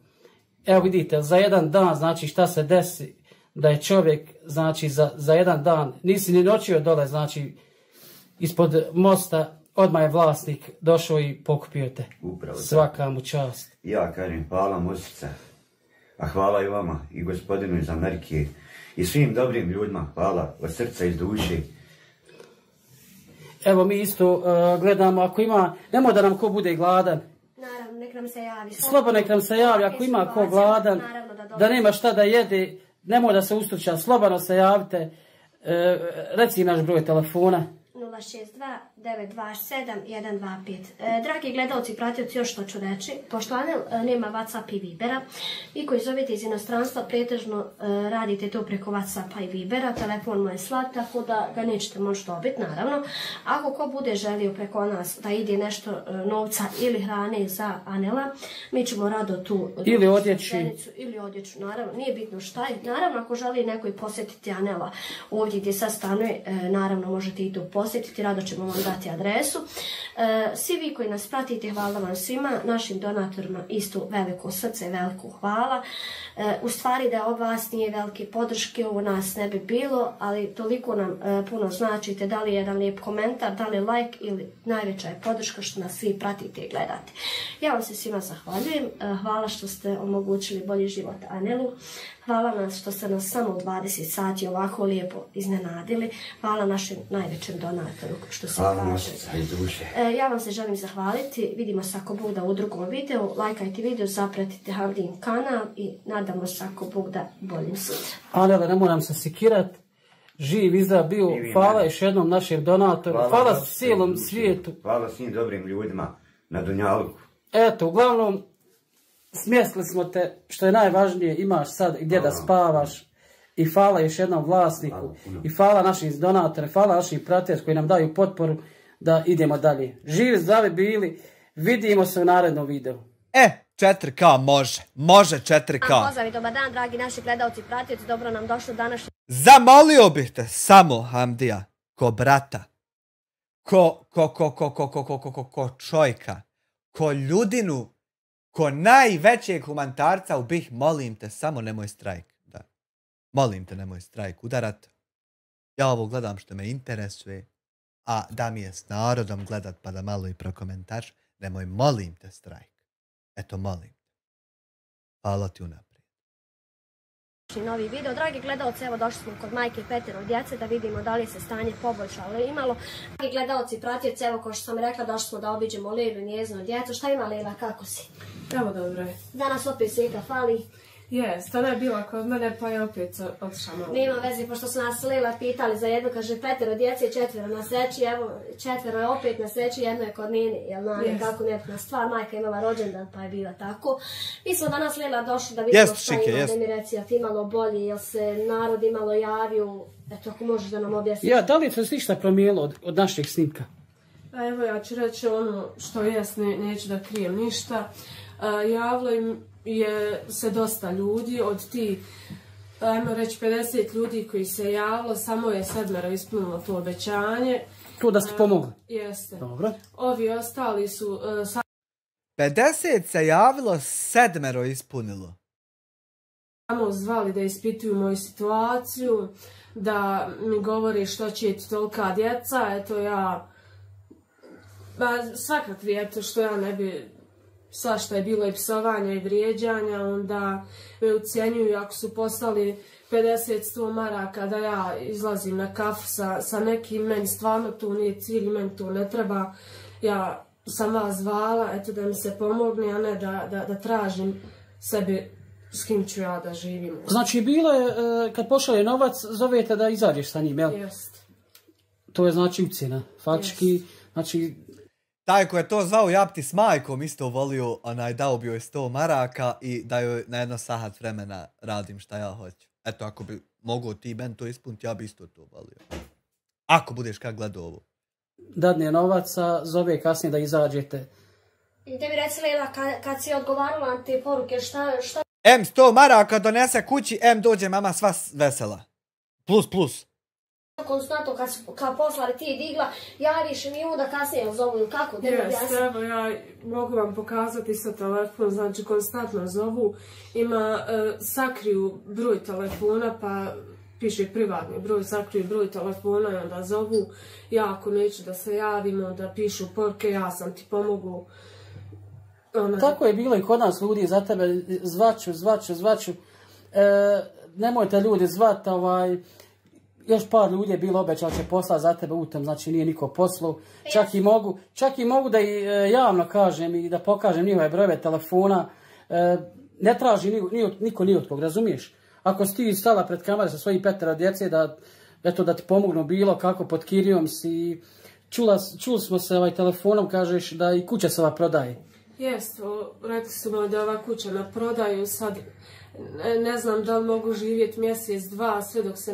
Evo vidite, za jedan dan, znači šta se desi, da je čovjek, znači za jedan dan, nisi ni noćio dole, znači ispod mosta, odmah je vlasnik došao i pokupio te. Upravo. Svaka mu čast. Ja kažem hvala Mosica, a hvala i vama i gospodinu iz Amerike i svim dobrim ljudima, hvala od srca, iz duše. Evo mi isto gledamo, ako ima, nemoj da nam ko bude gladan. Naravno, nek nam se javi. Slobodno nek nam se javi, ako ima ko gladan, da nema šta da jede, nemoj da se ustruča, slobodno se javite. Reci naš broj telefona. 062 927 125. Dragi gledalci i pratioci, još što ću reći, pošto Anel nema WhatsApp i Vibera, vi koji zovete iz inostranstva pretežno radite to preko WhatsAppa i Vibera, telefon mu je slat, tako da ga nećete moći dobiti, naravno. Ako ko bude želio preko nas da ide nešto novca ili hrane za Anela, mi ćemo rado tu... Ili odjeći. Ili odjeću, naravno, nije bitno šta je. Naravno, ako želi neko i posjetiti Anela ovdje gdje sad stanuje, naravno možete i to posjetiti, rado ćemo vam dati adresu. Svi vi koji nas pratite, hvala vam svima, našim donatorima isto veliko srce, veliko hvala. U stvari da od vas nije velike podrške, ovo nas ne bi bilo, ali toliko nam puno značite, da li je jedan lijep komentar, da li like ili najveća je podrška što nas svi pratite i gledate. Ja vam se svima zahvaljujem, hvala što ste omogućili bolji život Anelu. Hvala nas što ste nas samo u 20 sati ovako lijepo iznenadili. Hvala našem najvećem donatoru, što se kaže. Ja vam se želim zahvaliti. Vidimo se ako Bog da u drugom videu. Lajkajte video, zapratite Hamdin kanal i nadamo se ako Bog da boljim sutra. Anele, ne moram se sikirat. Živ i zdrav bio. Hvala još jednom našem donatoru. Hvala cijelom svijetu. Hvala svim dobrim ljudima na Dunjaluku. Eto, uglavnom, smjestili smo te, što je najvažnije, imaš sad gdje da spavaš. I hvala još jednom vlasniku. I hvala našim donatorima, hvala našim pratiteljima koji nam daju potporu da idemo dalje. Živi, zdravi bili, vidimo se u narednom videu. 4K može, može 4K. Pozdrav i dobar dan, dragi naši gledalci i pratioci, dobro nam došlo današnje... Zamolio bih te samo, Hamdija, ko brata, ko čojka, ko ljudinu, ko najvećeg humanitarca u BiH, molim te, samo nemoj strajk. Da. Molim te, nemoj strajk udarat. Ja ovo gledam što me interesuje, a da mi je s narodom gledat pa da malo i prokomentarš, nemoj, molim te, strajk. Eto, molim. Hvala ti unaprijed. Novi video. Dragi gledalci, evo došli smo kod majke i petero djece da vidimo da li se stanje poboljšalo imalo. Dragi gledalci i pratioci, evo kao što sam rekla, došli smo da obiđemo Lelu i njezinu djecu. Šta ima Lela, kako si? Evo dobro je. Danas opet svijeta fali. Jest, ona je bila kod mene pa je opet otišla malo. Nema veze, pošto su nas Lela pitali za jedno, kaže petero djece, 4 na sreći, evo 4 je opet na sreći, jedno je kod Nene, jel nam kako nepna stvar, majka imala rođendan pa je bila tako. Mi smo danas Lela došli da vidimo šta ima, da mi reci, ti imalo bolje, jel se narod imalo javio, eto ako možeš da nam objasniš. Ja, da li se ništa promijenilo od našeg snimka? Pa evo ja ću reći ono što jest, neću da krijem ništa. Javilo im je se dosta ljudi, od ti, ajmo reći 50 ljudi koji se javilo, samo je 7 ispunilo to obećanje. To da ste pomogli? Jeste. Dobro. Ovi ostali su... 50 se javilo, 7 ispunilo. Samo zvali da ispituju moju situaciju, da mi govori što će ti tolika djeca, eto ja... Svakakvi, eto što ja ne bi... Svašta je bilo i psovanja i vrijeđanja, onda me ucijenjuju ako su poslali 50-100 maraka da ja izlazim na kafu sa nekim, meni stvarno to nije cilj, meni to ne treba. Ja sam vas zvala, eto da mi se pomogne, a ne da tražim sebi s kim ću ja da živim. Znači bilo je, kad pošalje novac, zovete da izađeš sa njim, jel? Jest. to je znači ucjena. Faktički, znači... Taj ko je to zvao Japti s majkom isto volio, dao bi joj 100 maraka i da joj na 1 sahat vremena radim šta ja hoću. Eto, ako bi mogao ti meni to ispuniti, ja bi isto to volio. Ako budeš kak gledao ovo. Dadne novaca, zove kasnije da izađete. I te mi reci, Lela, kad si odgovarala na te poruke, šta... M 100 maraka donese kući, M dođe mama sva vesela. Plus. Konstantno kad poslali ti digla, javiš mi onda kasnije zovu, kako? Evo, ja mogu vam pokazati sa telefon, znači konstantno zovu, sakriju broj telefona, pa piše privatni broj, sakriju broj telefona i onda zovu, ja ako neću da se javim, onda pišu poruke, ja sam ti pomogu. Tako je bilo i kod nas ljudi za tebe, zvaću. Nemojte ljudi zvat, još par ljudi je bilo obećalo će poslati za tebe utom, znači nije niko poslao. Čak i mogu da i javno kažem i da pokažem njihove brojeve telefona. Ne traži niko ni od kog, razumiješ? Ako si ti stala pred kamere sa svojih 5 djece da ti pomognu bilo kako pod kirijom si. Čuli smo se telefonom, kažeš da i kuća se ova prodaje. Jest, rekli su mi da ova kuća na prodaju, sad ne znam da li mogu živjeti mjesec, 2, sve dok se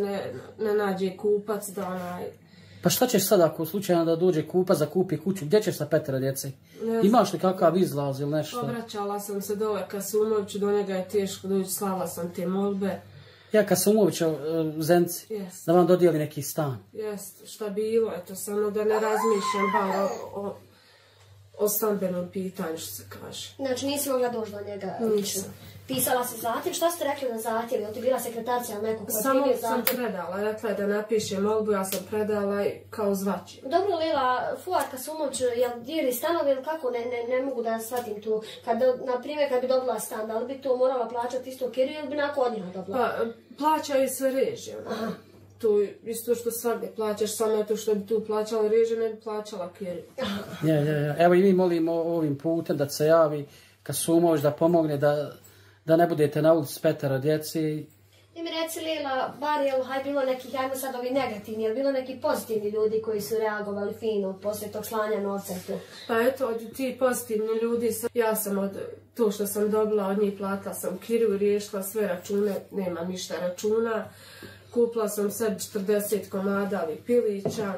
ne nađe kupac da Pa šta ćeš sad ako slučajno da dođe kupac da kupi kuću, gdje ćeš sa 5 djece? Imaš li kakav izlaz ili nešto? Obraćala sam se dole Kasumoviću, do njega je teško doći, slala sam te molbe. Ja Kasumovića u Zenci, da vam dodijeli neki stan. Jest, šta bilo, eto samo da ne razmišljam bar o stambenom pitanju, što se kaže. Znači nisi mogla doći do njega? Nisam. Pisala si zahtjev, šta ste rekli na zahtjev? Ili ti bila sekretarcija ili nekog? Samo sam predala, rekla je da napiše molbu, ja sam predala i kao zvači. Dobro, Lila, Fuad Kasumović, jel dijeli stanovi ili kako? Ne mogu da shvatim tu. Na primjer, kad bi dobila stan, da li bi to morala plaćati isto kiriju ili bi nakon od njega dobila? Pa, plaćaju sve režije. To isto što svakdje plaćaš, samo to što bi tu plaćala režije, ne bi plaćala kiriju. Evo i mi molimo ovim putem da se javi Kasumović da pomogne da ne budete na ulici s 5 djeci. I mi reci, Lila, bar je bilo nekih, ajmo sad ovi negativni, je bilo neki pozitivni ljudi koji su reagovali fino poslije tog slanja novca tu? Pa eto, od ti pozitivni ljudi, ja sam od to što sam dobila od njih platila sam kiriju, riješila sve račune, nema ništa računa. Kupila sam sebi 40 komada pilića.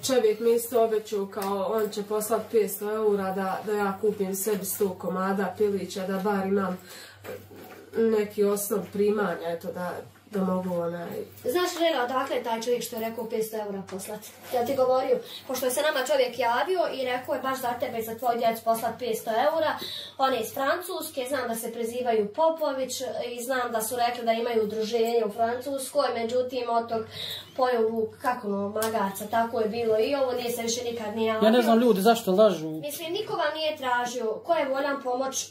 Čovjek mi isto obećao kao on će poslati 500 eura da ja kupim sebi 100 komada pilića, da bar imam neki osnov primanja, eto da mogu Znaš, Lila, odakle je taj čovjek što je rekao 500 eura poslati? Ja ti govorio, pošto je se nama čovjek javio i rekao je baš za tebe i za tvoju djecu poslati 500 eura, on je iz Francuske, znam da se prezivaju Popović i znam da su rekli da imaju udruženje u Francuskoj, međutim od tog pojavu magarca, tako je bilo i ovo, nije se više nikad nije javio. Ja ne znam ljudi zašto lažu. Mislim, niko vam nije tražio, ko je voljan pomoć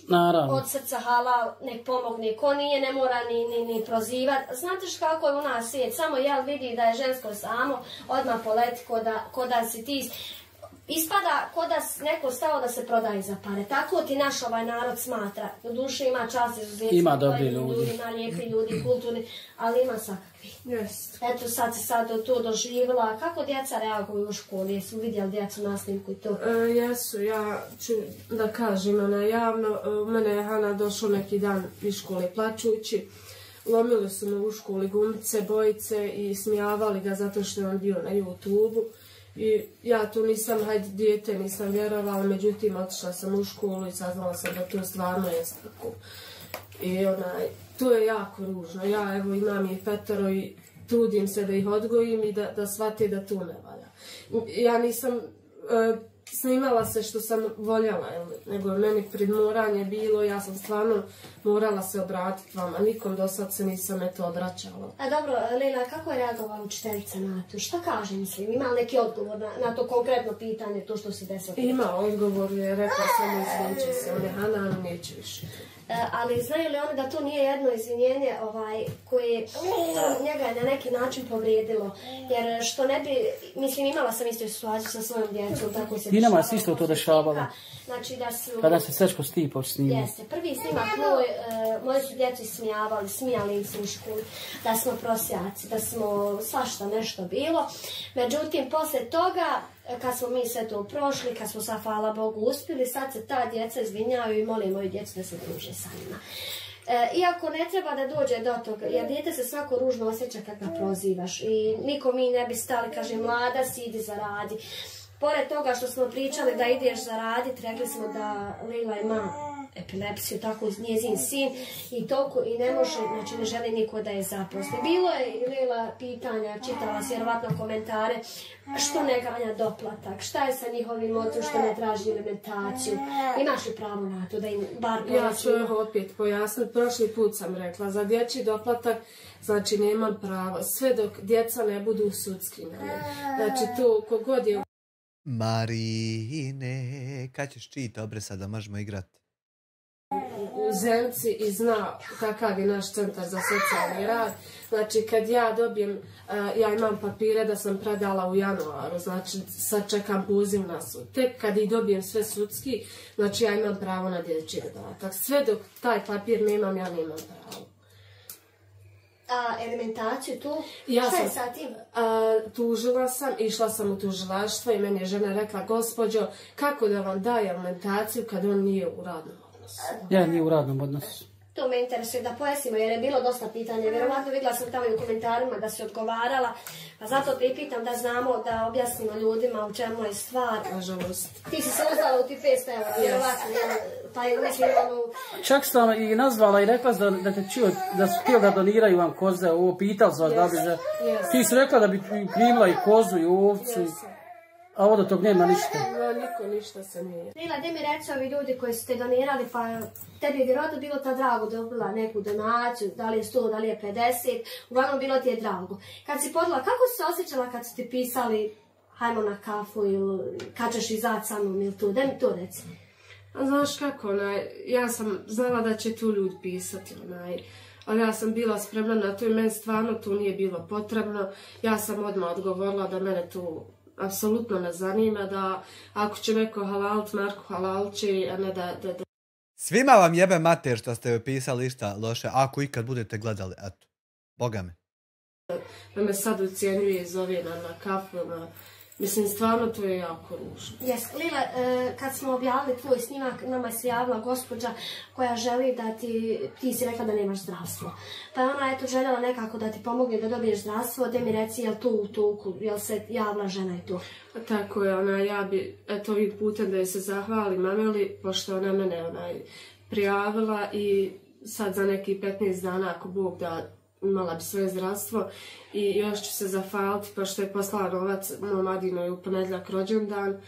od srca halal, nek pomogne, ko nije, ne mora ni prozivati. Znate kako je u nas svijet, samo jel vidi da je žensko samo, odmah poleti ko da si ti... Ispada ko da neko stao da se prodaje za pare. Tako ti naš narod smatra. U duši ima čast izuzetno. Ima dobri ljudi. Ima lijepi ljudi, kulturni, ali ima svakakvi. Eto sad si to doživjela. Kako djeca reaguju u školi? Jesu vidjeli djecu na snimku i to? Jesu, ja ću da kažem javno. U mene je Hana došao neki dan iz škole plačući. Lomili su me u školi gumice, bojice i smijavali ga zato što je on bio na YouTube-u. I ja tu nisam, dijete, nisam vjerovala, međutim otišla sam u školu i saznala sam da to stvarno je tako. I to je jako ružno. Ja evo imam ih 5 i trudim se da ih odgojim i da shvate da to ne valja. Ja nisam snimala se što sam voljela, nego je meni predmoranje bilo, ja sam stvarno morala se obratiti vama, nikom do sad se nisam obraćala. Dobro, Lila, kako je reagovala učiteljica na to? Šta kaže, mislim, ima li neki odgovor na to konkretno pitanje, to što se desilo? Ima odgovor, je rekla samo izvinče se, Hana, neće više. Ali znaju li oni da to nije jedno izvinjenje koje njega je na neki način povrijedilo? Jer što ne bi, mislim, imala sam isto situaciju sa svojom djecom, tako se nama se isto to dešavalo. Znači da su... Kada se Srećko Stipović snimao. Jeste, prvi snimak moji su djecu smijavali, smijali im se u školi, da smo prosjaci, da smo svašta nešto bilo. Međutim, poslije toga, kad smo mi sve to prošli, kad smo sad, hvala Bogu, uspjeli, sad se ta djeca izvinjavaju i molim moju djecu da se druže sa njima. Iako ne treba da dođe do toga, jer dijete se svako ružno osjeća kad ga prozivaš i niko mi ne bi stali, kaže mlada si, idi zaradi. Pored toga što smo pričali da ideš zaraditi, rekli smo da Lila ima epilepsiju, tako njezin sin i toliko i ne može, znači ne želi niko da je zaposli. Bilo je i Lila pitanja, čitala se vjerovatno komentare, što ne ganja doplatak, šta je sa njihovim ocem što ne traži alimentaciju. Imaš li pravo na to da im bar pojačuje? Ja ću evo opet pojasniti, prošli put sam rekla, za dječji doplatak, znači nemam pravo, sve dok djeca ne budu sudski. Znači to kogod je... Marine, kad ćeš čita obresa da možemo igrati? U Zemci i zna kakav je naš centar za socijalni rad. Znači kad ja dobijem, ja imam papire da sam predala u januaru, znači sad čekam poziv na sud. Tek kad i dobijem sve sudski, znači ja imam pravo na dječji dodatak. Sve dok taj papir nemam, ja nemam pravo. A alimentaciju tu? Ja šta je sam sa tim? Tužila sam, išla sam u tužilaštvo i meni je žena rekla, gospođo, kako da vam daje alimentaciju kad on nije u radnom odnosu? Ja, nije u radnom odnosu. To me interesuje da pojasnimo jer je bilo dosta pitanja. Vjerovatno vidjela sam tamo i u komentarima da se odgovarala. Pa zato pripitam da znamo, da objasnimo ljudima u čemu je stvar. Nažalost. Ti si se uzdala u ti 500 eura, vjerovatno. Pa je mislim Čak sam i nazvala i rekla da te čuo, da su htjeli da doniraju vam koze, ovo pitali su vas da bi za... Ti si rekla da bi primila i kozu i ovcu. A ovo do tog nema ništa. Niko ništa se nije. Lila, gdje mi reći ovi ljudi koji su te donirali, pa tebi je vjerojatno bilo ta drago da dobila neku donaciju, da li je 100, da li je 50, uglavnom bilo ti je drago. Kad si podala, kako si se osjećala kad su ti pisali hajmo na kafu ili kad ćeš izaći sa mnom ili tu, da mi to reci. Znaš kako, ja sam znala da će tu ljudi pisati, ali ja sam bila spremna na to i meni stvarno tu nije bilo potrebno. Ja sam odmah odgovorila da mene tu apsolutno ne zanima, da ako će neko halalit, Marko halalči, a ne da... Svima vam jebe mater što ste joj pisali išta loše, ako ikad budete gledali, eto, boga me. Da me sad ucijenjuje i zove na kafu, mislim, stvarno to je jako ružno. Lila, kad smo objavili tvoj snimak, nama se javila gospođa koja želi da ti si rekla da nemaš zdravstvo. Pa je ona željela nekako da ti pomogne da dobiješ zdravstvo, da mi reci jel tu u toku, jel se javila žena i tu. Tako je, ja bi ovim putem da joj se zahvalim mameli, pošto ona mene prijavila i sad za neki 15 dana, ako Bog da, imala bi svoje zdravstvo i još ću se zahvaliti pošto je poslala novac mom Adinu u ponedjeljak rođendan,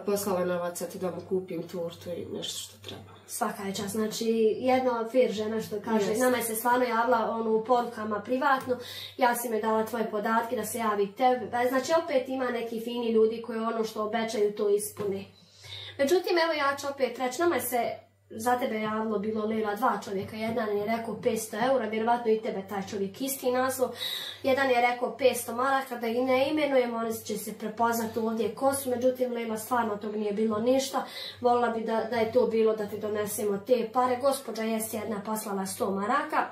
poslala novac da mu kupim tortu i nešto što treba. Svaka je čast, znači jedna fair žena što kaže, nama je se stvarno javila u porukama privatno, ja si me dala tvoje podatke da se javi tebi, znači opet ima neki fini ljudi koji ono što obećaju to ispune. Međutim, evo ja ću opet reći, nama je se za tebe javilo bilo Lila 2 čovjeka, jedan je rekao 500 eura, vjerovatno i tebe taj čovjek isti naslov, jedan je rekao 500 maraka, da i ne imenujemo, oni će se prepoznati ovdje ko su, međutim Lila stvarno tog nije bilo ništa, volila bi da je to bilo da ti donesemo te pare, gospođa je jedna poslala 100 maraka,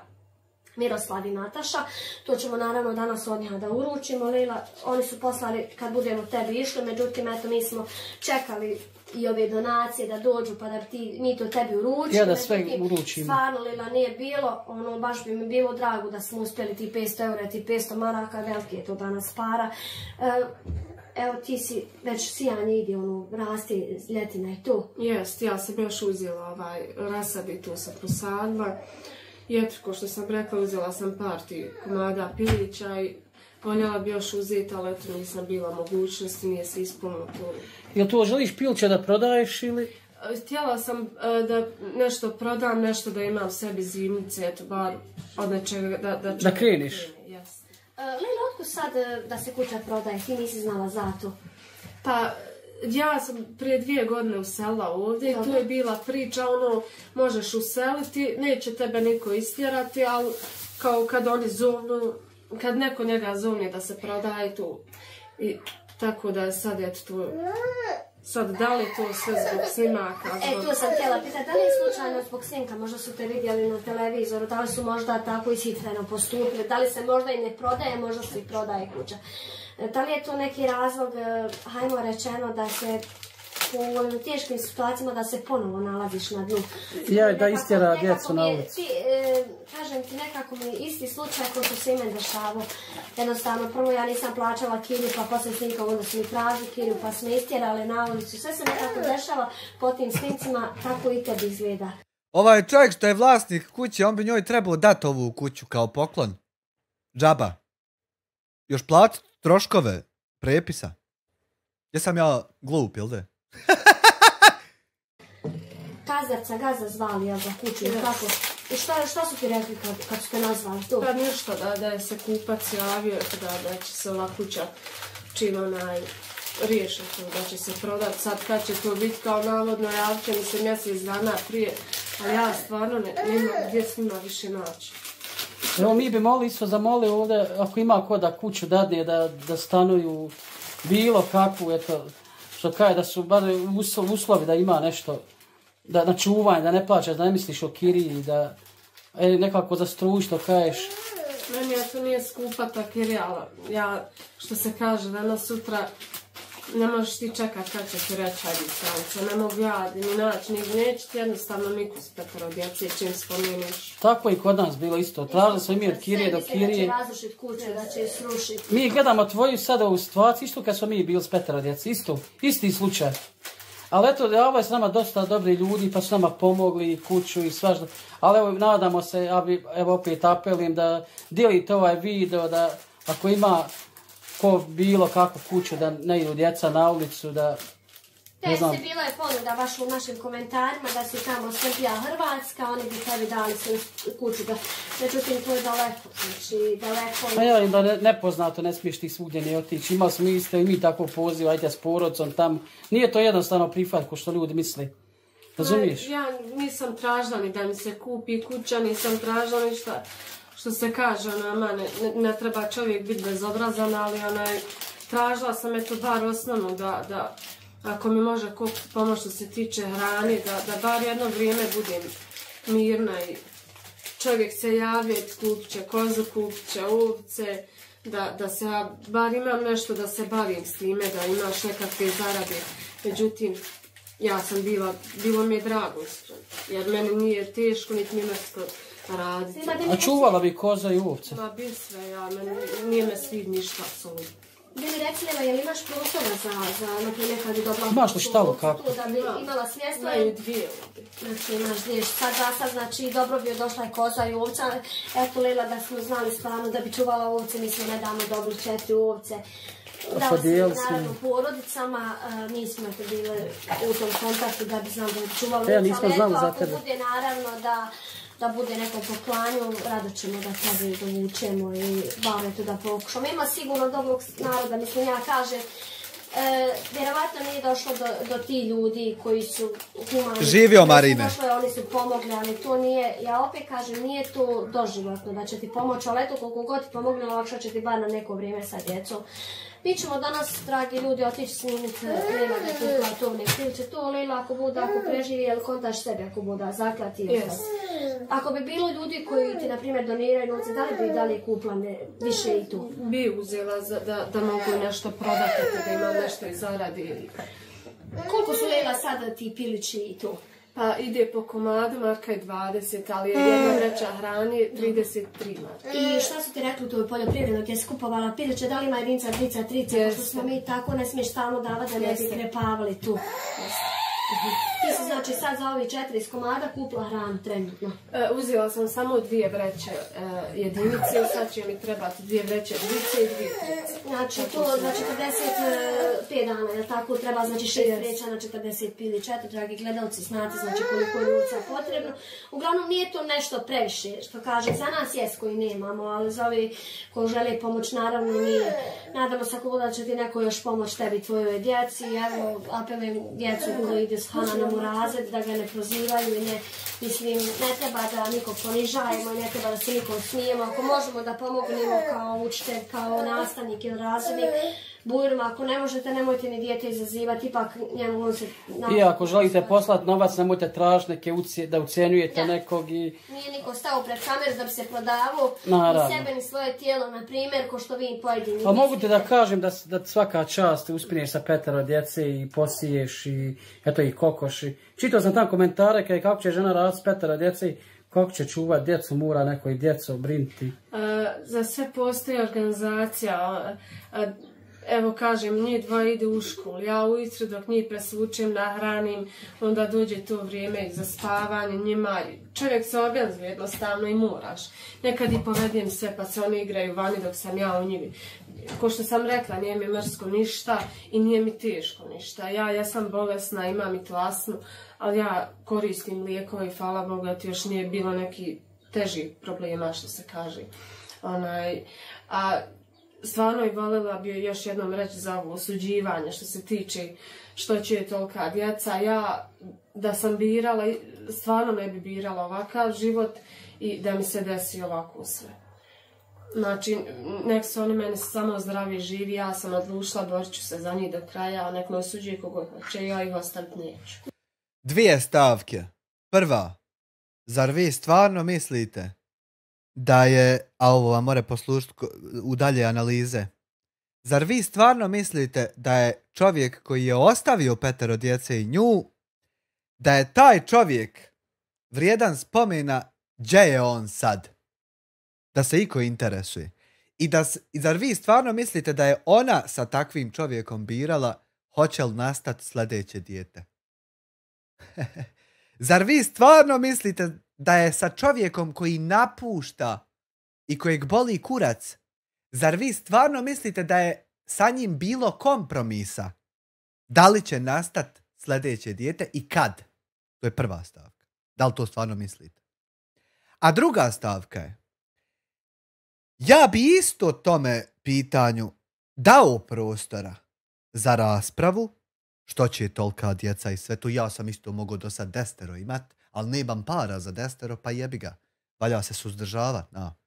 Miroslav i Nataša, to ćemo naravno danas od njega da uručimo, Lila, oni su poslali kad budemo tebi išli, međutim eto mi smo čekali i ove donacije da dođu pa da mi to tebi uručimo. Ja da sve uručimo. Stvarno Lila nije bilo, baš bi mi bilo drago da smo uspjeli ti 500 eura, ti 500 maraka, veliki je to danas para. Evo ti si već sijanje ide, rasti ljetina i tu. Jest, ja sam još uzela rasad i tu sam posadila. I eto, ko što sam rekla, uzela sam par ti komada pilića i voljela bi još uzeti, ali eto nisam bila mogućnosti, nije se ispunilo to. Jel to želiš pilće da prodaješ ili? Htjela sam da nešto prodam, nešto da imam sebi zimnice, eto bar od nečega da kreniš. Lila, otkud sad da se kuća prodaje? Ti nisi znala za to? Pa, ja sam prije 2 godine uselila ovdje i tu je bila priča, možeš useliti, neće tebe niko istjerati, ali kao kad oni zovnu, kad neko njega zovne da se prodaje tu. I tako da je sad eto tu Sad, da li to sve zbog snimaka? Tu sam htjela pitati, da li je slučajno zbog snimka, možda su te vidjeli na televizoru, da li su možda tako ishitreno postupili, da li se možda i ne prodaje, možda se i prodaje kuća. Da li je to neki razlog, hajmo rečeno, da se u ovim teškim situacijama da se ponovo nalaziš na dnu? Ja, da istjera djecu na ulicu. Kažem ti, nekako mi isti slučaj koji su se ime dešavao. Jednostavno, prvo ja nisam plaćala kiriju, pa posle snimka onda su mi tražili kiriju, pa smo istjerali na ulicu. Sve se nekako dešava po tim snimcima, kako i tebi izgleda. Ovaj čovjek što je vlasnik kuće, on bi njoj trebao dati ovu kuću kao poklon. Džaba. Još platiti troškove prepisa. Jesam ja glup, jel da? Kazarca Gaza zvali ja za kuću, kako? I šta su ti rekli kad su te nazvali tu? Pa ništa, da je se kupac javio, da će se ova kuća čim riješi to, da će se prodati. Sad kad će to biti kao navodno javče, mislim mjesec dana prije, ali ja stvarno nema gdje s njima više naći. Evo mi bi mogli isto zamoliti ovdje, ako ima ko da kuću dadne, da stanuju bilo kakvu, eto, što kaže da su bar uslovi da ima nešto, da na čuvanje, da ne plaćaš, da ne misliš o kiriji, da nekako za struju što kažeš. Meni to nije skupa ta kirija, ali ja, što se kaže, danas sutra ne možeš ti čekat kad će ti reći hajde stranca, ne mogu ja ni naći, ni neći ti jednostavno niku s petero djece čim spomeniš. Tako i kod nas bilo isto, tražili smo mi od kirije do kirije. Da će razrušiti kuću, da će je srušiti. Mi gledamo tvoju sada ovu situaciju, isto kad smo mi bili s petero djece, isti slučaj. Ali eto, ovo je s nama dosta dobri ljudi, pa su nama pomogli i kuću i svašta. Ali evo, nadamo se, ja bi, evo opet apelim da dijelite ovaj video, da ako ima ko bilo kakvu kuću, da ne idu djeca na ulicu, da... Bilo je ponuda baš u našim komentarima da su tamo Srbija, Hrvatska, oni bi tebi dali svoju kuću. Međutim, to je daleko, znači daleko... Pa ja im da nepoznato ne smiješ ti svugdje ne otići. Imali smo isto i mi tako poziv, ajte s porodcom tamo. Nije to jednostavno prihvat ko što ljudi misli. Razumiješ? Ja nisam tražila ni da mi se kupi kuća, nisam tražila ništa. Što se kaže, ne treba čovjek biti bezobrazan, ali tražila sam eto bar osnovno da ako mi može pomoć što se tiče hrane, da bar jedno vrijeme budem mirna i čovjek se javi, kupit će kozu, kupit će ovce, da se bar imam nešto da se bavim s time, da imaš nekakve zarade. Međutim, ja sam bilo mi je drago, jer meni nije teško, niti mi nešto raditi. A čuvala bi koza i ovce? Ma bi sve, nije me svid ništa apsolutno. Bili recimo, je li imaš prostora za naprimjer kad je dobila imaš li štalu kako? Da bi imala smjesto? Imaju dvije. Znači imaš dvije. Sad, znači dobro bi došla je koza i ovca. Eto Lila da smo znali stvarno da bi čuvala ovce, mi smo nedavno dobili 4 ovce. Dali smo naravno porodicama, nismo bili u tom kontaktu da bi znam da bi čuvali ovce. Nismo znali za tebe. Ako bude naravno da bude neko po klanju, rado ćemo da tebe dovučemo i bavetu da pokušamo. Ima sigurno dobrog naroda, mislim ja kažem, vjerovatno nije došlo do ti ljudi koji su humani. Živio Marine. Oni su pomogli, ali to nije, ja opet kažem, nije to doživotno da će ti pomoći, ali eto koliko god ti pomogne, olakšat će ti bar na neko vrijeme sa djecom. Mi ćemo danas, dragi ljudi, otići snimiti Lila da kupila tovne piliće. To Lila ako bude, ako preživi, jel kontaš sebi ako bude zaklati. Ako bi bilo ljudi koji ti, na primjer, doniraju novce, da li bi dalje kupila više i tu? Bi uzela da mogu nešto prodati, da imam nešto i zaradi. Koliko su Lila sada ti pilići i tu? Pa ide po komadu, marka je 20, ali je jedna vreća hrane 33 marka. I šta su ti rekli u toj poljoprivrednoj gdje si kupovala piliće, da li ima jedinca, dvica, trica, pošto smo mi tako ne smiješ stalno davati da ne bi krepavali tu. Ti si znači sad za ovi 4 komada kupila hranu trenutno? Uzela sam samo 2 vreće jedinice, sad će mi trebati 2 vreće dvice i 2 trice. Znači to za 45 dana, je tako? Treba znači 6 vreća na 40 pilića. Eto, dragi gledalci, znate znači koliko je novca potrebno. Uglavnom nije to nešto previše, što kaže, za nas jest koji nemamo, ali za ovi koji žele pomoć naravno nije. Nadamo se ako da će ti neko još pomoć tebi i tvojoj djeci. Evo, apelujem djecu koji ide s Hananom u razred, da ga ne prozivaju i ne, mislim, ne treba da nikog ponižajemo i ne treba da se nikom smijemo. Ako možemo da pomognemo kao učitelj, kao nastavnik ili razrednik, bujruma. Ako ne možete, nemojte ni dijete izazivati, ipak njemu on se... I ako želite poslati novac, nemojte tražiti neke da ucijenjujete nekog i... Nije niko stao pred kameru da bi se prodavao ni sebe ni svoje tijelo, na primjer, ko što vi pojedini. Pa mogu ti da kažem da svaka čast uspinješ sa 5 djece i posiješ i eto i kokoši. Čitao sam tam komentare kako će žena raditi s 5 djece i kako će čuvati djecu, mora neko i djecu brinuti. Za sve postoji organizacija. Evo kažem, njih 2 ide u školu, ja ujutro dok njih presvučem, nahranim, onda dođe to vrijeme za spavanje, njima, čovjek se objaznuje jednostavno i moraš. Nekad i povedem sve pa se oni igraju vani dok sam ja u njivi. Ko što sam rekla, nije mi mrsko ništa i nije mi teško ništa. Ja sam bolesna, imam i astmu, ali ja koristim lijekove i hvala Bogu da ti još nije bilo neki teži problema što se kaže. A stvarno i voljela bi još jednom reći za ovo osuđivanje što se tiče što će tolika djeca. Ja da sam birala, stvarno ne bi birala ovakav život i da mi se desi ovako sve. Znači, nek su oni mene samo zdravi živi, ja sam odlučila, borit ću se za njih do kraja, a nek me osuđuje kogo hoće, ja ih ostaviti neću. 2 stavke. Prva, zar vi stvarno mislite da je, a ovo vam mora poslušati u dalje analize, zar vi stvarno mislite da je čovjek koji je ostavio 5 djece i nju, da je taj čovjek vrijedan spomena gdje je on sad? Da se iko interesuje. I zar vi stvarno mislite da je ona sa takvim čovjekom birala hoće li nastati sljedeće dijete? Zar vi stvarno mislite da je sa čovjekom koji napušta i kojeg boli kurac, zar vi stvarno mislite da je sa njim bilo kompromisa? Da li će nastati sljedeće dijete i kad? To je prva stavka. Da li to stvarno mislite? A druga stavka je, ja bi isto tome pitanju dao prostora za raspravu, što će tolika djeca i sve to. Ja sam isto mogao do sad 10 imat, ali nemam para za 10, pa jebi ga. Valja se suzdržavat.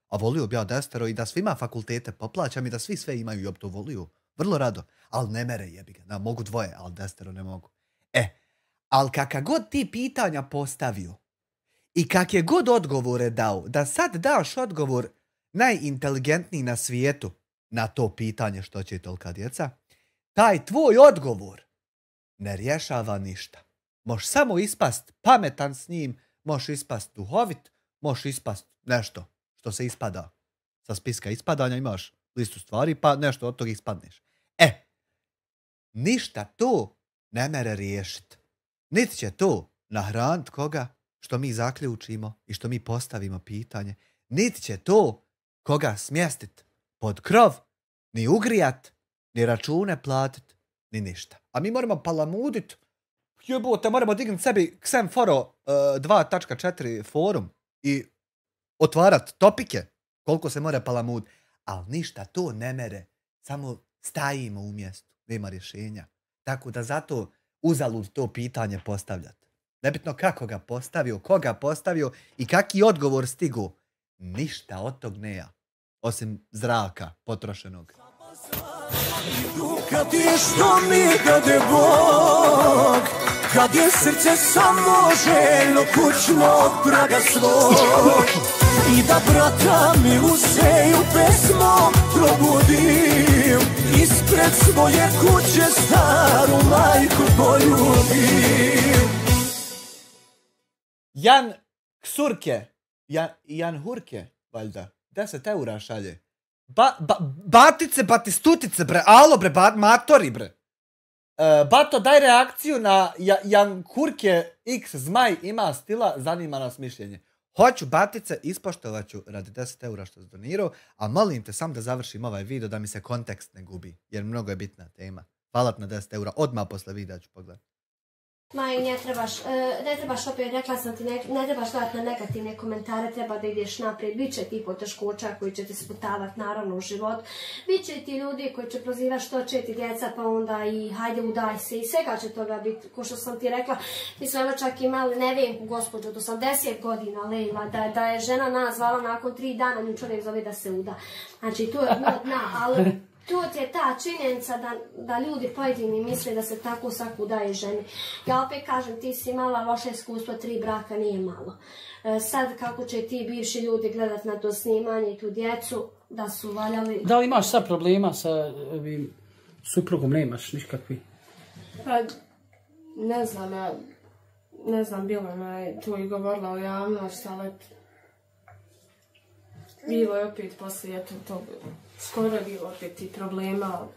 A volio bi ja 10 i da svima fakultete poplaćam i da svi sve imaju, ja bi to volio. Vrlo rado. Ali ne mere jebi ga. Mogu 2, ali 10 ne mogu. Ali kakav god ti pitanja postavio i kak je god odgovore dao, da sad daš odgovor najinteligentniji na svijetu na to pitanje što će tolika djeca, taj tvoj odgovor ne rješava ništa. Možeš samo ispast pametan s njim, možeš ispast duhovit, možeš ispast nešto što se ispada. Sa spiska ispadanja imaš listu stvari, pa nešto od toga ispadneš. Ništa to ne mere riješiti. Niti će to nahraniti koga što mi zaključimo i što mi postavimo pitanje. Niti će to koga smjestit pod krov, ni ugrijat, ni račune platit, ni ništa. A mi moramo palamudit, jebote, moramo dignuti sebi Xenforo 2.4 forum i otvarat topike koliko se mora palamud. Ali ništa to ne mere, samo stajimo u mjestu, nema rješenja. Tako da zato uzalud to pitanje postavljati. Nebitno kako ga postavio, koga postavio i kaki odgovor stigu. Ništa od tog neja, osim zraka potrošenog. Kad je što mi dade Bog, kad je srce samo željno kućnog praga svog, i da brata mi useju pesmom probudim, ispred svoje kuće staru majku poljubim. Jan Ksurke, Jan Hurke, valjda, 10 eura šalje. Batice, batistutice, bre, alo bre, matori bre. Bato, daj reakciju na Jan Hurke X Zmaj ima stila, zanima nas mišljenje. Hoću batice, ispoštovat ću radi 10 eura što si donirao, a molim te sam da završim ovaj video da mi se kontekst ne gubi, jer mnogo je bitna tema. Hvala na 10 eura, odmah posle videa ću pogledati. Maj, ne trebaš opet, rekla sam ti, ne trebaš gledati na negativne komentare, treba da ideš naprijed. Biće ti poteškoća koji će te sputavati naravno u život. Biće ti ljudi koji će prozivati što će ti djeca, pa onda i hajde udaj se i svega će toga biti. Ko što sam ti rekla, mi smo evo čak imali nevenku gospođu od 80 godina, Lejla, da je žena nas zvala nakon 3 dana, nju čovjek zove da se uda. Znači, to je dno dna, ali To ti je ta činjenica da ljudi pojedini misle da se tako svaku daje ženi. Ja opet kažem, ti si imala loše iskustvo, 3 braka nije malo. Sad kako će ti bivši ljudi gledat na to snimanje i tu djecu, da su valjali... Da li imaš sad problema sa suprugom, nemaš nikakvi? Pa, ne znam, ja ne znam, bilo je tu i govorila o javnosti, ali bilo je opet poslije, eto, to skoro je bilo opet i problema.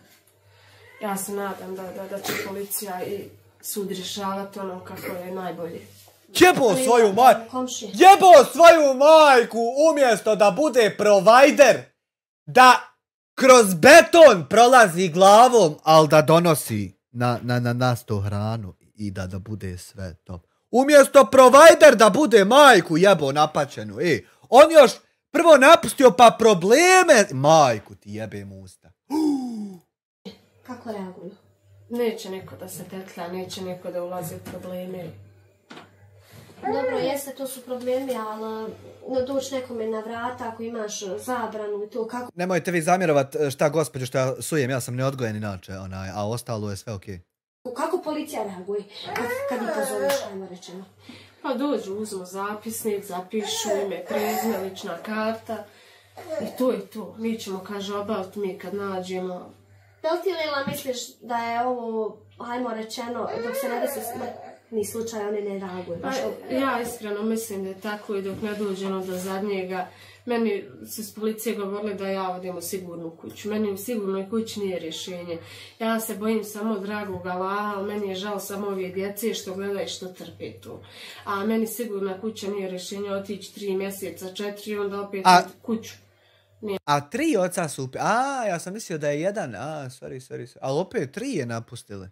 Ja se nadam da će policija i sud rješavati ono kako je najbolje. Jebo svoju majku! Jebo svoju majku umjesto da bude provajder, da kroz beton prolazi glavom, ali da donosi na sto hranu i da bude sve top. Umjesto provajder da bude majku jebo napačenu. On još prvo napustio pa probleme. Majku ti jebem usta. Kako reaguju? Neće neko da se petlja, neće neko da ulazi u probleme. Dobro, jeste, to su problemi, ali doći nekome na vrata ako imaš zabranu i to kako... Nemojte vi zamjerovat šta gospođo što ja sujem, ja sam neodgojen inače, a ostalo je sve okej. Kako policija reaguje kad ih pozoveš, ajmo rečeno? Pa dođu, uzmu zapisnik, zapišu ime, prezime, lična karta i to je to. Mi ćemo, kaže, obaviti mi kad nađemo. Da li ti, Lila, misliš da je ovo, ajmo rečeno, dok se ne desi smrtni slučaj, oni ne reaguju? Pa, ja iskreno mislim da je tako i dok ne dođemo do zadnjega. Meni su s policije govorili da ja odem u sigurnu kuću. Meni u sigurnoj kući nije rješenje. Ja se bojim samo dragog Allaha, ali meni je žao samo ove djece što gledaju što trpe tu. A meni sigurna kuća nije rješenje, otići 3 mjeseca, 4 i onda opet kuću. A 3 oca su... ja sam mislio da je 1. Sorry. Ali opet 3 je napustili.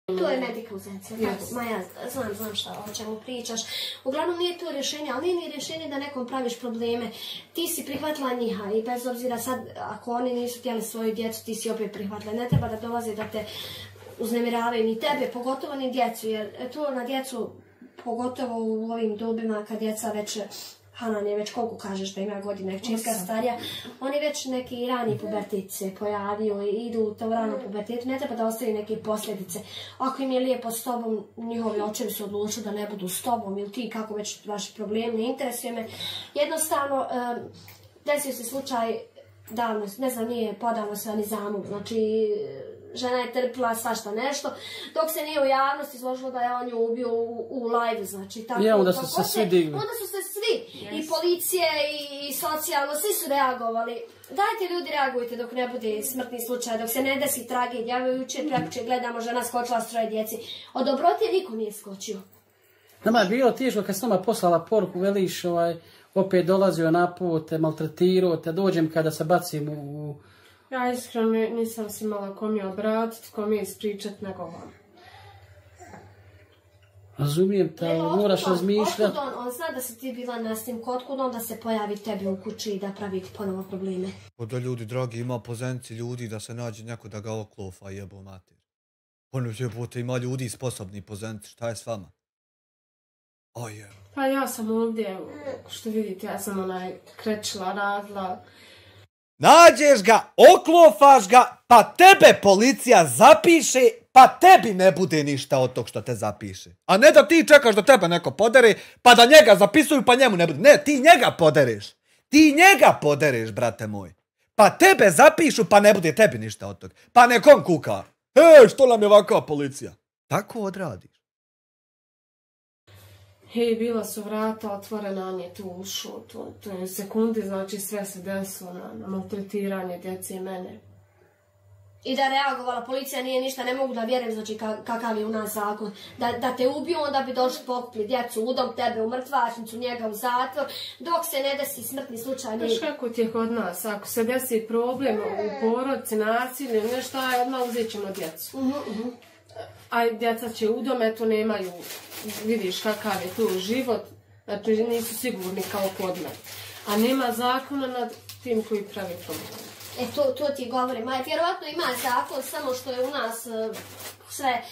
To je medikalizacija, ma ja znam šta, o čemu pričaš. Uglavnom nije to rješenje, ali nije ni rješenje da nekom praviš probleme. Ti si prihvatila njiha i bez obzira sad, ako oni nisu htjeli svoju djecu, ti si opet prihvatila. Ne treba da dolaze da te uznemiravaju ni tebe, pogotovo ni djecu, jer to na djecu, pogotovo u ovim dobima kad djeca već... Hanan je već koliko kažeš da ima godine, činska starija, oni već neki rani pubertet se pojavio i idu u to rano pubertetu, ne treba da ostavi neke posljedice. Ako im je lijepo s tobom, njihovi očevi su odlučili da ne budu s tobom ili ti, kako već vaš problem, ne interesuje me. Jednostavno, desio se slučaj davno, ne znam, nije podavno sa Nizamom, znači žena je trpila svašta nešto, dok se nije u javnosti izložilo da je on ju ubio u live, znači tako. Ja, onda su se svi digli. Onda su se svi, i policije, i socijalno, svi su reagovali. Dajte ljudi, reagujte dok ne bude smrtni slučaj, dok se ne desi tragedija. Evo jučer prekjučer gledamo, žena skočila s 3 djeci. Od dobrotije niko nije skočio. Nama je bilo teško kad sam nama poslala poruku, veliš, opet dolazio na put, maltretirao te, dođem kada se bacim u... Ja iskreno nisam si imala kom je obratiti, kom je ispričat, nego vam. Razumijem te, moraš razmišljati. Otkud on zna da si ti bila na snimku, otkud on da se pojavi tebi u kući i da pravi ponovo probleme? Da ljudi, dragi, ima pozenici ljudi da se nađe neko da ga oklofa, jebo mater. Jebote, ima ljudi sposobni pozenici, šta je s vama? Pa ja sam ovdje, što vidite, ja sam krećila, radila. Nađeš ga, oklofaš ga, pa tebe policija zapiše, pa tebi ne bude ništa od tog što te zapiše. A ne da ti čekaš da tebe neko podere, pa da njega zapisuju, pa njemu ne bude. Ne, ti njega podereš. Ti njega podereš, brate moj. Pa tebe zapišu, pa ne bude tebi ništa od tog. Pa nekom kuka. Što nam je ovakva policija? Tako odradiš. Bila su vrata otvorena, on je tu ušao, to je sekundi, znači sve se desilo na maltretiranje djece i mene. I da je reagovala policija nije ništa, ne mogu da vjerujem, znači kakav je u nas zakon. Da te ubiju, onda bi došli pokupili djecu u dom, tebe u mrtvačnicu, njega u zatvor, dok se ne desi smrtni slučaj. Znaš kako ti je kod nas, ako se desi problem u porodici, nasilje, nešto, odmah uzet ćemo djecu. A djeca će u dom, eto nemaju, vidiš kakav je tu život, znači nisu sigurni kao kod mene. A nema zakona nad tim koji pravi problem. To ti govorim, vjerovatno ima zakon, samo što je u nas sve,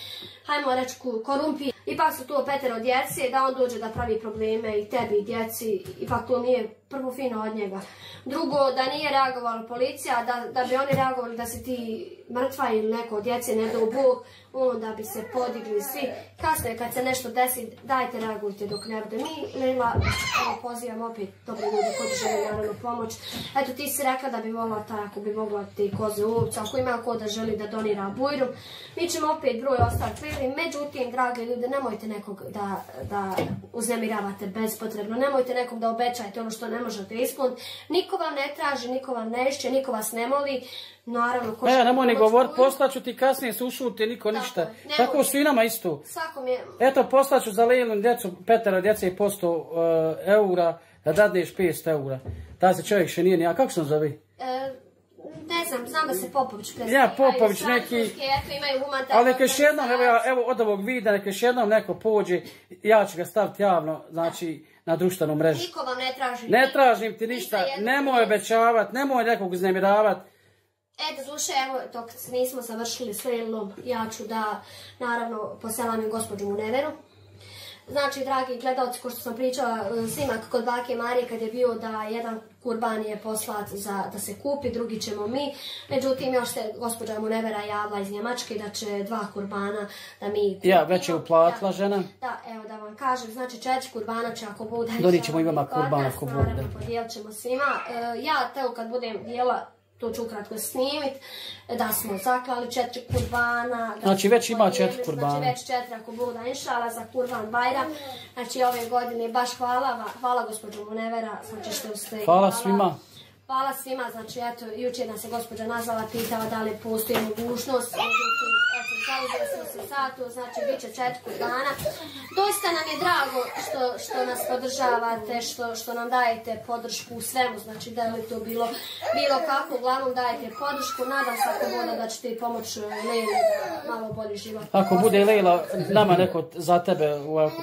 hajmo reći, korumpi. Ipak su tu 5 djece, da on dođe da pravi probleme i tebi i djeci, ipak to nije prvo fino od njega. Drugo, da nije reagovala policija, da bi oni reagovali da si ti mrtva ili neko od djece, ne do Bog, onda bi se podigli svi. Kasnije kad se nešto desi, dajte reagujte dok ne bude. Mi, Lila, pozivam opet dobre ljude koji žele naravno pomoć. Eto, ti si rekla da bi volila taj, ako bi mogla ti koze ovce, ako ima ko da želi da donira bujru. Mi ćemo opet broj ostaviti Lili, međutim, drage ljude, nemojte nekog da uznemiravate bespotrebno, nemojte nekog da obećajte ono što ne možete ispuniti. Niko vam ne traži, niko vam ne išće, niko vas ne moli. Naravno, ko što... nemoj ni govorit, poslaću ti kasnije se ušuti, niko ništa. Tako su i nama isto. Svakom je... Eto, poslaću za Lilinu djecu, 5 djece i po 100 eura, da dadneš 500 eura. Da se čovjek še nije ni... A kako se on zove? Ne znam da se Popović predstavljaju. Ja, Popović neki... Ali neka još jednom, evo od ovog videa, neka još jednom neko pođe, ja ću ga staviti javno, znači, na društvenu mrežu. Niko vam ne traži. Ne tražim ti ništa, nemoj obećavat, nemoj nekog uznemiravati. Doduše, evo, dok nismo završili s Lilom, ja ću da, naravno, poselamim gospođu Muneveru. Znači, dragi gledalci, ko što sam pričala, snimak kod bake Marije kad je bio da jedan kurban je poslat da se kupi, drugi ćemo mi. Međutim, još se gospođa Munevera javila iz Njemačke da će 2 kurbana da mi kupimo. Ja, već je uplatila žena. Da, evo da vam kažem, znači 4 kurbana će ako bude... Donijet ćemo imama kurbana ako bude. Naravno, podijelit ćemo svima. Ja, teo kad budem dijela, to ću ukratko snimit, da smo zaklali 4 kurbana. Znači već ima 4 kurbana. Znači već 4 ako Bog da inšala za kurban Bajram. Znači ove godine baš hvala gospođo Munevera. Znači što ste... Hvala svima. Hvala svima, znači eto, jučer nas je gospođa nazvala, pitala da li postoji mogućnost, međutim, eto, zauzeli smo se za to, znači bit će 4 kurbana. Dosta nam je drago što nas podržavate, što nam dajete podršku u svemu, znači da li to bilo kako, uglavnom dajete podršku, nadam se ako bude da ćete pomoći Lili da malo bolji život. Ako bude Lila, nama neko za tebe,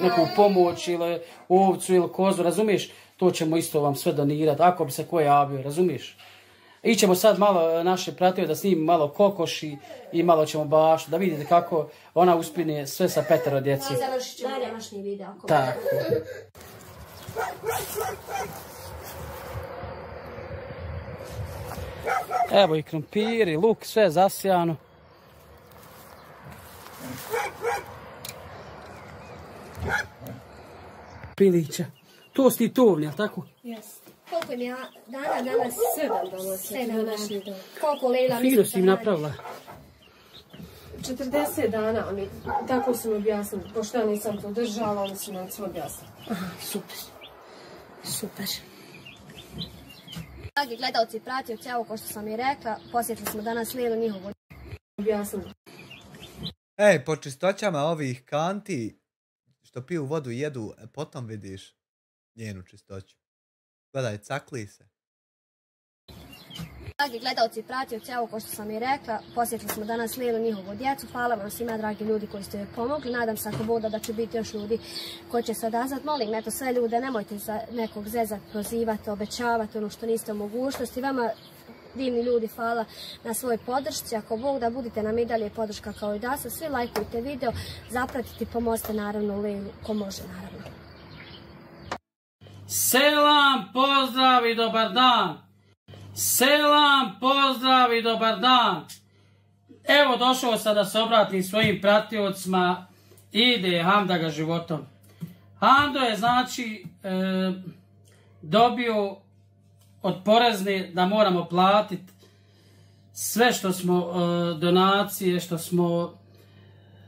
neku pomoć ili ovcu ili kozu, razumiješ? To ćemo isto vam sve donirati, ako bi se ko javio, razumiješ? Ićemo sad malo naše pratio da snimimo malo kokoši i malo ćemo baš da vidite kako ona uspine sve sa 5 djeci. I završit ćemo današnji video. Tako. Evo i krompir i luk, sve zasijano. Pilića. To si ti tovni, jel' tako? Jes. Koliko im ja dana danas? 7 današnji dan. Koliko Lila Fino si im napravila. 40 dana, oni tako su mi objasnili. Pošto ja nisam to držala, oni su nam sve objasnili. Super. Super. Dragi gledalci, pratioci, evo ko što sam i rekla, posjetili smo danas Lilu njihovu objasnili. Ej, po čistoćama ovih kanti što piju vodu i jedu, potom vidiš njenu čistoću. Gledaj, cakli se. Dragi gledalci, pratioci, evo ko što sam i rekla, posjetili smo danas Lilu njihovu djecu. Hvala vam svima, dragi ljudi koji ste joj pomogli. Nadam se ako bude da će biti još ljudi koji će se odazvati. Molim, eto, sve ljude, nemojte za nekog zezat, prozivati, obećavati ono što niste u mogućnosti. Vama, divni ljudi, hvala na svojoj podršci. Ako Bog da, budite nam i dalje podrška kao i da se. Svi lajkujte video, zapratite, pomozite naravno Lilu, ko može naravno. Selam, pozdrav i dobar dan. Selam, pozdrav i dobar dan. Evo došao sam da se obratim svojim pratiocima. Ide Hamda ga životom. Hamdo je znači dobio od porezne da moramo platiti sve što smo donacije, što smo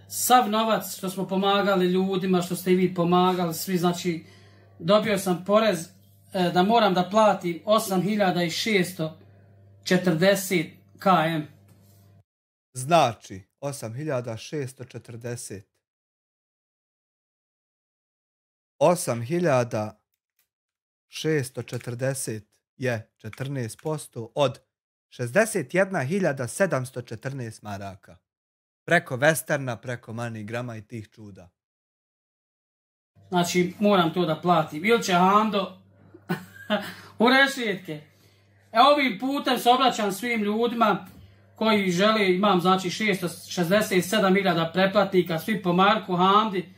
sav novac što smo pomagali ljudima, što ste i vi pomagali, svi, znači dobio sam porez da moram da platim 8640 km. Znači, 8640. 8640 je 14% od 61.714 maraka. Preko Westerna, preko MoneyGrama i tih čuda. Znači, moram to da platim. Ili će Hamdo u rešetke. Ovim putem se obraćam svim ljudima koji žele, imam znači 667.000 pretplatnika, svi po Marku Hamdi.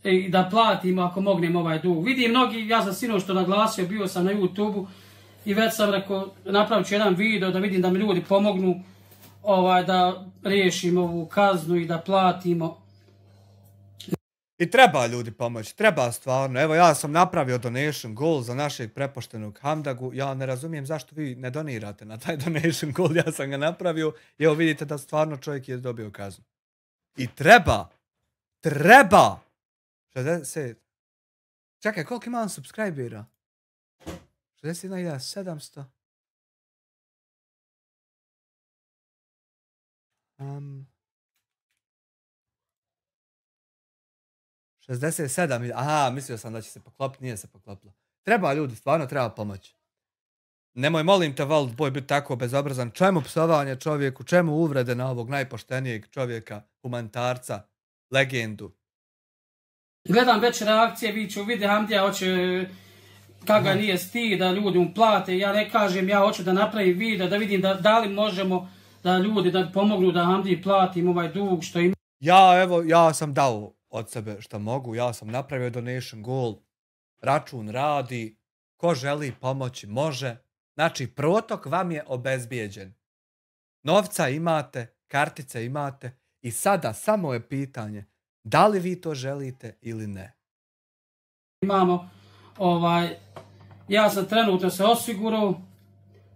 i da platimo ako mognem ovaj dug. Vidim mnogi, ja sam sinoć što naglasio, bio sam na YouTube-u i već sam rekao, napravit ću jedan video da vidim da mi ljudi pomognu da riješimo ovu kaznu i da platimo. I treba ljudi pomoći, treba stvarno. Evo ja sam napravio donation goal za našeg prepoštenog Hamdagu. Ja ne razumijem zašto vi ne donirate na taj donation goal, ja sam ga napravio. I evo vidite da stvarno čovjek je dobio kaznu. I treba 60. Čekaj, koliko imam subscribera? 61.700. 67, aha, mislio sam da će se poklopiti, nije se poklopilo. Treba ljudi, stvarno treba pomoći. Nemoj, molim te, Vault Boy, biti tako bezobrazan. Čemu psovanje čovjeku, čemu uvrede na ovog najpoštenijeg čovjeka, humanitarca, legendu? Gledam već reakcije, vidi Hamdija, hoće kako ga nije stid, da ljudi mu plate. Ja ne kažem, ja hoću da napravim video, da vidim da li možemo da ljudi da pomognu da Hamdiji platim ovaj dug što ima. Ja sam dao od sebe što mogu, ja sam napravio donation goal, račun radi, ko želi pomoći može, znači protok vam je obezbijeđen. Novca imate, kartice imate i sada samo je pitanje da li vi to želite ili ne. Imamo, ja sam trenutno se osigurao,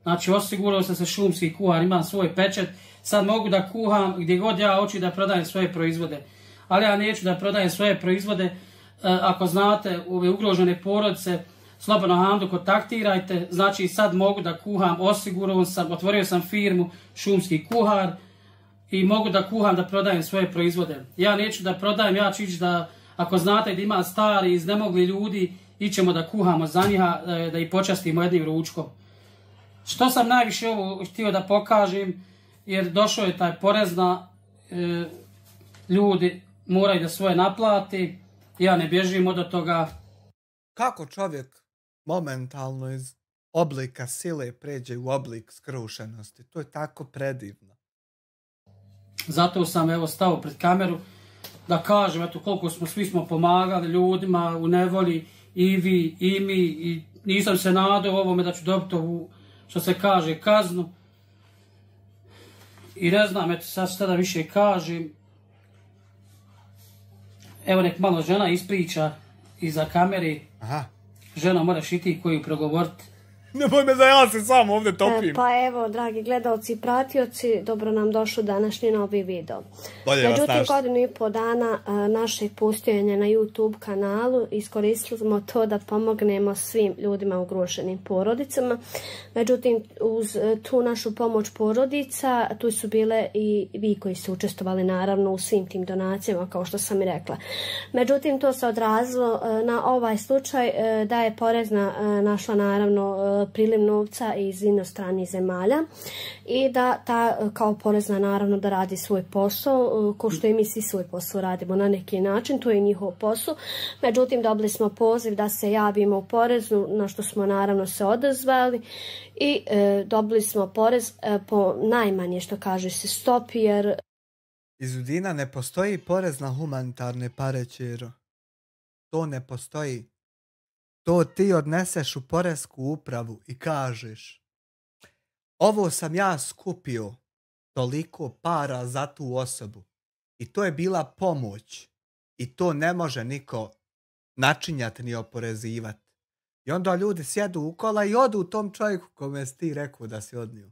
znači osigurao sam se šumski kuhar, imam svoj pečat, sad mogu da kuham gdje god ja hoću da prodajem svoje proizvode. Ali ja neću da prodajem svoje proizvode. Ako znate, ove ugrožene porodice, slobodno Hamdu kontaktirajte. Znači sad mogu da kuham, osigurao sam, otvorio sam firmu šumski kuhar i mogu da kuham, da prodajem svoje proizvode. Ja neću da prodajem, ja ću ići da, ako znate da ima stari, iznemogli ljudi, ićemo da kuhamo za njih, da ih počastimo jednim ručkom. Što sam najviše ovo htio da pokažem, jer došao je taj porez na ljudi moraju da svoje naplati, ja ne bježim od toga. Kako čovjek momentalno iz oblika sile pređe u oblik skrušenosti? To je tako predivno. Zato sam stao pred kameru da kažem koliko svi smo pomagali ljudima u nevolji, i vi, i mi, i nisam se nadao ovome da ću dobiti ovu, što se kaže, kaznu. I ne znam, sad šta da više kažem. Evo nek malo žena ispriča iza kamere. Aha. Žena, moraš i ti koju progovoriti. Nemoj me da ja se sam ovdje topim. Pa evo, dragi gledalci i pratioci, dobro nam došao današnji novi video. Međutim, godinu i po dana našeg postojanja na YouTube kanalu iskoristili smo to da pomognemo svim ljudima ugroženim porodicama. Međutim, uz tu našu pomoć porodica, tu su bile i vi koji su učestvovali naravno u svim tim donacijama, kao što sam i rekla. Međutim, to se odrazilo na ovaj slučaj da je Porezna našla naravno priliv novca iz inostranih zemalja i da ta kao Porezna naravno da radi svoj posao, ko što i mi svi svoj posao radimo na neki način, to je njihov posao. Međutim, dobili smo poziv da se javimo u Poreznu, na što smo naravno se odazvali i dobili smo porez po najmanje, što kaže se, stopi, jer iz Udina ne postoji porez na humanitarne pare, Čero. To ne postoji. To ti odneseš u poresku upravu i kažeš: ovo sam ja skupio toliko para za tu osobu i to je bila pomoć i to ne može niko načinjati ni oporezivati. I onda ljudi sjedu u kola i odu u tom čovjeku kome si ti rekao da si odnio.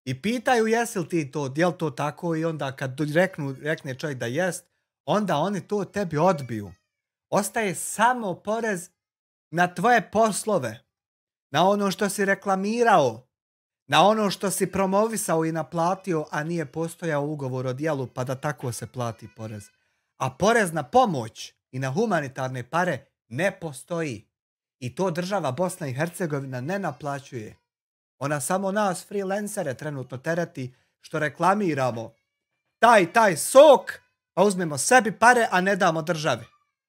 I pitaju jesi li ti to, je li to tako, i onda kad rekne čovjek da jest, onda oni to tebi odbiju. Ostaje samo porez na tvoje poslove, na ono što si reklamirao, na ono što si promovisao i naplatio, a nije postojao ugovor o djelu pa da tako se plati porez. A porez na pomoć i na humanitarne pare ne postoji. I to država Bosna i Hercegovina ne naplaćuje. Ona samo nas freelancere trenutno tereti što reklamiramo taj sok, a uzmemo sebi pare, a ne damo državi.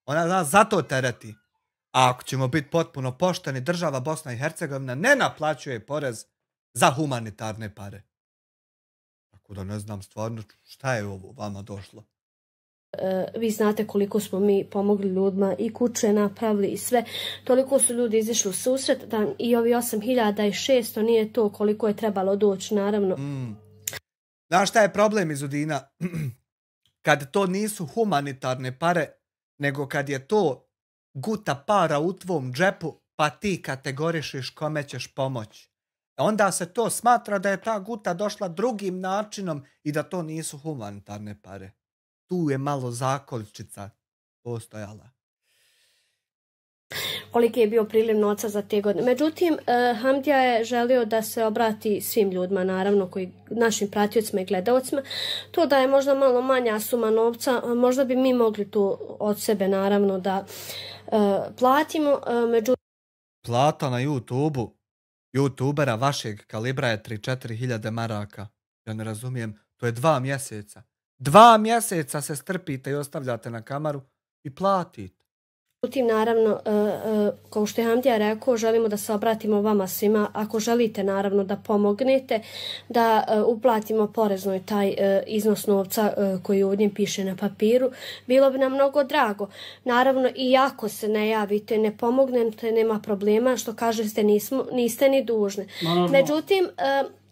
Ona nas zato tereti. A ako ćemo biti potpuno pošteni, država Bosna i Hercegovina ne naplaćuje porez za humanitarne pare. Tako da ne znam stvarno šta je ovo vama došlo. Vi znate koliko smo mi pomogli ljudima i kuće napravili i sve. Toliko su ljudi izišli u susret da i ovi 8600 nije to koliko je trebalo doći, naravno. Znaš šta je problem iz Udina? Kad to nisu humanitarne pare, nego kad je to guta para u tvom džepu, pa ti kategorišiš kome ćeš pomoći. Onda se to smatra da je ta guta došla drugim načinom i da to nisu humanitarne pare. Tu je malo zakoljčica postojala. Koliki je bio priliv novca za te godine. Međutim, Hamdija je želio da se obrati svim ljudima, naravno, našim pratiocima i gledalcima. To da je možda malo manja suma novca, možda bi mi mogli to od sebe, naravno, da platimo. Plata na YouTube-u YouTubera vašeg kalibra je 3-4 hiljade maraka. Ja ne razumijem, to je 2 mjeseca. 2 mjeseca se strpite i ostavljate na kameru i platite. Međutim, naravno, kao što je Hamdija rekao, želimo da se obratimo vama svima. Ako želite, naravno, da pomognete, da uplatimo poreznoj taj iznos novca koji ovdje piše na papiru, bilo bi nam mnogo drago. Naravno, i ako se ne javite, ne pomognete, nema problema, što kažete, niste ni dužni. Međutim,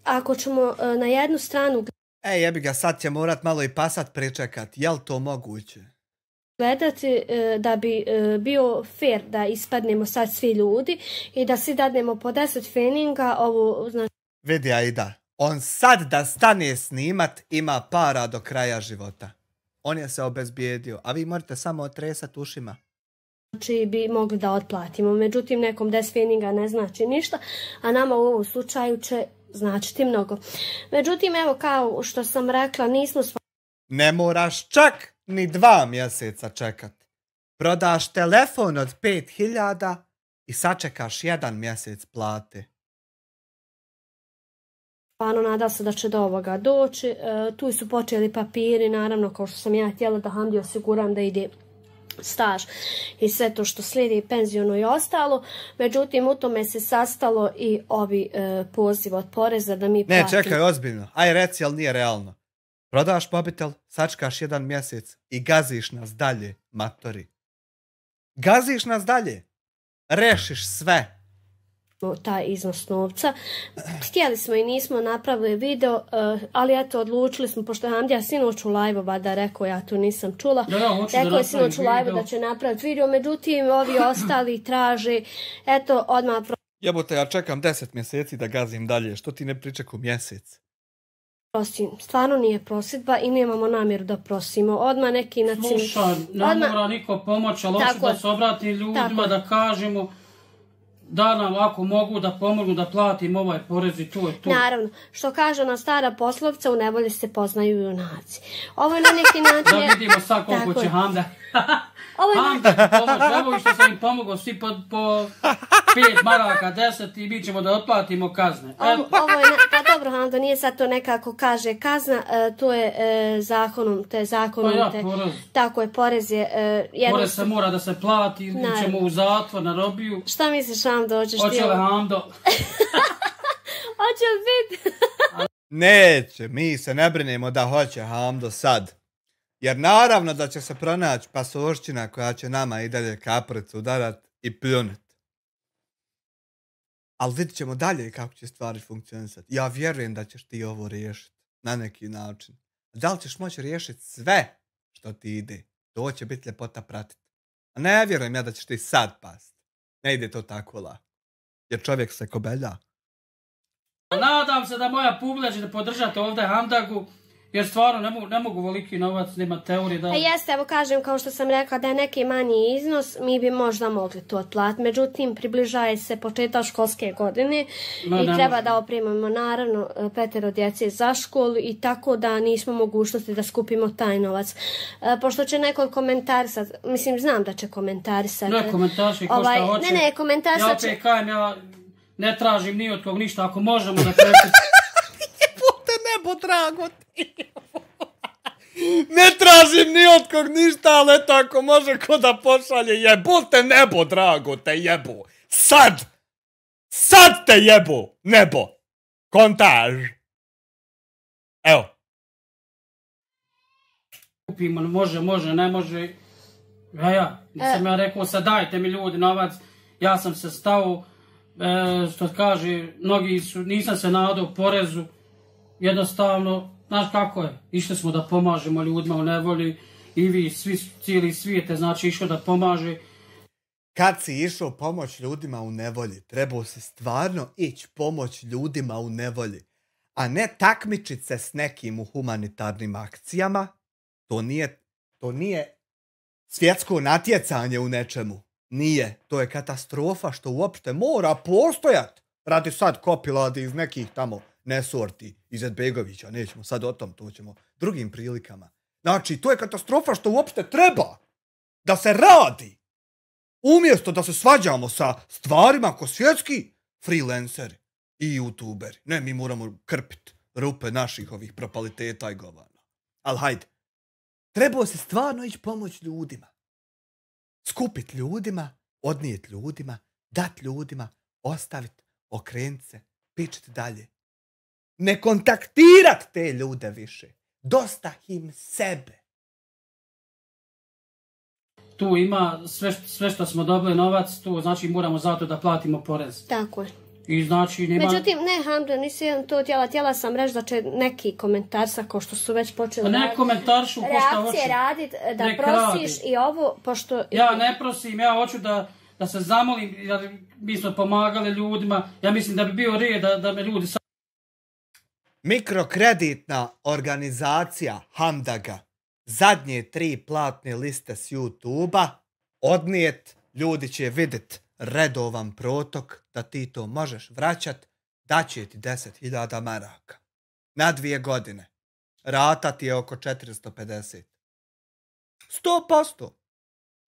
ako ćemo na jednu stranu... Jebi ga, sad će morat malo i pasat pričekat. Jel to moguće? Gledati da bi bio fair da ispadnemo sad svi ljudi i da svi dadnemo po 10 feninga ovo, znači... Vidi, Aida, on sad da stane snimat ima para do kraja života. On je se obezbijedio, a vi morate samo otresat ušima. Znači bi mogli da otplatimo, međutim nekom 10 feninga ne znači ništa, a nama u ovom slučaju će značiti mnogo. Međutim, evo kao što sam rekla, nismo... Ne moraš čak ni 2 mjeseca čekat. Prodaš telefon od 5000 i sačekaš 1 mjesec plate. Stvarno nadao se da će do ovoga doći. Tu su počeli papiri, naravno, kao što sam ja htjela da Hamdi osiguram da ide staž i sve to što slijedi, penziono i ostalo. Međutim, u tome se sastalo i ovi poziv od poreza da mi platimo. Ne, čekaj, ozbiljno. Aj reci, ali nije realno. Prodaš mobitel, sačkaš 1 mjesec i gaziš nas dalje, matori. Gaziš nas dalje. Rešiš sve. Taj iznos novca. Htjeli smo i nismo napravili video, ali eto, odlučili smo, pošto je Hamdija sinoć u live-ova da rekao, ja tu nisam čula. Rekao je sinoć u live da će napraviti video, međutim, ovi ostali traže, eto, odmah... Jebote, ja čekam 10 mjeseci da gazim dalje, što ti ne pričeku mjesec? Prosim, stvarno nije prosjedba i nemamo namjeru da prosimo. Odmah neki... Slušaj, ne mora niko pomoći, ali hoću da se obrati ljudima, da kažemo da nam ako mogu da pomognu da platim ovaj porez i to je to. Naravno, što kaže ona stara poslovica, u nevolji se poznaju junaci. Ovo je na neki način... Da vidimo sad koliko će Hamda. Hamda će pomoći, evo što sam im pomogao svi po 5 maraka, 10 i mi ćemo da otplatimo kazne. Ovo je, pa dobro Hamdo, nije sad to nekako kaže kazna, to je zakonom, tako je, porez je... Porez se mora da se plati, ili ćemo u zatvor, na robiju. Šta misliš Hamdo, hoćeš ti? Hoće li Hamdo? Hoće li biti? Neće, mi se ne brinemo da hoće Hamdo sad. Jer naravno da će se pronaći pasošćina koja će nama i dalje kapricu udarat i pljunit. Ali vidit ćemo dalje kako će stvari funkcionisati. Ja vjerujem da ćeš ti ovo riješiti na neki način. Da li ćeš moći riješiti sve što ti ide? To će biti ljepota pratiti. A ne vjerujem ja da ćeš ti sad past. Ne ide to tako lako. Jer čovjek se kobelja. Nadam se da moja publika će da podržate ovdje Hamdagu. Jer stvarno ne mogu voliki novac, nema teorije da... Jeste, evo kažem, kao što sam rekla, da je neki manji iznos, mi bi možda mogli to otplatiti. Međutim, približaje se početak školske godine i treba da opremamo naravno 5 djece za školu i tako da nismo mogućnosti da skupimo taj novac. Pošto će neko komentarisati, mislim, znam da će komentarisati. Ne, komentariši ko šta hoće. Ne, komentarisati. Ja opet kajem, ja ne tražim ni od kog ništa, ako možemo da preći. Jebote nebo, drago ti. Ne tražim ni od kog ništa, ali eto ako može ko da pošalje, jebote nebo, drago te jebo. Sad te jebo, nebo. Kontaž. Evo. prikupimo, može, ne može. Nisam ja rekao sad dajte mi ljudi novac, ja sam se stao, što kaže, mnogi su, nisam se nadao porezu, jednostavno, znaš kako je, išli smo da pomažemo ljudima u nevolji, i vi, svi, cijeli svijet je, znači, išao da pomaže. Kad si išao pomoć ljudima u nevolji, trebao si stvarno ići pomoć ljudima u nevolji, a ne takmičiti se s nekim u humanitarnim akcijama. To nije svjetsko natjecanje u nečemu. Nije. To je katastrofa što uopšte mora postojat radi sad kopiladi iz nekih tamo nesorti iz Edbegovića. Nećemo sad o tom, to ćemo drugim prilikama. Znači, to je katastrofa što uopšte treba da se radi. Umjesto da se svađamo sa stvarima ko svjetski freelanceri i youtuberi. Ne, mi moramo krpiti rupe naših ovih propaliteta i govana. Ali hajde. Trebao se stvarno ići pomoć ljudima. Skupit ljudima, odnijet ljudima, dat ljudima, ostavit, okrenut se, pičit dalje. Ne kontaktirat te ljude više. Dosta im sebe. Tu ima sve što smo dobili novac, tu znači moramo zato da platimo porez. Tako je. I znači nema... Međutim, ne, Hamdo, nisam to htjela sam reći da će neki komentarsa, ko što su već počeli ne komentaršu, reakcije radit, da prosiš i ovo, pošto... Ja ne prosim, ja hoću da se zamolim, jer mi smo pomagali ljudima, ja mislim da bi bio red da me ljudi... Mikrokreditna organizacija Hamdaga, zadnje 3 platne liste s YouTube-a, odnijet, ljudi će vidjet redovan protok da ti to možeš vraćat, daće ti 10.000 maraka. Na 2 godine. Rata ti je oko 450. 100%.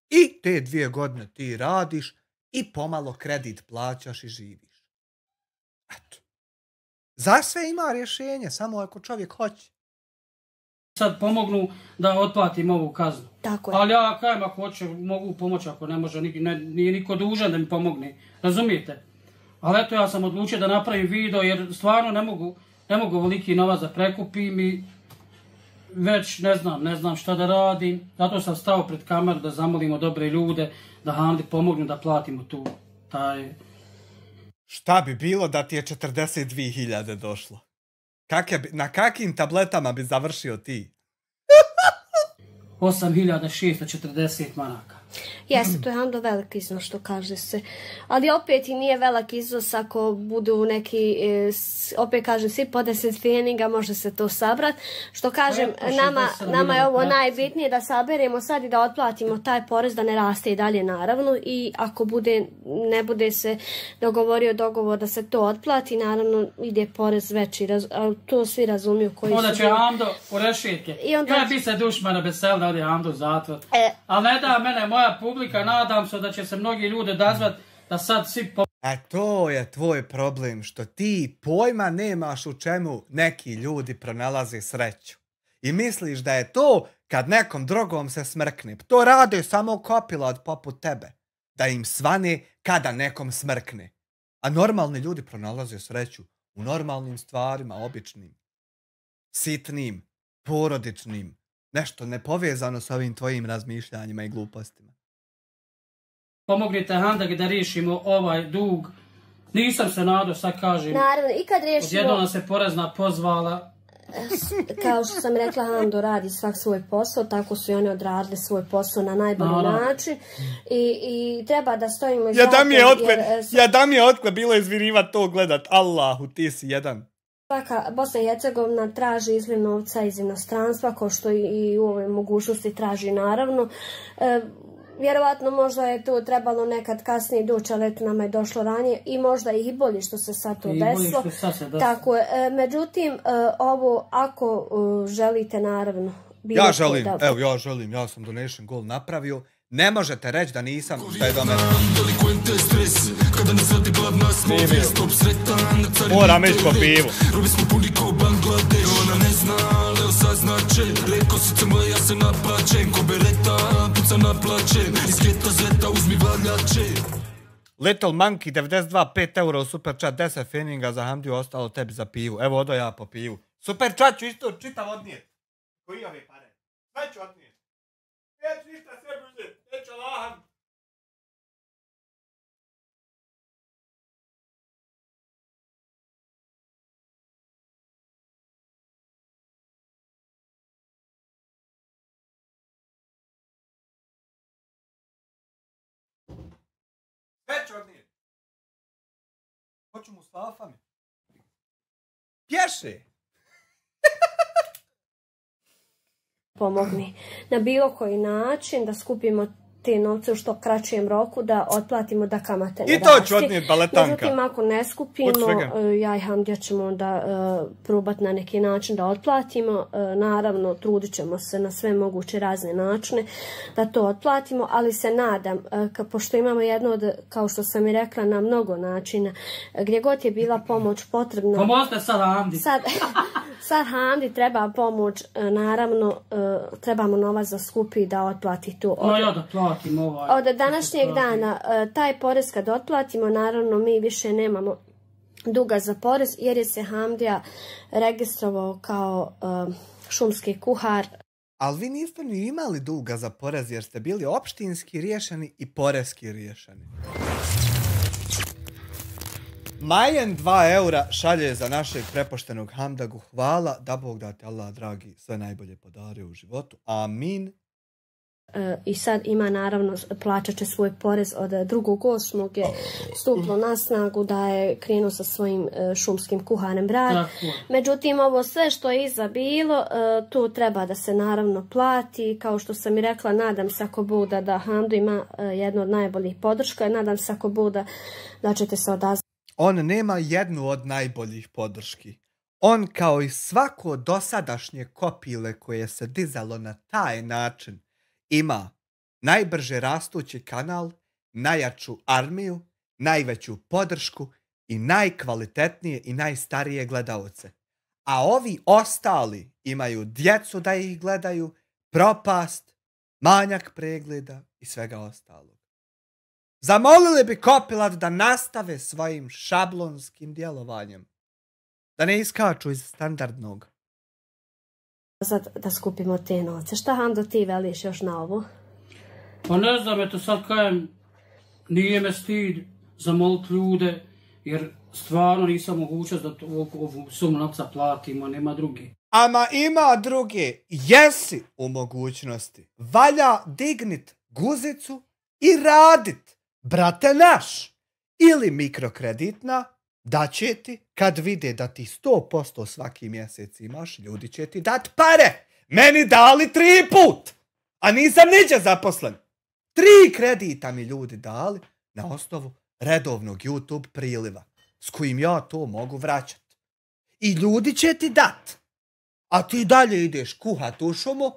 I te 2 godine ti radiš i pomalo kredit plaćaš i živiš. Eto. Za sve ima rješenje, samo ako čovjek hoće. Sad pomognu da otplatim ovu kaznu. Tako je. Ali ja kajem ako hoće, mogu pomoći ako ne može, nije niko dužan da mi pomogne. Razumijete? Ali eto ja sam odlučio da napravim video jer stvarno ne mogu ovoliki novac da prekupim i već ne znam šta da radim. Zato sam stao pred kameru da zamolimo dobre ljude, da Hamdi pomognu da platimo tu taj... Šta bi bilo da ti je 42.000 došlo? Na kakim tabletama bi završio ti? 8.640 maraka. Jeste, to je Hamdo veliki iznos što kaže se. Ali opet i nije veliki iznos ako budu neki, opet kažem, svi po 10 feninga može se to sabrat. Što kažem, nama je ovo najbitnije da saberemo sad i da otplatimo taj porez da ne raste i dalje naravno. I ako ne bude se dogovor da se to otplati, naravno ide porez veći. To svi razumiju koji su... Onda će Hamdo u rešetke. Ja bi se dušmana vesel da ode Hamdo u zatvor. Ali ne da mene moja publika, nadam se da će se mnogi ljudi odazvat da sad svi... To je tvoj problem, što ti pojma nemaš u čemu neki ljudi pronalaze sreću. I misliš da je to kad nekom drugom se smrkne. To rade samo kopilad poput tebe. Da im svane kada nekom smrkne. A normalni ljudi pronalaze sreću u normalnim stvarima, običnim. Sitnim, porodičnim. Nešto nepovezano s ovim tvojim razmišljanjima i glupostima. Pomognite Hamdagi da riješimo ovaj dug. Nisam se nadao, sad kažem. Naravno, i kad riješimo... Odjedno nas se porezna pozvala. Kao što sam rekla, Hamdo radi svak svoj posao, tako su i oni odradili svoj posao na najbolji način. I treba da stojimo... Ja da mi je otkle bilo izvirivat to gledat. Allahu, ti si jedan. Svaka Bosna i Hercegovina traži izliv novca iz inostranstva, kao što i u ovoj mogućnosti traži naravno. Vjerovatno možda je to trebalo nekad kasnije doći, ali eto nama je došlo ranije i možda i bolje što se sad to desilo. Tako je. Međutim, ovo ako želite naravno... Ja želim, ja sam donation goal napravio. Ne možete reći da nisam, šta je do mene. Moram ići po pivu. Little Monkey 92, 5 eura u super chat, 10 feninga za Hamdiju, ostalo tebi za pivu. Evo odo ja po pivu. Super chat ću isto čitav odnijet. Koji ove pare? Sve ću otnijeti. Neću ništa sebi uzeti. Neću Allaham. Sve ću odnijeti. Hoću mu stafami. Pješe. Pomogni na bilo koji način da skupimo te novce u što kraćem roku, da otplatimo da kamate ne I to ću odnijeti, baletanka. Međutim, ako ne skupimo, ja i Hamdija ćemo da probati na neki način da otplatimo. Naravno, trudit ćemo se na sve moguće razne načine da to otplatimo, ali se nadam, pošto imamo jedno od, kao što sam i rekla, na mnogo načina, gdje god je bila pomoć potrebna. Pomozite sad Hamdi. Sad Hamdi treba pomoć, naravno, trebamo novac za skupi da otplati to. Ja da platim ovaj. Od današnjeg dana, taj porez kad otplatimo, naravno mi više nemamo duga za porez, jer je se Hamdija registrovao kao šumski kuhar. Ali vi niste ni imali duga za porez, jer ste bili opštinski riješeni i porezki riješeni. Majen 2 eura šalje za našeg prepoštenog Hamdagu. Hvala, da Bog da te Allah, dragi, sve najbolje podario u životu. Amin. I sad ima, naravno, plaćat će svoj porez od 2.8. je stupilo na snagu da je krenuo sa svojim šumskim kuharem brat. Međutim, ovo sve što je iza bilo, tu treba da se naravno plati. Kao što sam i rekla, nadam se ako Bog da Hamdu ima jednu od najboljih podrška i nadam se ako Bog da ćete se odazvati. On nema jednu od najboljih podrški. On, kao i svako dosadašnje kopile koje se dizalo na taj način, ima najbrže rastući kanal, najjaču armiju, najveću podršku i najkvalitetnije i najstarije gledaoce. A ovi ostali imaju djecu da ih gledaju, propast, manjak pregleda i svega ostalog. Zamolili bi Kopilat da nastave svojim šablonskim djelovanjem. Da ne iskaču iz standardnog. Sad da skupimo te novce. Šta Hamdo ti veliš još na ovo? Pa ne znam, eto sad kajem, nije me stid zamolit ljude, jer stvarno nisam mogućnost da ovu sumu novca platimo, nema drugi. Ama ima druge, jesi u mogućnosti. Valja dignit guzicu i radit, brate naš. Ili mikrokreditna, da će ti, kad vide da ti 100% svaki mjesec imaš, ljudi će ti dat pare. Meni dali 3 put, a nisam niđe zaposlen. 3 kredita mi ljudi dali na osnovu redovnog YouTube priliva, s kojim ja to mogu vraćat. I ljudi će ti dat. A ti dalje ideš kuhat u šumu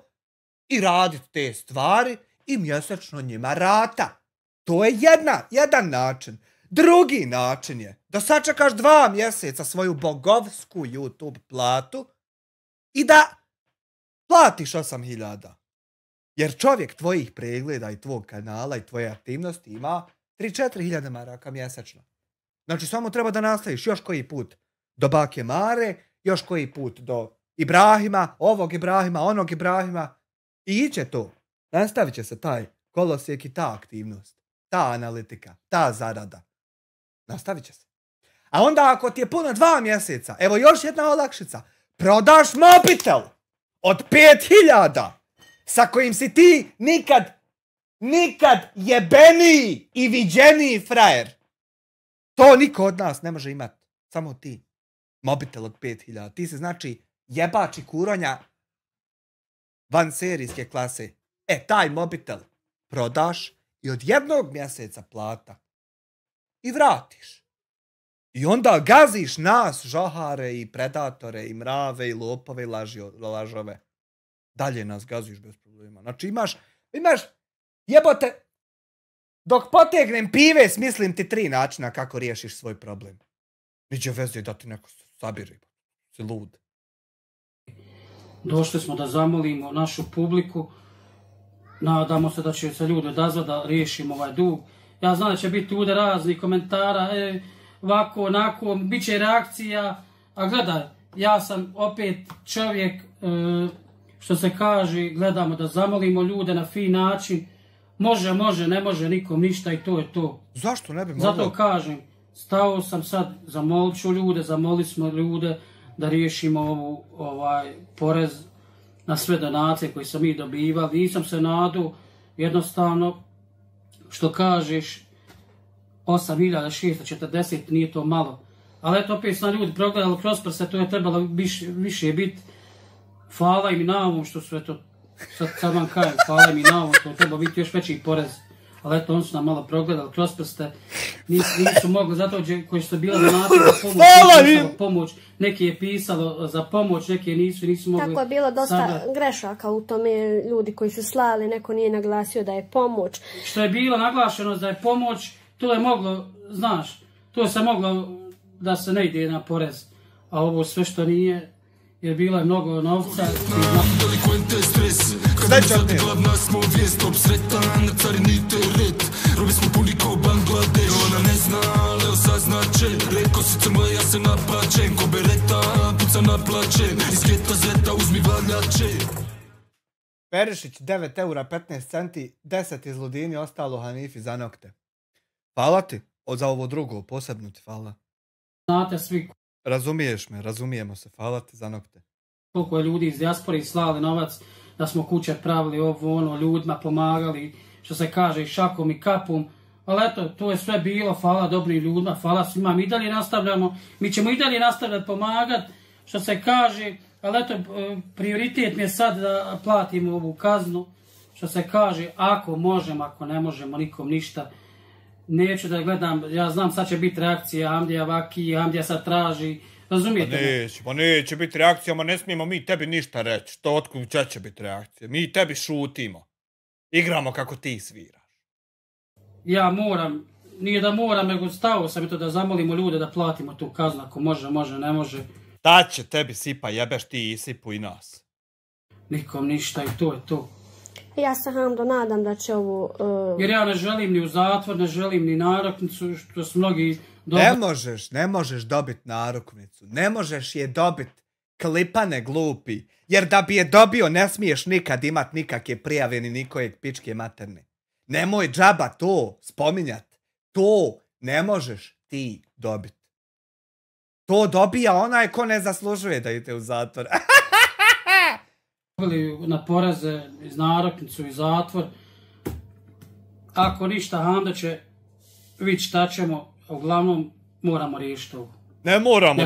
i radit te stvari i mjesečno njima rata. To je jedan način. Drugi način je da sačekaš 2 mjeseca svoju bogovsku YouTube platu i da platiš 8.000. Jer čovjek tvojih pregleda i tvog kanala i tvoje aktivnosti ima 3-4.000 maraka mjesečno. Znači samo treba da nastaviš još koji put do bake Mare, još koji put do Ibrahima, ovog Ibrahima, onog Ibrahima i iće to. Nastavit će se taj kolosijek i ta aktivnost, ta analitika, ta zarada. Nastavit će se. A onda ako ti je puno 2 mjeseca, evo još jedna olakšica. Prodaš mobitel od 5.000 sa kojim si ti nikad jebeniji i viđeniji frajer. To niko od nas ne može imati. Samo ti. Mobitel od 5.000. Ti si znači jebači kuronja van serijske klase. Taj mobitel prodaš i od 1 mjeseca plata. I vratiš. I onda gaziš nas, žohare i predatore i mrave i lopove i lažove. Dalje nas gaziš bez problema. Znači imaš jebote, dok potegnem pive, smislim ti 3 načina kako riješiš svoj problem. Niđe veze da ti neko sabiri. Si lud. Došli smo da zamolimo našu publiku. Nadamo se da će se ljudi odazvati da riješimo ovaj dug. Ja znam da će biti ovdje raznih komentara, ovako, onako, bit će reakcija. A gledaj, ja sam opet čovjek što se kaže, gledamo da zamolimo ljude na fin način. Može, ne može nikom ništa i to je to. Zašto ne bi moglo? Zato kažem, stao sam sad, zamolili smo ljude da riješimo ovaj porez na sve donacije koje smo mi dobivali. Nisam se nadao, jednostavno, što kažeš, 8.640 nije to malo. Ali eto, opet sam ljudi progledali kroz prse, to je trebalo više biti. Hvala im na ovom što su, eto, sad vam kajem, hvala im na ovom, to treba biti još veći porez. Ali eto, oni su nam malo progledali kroz prste, nisu mogli, zato koji su bili donacije za pomoć, neki je pisalo za pomoć, neki nisu mogli. Tako je bilo dosta grešaka u tome, ljudi koji su slali, neko nije naglasio da je pomoć. Što je bilo naglašeno da je pomoć, to je moglo, znaš, to se moglo da se ne ide na porez, a ovo sve što nije, jer bilo je mnogo novca. Delikvente stres, kada je glavna smo vijest, obsretan, carinite red. Robi smo puni kao Bangladeš, ona ne zna, Leo saznače. Reko si crmo, ja se naplačem, ko bereta, puca naplačem. Iz geta zeta uzmi valjače. Perišić 9 eura 15 centi, 10 iz Ludini, ostalo Hanifi za nokte. Hvala ti, za ovo drugo, posebno ti hvala. Znate svi. Razumiješ me, razumijemo se, hvala ti za nokte. Koliko je ljudi iz dijaspore slali novac, da smo kuće pravili ljudima pomagali, što se kaže, šakom i kapom. Ali eto, to je sve bilo, hvala dobrim ljudima, hvala svima, mi dalje nastavljamo, mi ćemo i dalje nastavljati pomagati, što se kaže, ali eto, prioritet mi je sad da platimo ovu kaznu, što se kaže, ako možemo, ako ne možemo, nikom ništa. Neću da gledam, ja znam sad će biti reakcija, Hamdija vaki, Hamdija sad traži, razumijete? Pa neće biti reakcija, ma ne smijemo mi tebi ništa reći, to otkud će biti reakcija, mi tebi šutimo, igramo kako ti sviraš. Ja moram, nije da moram, nego stao sam to da zamolimo ljude da platimo tu kaznu, ako može, ne može. Da će tebi sipa, jebeš ti i sipu i nas. Nikom ništa i to je to. Ja se Hamdo nadam da će ovo... Jer ja ne želim ni u zatvor, ne želim ni naroknicu, što su mnogi... Ne možeš dobiti naroknicu, ne možeš je dobiti, klipane glupi, jer da bi je dobio ne smiješ nikad imat nikakve prijave ni nikojeg pičke materne. Nemoj džaba to spominjat, to ne možeš ti dobiti. To dobija onaj ko ne zaslužuje da ide u zatvor. Na poreze, iz naroknicu i zatvor. Ako ništa, Hamda će vidjeti šta ćemo, uglavnom moramo riješiti ovo. Ne moramo,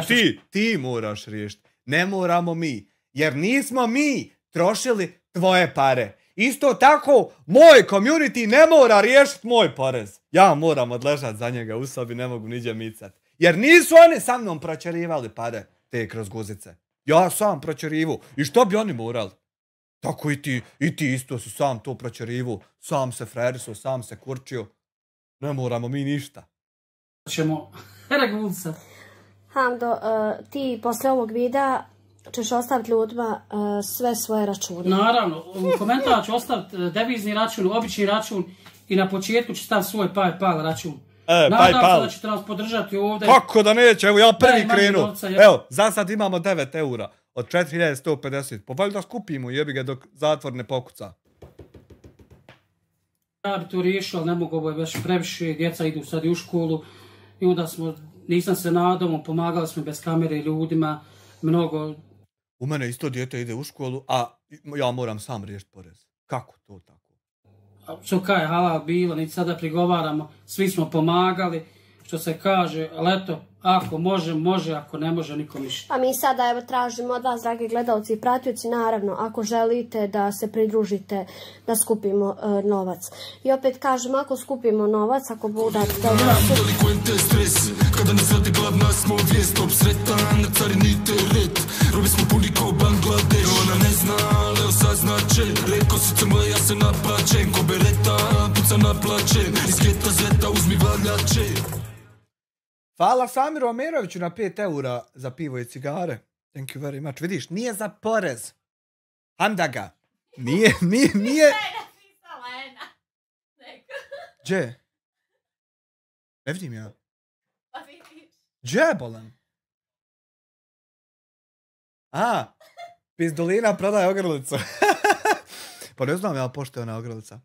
ti moraš riješiti. Ne moramo mi, jer nismo mi trošili tvoje pare. Isto tako, moj community ne mora riješiti moj porez. Ja moram odležati za njega u sobi, ne mogu niđe micat. Jer nisu oni sa mnom proćerivali pare, te kroz guzice. Ja sam proćerivu. I što bi oni morali? Tako i ti isto si sam to proćerivu. Sam se freriso, sam se kurčio. Ne moramo mi ništa. Ćemo regulca. Hamdo, ti posle ovog videa ćeš ostaviti ljudima sve svoje račune. Naravno, u komentaru ću ostaviti devizni račun, obični račun i na početku ću staviti svoj PayPal račun. Nadam se da ćete nas podržati ovdje. Kako da neće, evo ja prvi krenu. Evo, za sad imamo 9 eura od 4150. Pa valjda skupimo jebi ga dok zatvor ne pokuca. Ja bi to riješio, ali ne mogu, ovo je već previše, djeca idu sad i u školu. I onda nisam se nadao, pomagali smo bez kamere ljudima, mnogo. U mene isto dijete ide u školu, a ja moram sam riješiti porez. Kako to tako? Što kaj halal bilo, niti sada prigovaramo, svi smo pomagali, što se kaže, ali eto, ako može, ako ne može, nikom ništa. A mi sada evo tražimo od vas, dragi gledalci i pratioci, naravno, ako želite da se pridružite, da skupimo novac. I opet kažem, ako skupimo novac, ako budete... Delikvente stres, kada nas radi glavna smo vijest, obsretan, carinite red. Robi smo puni kao Bangladeš, ona ne zna, Leo saznače. Reko si crmo, ja se naplačem, ko bereta, puca naplačem. Iz geta zeta uzmi valjače. Hvala Samiru Omeroviću na 5 eura za pivo i cigare. Thank you very much. Vidiš, nije za porez. Hamdaga. Nije. Gdje? Ne vidim ja. Pa vidiš. Gdje je bolan? Pizdolina prodaje ogrlicu. Pa ne znam ja pošto je ona ogrlica.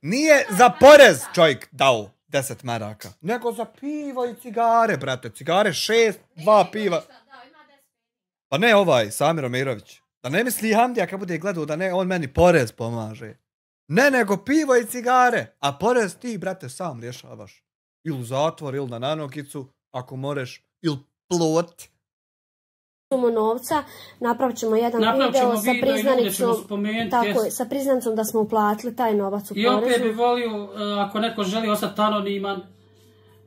Nije za porez čovjek dao 10 maraka, nego za pivo i cigare, brate. Cigare 6, 2 piva. Pa ne Samir Omirović. Da ne misli Hamdija kad bude gledao da ne, on meni porez pomaže. Ne, nego pivo i cigare. A porez ti, brate, sam rješavaš. Ili u zatvor, ili na nanogicu, ako moreš, ili plot. Novca, napravit ćemo jedan video sa priznanicom, sa priznanicom da smo uplatili taj novac u porezu. I opet bi volio, ako neko želi ostati anoniman,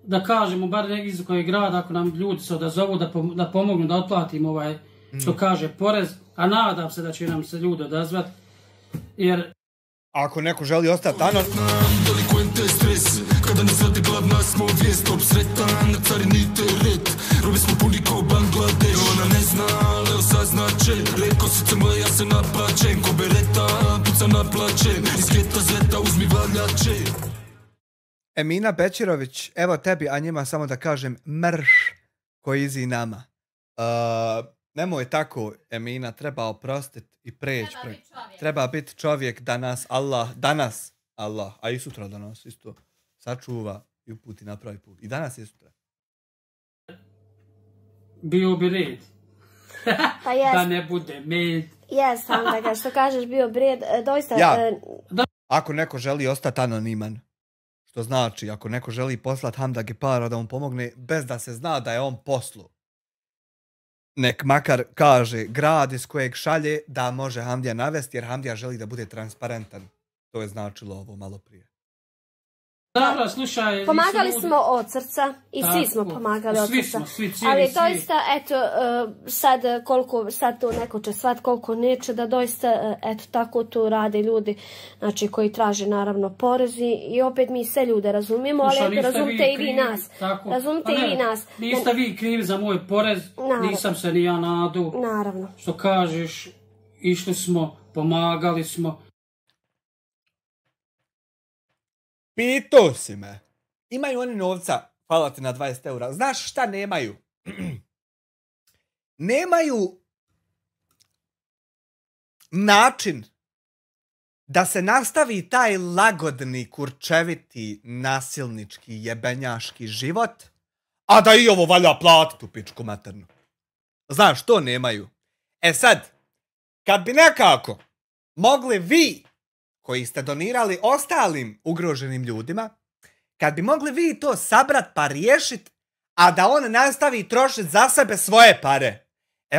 da kažemo, bar iz kojeg grada, ako nam ljudi se odazovu, da pomognu da otplatimo što kaže porez, a nadam se da će nam se ljudi odazvati, jer... Ako neko želi ostati anoniman... Delikvente stres, kada nas vrti glavna smo vijest, top sretan, carinite red, robi smo puni ko Bangladeš, ona ne zna, Leo saznače, reko srce moje, ja se naplačem, ko bereta, puca naplačem, iz geta zeta uzmi valjače. Emina Bečirović, evo tebi, a njima samo da kažem mrš koji izi nama. Nemoj tako, Emina, treba oprostiti i preći. Treba biti čovjek da nas Allah, a i sutra da nas isto sačuva i uputi na pravi put. I danas i sutra. Bio bi red. Pa jest. Da ne bude med. Jes, Hamda, što kažeš, bio bi red. Doista... Ako neko želi ostati anoniman, što znači, ako neko želi poslati Hamdagi para da mu pomogne, bez da se zna da je on poslu, nek makar kaže grad iz kojeg šalje da može Hamdija navesti, jer Hamdija želi da bude transparentan. To je značilo ovo malo prije. Dobro, slušaj... Pomagali smo od srca i svi smo pomagali od srca. Ali doista, eto, sad to neko će shvat koliko neće, da doista, eto, tako to rade ljudi, znači, koji traže naravno porezi i opet mi sve ljude razumijemo, ali razumite i vi nas. Razumite i vi nas. Niste vi krivi za moj porez, nisam se ni ja nadu. Naravno. Što kažeš, išli smo, pomagali smo. Pitao si me. Imaju oni novca, hvala ti na 20 eura. Znaš šta nemaju? Nemaju način da se nastavi taj lagodni, kurčeviti, nasilnički, jebenjaški život, a da i ovo valja platiti u pičku maternu. Znaš, to nemaju. E sad, kad bi nekako mogli vi, koji ste donirali ostalim ugroženim ljudima, kad bi mogli vi to sabrat pa riješit, a da on nastavi trošiti za sebe svoje pare,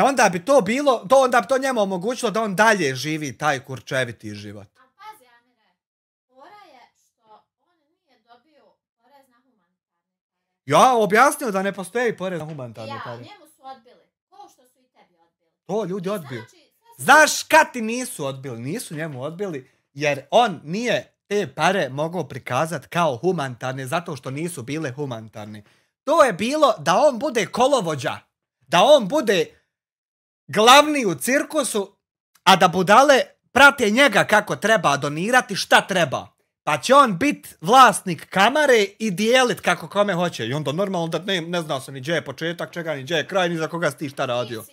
onda bi to bilo, onda bi to njemu omogućilo da on dalje živi taj kurčeviti život. A pazi, Amire, fora je što on nije dobio porez na humanitarne pare. Ja objasnio da ne postoji porez na humanitarne pare. Njemu su odbili, ko što su i tebi odbili. To ljudi odbiju. Znaš kad ti nisu odbili? Nisu njemu odbili, jer on nije te pare mogao prikazati kao humanitarne zato što nisu bile humanitarne. To je bilo da on bude kolovođa, da on bude glavni u cirkusu, a da budale prate njega kako treba donirati, šta treba. Pa će on biti vlasnik kamere i dijelit kako kome hoće. I onda normalno da ne zna se ni gdje je početak, čega ni gdje je kraj, ni za koga si ti šta radio.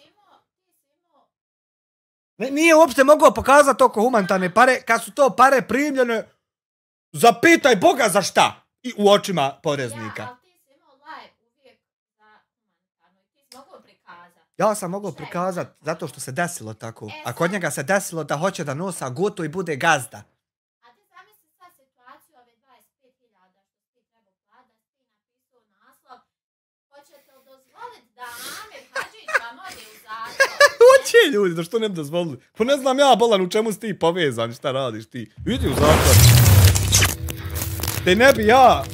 Nije uopšte mogao pokazati oko humanitarne pare, kad su to pare primljene, zapitaj Boga za šta, i u očima poreznika. Ali ti si imao live uvijek za humanitarno i ti si mogao prikazati. Ja sam mogao prikazati zato što se desilo tako, a kod njega se desilo da hoće da nosa gutu i bude gazda. A ti zamisli sad situaciju ove 25.000 što ti treba platiti, ti napisao naslov, hoćete li dozvoliti da Amir Hadžić vam ode u zatvor? Uči ljudi, da što ne bi dozvolili? Pa ne znam ja, bolan, u čemu si ti povezan, šta radiš ti? Idi u zatvor. Te ne bi ja...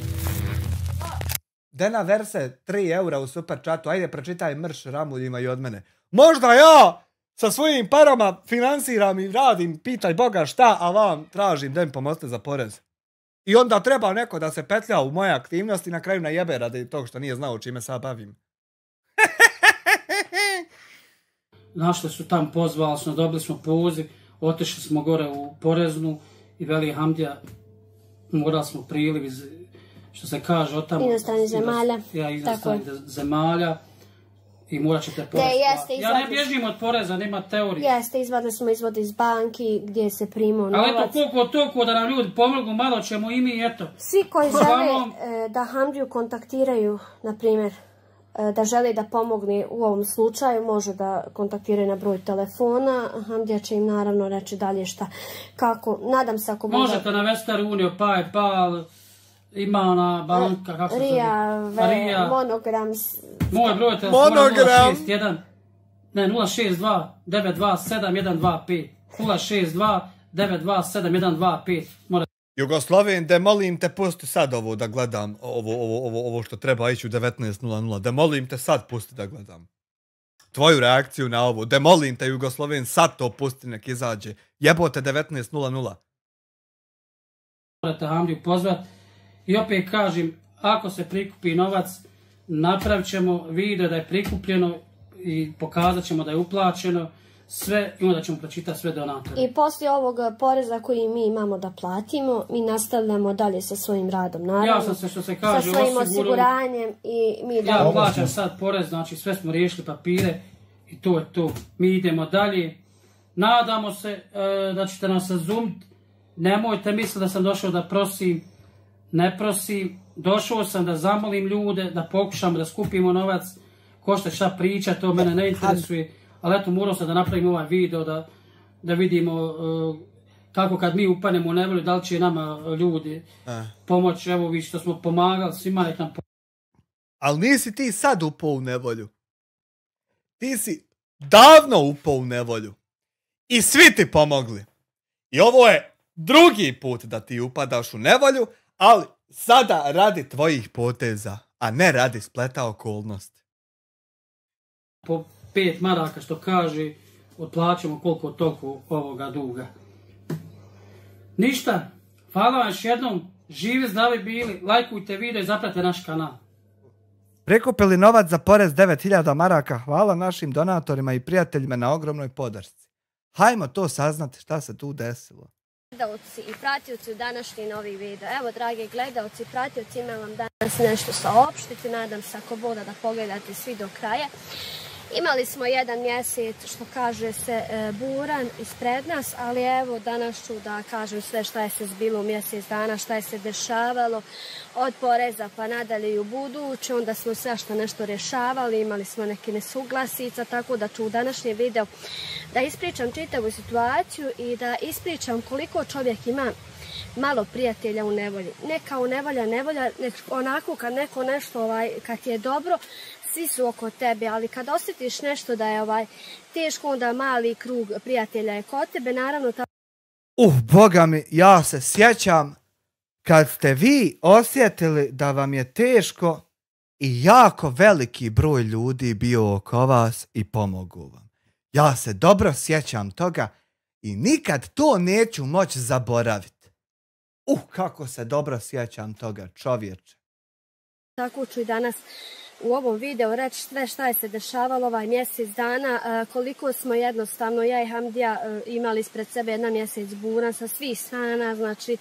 Dena Verse, 3 eura u super chatu, ajde pročitaj mrš Ramuljima i od mene. Možda ja sa svojim parama finansiram i radim, pitaj Boga šta, a vam tražim da im pomoste za porez. I onda treba neko da se petlja u moje aktivnosti, na kraju najebe radi tog što nije znao čime se bavim. Našli su tam, pozvali smo, dobili smo poziv, otišli smo gore u Poreznu i veli Hamdija, morali smo priliv iz, što se kaže, od tamo... Inostranih zemalja. Inostranih zemalja. i morat ćete porez platiti. Ja ne bježim od poreza, nema teorije. Jeste, izvadili smo izvod iz banki gdje se primao novac. Ali eto, koliko toliko da nam ljudi pomognu, malo ćemo i mi, eto. Svi koji žele da Hamdiju kontaktiraju, na primjer, da žele da pomogne u ovom slučaju, može da kontaktiraju na broj telefona. Hamdija će im naravno reći dalje šta, kako, nadam se ako možete na Western Union, PayPal, ima ona banka, kako se zove? Rija, Monogram. Moj broj telefona 062 927 125. 062 927 125. Jugosloven, da molim te, pusti sad ovo da gledam, ovo što treba ići u 19.00, da molim te sad pusti da gledam. Tvoju reakciju na ovo, da molim te Jugosloven, sad to pusti, nek izađe. Jebote 19.00. Morate Hamdiju pozvat i opet kažem, ako se prikupi novac, napravit ćemo video da je prikupljeno i pokazat ćemo da je uplaćeno sve i onda ćemo pročitati sve donatore. I poslije ovog poreza koji mi imamo da platimo, mi nastavljamo dalje sa svojim radom, naravno. Ja sam se, što se kaže, sa svojim osiguranjem i mi dalje. Ja plaćam sad porez, znači sve smo riješili papire i to je to. Mi idemo dalje. Nadamo se da ćete nas razumjeti. Nemojte misliti da sam došao da prosim. Ne prosim. Došao sam da zamolim ljude, da pokušamo da skupimo novac. Ko što šta priča, to mene ne interesuje. Ali eto, morao sam da napravim ovaj video, da vidimo kako kad mi upanemo u nevolju, da li će nama ljudi pomoći. Evo vi što smo pomagali, svima nek nam pomoći. Ali nisi ti sad upao u nevolju. Ti si davno upao u nevolju. I svi ti pomogli. I ovo je drugi put da ti upadaš u nevolju, ali sada radi tvojih poteza, a ne radi spleta okolnosti. Po 5 maraka što kaže, otplaćamo koliko toliko ovoga duga. Ništa, hvala vam još jednom, živi, zdravi bili, lajkujte video i zapratite naš kanal. Prikupili novac za porez 9000 maraka, hvala našim donatorima i prijateljima na ogromnoj podršci. Hajmo to saznati šta se tu desilo. Gledalci i pratioci u današnji novi video. Evo, dragi gledalci i pratioci, imam vam danas nešto saopštiti. Nadam se ako boda da pogledate svi do kraja. Imali smo jedan mjesec, što kaže se, buran ispred nas, ali evo danas ću da kažem sve šta je se zbilo u mjesec dana, šta je se dešavalo od poreza pa nadalje i u buduće. Onda smo sve što nešto rješavali, imali smo neke nesuglasica, tako da ću u današnjem videu da ispričam čitavu situaciju i da ispričam koliko čovjek ima malo prijatelja u nevolji. Ne kao nevolja, onako kad neko nešto, kad je dobro, svi su oko tebe, ali kad osjetiš nešto da je teško, onda mali krug prijatelja je kod tebe, naravno Boga mi, ja se sjećam kad ste vi osjetili da vam je teško i jako veliki broj ljudi bio oko vas i pomogu vam. Ja se dobro sjećam toga i nikad to neću moći zaboraviti. Kako se dobro sjećam toga, čovječe. Tako ću i danas u ovom videu reći sve šta je se dešavalo ovaj mjesec dana, koliko smo jednostavno, ja i Hamdija imali ispred sebe jedan mjesec buran sa svih strana, znači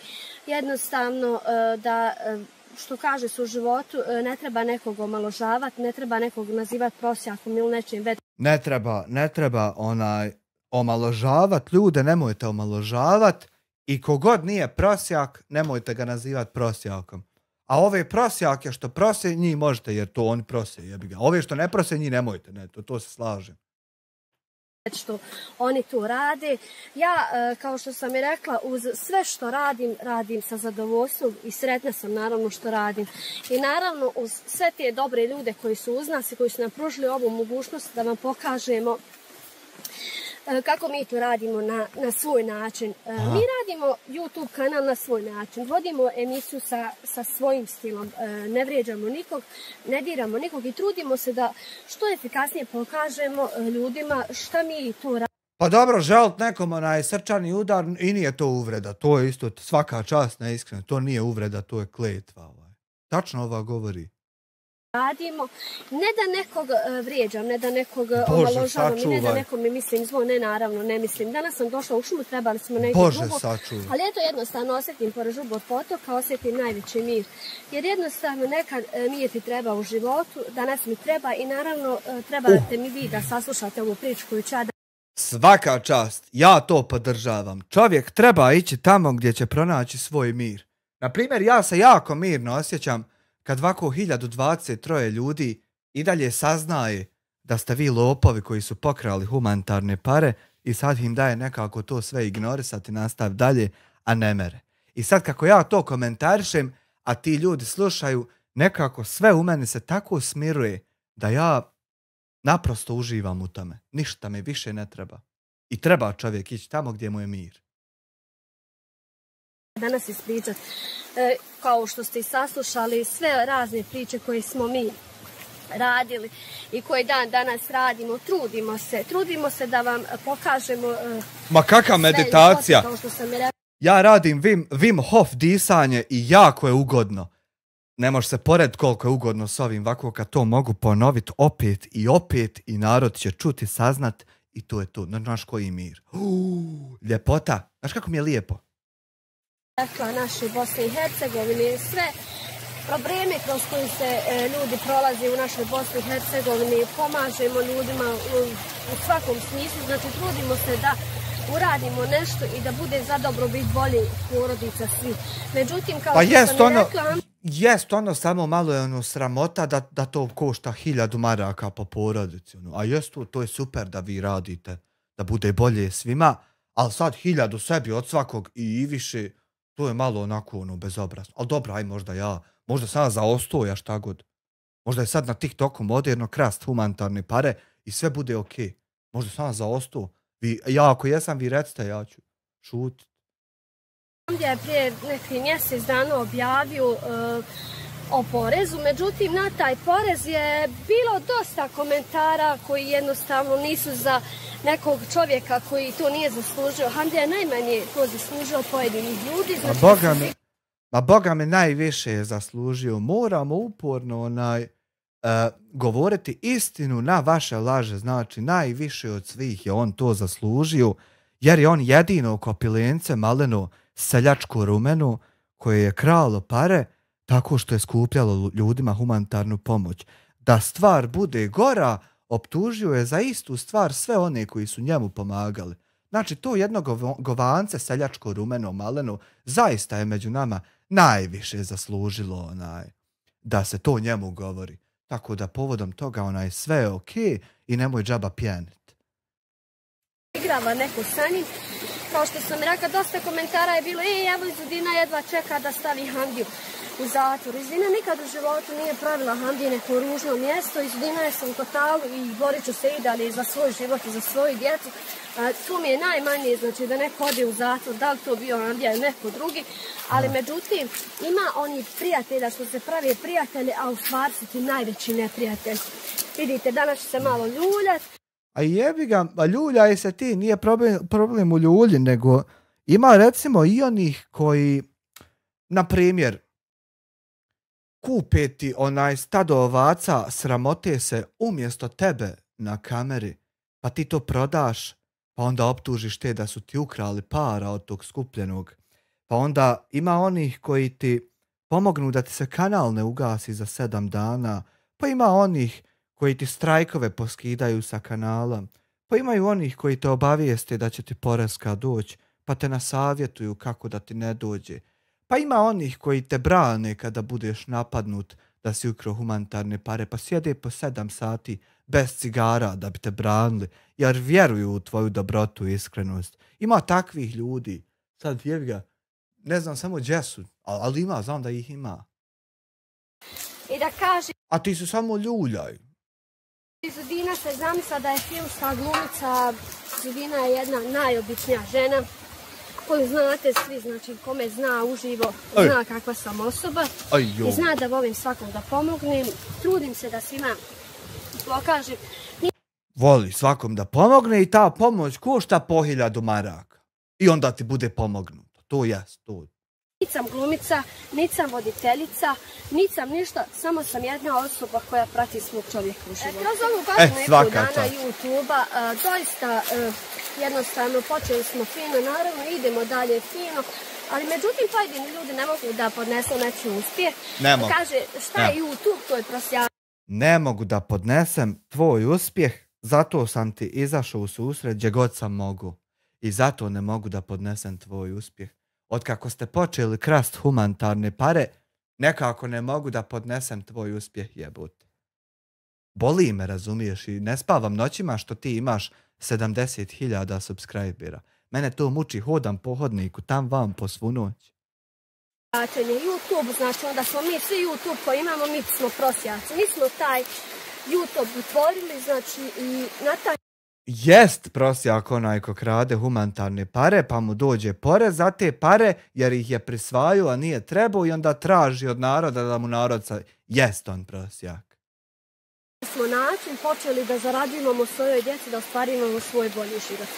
jednostavno da, što kaže se u životu, ne treba nekog omaložavati, ne treba nekog nazivati prosjakom ili nečim već. Ne treba omaložavati ljude, nemojte omaložavati i kogod nije prosjak, nemojte ga nazivati prosjakom. A ove prosjake što prose, njih možete, jer to oni prose, jebi ga. Ove što ne prose, njih nemojte, ne, to se slažem. Što oni tu rade. Ja, kao što sam i rekla, uz sve što radim sa zadovoljstvom i sretna sam naravno što radim. I naravno uz sve te dobre ljude koji su uz nas i koji su nam pružili ovu mogućnost da vam pokažemo kako mi to radimo na svoj način. Mi radimo YouTube kanal na svoj način. Vodimo emisiju sa svojim stilom. Ne vrijeđamo nikog, ne diramo nikog i trudimo se da što efikasnije pokažemo ljudima šta mi tu radimo. Pa dobro, želit nekom srčani udar i nije to uvreda. To je isto svaka čast neiskreno. To nije uvreda, to je kletva. Tačno ova govori. radimo, ne da nekog vrijeđam, ne da nekog omaložavam i ne da nekom mi mislim zlo, ne naravno, ne mislim. Danas sam došla u šumu, trebali smo negdje drugo, ali eto jednostavno osjetim pored Žubog potoka, osjetim najveći mir. Jer jednostavno nekad mir ti treba u životu, danas mi treba i naravno trebate mi vi da saslušate ovu priču koju ću ja da... Svaka čast, ja to podržavam. Čovjek treba ići tamo gdje će pronaći svoj mir. Naprimjer, ja se jako mirno osjećam kad ovako 1023 ljudi i dalje saznaje da ste vi lopovi koji su pokrali humanitarne pare i sad im daje nekako to sve ignorisati, nastav dalje, a ne mere. I sad kako ja to komentarišem, a ti ljudi slušaju, nekako sve u meni se tako smiruje da ja naprosto uživam u tome. Ništa mi više ne treba. I treba čovjek ići tamo gdje mu je mir. Danas ispričati, kao što ste i saslušali, sve razne priče koje smo mi radili i koje danas radimo, trudimo se da vam pokažemo... Ma kakva meditacija! Ja radim Wim Hof disanje i jako je ugodno. Ne može se pored koliko je ugodno s ovim, ovako kad to mogu ponoviti opet i narod će čuti, saznat i to je to. Znaš koji mir. Ljepota. Znaš kako mi je lijepo? Rekla našoj Bosni i Hercegovini, sve probleme kroz koje se ljudi prolaze u našoj Bosni i Hercegovini, pomažemo ljudima u svakom smislu, znači trudimo se da uradimo nešto i da bude za dobrobit bolje porodica svi. Međutim, kao pa što sam rekla... Jest ono, samo malo je sramota da to košta 1000 maraka po porodici. A jest to je super da vi radite, da bude bolje svima, ali sad 1000 sebi od svakog i više... To je malo onako bezobrazno. Ali dobro, aj možda sam zaostoja šta god. Možda je sad na TikToku moderno krast humanitarne pare i sve bude okej. Možda sam zaostao. Ja ako jesam, vi recite, ja ću šutiti. Ovdje je prije neki mjesec dana objavio o porezu, međutim na taj porez je bilo dosta komentara koji jednostavno nisu za nekog čovjeka koji to nije zaslužio. Hamdija je najmanje to zaslužio od pojedinih ljudi. Ma Boga me najviše je zaslužio. Moramo uporno govoriti istinu na vaše laže. Znači najviše od svih je on to zaslužio, jer je on jedino kopilence maleno seljačko rumeno koje je kralo pare tako što je skupljalo ljudima humanitarnu pomoć. Da stvar bude gora, optužio je za istu stvar sve one koji su njemu pomagali. Znači to jedno govance seljačko rumeno maleno zaista je među nama najviše zaslužilo da se to njemu govori. Tako da povodom toga sve je okej i nemoj džaba pjenit. Igrava neko sa njim. Kao što sam rekla, dosta komentara je bilo, evo Izudina jedva čeka da stavi Hamdiju u zatvor. Izudina nikad u životu nije pravila Hamdije neko ružno mjesto. Izudina je sam u totalu i borit ću se i dalje za svoj život i za svoju djecu. Tu mi je najmanje, znači da neko ode u zatvor, da li to bio Hamdija ili neko drugi. Ali međutim, ima oni prijatelja što se pravi prijatelje, a u stvari su ti najveći neprijatelji. Vidite, danas ću se malo ljuljati. A jebi ga, ljuljaj se ti, nije problem u ljulji, nego ima recimo i onih koji, na primjer, kupe ti stado ovaca, sramote se umjesto tebe na kameri, pa ti to prodaš, pa onda optužiš te da su ti ukrali para od tog skupljenog. Pa onda ima onih koji ti pomognu da ti se kanal ne ugasi za 7 dana, pa ima onih koji ti strajkove poskidaju sa kanala, pa imaju onih koji te obavijeste da će ti poreska doći, pa te nasavjetuju kako da ti ne dođe. Pa ima onih koji te brane kada budeš napadnut da si ukrao humanitarne pare, pa sjede po 7 sati bez cigara da bi te branili, jer vjeruju u tvoju dobrotu i iskrenost. Ima takvih ljudi. Sad jevi ga, ne znam samo gdje su, ali ima, znam da ih ima. I da kaže... A ti su samo ljuljaj. Izudina se zamisla da je filmska glumica. Izudina je jedna najobičnija žena koju znate svi, znači kome zna uživo, zna kakva sam osoba i zna da volim svakom da pomognem. Trudim se da svima pokažem. Voli svakom da pomogne i ta pomoć košta po 1000 maraka. I onda ti bude pomognuto. To jest, to. Niti sam glumica, niti sam voditeljica, niti sam ništa, samo sam jedna osoba koja prati svog čovjeka u životu. Kroz ovu godinu i pol dana YouTube-a, doista jednostavno počeli smo fino, naravno idemo dalje fino, ali međutim pojedini ljudi ne mogu da podnesu neki uspjeh. Kaže šta je YouTube, to je prosjavanje. Ne mogu da podnesem tvoj uspjeh, zato sam ti izašao u susret gdje god sam mogu. I zato ne mogu da podnesem tvoj uspjeh. Otkako ste počeli krast humanitarne pare, nekako ne mogu da podnesem tvoj uspjeh, jebote. Boli me, razumiješ, i ne spavam noćima što ti imaš 70.000 subscribera. Mene to muči, hodam po hodniku, tam vam po svu noć. YouTube, znači onda smo mi svi YouTube koji imamo, mi smo prosjaci. Mi smo taj YouTube utvorili, znači i na taj... Jest prosjak onaj ko krade humanitarne pare, pa mu dođe porez za te pare, jer ih je prisvajao, a nije trebao, i onda traži od naroda da mu narod jest on prosjak. Smo način počeli da zarađujemo svojoj djeci, da ostvarimo svoj bolji život.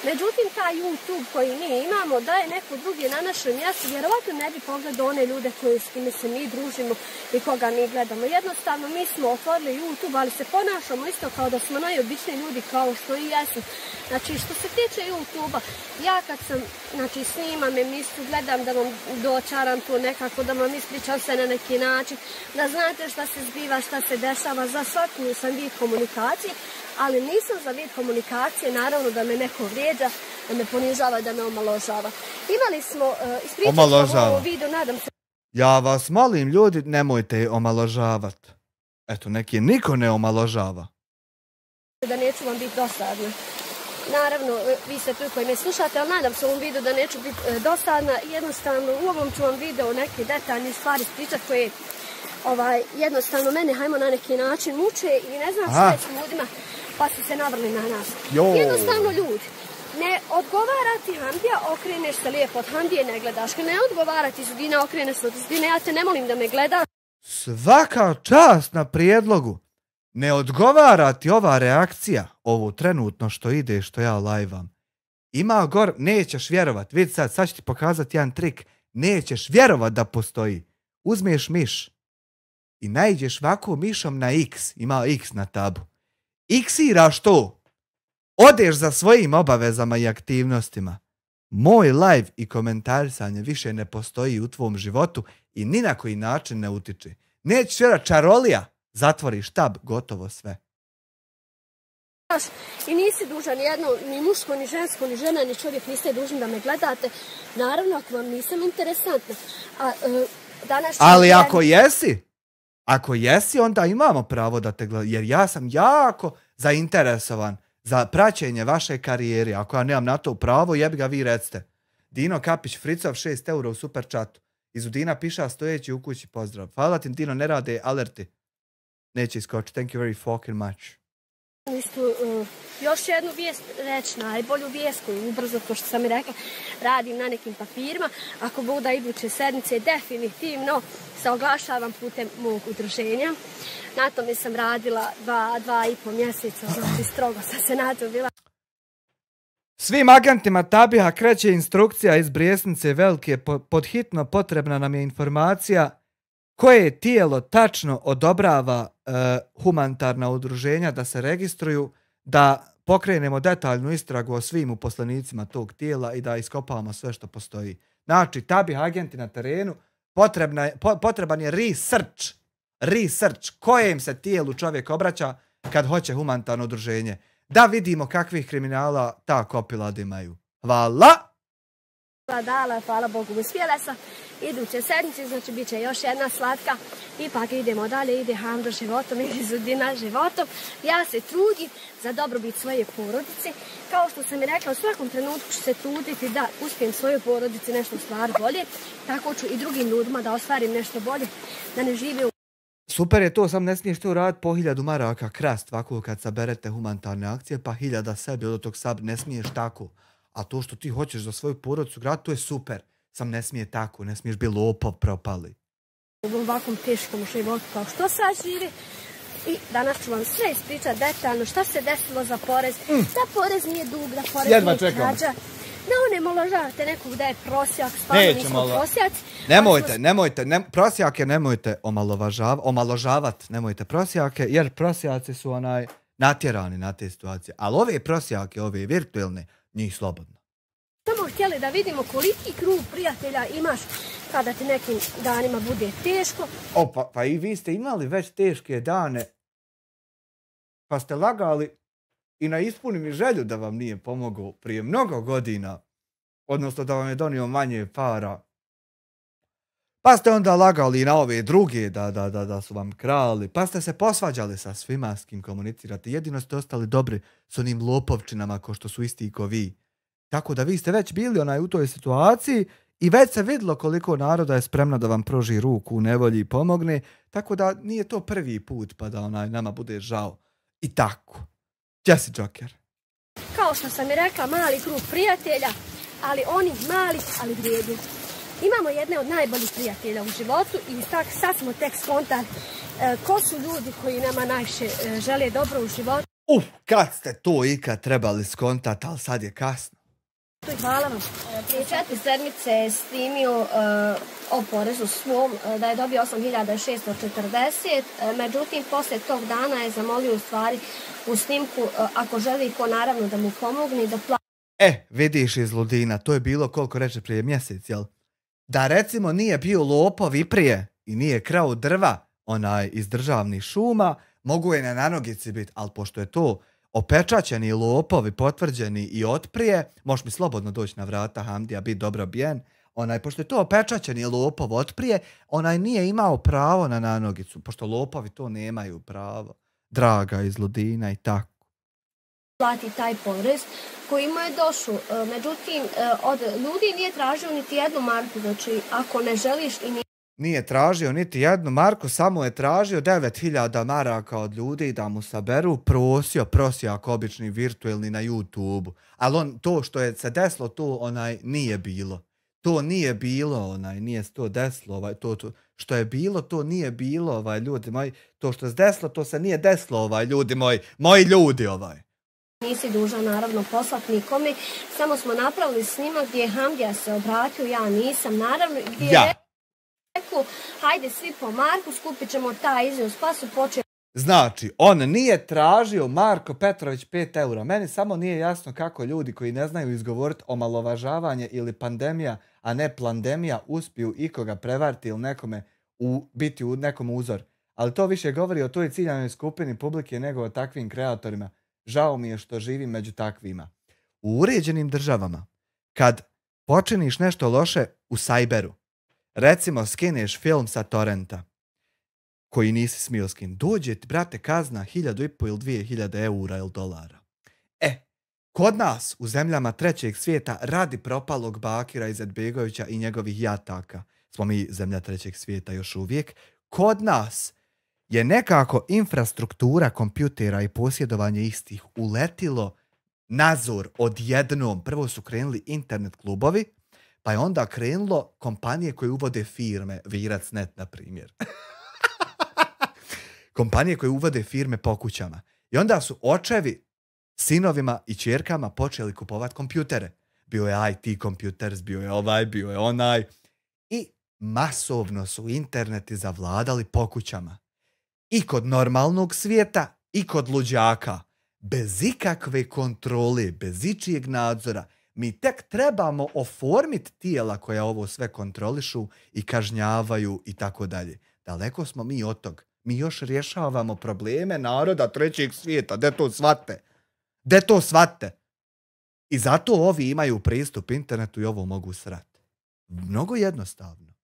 Međutim, taj YouTube koji mi imamo daje neko drugi na našem mjestu, vjerovatno ne bi pogledao one ljude s kime se mi družimo i koga mi gledamo. Jednostavno, mi smo otvorili YouTube, ali se ponašamo isto kao da smo najobičniji ljudi, kao što i jesu. Znači, što se tiče YouTube-a, ja kad sam, snimam emisiju, gledam da vam dočaram to nekako, da vam ispričam se na neki način, da znate šta se zbiva, šta se dešava, za svaku sam vid komunikacije, ali nisam za vid komunikacije, naravno da me neko vrijeđa, da me ponižava, da me omaložava. Imali smo, ispričali smo ovo video, nadam se... Ja vas molim, ljudi, nemojte je omaložavat. Eto, neki niko ne omaložava. Da neću vam biti dosadna. Naravno, vi ste tu koji me slušate, ali nadam se u ovom videu da neću biti dosadna. Jednostavno, u ovom ću vam video neke detaljne stvari ispričati koje jednostavno mene, hajmo na neki način, muče i ne znam šta je s ljudima, pa su se navrli na nas. Jednostavno, ljudi, ne odgovara ti Hamdija, okreneš se lijepo od Hamdije, ne gledaš. Ne odgovara ti Zudina, okreneš se od Zudine, ja te ne molim da me gledaš. Svaka čast na prijedlogu. Ne odgovara ti ova reakcija, ovo trenutno što ide, što ja lajvam. Ima gor, nećeš vjerovat. Vidi sad ću ti pokazati jedan trik. Nećeš vjerovat da postoji. Uzmeš miš i naiđeš ovako mišom na X. Ima X na tabu. X-iraš to. Odeš za svojim obavezama i aktivnostima. Moj live i komentarisanje više ne postoji u tvom životu i ni na koji način ne utiče. Nećeš vjerat, čarolija. Zatvoriš tab, gotovo sve. I nisi dužan jedno, ni muško, ni žensko, ni žena, ni čovjek, niste dužni da me gledate. Naravno, ako vam nisam interesantna. Ali ako jesi, onda imamo pravo da te gledam. Jer ja sam jako zainteresovan za praćenje vaše karijere. Ako ja nemam na to pravo, jebi ga vi recite. Dino Kapić, Fricov, 6 eura u super chatu. Iz Udina piša stojeći u kući, pozdrav. Hvala ti, Dino, ne rade alerti. Neće iskočiti. Thank you very fucking much. Još jednu vijest reći, najbolju vijest koju ubrzo, to što sam i rekla, radim na nekim papirima. Ako bude iduće sedmice, definitivno se oglašavam putem mog udruženja. Na tome sam radila 2,5 mjeseca, znači strogo sam se na to bila. Svim agentima Tabiha kreće instrukcija iz Brijesnice Velike. Podhitno potrebna nam je informacija koje tijelo tačno odobrava humanitarna udruženja da se registruju, da pokrenemo detaljnu istragu o svim uposlenicima tog tijela i da iskopavamo sve što postoji. Znači, Tabih agenti na terenu, potreban je research kojem se tijelu čovjek obraća kad hoće humanitarno udruženje. Da vidimo kakvih kriminala ta kopilad imaju. Hvala! Hvala Bogu, uspjela sam. Iduće sedmice, znači bit će još jedna slatka. Ipak idemo dalje, ide Hamdo životom, ide Zudina životom. Ja se trudim za dobrobit svoje porodice. Kao što sam i rekla, u svakom trenutku ću se truditi da uspijem svojoj porodici nešto stvar bolje. Tako ću i drugim ljudima da ostvarim nešto bolje, da ne žive u... Super je to, sam ne smiješ to raditi po 1000 maraka krast, ovako kad saberete humanitarne akcije, pa 1000 sebi od tog sab, ne smiješ tako. A to što ti hoćeš za svoju porodicu grad, to je super. Sam ne smije tako, ne smiješ biti lopov propali. U ovakvom teškom životu kao što sad živi. I danas ću vam sve ispričati detaljno šta se desilo za porez. Da porez nije dug, da porez nije krađa. Da onemaložavate nekog da je prosjak, stvarno nismo prosjaci. Prosjake nemojte omaložavati, nemojte prosjake, jer prosjaci su natjerani na te situacije. Ali ove prosjake, ove virtualne, njih slobodno. Samo htjeli da vidimo koliki krug prijatelja imaš kada ti nekim danima bude teško. Pa i vi ste imali već teške dane, pa ste lagali i na ispuni mi želju da vam nije pomogao prije mnogo godina, odnosno da vam je donio manje para. Pa ste onda lagali i na ove druge da su vam krali, pa ste se posvađali sa svima s kim komunicirate. Jedino ste ostali dobri s onim lopovčinama ko što su isti ko vi. Tako da vi ste već bili u toj situaciji i već se vidjelo koliko naroda je spremno da vam proži ruku u nevolji i pomogne, tako da nije to prvi put pa da nama bude žao. I tako. Gdje si, Joker? Kao što sam i rekla, mali krug prijatelja, ali oni mali, ali vrijedni. Imamo jedne od najboljih prijatelja u životu i sad smo tek skontali ko su ljudi koji nama najviše žele dobro u životu. Kad ste to ikad trebali skontati, ali sad je kasno. Hvala vam. Prije 4 sedmice je snimio o porezu svom da je dobio 8.640, međutim poslije tog dana je zamolio u stvari u snimku ako želi ko naravno da mu pomogne da plati. Vidiš iz ludina, to je bilo koliko reče prije mjesec, jel? Da recimo nije bio lopov i prije i nije krao drva iz državnih šuma, mogu je na nogici biti, ali pošto je to opečaćeni lopovi, potvrđeni i otprije, možeš mi slobodno doći na vrata Hamdija, biti dobro bijen, pošto je to opečaćeni lopov otprije, nije imao pravo na nanogicu, pošto lopovi to nemaju pravo. Draga iz ludina i tako. Plati taj porez koji mu je došao. Međutim, od ljudi nije tražio niti jednu marku, znači ako ne želiš i nije tražio niti jednu marku, samo je tražio 9.000 maraka od ljudi da mu saberu, prosjak obični virtualni na YouTube-u. Ali to što je se desilo, to nije bilo. To nije bilo, nije se to desilo, to što je bilo, to nije bilo, ljudi moji. To što se desilo, to se nije desilo, ljudi moji ljudi. Nisi dužan naravno poslati nikome, samo smo napravili snimak gdje je Hamdija se obratio, ja nisam, naravno, gdje je rekao, hajde svi po marku, skupit ćemo taj iznos, pa su počeli. Znači, on nije tražio Marko Petrović 5 eura. Meni samo nije jasno kako ljudi koji ne znaju izgovoriti omalovažavanje ili pandemija, a ne plandemija, uspiju ikoga prevariti ili nekome biti u nekom uzor. Ali to više govori o toj ciljanoj skupini publike nego o takvim kreatorima. Žao mi je što živim među takvima. U uređenim državama, kad počiniš nešto loše u sajberu, recimo skineš film sa torrenta, koji nisi smio skin, dođe ti, brate, kazna 1.500 ili 2.000 eura ili dolara. Kod nas, u zemljama trećeg svijeta, radi propalog Bakira Izetbegovića i njegovih jataka, smo mi zemlja trećeg svijeta još uvijek, kod nas je nekako infrastruktura kompjutera i posjedovanje istih uletilo nadzor odjednom. Prvo su krenuli internet klubovi, pa je onda krenulo kompanije koje uvode firme, Virac.net na primjer. Kompanije koje uvode firme po kućama. I onda su očevi sinovima i ćerkama počeli kupovati kompjutere. Bio je IT Computers, bio je ovaj, bio je onaj. I masovno su interneti zavladali po kućama. I kod normalnog svijeta, i kod luđaka. Bez ikakve kontrole, bez ičijeg nadzora. Mi tek trebamo oformiti tijela koja ovo sve kontrolišu i kažnjavaju i tako dalje. Daleko smo mi od tog. Mi još rješavamo probleme naroda trećeg svijeta. De to shvate. I zato ovi imaju pristup internetu i ovo mogu srati. Mnogo jednostavno.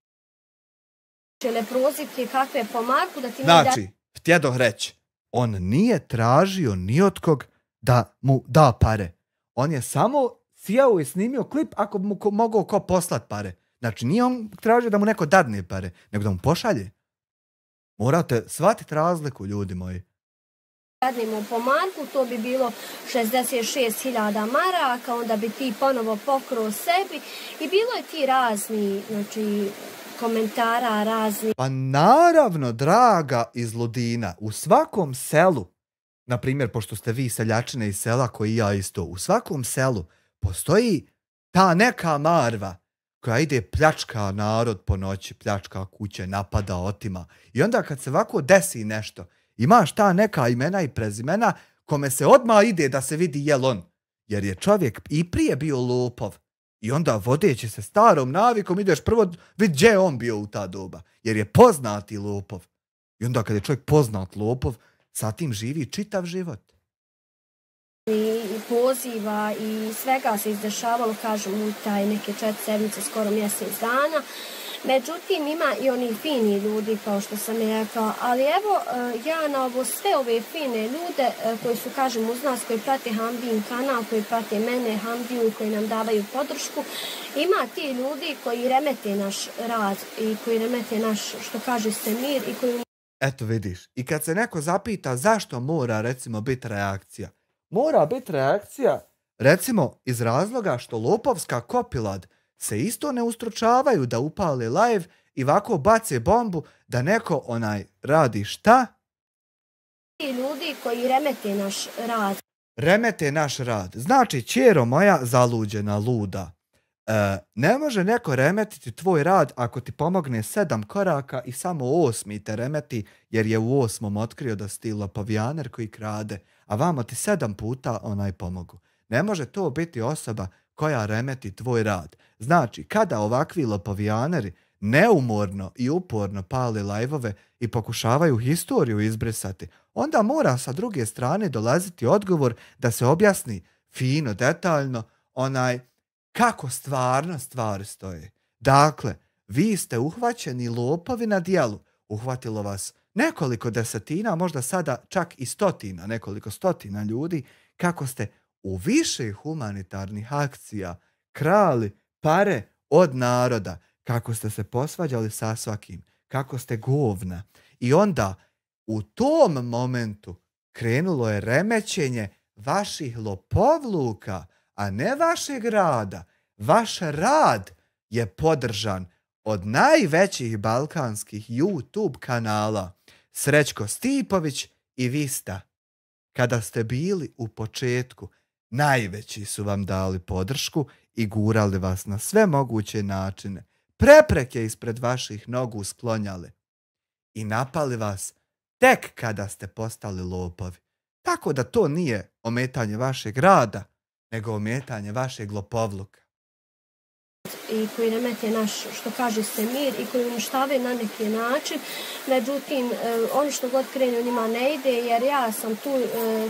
Čele prozivke kakve po marku da ti znači, htjedoh reći, on nije tražio ni od kog da mu da pare. On je samo sjeo i snimio klip ako mu mogao ko poslat pare. Znači, nije on tražio da mu neko dadne pare, nego da mu pošalje. Morate shvatiti razliku, ljudi moji. Dadnemo po marku, to bi bilo 66.000 maraka, onda bi ti ponovo pokro sebi i bilo je ti razni, znači, komentara razni. Pa naravno, draga iz ludina, u svakom selu, na primjer, pošto ste vi seljačine iz sela koji ja isto, u svakom selu postoji Ta neka marva koja ide pljačka narod po noći, pljačka kuće, napada, otima. I onda kad se ovako desi nešto, imaš ta neka imena i prezimena kome se odmah ide da se vidi jel on. Jer je čovjek i prije bio lopov. I onda vodeći se starom navikom ideš prvo vid gdje je on bio u ta doba. Jer je poznati lopov. I onda kad je čovjek poznat lopov, sa tim živi čitav život. I poziva i svega se izdešavalo, kažem, u taj neke 4 sedmice, skoro mjesec dana. Međutim, ima i oni fini ljudi, kao što sam je rekao, ali evo, ja na ovo sve ove fine ljude koji su, kažem, uz nas, koji prate Hamdijin kanal, koji prate mene, Hamdiju, koji nam davaju podršku, ima ti ljudi koji remete naš rad i koji remete naš, što kaže se, mir i koji... Eto vidiš, i kad se neko zapita zašto mora, recimo, biti reakcija, mora biti reakcija, recimo, iz razloga što lopovska kopilad se isto ne ustručavaju da upale live i ovako bace bombu da neko radi šta? Ti ljudi koji remete naš rad. Remete naš rad. Znači, ćero moja zaluđena, luda. Ne može neko remetiti tvoj rad ako ti pomogne 7 koraka i samo 8. te remeti jer je u 8. otkrio da si ti lopovjaner koji krade, a vamo ti 7 puta pomogu. Ne može to biti osoba koja remeti tvoj rad. Znači, kada ovakvi lopovjaneri neumorno i uporno pale lajvove i pokušavaju historiju izbrisati, onda mora sa druge strane dolaziti odgovor da se objasni fino, detaljno, kako stvarno stvari stoje. Dakle, vi ste uhvaćeni lopovi na djelu. Uhvatilo vas nekoliko desetina, možda sada čak i stotina, nekoliko stotina ljudi, kako ste u više humanitarnih akcija krali pare od naroda, kako ste se posvađali sa svakim, kako ste govna. I onda u tom momentu krenulo je remećenje vaših lopovluka, a ne vašeg rada. Vaš rad je podržan od najvećih balkanskih YouTube kanala Srećko Stipović i Vista. Kada ste bili u početku, najveći su vam dali podršku i gurali vas na sve moguće načine. Prepreke ispred vaših nogu sklonjali i napali vas tek kada ste postali lopovi. Tako da to nije ometanje vašeg rada, nego ometanje vašeg lopovluka. I koji remete naš, što kaže se, mir i koji uništavaju na neki način. Međutim, oni što god krenu njima ne ide, jer ja sam tu,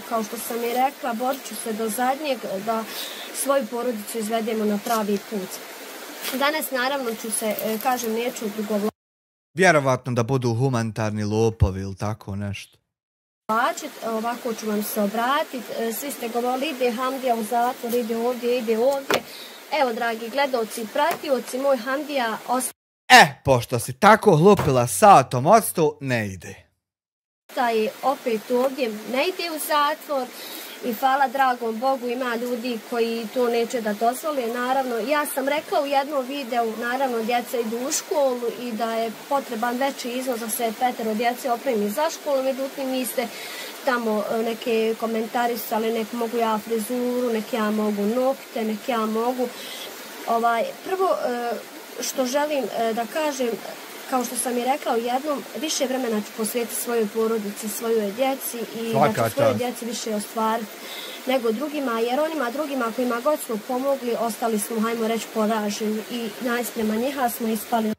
kao što sam i rekla, borit ću se do zadnjeg da svoju porodicu izvedemo na pravi put. Danas naravno ću se, kažem, neću dugo Vjerovatno da budu humanitarni lopovi ili tako nešto. Ovako ću vam se obratiti. Svi ste govorili, ide Hamdija u zatvor, ide ovdje. Evo, dragi gledalci i pratioci, moj Hamdija Pošto si tako hlupila satom odstu, ne ide. ostaje opet ovdje, ne ide u zatvor i hvala dragom Bogu, ima ljudi koji to neće da dozvole. Naravno, ja sam rekla u jednom videu, naravno, djeca idu u školu i da je potreban veći iznos da se 5 djece opremi za školu, međutim, vi ste tamo neke komentarisali, nek mogu ja frizuru, nek ja mogu nokte, nek ja mogu. Prvo što želim da kažem, kao što sam i rekla u jednom, više vremena ću posvetiti svojoj porodici, svojoj djeci i da ću svojoj djeci više ostvariti nego drugima, jer onima drugima kojima god smo pomogli, ostali smo, hajmo reći, poraženi i najsprema njiha smo ispali.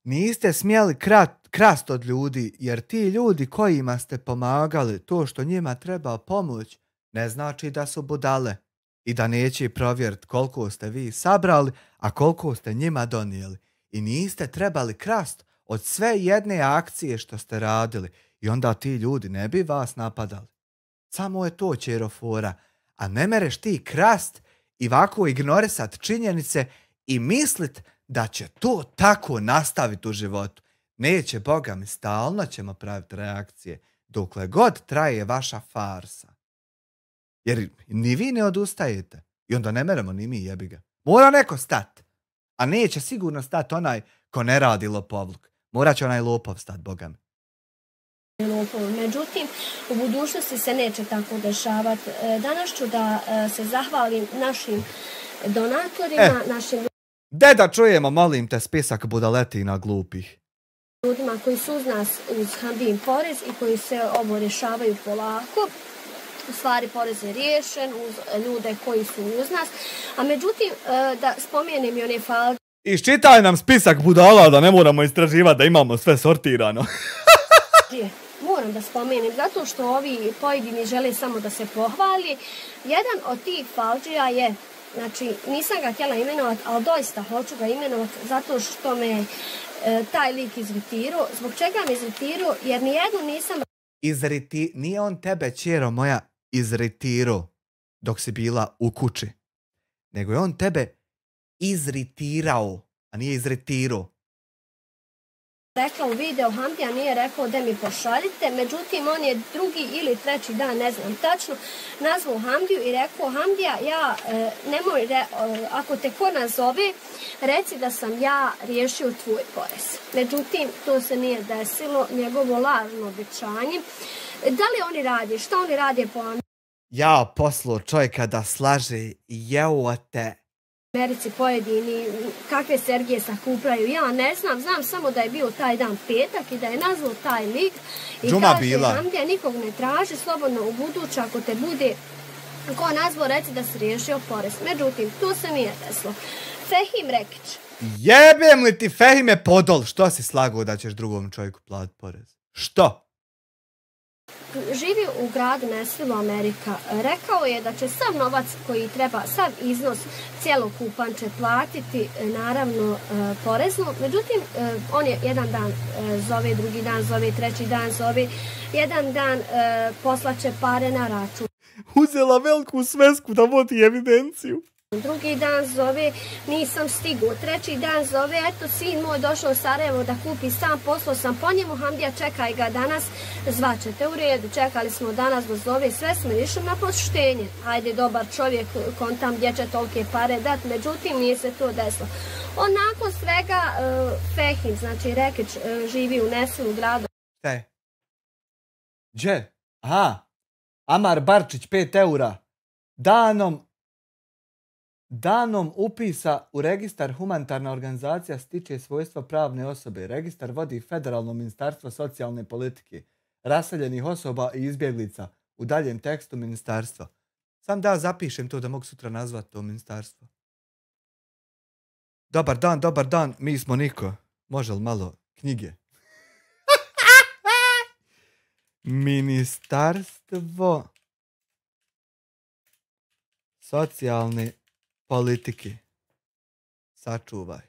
Niste smjeli krast od ljudi, jer ti ljudi kojima ste pomagali, to što njima treba pomoć, ne znači da su budale i da neće provjeriti koliko ste vi sabrali, a koliko ste njima donijeli. I niste trebali krast od sve jedne akcije što ste radili i onda ti ljudi ne bi vas napadali. Samo je to ćerofora, a ne mereš ti krast i ovako ignorisat činjenice i mislit da će to tako nastaviti u životu. Neće, Boga mi, stalno ćemo praviti reakcije dokle god traje vaša farsa. Jer ni vi ne odustajete i onda ne meremo ni mi, jebi ga. Mora neko stat, a neće sigurno stat onaj ko ne radi lopovluk. Morat će onaj lopov stat, Boga mi. Međutim, u budućnosti se neće tako dešavati. Danas ću da se zahvalim našim donatorima, našim Da čujemo, molim te, spisak budaletina glupih. Ljudima koji su uz nas uz Hamdin porez i koji se ovo rješavaju polako. U stvari porez je riješen uz ljude koji su uz nas. A međutim, da spomenem i one falge. Iščitaj nam spisak budala da ne moramo istraživati da imamo sve sortirano. Moram da spomenem, zato što ovi pojedini žele samo da se pohvali. Jedan od tih falđija je, znači nisam ga htjela imenovati, ali doista hoću ga imenovati zato što me taj lik izritirao. Zbog čega me izritirao? Jer nijednu nisam... Nije on tebe, ćero moja, izritirao dok si bila u kući. Nego je on tebe izritirao, a nije izritirao. Rekla u video, Hamdija nije rekao da mi pošaljite, međutim on je drugi ili treći dan, ne znam tačno, nazvao Hamdiju i rekao, Hamdija, ja nemoj, ako te ko nazove, reci da sam ja riješio tvoj porez. Međutim, to se nije desilo, njegovo lažno obećanje. Da li oni radi? Šta oni rade po Hamdiju? Ja poslu čovjeka da slaže, jeo te. Americi pojedini, kakve Sergije sakupljaju, ja ne znam, znam samo da je bio taj dan petak i da je nazvao taj lik i kaže, Hamdija, nikog ne traži, slobodno u buduće, ako te bude ko nazvao, reci da si riješio porez. Međutim, to se nije desilo. Fehim Rekić. Jebem li ti, Fehime Podol, što si slagao da ćeš drugom čovjeku platiti porez? Što? Živi u gradu Nashville, Amerika. Rekao je da će sav novac koji treba, sav iznos cjelokupan će platiti, naravno, porezno. Međutim, on je jedan dan zove, drugi dan zove, treći dan zove, jedan dan poslaće pare na račun. Uzela veliku svesku da vodi evidenciju. Drugi dan zove, nisam stigao. Treći dan zove, eto, sin moj došao u Sarajevo da kupi stan, poslao sam po njemu, Hamdija, čekaj ga danas, zvaćete u redu, čekali smo danas da zove, sve smo išli na poštenje. Hajde, dobar čovjek, kontam gdje će tolike pare dat, međutim, nije se to desilo. On nakon svega, Fehim, znači Rekić, živi u Nashville, u gradu. Šta Gdje? Aha, Amar Barčić, 5 eura. Danom upisa u registar humanitarna organizacija stiče svojstva pravne osobe. Registar vodi Federalno ministarstvo socijalne politike, raseljenih osoba i izbjeglica. U daljem tekstu ministarstva. Sam da zapišem to da mogu sutra nazvati to ministarstvo. Dobar dan, mi smo niko. Može li malo knjige? Ministarstvo socijalne politike. Sačuvaj.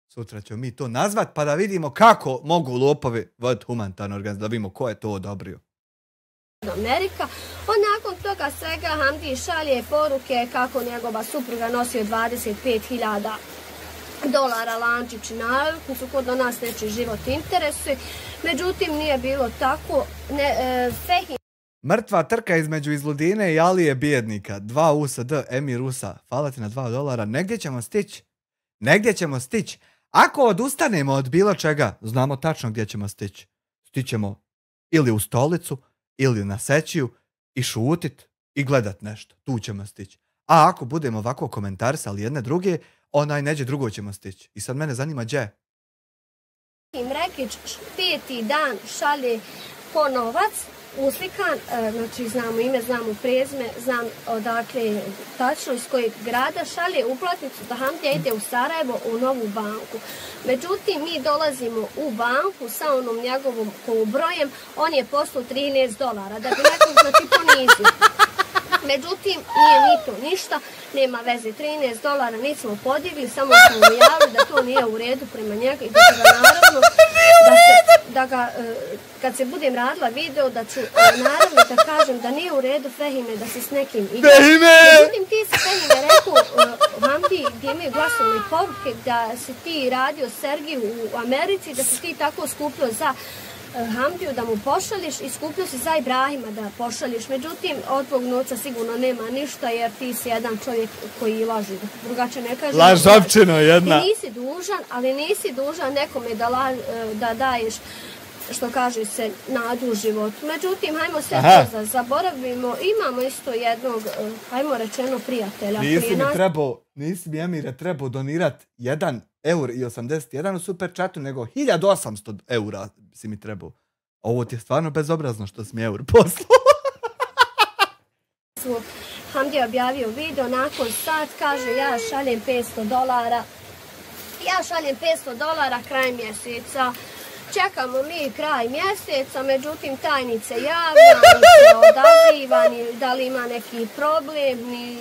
Sutra ćemo mi to nazvat pa da vidimo kako mogu lopovi voditi humanitarnu organizaciju, da vidimo ko je to odobrio. Amerika. On nakon toga svega Hamdi šalje poruke kako njegova supruga nosio $25.000 lančić na su kod do nas neči život interesuje. Međutim, nije bilo tako. Mrtva trka između Izludine i Alije Bijednika. 2 USD, Emir Usa. Hvala ti na $2. Negdje ćemo stići. Ako odustanemo od bilo čega, znamo tačno gdje ćemo stići. Stićemo ili u stolicu, ili na sećiju i šutit i gledat nešto. Tu ćemo stići. A ako budemo ovako komentarisali jedne druge, neđe drugo ćemo stići. I sad mene zanima gdje. Rekić 5. dan šalje po novac, uslikan, znači znamo ime, znamo prezime, znam odakle tačno iz kojeg grada, šalje uplatnicu da Hamdija ide u Sarajevo u novu banku. Međutim, mi dolazimo u banku sa onom njegovom brojem, on je poslao $13, da bi nekog znači ponizio. Međutim, nije ni to ništa, nema veze, $13 nismo podigli, samo smo mu javili da to nije u redu prema njega i da će ga naravno, kad se budem radila video, da ću naravno da kažem da nije u redu, Fehime, da se s nekim igra. Međutim, ti si Fehime rekao, Hamdi, gdje imaju glasovne poruke, da si ti radio Sergiju u Americi, da si ti tako skupio za Hamdiju da mu pošalješ i skupio si za Ibrahima da pošalješ. Međutim, od tvog novca sigurno nema ništa jer ti si jedan čovjek koji laži. Drugače ne kažem. Lažovčino jedna. Ti nisi dužan, ali nisi dužan nekome da daješ što kaže se, nadu u životu. Međutim, hajmo sve Aha. to zaboravimo. Imamo isto jednog, hajmo rečeno, prijatelja. Nisi mi, Emire, trebao donirat 1,81 € u super chatu, nego 1800 € si mi trebao. Ovo ti je stvarno bezobrazno što si mi eur poslao. Hamdi je objavio video, nakon sat kaže ja šaljem $500. Ja šaljem $500 kraj mjeseca. Čekamo mi kraj mjeseca, međutim tajnice javlja, ni se odaziva, ni da li ima neki problem, ni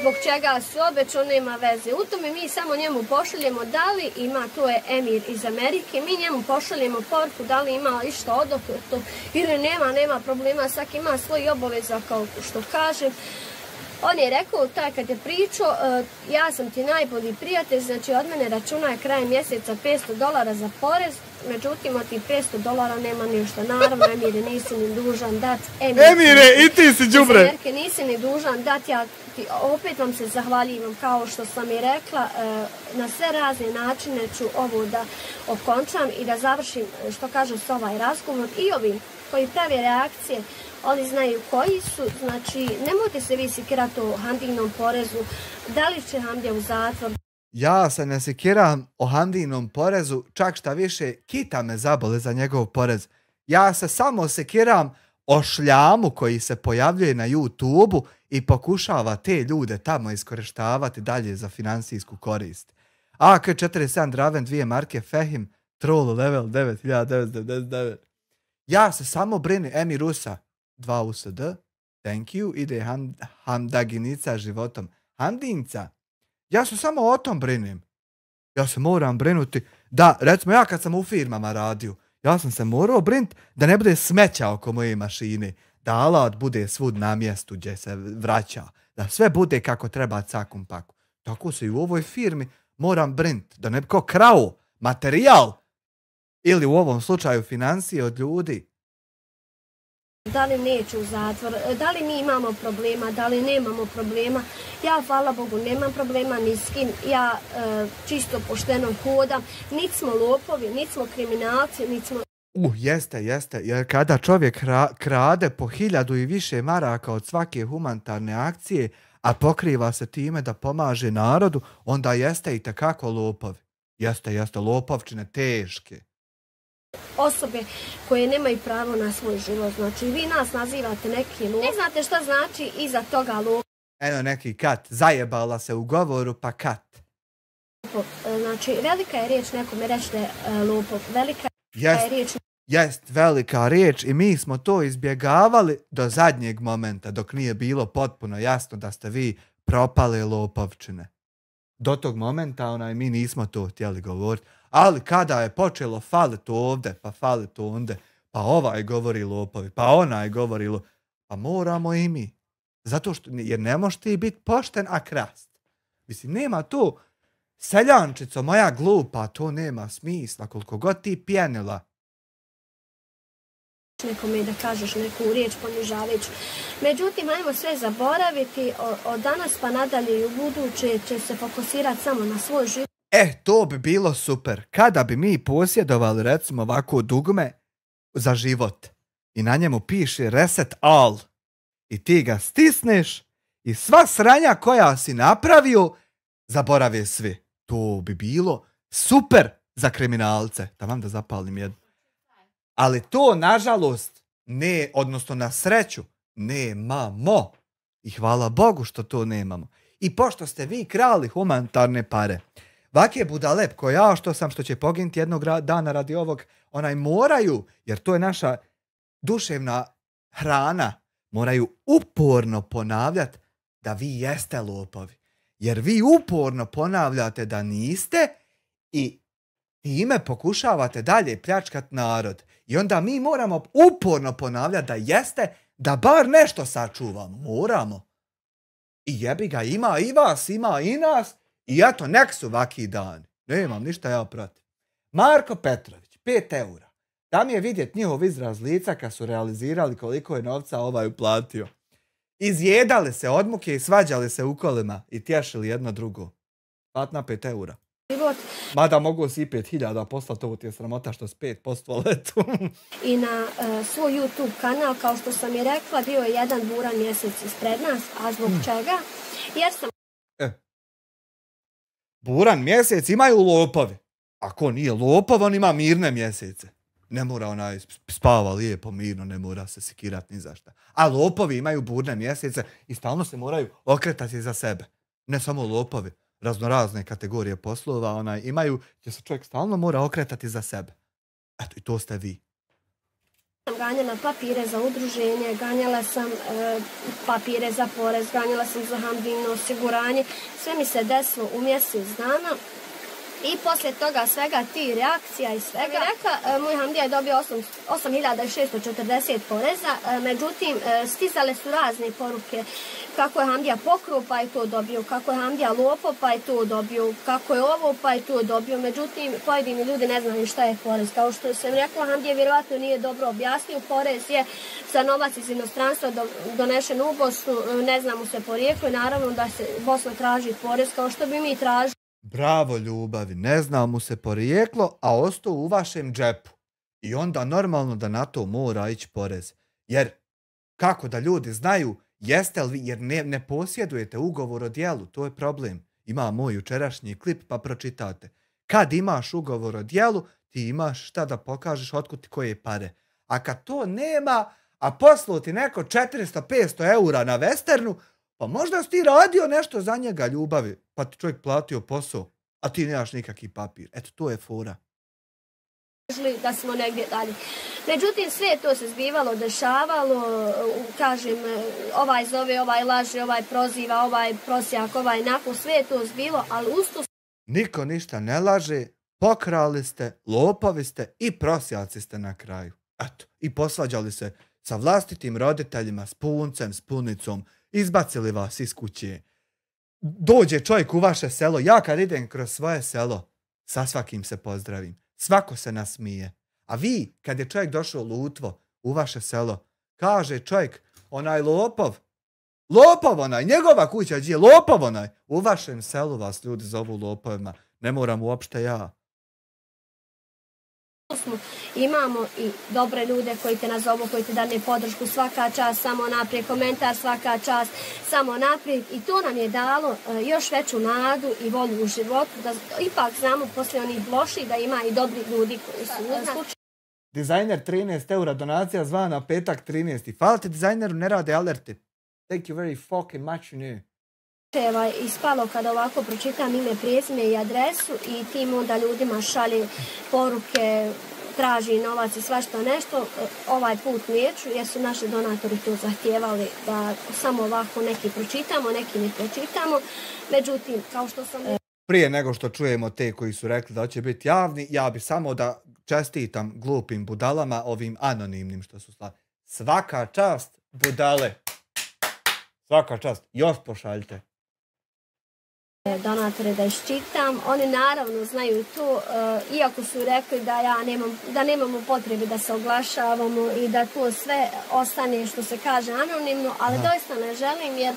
zbog čega se obećao, nema veze. U tome mi samo njemu pošaljemo da li ima, to je Emir iz Amerike, mi njemu pošaljemo poruku da li ima išta odobrto ili nema problema, svaki ima svoj obaveza kao što kažem. On je rekao, taj kad je pričao, ja sam ti najbolji prijatelj, znači od mene računaj kraj mjeseca $500 za porez, međutim od tih $500 nema ništa. Naravno, Emire, nisi ni dužan dat. Emire, i ti si đubre! Nisi ni dužan dat, ja opet vam se zahvaljivam, kao što sam i rekla, na sve razne načine ću ovo da okončam i da završim, što kažu, s ovaj razgovor i ovi koji prave reakcije. Oni znaju koji su, znači nemojte se vi sikirati o Hamdinom porezu, da li će Hamdija u zatvor. Ja se ne sikiram o Hamdinom porezu, čak šta više, kita me zabole za njegov porez. Ja se samo sikiram o šljamu koji se pojavljuje na YouTube-u i pokušava te ljude tamo iskorištavati dalje za finansijsku korist. AK-47 Draven 2 marke Fehim, troll level 9999. Ja se samo brinem, Emi Rusa, 2 USD, thank you, ide Hamdaginica životom. Hamdinca, ja se samo o tom brinem. Ja se moram brinuti da, recimo ja kad sam u firmama radio, ja sam se morao brinuti da ne bude smeća oko moje mašine, da alat bude svud na mjestu gdje se vraća, da sve bude kako treba cakum paku. Tako se i u ovoj firmi moram brinuti da ne bi ko krao materijal ili u ovom slučaju financije od ljudi. Da li neću u zatvor, da li mi imamo problema, da li nemamo problema. Ja, hvala Bogu, nemam problema ni s kim. Ja čisto pošteno hodam. Nit smo lopovi, nit smo kriminalci, nit smo... Jeste. Jer kada čovjek krade po 1000 i više maraka od svake humanitarne akcije, a pokriva se time da pomaže narodu, onda jeste i tekako lopovi. Jeste, lopovčine teške. Osobe koje nemaju pravo na svoj život. Znači, vi nas nazivate neki lopov. Ne znate šta znači iza toga lopov. Eno neki kat. Zajebala se u govoru, pa kat. Znači, velika je riječ nekome reći da je lopov. Velika je riječ... Jest velika riječ i mi smo to izbjegavali do zadnjeg momenta, dok nije bilo potpuno jasno da ste vi propale lopovčine. Do tog momenta mi nismo to htjeli govoriti. Ali kada je počelo falit ovdje, pa falit onde, pa ovaj govori lopovi, pa onaj govori lopovi, pa moramo i mi. Zato što, jer ne možeš ti biti pošten, a krast. Mislim, nema to, seljančico moja glupa, to nema smisla, koliko god ti pjenila. Nekome da kažeš neku riječ ponižavajuću. Međutim, ajmo sve zaboraviti, od danas pa nadalje i u buduće će se fokusirati samo na svoj život. To bi bilo super. Kada bi mi posjedovali recimo ovako dugme za život i na njemu piše reset all i ti ga stisneš i sva sranja koja si napravio zaborave svi. To bi bilo super za kriminalce. Tamam da zapalim jednu. Ali to, nažalost, ne, odnosno na sreću, nemamo. I hvala Bogu što to nemamo. I pošto ste vi krali humanitarne pare, vake budale ko ja što će poginuti jednog dana radi ovog, onaj moraju, jer to je naša duševna hrana, moraju uporno ponavljati da vi jeste lopovi. Jer vi uporno ponavljate da niste i time pokušavate dalje pljačkati narod. I onda mi moramo uporno ponavljati da jeste, da bar nešto sačuvamo. Moramo. I jebi ga, ima i vas, ima i nas. I eto, nek su vaki dan. Nemam ništa ja protiv. Marko Petrović, 5 eura. Da mi je vidjeti njihov izraz lica kad su realizirali koliko je novca ovaj uplatio. Izjedali se od muke i svađali se u kolima i tješili jedno drugo. Platna 5 eura. život. Mada mogu si i 5.000 poslati, ovo ti je sramota što s 5% letu. I na svoj YouTube kanal, kao što sam i rekla, bio je jedan buran mjesec ispred nas, a zbog čega? Jer sam... Buran mjesec imaju lopovi. Ako nije lopov, on ima mirne mjesece. Ne mora onaj spava lijepo, mirno, ne mora se sekirati ni za šta. A lopovi imaju burne mjesece i stalno se moraju okretati za sebe. Ne samo lopovi, raznorazne kategorije poslova imaju, gdje se čovjek stalno mora okretati za sebe. Eto, i to ste vi. Ganjala papire za udruženje, ganjala sam papire za porez, ganjala sam za hamdino osiguranje. Sve mi se desilo u mjesec dana. I poslije toga svega ti reakcija i svega, moj hamdija je dobio 8.640 poreza, međutim stizale su razne poruke kako je hamdija pokruo pa je to dobio, kako je hamdija lopov pa je to dobio, kako je ovo pa je to dobio, međutim pojedini ljudi ne znaju šta je porez. Kao što sam rekla, hamdija vjerojatno nije dobro objasnio, porez je za novac iz inostranstva donešen u Bosnu, ne znamo se porijeklo i naravno da se Bosna traži porez kao što bi mi tražili. Bravo ljubavi, ne zna mu se porijeklo, a ostao u vašem džepu. I onda normalno da na to mora ići porez. Jer kako da ljudi znaju jeste li vi, jer ne posjedujete ugovor o djelu, to je problem. Ima moj jučerašnji klip pa pročitate. Kad imaš ugovor o djelu, ti imaš šta da pokažeš otkud ti koje pare. A kad to nema, a poslao ti neko 400-500 eura na Westernu, pa možda si ti radio nešto za njega, ljubavi, pa ti čovjek platio posao, a ti nemaš nikakvi papir. Eto, to je fora. Da smo negdje dalje. Međutim, sve to se zbivalo, dešavalo, kažem, ovaj zove, ovaj laže, ovaj proziva, ovaj prosjak, ovaj nakon, sve je to zbilo, ali usto... Niko ništa ne laže, pokrali ste, lopovi ste i prosjaci ste na kraju. Eto, i posvađali se sa vlastitim roditeljima, s puncem, s punicom, izbacili vas iz kuće. Dođe čovjek u vaše selo, ja kad idem kroz svoje selo, sa svakim se pozdravim, svako se nasmije. A vi, kad je čovjek došao lutvo u vaše selo, kaže čovjek, onaj lopov onaj, njegova kuća, gdje je lopov onaj, u vašem selu vas ljudi zovu lopovima, ne moram uopšte ja. Imamo i dobre ljude koji te nazovu, koji te dane podršku, svaka čast, samo naprijed, komentar, svaka čast, samo naprijed. I to nam je dalo još veću nadu i volju u životu, da ipak znamo poslije onih loših da ima i dobri ljudi koji su slučajni. Dizajner 13 eura donacija zvana petak 13. Hvala ti dizajneru, ne rade alerti. Thank you very fucking much, you know. Ispalo kada ovako pročitam ime, prezime i adresu i tim onda ljudima šalje poruke, traži novac i svašta nešto. Ovaj put neću jer su naši donatori to zahtijevali da samo ovako neki pročitamo, neki ne pročitamo. Međutim, kao što sam... Prije nego što čujemo te koji su rekli da će biti javni, ja bi samo da čestitam glupim budalama, ovim anonimnim što su slali. Svaka čast, budale. Svaka čast. Još pošaljite. Donatore da iščitam. Oni naravno znaju to, iako su rekli da nemamo potrebe da se oglašavamo i da to sve ostane što se kaže anonimno, ali doista ne želim jer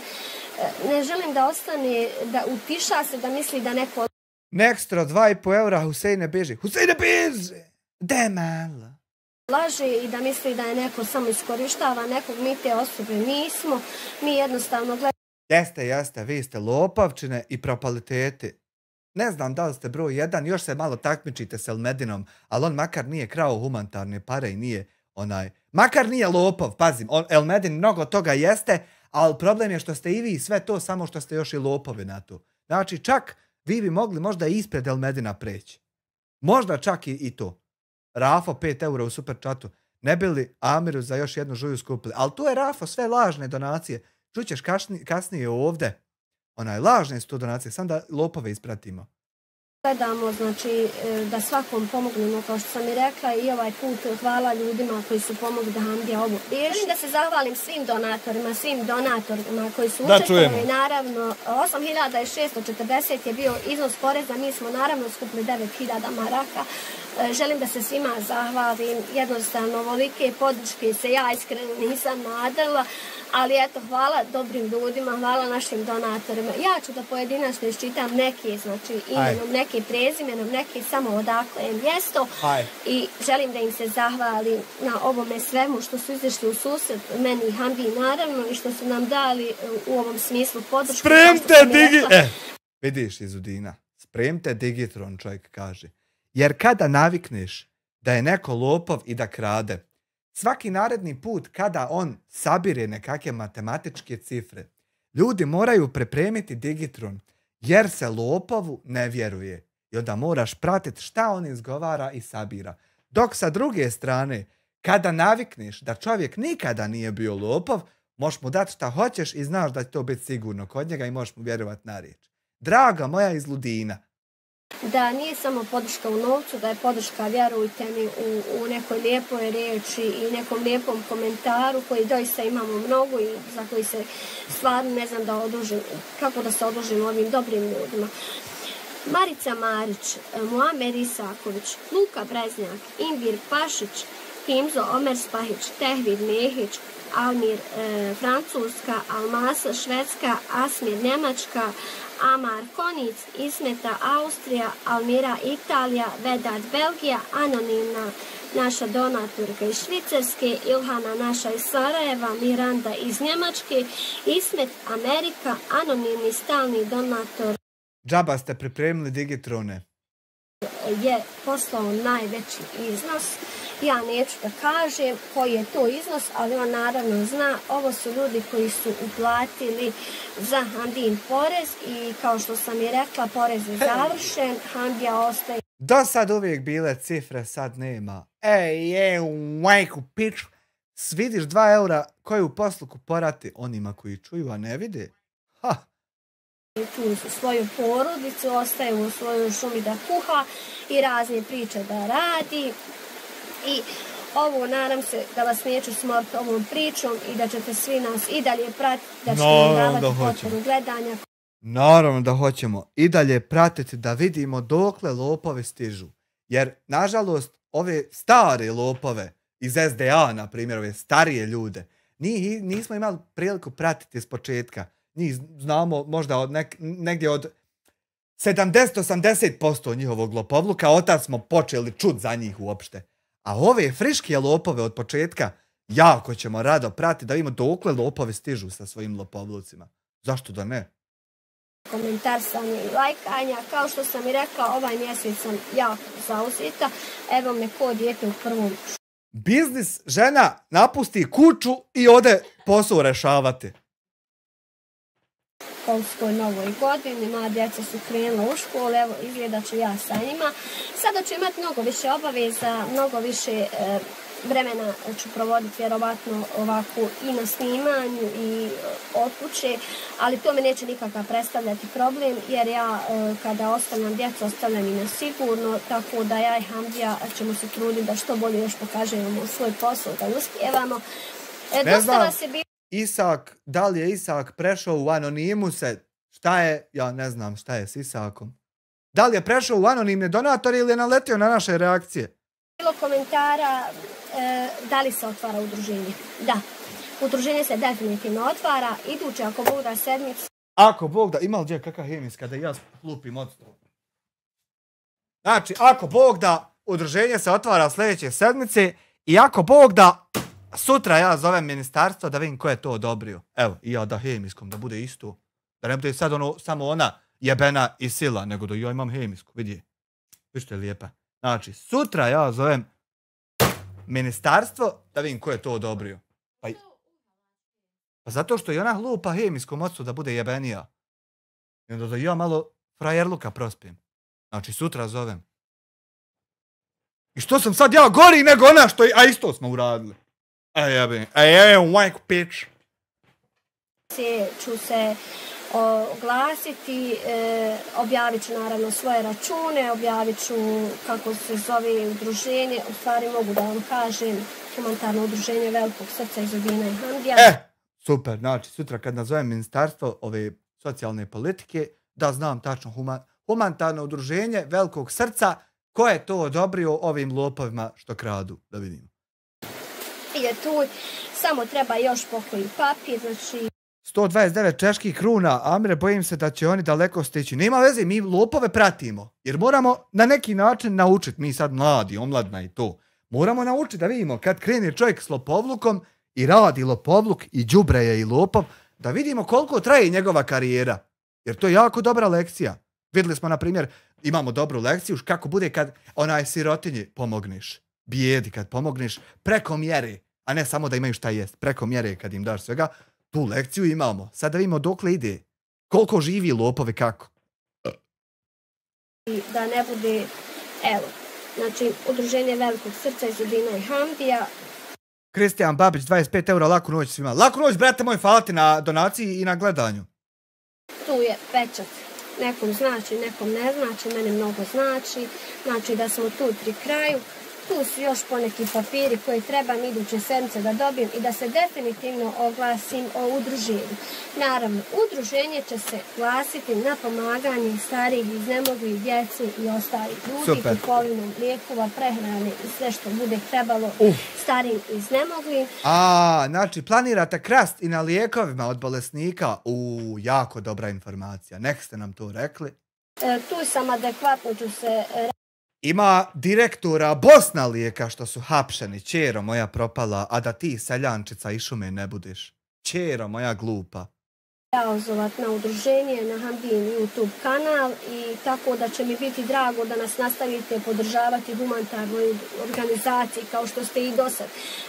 ne želim da ostane, da utiša se, da misli da neko... Nextra 2,5 eura, Husejne beži. Husejne beži! Demala. Laže i da misli da je neko samo iskorištava nekog, mi te osobe nismo, mi jednostavno gledamo... Jeste, vi ste lopavčine i propaliteti. Ne znam da li ste broj 1, još se malo takmičite s Elmedinom, ali on makar nije krao humanitarne pare i nije onaj... Makar nije lopov, pazim, Elmedin mnogo toga jeste, ali problem je što ste i vi sve to, samo što ste još i lopovi na to. Znači, čak vi bi mogli možda ispred Elmedina preći. Možda čak i to. Rafo 5 eura u super chatu. Ne bi li Amiru za još jednu žuju skupili? Ali to je Rafo, sve lažne donacije. Čućeš kasnije ovdje. Onaj, lažne su to donacije, sam da lopove ispratimo. Gledamo, znači, da svakom pomognemo, kao što sam i rekla, i ovaj put hvala ljudima koji su pomogli da Hamdija ovo riješi. Da se zahvalim svim donatorima koji su učestvovali. Naravno, 8.640 je bio iznos poreza, mi smo naravno skupili 9.000 maraka. Želim da se svima zahvalim, jednostavno ovolike podrške se ja iskreno nisam nadala. Ali eto, hvala dobrim ljudima, hvala našim donatorima. Ja ću da pojedinačno iščitam neke, znači imenom, neke prezimenom, neke samo odakle je mjesto. I želim da im se zahvalim na ovome svemu što su izašli u susret meni i Hamdi naravno i što su nam dali u ovom smislu podršku. Spremte vidiš Izudina, spremte Digitron, čovjek kaže. Jer kada navikneš da je neko lopov i da krade, svaki naredni put kada on sabire nekakve matematičke cifre, ljudi moraju pripremiti Digitron, jer se lopovu ne vjeruje. I onda moraš pratiti šta on izgovara i sabira. Dok sa druge strane, kada navikneš da čovjek nikada nije bio lopov, možeš mu dati šta hoćeš i znaš da će to biti sigurno kod njega i možeš mu vjerovati na riječ. Draga moja Izludina. Da nije samo podrška u novcu, da je podrška, vjerujte mi, u nekoj lijepoj riječi i nekom lijepom komentaru koji doista imamo mnogo i za koji se stvarno ne znam da odužim, kako da se odužim ovim dobrim ljudima. Marica Marić, Muamer Isaković, Luka Breznjak, Invir Pašić, Himzo Omer Spahić, Tehvid Mehić, Almir Francuska, Almasa Švedska, Asmir Njemačka, Amar Konic, Ismeta Austrija, Almira Italija, Vedat Belgija, Anonimna naša donatorka iz Švicarske, Ilhana naša iz Sarajeva, Miranda iz Njemačke, Ismet Amerika, anonimni stalni donator. Džaba ste pripremili Digitrone. Je poslao najveći iznos. Ja neću da kažem koji je to iznos, ali on naravno zna. Ovo su ljudi koji su uplatili za Hamdin porez i kao što sam i rekla, porez je završen, Hamdija ostaje. Do sad uvijek bile cifre, sad nema. Ej, majku piču. Vidiš 2 eura koju posluku porati onima koji čuju, a ne vide? Ha! Tu su svoju porodicu, ostaje u svojoj šumi da kuha i razne priče da radi. I ovo, nadam se da vas neću smoriti ovom pričom i da ćete svi nas i dalje pratiti, da ćete nam davati potporu gledanja. Naravno da hoćemo i dalje pratiti da vidimo dokle lopove stižu. Jer, nažalost, ove stare lopove iz SDA, na primjer, ove starije ljude, nismo imali priliku pratiti s početka. Njih znamo možda negdje od 70-80% njihovog lopovluka, od tad smo počeli čut za njih uopšte. A ove friške lopove od početka jako ćemo rado pratiti da vidimo dokle lopove stižu sa svojim lopovlucima. Zašto da ne? Komentarsanje i lajkanja, kao što sam i rekla, ovaj mjesec sam jako zauzeta. Evo me ko dijete u prvom. Biznis, žena napusti kuću i ode posao rešavati. Školskoj novoj godini, moja djeca su krenula u školu, evo izgleda ću ja sa njima. Sada ću imati mnogo više obaveza, mnogo više vremena ću provoditi vjerovatno ovako i na snimanju i od kuće, ali to me neće nikakav predstavljati problem, jer ja kada ostavljam djecu, ostavljam i na sigurno, tako da ja i Hamdija ćemo se truditi da što bolje još pokažemo svoj posao, da uspijevamo. Dosta vas je bilo. Isak, da li je Isak prešao u anonimuse? Šta je? Ja ne znam šta je s Isakom. Da li je prešao u anonimne donatore ili je naletio na naše reakcije? Bilo komentara da li se otvara udruženje. Da, udruženje se definitivno otvara. Iduće, ako Bog da sedmicu. Ako Bog da, ima li gdje kakva hemijska da ja lupim od stolu? Znači, ako Bog da, udruženje se otvara sljedeće sedmice i ako Bog da, sutra ja zovem ministarstvo da vidim ko je to odobrio. Evo, i ja da hemijskom, da bude isto. Da ne bude sad samo ona jebena i sila, nego da ja imam hemijsku, vidi. Viš što je lijepa. Znači, sutra ja zovem ministarstvo da vidim ko je to odobrio. Pa zato što i ona lupa hemijskom ocu da bude jebenija. I onda da ja malo frajerluka prospijem. Znači, sutra zovem. I što sam sad ja gori nego ona što je, a isto smo uradili. Majku pič. Ću se oglasiti, objavit ću naravno svoje račune, objavit ću kako se zove udruženje, u stvari mogu da vam kažem, humanitarno udruženje Velikog srca Izudina i Hamdija. Super, znači sutra kad nazovem ministarstvo ove socijalne politike, da znam tačno humanitarno udruženje Velikog srca, ko je to odobrio ovim lopovima što kradu, da vidimo. je tu, samo treba još pokoji papir, znači... 129 čeških kruna, Amire, bojim se da će oni daleko stići. Nema veze, mi lopove pratimo, jer moramo na neki način naučiti, mi sad mladi, omladna i to, moramo naučiti da vidimo kad krene čovjek s lopovlukom i radi lopovluk i đubre je i lopov, da vidimo koliko traje njegova karijera, jer to je jako dobra lekcija. Vidjeli smo, na primjer, imamo dobru lekciju kako bude kad onaj sirotinji pomogneš, bijedi kad pomogneš preko mjere, a ne samo da imaju šta jest, preko mjere kad im daš svega. Tu lekciju imamo. Sad da vidimo dokle ide. Koliko živi lopove, kako. Da ne bude, evo, znači, Udruženje Velikog srca iz Udina i Hamdija. Kristijan Babić, 25 eura, laku noć svima. Laku noć, brate moj, hvala ti na donaciji i na gledanju. Tu je pečat. Nekom znači, nekom ne znači, meni mnogo znači. Znači da smo tu pri kraju. Tu su još poneki papiri koje trebam iduće sedmice da dobijem i da se definitivno oglasim o udruženju. Naravno, udruženje će se glasiti na pomaganje starijih, iznemoglih, djeci i ostalih ljudi, kupovinom lijekova, prehrane i sve što bude trebalo starijim i iznemoglim. Znači planirate krast i na lijekovima od bolesnika? Jako dobra informacija. Nek ste nam to rekli. Tu sam adekvatno ću se... Ima direktora Bosna lijeka što su hapšeni, ćero moja propala, a da ti seljančica i šume ne budeš. Ćero moja glupa. Ozovat na udruženje, na Hamdin YouTube kanal i tako da će mi biti drago da nas nastavite podržavati humanitarnoj organizaciji kao što ste i do sad.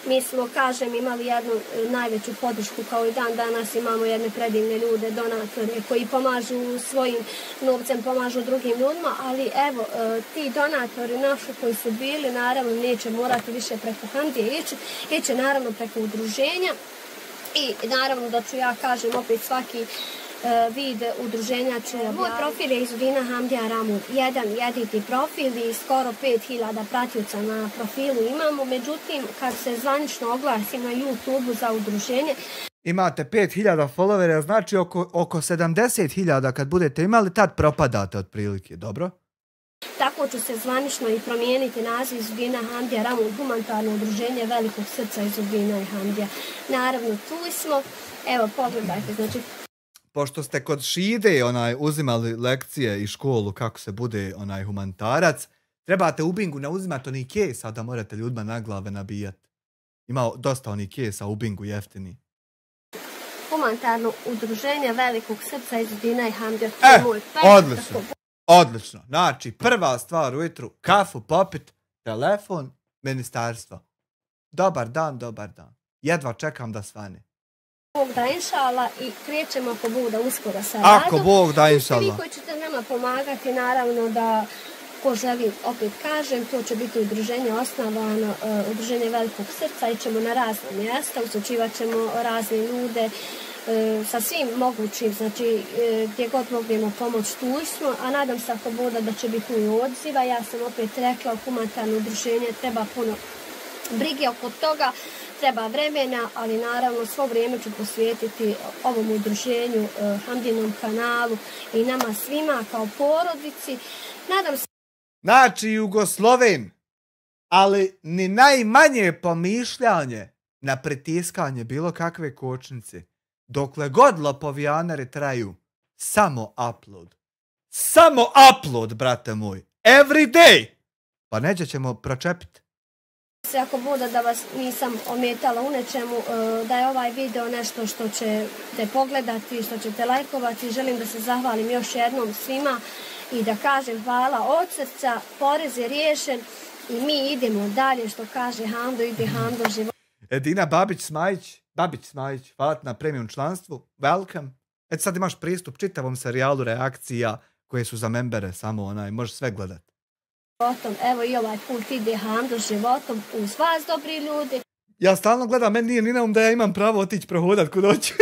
Mi smo, kažem, imali jednu najveću podršku kao i dan danas, imamo jedne predivne ljude, donatore koji pomažu svojim novcem, pomažu drugim ljudima, ali evo, ti donatori naši koji su bili, naravno neće morati više preko Hamdije ići naravno preko udruženja. I naravno da ću ja kažem opet svaki vid udruženja će... Moj profil je iz Udina Hamdija Ramud. Jedan jedini profil i skoro 5000 pratioca na profilu imamo. Međutim, kad se zvanično oglasim na YouTube za udruženje... Imate 5000 followera, znači oko 70.000 kad budete imali, tad propadate otprilike, dobro? Tako ću se zvanično i promijeniti naziv iz Udina Hamdija Ramud, humanitarno udruženje Velikog srca iz Udina i Hamdija. Naravno, tu smo. Evo, pogledajte, znači... Pošto ste kod Šide uzimali lekcije i školu kako se bude humanitarac, trebate u Bingu ne uzimati onih kesa da morate ljudima na glave nabijati. Ima dosta onih kesa u Bingu jeftini. Humanitarno udruženje Velikog srca iz Udina i Hamdija. Odlično. Odlično. Znači, prva stvar ujutru, kafu popit, telefon, ministarstvo. Dobar dan, dobar dan. Jedva čekam da svane. Bog da inšala i krećemo ako Bog da uskoro sa radom. Ako Bog da inšala. Vi koji ćete nama pomagati, naravno da ko želi, opet kažem, to će biti udruženje osnovano, udruženje Velikog srca, ićemo na razne mjesta, usučivat ćemo razne ljude, sa svim mogućim, znači gdje god mognemo pomoć tu smo, a nadam se ako Boda da će biti tu i odziva. Ja sam opet rekla, humanitarno udruženje treba puno brige oko toga, treba vremena, ali naravno svo vrijeme ću posvetiti ovom udruženju, Hamdinom kanalu i nama svima kao porodici. Nadam se... Znači Jugosloven, ali ni najmanje pomišljanje na pritiskanje bilo kakve kočnice. Dokle god lopovijanari traju, samo upload. Samo upload, brate moj. Every day. Pa neće ćemo pročepiti. Ako bude da vas nisam ometala u nečemu, da je ovaj video nešto što ćete pogledati, što ćete lajkovati, želim da se zahvalim još jednom svima i da kažem hvala od srca, porez je riješen i mi idemo dalje, što kaže Hamdo, ide Hamdo život. Edina Babić-Smajić, hvala ti na premium članstvu, welcome. Eto sad imaš pristup čitavom serijalu reakcija koje su za membere, samo možeš sve gledat. Evo i ovaj put ide Hamdo životom uz vas, dobri ljudi. Ja stalno gledam, meni nije ni na da ja imam pravo otići prohodat kud hoću.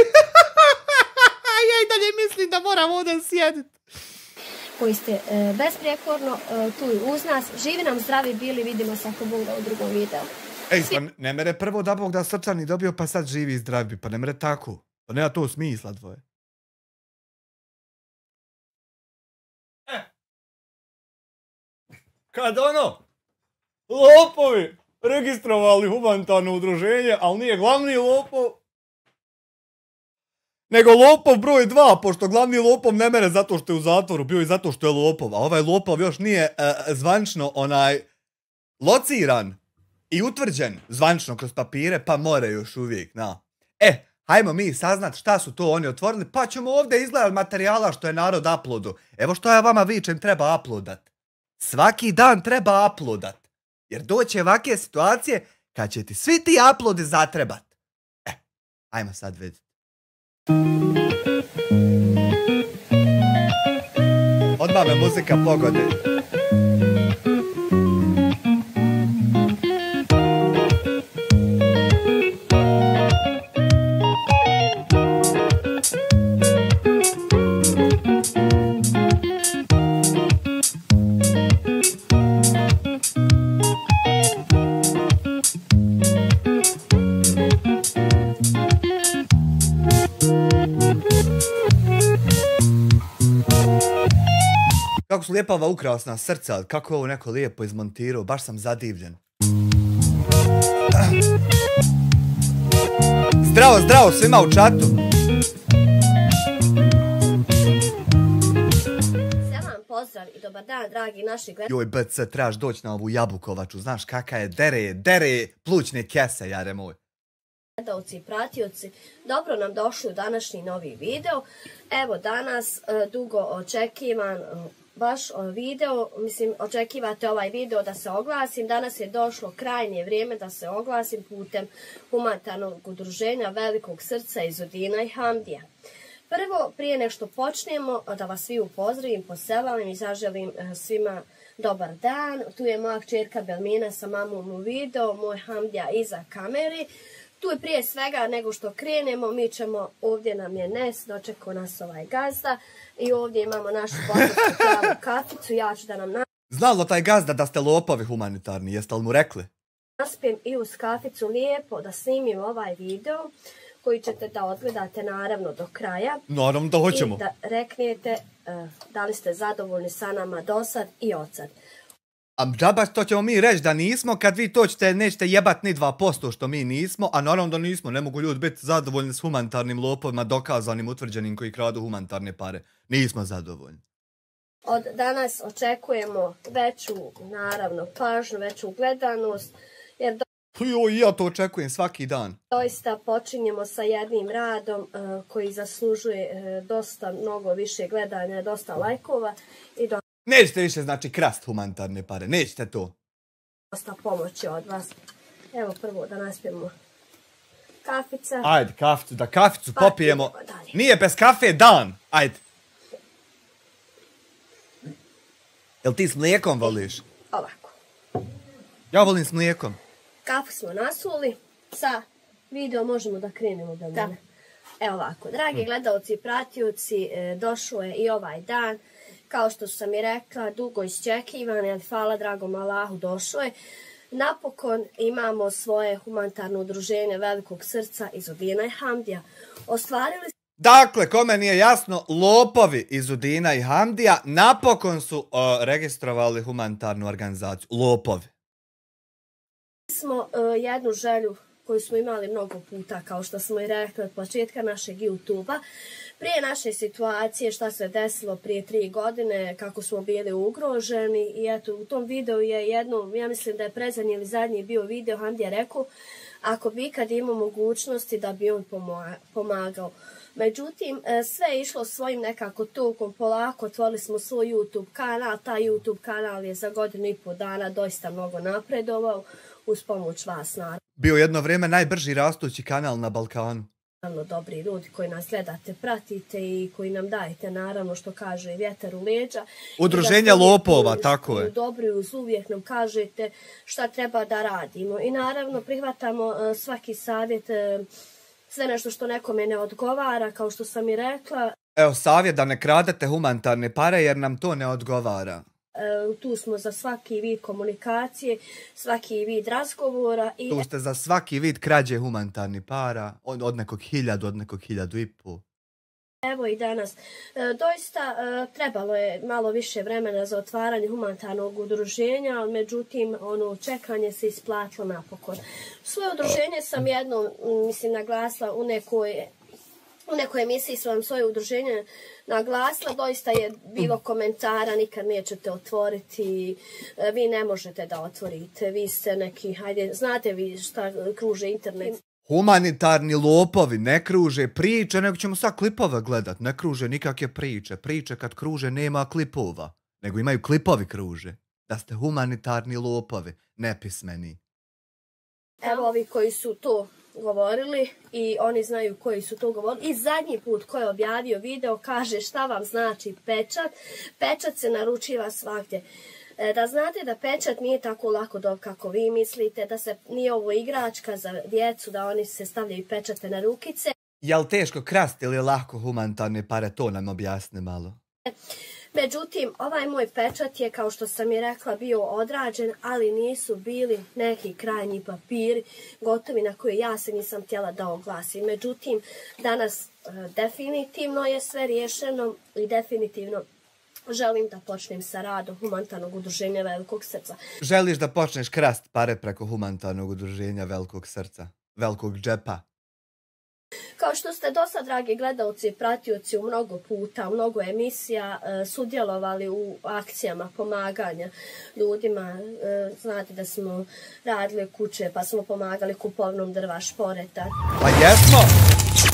Ja i dalje mislim da moram ovdje sjediti. Koji ste besprijekorno tu uz nas. Živi nam zdravi bili, vidimo se ako Bog u drugom videu. Ej, pa ne mere prvo da Bog da srčani dobio, pa sad živi i zdravi, pa ne mere tako. Pa nema to smisla dvoje. Kad lopovi registrovali humanitarno udruženje, ali nije glavni lopov, nego lopov broj 2, pošto glavni lopov ne mere zato što je u zatvoru, bio i zato što je lopov, a ovaj lopov još nije zvančno lociran i utvrđen zvančno kroz papire, pa more još uvijek, hajmo mi saznat šta su to oni otvorili, pa ćemo ovdje izgledat materijala što je narod uploadu. Evo što ja vama vičem, treba uploadat. Svaki dan treba uploadat. Jer doće ovakve situacije kad će ti svi ti uploadi zatrebat. Hajmo sad vidjeti. Odmah me muzika pogodi. Kako su lijepa ova ukrasna srca, kako je ovo neko lijepo izmontirao, baš sam zadivljen. Zdravo, zdravo svima u čatu. Selam, pozdrav i dobar dan, dragi naši gledalci. Joj, BC, trebaš doći na ovu Jabukovaču, znaš kaka je, dere plućne kese, jare moj. Gledalci i pratioci, dobro nam došli u današnji novi video. Evo danas dugo očekivan baš video, mislim očekivate ovaj video da se oglasim. Danas je došlo krajnje vrijeme da se oglasim putem humanitarnog udruženja Velikog srca iz Udina i Hamdija. Prvo, prije nešto počnemo, da vas svi upozdravim, poselam i zaželim svima dobar dan. Tu je moja kćerka Belmina sa mamom u video, moj Hamdija iza kameri. Tu je prije svega nego što krenemo, mi ćemo, ovdje nam je Nes, dočekao nas ovaj gazda i ovdje imamo našu posljednu pravu kaficu, ja ću da nam Znalo taj gazda da ste lopovi humanitarni, jeste li mu rekli? naspijem i uz kaficu lijepo da snimim ovaj video koji ćete da odgledate naravno do kraja. Naravno da hoćemo. I da reknete da li ste zadovoljni sa nama dosad i odsad. A džaba to ćemo mi reći da nismo, kad vi to nećete jebat ni 2% što mi nismo, a naravno da nismo, ne mogu ljudi biti zadovoljni s humanitarnim lopovima, dokazanim, utvrđenim koji kradu humanitarne pare. Nismo zadovoljni. Od danas očekujemo veću, naravno, pažnju, veću gledanost, jer Ja to očekujem svaki dan. doista počinjemo sa jednim radom koji zaslužuje dosta mnogo više gledanja, dosta lajkova i Nećete više znači krast humanitarne pare, nećete to. dosta pomoći od vas. Evo prvo da naspijemo kafica. Ajde, da kaficu Pa, popijemo. idemo dalje. Nije bez kafe dan, ajde. Jel ti s mlijekom voliš? Ovako. Ja volim s mlijekom. Kafu smo nasuli, sa video možemo da krenemo da mene. Evo ovako, dragi gledalci i pratioci, došao je i ovaj dan. Kao što sam i rekla, dugo iščekivan, ali hvala dragom Allahu došao je. Napokon imamo svoje humanitarno udruženje Velikog srca iz Udina i Hamdija. Ostvarili Dakle, kome nije jasno, lopovi iz Udina i Hamdija napokon su registrovali humanitarnu organizaciju. Lopovi. smo jednu želju koju smo imali mnogo puta, kao što smo i rekli od početka našeg YouTube-a. Prije naše situacije, šta se desilo prije 3 godine, kako smo bili ugroženi, i eto, u tom videu je jedno, ja mislim da je predzadnji ili zadnji bio video, Hamdija rekao, ako bi ikad imao mogućnosti da bi on pomagao. Međutim, sve je išlo svojim nekako tokom, polako, otvorili smo svoj YouTube kanal, taj YouTube kanal je za 1,5 godina doista mnogo napredovao, uz pomoć vas naravno. Bio jedno vrijeme najbrži rastući kanal na Balkanu. Naravno, dobri ljudi koji nas gledate, pratite i koji nam dajete, naravno, što kaže vjetar u leđa. Udruženja lopova, tako je. Dobri uz uvijek nam kažete šta treba da radimo. I naravno, prihvatamo svaki savjet, sve nešto što nekome ne odgovara, kao što sam i rekla. Evo, savjet da ne kradete humanitarne pare jer nam to ne odgovara. Tu smo za svaki vid komunikacije, svaki vid razgovora. I Tu ste za svaki vid krađe humanitarnih para, od nekog 1000, od nekog 1500. Evo i danas. Doista trebalo je malo više vremena za otvaranje humanitarnog udruženja, ali međutim čekanje se isplatilo napokon. Svoje udruženje sam jednom, naglasila u nekoj emisiji sam vam svoje udruženje naglasila, doista je bilo komentara, nikad nećete otvoriti, vi ne možete da otvorite, vi ste neki, hajde, znate vi šta kruže internet. Humanitarni lopovi ne kruže priče, nego ćemo sad klipove gledat. Ne kruže nikakve priče. Priče kad kruže nema klipova, nego imaju klipovi kruže. Da ste humanitarni lopovi, nepismeni. Evo ovi koji su to govorili i oni znaju koji su to govorili. I zadnji put ko je objavio video kaže šta vam znači pečat. Pečat se naručiva svagdje. Da znate da pečat nije tako lako dob kako vi mislite, da se nije ovo igračka za djecu, da oni se stavljaju pečate na rukice. Je li teško krasti ili je lako humanitarne pare? To nam objasne malo. Međutim, ovaj moj pečat je, kao što sam i rekla, bio odrađen, ali nisu bili neki krajnji papiri gotovi na koje ja se nisam htjela da oglasim. Međutim, danas definitivno je sve riješeno i definitivno želim da počnem sa radom humanitarnog udruženja Velikog srca. Želiš da počneš krast pare preko humanitarnog udruženja Velikog srca, velikog džepa? Kao što ste dosta, dragi gledalci i pratioci, u mnogo puta, u mnogo emisija sudjelovali u akcijama pomaganja ljudima. Znate da smo radili kuće, pa smo pomagali kupovnom drva, šporeta. Pa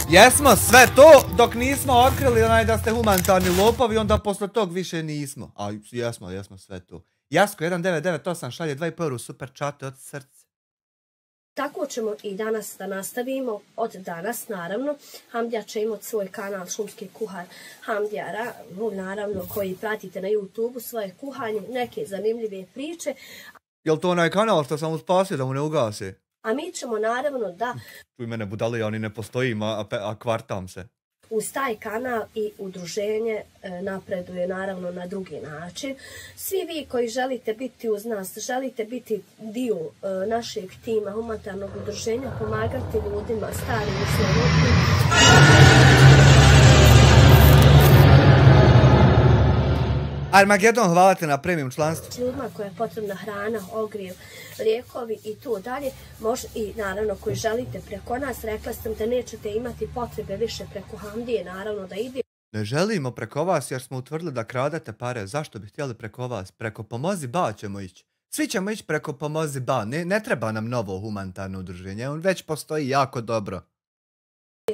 jesmo sve to dok nismo otkrili da ste humanitarni lopovi, onda posle tog više nismo. A jesmo sve to. Jasko 1998 šalje 2,5 € super čate od srca. Tako ćemo i danas da nastavimo. Od danas, naravno, Hamdija će imati svoj kanal Šumski kuhar Hamdija, naravno, koji pratite na YouTube-u, svoje kuhanje, neke zanimljive priče. Jel to onaj kanal što sam mu spasio da mu ne ugase? A mi ćemo naravno da... Čuj mene budali, oni ne postoji, a kvartam se. Uz taj kanal i udruženje napreduje naravno na drugi način. Svi vi koji želite biti uz nas, želite biti dio našeg tima humanitarnog udruženja, pomagati ljudima, starim i slobodnim. Armagedon, hvala te na premium članstvu. Ljudima koja je potrebna hrana, ogrijev, lijekovi i to dalje. I naravno koji želite preko nas, rekla sam da nećete imati potrebe više preko Hamdije, naravno da ide. Ne želimo preko vas jer smo utvrdili da kradete pare. Zašto bi htjeli preko vas? Preko Pomozi Ba ćemo ići. Svi ćemo ići preko Pomozi Ba. Ne treba nam novo humanitarno udruženje. On već postoji jako dobro.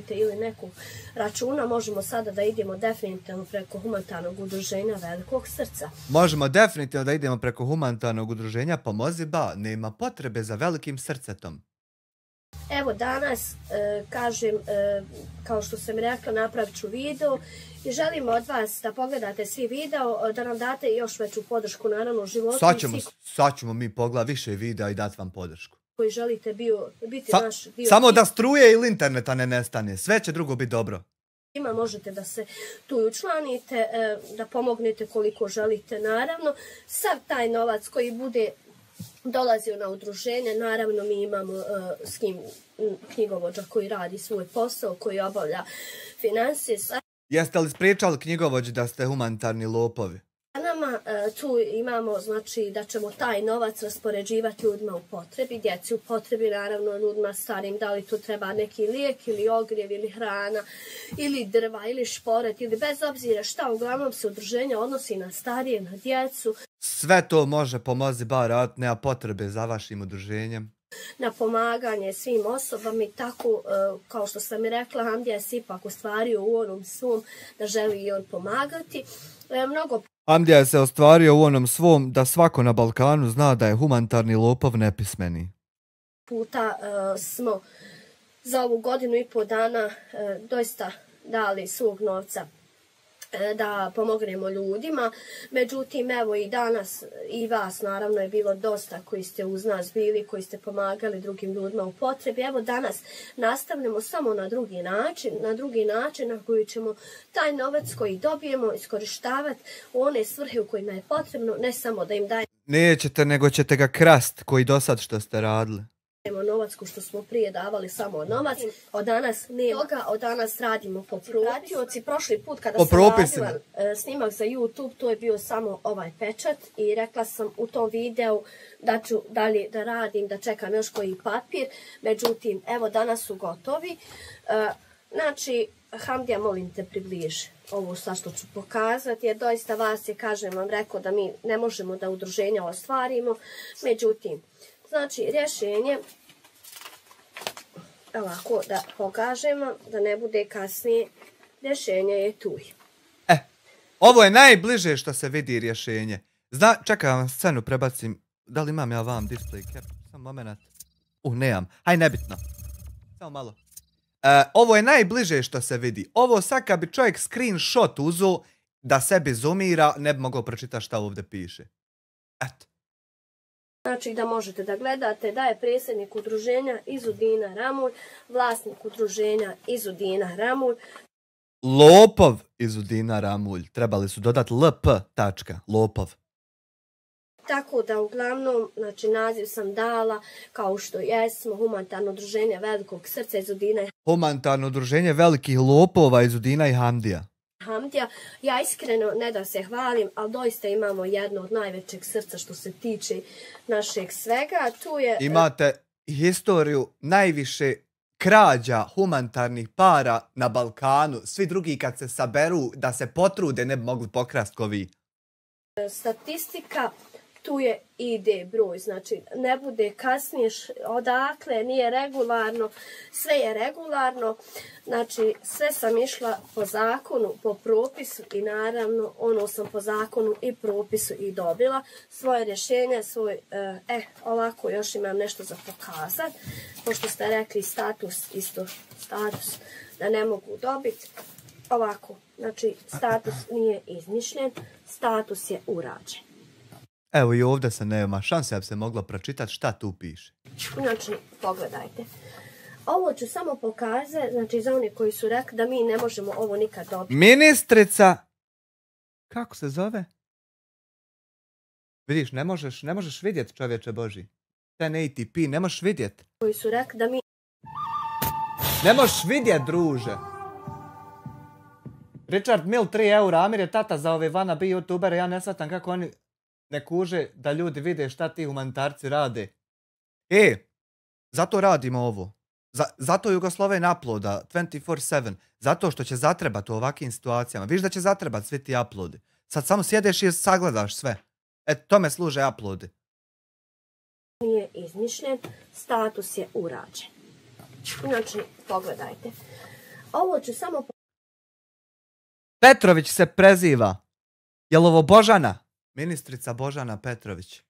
Ili nekog računa, možemo sada da idemo definitivno preko humanitarnog udruženja Velikog srca. Možemo definitivno da idemo preko humanitarnog udruženja Pomozi Ba. Nema potrebe za velikim srcetom. Evo danas, kažem, kao što sam rekla, napravit ću video i želimo od vas da pogledate svi video, da nam date još veću podršku, naravno, u životu. Sad ćemo mi pogledati više videa i dati vam podršku. Koji želite biti naš dio. Samo da struje ili interneta ne nestane. Sve će drugo biti dobro. Možete da se tu učlanite, da pomognete koliko želite, naravno. Sav taj novac koji bude dolazio na udruženje, naravno mi imamo s kim knjigovođa koji radi svoj posao, koji obavlja financije. Jeste li spriječali knjigovođi da ste humanitarni lopovi? Nama tu imamo, znači, da ćemo taj novac raspoređivati ljudima u potrebi, djeci u potrebi, naravno ljudima starim, da li tu treba neki lijek ili ogrijev ili hrana ili drva ili šporet ili bez obzira šta, uglavnom se udruženje odnosi na starije, na djecu. Sve to može Pomozi Ba raditi, nema potrebe za vašim udruženjem. Na pomaganje svim osobama i tako, kao što sam i rekla, Hamdija se ipak ostvario u onom svom da želi i on pomagati. Hamdija se ostvario u onom svom da svako na Balkanu zna da je humanitarni lopov nepismeni. Puta smo za ovu 1,5 dana doista dali svog novca da pomognemo ljudima. Međutim, evo i danas i vas naravno je bilo dosta koji ste uz nas bili, koji ste pomagali drugim ljudima u potrebi. Evo danas nastavljamo samo na drugi način na koji ćemo taj novac koji dobijemo iskorištavati u one svrhe u kojima je potrebno, ne samo da im daje. Nećete, nego ćete ga krast koji do sad što ste radili. novac ko što smo prije davali samo novac. Od danas nema toga, od danas radimo po pratioci. Prošli put kada sam radila snimak za YouTube, to je bio samo ovaj pečat i rekla sam u tom videu da ću dalje da radim, da čekam još koji papir. Međutim, evo danas su gotovi. Znači, Hamdija, molim te približi ovo sad što ću pokazati, jer doista vas je, kažem vam, rekao da mi ne možemo da udruženja ostvarimo. Međutim, znači, rješenje, ovako da pokažemo, da ne bude kasnije, rješenje je tu. Ovo je najbliže što se vidi rješenje. Čekaj, vam scenu prebacim. Da li imam ja vam display cap? Samo moment. Nemam. Haj, nebitno. Samo malo. Ovo je najbliže što se vidi. Ovo sad kad bi čovjek screenshot uzo da sebi zoomira, ne bi mogao pročitati šta ovdje piše. Eto. Znači da možete da gledate da je predsjednik udruženja Izudina Ramulj, vlasnik udruženja Izudina Ramulj. Lopov Izudina Ramulj. Trebali su dodati LP. Lopov. Tako da uglavnom, znači naziv sam dala kao što jesmo, humanitarno udruženje Velikog srca Izudina i Humanitarno udruženje velikih lopova Izudina i Hamdija. Ja iskreno ne da se hvalim, ali doista imamo jedno od najvećeg srca što se tiče našeg svega. Tu je... Imate historiju najviše krađa humanitarnih para na Balkanu. Svi drugi kad se saberu da se potrude ne bi mogli pokrasti ko vi. Statistika, tu je ID broj, znači ne bude kasnije odakle, nije regularno, sve je regularno, znači sve sam išla po zakonu, po propisu i naravno ono sam po zakonu i propisu i dobila svoje rješenje, ovako još imam nešto za pokazat, pošto ste rekli status, isto status da ne mogu dobiti, ovako, znači status nije izmišljen, status je urađen. Evo i ovdje se nema šanse da bi se moglo pročitati šta tu piše. Znači, pogledajte. Ovo ću samo pokazati, znači za oni koji su rekli da mi ne možemo ovo nikad dobiti. Ministrica, kako se zove? Vidiš, ne možeš vidjeti, čovječe Boži. Ten ATP, ne možeš vidjeti. Koji su rekli da mi... Ne možeš vidjeti, druže. Richard Mill, 3 eura, Amir je tata za ove wannabe youtubere, ja ne shvatam kako oni ne kuže da ljudi vide šta ti humanitarci rade. Zato radimo ovo. Zato Jugosloven uploada 24/7. Zato što će zatrebati u ovakvim situacijama. Viš da će zatrebati svi ti uploadi. Sad samo sjedeš i sagledaš sve. Tome služe uploadi. Nije izmišljen, status je urađen. Znači, pogledajte. Ovo ću samo... Petrović se preziva. Jel ovo Božana? Ministrica Božana Petrović.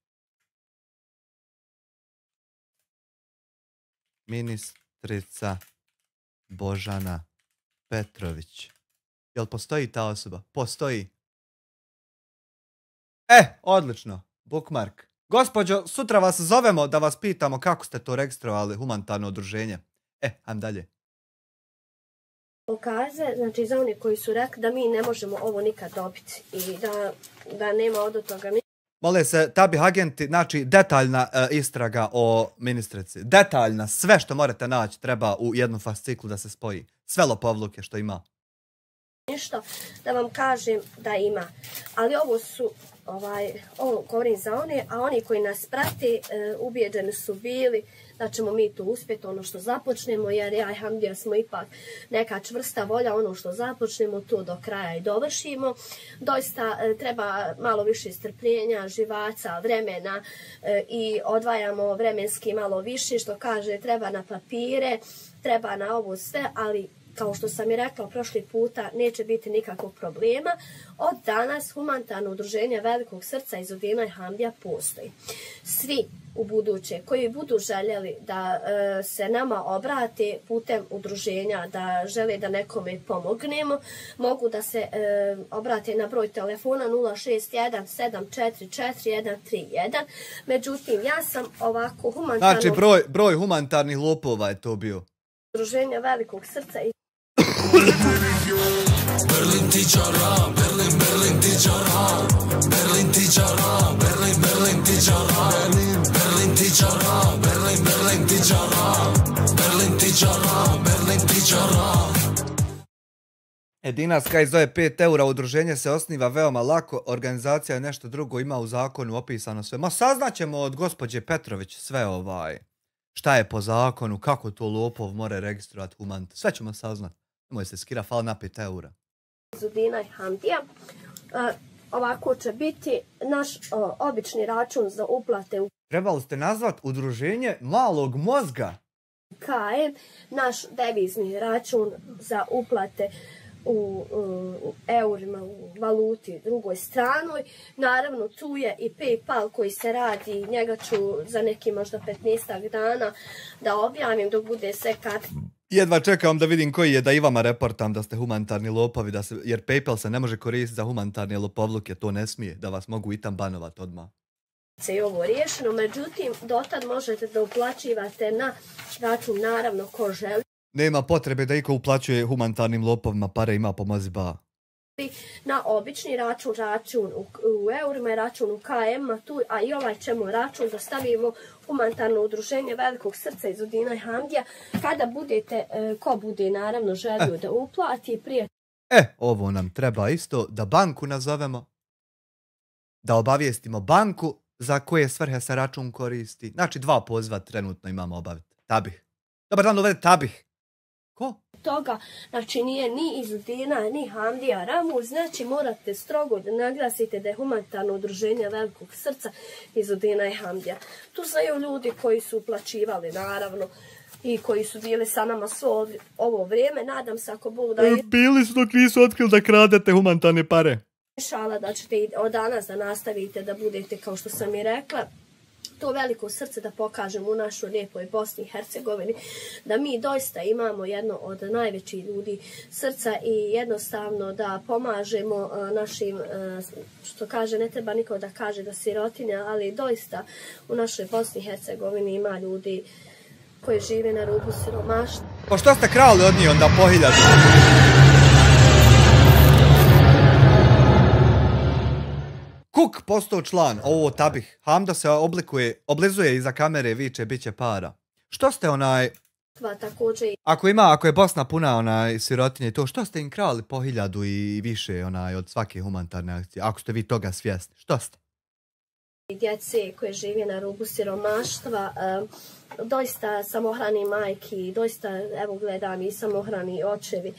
Ministrica Božana Petrović. Jel postoji ta osoba? Postoji. Odlično. Bookmark. Gospođo, sutra vas zovemo da vas pitamo kako ste to registrovali, humanitarno udruženje. Ajmo dalje. Pokaze, znači za oni koji su rekli da mi ne možemo ovo nikad dobiti i da nema od toga. Mole se, tabih agenti, znači detaljna istraga o ministrici. Detaljna, sve što morate naći treba u jednu fasciklu da se spoji. Sve lopovluke što ima. Ništa da vam kažem da ima. Ali ovo su, ovo govorim za one, a oni koji nas prate, ubijeđeni su bili da ćemo mi to uspjeti, ono što započnemo, jer ja i Hamdija smo ipak neka čvrsta volja, ono što započnemo, to do kraja i dovršimo. Doista treba malo više strpljenja, živaca, vremena i odvajamo vremenski malo više, što kaže, treba na papire, treba na ovo sve, ali kao što sam i rekla prošli puta, neće biti nikakvog problema. Od danas humanitarno udruženje Velikog srca Izudina i Hamdija postoji. Svi u buduće koji budu željeli da se nama obrate putem udruženja, da žele da nekome pomognemo, mogu da se obrate na broj telefona 061 744 131. Međutim, ja sam ovako humanitarno... Znači, broj humanitarnih lopova je to bio. Udruženja Velikog srca i... Berlin tičara, Berlin tičara, Berlin tičara, Berlin tičara, Berlin tičara, Berlin tičara. Edina Skaj zove 5 eura, udruženje se osniva veoma lako, organizacija je nešto drugo, ima u zakonu opisano sve. Ma saznaćemo od gospođe Petrović sve šta je po zakonu, kako to lopov more registrovati humant. Sve ćemo saznat. Nemoj se skira, fal na 5 eura. Izudina i Hamdija. Ovako će biti naš obični račun za uplate u Trebali ste nazvat udruženje malog mozga. KM, naš devizni račun za uplate u eurima, u valuti drugoj stranoj. Naravno, tu je i PayPal koji se radi, njega ću za neki možda 15 dana da objavim dok bude sve kad... Jedva čekam da vidim koji je, da i vama reportam da ste humanitarni lopovi, jer PayPal se ne može koristiti za humanitarne lopovluke, to ne smije, da vas mogu i tam banovat odmah. Se je ovo riješeno, međutim, dotad možete da uplaćivate na račun, naravno, ko želi. Nema potrebe da iko uplaćuje humanitarnim lopovima, pare ima pomozi ba. Na obični račun u eurima i račun u KM-a, a i ovaj ćemo račun da stavimo humanitarno udruženje Velikog srca iz Udina i Hamdija. Kada budete, ko bude naravno želio da uplati prije... Ovo nam treba isto, da banku nazovemo, da obavijestimo banku za koje svrhe se račun koristi. Znači 2 poziva trenutno imamo obaviti. Tabih. Dobar dan, uvede Tabih. Ko? Toga, znači nije ni iz Udina, ni Hamdija Ramu, znači morate strogo da naglasite da je humanitarno udruženje Velikog srca iz Udina i Hamdija. Tu znaju ljudi koji su uplaćivali, naravno, i koji su bili sa nama svo ovo vrijeme. Nadam se ako Bog da je... Bili su dok nisu otkrili da kradete humanitarne pare. Šala da ćete od danas da nastavite da budete, kao što sam i rekla, to veliko srce da pokažemo u našoj lijepoj Bosni i Hercegovini, da mi doista imamo jedno od najvećih ljudi srca i jednostavno da pomažemo našim, što kaže, ne treba niko da kaže da sirotinja, ali doista u našoj Bosni i Hercegovini ima ljudi koji žive na rubu siromaštva. Pa što ste krali od njih onda po 1000? Kuk postao član, ovo Tabih. Hamda se oblizuje iza kamere, viče, bit će para. Što ste Također... Ako je Bosna puna sirotinje, to što ste im krali po 1000 i više od svake humanitarne akcije? Ako ste vi toga svjesni, što ste? Djece koje žive na rubu siromaštva, doista samohrani majki, doista, evo gledam i samohrani očevi,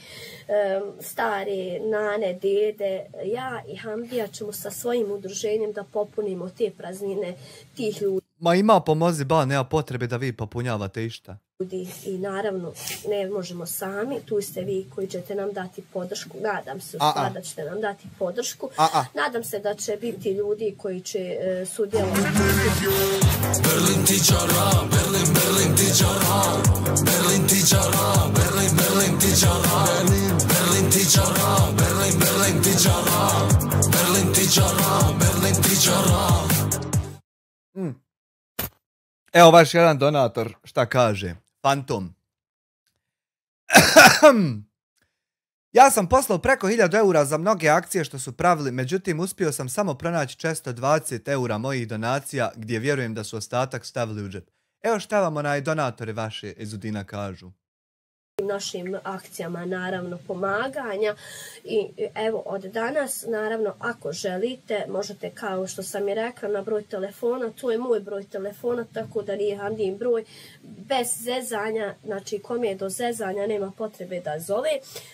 stare nane, dede, ja i Hamdija ćemo sa svojim udruženjem da popunimo te praznine tih ljudi. Ma ima pomozi ba, nema potrebe da vi popunjavate išta. I naravno ne možemo sami, tu ste vi koji ćete nam dati podršku, nadam se da ćete nam dati podršku, nadam se da će biti ljudi koji će sudjelovati. Berlin tičara, Berlin, Berlin tičara, Berlin tičara, Berlin, Berlin tičara, Berlin tičara, Berlin, Berlin tičara, Berlin tičara, Berlin tičara. Evo vaš jedan donator, šta kaže? Fantom. Ja sam poslao preko 1000 eura za mnoge akcije što su pravili, međutim uspio sam samo pronaći 420 eura mojih donacija gdje vjerujem da su ostatak stavili u džep. Evo šta vam donatori vaše iz Udina kažu. Našim akcijama, naravno, pomaganja i evo od danas, naravno, ako želite, možete, kao što sam i rekla, na broj telefona, to je moj broj telefona, tako da nije Hamdin broj, bez zezanja, znači kom je do zezanja nema potrebe da zove,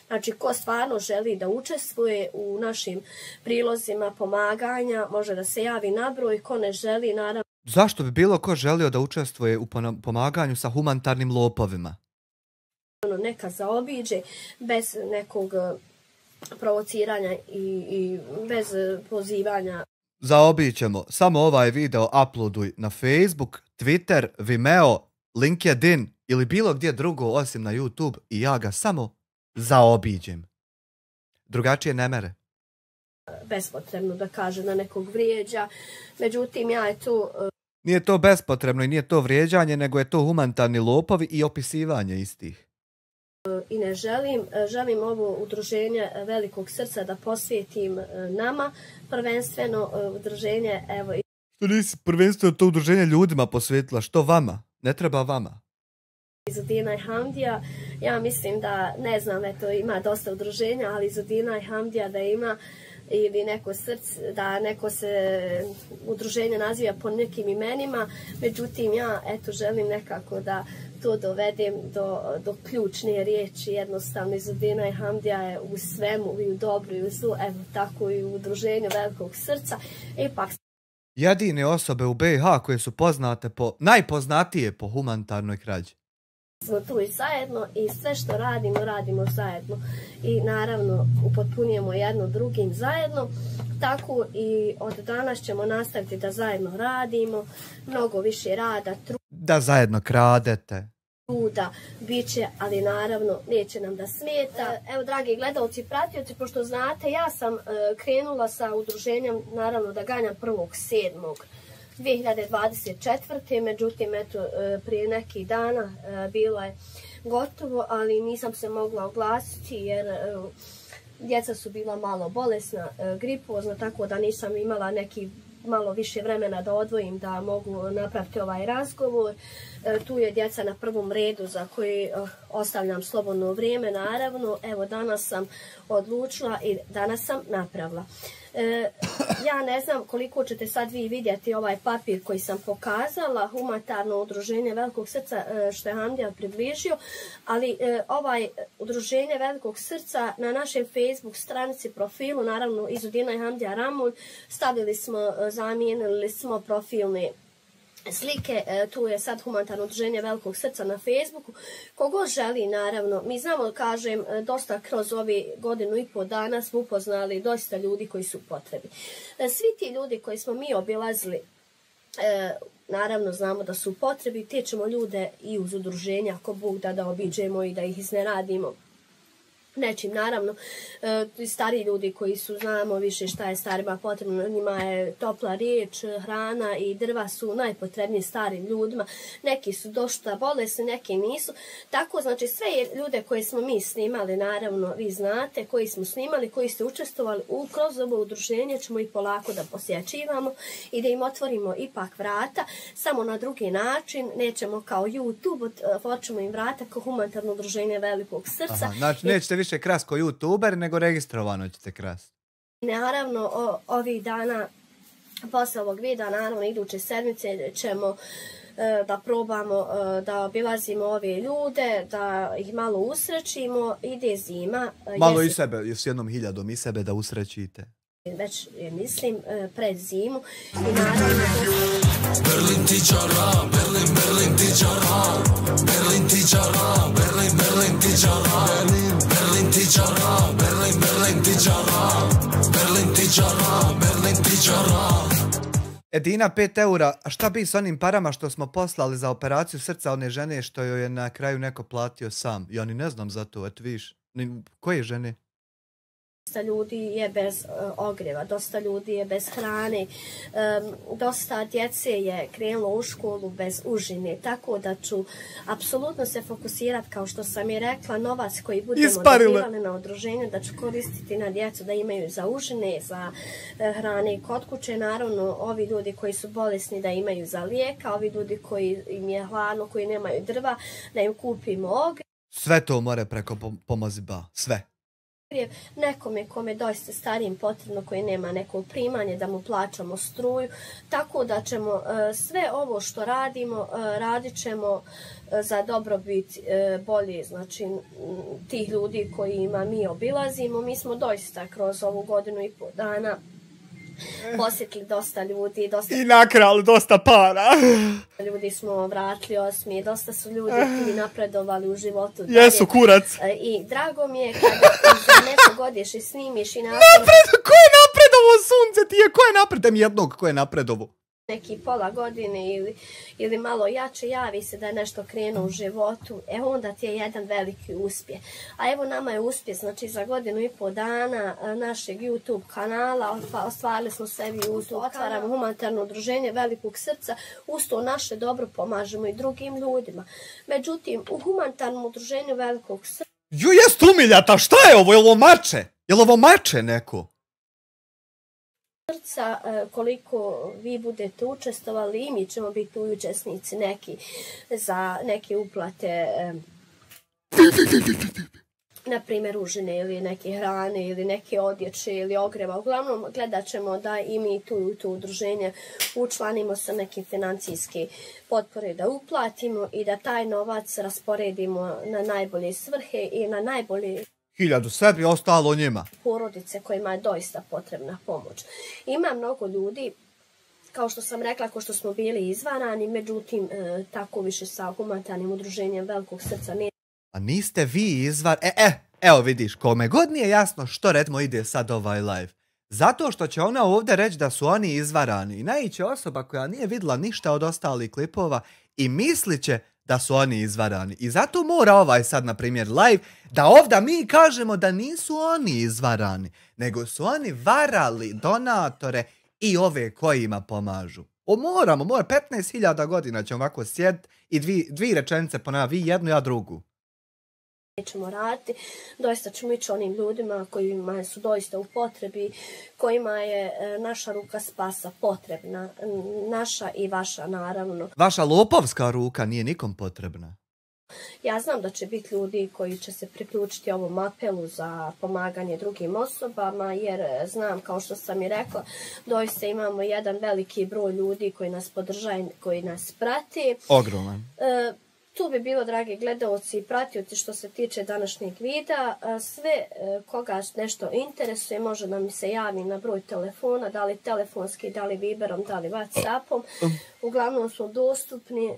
znači ko stvarno želi da učestvuje u našim prilozima pomaganja, može da se javi na broj, ko ne želi, naravno. Zašto bi bilo ko želio da učestvuje u pomaganju sa humanitarnim lopovima? Neka zaobiđe bez nekog provociranja i bez pozivanja. Zaobićemo. Samo ovaj video uploaduj na Facebook, Twitter, Vimeo, LinkedIn ili bilo gdje drugo osim na YouTube i ja ga samo zaobiđem. Drugačije ne mere. Bespotrebno da kaže da nekog vrijeđa. Međutim, ja je to... Nije to bespotrebno i nije to vrijeđanje, nego je to humanitarni lopovi i opisivanje istih. I ne želim ovo udruženje Velikog srca da posvijetim nama, prvenstveno udruženje, evo... Što nisi prvenstveno to udruženje ljudima posvetila, što vama? Ne treba vama. Izudina i Hamdija, ja mislim da, ne znam, eto ima dosta udruženja, ali Izudina i Hamdija da ima ili neko srce, da neko se udruženje naziva po nekim imenima, međutim ja eto želim nekako da to dovedem do ključne riječi, jednostavno Izudina i Hamdija je u svemu i u dobru i u zlu, evo tako i u udruženju velikog srca, ipak jedine osobe u BiH koje su poznate najpoznatije po humanitarnoj krađi. Smo tu i zajedno i sve što radimo, radimo zajedno. I naravno upotpunjujemo jedno drugim zajedno. Tako i od danas ćemo nastaviti da zajedno radimo, mnogo više rada, da zajedno kradete. Truda, bit će, ali naravno neće nam da smeta. Evo, dragi gledalci i pratioci, pošto znate, ja sam krenula sa udruženjem, naravno da ganjam 1.7.2024. Međutim, eto, prije nekih dana bilo je gotovo, ali nisam se mogla oglasiti jer djeca su bila malo bolesna, gripozna, tako da nisam imala neki malo više vremena da odvojim da mogu napraviti ovaj razgovor. Tu je djeca na prvom redu za koji ostavljam slobodno vrijeme, naravno. Evo, danas sam odlučila i danas sam napravila. Ja ne znam koliko ćete sad vi vidjeti ovaj papir koji sam pokazala, humanitarno udruženje Velikog srca što je Hamdija približio, ali ovaj udruženje Velikog srca na našem Facebook stranici, profilu, naravno Izudina i Hamdija Ramulj, stavili smo, zamijenili smo profilne slike, tu je sad humanitarno udruženje Velikog srca na Facebooku. Kogo želi, naravno, mi znamo, kažem, dosta kroz ovi 1,5 dana smo upoznali dosta ljudi koji su potrebi. Svi ti ljudi koji smo mi obilazili, naravno znamo da su potrebi, te ćemo ljude i uz udruženja, ako Bog da obiđemo i da ih iznenadimo nečim, naravno, stari ljudi koji su, znamo više šta je starima potrebno, njima je topla riječ, hrana i drva su najpotrebniji starim ljudima, neki su dosta bolesni, neki nisu, tako znači sve ljude koje smo mi snimali, naravno vi znate, koji smo snimali, koji ste učestvovali kroz ovo udruženje, ćemo ih polako da posjećivamo i da im otvorimo ipak vrata, samo na drugi način, nećemo kao YouTube, otvorimo im vrata kao humanitarno udruženje Velikog srca. Aha, znači nećete više krast kao YouTuber, nego registrovano ćete krast. Naravno, ovih dana, posle ovog videa, naravno iduće sedmice ćemo da probamo da obilazimo ove ljude, da ih malo usrećimo, ide zima. Malo i sebe, s 1.000 i sebe da usrećite. Već mislim pred zimu i naravno Berlin tičara, Berlin, Berlin tičara, Berlin tičara, Berlin, Berlin tičara, Berlin tičara, Berlin, Berlin tičara, Berlin tičara, Berlin tičara. Edina 5 eura, a šta bi s onim parama što smo poslali za operaciju srca one žene što joj je na kraju neko platio sam? Ja ni ne znam za to, eto viš. Koje žene? Dosta ljudi je bez ogrijeva, dosta ljudi je bez hrane, dosta djece je krenulo u školu bez užine, tako da ću apsolutno se fokusirati, kao što sam i rekla, novac koji budemo dobivali na udruženje, da ću koristiti na djecu da imaju za užine, za hrane kod kuće, naravno ovi ljudi koji su bolesni da imaju za lijeka, ovi ljudi koji im je hladno, koji nemaju drva, da im kupimo ogrijev. Sve to more preko Pomozi Ba, sve. Nekome kome doista starijim potrebno, koji nema neko primanje, da mu plaćamo struju, tako da ćemo sve ovo što radimo, radit ćemo za dobrobit bolje, znači tih ljudi kojima mi obilazimo. Mi smo doista kroz ovu 1,5 dana posjetili dosta ljudi, i nakrali dosta para. Ljudi smo vratili osmi, dosta su ljudi koji napredovali u životu. Jesu, kurac. I drago mi je kada za neko odješ i snimiš i Ko je napredovo, sunce ti je? Ko je napredovo? Jednog ko je napredovo? Neki pola godine ili malo jače, javi se da je nešto krenuo u životu, onda ti je jedan veliki uspjeh. A evo nama je uspjeh, znači za 1,5 dana našeg YouTube kanala, ostvarili smo sebi YouTube, otvaramo humanitarno udruženje Velikog srca, uz to naše dobro pomažemo i drugim ljudima. Međutim, u humanitarnom udruženju Velikog srca... Jest umiljata, šta je ovo? Je li ovo mače? Je li ovo mače neko? srca, koliko vi budete učestvovali i mi ćemo biti učesnici neki za neke uplate, na primjer užine ili neke hrane ili neke odjeće ili ogreva. Uglavnom gledat ćemo da i mi tu udruženje učlanimo sa neke financijske potpore da uplatimo i da taj novac rasporedimo na najbolje svrhe i na najbolje 1000 sebi, ostalo njima. Porodice kojima je doista potrebna pomoć. Ima mnogo ljudi, kao što sam rekla, ko što smo bili izvarani, međutim, tako više sa humanitarnim udruženjem Velikog srca ne. A niste vi evo vidiš, kome god nije jasno što recimo ide sad ovaj live. Zato što će ona ovdje reći da su oni izvarani i naiće osoba koja nije vidjela ništa od ostalih klipova i mislit će da su oni izvarani. I zato mora ovaj sad, na primjer, live, da ovdje mi kažemo da nisu oni izvarani, nego su oni varali donatore i ove kojima pomažu. Moramo, 15.000 godina ćemo ovako sjediti i dvije rečenice ponavljati, vi jednu, ja drugu. Nećemo raditi, doista ćemo ići onim ljudima kojima su doista u potrebi, kojima je naša ruka spasa potrebna, naša i vaša naravno. Vaša lopovska ruka nije nikom potrebna. Ja znam da će biti ljudi koji će se priključiti ovom apelu za pomaganje drugim osobama, jer znam, kao što sam i rekla, doista imamo jedan veliki broj ljudi koji nas podržaju, koji nas prati. Ogroman. Tu bi bilo, dragi gledalci i pratioci, što se tiče današnjeg videa. Sve koga nešto interesuje može da mi se javi na broj telefona, da li telefonski, da li Viberom, da li Whatsappom. Uglavnom smo dostupni.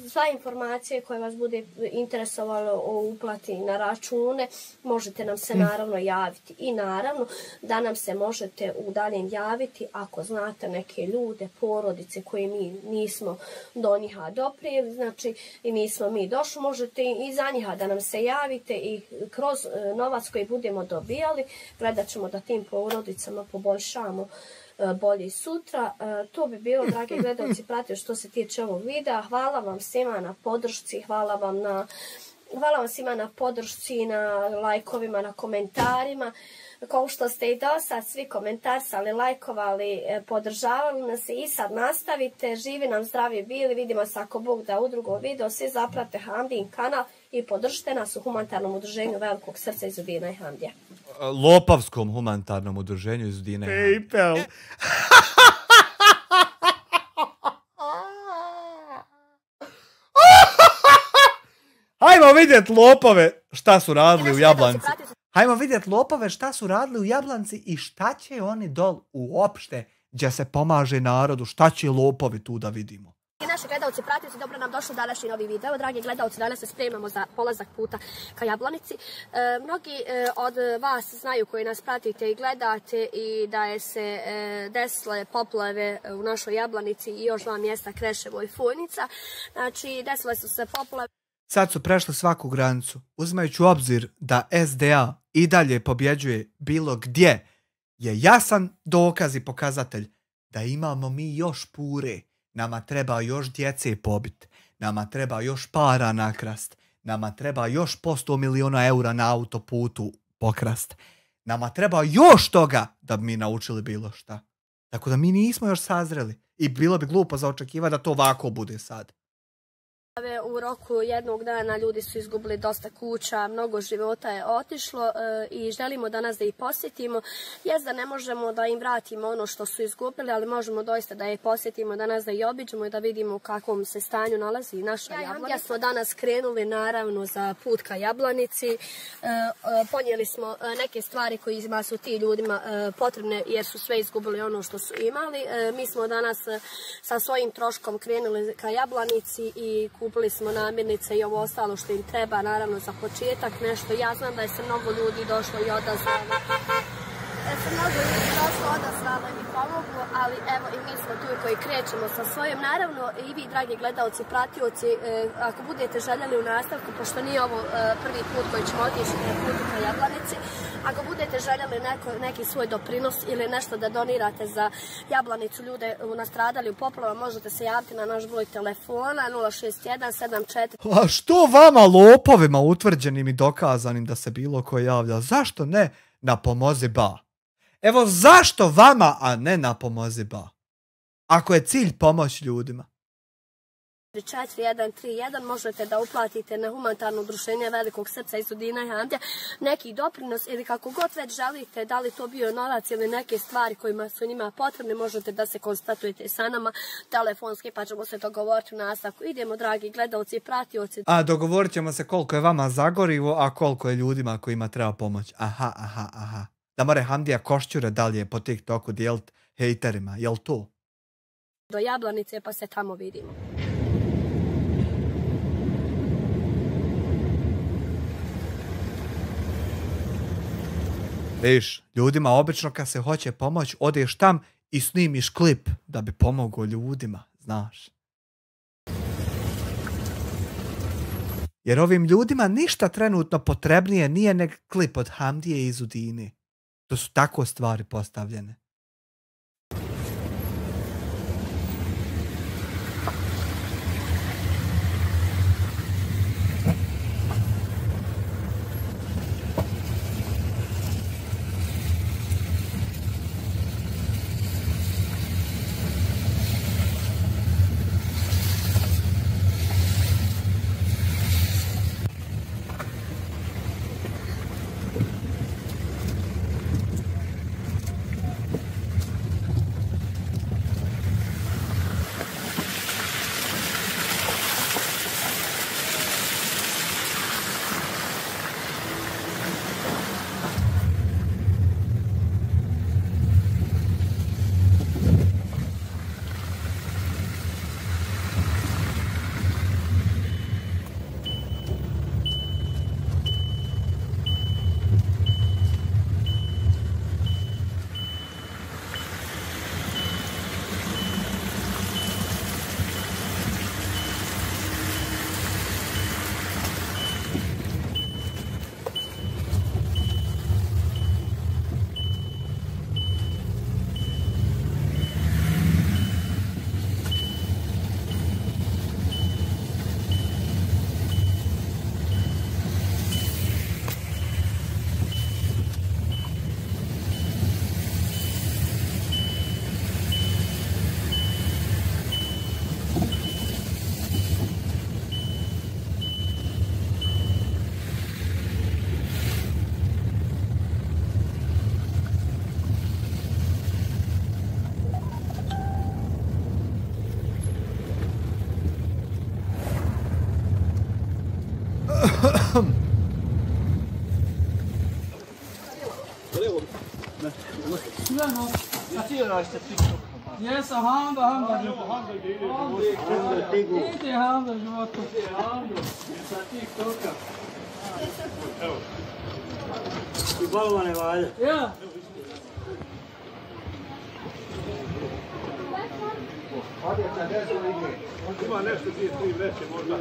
Sva informacije koje vas bude interesovalo o uplati na račune, možete nam se naravno javiti. I naravno da nam se možete u daljem javiti ako znate neke ljude, porodice koje mi nismo do njiha doprijeli, znači i nismo mi došli, možete i za njiha da nam se javite i kroz novac koji budemo dobijali gledat ćemo da tim porodicama poboljšamo bolje sutra. To bi bilo, dragi gledalci, pratio što se tiče ovog videa. Hvala vam svima na podršci, hvala vam svima na podršci, na lajkovima, na komentarima. Kao što ste i do sad svi komentarsali, lajkovali, podržavali nas i sad nastavite. Živi nam, zdravi bili, vidimo se ako Bog da u drugom videu. Svi zaprate Hamdin kanal i podržite nas u humanitarnom udruženju Velikog srca iz Udina i Hamdija. Lopovskom humanitarnom udruženju iz Udina i Hamdija. PayPal. Hajmo vidjet lopove šta su radili u Jablanci. Hajmo vidjet lopove šta su radili u Jablanci i šta će oni dol uopšte gdje se pomaže narodu, šta će lopovi tu da vidimo. I naši gledalci, pratioci, dobro nam došli današnji novi video. Dragi gledalci, danas se spremamo za polazak puta ka Jablanici. Mnogi od vas znaju koji nas pratite i gledate i da je se desile poplave u našoj Jablanici i još dva mjesta, Kreševo i Fujnica. Znači, desile su se poplave. Sad su prešli svaku granicu, uzimajući u obzir da SDA i dalje pobjeđuje bilo gdje, je jasan dokaz i pokazatelj da imamo mi još pure. Nama treba još djece pobit, nama treba još para nakrast, nama treba još po 100 miliona eura na autoputu pokrast. Nama treba još toga da bi mi naučili bilo šta. Tako da mi nismo još sazreli i bilo bi glupo za očekivati da to ovako bude sad. U roku jednog dana ljudi su izgubili dosta kuća, mnogo života je otišlo i želimo danas da ih posjetimo. Jest da ne možemo da im vratimo ono što su izgubili, ali možemo doista da ih posjetimo danas, da ih obiđemo i da vidimo u kakvom se stanju nalazi naša Jablanica. Smo danas krenuli naravno za put ka Jablanici. Ponijeli smo neke stvari kojima su ti ljudima potrebne jer su sve izgubili ono što su imali. Mi smo danas sa svojim troškom krenuli ka Jablanici i kupili smo namirnice i ovo ostalo što im treba, naravno za početak nešto. Ja znam da je se mnogo ljudi došlo i odazvalo. I pomoglo, ali evo i mi smo tu koji krećemo sa svojim. Naravno i vi, dragi gledalci, pratioci, ako budete željeli u nastavku, pošto nije ovo prvi put koji ćemo otići put ka Jablanici, ako budete željeli neki svoj doprinos ili nešto da donirate za Jablanicu, ljude nastradali u poplavama, možete se javiti na naš broj telefona 06174. A što vama lopovima utvrđenim i dokazanim da se bilo ko javlja, zašto ne na Pomozi Ba? Evo zašto vama, a ne na Pomozi Ba? Ako je cilj pomoć ljudima. 4131 možete da uplatite na humanitarno udruženje Velikog srca iz Udina i Hamdija neki doprinos ili kako god već želite, da li to bio novac ili neke stvari kojima su njima potrebne, možete da se konstatujete sa nama telefonski pa ćemo se dogovoriti u nastavku. Idemo, dragi gledalci i pratioci. A dogovorit ćemo se koliko je vama zagorivo, a koliko je ljudima kojima treba pomoć. Aha. Da more Hamdija Košćure dalje po TikToku dijelit hejterima, jel to? Do Jablanice pa se tamo vidimo. Viš, ljudima obično kad se hoće pomoć, odeš tam i snimiš klip da bi pomogao ljudima, znaš. Jer ovim ljudima ništa trenutno potrebnije nije nek klip od Hamdije iz Udine. To su tako stvari postavljene. Sveno, a ste TikTok? Jesam, Handa. Ide Handa, životu. Handa, sa TikToka. Evo. I balvane valja. Ja. Ima nešto 2-3 veće možda.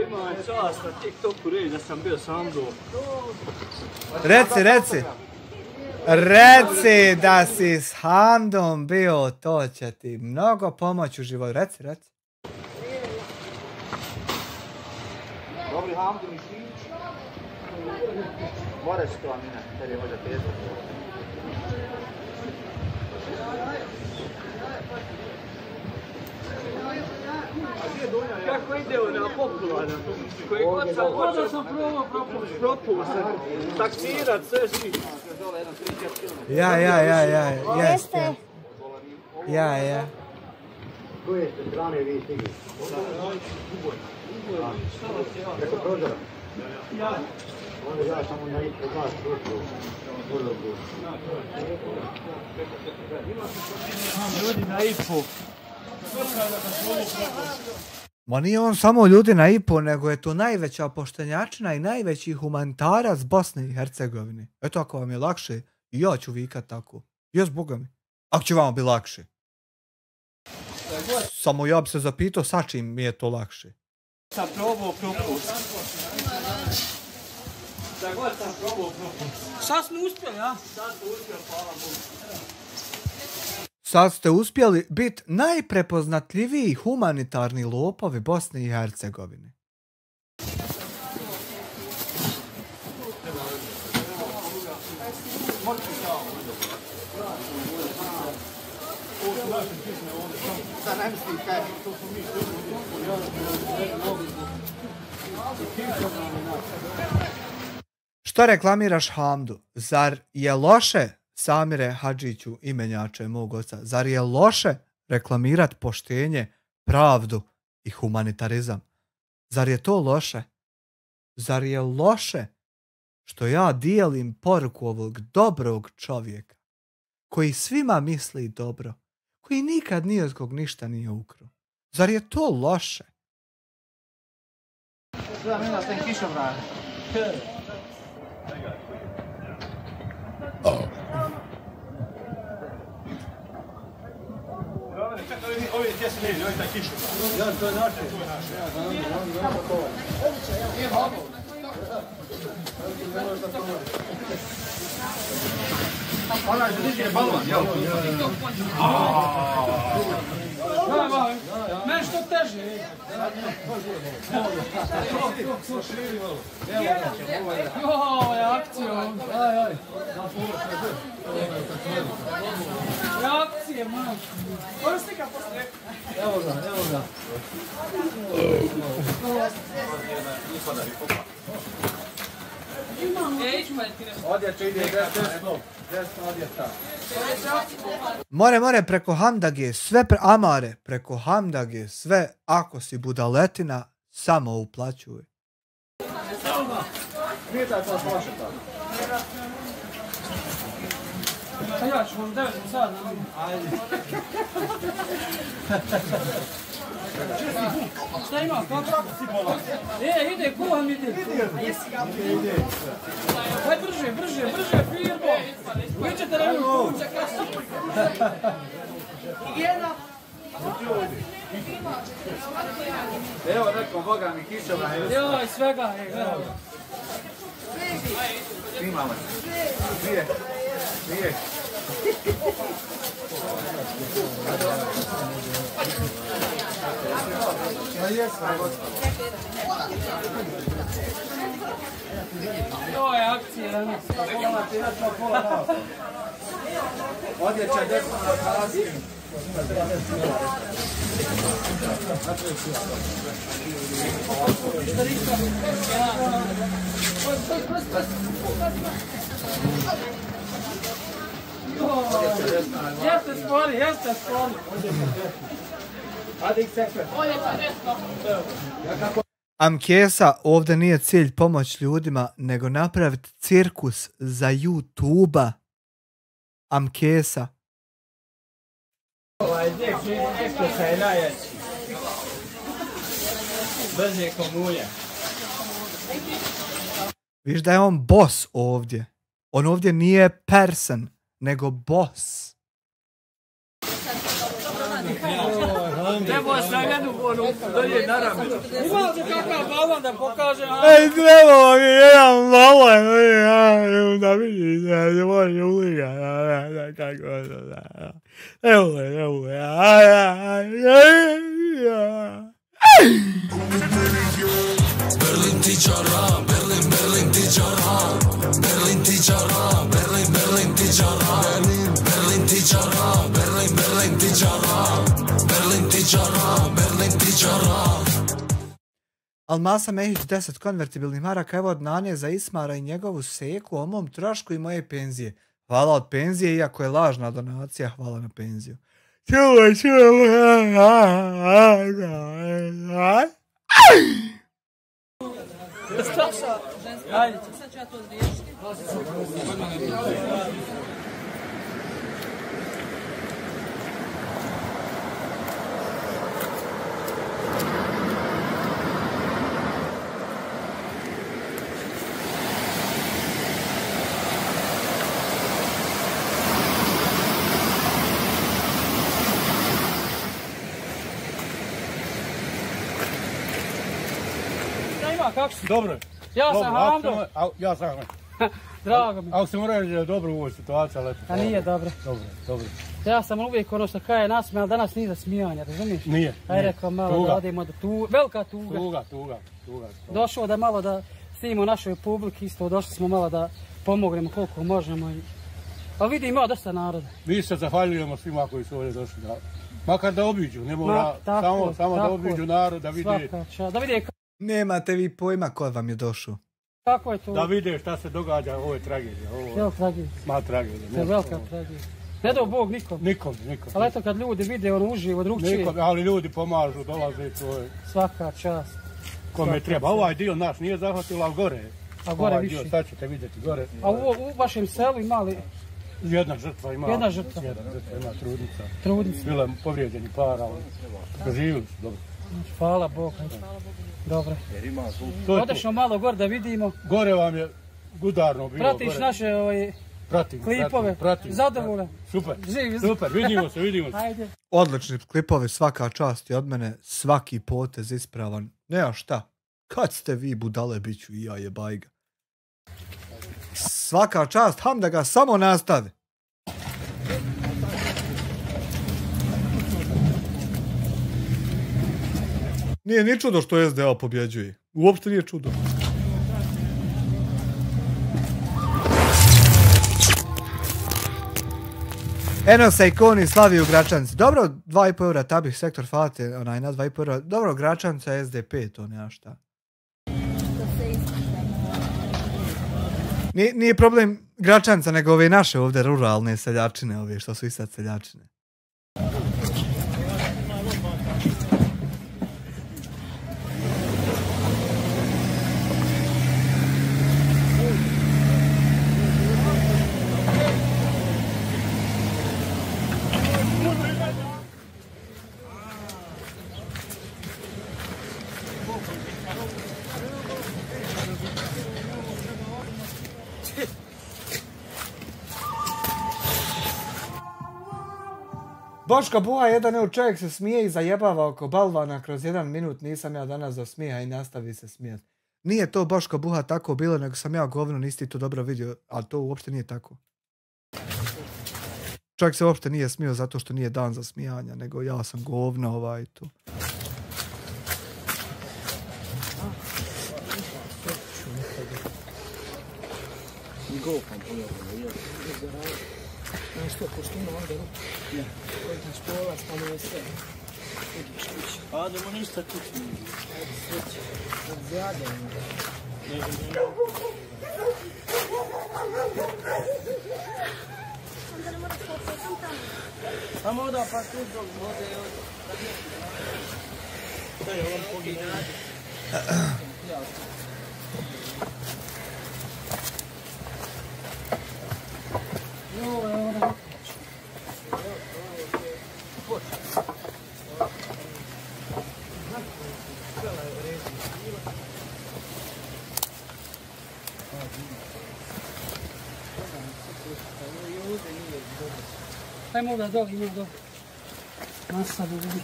Ima je čast na TikToku reći da sam bio sam do. Reci da si s Handom bio, to će ti mnogo pomoći u životu. Reci. Dobri Hamdu mi šić. Moraš to, Amina, kad je možda teško. Kako ide ona popularna? Koji god sam hoćeo... sam probao taksirat, sve svi. Ja. Jeste. Ja. Koje ste strane vi stigli? Preko prozora? Ja. Onda ja samo na ispred vas prošao. Ljudi na IPO. Ma nije on samo ljudi na IPO, nego je to najveća poštenjačina i najveći humanitarac Bosne i Hercegovine. Eto, ako vam je lakše, i ja ću vikat tako. Jes, Boga mi. Ako će vam bi lakše. Samo ja bi se zapitao sa čim mi je to lakše. Sam probao propust. Da god sam probao propust. Sad smo uspjeli, a? Sad smo uspjeli, hvala Bogu. Sad ste uspjeli biti najprepoznatljiviji humanitarni lopovi Bosne i Hercegovine. Što reklamiraš Hamdu? Zar je loše, Samire Hadžiću, imenjače mog oca, zar je loše reklamirat poštenje, pravdu i humanitarizam? Zar je to loše? Zar je loše što ja dijelim poruku ovog dobrog čovjeka, koji svima misli dobro, koji nikad nijezkog ništa nije ukro? Zar je to loše? Ovi gdje se ne, ovi taj kišu. Ja, to je naše. Ona je diže balvan, jel? Meni što teže. Joj, akcijom. Akcije, man. Ovo slika posle. Evo ga. Odjeća ide desno odjeća. More, preko Hamdage, sve Amare, preko Hamdage, sve, ako si budaletina, samo uplaćuj. Vidite to slošeta. A ja ću vam 9 sad. Ajde. Šta ima? Kako? Ide, kuham ide. Aj, brže, firmo. Vi ćete na nju. Higijena. Evo neko, Boga mi kišama. Joj, svega, evo. Imamo. Dvije. Ovo je akcija danas. Odjeća desno na kraskim. Jeste spori. Amkesa, ovdje nije cilj pomoć ljudima, nego napraviti cirkus za YouTube-a. Amkesa. Dektoša je najjači. Brže komulja. Viš da je on boss ovdje. On ovdje nije person, nego boss. Treba sam jednu dolje na rame. Imate kakav balon da pokaže? Treba mi jedan balon da vidim da se može uliga. Evo. Berlin tičara, Berlin tičara, Berlin tičara, Berlin tičara, Berlin tičara, Berlin tičara, Berlin tičara, Berlin tičara. Almasa Mehić 10 konvertibilnih maraka, evo od Nane za Ismara i njegovu seku, o mom trošku i moje penzije. Hvala od penzije, iako je lažna donacija, hvala na penziju. Staša, ajde, sad ću ja to riješiti. Kako si? Dobro. Ja sam Hamdo. Ja sam Hamdo. Drago mi. Ako se moraš da je dobro u ovoj situaciji, ali eto. A nije dobro. Dobro. Ja sam uvijek ono što kaje nasmije, ali danas nije za smijanje, razumiješ? Nije. Aj rekao malo da odemo do tu. Velika tuga. Tuga. Došao da malo da snimimo našoj publiki, isto došli smo malo da pomognemo koliko možemo. Ali vidim, ima dosta naroda. Mi se zahvaljujemo svima koji su ovdje došli. Makar da obiđu, ne mora samo da obiđu narod, da vidi. Da vidi. Nemate vi pojma ko vam je došao. Kako je to? Da vide šta se događa, ovo je tragedija. Evo tragedija. Ma tragedija. To je velika tragedija. Ne dao Bog nikom. Nikom. Ali eto kad ljudi vide ono uživo drugčije. Nikom, ali ljudi pomažu, dolaze tvoje. Svaka čast. Kome treba. Ovaj dio naš nije zahvatilo, ali gore. A gore ovaj više. Dio, sad ćete vidjeti gore. A u vašem selu imali? Jedna žrtva ima. Jedna žrtva ima trudnica. Trudnica. Bilo je povrijeđeni para, živili su dobro. Hvala Bogu. Dobro. Odešao malo gore da vidimo. Gore vam je gudarno bilo. Pratiš naše klipove. Zadovoljan. Super. Živ. Super, vidimo se. Ajde. Odlični klipovi, svaka čast i od mene, svaki potez ispravan. Nema šta. Kad ste vi budale, bit ću i ja jebajga. Svaka čast, ham da ga samo nastave. Nije ni čudo što SDA pobjeđuje. Uopšte nije čudo. Eno se ikoni slavi u Gračanci. Dobro, 2,5 eura, tabih sektor fate, onaj na 2,5 eura. Dobro, Gračanca, SDP, to nema šta. Nije problem Gračanca, nego ove naše ovdje ruralne seljačine, ove što su i sad seljačine. Boško Buha, jedan evo čovjek se smije i zajebava oko balvana kroz 1 minut, nisam ja danas do smijeha i nastavi se smijeti. Nije to Boško Buha tako bilo, nego sam ja govno, nisi ti to dobro vidio, ali to uopšte nije tako. Čovjek se uopšte nije smio zato što nije dan za smijanja, nego ja sam govno tu. Znaš to, pošto ima onda ruku, koji znaš pola, stano je sve. Vidiš kući. Ademo ništa kući. Ajde sveće, od zjade. Samo da pa tu dok vode i ovdje. To je on poginati. Ajmo da doli, ima doli. Masa da vidi.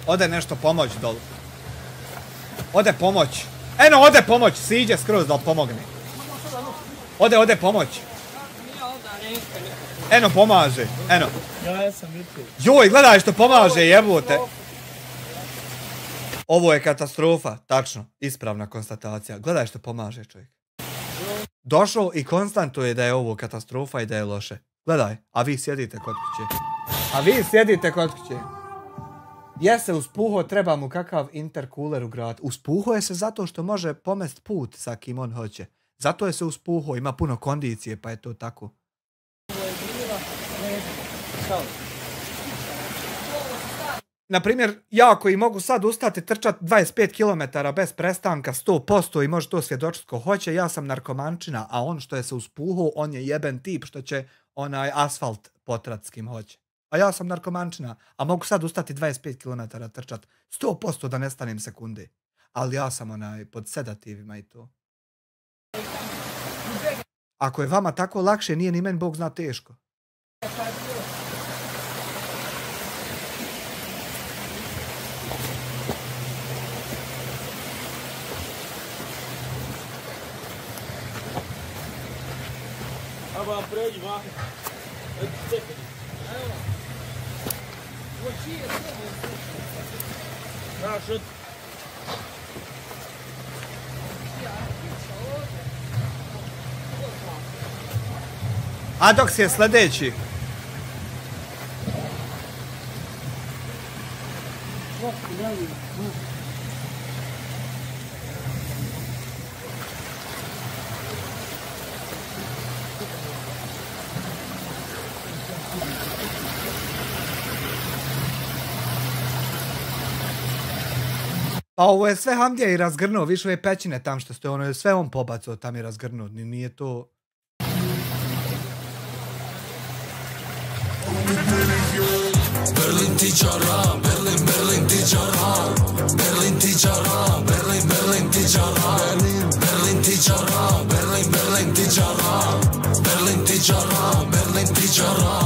Ode nešto pomoć dolu. Ode pomoć. Eno, ode pomoć, siđe skroz da pomogne. Ode pomoć. Eno, pomaže, eno. Ja sam vidio. Joj, gledaj što pomaže, jebote. Ovo je katastrofa, tačno, ispravna konstatacija. Gledaj što pomaže čovjek. Došao i konstantuje da je ovo katastrofa i da je loše. Gledaj, a vi sjedite kod kuće. Jese uspuho, treba mu kakav intercooler u grad. Uspuho je se zato što može pomest put sa kim on hoće. Zato je se uspuho, ima puno kondicije, pa je to tako. Naprimjer, ja koji mogu sad ustati trčat 25 km bez prestanka 100% i može to svjedočiti ko hoće, ja sam narkomančina, a on što je se uspuho, on je jeben tip što će onaj asfalt potrat s kim hoće. A ja sam narkomančina, a mogu sad ustati 25 km trčat 100% da nestanem sekunde. Ali ja sam pod sedativima i to. Ako je vama tako lakše, nije ni meni Bog zna teško. Aba, pređi, va. Znaš, Adoks je sljedeći. Pa ovo je sve Hamdija i razgrnuo, više ove pećine tam što stoje, ono je sve on pobacao tam i razgrnuo, nije to... Berlin tičara, Berlin tičara, Berlin tičara, Berlin tičara, Berlin tičara, Berlin tičara, Berlin tičara, Berlin tičara.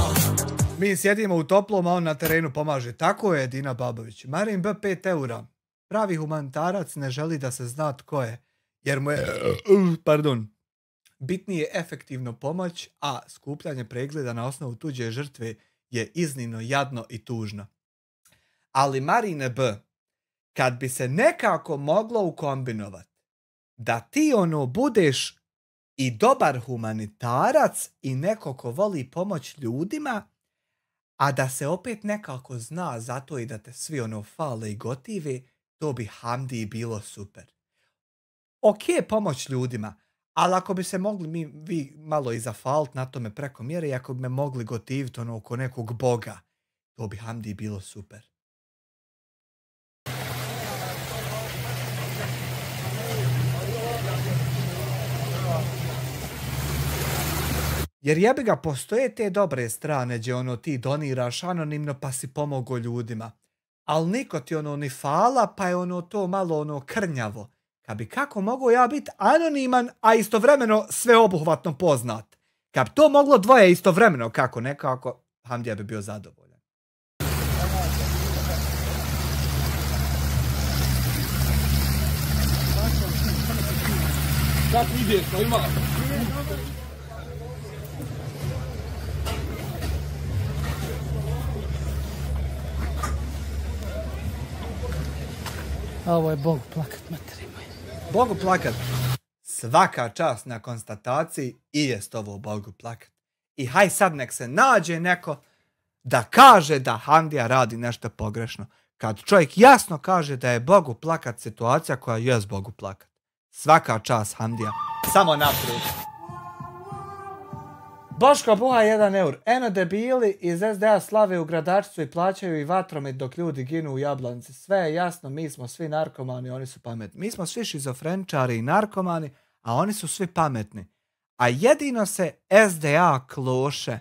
Mi sjedimo u toplom, a on na terenu pomaže. Tako je Dina Babović. Marin B 5 eura. Pravi humanitarac ne želi da se zna tko je, jer mu je, bitnije efektivno pomoć, a skupljanje pregleda na osnovu tuđe žrtve je iznimno jadno i tužno. Ali Marine B, kad bi se nekako moglo ukombinovati da ti budeš i dobar humanitarac i neko ko voli pomoć ljudima, a da se opet nekako zna zato i da te svi fale i gotive, to bi Hamdiji bilo super. Ok, pomoć ljudima, ali ako bi se mogli vi malo i zafalt na tome preko mjere i ako bi me mogli gotiviti oko nekog boga, to bi Hamdiji bilo super. Jer jebi ga, postoje te dobre strane gdje ti doniraš anonimno pa si pomogao ljudima. Ali niko ti ni fala, pa je to malo krnjavo. Kad bi kako mogao ja biti anoniman, a istovremeno sveobuhvatno poznat. Kad bi to moglo dvoje istovremeno, kako nekako, Hamdija bi bio zadovoljan. Kako ideš, pa ima? Ovo je Bogu plakat, materi moji. Bogu plakat. Svaka čast na konstataciji i jest ovo Bogu plakat. I haj sad nek se nađe neko da kaže da Hamdija radi nešto pogrešno. Kad čovjek jasno kaže da je Bogu plakat situacija koja je Bogu plakat. Svaka čast Hamdija. Samo naprijed. Boško Buha 1 eur. Eno debili iz SDA slave u gradačstvu i plaćaju i vatromet dok ljudi ginu u Jablanici. Sve je jasno, mi smo svi narkomani, oni su pametni. Mi smo svi šizofrenčari i narkomani, a oni su svi pametni. A jedino se SDA kloše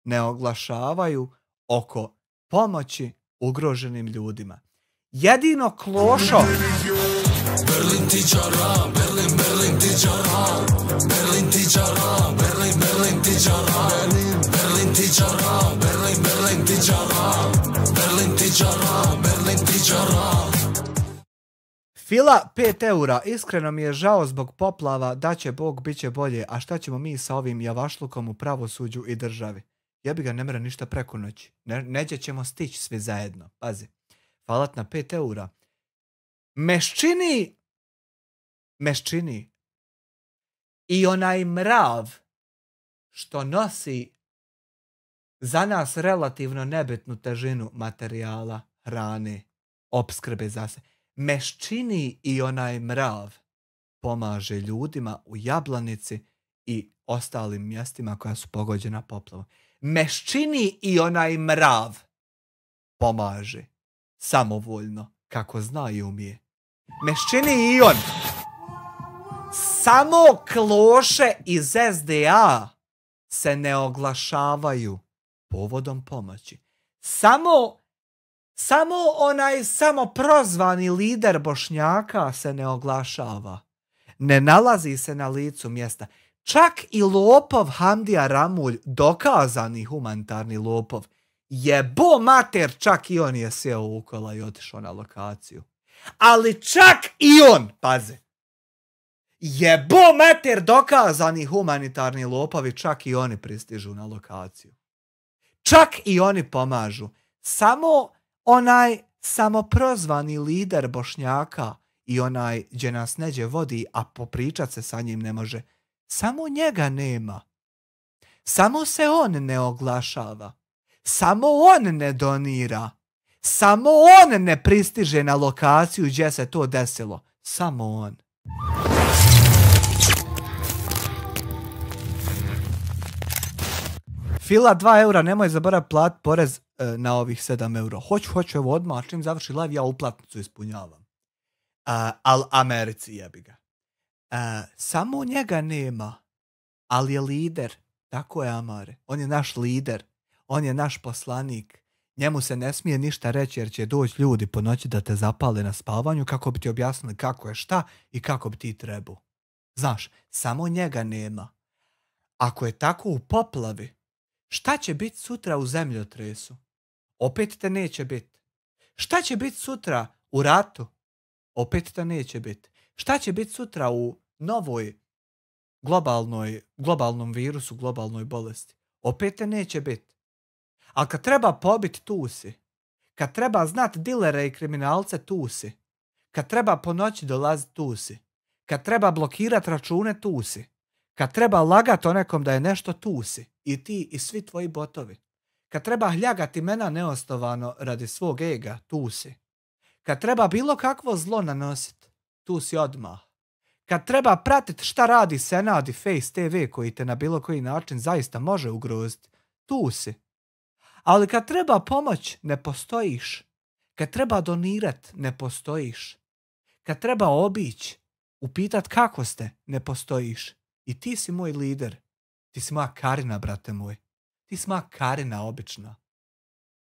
ne oglašavaju oko pomoći ugroženim ljudima. Jedino klošo... Berlin tičara, Berlin tičara, Berlin tičara, Berlin tičara, Berlin tičara, Berlin tičara, Berlin tičara, Berlin tičara. Fila 5 eura, iskreno mi je žao zbog poplava, da će Bog, bit će bolje, a šta ćemo mi sa ovim javašlukom u pravosuđu i državi? Jebi ga, ne mre ništa preko noći. Neđe ćemo stići svi zajedno, pazi. Falat na 5 eura. Meščini i onaj mrav što nosi za nas relativno nebitnu težinu materijala, hrane, opskrbe za se. Meščini i onaj mrav pomaže ljudima u Jablanici i ostalim mjestima koja su pogođena poplavom. Meščini i onaj mrav pomaže samovoljno kako zna i umije. Meščini i on. Samo kloše iz SDA se ne oglašavaju povodom pomoći. Samo onaj samoprozvani lider Bošnjaka se ne oglašava. Ne nalazi se na licu mjesta. Čak i lopov Hamdija Ramulj, dokazani humanitarni lopov, jebo mater, čak i on je sjeo u kola i otišao na lokaciju. Ali čak i on, paze, jebo mater, dokazani humanitarni lopovi, čak i oni pristižu na lokaciju. Čak i oni pomažu. Samo onaj samoprozvani lider Bošnjaka i onaj gdje nas neđe vodi, a popričat se sa njim ne može, samo njega nema. Samo se on ne oglašava. Samo on ne donira. Samo on ne pristiže na lokaciju gdje se to desilo. Samo on. Fila 2 eura, nemoj zaboraviti platiti porez na ovih 7 euro. Hoću, evo odmah, čim završi live, ja uplatnicu ispunjavam. Al Americi jebi ga. Samo njega nema, ali je lider. Tako je, Amare. On je naš lider. On je naš poslanik. Njemu se ne smije ništa reći jer će doći ljudi po noći da te zapale na spavanju kako bi ti objasnili kako je šta i kako bi ti trebao. Znaš, samo njega nema. Ako je tako u poplavi, šta će biti sutra u zemljotresu? Opet te neće biti. Šta će biti sutra u ratu? Opet te neće biti. Šta će biti sutra u novoj globalnom virusu, globalnoj bolesti? Opet te neće biti. Ali kad treba pobiti, tu si. Kad treba znati dilere i kriminalce, tu si. Kad treba po noći dolaziti, tu si. Kad treba blokirati račune, tu si. Kad treba lagati o nekom da je nešto, tu si. I ti i svi tvoji botovi. Kad treba hljagati imena neosnovano radi svog ega, tu si. Kad treba bilo kakvo zlo nanositi, tu si odmah. Kad treba pratiti šta radi Senad i Face TV koji te na bilo koji način zaista može ugroziti, tu si. Ali kad treba pomoć, ne postojiš. Kad treba donirat, ne postojiš. Kad treba obići, upitat kako ste, ne postojiš. I ti si moj lider. Ti si moja Karina, brate moj. Ti si moja Karina obična.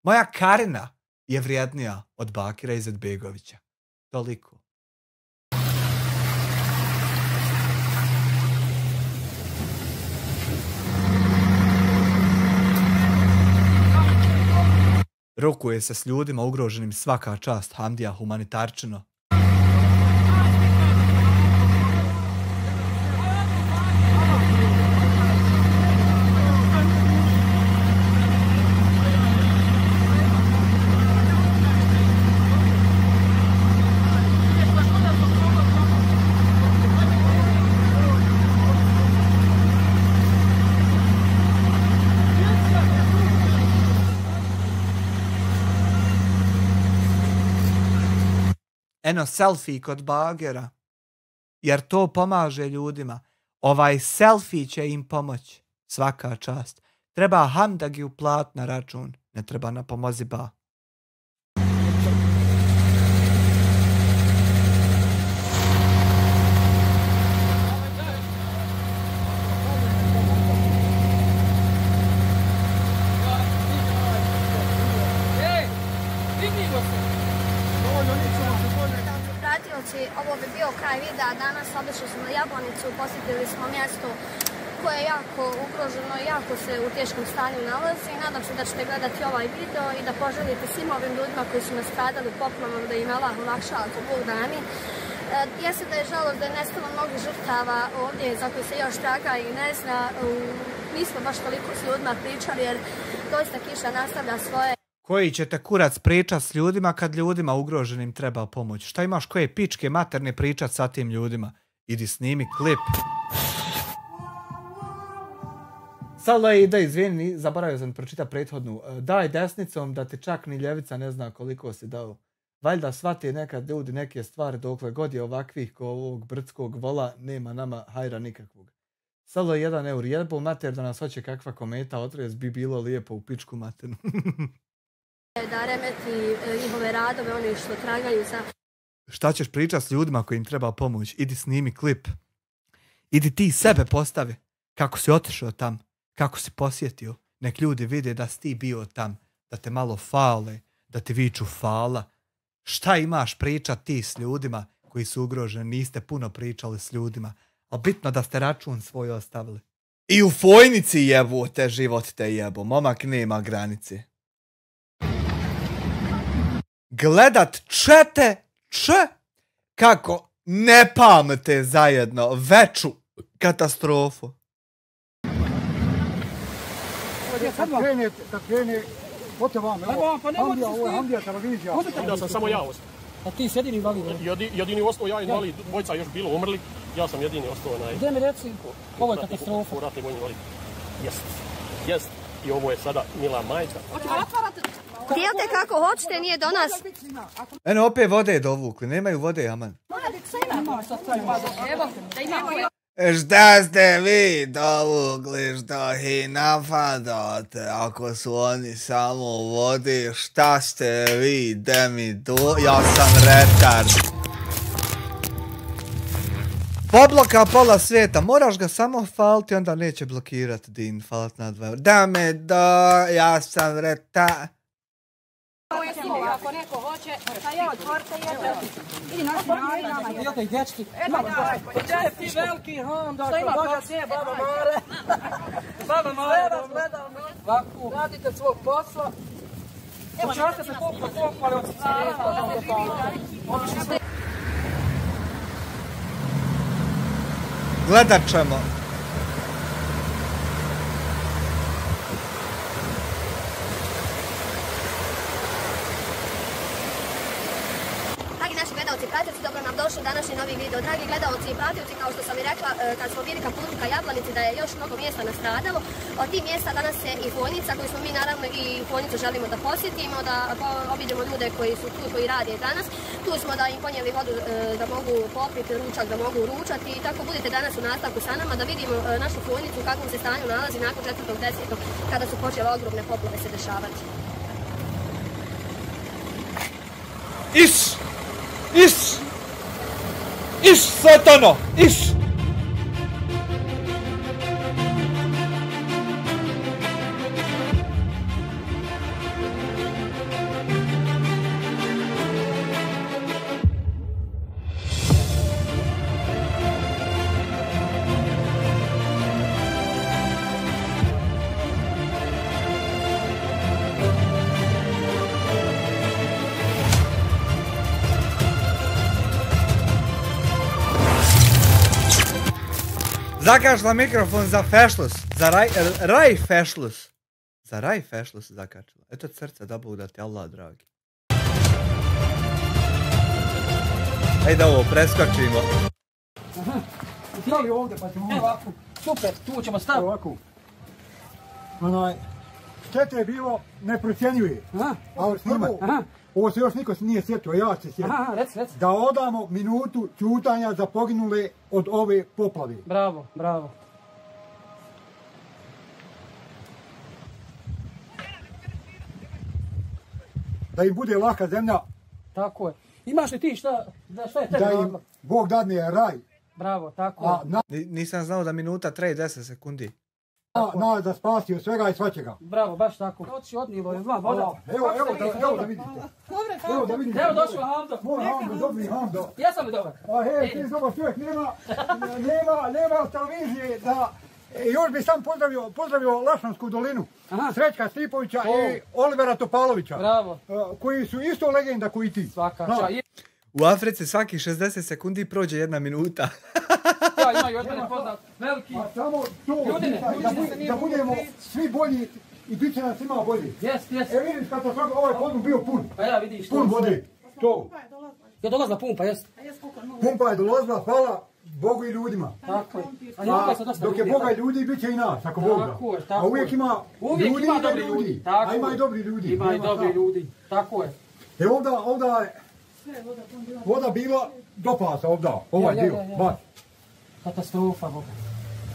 Moja Karina je vrijednija od Bakira Izetbegovića. Toliko. Rukuje se s ljudima ugroženim, svaka čast, Hamdija, humanitarčino. Eno selfie kod bagera, jer to pomaže ljudima. Ovaj selfie će im pomoći. Svaka čast. Treba Hamdagi uplat na račun, ne treba na pomozi ba. Ovo bi bio kraj videa. Danas obišli smo Jablanicu, posjetili smo mjesto koje je jako ugroženo i jako se u teškom stanju nalazi. Nadam se da ćete gledati ovaj video i da poželite svim ovim ljudima koji su nastradali poplavom da im Allah olakša ako Bog dani. Jeste da je žalost da je nestalo mnogo žrtava ovdje za koje se još traga i ne zna. Nismo baš toliko s ljudima pričali jer doista kiša nastavlja svoje. Koji ćete kurac pričat s ljudima kad ljudima ugroženim treba pomoć? Šta imaš koje pičke materne pričat sa tim ljudima? Idi snimi klip. Salo je ide, izvini, zaboravio sam pročitati prethodnu. Daj desnicom da ti čak ni ljevica ne zna koliko si dao. Valjda shvati nekad ljudi neke stvari dokle god je ovakvih ko ovog brdskog vola, nema nama hajra nikakvog. Salo je 1 eur, jebo mater da nas hoće kakva kometa otrez, bi bilo lijepo u pičku maternu. Da remeti njihove radove, oni što tragaju za... Šta ćeš pričat s ljudima koji im treba pomoć? Idi snimi klip. Idi ti sebe postavi. Kako si otišao tam. Kako si posjetio. Nek ljudi vide da si ti bio tam. Da te malo fale. Da ti viču fala. Šta imaš pričat ti s ljudima koji su ugroženi? Niste puno pričali s ljudima. Ali bitno da ste račun svoj ostavili. I u Fojnici jebu te život te jebu. Momak nema granice. Gledat čete kako ne pamte zajedno veću katastrofu. Kad krene, pote vam, Hamdija televizija. Da sam samo ja ostao. A ti si jedini invalid? Jedini ostao, ja invalid, dvojica još bilo umrli, ja sam jedini ostao. Gdje mi reci, ovo je katastrofa. U ratni vojni invalid. Jest. I ovo je sada Milan Majića. Dijelite kako hoćete, nije do nas. Eno, opet vode dovukli, nemaju vode, aman. Šta ste vi dovukli što ih napadate? Ako su oni samo u vodi, šta ste vi, demi do... Ja sam retard. Pobloka pola svijeta, moraš ga samo faliti, onda neće blokirati din, falat na 2 eura. Dame do, ja sam retard. Ako neko hoće, pa ja otvorite jedno. Idi naši nama jedno. Jel' dječki? Gdje ti veliki Honda, ako Boga sije, baba Mare. Baba Mare, gledam. Radite svog posla. Evo, časte se pokupali od cigareta. Gledat ćemo. Dragi naši gledalci i pratioci, dobro nam došli u današnji novi video. Dragi gledalci i pratioci, kao što sam i rekla, kad smo bili ka putu ka Jablanici, da je još mnogo mjesta nastradalo. Od tih mjesta danas je i Fojnica, koju smo mi naravno i Fojnicu želimo da posjetimo, da obiđemo ljude koji su tu, koji rade danas. Tu smo da im ponijeli vodu, da mogu popiti, ručak, da mogu ručati. I tako budite danas u nastavku sa nama da vidimo našu Fojnicu u kakvom se stanju nalazi nakon 4.10. kada su počele ogromne poplave se dešavati. Iš, satano, iš! Zakačla mikrofon za fešlus, za raj fešlus. Za raj fešlus zakačla. Eto srce da Bog da ti Allah dragi. Ajde da ovo preskočimo. Stali ovdje pa ćemo ovako. Super, tu ćemo staviti. Ovako. Štete je bilo neprocjenjive. Ali snimati. Ovo se još niko nije sjetio, ja se sjetim. Reci. Da odamo minutu ćutanja za poginule od ove poplave. Bravo, bravo. Da im bude laka zemlja. Tako je. Imaš li ti šta je tebi? Da im Bog dadne raj. Bravo, tako je. Nisam znao da minuta traje 10 sekundi. Da spasi od svega i svačega. Bravo, baš tako. Otiši odnilo je zla voda. Evo da vidite. Evo da vidite. Evo došao Hamdo. Moj Hamdo, dobri Hamdo. Jesam li dobar? Ti dobar čovjek, nema televizije da... Još bi sam pozdravio Lašansku dolinu, Srećka Stipovića i Olivera Topalovića. Bravo. Koji su isto legenda koji ti. Svaka. U Africi svaki 60 sekundi prođe 1 minuta. Ja, imaju od mene poznat veliki... Samo to, da budemo svi bolji i bit će nas svima bolji. Jest. Vidiš kad to ovaj podrum bio pun. Pa ja vidiš. Pun vode. To. Je dolazila pumpa, jest? Pumpa je dolazila, hvala Bogu i ljudima. Tako je. Dok je Boga i ljudi, bit će i nas, ako Bog da. A uvijek ima ljudi i dobri ljudi. A ima i dobri ljudi. Ima i dobri ljudi, tako je. Ovdje je voda bila do pasa, ovaj dio, baš. Katastrofa, Boga.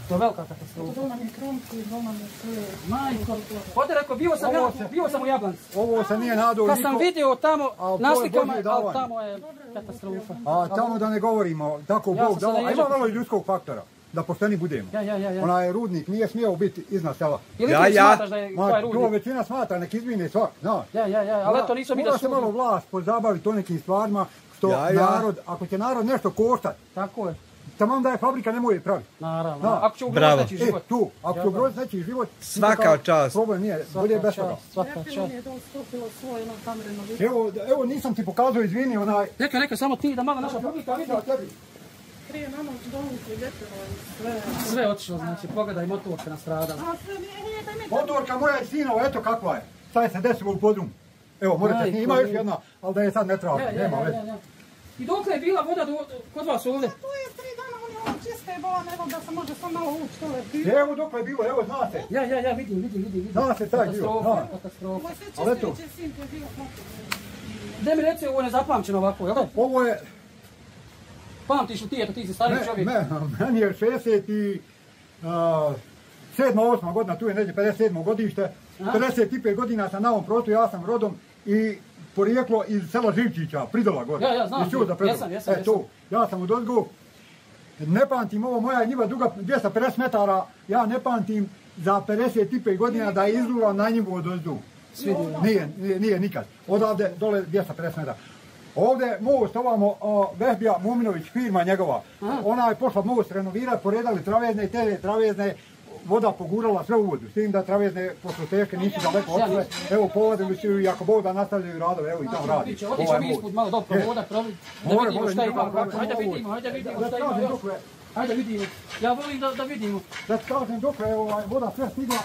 To je velika katastrofa. Doma mi kromki, doma mi sve. Majko. Ovdje rekao, bio sam u Jablanci. Ovo se nije nadao niko. Kad sam vidio tamo na slikama, ali tamo je katastrofa. A tamo da ne govorimo, tako Bog dao. A ima malo i ljudskog faktora, da pošteni budemo. Ja. Onaj rudnik nije smio biti iznad sela. Ili ti smatraš da je taj rudnik? To većina smatra, nek izmine svak, znaš. Ja, ali to nisam vidio. Mora se malo vlast pozabaviti o nekim stvarima, što narod, ako će narod nešto koštati. Tako je. Tamo da je fabrika ne može praviti. Naravno. Ako će ugroziti nečiji život. Ako će ugroziti nečiji život. Svaka čast. Problem nije, bolje bez toga. Svaka čast. Evo nisam ti pokazao, izvini onaj... Neka, samo ti da malo naša publika vidi. Prije nama dovukli vjetrova i sve. Sve otišlo, znači, pogledaj, motorka nastradala. Motorka moja je sinova, eto kakva je. Šta je se desilo u podrumu? Evo, morate, ima još jedna, ali da je sad ne treba, nema već. I dok je bila voda kod vas ovdje? Tu je 3 dana, on je ovo čiste je bola, nego da se može samo malo ući tole. Evo dok je bilo, evo zna se. Ja, vidim. Zna se taj dio, zna. Katastrofa. Ali eto. Gdje mi reci, ovo je nezapamćeno ovako, jel da? Ovo je... Pamtiš li ti, eto ti si stariji čovjek? Meni je 67-8 godina, tu je neđe 57 godište. 55 godina sam na ovom prostoru, ja sam rodom i porijeklo iz sela Živčića, Pridola gore. Ja, znam, jesam. Ja sam u Dozgu. Ne pamtim, ovo moja njiva duga 250 metara, ja ne pamtim za 55 godina da je izlula na njivu od Dozgu. Nije nikad. Odavde dole 250 metara. Ovdje most, ovamo Vehbija Muminović, firma njegova. Ona je pošla most renovirati, poredali travezne i te travezne, voda pogurala sve u vodu. S tim da travezne, pošto teške, nisu daleko otišle. Evo, povadili su i ako Bog da nastavljaju radove, evo i tamo radi. Otićemo mi ispod malo dobro voda proviti, da vidimo šta ima. Hajde vidimo šta ima još. Hajde vidimo. Ja volim da vidimo. Da ti kažem dok je voda sve stigla.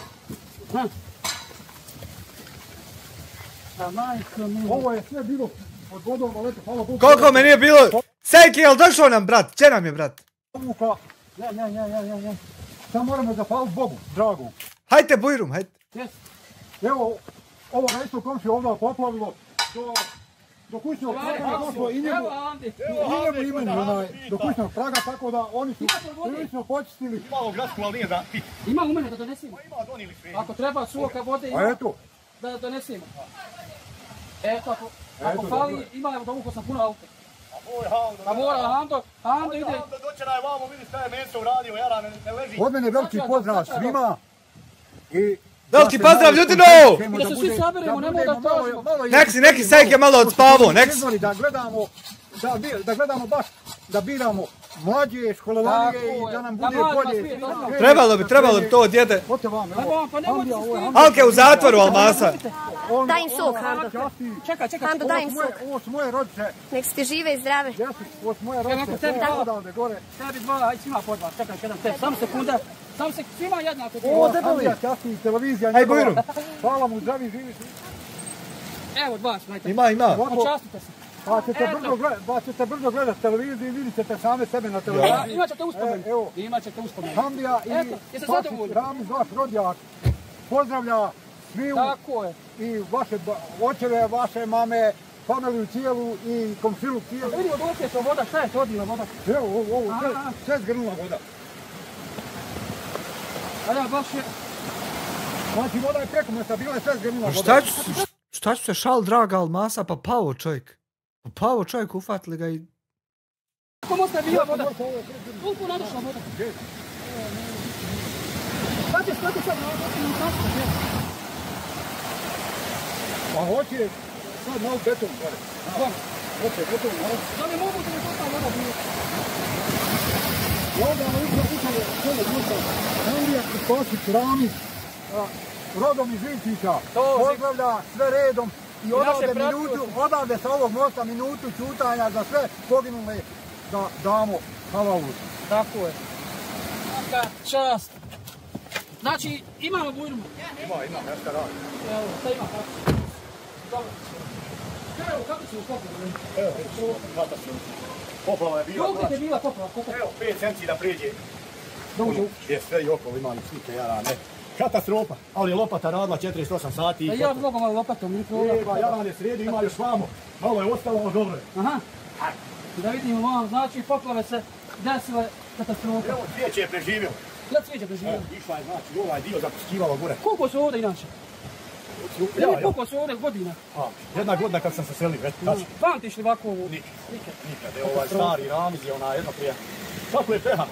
Ovo je sve bilo od vodom, ali eto, hvala Bogu. Koliko me nije bilo? Sejki, jel došao nam brat? Gdje nam je brat? Ne. Sad moramo zahvaliti Bogu, dragu. Hajte Bujrum, hajte. Evo, ovo na istu komšiju ovdje poplavilo, do kućnog praga došlo i njemu imenu do kućnog praga, tako da oni su prilično počistili. Malo gradsku, ali nije da piti. Ima u mene da donesimo. Ima donili sve. Ako treba suvoka vode, da donesimo. Eto, ako fali, ima dovuko sam puno auto. A mora, Hando ide. Hando doćera je vamo, vidi šta je meso uradio, jara ne leži. Od mene veliki pozdrav svima. Veliki pozdrav ljudino! Da se svi saberemo, nemoj da tražimo. Neki Sejke malo odspavo, Da gledamo baš, da biramo mlađe, školovanije i da nam bude bolje. Trebalo bi to od djede. Pa nemojte se svi. Alke u zatvoru, Almasa. Daj im sok, Hando. Čekaj. Hando, daj im sok. Ovo su moje rodice. Nek ste žive i zdrave. Ovo su moje rodice. Odavde gore. Tebi dva, aj svima po dva. Čekaj, samo sekunda. Samo se svima jednako. Ovo Andrija Kasnić, televizija njegova. Hvala mu, zdravi, živi. Evo dva, smajte. Ima. Počastite se. Pa ćete brzo gledati televiziju i vidit ćete same sebe na televiziji. Imat ćete uspomenu. Hambija i Ramiz, vaš rodjak, pozdravlja sviju i vaše očeve, vaše mame, familiju cijelu i komšilu cijelu. Vidimo dok je to voda, šta je to odila voda? Evo, ovo, sve zgrnula voda. A ja baš je... Znači voda je preko mjesta, bila je sve zgrnula voda. Šta ću se šal, draga Almasa, pa pao čovjek. Ufatili ga i... Kako mosta je bila voda? Koliko nadošla voda? Stati sad na ovo. Pa hoće sad malo beton gore. Hoće beton malo. Da li mogu da je to ta voda bila? I onda nam upravo sve ljuta. Andrija Kostosić, Ramiz, rodom iz Živčića. Pozdravlja sve redom. I odavde sa ovog mosta minutu čutanja za sve poginule da damo halalu. Tako je. Svaka čast. Znači, imamo Bujrumu? Ima, nešto radi. Evo, šta ima kako? Dobro. Evo, kako si u poplavu? Evo, poplava je bila. Koliko je bila poplava? Evo, 5 centi da prijeđe. Je sve i okolo, imali slike, jarane. Katastrofa, ali je lopata radila 48 sati. Ja mogu malo lopatom. Jaran je sredio, ima još vamo. Malo je ostalo dobro. Aha. Da vidimo vam, znači poplave se desile katastrofe. Evo, Cvijeće je preživio. Ja Cvijeće je preživio. Išla je, znači, ovaj dio zapuskivalo gore. Koliko su ovdje inače? Koliko su ovdje godina? Jedna godina kad sam se selio, već. Pamtiš li ovako ovu? Nikad. Evo ovaj stari Ramiz je ona jedno prije. Kako je peha?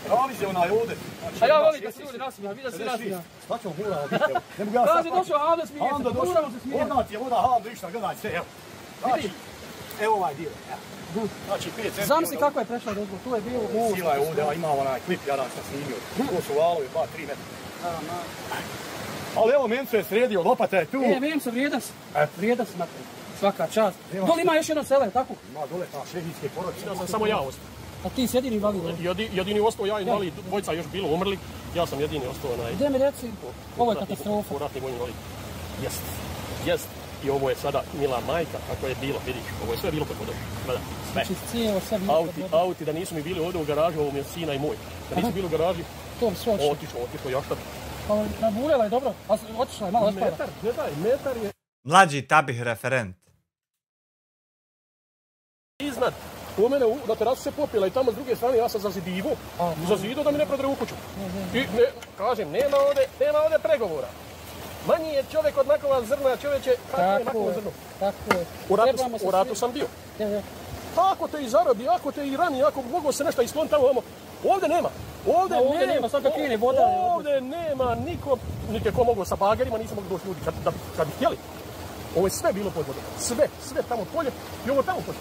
Ramiz je onaj ovdje. A ja volim da se ljudi nasmija, vidio se nasmija. Šta ćemo hurao biti? Ne mogu ja sad... Kaže došao Hando smije se, moramo se smijeti. Odnat je voda Hando išta, gledaj sve, evo. Znači, evo ovaj dio. Znači 5 centi. Znam si kako je prešao dozgo, tu je bilo most. Sila je ovdje, ima onaj klip, ja sam snimio. To su valovi, 2-3 metra. Ali evo, Menco je sredio, lopata je tu. Menco, vrijedan si napravio. Svaka čast. Dole ima još jedno sele, tako? Ima dole ta šehidske porodice. Ja sam samo ja ostao. A ti si jedini invalid? Jedini ostao, ja invalid, dvojica još bilo umrli. Ja sam jedini ostao. Gdje mi reci, ovo je katastrofa. Ratni vojni invalid. Jest. I ovo je sada mila majka, kako je bilo, vidiš, ovo je sve bilo pod vodom. Gledaj, sve. Znači, cijelo sve bilo pod vodom. Auti, da nisu mi bili ovdje u garažu, ovo mi je sina i moj. Da nisu bili u garaži, otišlo, jašta. Pa nabuljala je dobro, a otišla je malo ospada. Metar, gledaj, metar je... Mlađi tabih referent. Iznad, u mene na terasu se popila i tamo s druge strane ja sam zazidivo da mi ne prodre u kuću. I kažem, nema ovdje pregovora. Manji je čovjek od nakova zrna, čovječe, kako je nakovo zrno? Tako je. U ratu sam bio. Ako te i zarobi, ako te i rani, ako mogu se nešto iskloniti tamo, ovdje nema. Ovdje nema, svaka krene voda. Ovdje nema niko mogu sa bagerima, nisam mogu doći ljudi kad bi htjeli. Ovo je sve bilo pod vodom. Sve tamo polje i ovo tamo polje.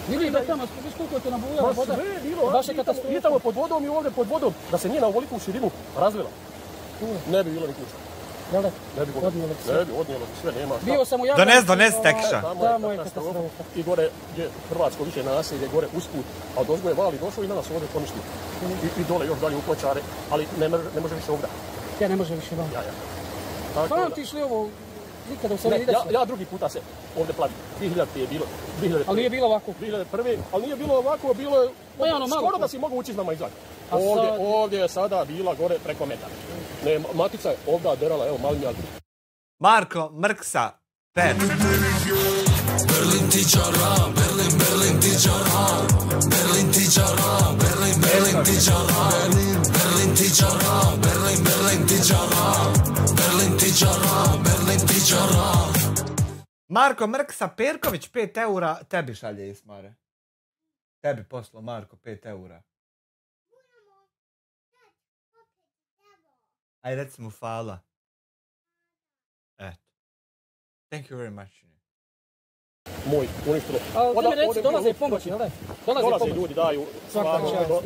Vidi da tamo, viš koliko je to nabujala voda. Sve je bilo, i tamo pod vodom i ovdje pod vodom, da se nije na ovoliku širinu razvila. Ne bi bilo ni kuća. Jel da? Ne bi odnijelo sve, nema. Bio sam u Dones tekša. Tamo je katastrofa. I gore je Hrvatsko više naselje, gore usput, a dozgo je vali došao i na nas ovdje poništio. I dole još dalje u Pločare, ali ne može više ovdje. Ja ne može više ovdje. Pamtiš li ovo? Ja drugi puta se ovdje plavim. 2000 je bilo. Ali nije bilo ovako? 2001. Ali nije bilo ovako, bilo je skoro da si mogu ući s nama izaći. Ovdje je sada bila gore preko metara. Matica je ovdje derala, evo mali mjad. Marko Mrksa, pet. Berlin tičara, Berlin tičara, Berlin tičara, Berlin tičara, Berlin tičara, Berlin tičara, Berlin tičara, Berlin tičara. Marko Mrksa Perković 5 eura, tebi šalje Ismare. Tebi poslo Marko 5 eura. Aj reci mu hvala. Eto. Thank you very much. Moj, uništilo. Ali ti mi reci, dolaze pomoći, jel da? Dolaze ljudi, daju,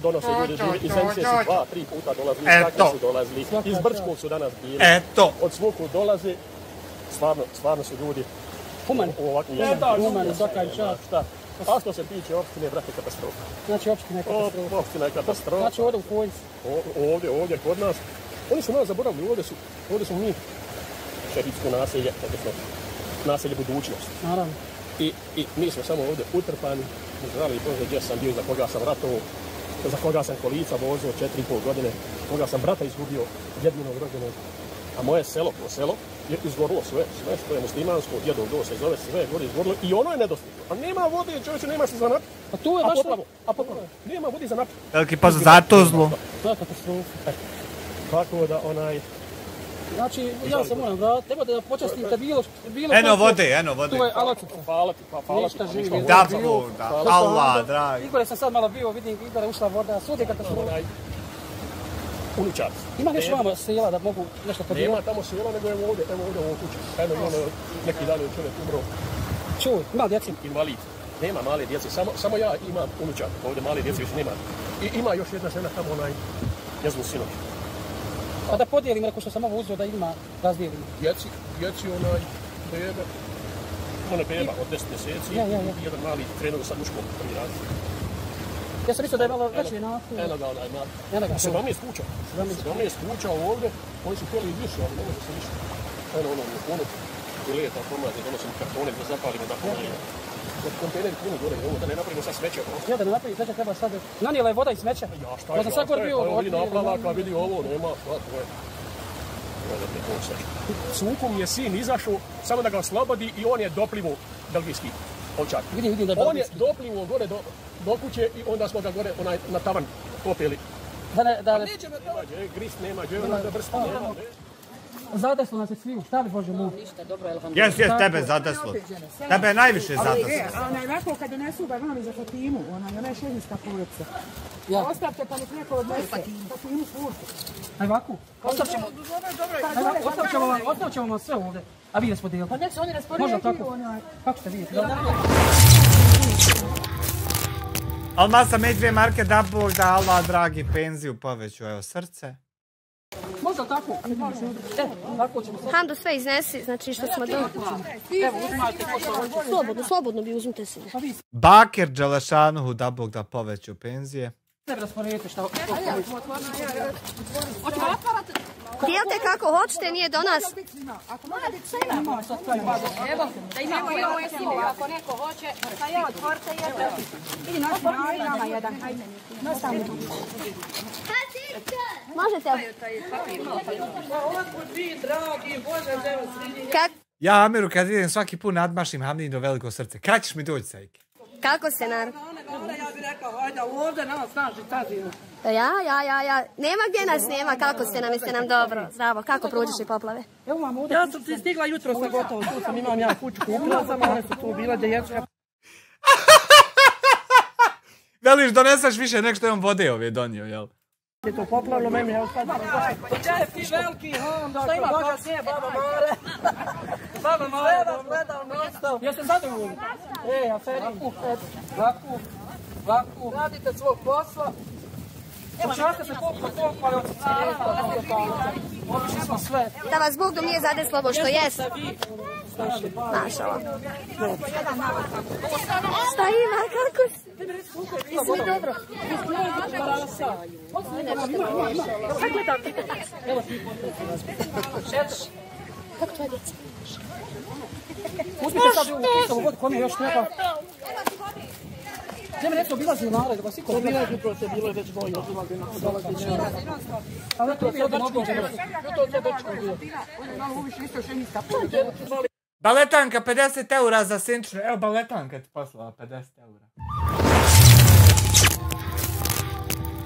donose ljudi, iz NC su 2-3 puta dolazili, kakvi su dolazili, iz Brčkog su danas bili. Eto. Od Svuku dolaze, stvarno su ljudi. Humani. Humani, svaka čast. A što se tiče opštine, brate, katastrofa. Znači opština je katastrofa. Opština je katastrofa. Znači ovdje u Konjici. Ovdje kod nas. Oni su nas zaboravili, ovdje su mi šerifsko naselje, odnosno naselje budućnosti. Naravno. I mi smo samo ovdje utrpani, znali Bože gdje sam bio, za koga sam ratovao, za koga sam kolica vozio 4,5 godine, koga sam brata izgubio, jedinog rođenog. A moje selo, je izgorilo sve što je muslimansko, djedov do se zove, sve je gore izgorilo i ono je nedostupno. A nema vode, čovječe, nema se za napit. A tu je baš poplavo. Nema vodi za napit. Veliki pa zato zlo. To je katastrofa. Tako da Znači, ja se moram vratiti, treba da počastim da bilo... Eno vode. Tu je alačica. Hvala ti. Ništa živi. Da, Allah, dragi. Igore sam sad malo bio, vidim Igore ušla voda, sud je katastrofa. Uničar. Ima još vama sela da mogu nešto podijeliti? Nema tamo sela, nego je ovdje, evo ovdje u ovom kuću. Neki dan je čovjek umro. Čuj, ima djeci? Invalid. Nema male djece, samo ja imam unučar. Ovdje male djece više nema. I ima još jedna žena tamo njezinu sinovi. Pa da podijelim, rekao što sam ovo uzeo da ima, razdijelimo. Djeci beba, ona beba od 10 mjeseci i jedan mali krenuo sad u školu, prvi raz. Ja sam mislio da je malo veći nakup. Eno ga onaj mali. 17 kuća ovdje, oni su htjeli više, ali ne može se više. Eno ono, i leta pomlade, donosimo kartone da zapalimo da pomlade. Kontejneri puni gore, da ne napravimo sad smeće. Ja da ne napravimo smeće treba sad... Nanijela je voda i smeće. Ja šta je, ja sam sad bio... Vidi naplavaka, vidi ovo, nema, šta to je. Suku mi je sin izašao, samo da ga oslobodi i on je doplivo belgijski ovčar. Vidim da on je doplivo gore do kuće i onda smo ga gore na tavan popili. Da ne... Neće me tamo, grist nema, da brsta nema. Zadeslo nas je svi, šta bi Bože mu? Ništa, dobro, alhamdulillah. Jes, tebe zadeslo. Tebe je najviše zadeslo. Ali onako kad donesu ga vam za Fatimu, ona je šehinska polica. Ostavite pa nek neko odnese Fatimu kurku. Aj vaku? Ostavit ćemo vam sve ovdje. A vi raspodijelite. Pa nek se oni raspodijeliti. Možda tako. Kako ste vidjeti? Almasa Medvije Marke da Bog da Allah dragi penziju poveću, evo srce. Možda tako. Hando sve iznesi, znači što smo dobili. Evo, uzmajte. Slobodno bi uzmite se. Bakir Đelešanuhu da Bog da poveću penzije. Ne bi rasporedite šta... Hoćemo otvarati? Dijelite kako hoćete, nije do nas. Ako može biti svima. Evo, da imamo i ovo je sivo, ako neko hoće, pa je otvorite jedan. Idi nosi nama jedan, hajde. Možete. Ovako vi, dragi, Bože, da vas vidim. Ja Amiru kad idem svaki put nadmašim Hamdino veliko srce. Kad ćeš mi doći, Sajke? Kako se narod? Ja bih rekao, hajde, ovdje nas snaži tazimo. Ja. Nema gdje nas nema, kako ste nam, jeste nam dobro. Zdravo, kako prođeš poplave? Ja sam ti stigla jutro sam gotovo, tu sam imam ja kuću kupila sam, one su tu bile dječka. Veliš, donesaš više nek što je on vode ove donio, jel? Je to poplavilo meni, evo sad sam došla. Gdje ti veliki Honda, šta ima Boga sije, baba Mare? Baba Mare, sve gledam nastav. Jeste zadovoljni? Ja ferim, vaku, radite svog posla. Počaste se pokvali od obišli smo sve. Da vas Bog nije zadeslo ovo što jest. Mašala. Šta ima, kako si? Jesi mi dobro? Sad gledam ti. Evo ti kako tvoje djeca? Uzmite sad ovu kisovu vodu, kom je još treba. Gdje me netko obilazi u narod, da vas iko obilazi? Jutro se bilo je već dvoje obilazi na dolazi. Ali netko je bio dečko. Jutro se dečko bio. Baletanka 50 € za sinčnu. Evo baletanka ti poslala 50 €.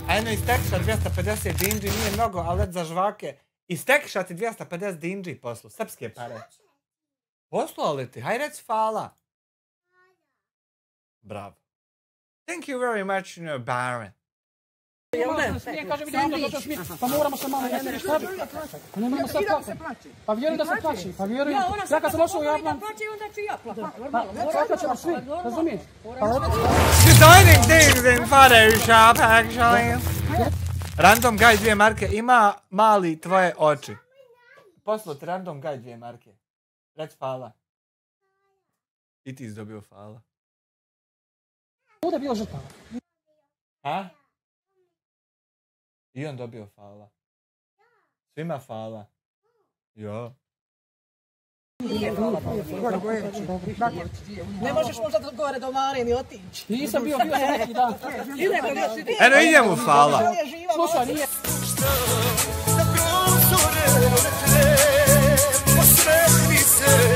A jedno iz tekša 250 dinđi, nije mnogo, ali za žvake. Iz tekša ti 250 dinđi poslu, srpske pare. Poslali ti, haj reci hvala. Bravo. Thank you very much, Baron. Pa moramo se malo jesti, šta bi? Pa ne moramo se plaći. Pa vjeruj da se plaći, pa vjeruj. Ja kad sam ošao u Japan... Plakat ćemo svi, razumiješ? Designing things in Photoshop, actually. Random guy 2 marke, ima mali tvoje oči. Poslot random guy 2 marke. Reci hvala. I ti si dobio hvala. Ovdje je bilo žrtava. A? I on dobio hvala. Svima hvala. Jo. Ne možeš možda gore do Mareni otići. Nisam bio sam neki dan. Eno i njemu hvala. Slušaj, nije. Posretni se,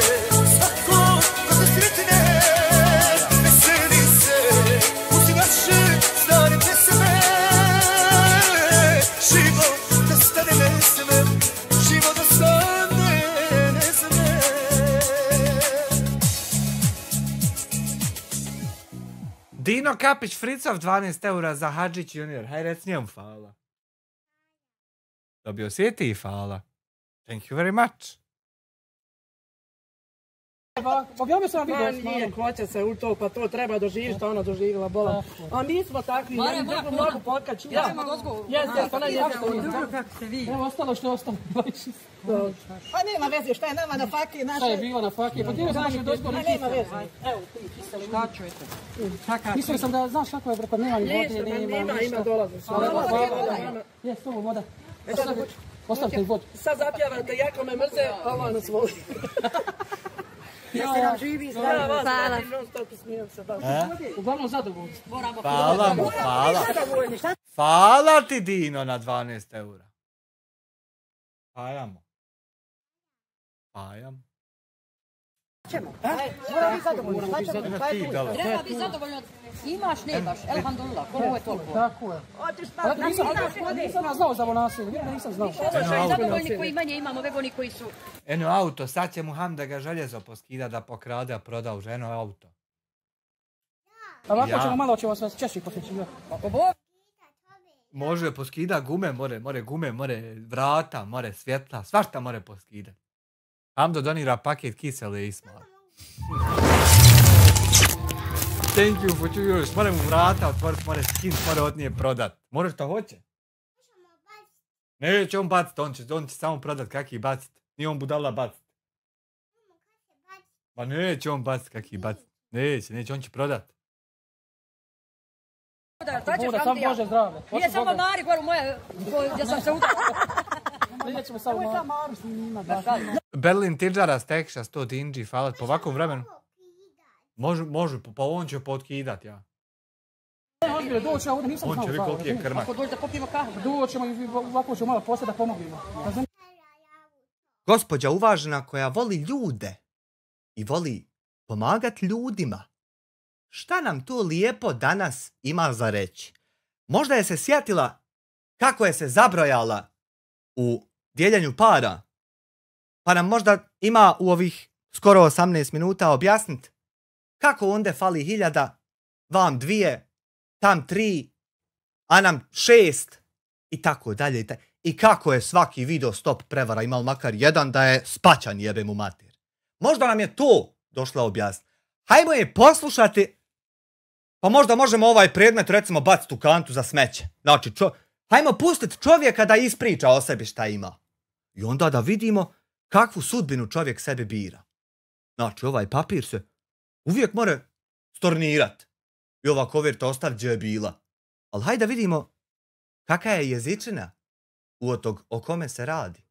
svako ko se sretne, veseli se, pusti naše stare pesme, život da stane nesme, život da stane nesme. Dino Kapić Fricov 12 € za Hadžić junior. Haj rec njemu hvala. Dobio si ti hvala. Thank you very much. Objavio sam video. Nije, hoće se u to, pa to treba doživjeti što ona doživjela bola. A mi smo takvi, ja drugu mnogo potkaću. Ja ćemo dozgovu. Jeste, pa ne jeste. Dobro kako ste vi. Evo ostalo što je ostalo. Pa nema veze, šta je nama na faki naše. Šta je bilo na faki? Pa ti ne znaš dozgovu. Pa nema veze. Evo, ti kiseli. Šta čujete? Mislio sam da znaš kako je vrlo, nema ni vode, nema ništa. Ima dolaze. Jeste, ovo voda. Ostavite vodu. Sad zapjavate, jako me mrze, a ovo nas voli. Jeste nam živi, hvala. Uglavnom zadovoljni. Hvala mu, hvala. Hvala ti Dino na 12 €. Hvala mu. Hvala mu. Čemo? Mora biti zadovoljno. Treba biti zadovoljno. Imaš, nemaš. Elhamdulillah. Koliko je toliko? Tako je. Nisam ja znao za ovo nasilje. Nisam znao. Zadovoljni koji manje imamo, nego oni koji su... Eno auto, sad će Muhammed da ga željezo poskida, da pokrade, a proda u ženo auto. A ovako ćemo malo, ćemo se češći posjeći. Može poskida gume, more gume, more vrata, more svjetla, svašta more poskida. Hamdo donira paket kisele i smala. Thank you for two years. More mu vrata otvoriti, more skin, more od nije prodat. More što hoće. Neće on bacit, on će samo prodat kak ih bacit. Nije on budala bacit. Pa neće on bacit kak ih bacit. Neće, on će prodat. Samo Bože zdravlje. Nije samo Mari, gore u moje, gdje sam se udrala. Nećemo samo Ovo je ta Maru s njima. Berlin Tidžara stekša 100 dinđi, hvala po ovakvom vremenu. Može, pa on će potkidat, ja. Ne, ozbiljno, doći ovdje, nisam On će vi koliki je krmak. Ako dođe da popijemo kahu, doćemo i ovako ćemo malo poslije da pomognemo. Gospođa uvažena koja voli ljude i voli pomagat ljudima. Šta nam tu lijepo danas ima za reći? Možda je se sjetila kako je se zabrojala u dijeljenju para, pa nam možda ima u ovih skoro 18 minuta objasniti kako onda fali 1000, vam 2, tam 3, a nam 6 i tako dalje. I kako je svaki video stop prevara imao makar jedan da je spaćan, jebe mu mater. Možda nam je to došla objasniti. Hajmo je poslušati, pa možda možemo ovaj predmet recimo baciti u kantu za smeće. Znači, hajmo pustiti čovjeka da ispriča o sebi šta ima. I onda da vidimo kakvu sudbinu čovjek sebi bira. Znači, ovaj papir se uvijek mora stornirat. I ova koverta ostav gdje je bila. Ali hajde da vidimo kakva je jezičina u tog o kome se radi.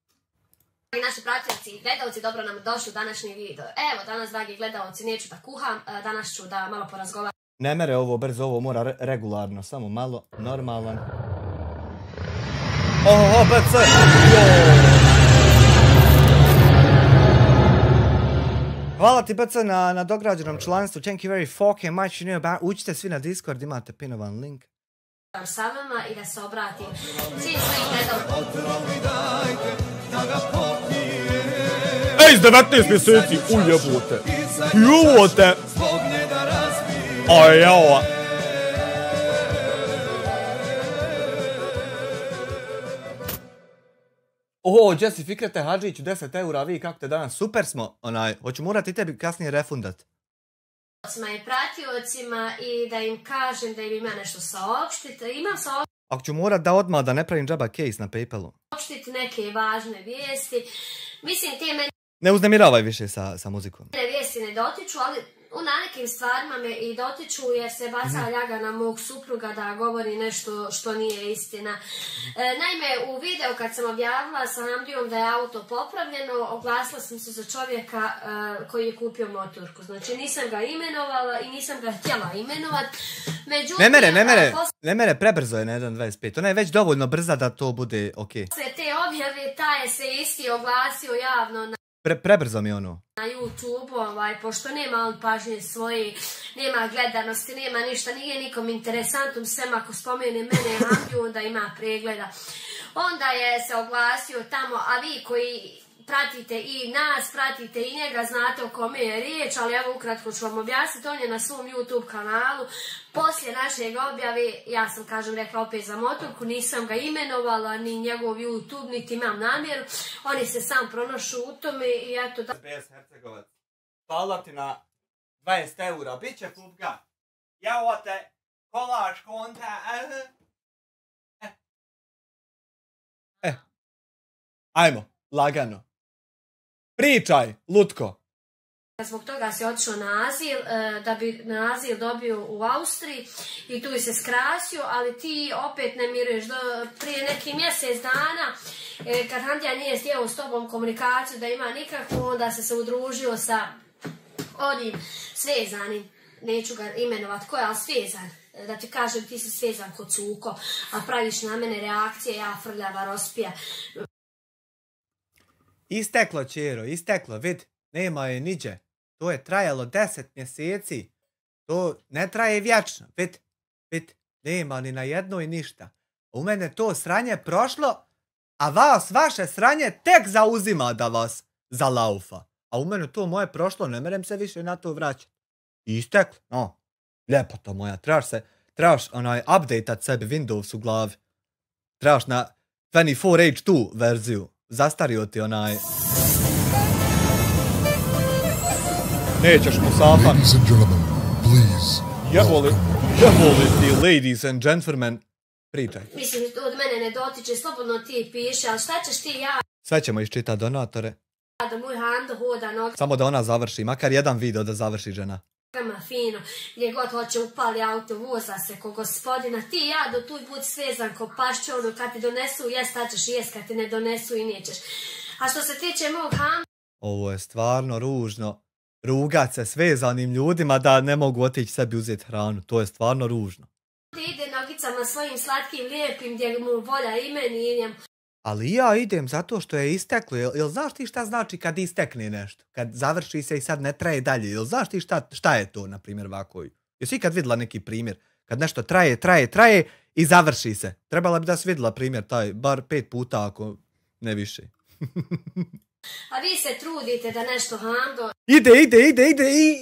Naši pratioci i gledalci, dobro nam došli u današnji video. Evo, danas, dragi gledalci, neću da kuham, danas ću da malo porazgovaram. Ne mere ovo brzo, ovo mora regularno, samo malo, normalan. BC! Hvala ti BC na dograđenom članstvu, thank you very much, učite svi na Discord, imate pinovan link. Sa vama i da se obratim svim svojim gledalcima. Ej, s 19 mjeseci, ujebote, juvote, aj jao. Oho, Jesse, Fikrete Hadžiću, 10 eura, vi kako te danas, super smo, hoću morati tebi kasnije refundat. I pratiocima i da im kažem da im ima nešto saopštiti. Imam saopštiti. Ako ću morat da odmah da ne pravim džaba case na Paypalu. Saopštiti neke važne vijesti. Mislim, te mene Ne uznemiravaj više sa muzikom. vijesti ne dotiču, ali na nekim stvarima me i dotiču jer se baca ljaga na mog supruga da govori nešto što nije istina. Naime, u videu kad sam objavila sa Andrijom da je auto popravljeno, oglasila sam se za čovjeka koji je kupio motorku. Znači nisam ga imenovala i nisam ga htjela imenovat. Međutim, Ne mere, prebrzo je na 1.25. Ona je već dovoljno brza da to bude okej. Posle te objave taj je se isti oglasio javno na Prebrzo mi ono. na YouTube, pošto nema on pažnje svoje, nema gledanosti, nema ništa, nije nikom interesantnom, sem ako spomene mene Andriju, onda ima pregleda. Onda je se oglasio tamo, a vi koji pratite i nas, pratite i njega, znate o kome je riječ, ali evo ukratko ću vam objasniti, on je na svom YouTube kanalu, poslije našeg objave, ja sam kažem rekla opet za motorku, nisam ga imenovala, ni njegov YouTube, niti imam namjeru, oni se sam pronošu u tome i eto da... SBS Hercegovac, hvala ti na 20 eura, bit će pupka, jao te, kolač konta, ajmo, lagano. Pričaj, lutko. Zbog toga se otišao na azil, da bi na azil dobio u Austriji i tu se skrasio, ali ti opet ne miruješ. Prije neki mjesec dana, kad Handija nije stijao s tobom komunikaciju da ima nikakvu, onda se udružio sa onim svezanim, neću ga imenovat ko je, ali svezan. Da ti kažem, ti si svezan kod cuko, a praviš na mene reakcije, ja frljava, rospija. Isteklo, čero, isteklo, vid, nema je niđe. To je trajalo 10 mjeseci. To ne traje vječno, vid, nema ni na jedno i ništa. U mene to sranje prošlo, a vas, vaše sranje tek zauzima da vas zalaufa. A u mene to moje prošlo, ne merem se više na to vraćati. Isteklo, no, ljepota moja, trebaš updateat sebi Windows u glavi. Trebaš na 24H2 verziju. Zastario ti onaj... Nećeš mu safan. Ladies and gentlemen, please. Jeboli ti, ladies and gentlemen. Pričaj. Mislim, od mene ne dotiče, slobodno ti piše, ali šta ćeš ti ja Sve ćemo iščitati donatore. da moj Hando hoda noga. Samo da ona završi, makar jedan video da završi žena. fino, gdje god hoće upali auto, voza se ko gospodina, ti ja do tu budi svezan ko pašće, ono kad ti donesu jest, tad ćeš jest, kad ti ne donesu i nećeš. A što se tiče mog Hamda... Ovo je stvarno ružno. Rugat se svezanim ljudima da ne mogu otići sebi uzeti hranu. To je stvarno ružno. Ti ide nogicama svojim slatkim, lijepim, gdje mu volja i meni i njemu. Ali ja idem zato što je isteklo. Jel znaš ti šta znači kad istekne nešto? Kad završi se i sad ne traje dalje. Jel znaš ti šta je to, na primjer, ovako? Jesi ikad vidjela neki primjer? Kad nešto traje i završi se. Trebala bi da si vidjela primjer taj, bar 5 puta ako ne više. A vi se trudite da nešto Hamdo... Ide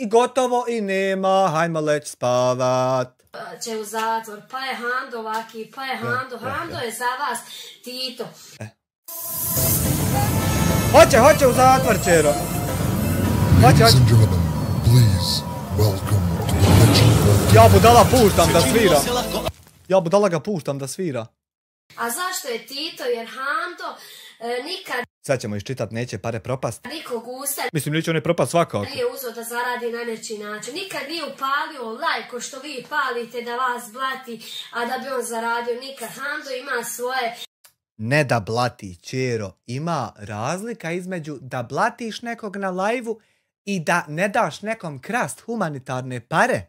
i gotovo i nema. Hajmo leć spavat. Će u zatvor, pa je Hamdo ovaki, pa je Hamdo. Hamdo je za vas Tito. Hoće u zatvor, čero. Hoće. Ja budala puštam da svira. Ja budala ga puštam da svira. A zašto je Tito? Jer Hamdo nikad... Sad ćemo iščitat, neće pare propast. Nikog usta... Mislim, neće one propast svakako. Nije uzeo da zaradi na nečiji način. Nikad nije upalio lajko što vi palite da vas blati, a da bi on zaradio. Nikad. Hamdo ima svoje... Ne da blati, čero. Ima razlika između da blatiš nekog na lajvu i da ne daš nekom krast humanitarne pare.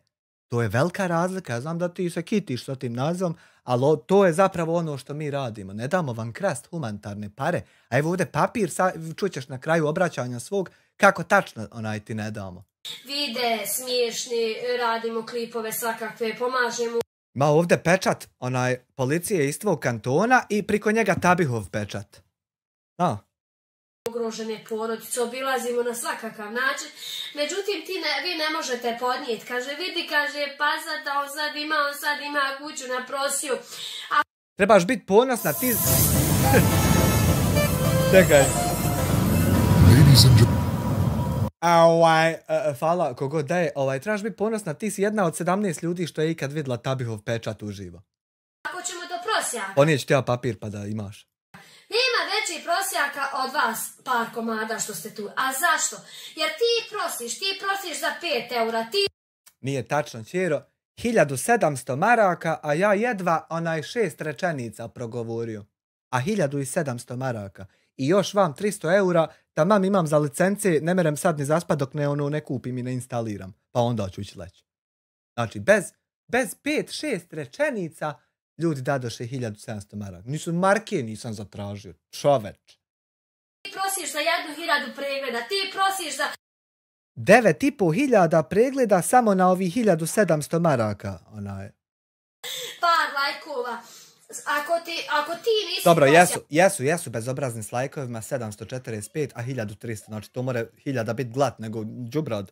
To je velika razlika. Ja znam da ti se kitiš sa tim nazivom, ali to je zapravo ono što mi radimo. Ne damo vam krast humanitarne pare. A evo ovdje papir, čućeš na kraju obraćanja svog, kako tačno ti ne damo. Vide, smiješni, radimo klipove svakakve, pomažemo. Ma ovdje pečat, policije iz tvog kantona i priko njega Tabihov pečat. Ugrožene porodice, obilazimo na svakakav način. Međutim, vi ne možete podnijeti. Kaže, vidi, kaže, pa sad on sad ima kuću na prosiju. Trebaš biti ponosna, ti... Čekaj. Hvala, kogod da je, trebaš biti ponosna, ti si jedna od 17 ljudi što je ikad vidjela Tabihov pečat uživo. Ako ćemo do prosjaka. Ponijeći ti ja papir pa da imaš. Nema veći prosjaka od vas par komada što ste tu. A zašto? Jer ti prosiš za 5 eura, Nije tačno, čero. 1700 maraka, a ja jedva 6 rečenica progovorio. A 1700 maraka. I još vam 300 eura, tamam imam za licence, ne merem sad ni zaspat dok ne kupim i ne instaliram. Pa onda ću ići leći. Znači, bez 5-6 rečenica, ljudi dadoše 1700 maraka. Nisu marke, nisam zatražio. Čoveč. Ti prosiš za 1000 pregleda, ti prosiš za... 9500 pregleda samo na ovih 1700 maraka. Par lajkova. Ako ti nisi... Dobro, jesu bezobrazni s lajkovima 745, a 1300. Znači, to mora 1000 biti glat, nego džubrad.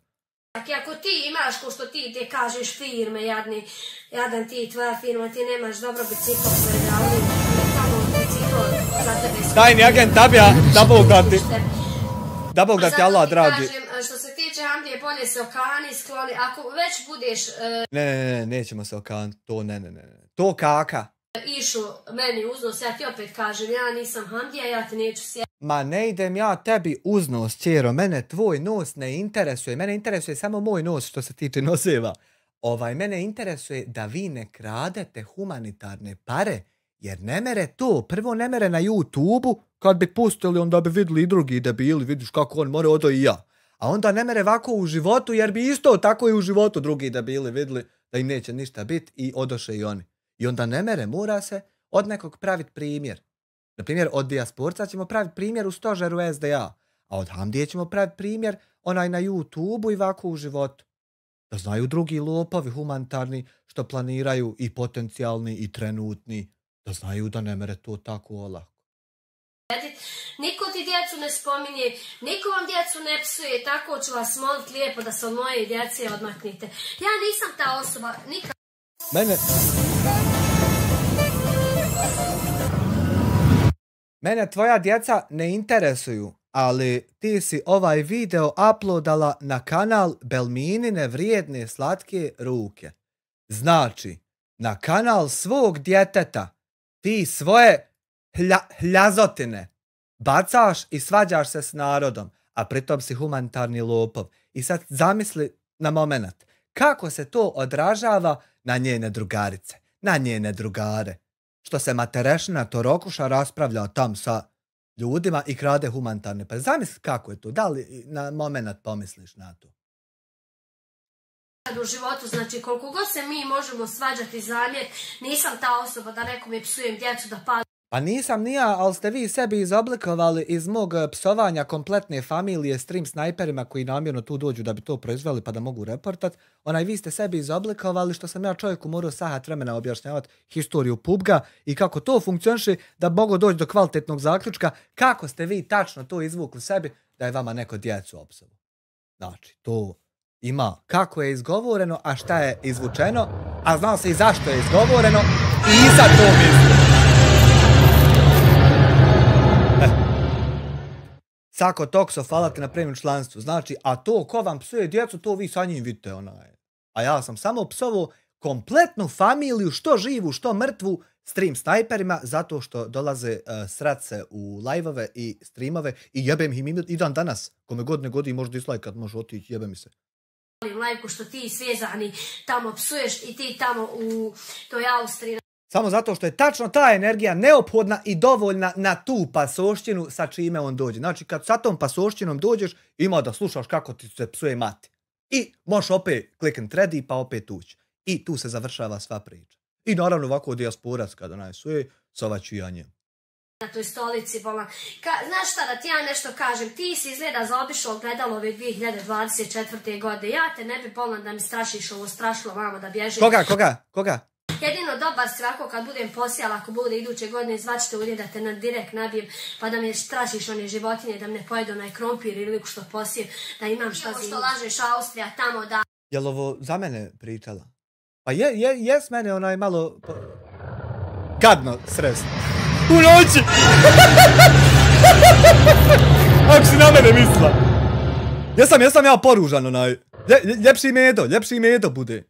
Ako ti imaš, ko što ti te kažeš firme, jadan ti, tvoja firma, ti nemaš dobro biciklo sve, ali tamo biciklo za tebe... Tajni agent Tabija, da Bog da ti Allah, dragi. Kažem, što se tiče Hamdije, bolje se okani, skloni, ako već budeš... Ne, nećemo se okaniti, to ne. To kaka. Išu meni uznos, ja ti opet kažem, ja nisam Hamdija, ja te neću sjeti. Ma ne idem ja tebi uznos, čero, mene tvoj nos ne interesuje, mene interesuje samo moj nos što se tiče noseva. Mene interesuje da vi ne kradete humanitarne pare, jer ne mere to, prvo ne mere na YouTube-u, kad bi pustili onda bi vidjeli i drugi debili, vidiš kako on mora odo i ja. A onda ne mere ovako u životu, jer bi isto tako i u životu drugi debili vidjeli da im neće ništa biti i odoše i oni. I onda ne mere, mora se od nekog praviti primjer. Na primjer, od dijasporca ćemo praviti primjer u stožeru SDA, a od Hamdije ćemo praviti primjer na YouTube-u i ovako u životu. Da znaju drugi lopovi humanitarni što planiraju i potencijalni i trenutni, da znaju da ne mere to tako olako. Niko ti djecu ne spominje, niko vam djecu ne psuje, tako ću vas moliti lijepo da se od moje djece odmaknite. Ja nisam ta osoba, nikad... Mene tvoja djeca ne interesuju, ali ti si ovaj video uploadala na kanal Belminine vrijedne slatke ruke. Znači, na kanal svog djeteta ti svoje hljazotine bacaš i svađaš se s narodom, a pritom si humanitarni lopov. I sad zamisli na moment, kako se to odražava na njene drugarice, na njene drugare. Što se materešina Torokuša raspravlja tam sa ljudima i krade humanitarne. Pa zamisli kako je to, da li na moment pomisliš na to? U životu, znači koliko god se mi možemo svađati zamjer, nisam ta osoba da nekom je psujem djecu da pali. Pa nisam ni ja, ali ste vi sebi izoblikovali iz mog psovanja kompletne familije stream snajperima koji namjerno tu dođu da bi to proizveli pa da mogu reportat. Vi ste sebi izoblikovali što sam ja čovjeku morao sahat vremena objašnjavati historiju PUBG-a i kako to funkcioniše da mogu doći do kvalitetnog zaključka kako ste vi tačno to izvukli sebi da je vama neko djecu opsovo. Znači, to ima kako je izgovoreno, a šta je izvučeno, a zna se i zašto je izgovoreno i za to mislim. Sako Tokso, hvala ti na premium članstvu. Znači, a to ko vam psuje djecu, to vi sa njim vidite. A ja sam samo psovo kompletnu familiju, što živu, što mrtvu, stream snajperima, zato što dolaze srat se u live-ove i streamove i jebem im i dan danas. Kome god ne godi, može dislajkat, može otići, jebe mi se. Lajku što ti svezani tamo psuješ i ti tamo u toj Austriji. Samo zato što je tačno ta energija neophodna i dovoljna na tu pasoštinu sa čime on dođe. Znači, kad sa tom pasoštinom dođeš, ima da slušaš kako ti se psuje mati. I možeš opet kliknut ready pa opet ući. I tu se završava sva priča. I naravno ovako dijasporac kada najsuje, sovaću ja njem. Na toj stolici, znaš šta, da ti ja nešto kažem, ti si izgleda zaobišao ogledalo ove 2024. godine. Ja te ne bi polan da mi strašiš ovo strašilo vamo da bježim. Koga? Jedino dobar si ovako kad budem posijala, ako bude iduće godine, zvaćete ovdje da te na direkt nabijem, pa da me strašiš one životinje, da me pojedu onaj krompir ili što posijem, da imam šta zimiti. Što lažeš Austrija tamo da... Jel ovo za mene pričala? Pa jes mene malo... Gadno sresno. U noći! Ako si na mene misla. Jesam ja poružan ljepši medo bude.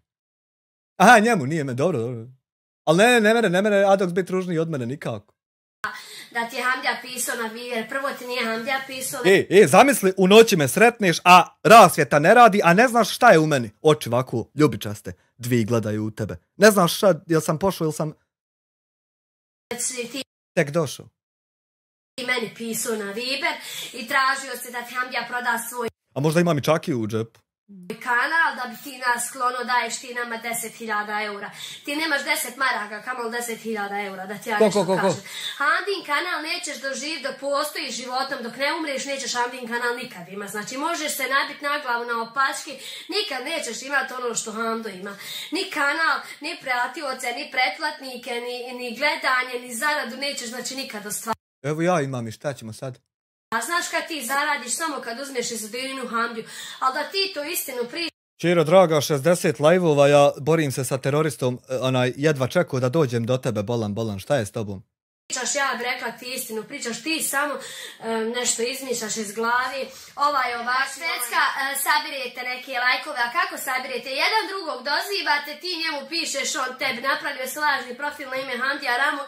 Aha, njemu, nije me, dobro. Ali ne mere Adox biti ružniji od mene nikako. Da ti je Hamdija pisao na Viver, prvo ti nije Hamdija pisao... Zamisli, u noći me sretneš, a rasvjeta ne radi, a ne znaš šta je u meni. Oči ovako, ljubičaste, dvi gledaju u tebe. Ne znaš šta, jel sam pošao, jel sam... Tek došao. Ti meni pisao na Viber i tražio se da ti Hamdija proda svoj... A možda imam i čakiju u džepu. Kanal, da bi ti nas sklono daješ ti nama 10.000 eura. Ti nemaš 10 maraka, kamol 10.000 eura, da ti ja nešto kažem. Hamdin kanal nećeš doživjeti dok postojiš životom, dok ne umreš nećeš Hamdin kanal nikad ima. Znači možeš se nabiti na glavu na opački, nikad nećeš imati ono što Hamdo ima. Ni kanal, ni pratioce, ni pretplatnike, ni gledanje, ni zaradu nećeš znači nikad ostvariti. Evo ja imam i šta ćemo sad? A znaš kad ti zaradiš samo kad uzmeš izodinu Hamdiju, ali da ti to istinu pričaš. Čiro draga, 60 live-ova, ja borim se sa teroristom, jedva čekao da dođem do tebe, bolan, šta je s tobom? Pričaš, ja bih rekla ti istinu, pričaš ti samo nešto izmišljaš iz glavi, ova Švedska, sabirete neke lajkove, a kako sabirete? Jedan drugog dozivate, ti njemu pišeš, on tebi napravio slažni profil na ime Hamdija Ramu,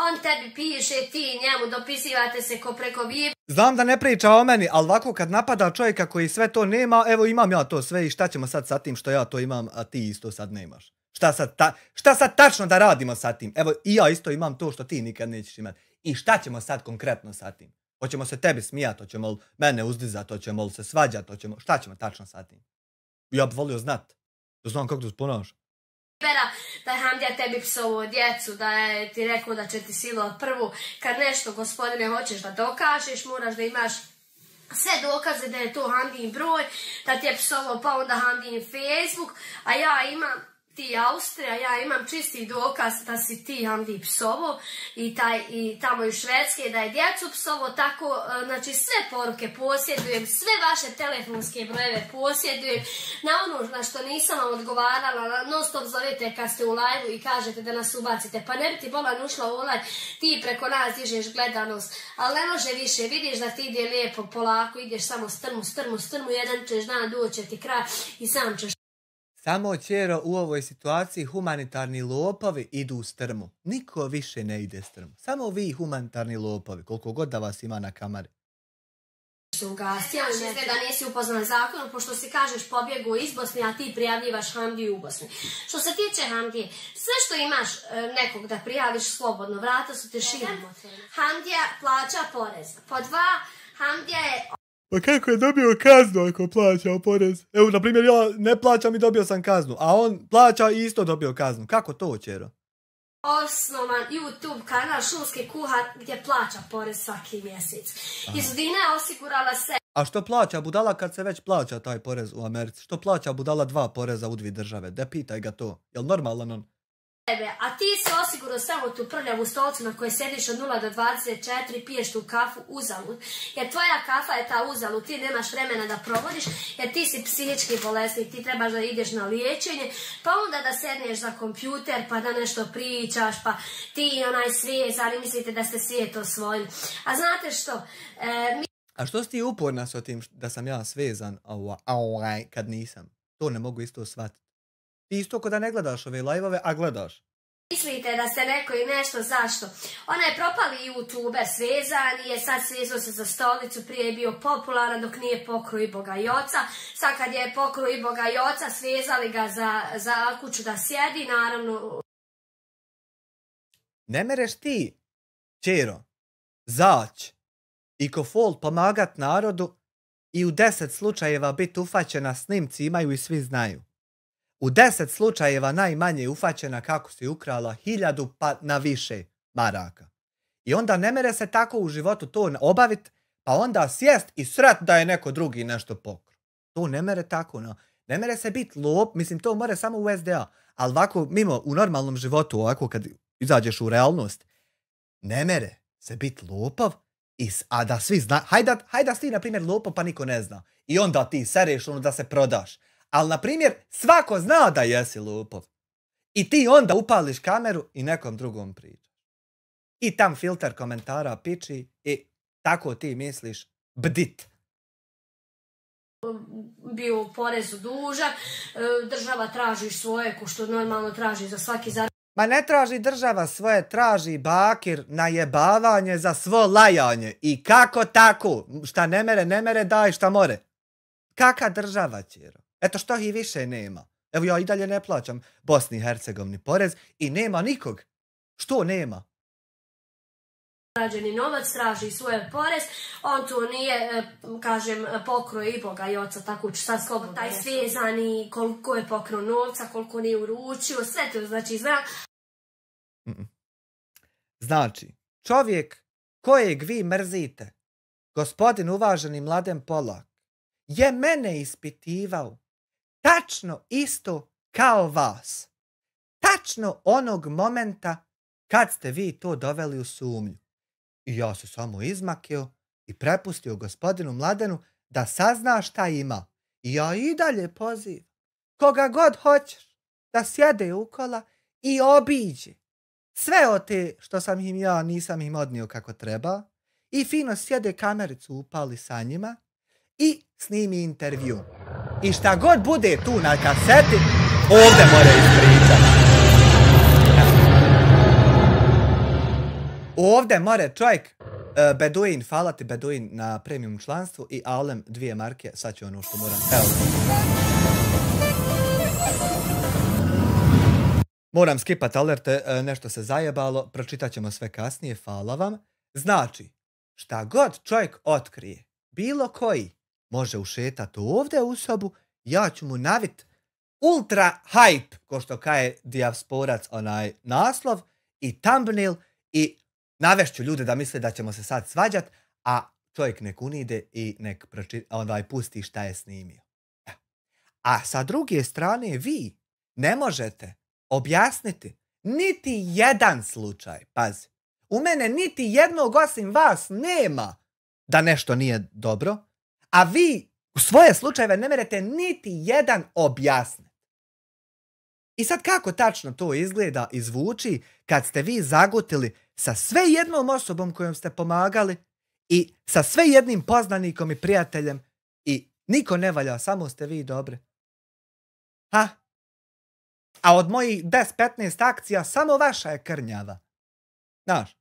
on tebi piše, ti njemu dopisivate se ko preko Viber. Znam da ne priča o meni, ali ovako kad napada čovjeka koji sve to nema, evo imam ja to sve i šta ćemo sad sa tim što ja to imam, a ti isto sad nemaš. Šta sad tačno da radimo sa tim? Evo i ja isto imam to što ti nikad nećeš imati. I šta ćemo sad konkretno sa tim? Hoćemo se tebi smijati, hoćemo li mene uzdizati, hoćemo li se svađati, šta ćemo tačno sa tim? Ja bih volio znat. Da znam kako to sponaš. Da je Hamdija tebi psovo djecu, da je ti rekao da će ti silovat prvu. Kad nešto, gospodine, hoćeš da dokažeš, moraš da imaš sve dokaze da je to Hamdijin broj, da ti je psovo pa onda Hamdijin Facebook, a ja imam ti Austrija, ja imam čisti dokaz da si ti Hamdi psovo i tamo i Švedske da je djecu psovo, tako, znači sve poruke posjedujem, sve vaše telefonske brojeve posjedujem, na ono na što nisam vam odgovarala, non stop zovete kad ste u live-u i kažete da nas ubacite, pa ne bi ti bolan ušla u live, ti preko nas dižeš gledanost, ali ne može više, vidiš da ti ide lijepo, polako, ideš samo strmu, jedan ćeš dan doći ti kraj i sam ćeš. Samo, Ćero, u ovoj situaciji humanitarni lopovi idu strmu. Niko više ne ide strmu. Samo vi humanitarni lopovi, koliko god da vas ima na kamari. se ugasio, izgleda da nisi upoznan zakonom, pošto si kažeš pobjegu iz Bosne, a ti prijavljivaš Hamdiju u Bosni. Što se tiče Hamdije, sve što imaš nekog da prijaviš slobodno, vrata su te širom. Hamdija plaća porez. Po 2, Hamdija je... Pa kako je dobio kaznu ako plaća porez? Evo, na primjer, ja ne plaćam i dobio sam kaznu, a on plaća i isto dobio kaznu. Kako to, čero? Osnovan YouTube kanal Šumski kuhar gdje plaća porez svaki mjesec. Izudina je osigurala se. A što plaća budala kad se već plaća taj porez u Americi? Što plaća budala 2 poreza u 2 države? De pitaj ga to. Jel normalan on? A ti si osigurao samo tu prljavu stolicu na kojoj sediš od 0 do 24, piješ tu kafu uzalud. Jer tvoja kafa je ta uzalud, ti nemaš vremena da provodiš, jer ti si psihički bolesnik, ti trebaš da ideš na liječenje, pa onda da sedneš za kompjuter, pa da nešto pričaš, pa ti onaj svijet, ali mislite da ste svijet osvojili. A znate što? A što si ti uporna sa tim da sam ja svezan kad nisam? To ne mogu isto shvatiti. Ti isto ko da ne gledaš ove live-ove, a gledaš. Mislite da ste neko i nešto, zašto? Ona je propali youtuber, svezan je, sad svezao se za stolicu, prije je bio popularan dok nije pokro i Boga i oca. Sad kad je pokro i Boga i oca, svezali ga za kuću da sjedi, naravno... Ne mereš ti, čero, zać i ko fol pomagat narodu i u 10 slučajeva biti ufaćena snimci imaju i svi znaju. U 10 slučajeva najmanje ufaćena kako si ukrala 1000 pa na više maraka. I onda ne mere se tako u životu to obavit, pa onda sjest i sret da je neko drugi nešto pokro. To ne mere tako, no. Ne mere se biti lop, mislim to more samo u SDA, ali ovako mimo u normalnom životu, ovako kad izađeš u realnost, ne mere se biti lopov, a da svi zna, hajda si na primjer lopov pa niko ne zna. I onda ti sereš ono da se prodaš. Ali, na primjer, svako zna da jesi lupov. I ti onda upališ kameru i nekom drugom pričaš. I tam filter komentara piči i tako ti misliš bdit. Bio u porezu dužan, država traži svoje, ko što normalno traži za svaki zarad. Ma ne traži država svoje, traži bakir najebavanje za svo lajanje. I kako tako? Šta ne mere, daj šta more. Kaka država, čero? Eto što ih više nema. Evo ja i dalje ne plaćam Bosni i Hercegovini porez i nema nikog. Što nema? Zarađeni novac traži svoj porez, on tu nije, kažem, pokro i Boga i oca, tako ću sad slobodno. Taj svezani, koliko je pokro novca, koliko nije uručio, sve to znači znam. Znači, čovjek kojeg vi mrzite, gospodin uvaženi Mladen Polak, je mene ispitivao tačno isto kao vas. Tačno onog momenta kad ste vi to doveli u sumnju. I ja se samo izmakio i prepustio gospodinu Mladenu da sazna šta ima. I ja i dalje pozivam koga god hoćeš da sjede u kola i obiđe sve od te što sam im ja nisam im odnio kako treba i fino sjede kamericu upali sa njima i snimi intervju. I šta god bude tu na kaseti, ovdje mora ispričati. Ovdje mora čovjek, Beduin, hvala ti Beduin na premium članstvu i Alem 2 marke, sad ću ono što moram. Evo. Moram skipat alerte, nešto se zajebalo, pročitat ćemo sve kasnije, hvala vam. Znači, šta god čovjek otkrije, bilo koji, može ušetat ovdje u sobu, ja ću mu navit ultra hype, ko što kaje dijasporac onaj naslov i thumbnail i navešću ljude da misle da ćemo se sad svađat, a čovjek nek unide i nek pusti šta je snimio. A sa druge strane vi ne možete objasniti niti jedan slučaj, pazi, u mene niti jednog osim vas nema da nešto nije dobro, a vi u svoje slučajeve ne merete niti jedan objasniti. I sad kako tačno to izgleda i zvuči kad ste vi zagutili sa sve jednom osobom kojom ste pomagali i sa sve jednim poznanikom i prijateljem i niko ne valja, samo ste vi dobri. Ha? A od mojih 10-15 akcija samo vaša je krnjava. Znaš,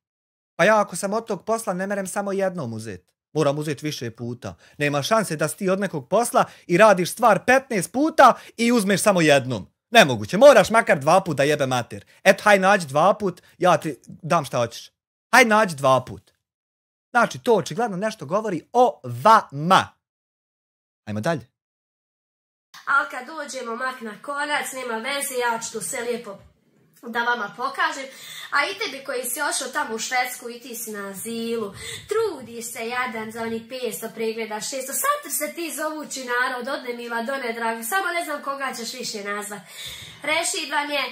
pa ja ako sam od tog posla ne merem samo jednom uzeti. Moram uzeti više puta. Nema šanse da si ti od nekog posla i radiš stvar 15 puta i uzmeš samo jednom. Nemoguće, moraš makar 2 put da jebe mater. Eto, haj nađi 2 put, ja ti dam šta hoćeš. Haj nađi 2 put. Znači, to očigledno nešto govori o vama. Ajmo dalje. Ali kad dođemo mak na konac, nema veze, ja ću to sve lijepo da vama pokažem. A i tebi koji si ošao tamo u Švedsku i ti si na azilu, trudiš se jadan za onih 500 pregleda, 600, sad se ti zovući narod, od nemila do nedraga, samo ne znam koga ćeš više nazvat. Rešid vam je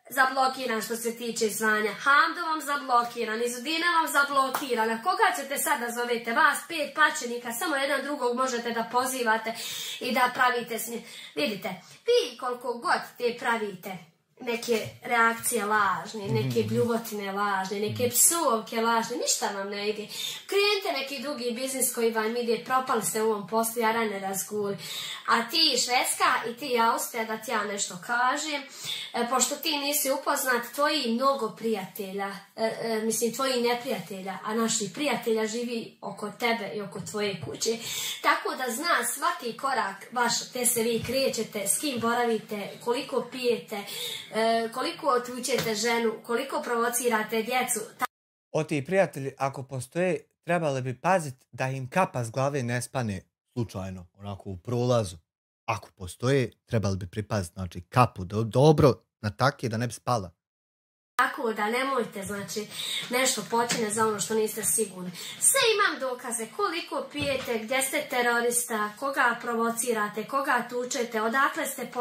zablokiran što se tiče zvanja, Hamdo vam zablokiran, Izudina vam zablokiran, a koga ćete sada zovete? Vas 5 pačenika, samo jedan drugog možete da pozivate i da pravite s njim. Vidite, vi koliko god te pravite neke reakcije lažne, neke bljuvotine lažne, neke psovke lažne, ništa vam ne ide. Krenite neki drugi biznis koji vam ide, propali ste u ovom poslu, ja ne razguli. A ti Švedska i ti Austrija, da ti ja nešto kažem, pošto ti nisi upoznat, tvoji mnogo prijatelja, mislim tvoji neprijatelja, a naših prijatelja živi oko tebe i oko tvoje kuće. Tako da zna svaki korak vaš, te se vi krećete, s kim boravite, koliko pijete, koliko otvučete ženu, koliko provocirate djecu. O ti prijatelji, ako postoje, trebali bi paziti da im kapa s glave ne spane slučajno, onako u prolazu. Ako postoje, trebali bi pripaziti, znači kapu dobro na takje da ne bi spala. Tako da nemojte, znači, nešto počine za ono što niste sigurni. Sve imam dokaze koliko pijete, gdje ste terorista, koga provocirate, koga tučete, odakle ste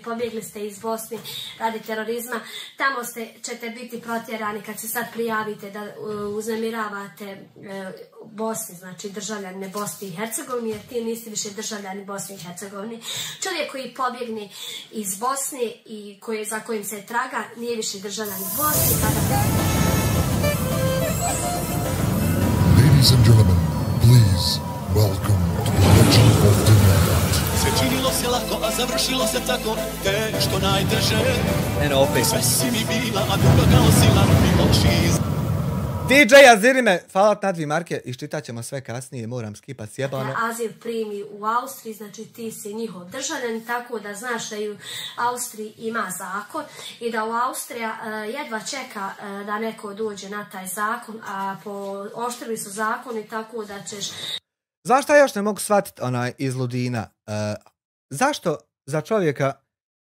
pobjegli ste iz Bosne radi terorizma. Tamo ćete biti protjerani kad se sad prijavite da uznemiravate Bosni, znači državljane Bosne i Hercegovine, jer ti niste više državljani Bosne i Hercegovine. Čovjek koji pobjegni iz Bosne i za kojim se traga nije više državljani Bosne. Ladies and gentlemen, please welcome to the Legend of the Night. Sve činilo se lako, a završilo se tako, što najteže. Eno opet. Sve si mi bila, a druga kao sila, mi oči. DJ Azirime, hvala na 2 marke, iščitat ćemo sve kasnije, moram skipat sjebano. Azil primi u Austriji, znači ti si njihov državljan, tako da znaš da u Austriji ima zakon i da u Austrija jedva čeka da neko dođe na taj zakon, a pooštrili su zakoni tako da ćeš... Zašto ja još ne mogu shvatiti iz Ludina? Zašto za čovjeka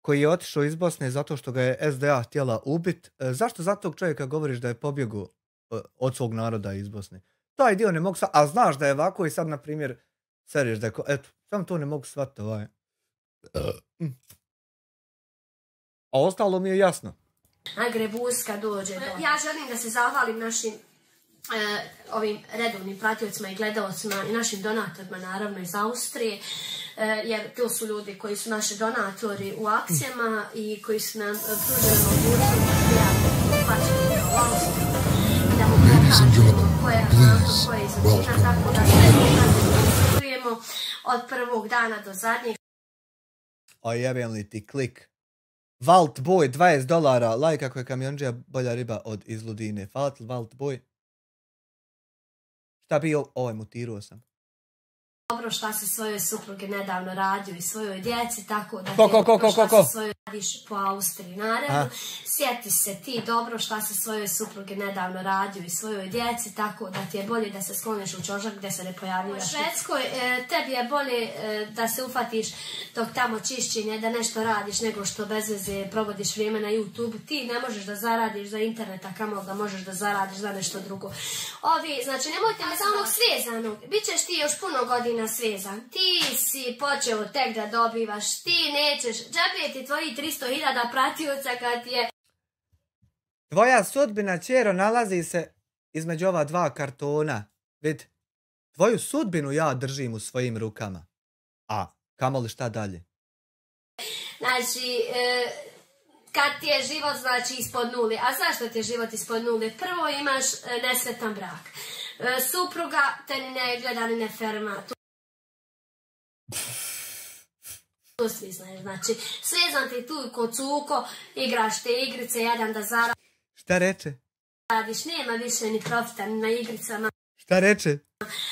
koji je otišao iz Bosne zato što ga je SDA htjela ubit, zašto za tog čovjeka govoriš da je pobjegao od svog naroda iz Bosne? Taj dio ne mogu shvatiti, a znaš da je ovako i sad, na primjer, seriš da je, eto, sam to ne mogu shvatiti, A ostalo mi je jasno. Grebuska dođe. Ja želim da se zahvalim našim ovim redovnim pratiocima i gledalcima i našim donatorima, naravno iz Austrije, jer to su ljudi koji su naši donatori u akcijama i koji su nam pružili mogućnost da plaćamo u Austriju. Ladies and gentlemen, please welcome tako da sve čujemo od prvog dana do zadnjeg. O jebem li ti klik. Valt Boy, $20, lajk ako je kamionđija bolja riba od iz Ludine. Hvala ti Valt Boy. Šta bi ovo mutirao sam? Dobro šta se svojoj supruge nedavno radio i svojoj djeci, tako da Ko? se svojoj radiš po Austriji. Naravno, sjeti se ti dobro šta se svojoj supruge nedavno radio i svojoj djeci, tako da ti je bolje da se skloniš u čožak gdje se ne pojavljaš. U Švedskoj tebi je bolje da se ufatiš dok tamo čišćenje, da nešto radiš nego što bez veze provodiš vrijeme na YouTube. Ti ne možeš da zaradiš za interneta, kamo da možeš da zaradiš za nešto drugo. Znači nemojte me za onog svezanog, bit ćeš ti još puno godina svezan. Ti si počeo tek da dobivaš, ti nećeš, džabe ti tvoji 300.000 pratioca kad je... Tvoja sudbina, ćero, nalazi se između ova 2 kartona. Vid, tvoju sudbinu ja držim u svojim rukama. A kamoli šta dalje? Znači, kad ti je život znači ispod nule. A zašto ti je život ispod nule? Prvo imaš nesretan brak. Supruga te ni ne gleda ni ne ferma. To svi znaš, znači, svezan ti tu ko cuko, igraš te igrice, jedan da zaradiš. Šta reče? Nema više ni profita ni na igricama. Šta reče?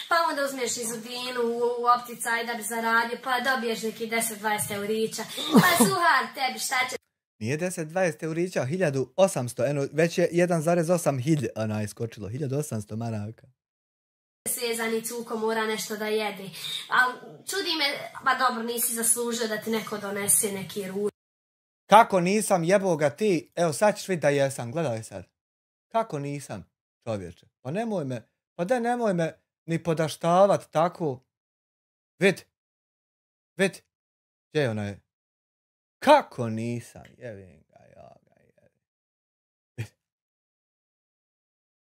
Pa onda uzmeš izudinu u opticaj da bi zaradio, pa dobiješ neki 10-20 eurića. Pa suhar tebi, šta će... Nije 10-20 eurića, 1800, eno, već je 1,8 hilj, ona je skočilo, 1800 maraka. Svezani cuko mora nešto da jede. Ali čudi me, pa dobro, nisi zaslužio da ti neko donese neki ruč. Kako nisam, jebo ga ti, evo sad ćeš vidjeti da jesam, gledaj sad. Kako nisam, čovječe, pa nemoj me ni podaštavat tako. Vid, gdje je ona je? Kako nisam, jevim ga, ja ga jevim.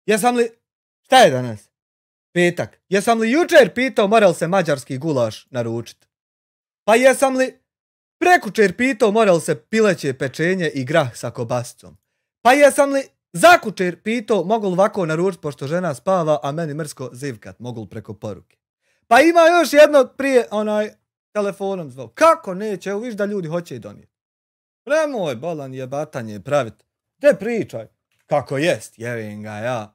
Jesam li, šta je danas? Petak. Jesam li jučer pitao mora li se mađarski gulaš naručiti? Pa jesam li prekučer pitao mora li se pileće pečenje i grah sa kobasicom? Pa jesam li zakučer pitao mogu li ovako naručiti pošto žena spava, a meni mrsko zivkat, mogu li preko poruke? Pa ima još jedno prije telefonom zvao. Kako neće? Evo viš da ljudi hoće i donijeti. Nemoj bolan jebatanje praviti. Gdje pričaj? Kako jest, jevim ga ja.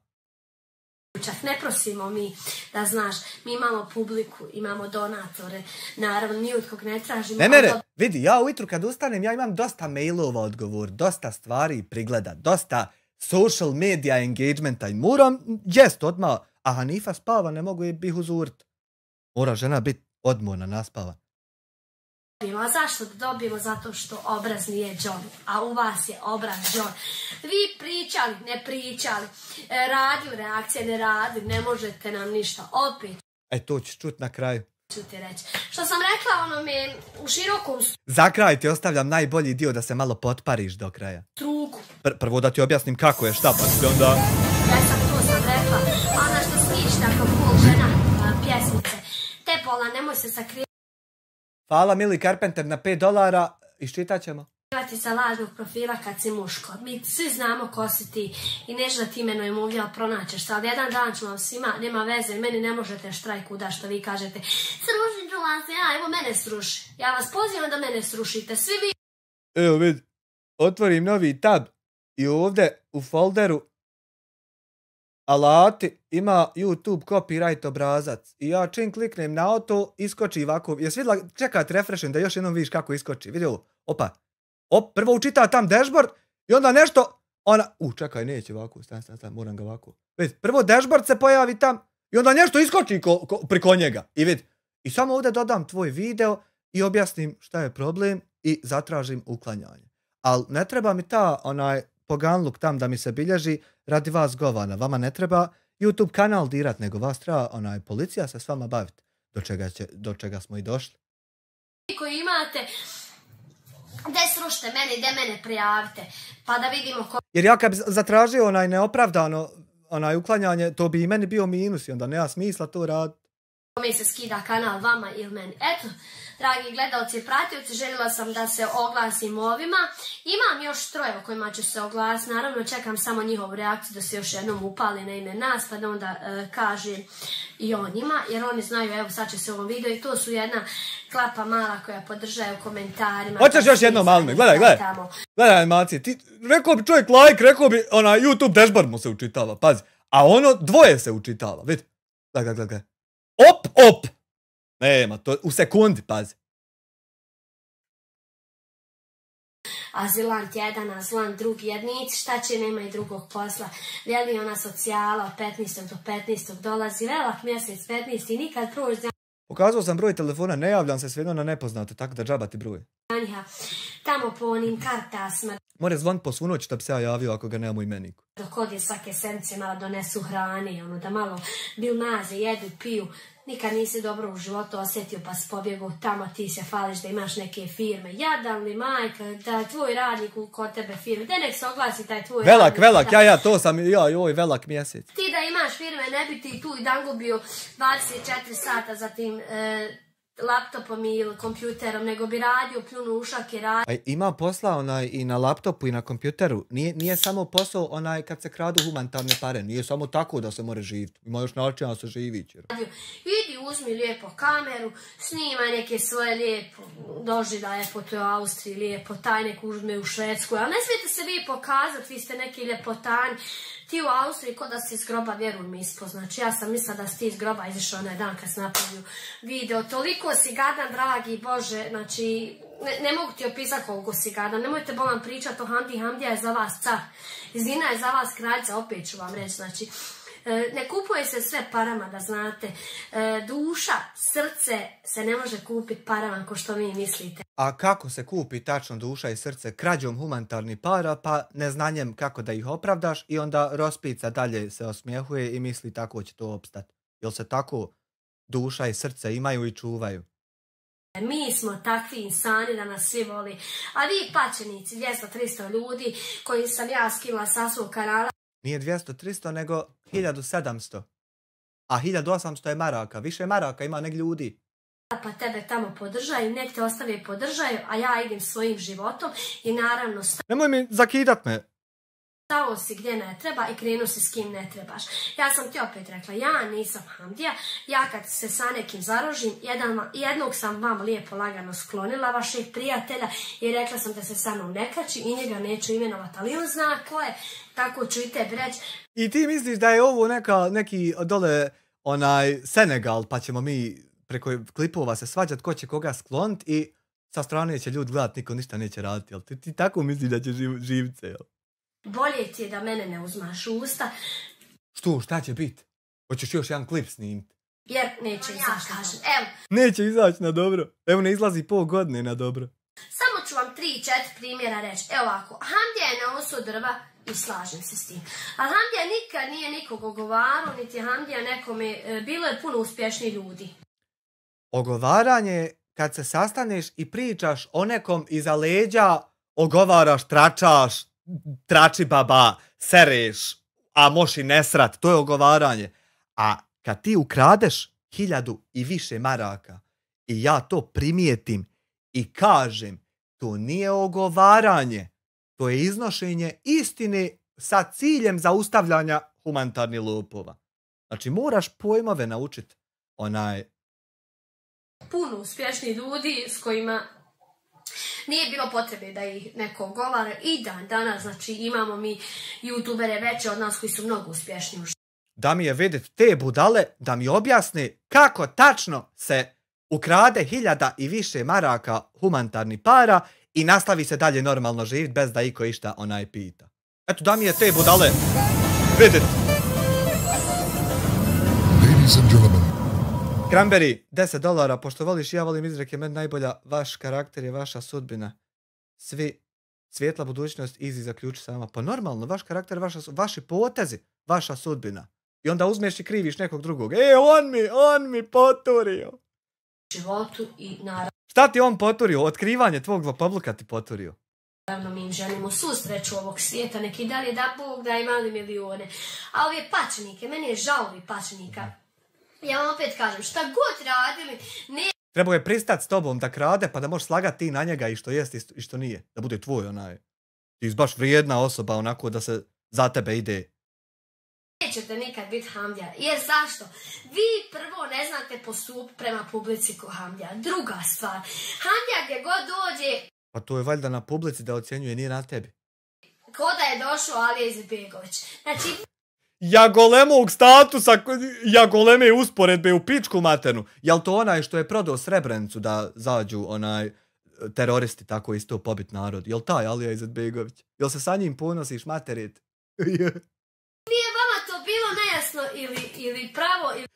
Ne prosimo mi, da znaš, mi imamo publiku, imamo donatore, naravno ni od kog ne tražimo. Ne, vidi, ja ujutru kad ustanem, ja imam dosta mailova odgovor, dosta stvari prigleda, dosta social media engagementa i moram jest odmah, a Hanifa spava, ne mogu je bih uzurit. Mora žena biti odmorna, naspava. A zašto da dobijemo? Zato što obraz nije John, a u vas je obraz John. Vi pričali, ne pričali, radio reakcije, ne radi, ne možete nam ništa, opet. To ćeš čut na kraju. Ću ti reći. Što sam rekla onome u širokom Za kraj ti ostavljam najbolji dio da se malo potpariš do kraja. struku. Prvo da ti objasnim kako je, šta pa ti onda... Ja sam rekla, ona što smiš tako cool žena pjesmice. Te pola, nemoj se sakrivati. Hvala Mili Carpenter na $5, iščitat ćemo. Sa lažnog profila kad si muško. Mi svi znamo ko si ti i nešto da ti imenujem uvijel pronaćeš se, ali jedan dan ću vam svima, nema veze, meni ne možete štrajku da što vi kažete srušit ću vas, evo mene sruši. Ja vas pozivam da mene srušite, svi vi. Evo vidi, otvorim novi tab i ovdje u folderu alati ima YouTube copyright obrazac i ja čim kliknem na to iskoči ovako, jesi vidjela, čekat refreshen da još jednom vidiš kako iskoči, vidi ovo, opa. Prvo učita tam dashboard i onda nešto, čekaj, neće ovako, stan, moram ga ovako. Vidi, prvo dashboard se pojavi tam i onda nešto iskoči priko njega. I vidi, i samo ovdje dodam tvoj video i objasnim šta je problem i zatražim uklanjanje. Ali ne treba mi ta poganluk tam da mi se bilježi radi vas govana. Vama ne treba YouTube kanal dirat, nego vas treba policija se s vama baviti. Do čega smo i došli. Koji imate... Gde srušite mene i gde mene prijavite, pa da vidimo ko... Jer ja kad bi zatražio neopravdano uklanjanje, to bi i meni bio minus i onda nema smisla to raditi. Kome se skida kanal, vama ili meni. Eto, dragi gledalci i pratioci, željela sam da se oglasim ovima. Imam još troje o kojima ću se oglasiti, naravno čekam samo njihovu reakciju da se još jednom upali na ime nas, pa da onda kaže i o njima, jer oni znaju, evo sad će se u ovom videu i to su jedna klapa mala koja podržaju komentarima. Hoćeš još jedno malo me, gledaj animacije, rekao bi čovjek like, rekao bi YouTube dashboard mu se učitava, pazi, a ono dvoje se učitava, vidi, gledaj. Op! Nema, to u sekundi, pazi. Azilant jedan, azilant drugi, jednici, šta će, nema i drugog posla. Veli ona socijala od 15. do 15. dolazi, velak mjesec 15. i nikad prođe. Pokazao sam broj telefona, ne javljam se svejedno na nepoznate, tako da džaba ti broj. Tamo po onim kartasima. More zvonit po svu noć da bi se ja javio ako ga nemam u imeniku. Dok odje svake sedmice malo donesu hrane, da malo bilnaze, jedu, piju. Nikad nisi dobro u životu osjetio pa si pobjegao tamo, ti se fališ da imaš neke firme. Jadan li majka, da tvoj radnik kod tebe firme, da nek se oglasi taj tvoj radnik. Velak, to sam, joj, velak mjesec. Ti da imaš firme, ne bi ti tu i dan gubio 24 sata za tim laptopom ili kompjuterom, nego bi radio, pljunu ušak i radio. Ima posla i na laptopu i na kompjuteru. Nije samo posao kad se kradu humanitarne pare. Nije samo tako da se more živjeti. Ima još načina da se živi. Idi, uzmi lijepo kameru, snimaj neke svoje lijepo doživljaje po toj Austriji, lijepo taj nek uzme u Švedsku. Ali ne smijete se vi pokazati, vi ste neki ljepotani. Ti u Austriji ko da si iz groba, vjeruj mi, ispod. Znači ja sam mislila da si ti iz groba izišao onaj dan kad sam napravio video. Toliko si gadan, dragi Bože, znači ne mogu ti opisati koliko si gadan. Nemojte bolan pričati o Hamdi, Hamdija je za vas car. Zina je za vas kraljica, opet ću vam reći, znači. Ne kupuje se sve parama, da znate. Duša, srce se ne može kupiti parama ko što vi mislite. A kako se kupi tačno duša i srce? Krađom humanitarnih para, pa neznanjem kako da ih opravdaš i onda Rospica dalje se osmijehuje i misli tako će to opstati. Jel se tako duša i srce imaju i čuvaju? Mi smo takvi insani da nas svi voli. A vi pačenici, 200-300 ljudi koji sam ja skila sa svog kanala. Nije 200-300 nego 1700. A 1800 je maraka. Više maraka ima nek ljudi. Pa tebe tamo podržaju, nek te ostave i podržaju, a ja idem svojim životom i naravno Nemoj mi zakidat me. stao si gdje ne treba i krenuo si s kim ne trebaš. Ja sam ti opet rekla, ja nisam Hamdija, ja kad se sa nekim zarožim, jednog sam vam lijepo lagano sklonila vašeg prijatelja i rekla sam da se sa mnom ne kači i njega neću imenovati, ali on zna ko je, tako ću i tebi reći. I ti misliš da je ovo neki dole Senegal, pa ćemo mi preko klipova se svađat ko će koga sklonit i sa strane će ljudi gledat, niko ništa neće raditi, jel? Ti tako misliš da će živce, jel? Bolje ti je da mene ne uzmaš u usta. Šta će bit? Hoćeš još jedan klip snimiti? Jer neće izaći, kažem. Evo, Neće izaći na dobro. Evo ne izlazi pol godine na dobro. samo ću vam 3-4 primjera reći. Evo ovako, Hamdija je na osu drva i slažem se s tim. A Hamdija nikad nije nikog ogovarao, niti je Hamdija nekome, bilo je puno uspješniji ljudi. Ogovaranje kad se sastaneš i pričaš o nekom iza leđa, ogovaraš, tračaš, trači baba, sereš, a moš i nesrat, to je ogovaranje. A kad ti ukradeš 1000 i više maraka i ja to primijetim i kažem, to nije ogovaranje, to je iznošenje istine sa ciljem zaustavljanja humanitarnih lopova. Znači moraš pojmove naučiti Puno uspješnih ljudi s kojima nije bilo potrebe da ih neko ogovara i dan danas, znači imamo mi youtubere veće od nas koji su mnogo uspješniji. Da mi je vidjeti te budale, da mi objasni kako tačno se ukrade 1000 i više maraka humanitarnih para i nastavi se dalje normalno živjeti bez da iko išta pita. Eto, da mi je te budale vidjeti. Ladies and gentlemen, Cranberry, $10, pošto voliš, ja volim izreke, meni najbolja, vaš karakter je vaša sudbina. Svijetla budućnost, easy, zaključi sama. Pa normalno, vaš karakter je vaši potezi, vaša sudbina. I onda uzmeš i kriviš nekog drugog. On mi poturio. Životu i naravno. Šta ti on poturio? Otkrivanje tvog zlopobluka ti poturio. Naravno mi im želimo svu sreću ovog svijeta, neki dalje da Bog da imali milijone. A ove pačnike, meni je žao ovih pačnika. Ja vam opet kažem, šta god radili, ne... Trebao je pristat s tobom da krade, pa da možeš slagati ti na njega i što jest i što nije. Da bude tvoj Ti si baš vrijedna osoba onako da se za tebe ide. Nećete nikad biti Hamdija. Jer zašto? Vi prvo ne znate postup prema publici ko Hamdija. Druga stvar, Hamdija gdje god dođe... Pa to je valjda na publici da ocjenjuje, nije na tebi. Ko da je došao Alija Izetbegović. Znači... Jagolemog statusa, Jagoleme usporedbe u pičku maternu. Jel to onaj što je prodao Srebrenicu da zađu teroristi tako isto pobit narod? Jel taj Alija Izetbegović? Jel se sa njim ponosiš materit? Nije vama to bilo nejasno ili pravo ili...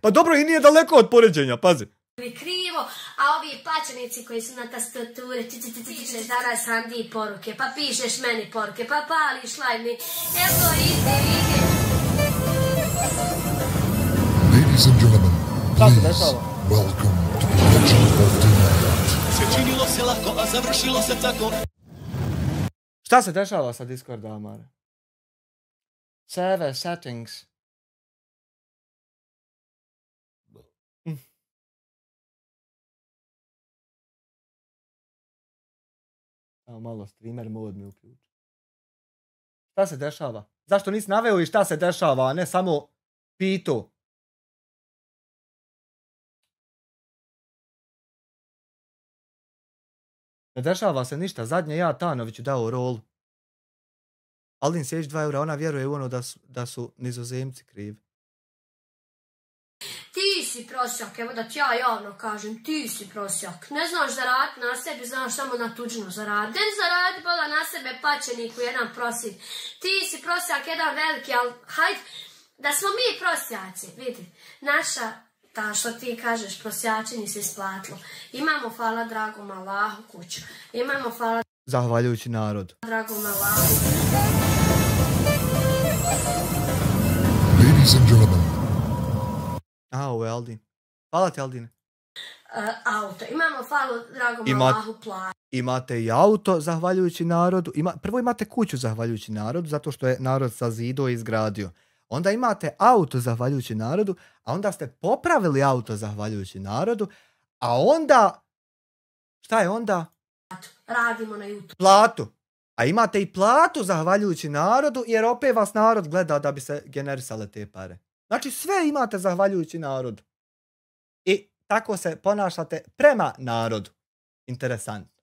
Pa dobro i nije daleko od poređenja, pazi. Ili krivo, a ovi pačenici koji su na tastature, pišeš danas Hamdiji poruke, pa pišeš meni poruke, pa pališ live, evo ide. ladies and gentlemen, please welcome to the Legend of the Night. Sve činilo se lako, a završilo se tako. Šta se dešava sa Discorda, Amare? Server settings. Evo malo streamer mod mi uključi. Šta se dešava? Zašto nisi naveo i šta se dešava, a ne samo pitu? Ne dešava se ništa, zadnje ja Tanoviću dao rolu. Aldin sjeć 2 eura, ona vjeruje u ono da su Nizozemci krivi. Ti si prosjak, evo da ti ja javno kažem, ti si prosjak. Ne znaš zaraditi na sebi, znaš samo na tuđinu zaraditi. Ne zaradi bola na sebe pačeniku, jedan prosjak. Ti si prosjak, jedan veliki, ali hajde, da smo mi prosjaci, vidi. Naša, ta što ti kažeš, prosjačenje se isplatilo. Imamo, hvala dragom Allahu, kuću. Imamo, hvala zahvaljujući narodu. Dragom Allahu. Ladies and gentlemen, ovo je Aldin. Hvala ti, Aldine. Auto. Imamo, hvala dragom Allahu, plaću. Imate i auto zahvaljujući narodu. Prvo imate kuću zahvaljujući narodu, zato što je narod sazidao i izgradio. Onda imate auto zahvaljujući narodu, a onda ste popravili auto zahvaljujući narodu, a onda... Šta je onda? Radimo na YouTube. Platu. A imate i platu zahvaljujući narodu, jer opet vas narod gleda da bi se generisale te pare. Znači sve imate zahvaljujući narodu. I tako se ponašate prema narodu. Interesantno.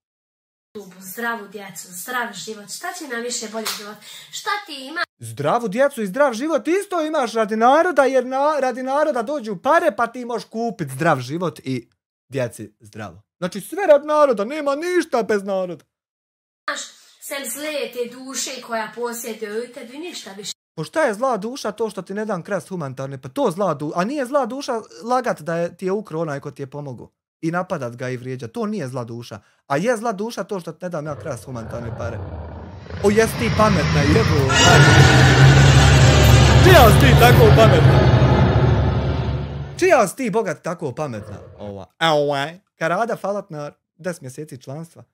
Zdravu djecu, zdrav život. Šta će nam više bolji život? Šta ti ima? Zdravu djecu i zdrav život isto imaš radi naroda, jer radi naroda dođu pare, pa ti možeš kupiti zdrav život i djeci zdravo. Znači sve radi naroda, nema ništa bez naroda. Znaš, sem zle te duše koja posjeduje u tebi ništa više. Po šta je zla duša to što ti ne dam krast humanitarne? Pa to zla duša, a nije zla duša lagat da ti je ukro onaj ko ti je pomogu. I napadat ga i vrijeđa. To nije zla duša. A je zla duša to što ti ne dam ja krast humanitarne pare. O, jes ti pametna, jebo. Čija si ti tako pametna? Čija si ti, bogat, tako pametna? Karada falat na 10 mjeseci članstva.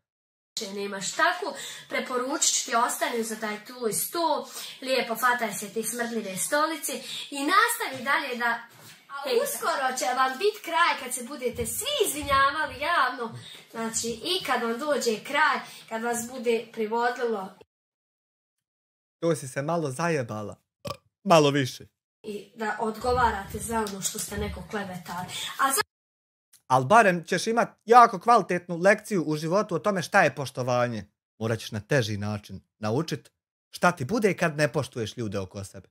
Nemaš tako, preporučit ću ti ostani za taj tvoj sto, lijepo fataj se ti smrdljive stolice i nastavi dalje da... uskoro će vam biti kraj kad se budete svi izvinjavali javno, znači i kad vam dođe kraj, kad vas bude privodilo. To si se malo zajebala, malo više. I da odgovarate za ono što ste neko klevetali. Ali barem ćeš imati jako kvalitetnu lekciju u životu o tome šta je poštovanje. Morat ćeš na teži način naučiti šta ti bude kad ne poštuješ ljude oko sebe.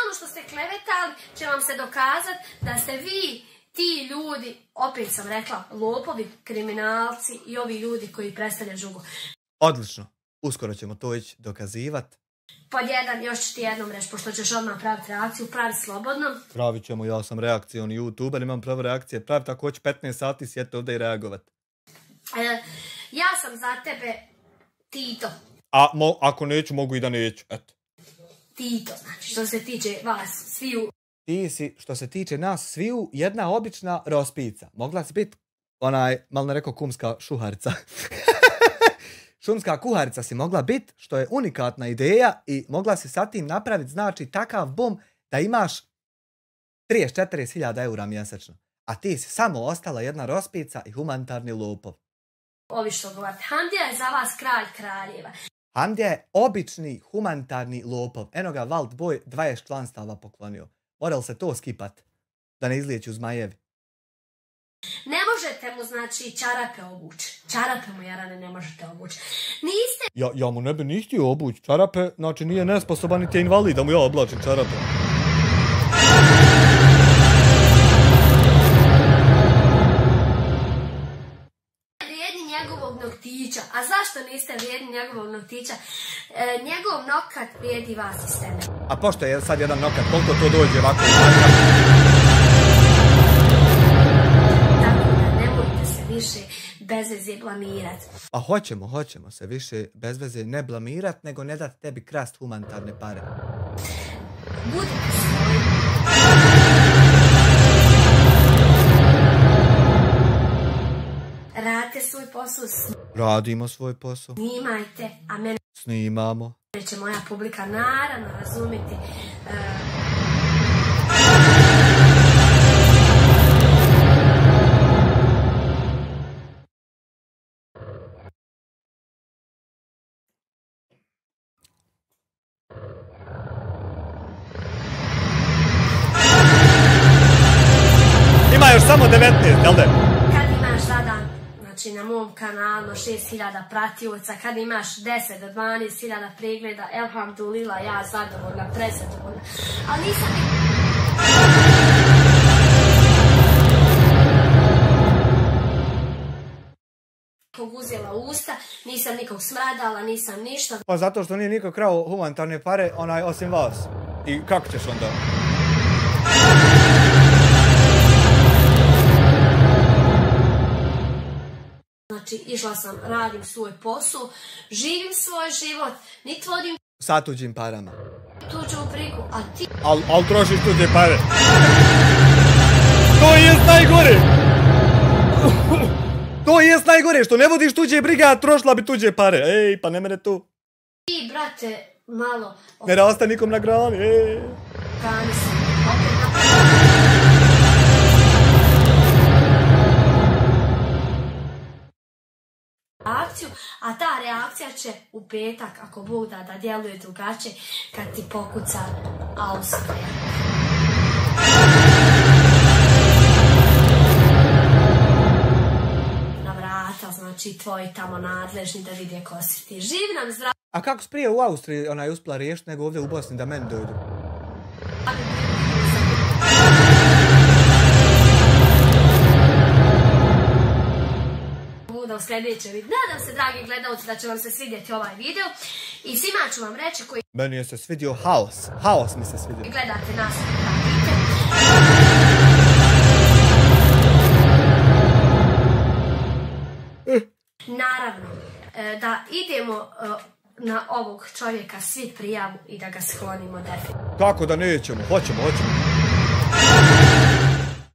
Ono što ste klevetali će vam se dokazati da ste vi, ti ljudi, opet sam rekla, lopovi, kriminalci i ovi ljudi koji predstavljaju žugu. Odlično. Uskoro ćemo to ići dokazivati. Pod jedan, još ću ti jednom reći, pošto ćeš odmah praviti reakciju, pravi slobodno. Pravit ćemo, ja sam reakcion YouTuber, imam pravo reakcije, pravi tako hoću 15 sati sjeti ovdje i reagovat. Ja sam za tebe Tito. A ako neću, mogu i da neću, eto. Tito, znači što se tiče vas sviju. Ti si, što se tiče nas sviju, jedna obična rospica. Mogla si biti malo ne rekao kumska šuharica. Šumska kuharica si mogla biti, što je unikatna ideja i mogla si sa tim napraviti, znači, takav bum da imaš 34.000 eura mjesečno. A ti si samo ostala jedna rospica i humanitarni lopov. Ovi što govorite, Hamdija je za vas kralj kraljeva. Hamdija je obični humanitarni lopov. Eno ga Walt Boy 20 članstava poklonio. Moral se to skipat, da ne izlijeću zmajevi. Ne možete mu, znači, čarape obući. Čarape mu, Jarane, ne možete obući. Niste... Ja mu ne bi ni htio obući čarape, znači nije nesposoban niti je invalid da mu ja oblačim čarape. Vrijedni njegovog noktića. A zašto niste vrijedni njegovog noktića? Njegov nokat vrijedi vas iz tebe. A pošto je sad jedan nokat, koliko to dođe ovako? Više bez veze blamirat. A hoćemo se više bez veze ne blamirat, nego ne dati tebi krast humanitarne pare. Budite svoji. Radite svoj posao. Radimo svoj posao. Snimajte, a mene snimamo. Će moja publika naravno razumjeti. Ima još samo 19, jel da? Kad imaš zadan, znači na mom kanalu 6.000 pratioca, kad imaš 10 do 12.000 pregleda, elhamdulillah, ja zadovoljna, prezadovoljna. Ali nisam nikog uzela usta, nisam nikog smradala, nisam ništa. Pa zato što nije niko krao humanitarne pare, osim vas. I kako ćeš onda? Znači, išla sam, radim svoj posao, živim svoj život, niti vodim Sa tuđim parama. tuđu brigu, a ti... Al trošiš tuđe pare. To jest najgore! To jest najgore, što ne vodiš tuđe brige, a trošila bi tuđe pare. Ej, pa ne mene tu. Ti, brate, malo... Ne raste nikom na grani, ej. Grani se. Reakciju, a ta reakcija će u petak, ako Bog da djeluje drugačije, kad ti pokuca Austrija. Na vrata, znači tvoji tamo nadležni da vide ko si ti. Živ nam zdravo. A kako si prije u Austriji uspjela riješiti nego ovdje u Bosni da meni dojdu? U sljedećem videu. Nadam se, dragi gledalci, da će vam se svidjeti ovaj video i svima ću vam reći koji Meni je se svidio haos. Haos mi se svidio. gledate nas i pratite. Naravno, da idemo na ovog čovjeka svi prijavu i da ga sklonimo definitivno. Kako da nećemo? Hoćemo.